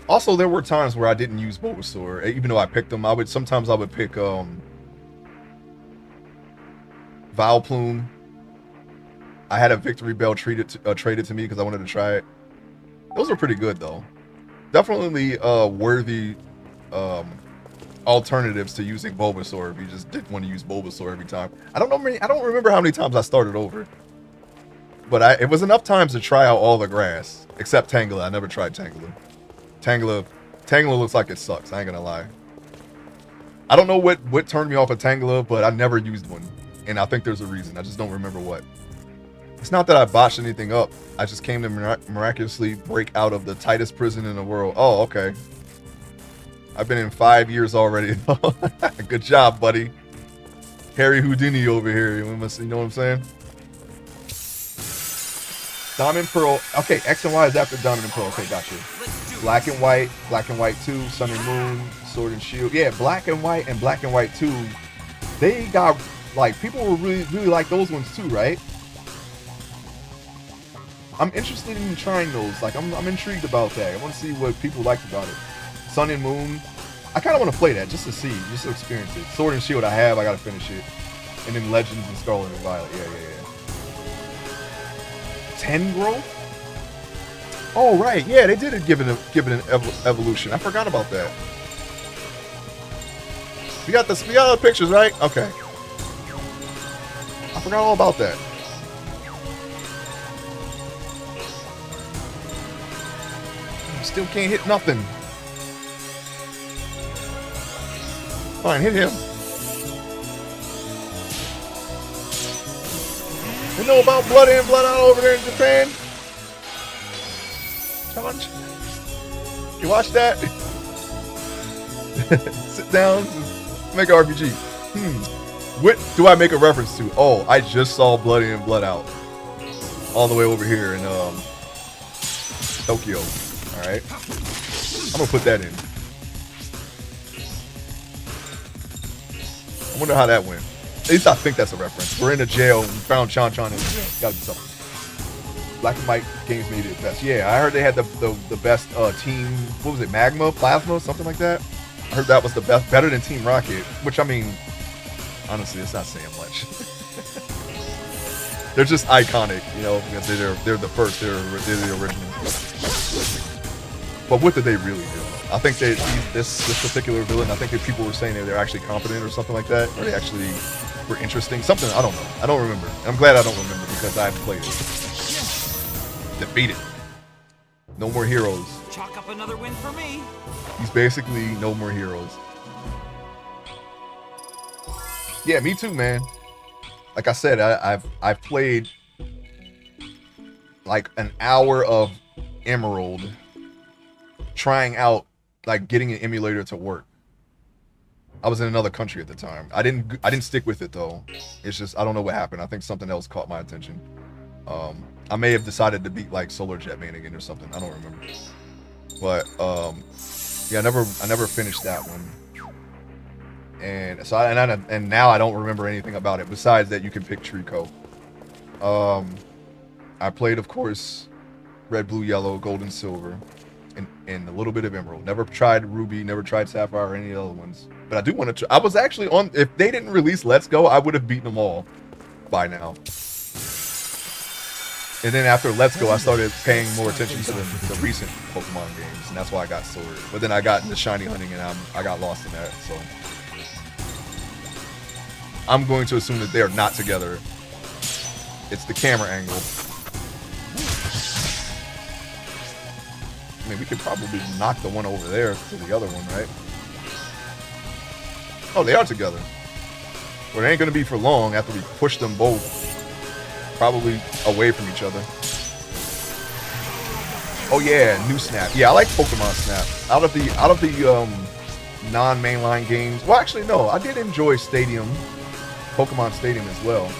Also, there were times where I didn't use Bulbasaur, even though I picked them. Sometimes I would pick Vileplume. I had a Victory Bell traded to me because I wanted to try it. Those are pretty good though. Definitely worthy alternatives to using Bulbasaur if you just didn't want to use Bulbasaur every time. I don't remember how many times I started over, but it was enough times to try out all the grass except Tangela. I never tried Tangela. Tangela looks like it sucks. I ain't gonna lie. I don't know what turned me off of Tangela, but I never used one, and I think there's a reason. I just don't remember what. It's not that I botched anything up. I just came to miraculously break out of the tightest prison in the world. Oh, okay. I've been in 5 years already. Good job, buddy. Harry Houdini over here. You know what I'm saying? Diamond Pearl. Okay, X and Y is after Diamond and Pearl. Okay, gotcha. Black and White 2, Sun and Moon, Sword and Shield. Yeah, Black and White 2. They got, like, people were really like those ones too, right? I'm interested in trying those. Like, I'm intrigued about that. I want to see what people liked about it. Sun and Moon. I kind of want to play that just to see, just to experience it. Sword and Shield I have. I got to finish it. And then Legends and Scarlet and Violet. Yeah. 10 growth? Oh, right. Yeah, they did give it an evolution. I forgot about that. We got the pictures, right? Okay. I forgot all about that. Still can't hit nothing. Fine, hit him. You know about blood in, blood out over there in Japan? Challenge. You watch that? Sit down, make an RPG. What do I make a reference to? Oh, I just saw Blood in, Blood Out. All the way over here in Tokyo. Alright. I'm gonna put that in. I wonder how that went. At least I think that's a reference. We're in a jail and we found Chan in the jail. Gotta be something. Black and White games made it best. Yeah, I heard they had the best team. What was it? Magma? Plasma? Something like that? I heard that was the best, better than Team Rocket. Which, I mean, honestly, it's not saying much. They're just iconic, you know, because they're the first. They're the original. But what did they really do? I think this particular villain, I think if people were saying that they're actually competent or something like that, or they actually were interesting. Something, I don't know. I don't remember. I'm glad I don't remember because I haven't played it. Defeated. No more heroes. Chalk up another win for me. He's basically no more heroes. Yeah, me too, man. Like I said, I've played like an hour of Emerald, trying out like getting an emulator to work. I was in another country at the time. I didn't stick with it though. It's just I don't know what happened. I think something else caught my attention. I may have decided to beat like Solar Jet Man again or something. I don't remember. But yeah, I never finished that one. And so and now I don't remember anything about it besides that you can pick Trico. I played, of course, Red, Blue, Yellow, Gold, and Silver, and a little bit of Emerald. Never tried Ruby, never tried Sapphire or any other ones. But I do want to. I was actually on. If they didn't release Let's Go, I would have beaten them all by now. And then after Let's Go, I started paying more attention to the recent Pokemon games, and that's why I got Sword. But then I got into Shiny Hunting, and I got lost in that. So I'm going to assume that they are not together. It's the camera angle. I mean, we could probably knock the one over there to the other one, right? Oh, they are together. But it ain't gonna be for long after we push them both probably away from each other. Oh yeah, new Snap. Yeah, I like Pokemon Snap. Out of the non-mainline games. Well, actually no, I did enjoy Pokemon Stadium as well.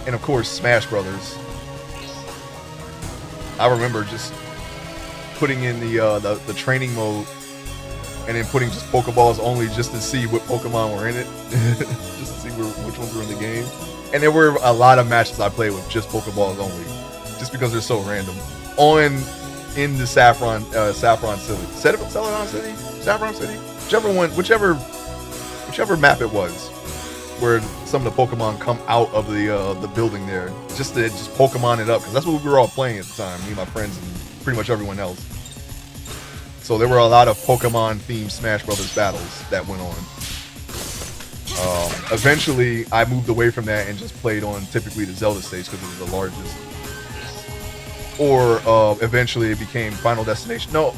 And of course, Smash Brothers. I remember just putting in the training mode and then putting just Pokeballs only just to see what Pokemon were in it. Just to see which ones were in the game. And there were a lot of matches I played with just Pokeballs only. Just because they're so random. In the Saffron City. Celadon City? Saffron City? Whichever map it was. Where some of the Pokemon come out of the building there. Just to Pokemon it up. Because that's what we were all playing at the time. Me and my friends and pretty much everyone else. So there were a lot of Pokemon-themed Smash Brothers battles that went on. Eventually, I moved away from that and just played on typically the Zelda stage because it was the largest. Or eventually it became Final Destination. No,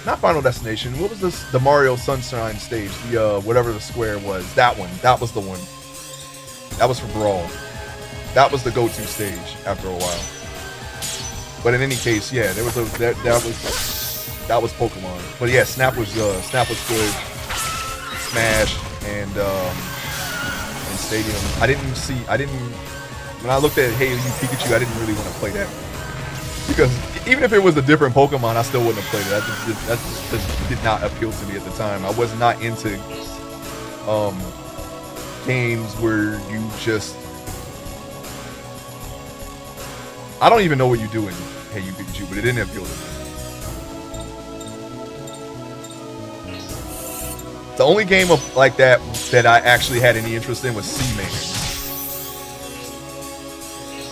not Final Destination. What was this? The Mario Sunshine stage. The whatever the square was. That one. That was the one. That was for Brawl. That was the go-to stage after a while. But in any case, yeah, there was that was Pokemon. But yeah, Snap was good. Smash and Stadium. When I looked at Hey You Pikachu, I didn't really want to play that. Because even if it was a different Pokemon, I still wouldn't have played it. That just did not appeal to me at the time. I was not into games where you just... I don't even know what you do in Hey You Pikachu, but it didn't appeal to me. The only game like that I actually had any interest in was Seaman.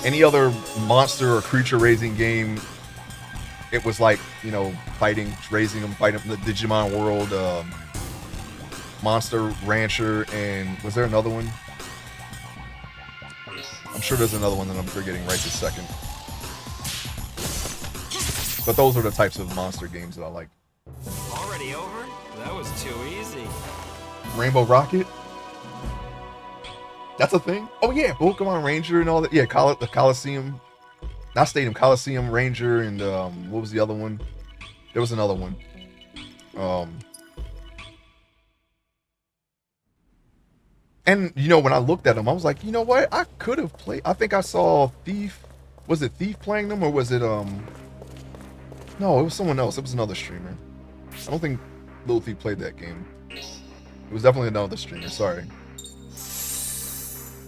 Any other monster or creature raising game, it was like, you know, fighting the Digimon World, Monster Rancher, and was there another one? I'm sure there's another one that I'm forgetting right this second. But those are the types of monster games that I like. Already over? That was too easy. Rainbow Rocket? That's a thing? Oh yeah, Pokemon Ranger and all that. Yeah, the Coliseum. Not Stadium, Coliseum, Ranger, and what was the other one? There was another one. And you know, when I looked at them, I was like, you know what? I could have played. I think I saw Thief. Was it Thief playing them, or was it no, it was someone else. It was another streamer. I don't think Little Thief played that game. It was definitely another streamer, sorry.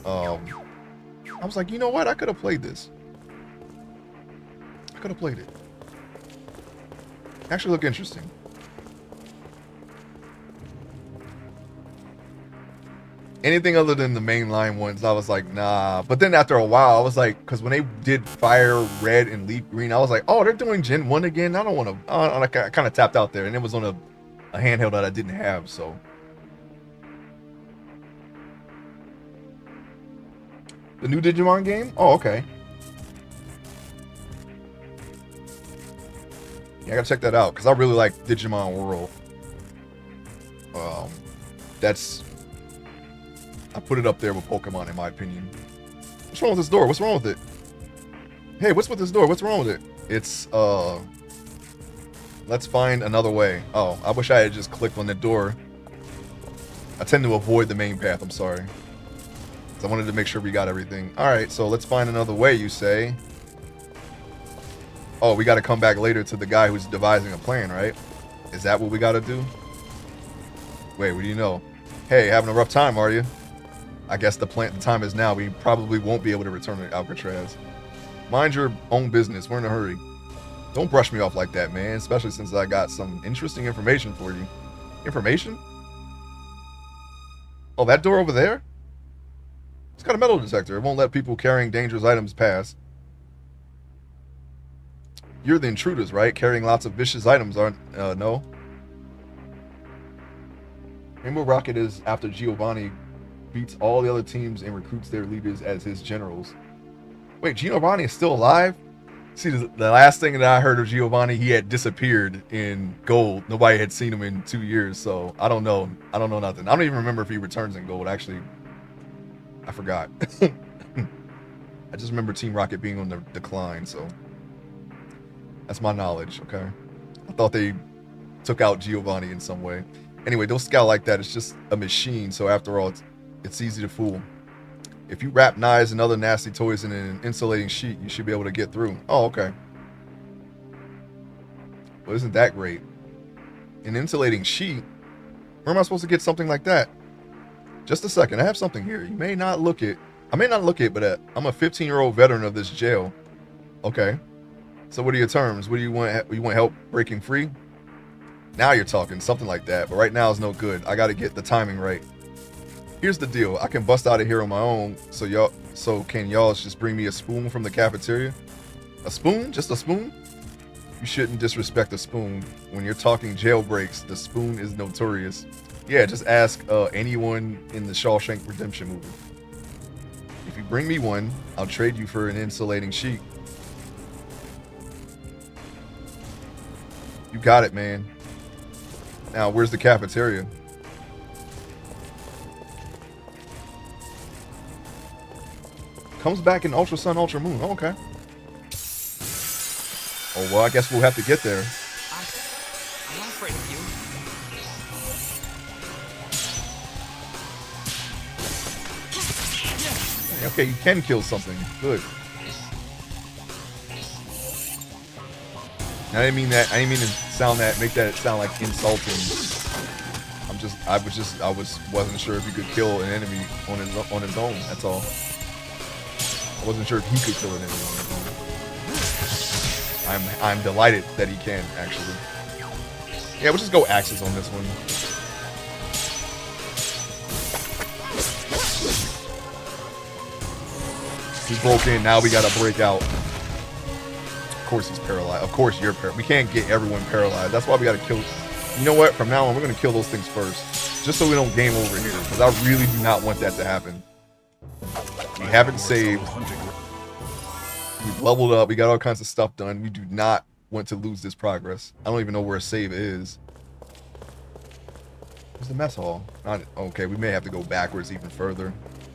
I was like, you know what? I could have played this. I could have played it. Actually look interesting. Anything other than the mainline ones, I was like, nah. But then after a while, I was like, because when they did Fire Red and Leaf Green, I was like, oh, they're doing Gen 1 again? I don't want to... I kind of tapped out there, and it was on a handheld that I didn't have, so... The new Digimon game? Oh, okay. Yeah, I gotta check that out, because I really like Digimon World. That's... I put it up there with Pokemon, in my opinion. What's wrong with this door? What's wrong with it? Hey, what's with this door? What's wrong with it? It's, let's find another way. Oh, I wish I had just clicked on the door. I tend to avoid the main path, I'm sorry. I wanted to make sure we got everything. Alright, so let's find another way, you say. Oh, we gotta come back later to the guy who's devising a plan, right? Is that what we gotta do? Wait, what do you know? Hey, having a rough time, are you? I guess the time is now. We probably won't be able to return to Alcatraz. Mind your own business. We're in a hurry. Don't brush me off like that, man. Especially since I got some interesting information for you. Information? Oh, that door over there? It's got a metal detector. It won't let people carrying dangerous items pass. You're the intruders, right? Carrying lots of vicious items, aren't... no? Rainbow Rocket is after Giovanni beats all the other teams and recruits their leaders as his generals. Wait, Giovanni is still alive? See, the last thing that I heard of Giovanni, he had disappeared in Gold. Nobody had seen him in 2 years, so I don't know. I don't know nothing. I don't even remember if he returns in Gold, actually. I forgot. I just remember Team Rocket being on the decline, so that's my knowledge, okay? I thought they took out Giovanni in some way. Anyway, don't scout like that. It's just a machine, so after all, it's easy to fool. If you wrap knives and other nasty toys in an insulating sheet, you should be able to get through. Oh, okay. Well, isn't that great? An insulating sheet? Where am I supposed to get something like that? Just a second. I have something here. You may not look it. I may not look it, but I'm a 15-year-old veteran of this jail. Okay. So what are your terms? What do you want? You want help breaking free? Now you're talking. Something like that. But right now is no good. I got to get the timing right. Here's the deal. I can bust out of here on my own. So can y'all just bring me a spoon from the cafeteria? A spoon? Just a spoon? You shouldn't disrespect a spoon. When you're talking jailbreaks, the spoon is notorious. Yeah, just ask anyone in the Shawshank Redemption movie. If you bring me one, I'll trade you for an insulating sheet. You got it, man. Now, where's the cafeteria? Comes back in Ultra Sun, Ultra Moon. Oh, okay. Oh, well, I guess we'll have to get there. I'm not afraid of you. Okay, you can kill something. Good. I didn't mean that. I didn't mean to make that sound like insulting. I wasn't sure if you could kill an enemy on his own. That's all. I wasn't sure if he could kill an enemy on his own. I'm delighted that he can, actually. Yeah, we'll just go axes on this one. He broke in, now we gotta break out. Of course he's paralyzed. Of course you're paralyzed. We can't get everyone paralyzed. That's why we gotta kill. You know what? From now on, we're gonna kill those things first. Just so we don't game over here. Because I really do not want that to happen. We haven't saved. We've leveled up. We got all kinds of stuff done. We do not want to lose this progress. I don't even know where a save is. Where's the mess hall? Okay, we may have to go backwards even further,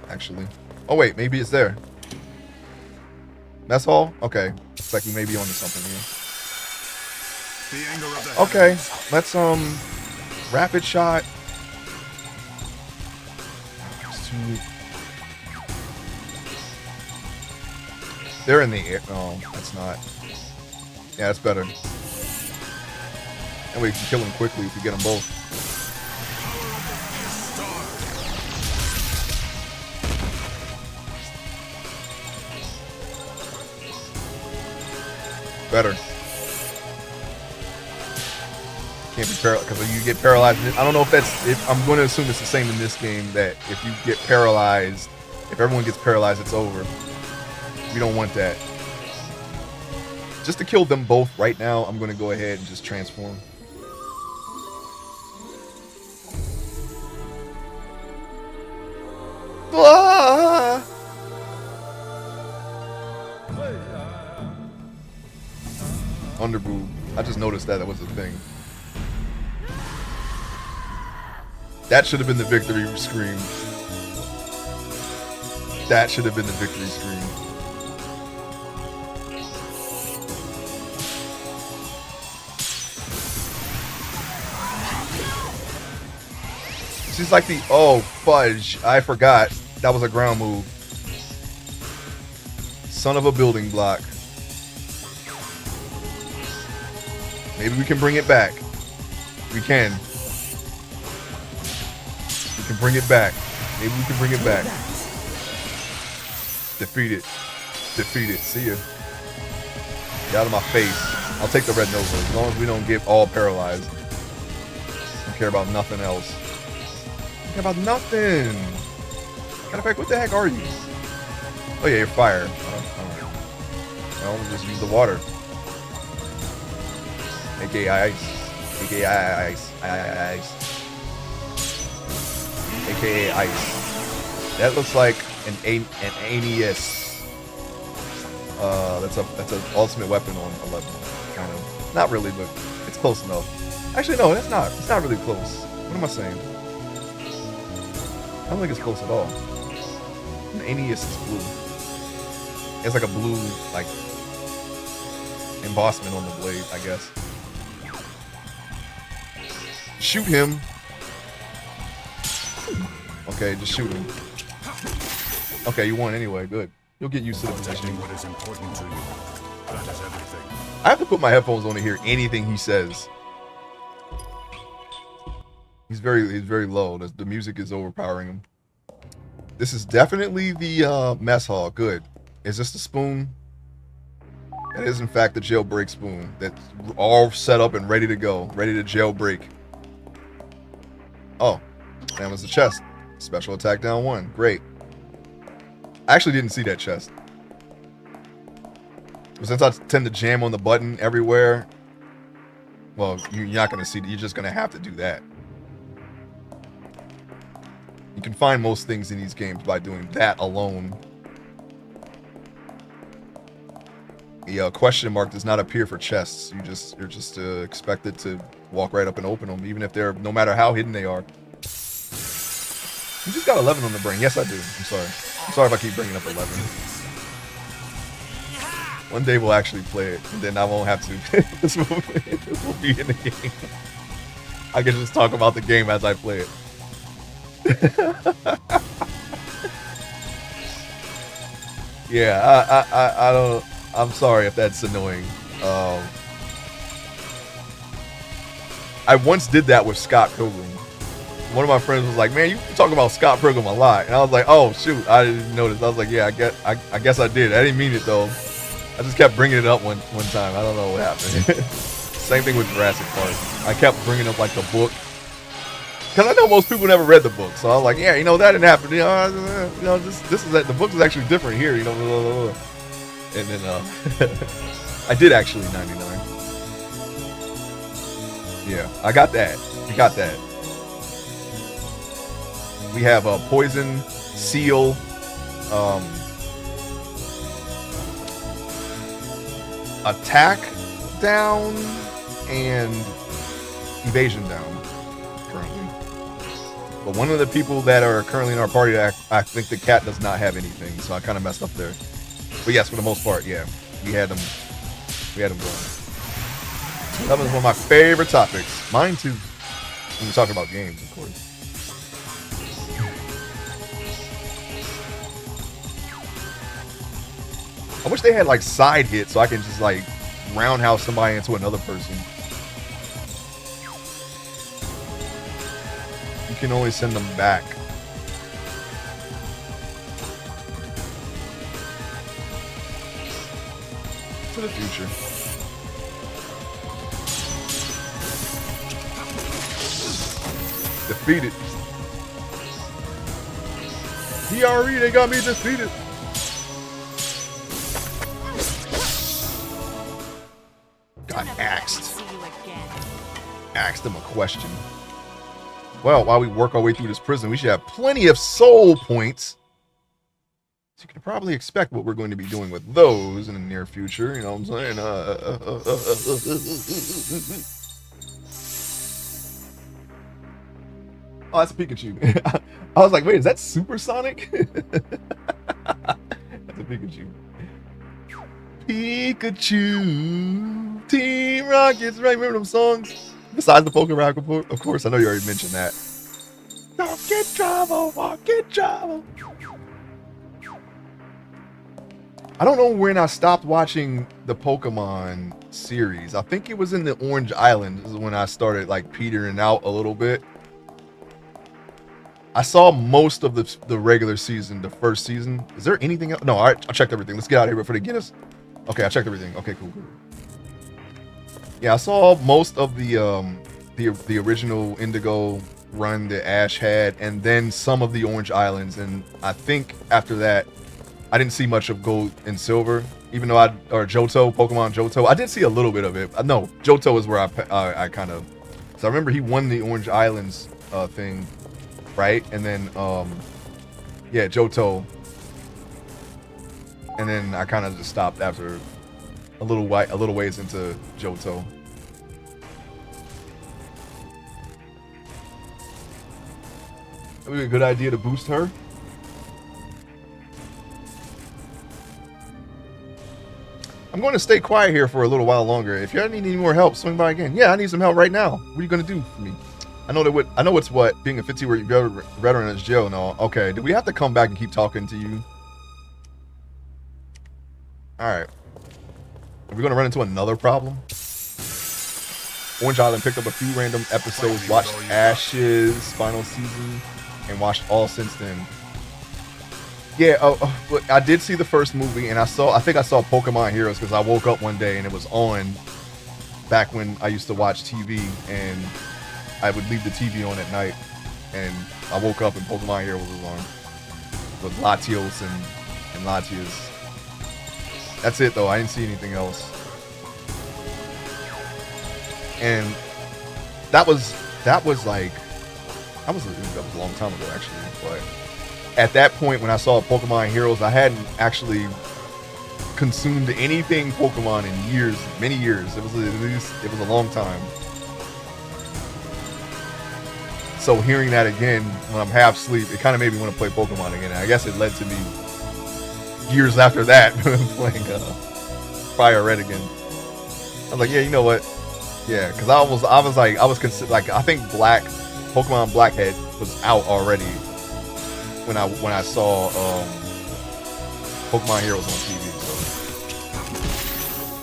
actually. Oh, wait. Maybe it's there. Mess hall? Okay. Looks like we may be onto something here. Okay. Let's, rapid shot. They're in the air. Oh, that's not. Yeah, that's better. And we can kill them quickly if we get them both. Better. Can't be paralyzed because you get paralyzed. I don't know if that's. I'm going to assume it's the same in this game that if you get paralyzed, if everyone gets paralyzed, it's over. We don't want that. Just to kill them both right now, I'm going to go ahead and just transform. Ah! Underboob. I just noticed that was a thing. That should have been the victory scream. That should have been the victory scream. She's like the, oh, fudge. I forgot. That was a ground move. Son of a building block. Maybe we can bring it back. We can. We can bring it back. Maybe we can bring it back. Defeat it. Defeat it. See ya. Get out of my face. I'll take the red Nova as long as we don't get all paralyzed. I don't care about nothing else. I don't care about nothing. Matter of fact, what the heck are you? Oh yeah, you're fire. Alright. Well, we'll just use the water. AKA ice. AKA ice. Ice. AKA ice. That looks like an Aeneas. That's an ultimate weapon on 11. Kind of. Not really, but it's close enough. Actually, no, that's not. It's not really close. What am I saying? I don't think it's close at all. Aeneas is blue. It's like a blue, like, embossment on the blade, I guess. Shoot him. Okay, just shoot him. Okay, you won anyway. Good. You'll get used to the positioning. What is important to you? That is everything. I have to put my headphones on to hear anything he says. He's very low. The music is overpowering him. This is definitely the mess hall. Good. Is this the spoon? It is in fact the jailbreak spoon. That's all set up and ready to go. Ready to jailbreak. Oh, that was the chest. Special attack down 1. Great. I actually didn't see that chest. But since I tend to jam on the button everywhere, well, you're not going to see it. You're just going to have to do that. You can find most things in these games by doing that alone. The question mark does not appear for chests. You're just expected to walk right up and open them, even if they're, no matter how hidden they are. You just got 11 on the brain. Yes, I do. I'm sorry. I'm sorry if I keep bringing up 11. One day we'll actually play it, and then I won't have to. This will be in the game. I can just talk about the game as I play it. Yeah, I don't. I'm sorry if that's annoying. I once did that with Scott Pilgrim. One of my friends was like, "Man, you talk about Scott Pilgrim a lot," and I was like, "Oh shoot, I didn't notice." I was like, "Yeah, I guess I did. I didn't mean it though. I just kept bringing it up one time. I don't know what happened." Same thing with Jurassic Park. I kept bringing up like the book because I know most people never read the book, so I was like, "Yeah, you know that didn't happen. This is the book is actually different here. You know." Blah, blah, blah. And then I did actually 99. Yeah, I got that. I got that. We have a poison, seal, attack down, and evasion down currently. But one of the people that are currently in our party, I think the cat does not have anything, so I kind of messed up there. But yes, for the most part, yeah, we had them going. That was one of my favorite topics. Mine too. When we talk about games, of course. I wish they had like side hits so I can just like roundhouse somebody into another person. You can only send them back. To the future. Defeated. DRE, they got me defeated. Got axed. Asked him a question. Well, while we work our way through this prison, we should have plenty of soul points. So you can probably expect what we're going to be doing with those in the near future. You know what I'm saying? Oh, that's Pikachu. I was like, wait, is that Supersonic? That's a Pikachu. Pikachu, Team Rockets, right? Remember them songs? Besides the Pokemon, of course. I know you already mentioned that. Walk in trouble, walk in trouble. I don't know when I stopped watching the Pokemon series. I think it was in the Orange Island. This is when I started like petering out a little bit. I saw most of the regular season, the first season. Is there anything else? No, all right, I checked everything. Let's get out of here before they get us. Okay, I checked everything. Okay, cool. Yeah, I saw most of the original Indigo run that Ash had, and then some of the Orange Islands. And I think after that, I didn't see much of Gold and Silver, even though Johto, Pokemon Johto. I did see a little bit of it. No, Johto is where I kind of. So I remember he won the Orange Islands thing, right? And then yeah, Johto. And then I kind of just stopped after a little ways into Johto. That would be a good idea to boost her. I'm going to stay quiet here for a little while longer. If you need any more help, swing by again. Yeah, I need some help right now. What are you going to do for me? I know it's what being a 50-year veteran is jail and all. Okay, do we have to come back and keep talking to you? All right. Are we going to run into another problem? Orange Island picked up a few random episodes, watched Ash's final season, and watched all since then. Yeah, but I did see the first movie, and I think I saw Pokemon Heroes because I woke up one day and it was on back when I used to watch TV, and I would leave the TV on at night, and I woke up and Pokemon Heroes was on with Latios and Latias. That's it though. I didn't see anything else. And that was a long time ago actually, but at that point when I saw Pokemon Heroes, I hadn't actually consumed anything Pokemon in years, many years. It was a long time. So hearing that again when I'm half asleep, it kind of made me want to play Pokemon again. And I guess it led to me years after that playing Fire Red again. I was like, yeah, you know what? Yeah, because I think Pokemon Blackhead was out already when I saw Pokemon Heroes on TV.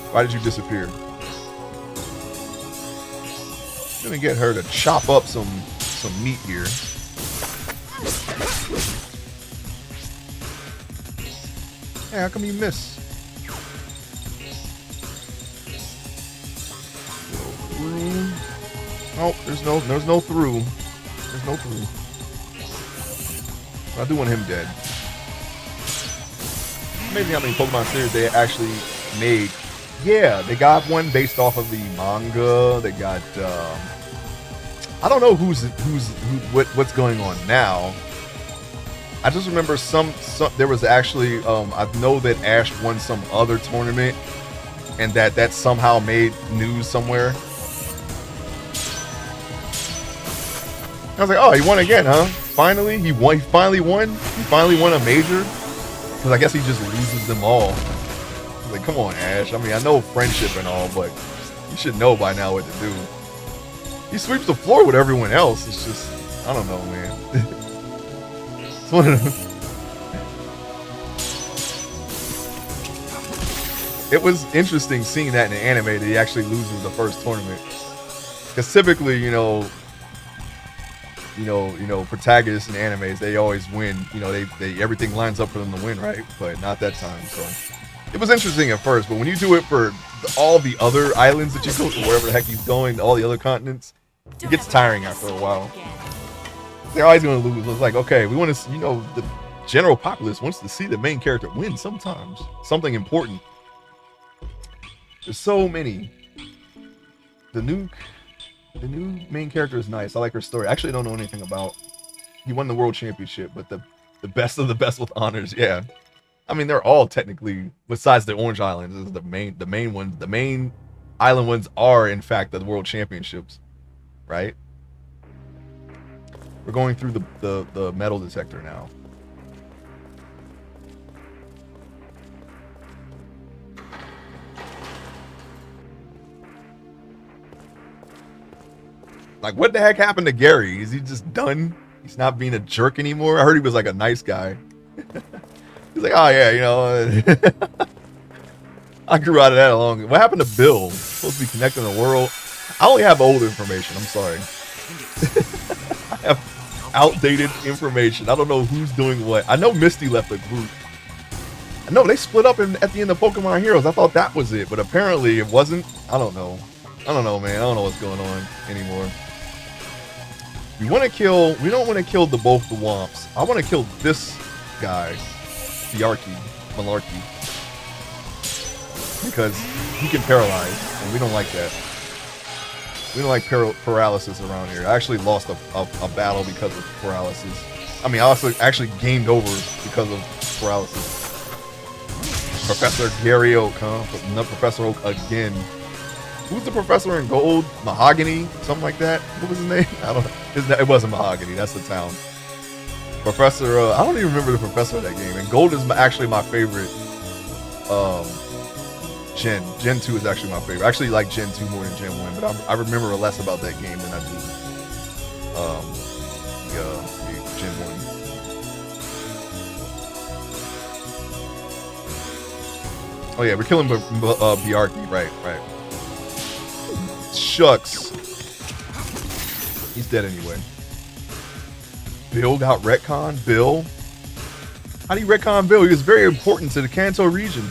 So why did you disappear? I'm gonna get her to chop up some meat here. Hey, how come you miss? Oh, there's no through. There's no through. I do want him dead. Amazing how many Pokemon series they actually made. Yeah, they got one based off of the manga. They got I don't know what's going on now. I just remember some there was actually I know that Ash won some other tournament and that somehow made news somewhere. I was like, oh, he won again, huh? Finally, he won. He finally won. He finally won a major. Because I guess he just loses them all. I was like, come on, Ash. I mean, I know friendship and all, but you should know by now what to do. He sweeps the floor with everyone else. It's just, I don't know, man. It's one of them. It was interesting seeing that in the anime that he actually loses the first tournament. Because typically, you know, protagonists in animes, they always win. You know, they everything lines up for them to win, right? But not that time. So it was interesting at first, but when you do it for all the other islands that you go to, wherever the heck he's going, all the other continents, it gets tiring after a while. They're always going to lose. It's like, okay, we want to, the general populace wants to see the main character win sometimes. Something important. There's so many. The new main character is nice. I like her story. I actually don't know anything about. He won the world championship, but the best of the best with honors. Yeah, I mean they're all technically, besides the Orange Islands, is the main ones. The main island ones are in fact the world championships, right? We're going through the metal detector now. Like, what the heck happened to Gary? Is he just done? He's not being a jerk anymore? I heard he was like a nice guy. He's like, oh yeah, I grew out of that along. What happened to Bill? Supposed to be connecting the world. I only have old information. I'm sorry. I have outdated information. I don't know who's doing what. I know Misty left the group. I know they split up at the end of Pokemon Heroes. I thought that was it, but apparently it wasn't. I don't know, man. I don't know what's going on anymore. We don't want to kill both the Womps. I want to kill this guy, Malarkey, because he can paralyze, and we don't like that. We don't like paralysis around here. I actually lost a battle because of paralysis. I mean, I also actually gamed over because of paralysis. Professor Gary Oak, huh? Not Professor Oak again. Who's the professor in Gold? Mahogany? Something like that? What was his name? I don't know. It wasn't Mahogany. That's the town. Professor, I don't even remember the professor of that game. And Gold is actually my favorite Gen 2 is actually my favorite. I actually like Gen 2 more than Gen 1, but I remember less about that game than I do the Gen 1. Oh yeah, we're killing Bjarki, right. Shucks. He's dead anyway. Bill got retcon? Bill? How do you retcon Bill? He was very important to the Kanto region.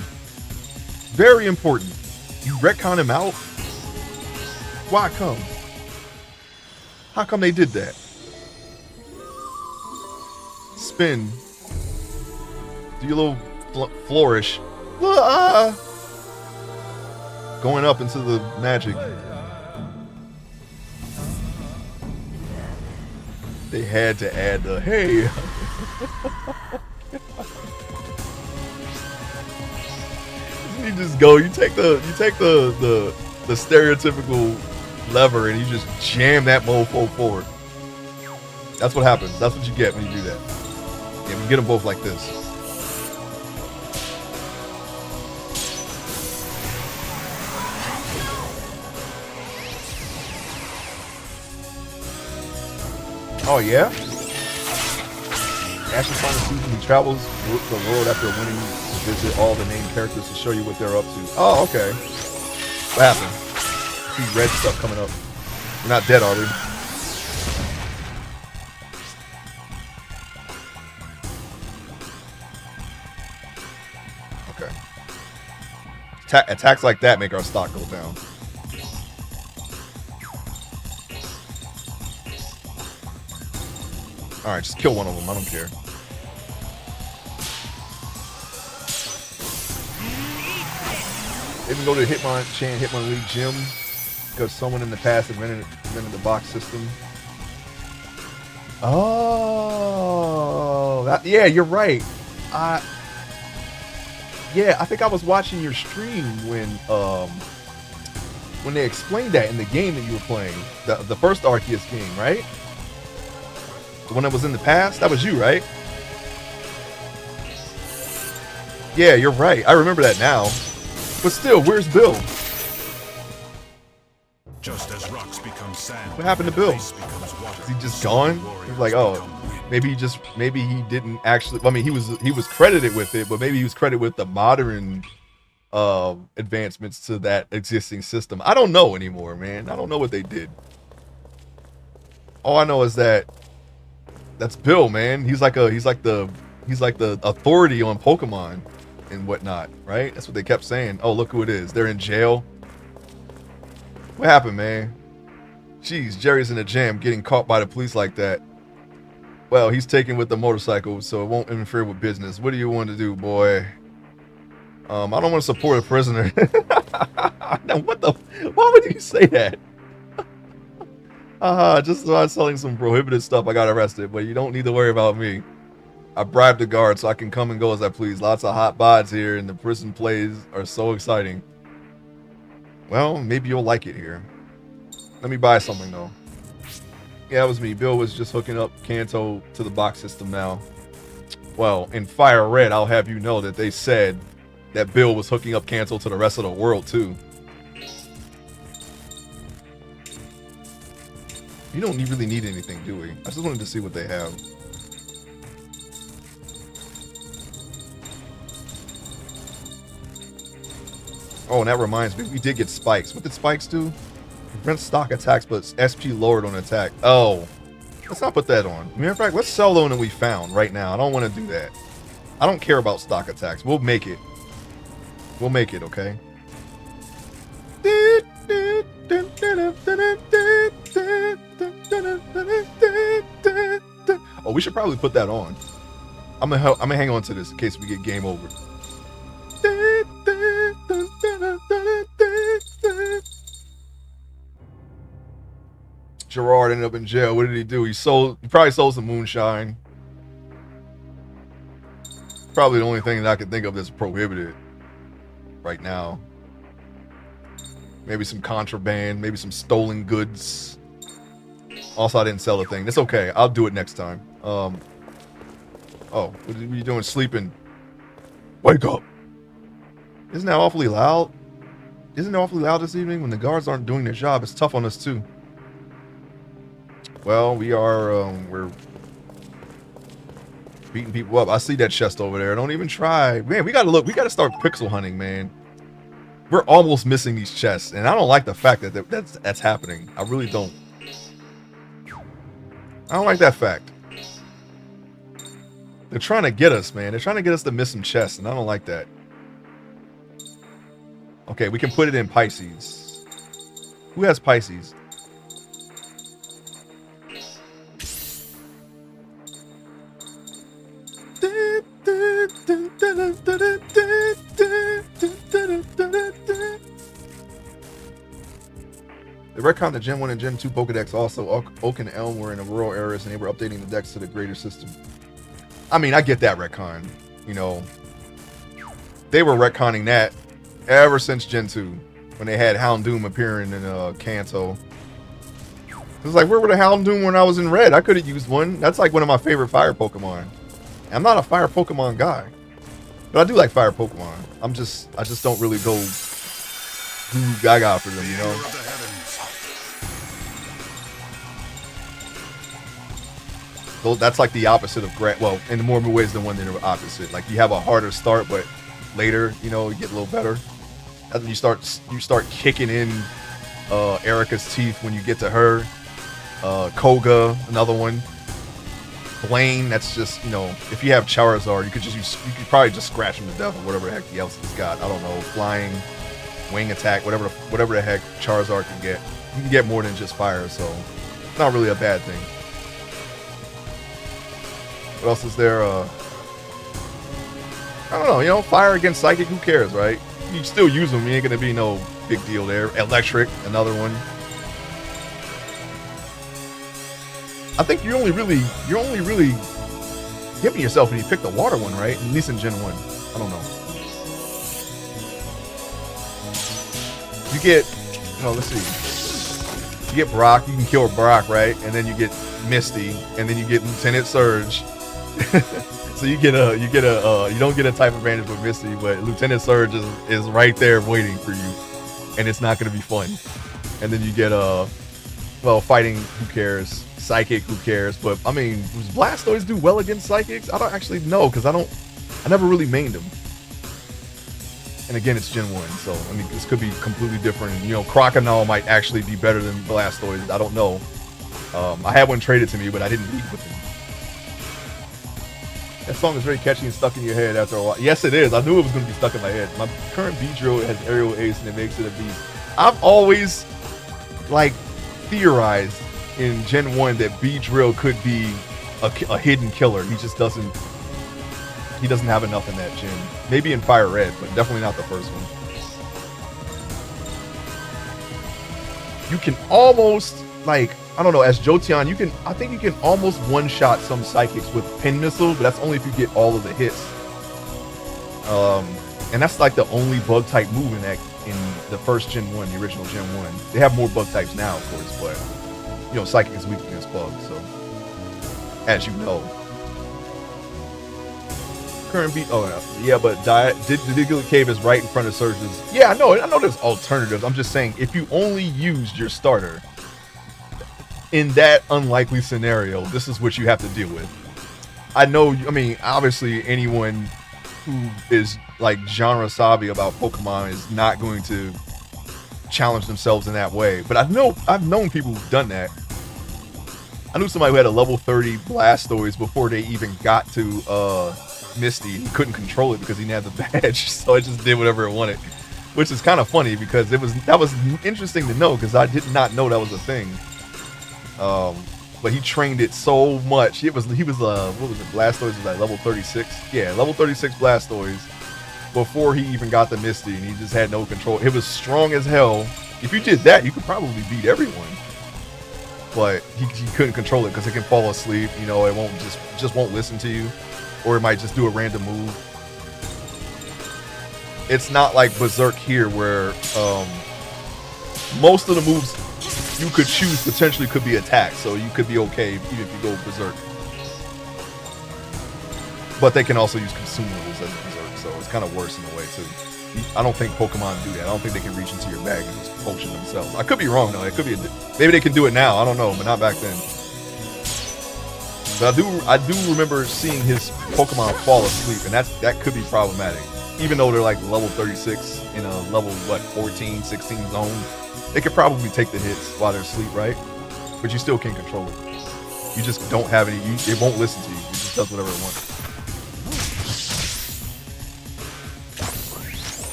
Very important. You retcon him out? Why come? How come they did that? Spin. Do your little flourish. Going up into the magic. They had to add the hey. You just go. You take the stereotypical lever and you just jam that mofo forward. That's what happens. That's what you get when you do that. Yeah, we get them both like this. Oh yeah? Ash is trying to see he travels the world after winning to visit all the main characters to show you what they're up to. Oh, okay. What happened? See red stuff coming up. We're not dead, are we? Okay. Attacks like that make our stock go down. Alright, just kill one of them. I don't care. Even go to Hitmonlee Gym because someone in the past invented the box system. Oh, yeah, you're right. Yeah, I think I was watching your stream when they explained that in the game that you were playing, the first Arceus game, right? The one that was in the past? That was you, right? Yeah, you're right. I remember that now. But still, where's Bill? Just as rocks become sand. What happened to Bill? Is he just gone? He was like, oh, maybe he didn't actually. I mean, he was credited with it, but maybe he was credited with the modern advancements to that existing system. I don't know anymore, man. I don't know what they did. All I know is that that's Bill, man. He's like the authority on Pokemon and whatnot, right? That's what they kept saying. Oh, look who it is. They're in jail. What happened, man? Jeez, Jerry's in a jam getting caught by the police like that. Well, he's taken with the motorcycle, so it won't interfere with business. What do you want to do, boy? I don't want to support a prisoner. Why would you say that? Just about selling some prohibited stuff, I got arrested, but you don't need to worry about me. I bribed the guard so I can come and go as I please. Lots of hot bods here, and the prison plays are so exciting. Well, maybe you'll like it here. Let me buy something, though. Yeah, it was me. Bill was just hooking up Kanto to the box system now. Well, in Fire Red, I'll have you know that they said that Bill was hooking up Kanto to the rest of the world, too. You don't really need anything, do we? I just wanted to see what they have. Oh, and that reminds me, we did get spikes. What did spikes do? Prevent stock attacks, but SP lowered on attack. Oh, let's not put that on. Matter of fact, let's sell the one that we found right now. I don't want to do that. I don't care about stock attacks. We'll make it. We'll make it, okay? Oh, we should probably put that on. I'm gonna hang on to this in case we get game over. Gerard ended up in jail. What did he do? He probably sold some moonshine. Probably the only thing that I can think of that's prohibited right now. Maybe some contraband, maybe some stolen goods. Also, I didn't sell the thing. That's okay. I'll do it next time. Oh, what are you doing sleeping? Wake up. Isn't that awfully loud? Isn't it awfully loud this evening? When the guards aren't doing their job, it's tough on us too. Well, we're beating people up. I see that chest over there. Don't even try. Man, we gotta start pixel hunting, man. We're almost missing these chests, and I don't like the fact that that's happening. I really don't. I don't like that fact. They're trying to get us, man. They're trying to get us to miss some chests, and I don't like that. Okay, we can put it in Pisces. Who has Pisces? They retconned the Gen 1 and Gen 2 Pokedex also. Oak and Elm were in the rural areas, and they were updating the decks to the greater system. I mean, I get that retcon. You know, they were retconning that ever since Gen 2, when they had Houndoom appearing in Kanto. It was like, where were the Houndoom when I was in Red? I could have used one. That's like one of my favorite fire Pokemon. I'm not a fire Pokemon guy, but I do like fire Pokemon. I just don't really go goo gaga for them, you know? So that's like the opposite of well, in more ways than one, they're the opposite. Like, you have a harder start, but later, you know, you get a little better. And then you start kicking in Erica's teeth when you get to her. Koga, another one. Blaine, that's just, you know, if you have Charizard, you could probably just scratch him to death or whatever the heck else he's got. I don't know, flying, wing attack, whatever the heck Charizard can get. You can get more than just fire, so it's not really a bad thing. What else is there? I don't know, you know, fire against psychic, who cares, right? You still use them, you ain't gonna be no big deal there. Electric, another one. I think you're only really giving yourself when you pick the water one, right? At least in Gen 1. I don't know. You get, let's see. You get Brock, you can kill Brock, right? And then you get Misty, and then you get Lieutenant Surge. So you don't get a type advantage with Misty, but Lieutenant Surge is right there waiting for you, and it's not going to be fun. And then you get fighting, who cares? Psychic, who cares? But I mean, does Blastoise do well against Psychics? I don't actually know, because I never really mained him. And again, it's Gen 1, so I mean, this could be completely different. You know, Crocodile might actually be better than Blastoise. I don't know. I had one traded to me, but I didn't lead with him. That song is very catchy and stuck in your head after a while. Yes, it is. I knew it was going to be stuck in my head. My current Beedrill has Aerial Ace, and it makes it a beast. I've always, theorized in Gen 1 that Beedrill could be a hidden killer. He just doesn't have enough in that gen. Maybe in Fire Red, but definitely not the first one. You can almost, I don't know, as Jotion, I think you can almost one-shot some Psychics with Pin Missile, but that's only if you get all of the hits. And that's the only bug-type move in the first Gen 1, the original Gen 1. They have more bug types now, of course, but, you know, Psychic is weak against bugs, so, as you know. Current beat, but Diglett Cave is right in front of Surge's. Yeah, I know there's alternatives. I'm just saying, if you only used your starter, in that unlikely scenario, this is what you have to deal with. I mean, obviously anyone who is genre savvy about Pokemon is not going to challenge themselves in that way. But I've known people who've done that. I knew somebody who had a level 30 Blastoise before they even got to Misty. He couldn't control it because he didn't have the badge, so it just did whatever it wanted. Which is kind of funny because that was interesting to know, because I did not know that was a thing. But he trained it so much. He was what was it? Blastoise was level 36. Yeah, level 36 Blastoise before he even got the Misty, and he just had no control. It was strong as hell. If you did that, you could probably beat everyone. But he couldn't control it because it can fall asleep. You know, it won't just won't listen to you, or it might just do a random move. It's not like Berserk here, where most of the moves you could choose potentially could be attacked, so you could be okay even if you go Berserk. But they can also use consumables as Berserk, so it's kind of worse in a way too. I don't think Pokemon do that. I don't think they can reach into your bag and just potion themselves. I could be wrong though. It could be maybe they can do it now. I don't know, but not back then. But I do remember seeing his Pokemon fall asleep, and that could be problematic. Even though they're like level 36 in a level 14, 16 zone, they could probably take the hits while they're asleep, right? But you still can't control it. You just don't have any. It won't listen to you. It just does whatever it wants.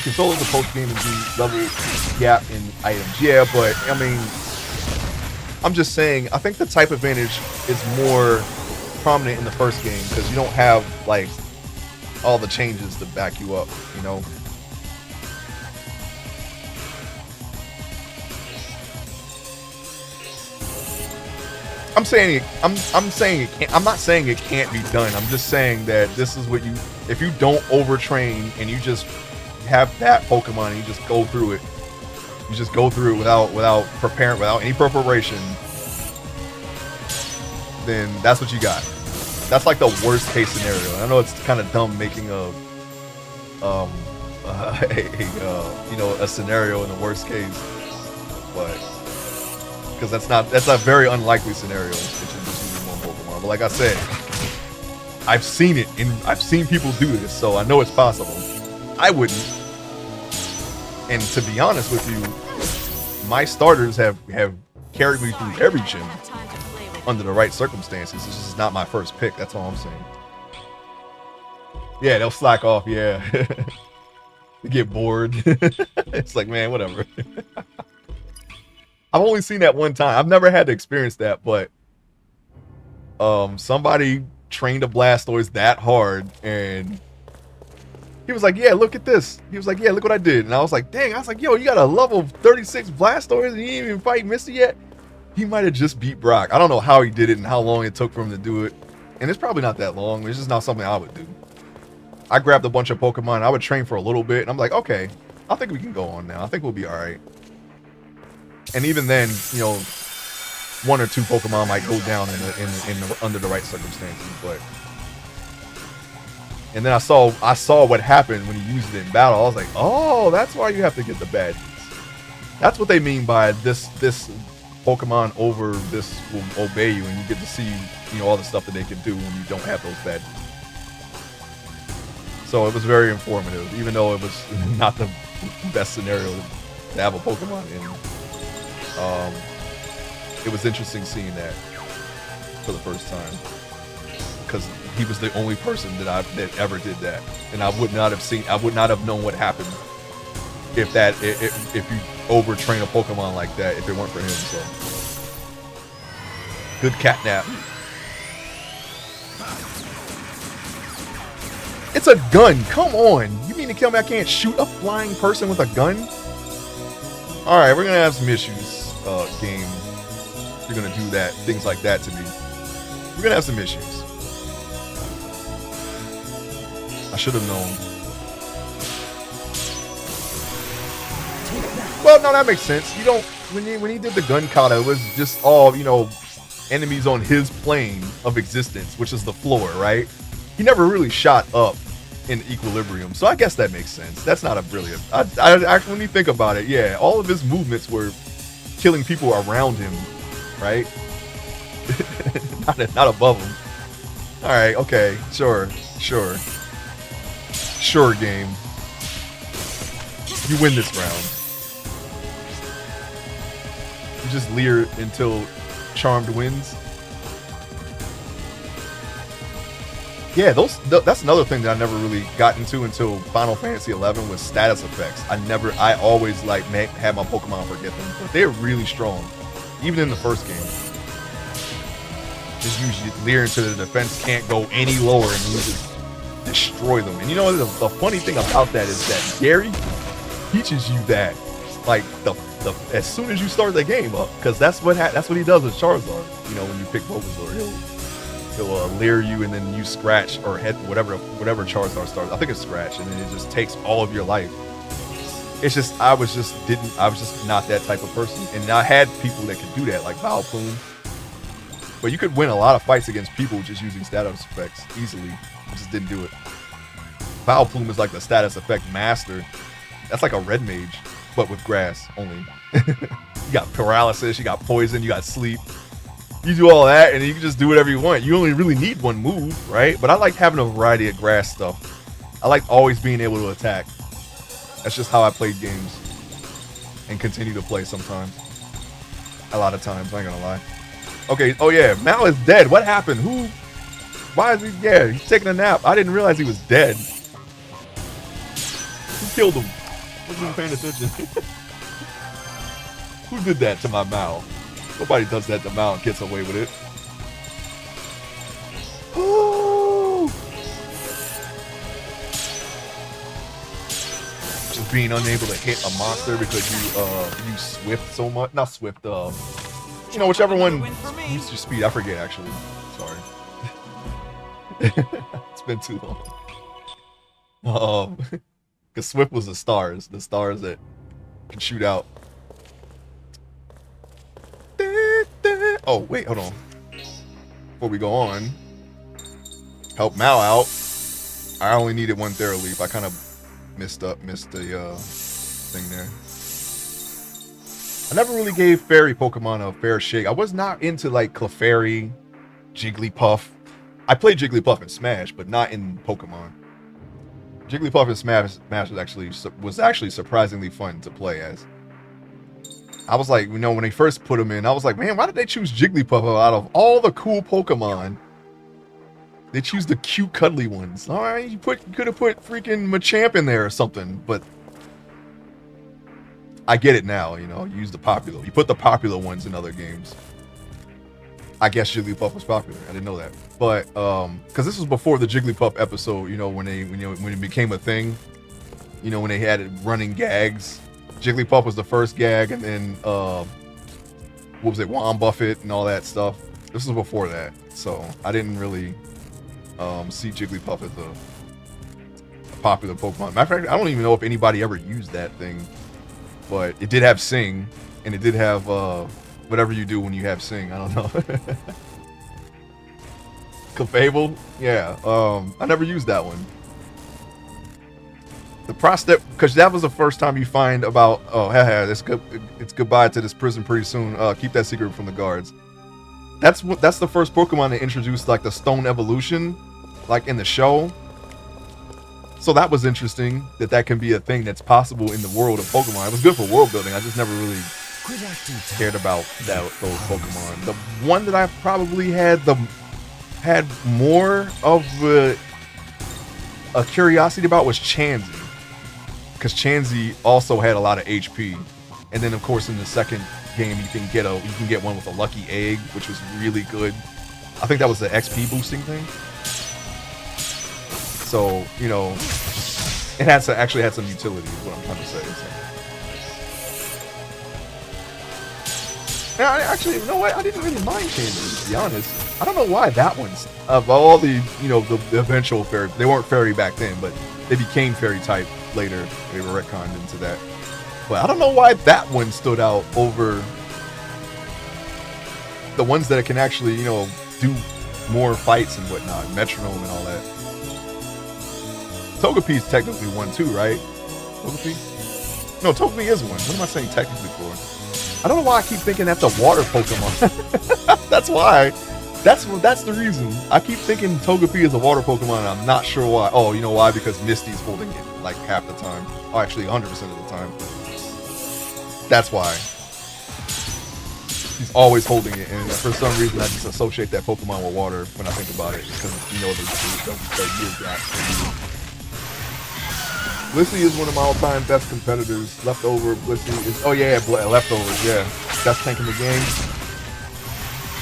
Control the post-game and do level gap in items. Yeah, but I mean, I'm just saying, I think the type advantage is more prominent in the first game because you don't have like all the changes to back you up, you know. I'm saying it can't. I'm not saying it can't be done. I'm just saying that this is what you. If you don't overtrain and you just have that Pokemon and you just go through it, you just go through it without preparing, without any preparation, then that's what you got. That's like the worst case scenario. And I know it's kind of dumb making a scenario in the worst case, but because that's a very unlikely scenario that you're just using one Pokemon. But like I said, I've seen it and I've seen people do this, so I know it's possible. I wouldn't. And to be honest with you, my starters have carried me through every gym under the right circumstances. This is not my first pick. That's all I'm saying. Yeah, they'll slack off. Yeah, they get bored. It's like, man, whatever. I've only seen that one time. I've never had to experience that, but somebody trained a Blastoise that hard, and he was like, yeah, look at this. He was like, yeah, look what I did. And I was like, dang. I was like, yo, you got a level 36 Blastoise and you ain't even fight Misty yet? He might have just beat Brock. I don't know how he did it and how long it took for him to do it. And it's probably not that long. It's just not something I would do. I grabbed a bunch of Pokemon. I would train for a little bit. And I'm like, okay, I think we can go on now. I think we'll be all right. And even then, you know, one or two Pokemon might go down under the right circumstances. But and then I saw what happened when he used it in battle. I was like, oh, that's why you have to get the badges. That's what they mean by this Pokemon over this will obey you, and you get to see, you know, all the stuff that they can do when you don't have those badges. So it was very informative, even though it was not the best scenario to have a Pokemon in. It was interesting seeing that for the first time, because he was the only person that ever did that, and I would not have known what happened if you overtrain a Pokemon like that if it weren't for him. So good catnap. It's a gun. Come on. You mean to tell me I can't shoot a flying person with a gun? All right, we're gonna have some issues, game. You're gonna do that, things like that to me. We're gonna have some issues. I should have known. Well, no, that makes sense. You don't. When he did the gun kata, it was just all, you know, enemies on his plane of existence, which is the floor, right? He never really shot up in equilibrium, so I guess that makes sense. That's not a brilliant. I when you think about it, yeah, all of his movements were killing people around him, right? not above him. All right, okay, sure, game. You win this round. You just leer until Charmed wins. Yeah, that's another thing that I never really got into until Final Fantasy 11 was status effects. I always like had my Pokemon forget them, but they're really strong, even in the first game. Just usually leer into the defense can't go any lower, and you just destroy them. And you know the funny thing about that is that Gary teaches you that like as soon as you start the game up, because that's what he does with Charizard. You know, when you pick Bulbasaur, he'll leer you, and then you scratch or hit whatever Charizard starts. I think it's scratch, and then it just takes all of your life. It's just I was just not that type of person, and I had people that could do that, like Vileplume. But you could win a lot of fights against people just using status effects easily. I just didn't do it. Vileplume is like the status effect master, That's like a red mage, but with grass only. You got paralysis, you got poison, you got sleep. You do all that, and you can just do whatever you want. You only really need one move, right? But I like having a variety of grass stuff. I like always being able to attack. That's just how I played games. And continue to play sometimes. A lot of times, I ain't gonna lie. Okay, oh yeah, Mal is dead. What happened? Who? Why is he? Yeah, he's taking a nap. I didn't realize he was dead. Who killed him? Wasn't even paying attention. Who did that to my Mal? Nobody does that to Mal and gets away with it. Ooh. Just being unable to hit a monster because you swift so much. Not swift, you know, whichever one uses your speed. I forget, actually. Sorry. It's been too long. Because swift was the stars that can shoot out. Oh, wait, hold on. Before we go on, help Mal out. I only needed one Thera Leaf. I kind of missed the thing there. I never really gave fairy Pokemon a fair shake. I was not into like Clefairy, Jigglypuff. I played Jigglypuff in Smash, but not in Pokemon. Jigglypuff in Smash was actually surprisingly fun to play as. I was like, you know, when they first put him in, I was like, man, why did they choose Jigglypuff out of all the cool Pokemon? They choose the cute, cuddly ones. All right, you could have put freaking Machamp in there or something, but I get it now. You know, you use the popular. You put the popular ones in other games. I guess Jigglypuff was popular. I didn't know that, but because this was before the Jigglypuff episode, you know, when it became a thing, you know, when they had running gags. Jigglypuff was the first gag, and then what was it, Warren Buffett and all that stuff. This was before that, so I didn't really see Jigglypuff as a popular Pokemon. Matter of fact, I don't even know if anybody ever used that thing, but it did have Sing, and it did have whatever you do when you have Sing. I don't know. Clefable, yeah. I never used that one. The Prostep, because that was the first time you find about, oh, it's goodbye to this prison pretty soon. Keep that secret from the guards. That's the first Pokemon that introduced like the Stone Evolution, like in the show. So that was interesting that can be a thing that's possible in the world of Pokemon. It was good for world building. I just never really cared about those Pokemon. The one that I probably had more of a curiosity about was Chansey. Because Chansey also had a lot of HP, and then of course in the second game you can get one with a lucky egg, which was really good. I think that was the XP boosting thing. So you know, it actually had some utility. Is what I'm trying to say. So. Now, actually, you know what? I didn't really mind Chansey, to be honest. I don't know why that one's of all the the eventual fairy. They weren't fairy back then, but they became fairy type later. They were retconned into that. But I don't know why that one stood out over the ones that can actually, you know, do more fights and whatnot, metronome and all that. Togepi's technically one too, right? Togepi? No, Togepi is one. What am I saying technically for? I don't know why I keep thinking that's a water Pokemon. That's why. That's the reason. I keep thinking Togepi is a water Pokemon, and I'm not sure why. Oh, you know why? Because Misty's holding it like half the time. Oh, actually 100% of the time. That's why. He's always holding it, and for some reason I just associate that Pokemon with water when I think about it, because you know the year gap. Blissey is one of my all-time best competitors. Leftover Blissey is, oh yeah, Leftovers, yeah. Best tank in the game.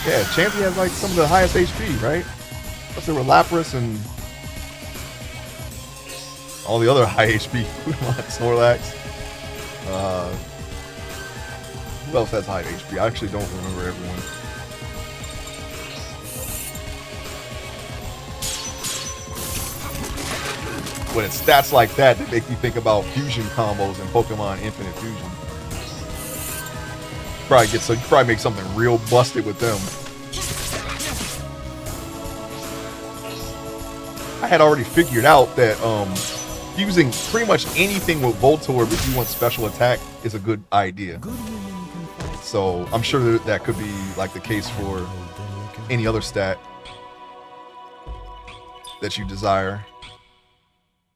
Yeah, Chansey has like some of the highest HP, right? Plus there were Lapras and all the other high HP Snorlax. Who else has high HP? I actually don't remember everyone. When it's stats like that that make you think about fusion combos and Pokemon Infinite Fusion. You probably make something real busted with them. I had already figured out that fusing pretty much anything with Voltorb if you want special attack is a good idea. So I'm sure that could be like the case for any other stat that you desire.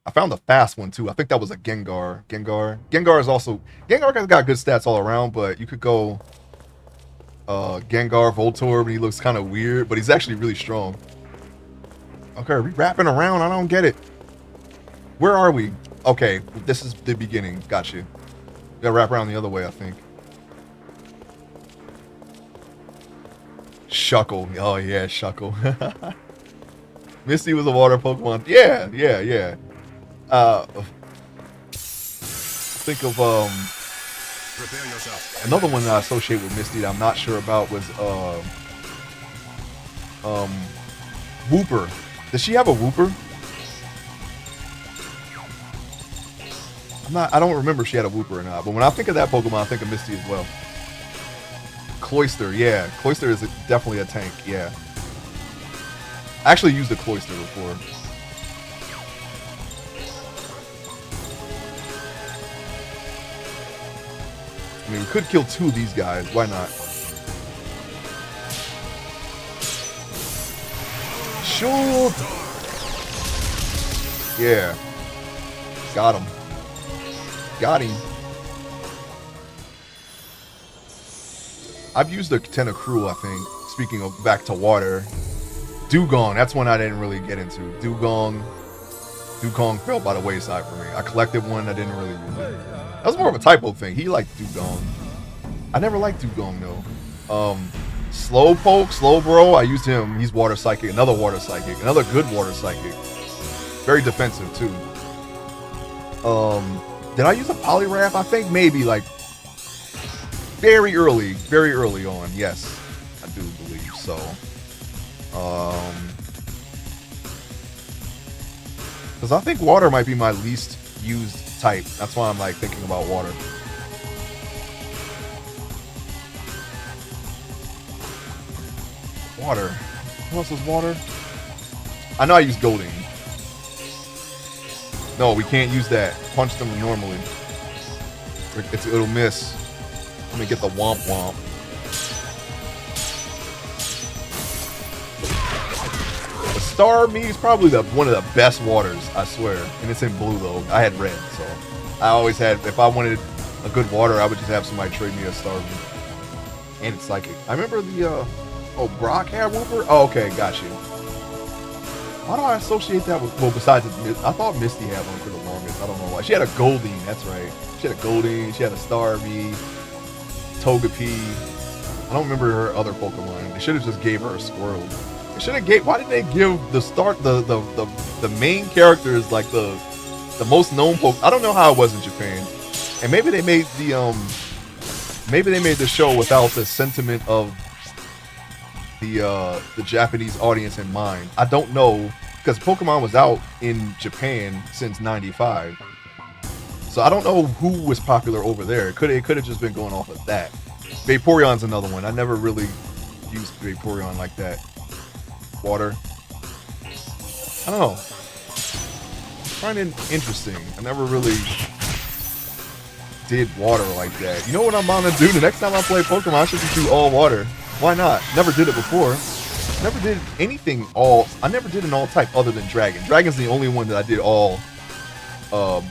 I found the fast one too. I think that was a Gengar. Gengar is also... Gengar has got good stats all around, but you could go Gengar, Voltorb, and he looks kind of weird, but he's actually really strong. Okay, are we wrapping around? I don't get it. Where are we? Okay, this is the beginning. Got you. Gotta wrap around the other way, I think. Shuckle. Oh, yeah, Shuckle. Misty was a water Pokemon. Yeah. Think of Prepare yourself. another one that I associate with Misty that I'm not sure about was Wooper. Does she have a Wooper? I don't remember if she had a Wooper or not, but when I think of that Pokemon, I think of Misty as well. Cloyster, yeah. Cloyster is definitely a tank, yeah. I actually used a Cloyster before. I mean, we could kill 2 of these guys. Why not? Shoot! Yeah. Got him. Got him. I've used the Tentacruel, I think. Speaking of back to water. Dugong, that's one I didn't really get into. Dugong fell by the wayside for me. I collected one, I didn't really use it. That was more of a typo thing. He liked Dugong. I never liked Dugong though. Slowbro, I used him. He's water psychic, another water psychic, another good water psychic. Very defensive too. Did I use a Poliwrath? I think maybe like very early on. Yes, I do believe so. Because I think water might be my least used type. That's why I'm like thinking about water. Water. What else is water? I know I use Golding. No, we can't use that. Punch them normally. It'll miss. Let me get the Womp Womp. The Starmie is probably one of the best waters, I swear. And it's in blue though. I had red, so I always had. If I wanted a good water, I would just have somebody trade me a Starmie. And it's psychic. I remember the Brock had Wooper. Oh, okay, got you. Why do I associate that with? Well, besides, I thought Misty had one for the longest. I don't know why. She had a Goldeen. That's right. She had a Goldeen. She had a Starmie. Togepi. I don't remember her other Pokemon. They should have just gave her a Squirtle. They should have gave. Why didn't they give the main characters like the most known Pokemon? I don't know how it was in Japan. And maybe they made the show without the sentiment of the Japanese audience in mind. I don't know, because Pokemon was out in Japan since '95. So I don't know who was popular over there. It could have just been going off of that. Vaporeon's another one. I never really used Vaporeon like that. Water. I don't know. I find it interesting. I never really did water like that. You know what I'm going to do? The next time I play Pokemon, I should just do all water. Why not? Never did it before. Never did anything all... I never did an all type other than Dragon. Dragon's the only one that I did all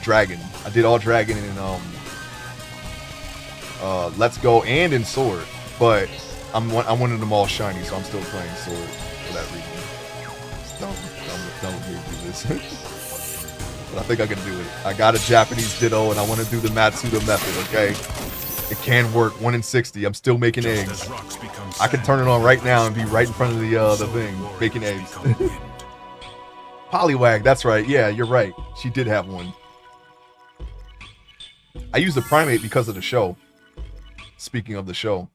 Dragon. I did all Dragon in Let's Go and in Sword. But I wanted them all shiny, so I'm still playing Sword for that reason. Don't do this. But I think I can do it. I got a Japanese Ditto, and I want to do the Matsuda method, okay? It can work. 1 in 60. I'm still making eggs. I can turn it on right now and be right in front of the thing, making eggs. Poliwag, that's right. Yeah, you're right. She did have one. I used the Primate because of the show. Speaking of the show.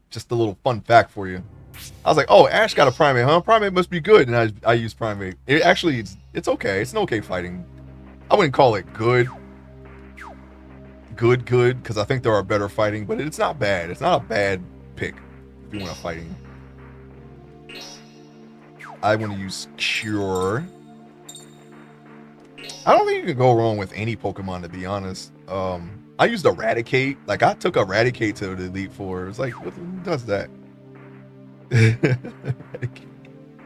Just a little fun fact for you. I was like, oh, Ash got a Primate, huh? Primate must be good. And I used Primate. It actually, it's okay. It's an okay fighting. I wouldn't call it good. Good, because I think there are better fighting, but it's not bad. It's not a bad pick if you want a fighting. I want to use Cure. I don't think you can go wrong with any Pokemon, to be honest. I used Eradicate. Like, I took Eradicate to the Elite Four. It's like, who does that?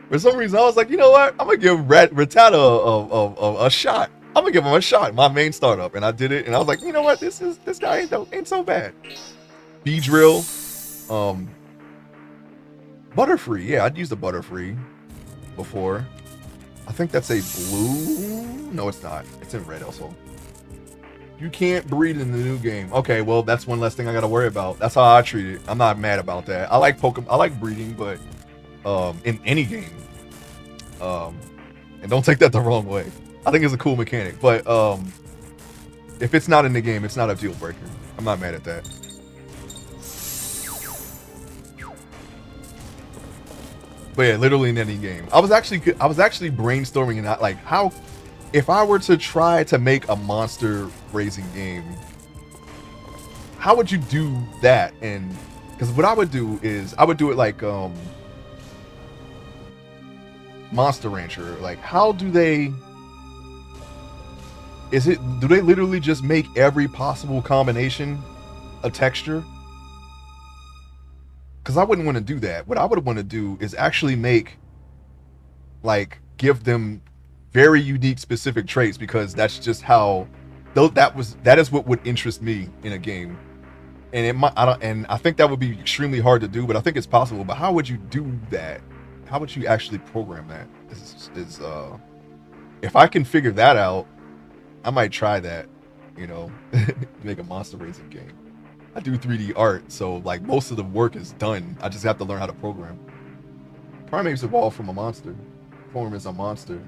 For some reason, I was like, you know what? I'm gonna give Rattata a shot. I'm gonna give him a shot. My main startup, and I did it. And I was like, you know what? This guy ain't so bad. Beedrill, Butterfree. Yeah, I'd used a Butterfree before. I think that's a blue. No, it's not. It's in red also. You can't breed in the new game. Okay, well, that's one less thing I gotta worry about. That's how I treat it. I'm not mad about that. I like Pokemon. I like breeding, but in any game. And don't take that the wrong way. I think it's a cool mechanic, but if it's not in the game, it's not a deal breaker. I'm not mad at that. But yeah, literally in any game. I was actually brainstorming and like how, if I were to try to make a monster raising game, how would you do that? And because what I would do is I would do it like Monster Rancher. Like, how do they? Do they literally just make every possible combination a texture? Because I wouldn't want to do that. What I would want to do is actually make, like, give them very unique specific traits, because that's just how, that is what would interest me in a game. And it might, I think that would be extremely hard to do, but I think it's possible. But how would you do that? How would you actually program that? If I can figure that out, I might try that, you know, make a monster racing game. I do 3D art, so like most of the work is done. I just have to learn how to program. Primates evolve from a monster. Form is a monster.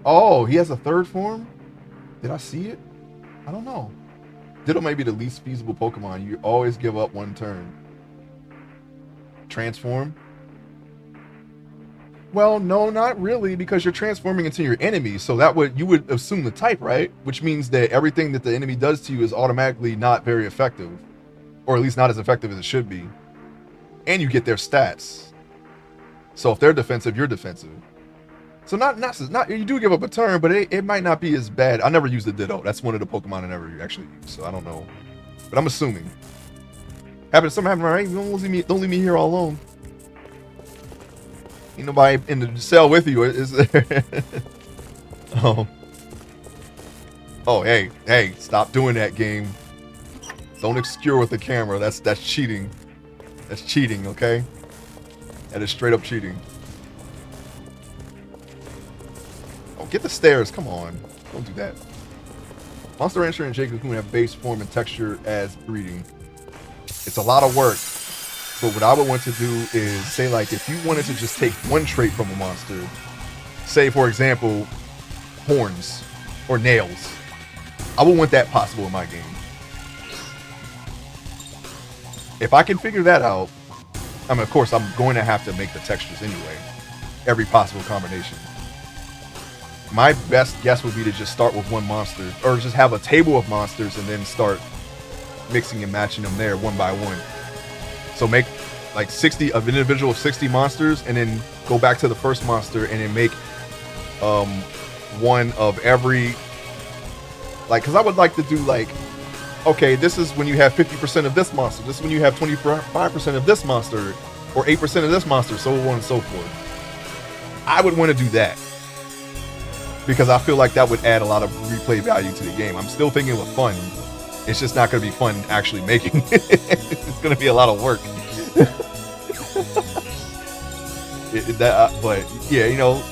Oh, he has a third form? Did I see it? I don't know. Ditto may be the least feasible Pokemon. You always give up one turn. Transform? Well, no, not really, because you're transforming into your enemy. So you would assume the type, right? Which means that everything that the enemy does to you is automatically not very effective, or at least not as effective as it should be. And you get their stats. So if they're defensive, you're defensive. So not you do give up a turn, but it might not be as bad. I never used the Ditto. That's one of the Pokemon I never actually used, so I don't know. But I'm assuming. Something happened, right? Don't leave me here all alone. Ain't nobody in the cell with you, is there? Oh, hey, stop doing that, game. Don't obscure with the camera. That's cheating. That's cheating, okay? That is straight up cheating. Oh, get the stairs. Come on. Don't do that. Monster Rancher and Jake Cocoon have base form and texture as breeding. It's a lot of work. But what I would want to do is say, like, if you wanted to just take one trait from a monster, say, for example, horns or nails, I would want that possible in my game. If I can figure that out, I mean, of course, I'm going to have to make the textures anyway. Every possible combination. My best guess would be to just start with one monster, or just have a table of monsters and then start mixing and matching them there one by one. So make like 60 of individual 60 monsters, and then go back to the first monster and then make one of every, like, because I would like to do like, okay, this is when you have 50% of this monster, this is when you have 25% of this monster, or 8% of this monster, so on and so forth. I would want to do that, because I feel like that would add a lot of replay value to the game. I'm still thinking of fun. It's just not going to be fun actually making it. It's going to be a lot of work. But yeah, you know,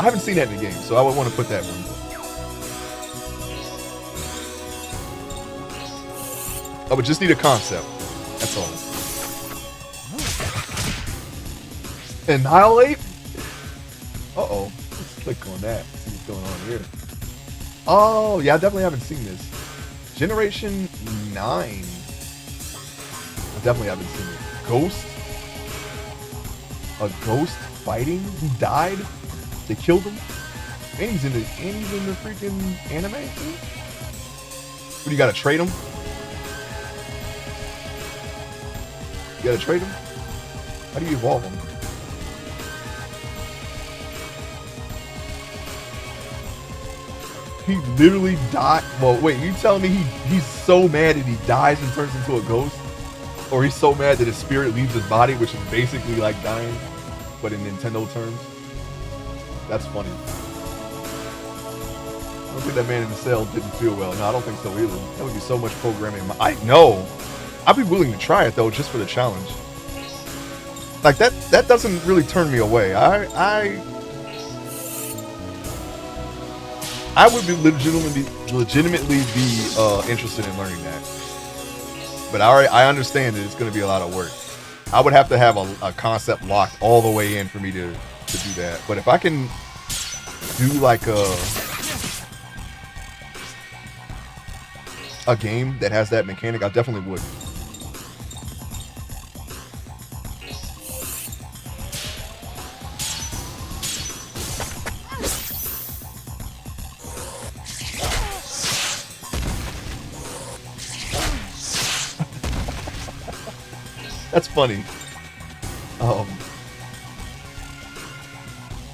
I haven't seen that in the game, so I would want to put that one. I would just need a concept. That's all. Annihilate? Uh-oh. Let's click on that. See what's going on here. Oh, yeah, I definitely haven't seen this. Generation 9. I definitely haven't seen it. Ghost? A ghost fighting? Who died? They killed him? And he's in the freaking anime too? What, you gotta trade him? You gotta trade him? How do you evolve him? he literally died. Well, wait, you telling me he's so mad that he dies and turns into a ghost? Or he's so mad that his spirit leaves his body, which is basically like dying, but in Nintendo terms? That's funny. I don't think that man in the cell didn't feel well. No, I don't think so either. That would be so much programming. I know. I'd be willing to try it though, just for the challenge. Like that doesn't really turn me away. I would be legitimately be interested in learning that. But I understand that it's going to be a lot of work. I would have to have a concept locked all the way in for me to do that. But if I can do like a game that has that mechanic, I definitely would. That's funny.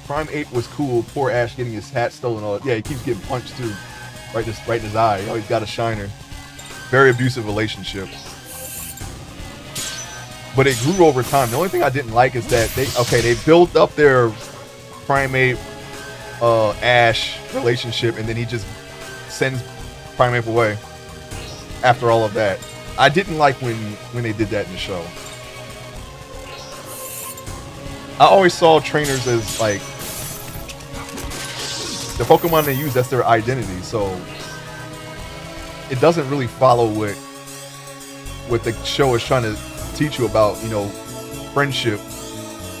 Prime 8 was cool. Poor Ash getting his hat stolen. All yeah, he keeps getting punched too, right in his eye. Oh, he's got a shiner. Very abusive relationship. But it grew over time. The only thing I didn't like is that they built up their Prime 8 Ash relationship, and then he just sends Prime 8 away after all of that. I didn't like when they did that in the show. I always saw trainers as like the Pokemon they use, that's their identity. So it doesn't really follow what the show is trying to teach you about, you know, friendship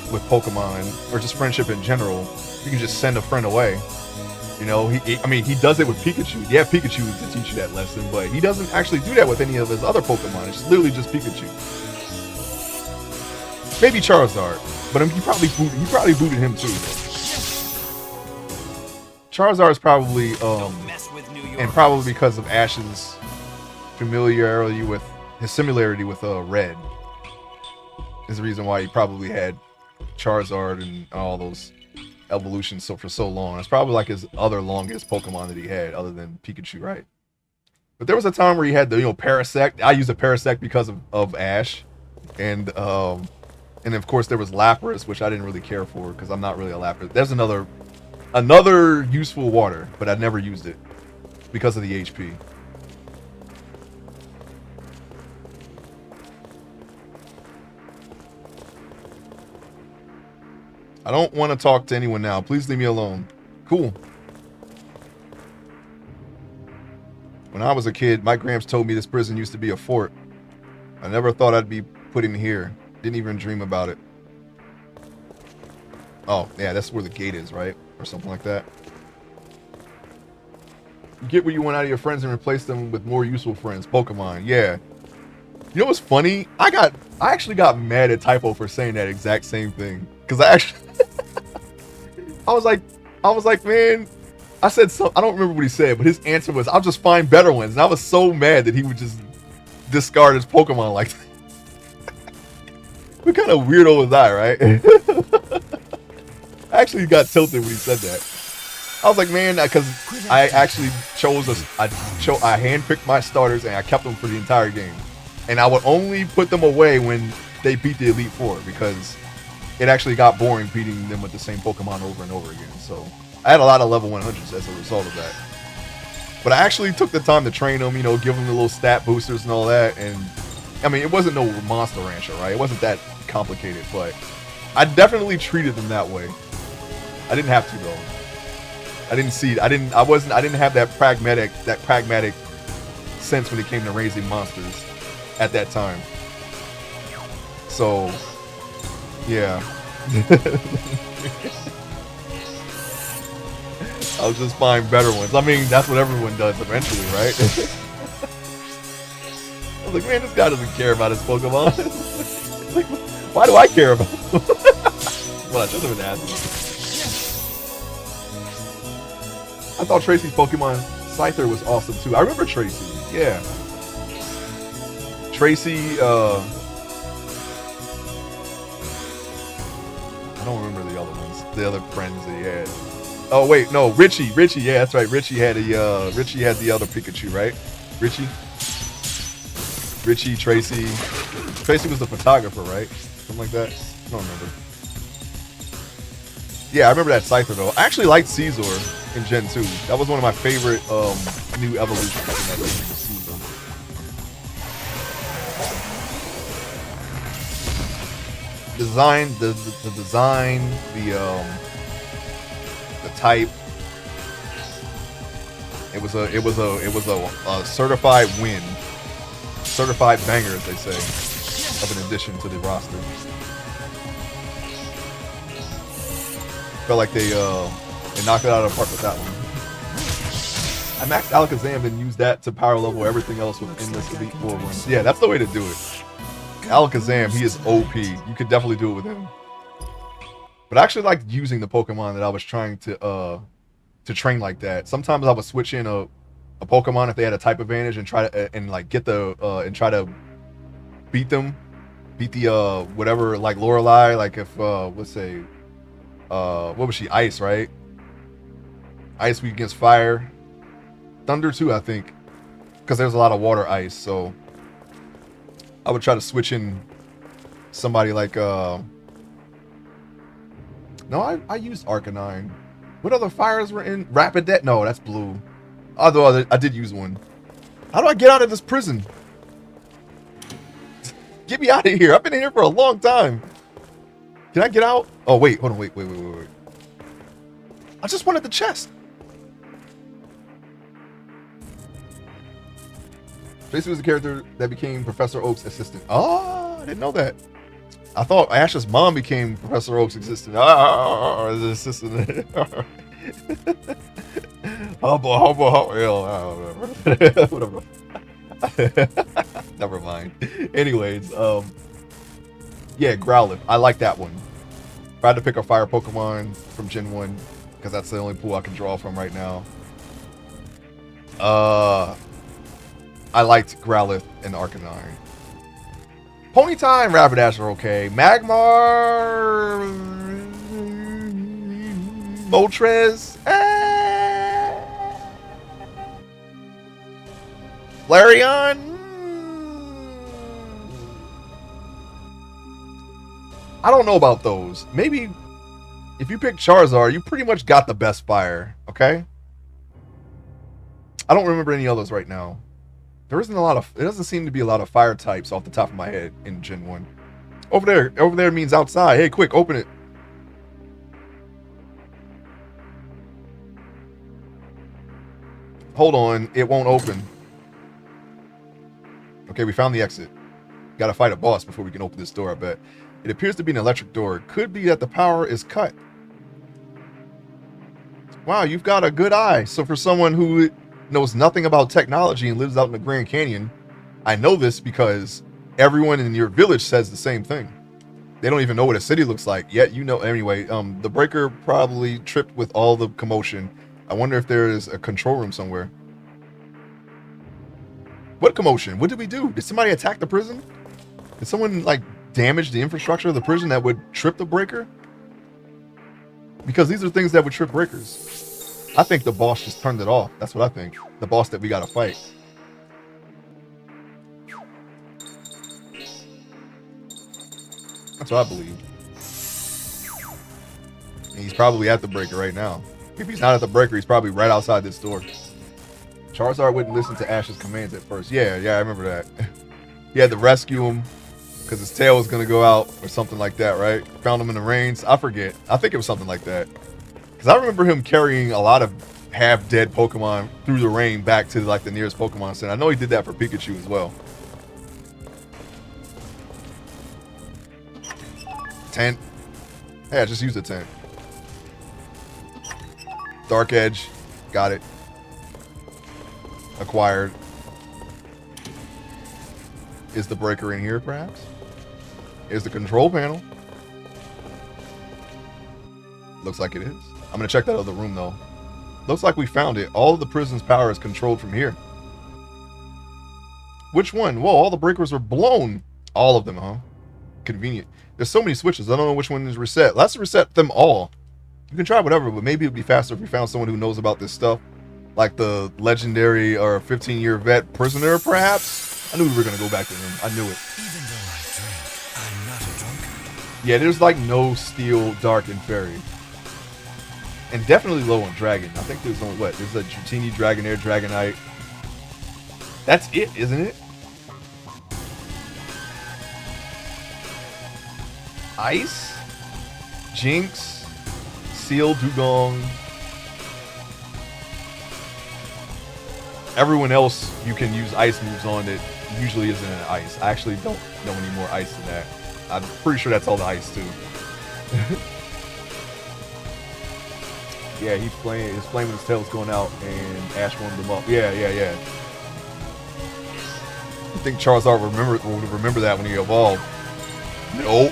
with Pokemon or just friendship in general. You can just send a friend away. You know, he does it with Pikachu. Yeah, Pikachu to teach you that lesson, but he doesn't actually do that with any of his other Pokemon. It's literally just Pikachu. Maybe Charizard, but he probably booted him too. Charizard is probably and probably because of Ash's familiarity with his similarity with Red is the reason why he probably had Charizard and all those evolutions for so long. It's probably like his other longest Pokemon that he had, other than Pikachu, right? But there was a time where he had the Parasect. I used a Parasect because of Ash, and of course there was Lapras, which I didn't really care for because I'm not really a Lapras. There's another useful water, but I never used it because of the HP. I don't want to talk to anyone now. Please leave me alone. Cool. When I was a kid, my gramps told me this prison used to be a fort. I never thought I'd be put in here. Didn't even dream about it. Oh, yeah, that's where the gate is, right? Or something like that. You get what you want out of your friends and replace them with more useful friends. Pokemon, yeah. You know what's funny? I actually got mad at Typo for saying that exact same thing. Because I was like, man, I said something. I don't remember what he said, but his answer was, I'll just find better ones. And I was so mad that he would just discard his Pokemon like that. What kind of weirdo was I, right? I actually got tilted when he said that. I was like, man, because I actually I handpicked my starters and I kept them for the entire game. And I would only put them away when they beat the Elite Four because it actually got boring beating them with the same Pokemon over and over again. So I had a lot of level 100s as a result of that. But I actually took the time to train them, you know, give them the little stat boosters and all that. And I mean, it wasn't no Monster Rancher, right? It wasn't that complicated, but I definitely treated them that way. I didn't have to though. I didn't have that pragmatic sense when it came to raising monsters at that time. So yeah. I'll just find better ones. I mean, that's what everyone does eventually, right? I was like, man, this guy doesn't care about his Pokemon. Like, why do I care about them? Well, I should have been asking. I thought Tracy's Pokemon Scyther was awesome too. I remember Tracy. Yeah. Tracy, I don't remember the other ones. The other friends that he had. Oh wait, no, Richie, yeah, that's right. Richie had the other Pikachu, right? Richie, Tracy. Tracy was the photographer, right? Something like that. I don't remember. Yeah, I remember that Cypher though. I actually liked Caesar in Gen 2. That was one of my favorite new evolutions in that game, Caesar. Design, the design, the type. It was a certified win, certified banger, as they say, of an addition to the roster. Felt like they knocked it out of the park with that one. I maxed Alakazam and used that to power level everything else within this Elite Four run. Yeah, that's the way to do it. Alakazam, he is OP. You could definitely do it with him. But I actually liked using the Pokemon that I was trying to train like that. Sometimes I would switch in a Pokemon if they had a type advantage and try to get the and try to beat the whatever, like Lorelei, like if let's say what was she, Ice, right? Ice weak against fire. Thunder too, I think, because there's a lot of water ice, so I would try to switch in somebody like no, I used Arcanine. What other fires were in Rapidet? No, that's blue. Although I did use one. How do I get out of this prison? Get me out of here. I've been in here for a long time. Can I get out? Oh, wait. Hold on. Wait. I just wanted the chest. Tracy was the character that became Professor Oak's assistant. Oh, I didn't know that. I thought Ash's mom became Professor Oak's assistant. The assistant. Whatever. Never mind. Anyways, yeah, Growlithe. I like that one. If I had to pick a fire Pokemon from Gen 1, because that's the only pool I can draw from right now. I liked Growlithe and Arcanine. Ponyta and Rapidash are okay. Magmar, Moltres, Flareon. I don't know about those. Maybe if you pick Charizard, you pretty much got the best fire. Okay. I don't remember any others right now. There isn't a lot of. It doesn't seem to be a lot of fire types off the top of my head in Gen 1. Over there means outside. Hey, quick, open it. Hold on, it won't open. Okay, we found the exit. Gotta fight a boss before we can open this door, I bet. It appears to be an electric door. It could be that the power is cut. Wow, you've got a good eye. So for someone who knows nothing about technology and lives out in the Grand Canyon, I know this because everyone in your village says the same thing. They don't even know what a city looks like, yet you know. Anyway, the breaker probably tripped with all the commotion. I wonder if there is a control room somewhere. What commotion? What did we do? Did somebody attack the prison? Did someone like damage the infrastructure of the prison that would trip the breaker? Because these are things that would trip breakers. I think the boss just turned it off. That's what I think. The boss that we gotta fight. That's what I believe. And he's probably at the breaker right now. If he's not at the breaker, he's probably right outside this door. Charizard wouldn't listen to Ash's commands at first. Yeah, I remember that. He had to rescue him because his tail was gonna go out or something like that, right? Found him in the rains. I forget. I think it was something like that. Because I remember him carrying a lot of half-dead Pokemon through the rain back to like the nearest Pokemon Center. I know he did that for Pikachu as well. Tent. Hey, I just used a tent. Dark Edge. Got it. Acquired. Is the breaker in here, perhaps? Is the control panel? Looks like it is. I'm gonna check that other room though. Looks like we found it. All of the prison's power is controlled from here. Which one? Whoa, all the breakers are blown. All of them, huh? Convenient. There's so many switches. I don't know which one is reset. Let's reset them all. You can try whatever, but maybe it'd be faster if we found someone who knows about this stuff. Like the legendary or 15-year vet prisoner, perhaps? I knew we were going to go back to him. I knew it. Even though I drink, I'm not a drunkard. Yeah, there's like no steel, dark, and fairy. And definitely low on dragon. I think there's only, what? There's a Dratini, Dragonair, Dragonite. That's it, isn't it? Ice? Jinx? Seal, Dugong. Everyone else you can use ice moves on that usually isn't an ice. I actually don't know any more ice than that. I'm pretty sure that's all the ice too. Yeah, he's playing. His flame with his tail's going out, and Ash warmed him up. Yeah. I think Charizard will remember that when he evolved. No.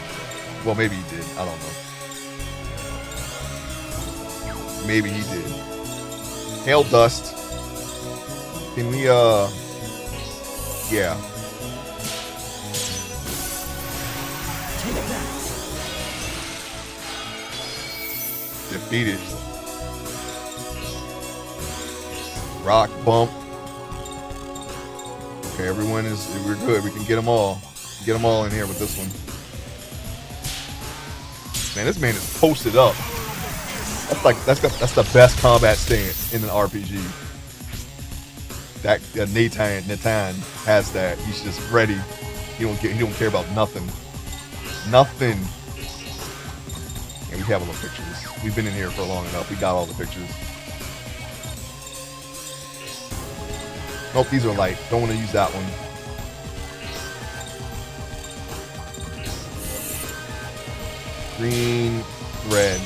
Well, maybe he did. I don't know. Maybe he did. Hail Dust. Can we, yeah. Defeated. Rock bump. Okay, we're good. We can get them all. Get them all in here with this one. Man, this man is posted up. That's the best combat stance in an RPG. That Nathan has that. He's just ready. He don't care about nothing. Nothing. And we have all the pictures. We've been in here for long enough. We got all the pictures. Nope, these are light. Don't want to use that one. Green, red.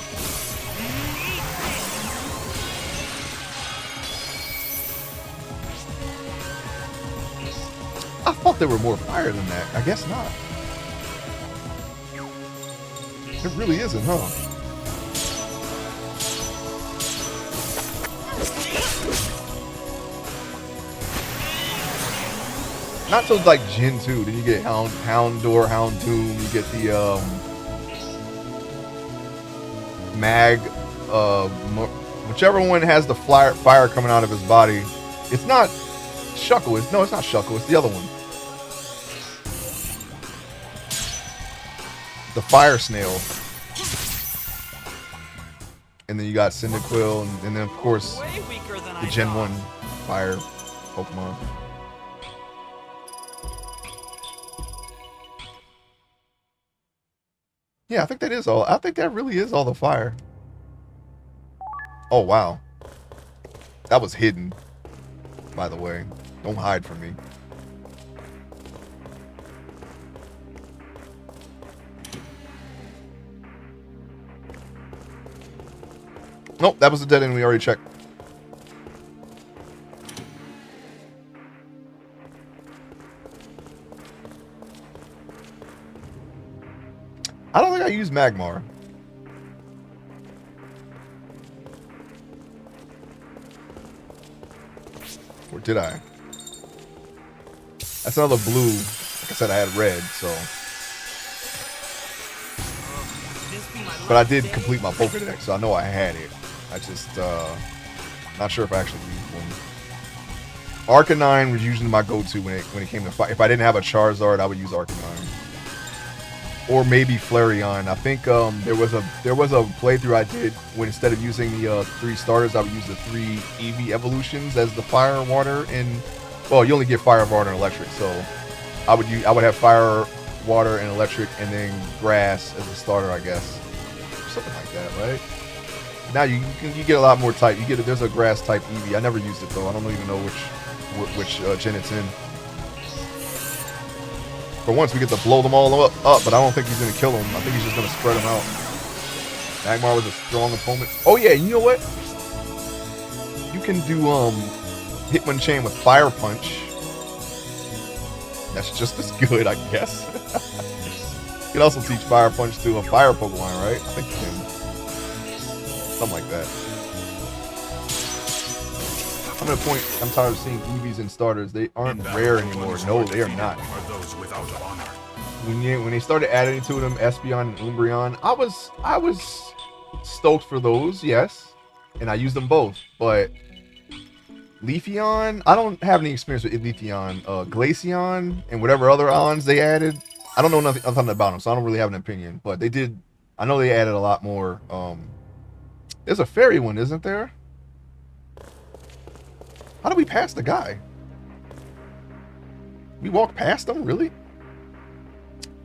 I thought they were more fire than that. I guess not. It really isn't, huh? Not till like Gen 2. Then you get Houndour, Houndoom. You get the Mag. Whichever one has the fire coming out of his body. It's not Shuckle. No, it's not Shuckle. It's the other one. The Fire Snail. And then you got Cyndaquil, and then of course the Gen 1 Fire Pokemon. Yeah, I think that is all. I think that really is all the fire. Oh, wow. That was hidden, by the way. Don't hide from me. Nope, that was the dead end we already checked. I don't think I used Magmar. Or did I? That's another blue. Like I said, I had red, so. But I did complete my Pokedex, so I know I had it. I just, not sure if I actually used one. Arcanine was usually my go-to when it came to fight. If I didn't have a Charizard, I would use Arcanine. Or maybe Flareon. I think there was a playthrough I did when instead of using the 3 starters, I would use the 3 Eevee evolutions as the fire, water, and well, you only get fire, water, and electric. So I would have fire, water, and electric, and then grass as a starter, I guess, something like that, right? Now you get a lot more type. There's a grass type Eevee. I never used it though. I don't even know which gen it's in. For once, we get to blow them all up, but I don't think he's going to kill them. I think he's just going to spread them out. Magmar was a strong opponent. Oh, yeah, you know what? You can do Hitmonchan with Fire Punch. That's just as good, I guess. You can also teach Fire Punch to a Fire Pokemon, right? I think you can. Something like that. I'm at a point, I'm tired of seeing Eevees and starters. They aren't rare anymore. No, they are not. When they started adding to them Espeon and Umbreon, I was stoked for those, yes. And I use them both. But Leafeon, I don't have any experience with Leafeon. Glaceon and whatever other ons they added, I don't know nothing about them, so I don't really have an opinion. But they did, I know they added a lot more. There's a fairy one, isn't there? How do we pass the guy? We walked past him, really?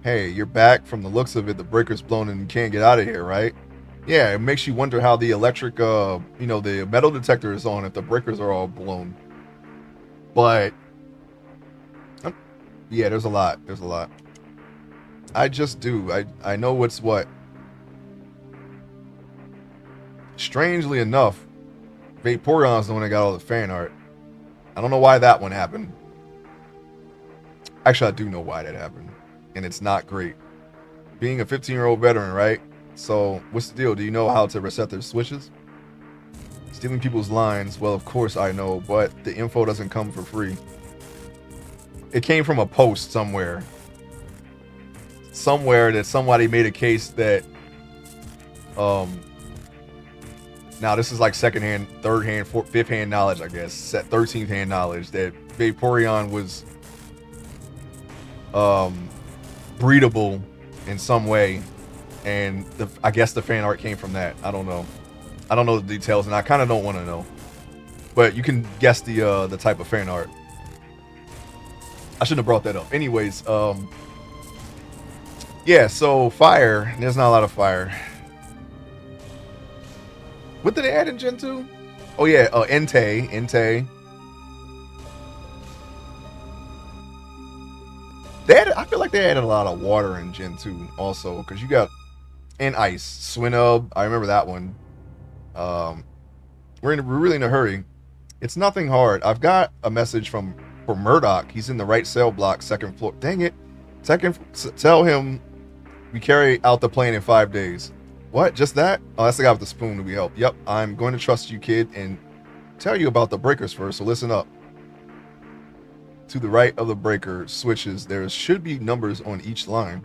Hey, you're back. From the looks of it, the breaker's blown and you can't get out of here, right? Yeah, it makes you wonder how the electric, the metal detector is on if the breakers are all blown. But, yeah, there's a lot. There's a lot. I just do. I know what's what. Strangely enough, Vaporeon's the one that got all the fan art. I don't know why that one happened. Actually, I do know why that happened. And it's not great. Being a 15-year-old veteran, right? So, what's the deal? Do you know how to reset their switches? Stealing people's lines, well, of course I know, but the info doesn't come for free. It came from a post somewhere. Somewhere that somebody made a case that, now this is like second-hand, third-hand, fifth-hand knowledge, I guess. 13th-hand knowledge that Vaporeon was, breedable in some way. And I guess the fan art came from that. I don't know. I don't know the details, and I kind of don't want to know. But you can guess the type of fan art. I shouldn't have brought that up. Anyways, yeah. So fire. There's not a lot of fire. What did they add in Gen 2? Oh yeah, Entei. I feel like they added a lot of water in Gen 2 also, because you got. And ice. Swinub, I remember that one. We're really in a hurry. It's nothing hard. I've got a message for Murdoch. He's in the right cell block, second floor. Dang it. Tell him we carry out the plan in 5 days. What? Just that? Oh, that's the guy with the spoon that we help. Yep, I'm going to trust you, kid, and tell you about the breakers first, so listen up. To the right of the breaker switches, there should be numbers on each line.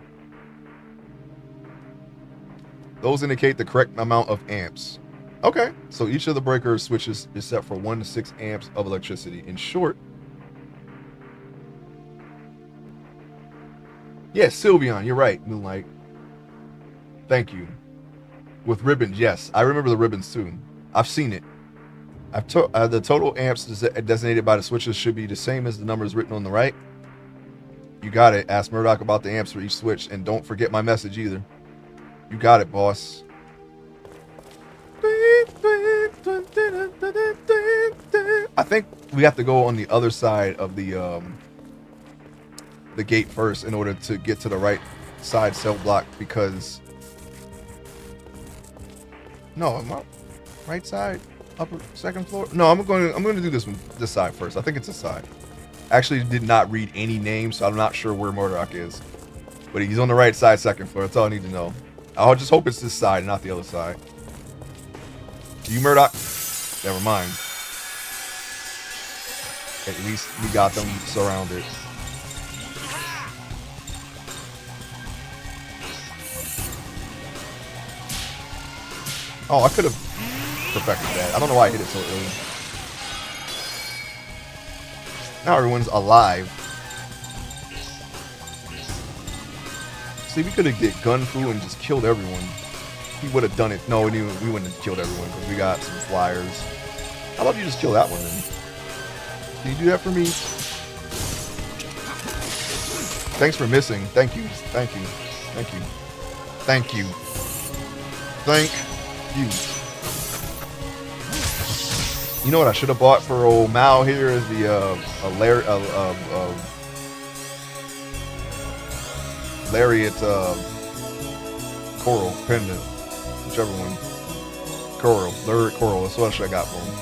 Those indicate the correct amount of amps. Okay, so each of the breaker switches is set for 1 to 6 amps of electricity. In short, yes, Sylveon, you're right, Moonlight. Thank you. With ribbons, yes, I remember the ribbons too. I've seen it. The total amps designated by the switches should be the same as the numbers written on the right. You got it. Ask Murdoch about the amps for each switch, and don't forget my message either. You got it, boss. I think we have to go on the other side of the gate first in order to get to the right side cell block, because no, I'm not right side, upper second floor. No, I'm going to do this side first. I think it's this side. Actually, did not read any names, so I'm not sure where Murdoch is, but he's on the right side, second floor. That's all I need to know. I'll just hope it's this side, not the other side. You, Murdoch? Never mind. At least we got them surrounded. Oh, I could have perfected that. I don't know why I hit it so early. Now everyone's alive. See, we could have did Gunfu and just killed everyone. He would have done it. No, we wouldn't have killed everyone because we got some flyers. How about you just kill that one then? Can you do that for me? Thanks for missing. Thank you. Thank you. Thank you. Thank you. Thank you. You know what I should have bought for old Mao here is the Lariat coral pendant, whichever one. Lariat coral. That's what I should have got for him.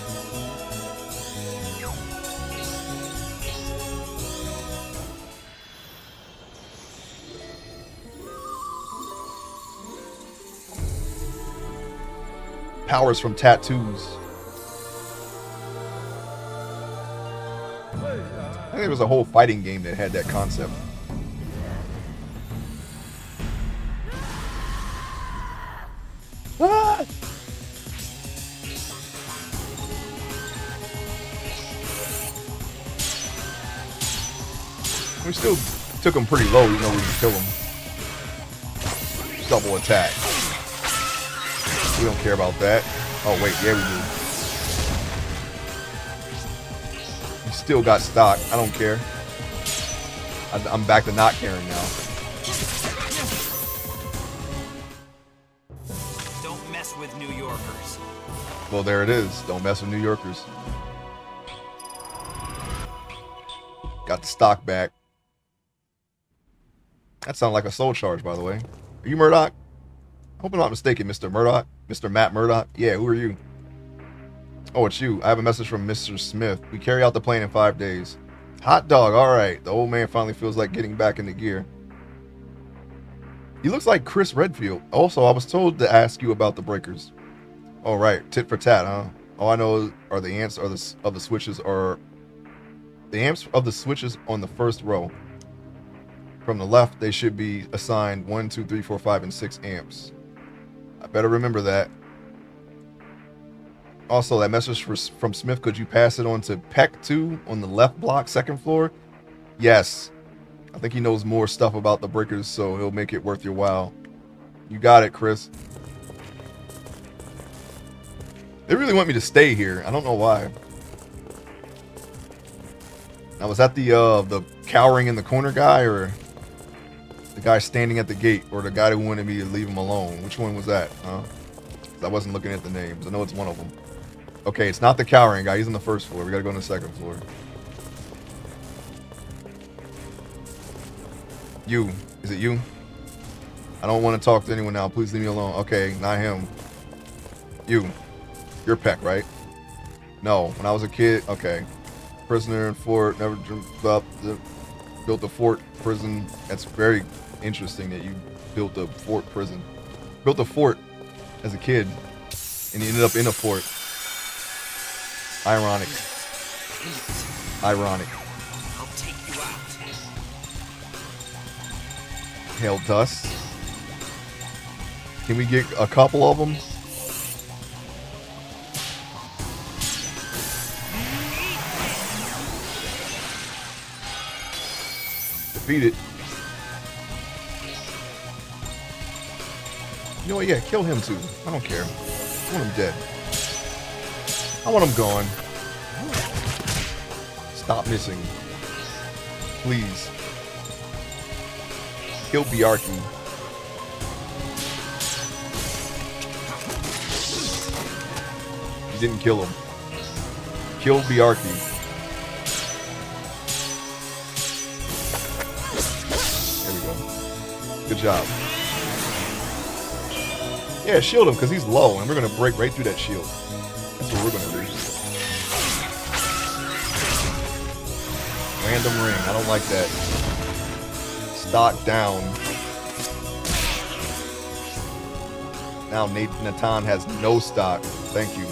Powers from tattoos. I think there was a whole fighting game that had that concept. Ah! We still took him pretty low, even though we didn't kill him. Double attack. We don't care about that. Oh wait, yeah we do. We still got stock. I don't care. I'm back to not caring now. Don't mess with New Yorkers. Well, there it is. Don't mess with New Yorkers. Got the stock back. That sounded like a soul charge, by the way. Are you Murdoch? I hope I'm not mistaken, Mr. Murdoch. Mr. Matt Murdoch. Yeah, who are you? Oh, it's you. I have a message from Mr. Smith. We carry out the plan in 5 days. Hot dog. All right. The old man finally feels like getting back into gear. He looks like Chris Redfield. Also, I was told to ask you about the breakers. All right. Tit for tat, huh? All I know are the amps of the switches are... The amps of the switches on the first row. From the left, they should be assigned 1, 2, 3, 4, 5, and 6 amps. I better remember that. Also, that message from Smith, could you pass it on to Pt.2 on the left block, second floor? Yes. I think he knows more stuff about the breakers, so he'll make it worth your while. You got it, Chris. They really want me to stay here. I don't know why. Now, was that the cowering in the corner guy, or the guy standing at the gate, or the guy who wanted me to leave him alone? Which one was that, huh? 'Cause I wasn't looking at the names. I know it's one of them. Okay, it's not the cowering guy. He's on the first floor. We gotta go on the second floor. You. Is it you? I don't want to talk to anyone now. Please leave me alone. Okay, not him. You. You're Peck, right? No. When I was a kid, okay. Prisoner in fort, never dreamt up, built a fort prison. That's very interesting that you built a fort prison. Built a fort as a kid, and you ended up in a fort. Ironic. Ironic. I'll take you out. Hail dust. Can we get a couple of them? Defeat it. You know what? Yeah, kill him too. I don't care. I want him dead. I want him gone. Stop missing. Please. Kill Biarki. You didn't kill him. Kill Biarki. There we go. Good job. Yeah, shield him because he's low, and we're going to break right through that shield. That's what we're going to do. Random ring. I don't like that. Stock down. Now Nathan has no stock. Thank you.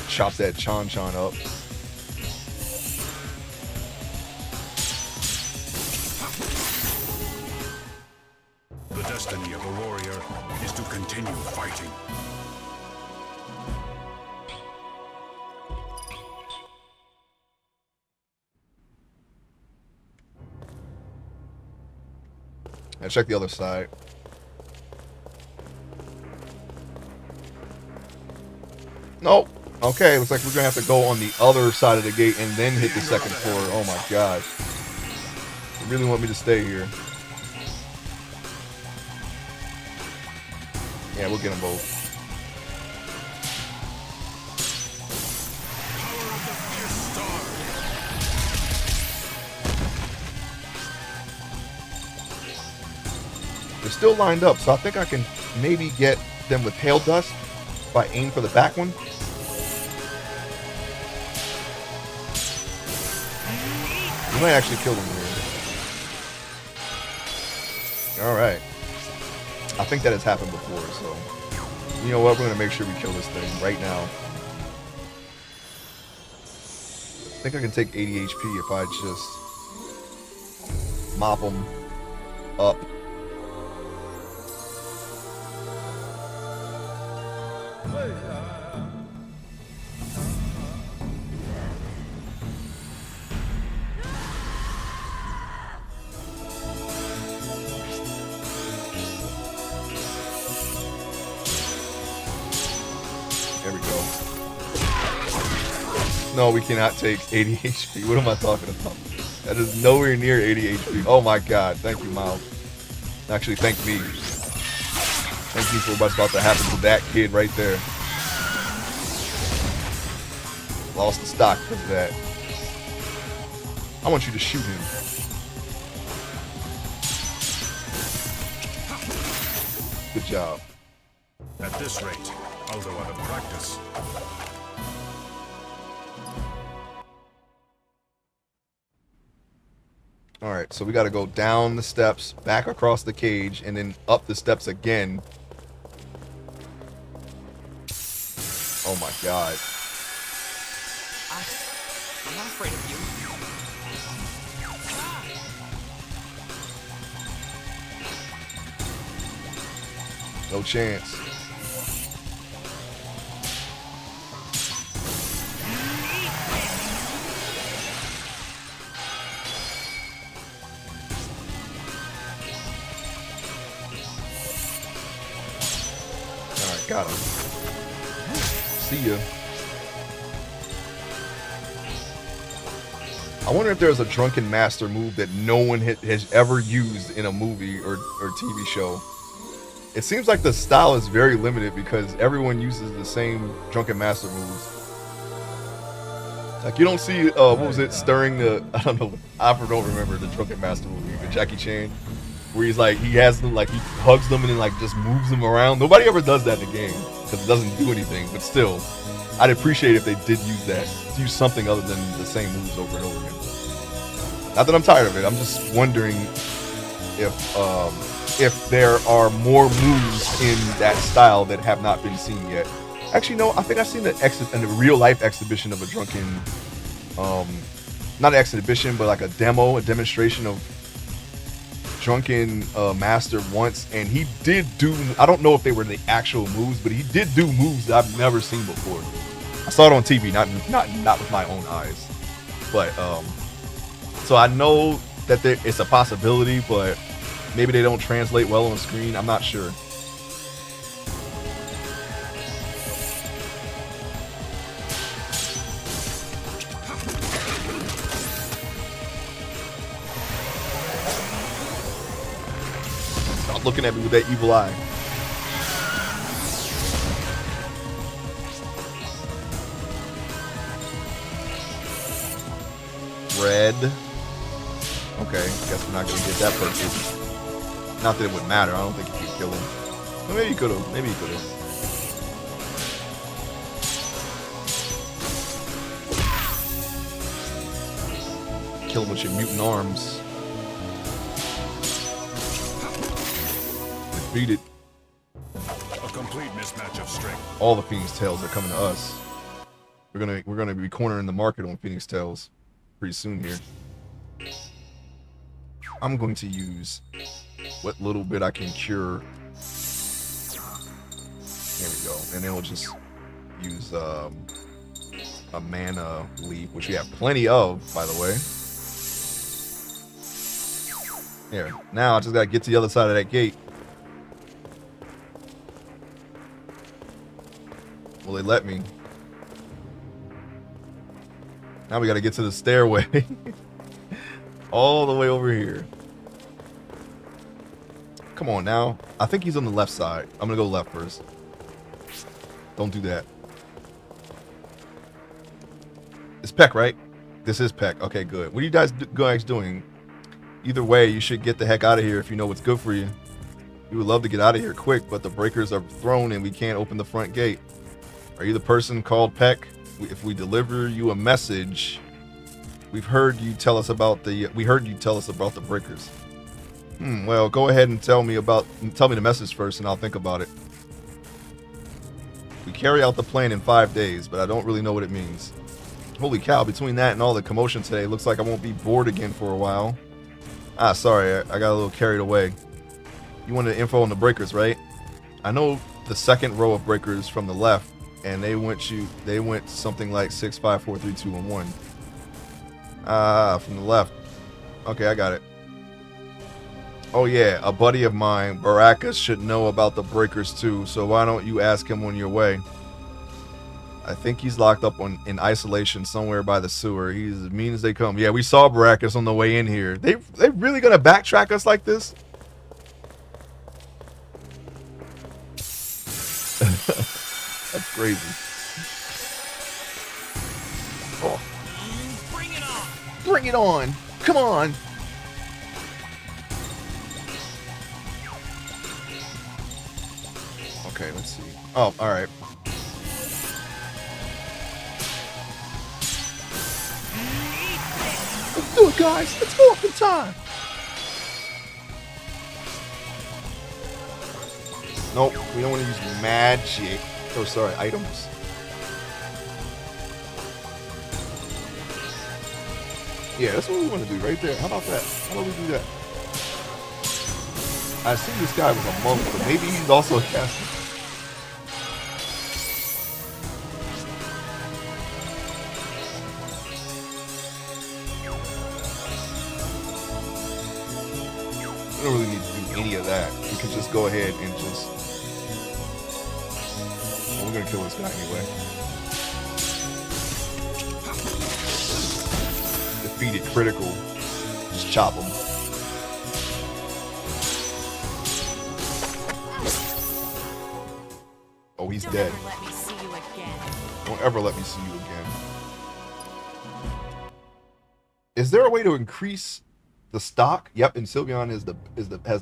Chop that Chan up. The destiny of a warrior is to continue fighting. And check the other side. Nope. Okay, looks like we're gonna have to go on the other side of the gate and then hit the second floor. Oh my gosh. They really want me to stay here. Yeah, we'll get them both. They're still lined up, so I think I can maybe get them with hail dust if I aim for the back one. We might actually kill them here. Alright. I think that has happened before, so you know what? We're going to make sure we kill this thing right now. I think I can take 80 HP if I just mop them up. No, we cannot take 80 HP. What am I talking about? That is nowhere near 80 HP. Oh my god. Thank you, Miles. Actually, thank me. Thank you for what's about to happen to that kid right there. Lost the stock because of that. I want you to shoot him. Good job. At this rate, I'll go out of practice. Alright, so we gotta go down the steps, back across the cage, and then up the steps again. Oh my god. I'm not afraid of you. No chance. Alright, got him. See ya. I wonder if there's a drunken master move that no one has ever used in a movie or TV show. It seems like the style is very limited because everyone uses the same drunken master moves. Like you don't see what was it, stirring the, I don't know, I don't remember the drunken master movie, the Jackie Chan, where he's like, he has them, like he hugs them and then like just moves them around. Nobody ever does that in the game because it doesn't do anything, but still, I'd appreciate if they did use that, to use something other than the same moves over and over again. Not that I'm tired of it, I'm just wondering if there are more moves in that style that have not been seen yet. Actually, no, I think I've seen a real life exhibition of a drunken, not an exhibition, but like a demonstration of drunken master once, and he did do, I don't know if they were the actual moves, but he did do moves that I've never seen before. I saw it on TV, not with my own eyes, but so I know that it's a possibility, but maybe they don't translate well on screen. I'm not sure. Stop looking at me with that evil eye. Red. Okay, guess we're not gonna get that person. Not that it would matter. I don't think you could kill him. Well, maybe you could have. Maybe you could have. Kill him with your mutant arms. Defeated. A complete mismatch of strength. All the Phoenix Tails are coming to us. We're gonna be cornering the market on Phoenix Tails pretty soon here. I'm going to use what little bit I can cure. There we go. And then we'll just use a mana leaf, which we have plenty of, by the way. There. Now I just gotta get to the other side of that gate. Will they let me? Now we gotta get to the stairway. All the way over here. Come on now. I think he's on the left side. I'm gonna go left first. Don't do that. It's Peck, right? This is Peck. Okay, good. What are you guys doing? Either way, you should get the heck out of here if you know what's good for you. We would love to get out of here quick, but the breakers are thrown and we can't open the front gate. Are you the person called Peck? If we deliver you a message, we heard you tell us about the breakers. Well, go ahead and tell me the message first, and I'll think about it. We carry out the plan in 5 days, but I don't really know what it means. Holy cow! Between that and all the commotion today, looks like I won't be bored again for a while. Ah, sorry, I got a little carried away. You wanted info on the breakers, right? I know the second row of breakers from the left, and they went something like 6, 5, 4, 3, 2, and 1. Ah, from the left. Okay, I got it. Oh yeah, a buddy of mine, Baraka, should know about the breakers too, so why don't you ask him on your way? I think he's locked up in isolation somewhere by the sewer. He's as mean as they come. Yeah, we saw Baracus on the way in here. They really gonna backtrack us like this? That's crazy. Oh. Bring it on! Bring it on! Come on! Okay, let's see. Oh, alright. Let's do it, guys! It's walking time! Nope, we don't want to use magic. Oh, sorry, items. Yeah, that's what we want to do right there. How about that? How about we do that? I assume this guy was a monk, but maybe he's also a caster. We don't really need to do any of that. We can just go ahead and just... Well, we're gonna kill this guy anyway. Defeated critical. Just chop him. Oh, he's dead. Don't ever let me see you again. Don't ever let me see you again. Is there a way to increase the stock? Yep, and Sylveon has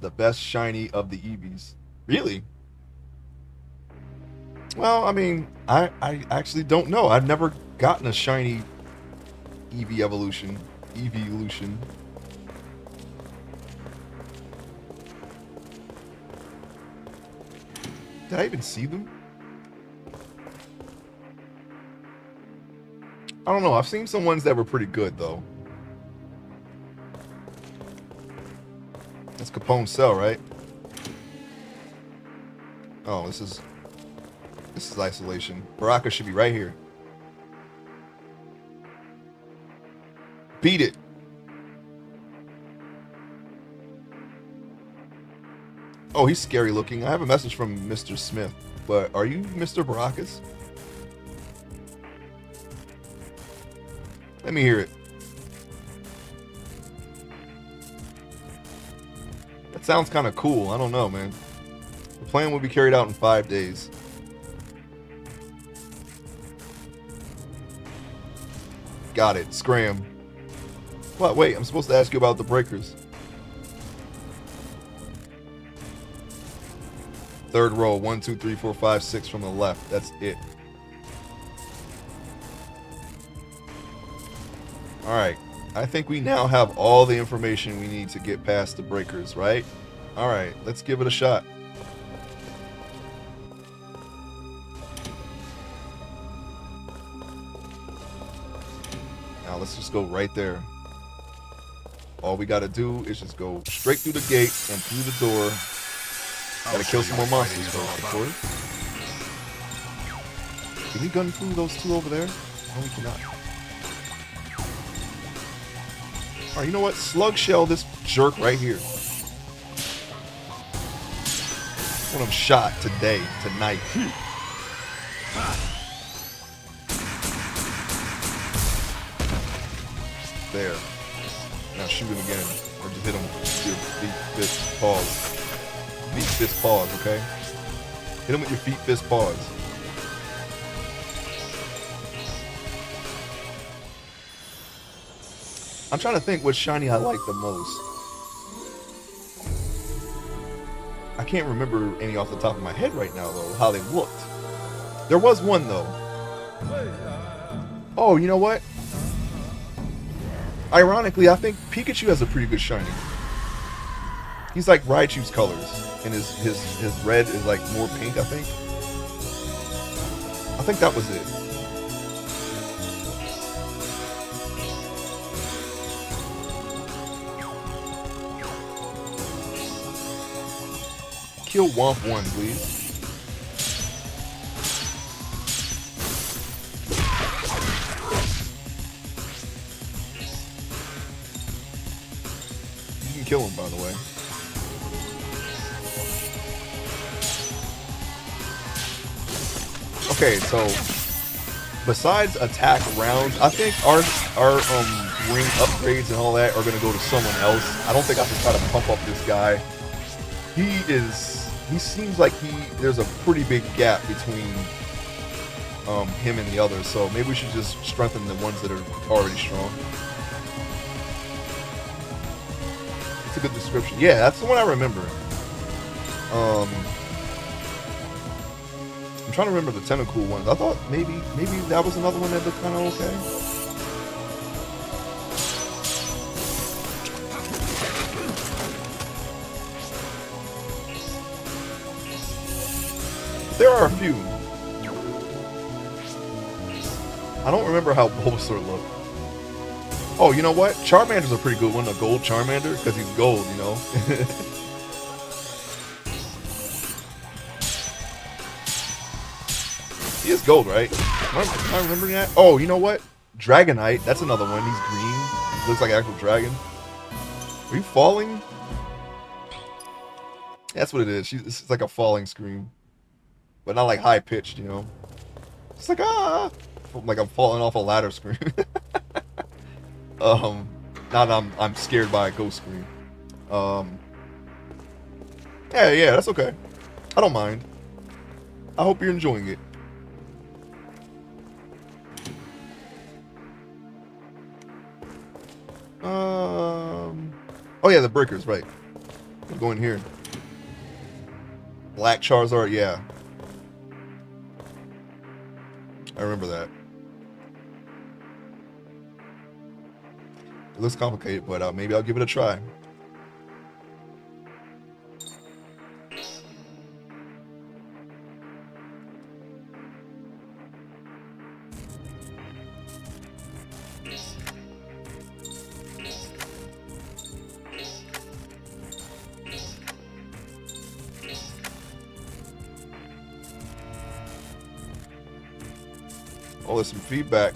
the best shiny of the Eevees. Really? Well, I mean, I actually don't know. I've never gotten a shiny Eevee evolution. Eeveelution. Did I even see them? I don't know. I've seen some ones that were pretty good, though. That's Capone's cell, right? Oh, this is isolation. Baraka should be right here. Beat it. Oh, he's scary looking. I have a message from Mr. Smith, but are you Mr. Baracus? Let me hear it. That sounds kind of cool. I don't know, man. The plan will be carried out in 5 days. Got it. Scram. What? Wait, I'm supposed to ask you about the breakers. Third row. 1, 2, 3, 4, 5, 6 from the left. That's it. Alright. I think we now have all the information we need to get past the breakers, right? Alright, let's give it a shot. Now let's just go right there. All we gotta do is just go straight through the gate and through the door. Gotta kill some more monsters first, of course. Can we gun through those two over there? No, we cannot. Alright, you know what? Slug shell this jerk right here. I want him shot today, tonight. There. Now shoot him again. Or just hit him with your feet, fist, paws. Feet, fist, paws, okay? Hit him with your feet, fist, paws. I'm trying to think what shiny I like the most. I can't remember any off the top of my head right now, though, how they looked. There was one, though. Oh, you know what? Ironically, I think Pikachu has a pretty good shiny. He's like Raichu's colors, and his red is like more pink, I think. I think that was it. Kill Womp 1, please. You can kill him, by the way. Okay, so besides attack rounds, I think our ring upgrades and all that are gonna go to someone else. I don't think I should try to pump up this guy. He seems like there's a pretty big gap between him and the others, so maybe we should just strengthen the ones that are already strong. It's a good description. Yeah, that's the one I remember. I'm trying to remember the tentacle ones. I thought maybe that was another one that looked kind of okay. There are a few. I don't remember how Bulbasaur looked. Oh, you know what? Charmander's a pretty good one, a gold Charmander, because he's gold, you know? He is gold, right? Am I remembering that? Oh, you know what? Dragonite, that's another one. He's green. Looks like an actual dragon. Are you falling? That's what it is. It's like a falling scream. But not like high pitched, you know? It's like, ah! Like I'm falling off a ladder scream. Not I'm scared by a ghost scream. Yeah, that's okay. I don't mind. I hope you're enjoying it. Oh yeah, the breakers, right. I'll go in here. Black Charizard, yeah. I remember that. It looks complicated, but maybe I'll give it a try. Oh, there's some feedback.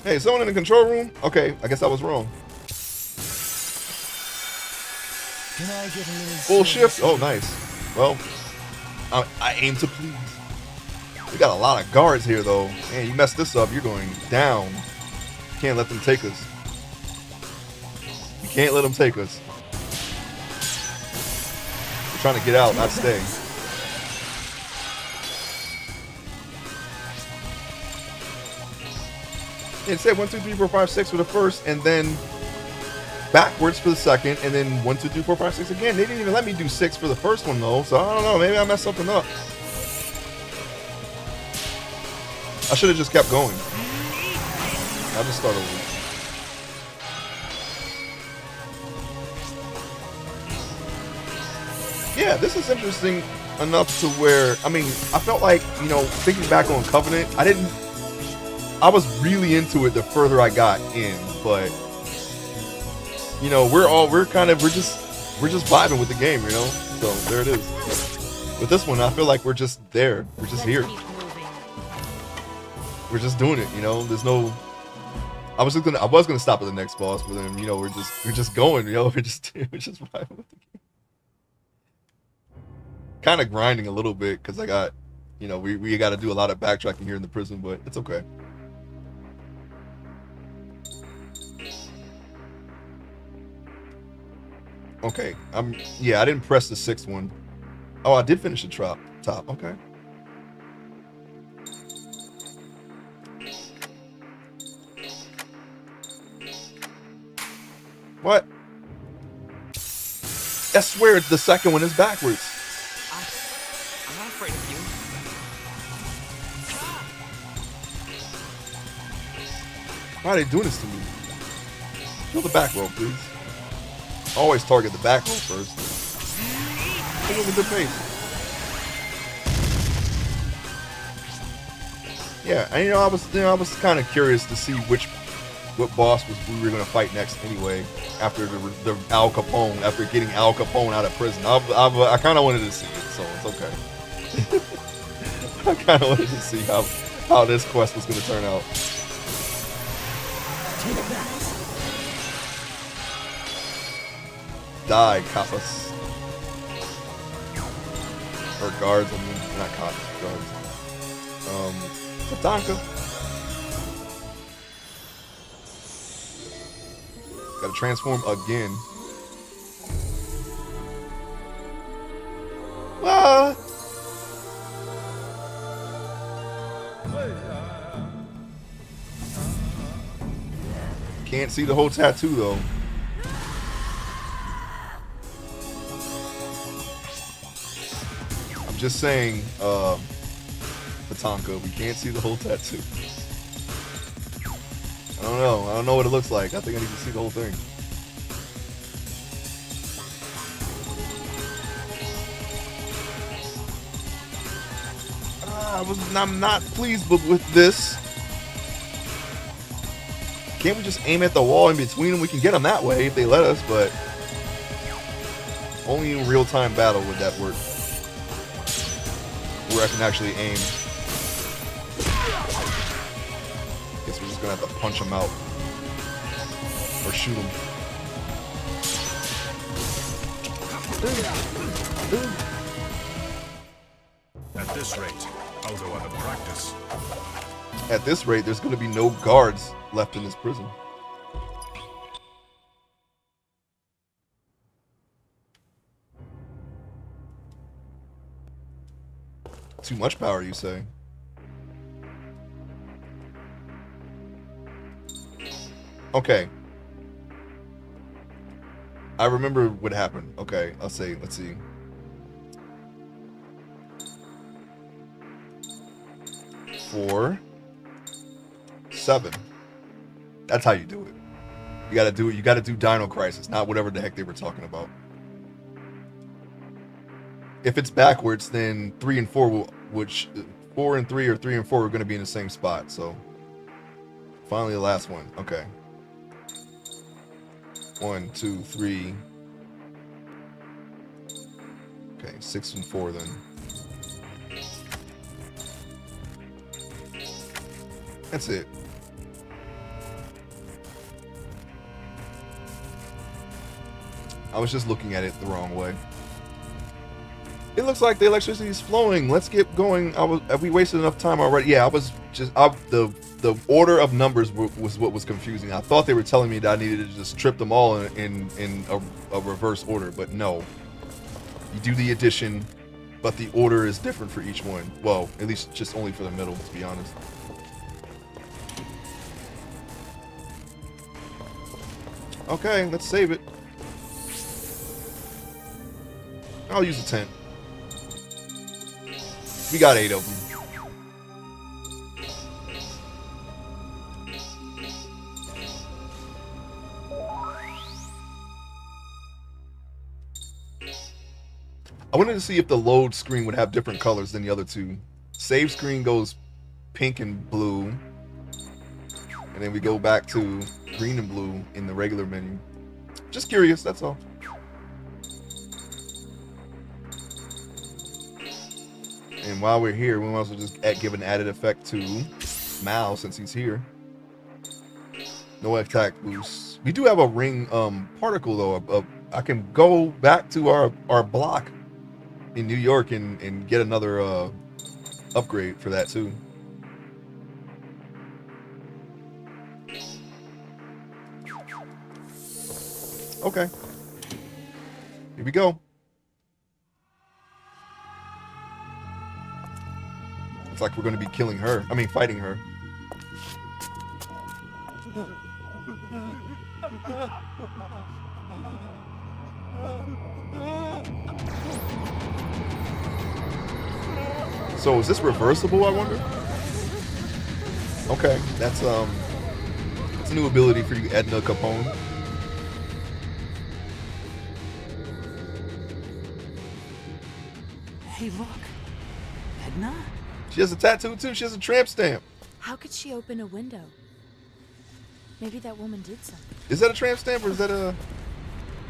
Hey, someone in the control room? Okay, I guess I was wrong. Can I get a little full shift? Oh, nice. Well, I aim to please. We got a lot of guards here, though. Man, you mess this up, you're going down. You can't let them take us. You can't let them take us. We're trying to get out, not stay. It said 1, 2, 3, 4, 5, 6 for the first, and then backwards for the second, and then 1, 2, 3, 4, 5, 6 again. They didn't even let me do 6 for the first one, though, so I don't know. Maybe I messed something up. I should have just kept going. I'll just start over. Yeah, this is interesting enough to where, I mean, I felt like, you know, thinking back on Covenant, I was really into it the further I got in, but you know, we're just vibing with the game, you know? So there it is. With this one, I feel like we're just there. We're just here. We're just doing it, you know. There's no. I was gonna stop at the next boss, but then you know we're just going, you know. We're just vibing with the game. Kind of grinding a little bit because I got, you know, we got to do a lot of backtracking here in the prison, but it's okay. Okay, yeah, I didn't press the 6th one. Oh, I did finish the top. Okay. What? I swear the second one is backwards. I'm not afraid of you. Why are they doing this to me? Kill the back row, please. Always target the back row first. It was a good pace. Yeah, and you know, I was kind of curious to see what boss we were gonna fight next anyway. After the Al Capone, after getting Al Capone out of prison, I kind of wanted to see it, so it's okay. I kind of wanted to see how this quest was gonna turn out. Take that. Die, Kappas. Or guards, I mean, not cops, guards. Tatanka. Gotta transform again. Ah! Can't see the whole tattoo though. I'm just saying, Tatanka, we can't see the whole tattoo. I don't know. I don't know what it looks like. I think I need to see the whole thing. I'm not pleased with this. Can't we just aim at the wall in between them? We can get them that way if they let us, but only in real-time battle would that work. Where I can actually aim. Guess we're just gonna have to punch them out. Or shoot them. At this rate, I'll go out of practice. At this rate, there's gonna be no guards left in this prison. Too much power, you say? Okay. I remember what happened. Okay, let's see. 4, 7. That's how you do it. You gotta do it. You gotta do Dino Crisis, not whatever the heck they were talking about. If it's backwards, then 3 and 4 will, which 4 and 3 or 3 and 4 are going to be in the same spot. So finally, the last one. Okay. 1, 2, 3. Okay, 6 and 4 then. That's it. I was just looking at it the wrong way. It looks like the electricity is flowing. Let's get going. Have we wasted enough time already? Yeah, the order of numbers was what was confusing. I thought they were telling me that I needed to just trip them all in a reverse order, but no. You do the addition, but the order is different for each one. Well, at least just only for the middle, to be honest. Okay, let's save it. I'll use a tent. We got 8 of them. I wanted to see if the load screen would have different colors than the other two. Save screen goes pink and blue. And then we go back to green and blue in the regular menu. Just curious, that's all. And while we're here, we might as well just give an added effect to Mal since he's here. No attack boost. We do have a ring particle though. I can go back to our block in New York and get another upgrade for that too. Okay. Here we go. Looks like we're going to be killing her. I mean, fighting her. So is this reversible, I wonder? Okay, that's a new ability for you, Edna Capone. Hey, look. Edna? She has a tattoo too. She has a tramp stamp. How could she open a window? Maybe that woman did something. Is that a tramp stamp or is that a...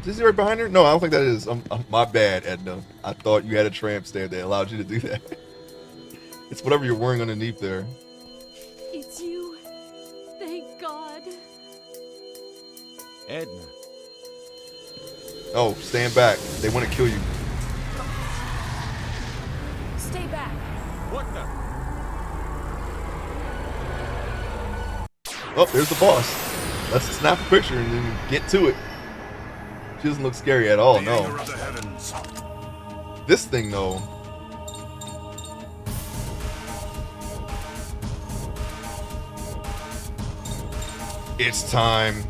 Is he right behind her? No, I don't think that is. My bad, Edna. I thought you had a tramp stamp that allowed you to do that. It's whatever you're wearing underneath there. It's you. Thank God. Edna. Oh, stand back. They want to kill you. Stay back. What the? Oh, there's the boss. Let's snap a picture and then get to it. She doesn't look scary at all, no. This thing, though. It's time.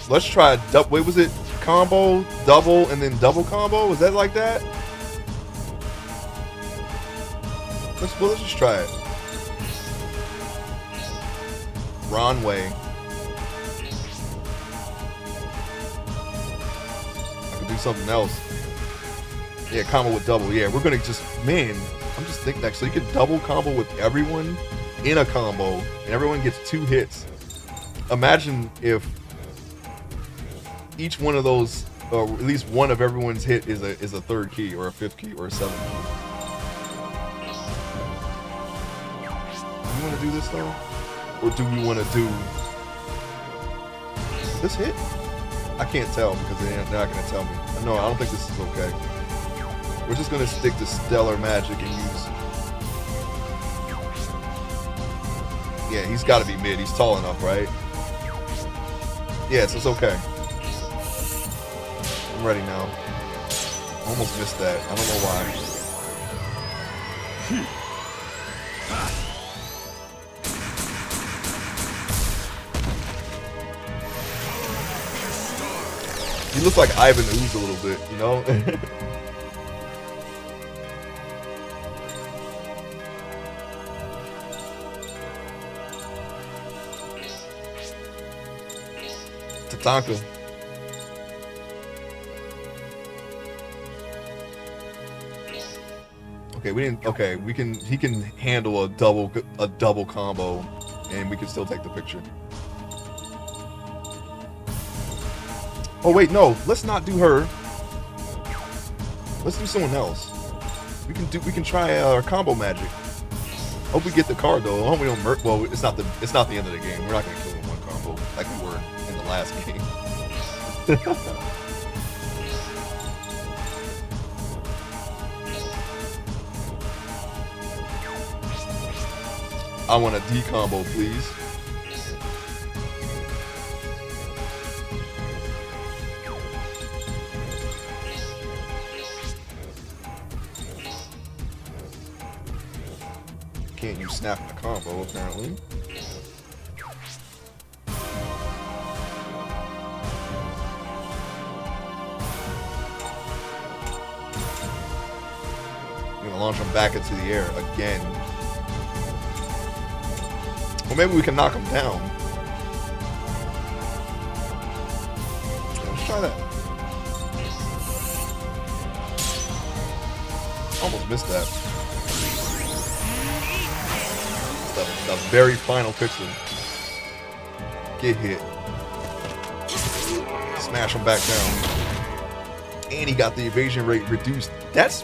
Let's try double. Wait, was it combo, double, and then double combo? Was that like that? Let's just try it. Ronway. I could do something else. Yeah, combo with double. Yeah, we're gonna just, man, I'm just thinking that. So you can double combo with everyone in a combo, and everyone gets 2 hits. Imagine if each one of those, or at least one of everyone's hit is a 3rd key, or a 5th key, or a 7th key. Do you want to do this though? Or do we want to do this hit? I can't tell because they're not going to tell me. No, I don't think this is okay. We're just going to stick to stellar magic and use... Yeah, he's got to be mid. He's tall enough, right? Yes, it's okay. I'm ready now. Almost missed that. I don't know why. He looks like Ivan Ooze a little bit, you know? Tatanka. Okay, we didn't. Okay, we can. He can handle a double combo, and we can still take the picture. Oh wait, no. Let's not do her. Let's do someone else. We can try our combo magic. Hope we get the card though. I hope we don't murk. Well, it's not the end of the game. We're not gonna kill him in one combo like we were in the last game. I want a D combo, please. Can't use snap in a combo, apparently. I'm gonna launch him back into the air again. Or maybe we can knock him down. Let's try that. Almost missed that. The very final pixel. Get hit. Smash him back down. And he got the evasion rate reduced. That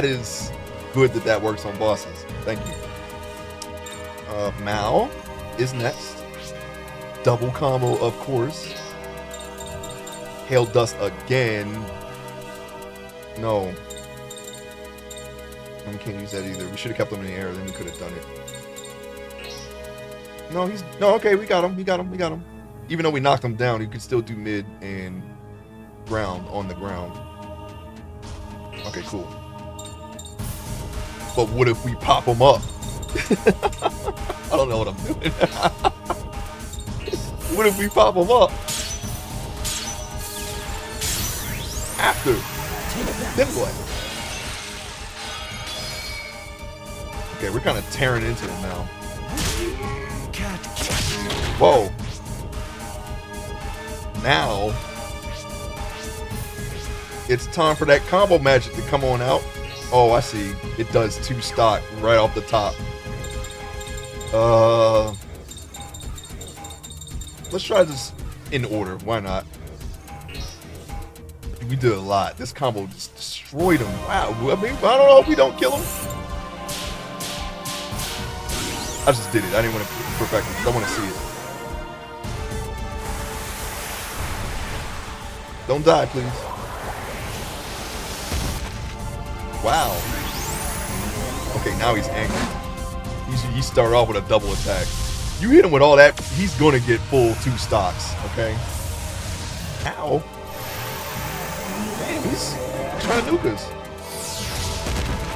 is good that works on bosses. Thank you. Mao is next. Double combo, of course. Hail Dust again. No. We can't use that either. We should have kept him in the air, then we could have done it. No, okay, we got him. Even though we knocked him down, you could still do mid and ground on the ground. Okay, cool. But what if we pop him up? I don't know what I'm doing. What if we pop him up? After. Then what? Okay, we're kind of tearing into him now. Whoa. Now, it's time for that combo magic to come on out. Oh, I see. It does 2 stock right off the top. Let's try this in order. Why not? We did a lot. This combo just destroyed him. Wow. I mean, I don't know if we don't kill him. I just did it. I didn't want to perfect it. I want to see it. Don't die, please. Wow. Okay, now he's angry. He started off with a double attack. You hit him with all that, he's gonna get full 2 stocks, okay? Ow. Damn, he's trying to nuke us.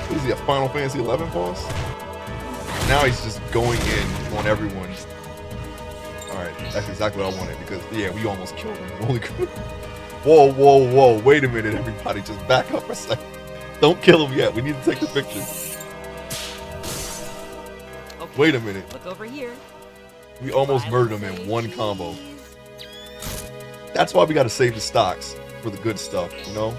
What is he, a Final Fantasy 11 boss? Now he's just going in on everyone. Alright, that's exactly what I wanted because, yeah, we almost killed him. Holy crap. Whoa, whoa, whoa. Wait a minute, everybody. Just back up for a second. Don't kill him yet. We need to take the picture. Okay, wait a minute. Look over here. We almost murdered him in one combo. That's why we gotta save the stocks for the good stuff, you know?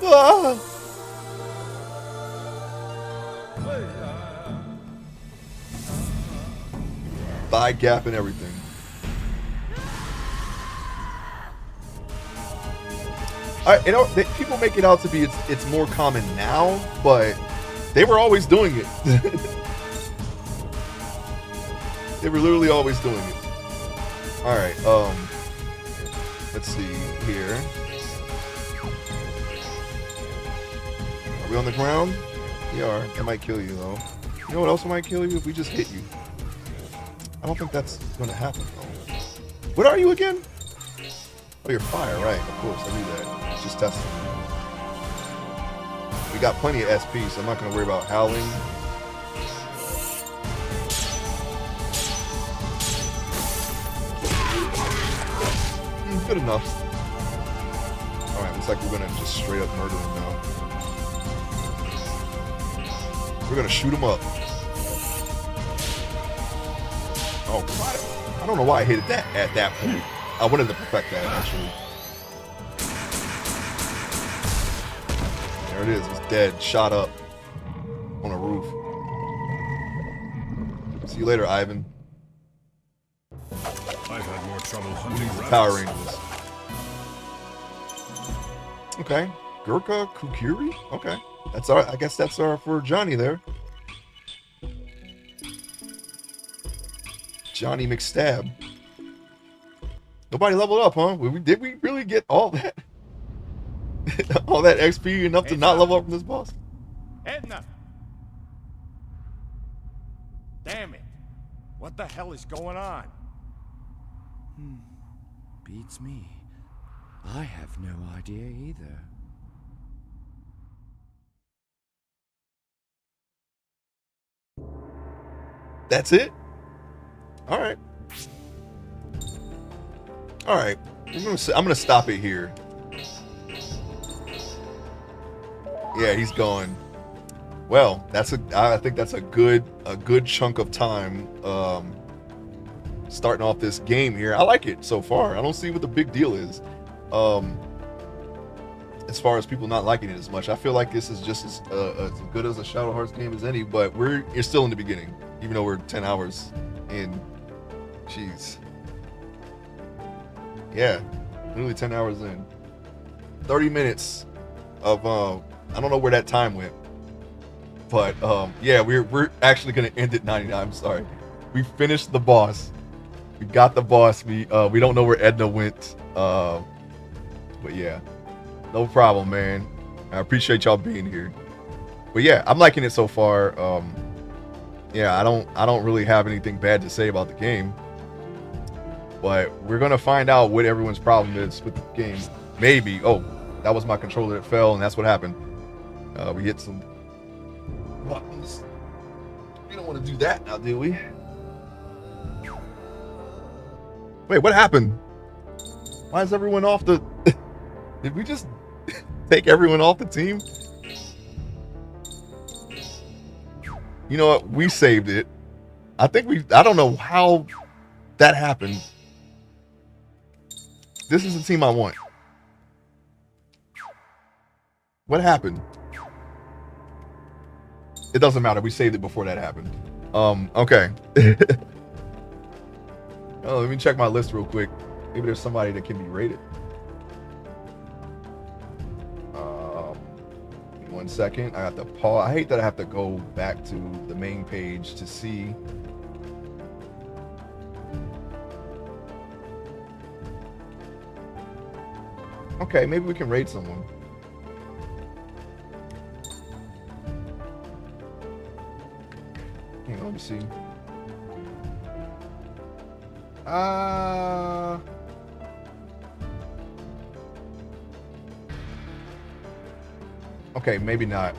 Ah! Thigh gap and everything. You know, people make it out to be it's more common now, but they were always doing it. They were literally always doing it. All right, let's see here. Are we on the ground? We are. That might kill you though. You know what else might kill you? If we just hit you. I don't think that's gonna happen though. What are you again? Oh, you're fire, right? Of course, I knew that. Just testing. We got plenty of SP, so I'm not gonna worry about howling. Good enough. Alright, looks like we're gonna just straight up murder him now. We're gonna shoot him up. Oh, God. I don't know why I hit it at that point. I wanted to perfect that, actually. There it is. It's dead. Shot up. On a roof. See you later, Ivan. I've had more trouble hunting rabbits. Power Rangers. Okay. Gurkha Kukuri? Okay. That's our, I guess that's our for Johnny there. Johnny McStab. Nobody leveled up, huh? Did we really get all that? All that XP enough to not level up from this boss? Edna! Damn it. What the hell is going on? Beats me. I have no idea either. That's it? Alright. Alright. I'm gonna stop it here. Yeah, he's gone. Well, I think that's a good chunk of time starting off this game here. I like it so far. I don't see what the big deal is. As far as people not liking it as much, I feel like this is just as good as a Shadow Hearts game as any, but you're still in the beginning, even though we're 10 hours in. Jeez. Yeah, literally 10 hours in. 30 minutes of I don't know where that time went, but yeah, we're actually gonna end at 99. I'm sorry. We finished the boss. We got the boss. We don't know where Edna went. But yeah, no problem, man. I appreciate y'all being here. But yeah, I'm liking it so far. Yeah, I don't really have anything bad to say about the game. But we're gonna find out what everyone's problem is with the game. Maybe. Oh, that was my controller that fell, and that's what happened. We hit some buttons. We don't want to do that now, do we? Wait, what happened? Why is everyone off the... Did we just take everyone off the team? You know what? We saved it. I don't know how that happened. This is the team I want. What happened? It doesn't matter. We saved it before that happened. Okay. Oh, let me check my list real quick. Maybe there's somebody that can be rated. 1, 1 second. I have to pause. I hate that I have to go back to the main page to see. Okay, maybe we can raid someone. Hang on, let me see. Okay, maybe not.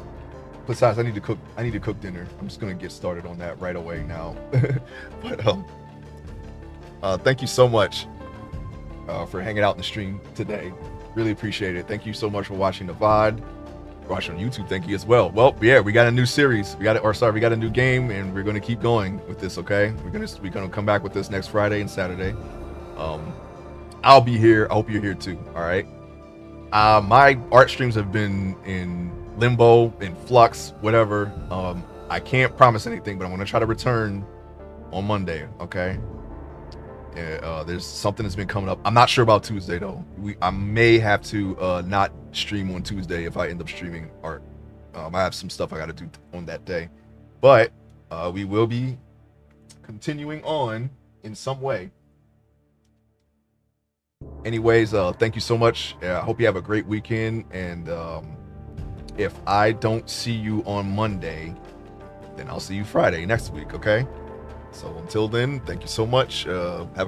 Besides, I need to cook dinner. I'm just gonna get started on that right away now. But thank you so much for hanging out in the stream today. Really appreciate it. Thank you so much for watching the VOD. Watching on YouTube, thank you as well. Well, yeah, we got a new series. We got a new game, and we're gonna keep going with this. Okay, we're gonna come back with this next Friday and Saturday. I'll be here. I hope you're here too. All right. My art streams have been in limbo, in flux, whatever. I can't promise anything, but I'm gonna try to return on Monday. Okay. There's something that's been coming up. I'm not sure about Tuesday though. I may have to not stream on Tuesday if I end up streaming art. I have some stuff I got to do on that day, but we will be continuing on in some way. Anyways, thank you so much. I hope you have a great weekend, and if I don't see you on Monday, then I'll see you Friday next week. Okay. So until then, thank you so much. Have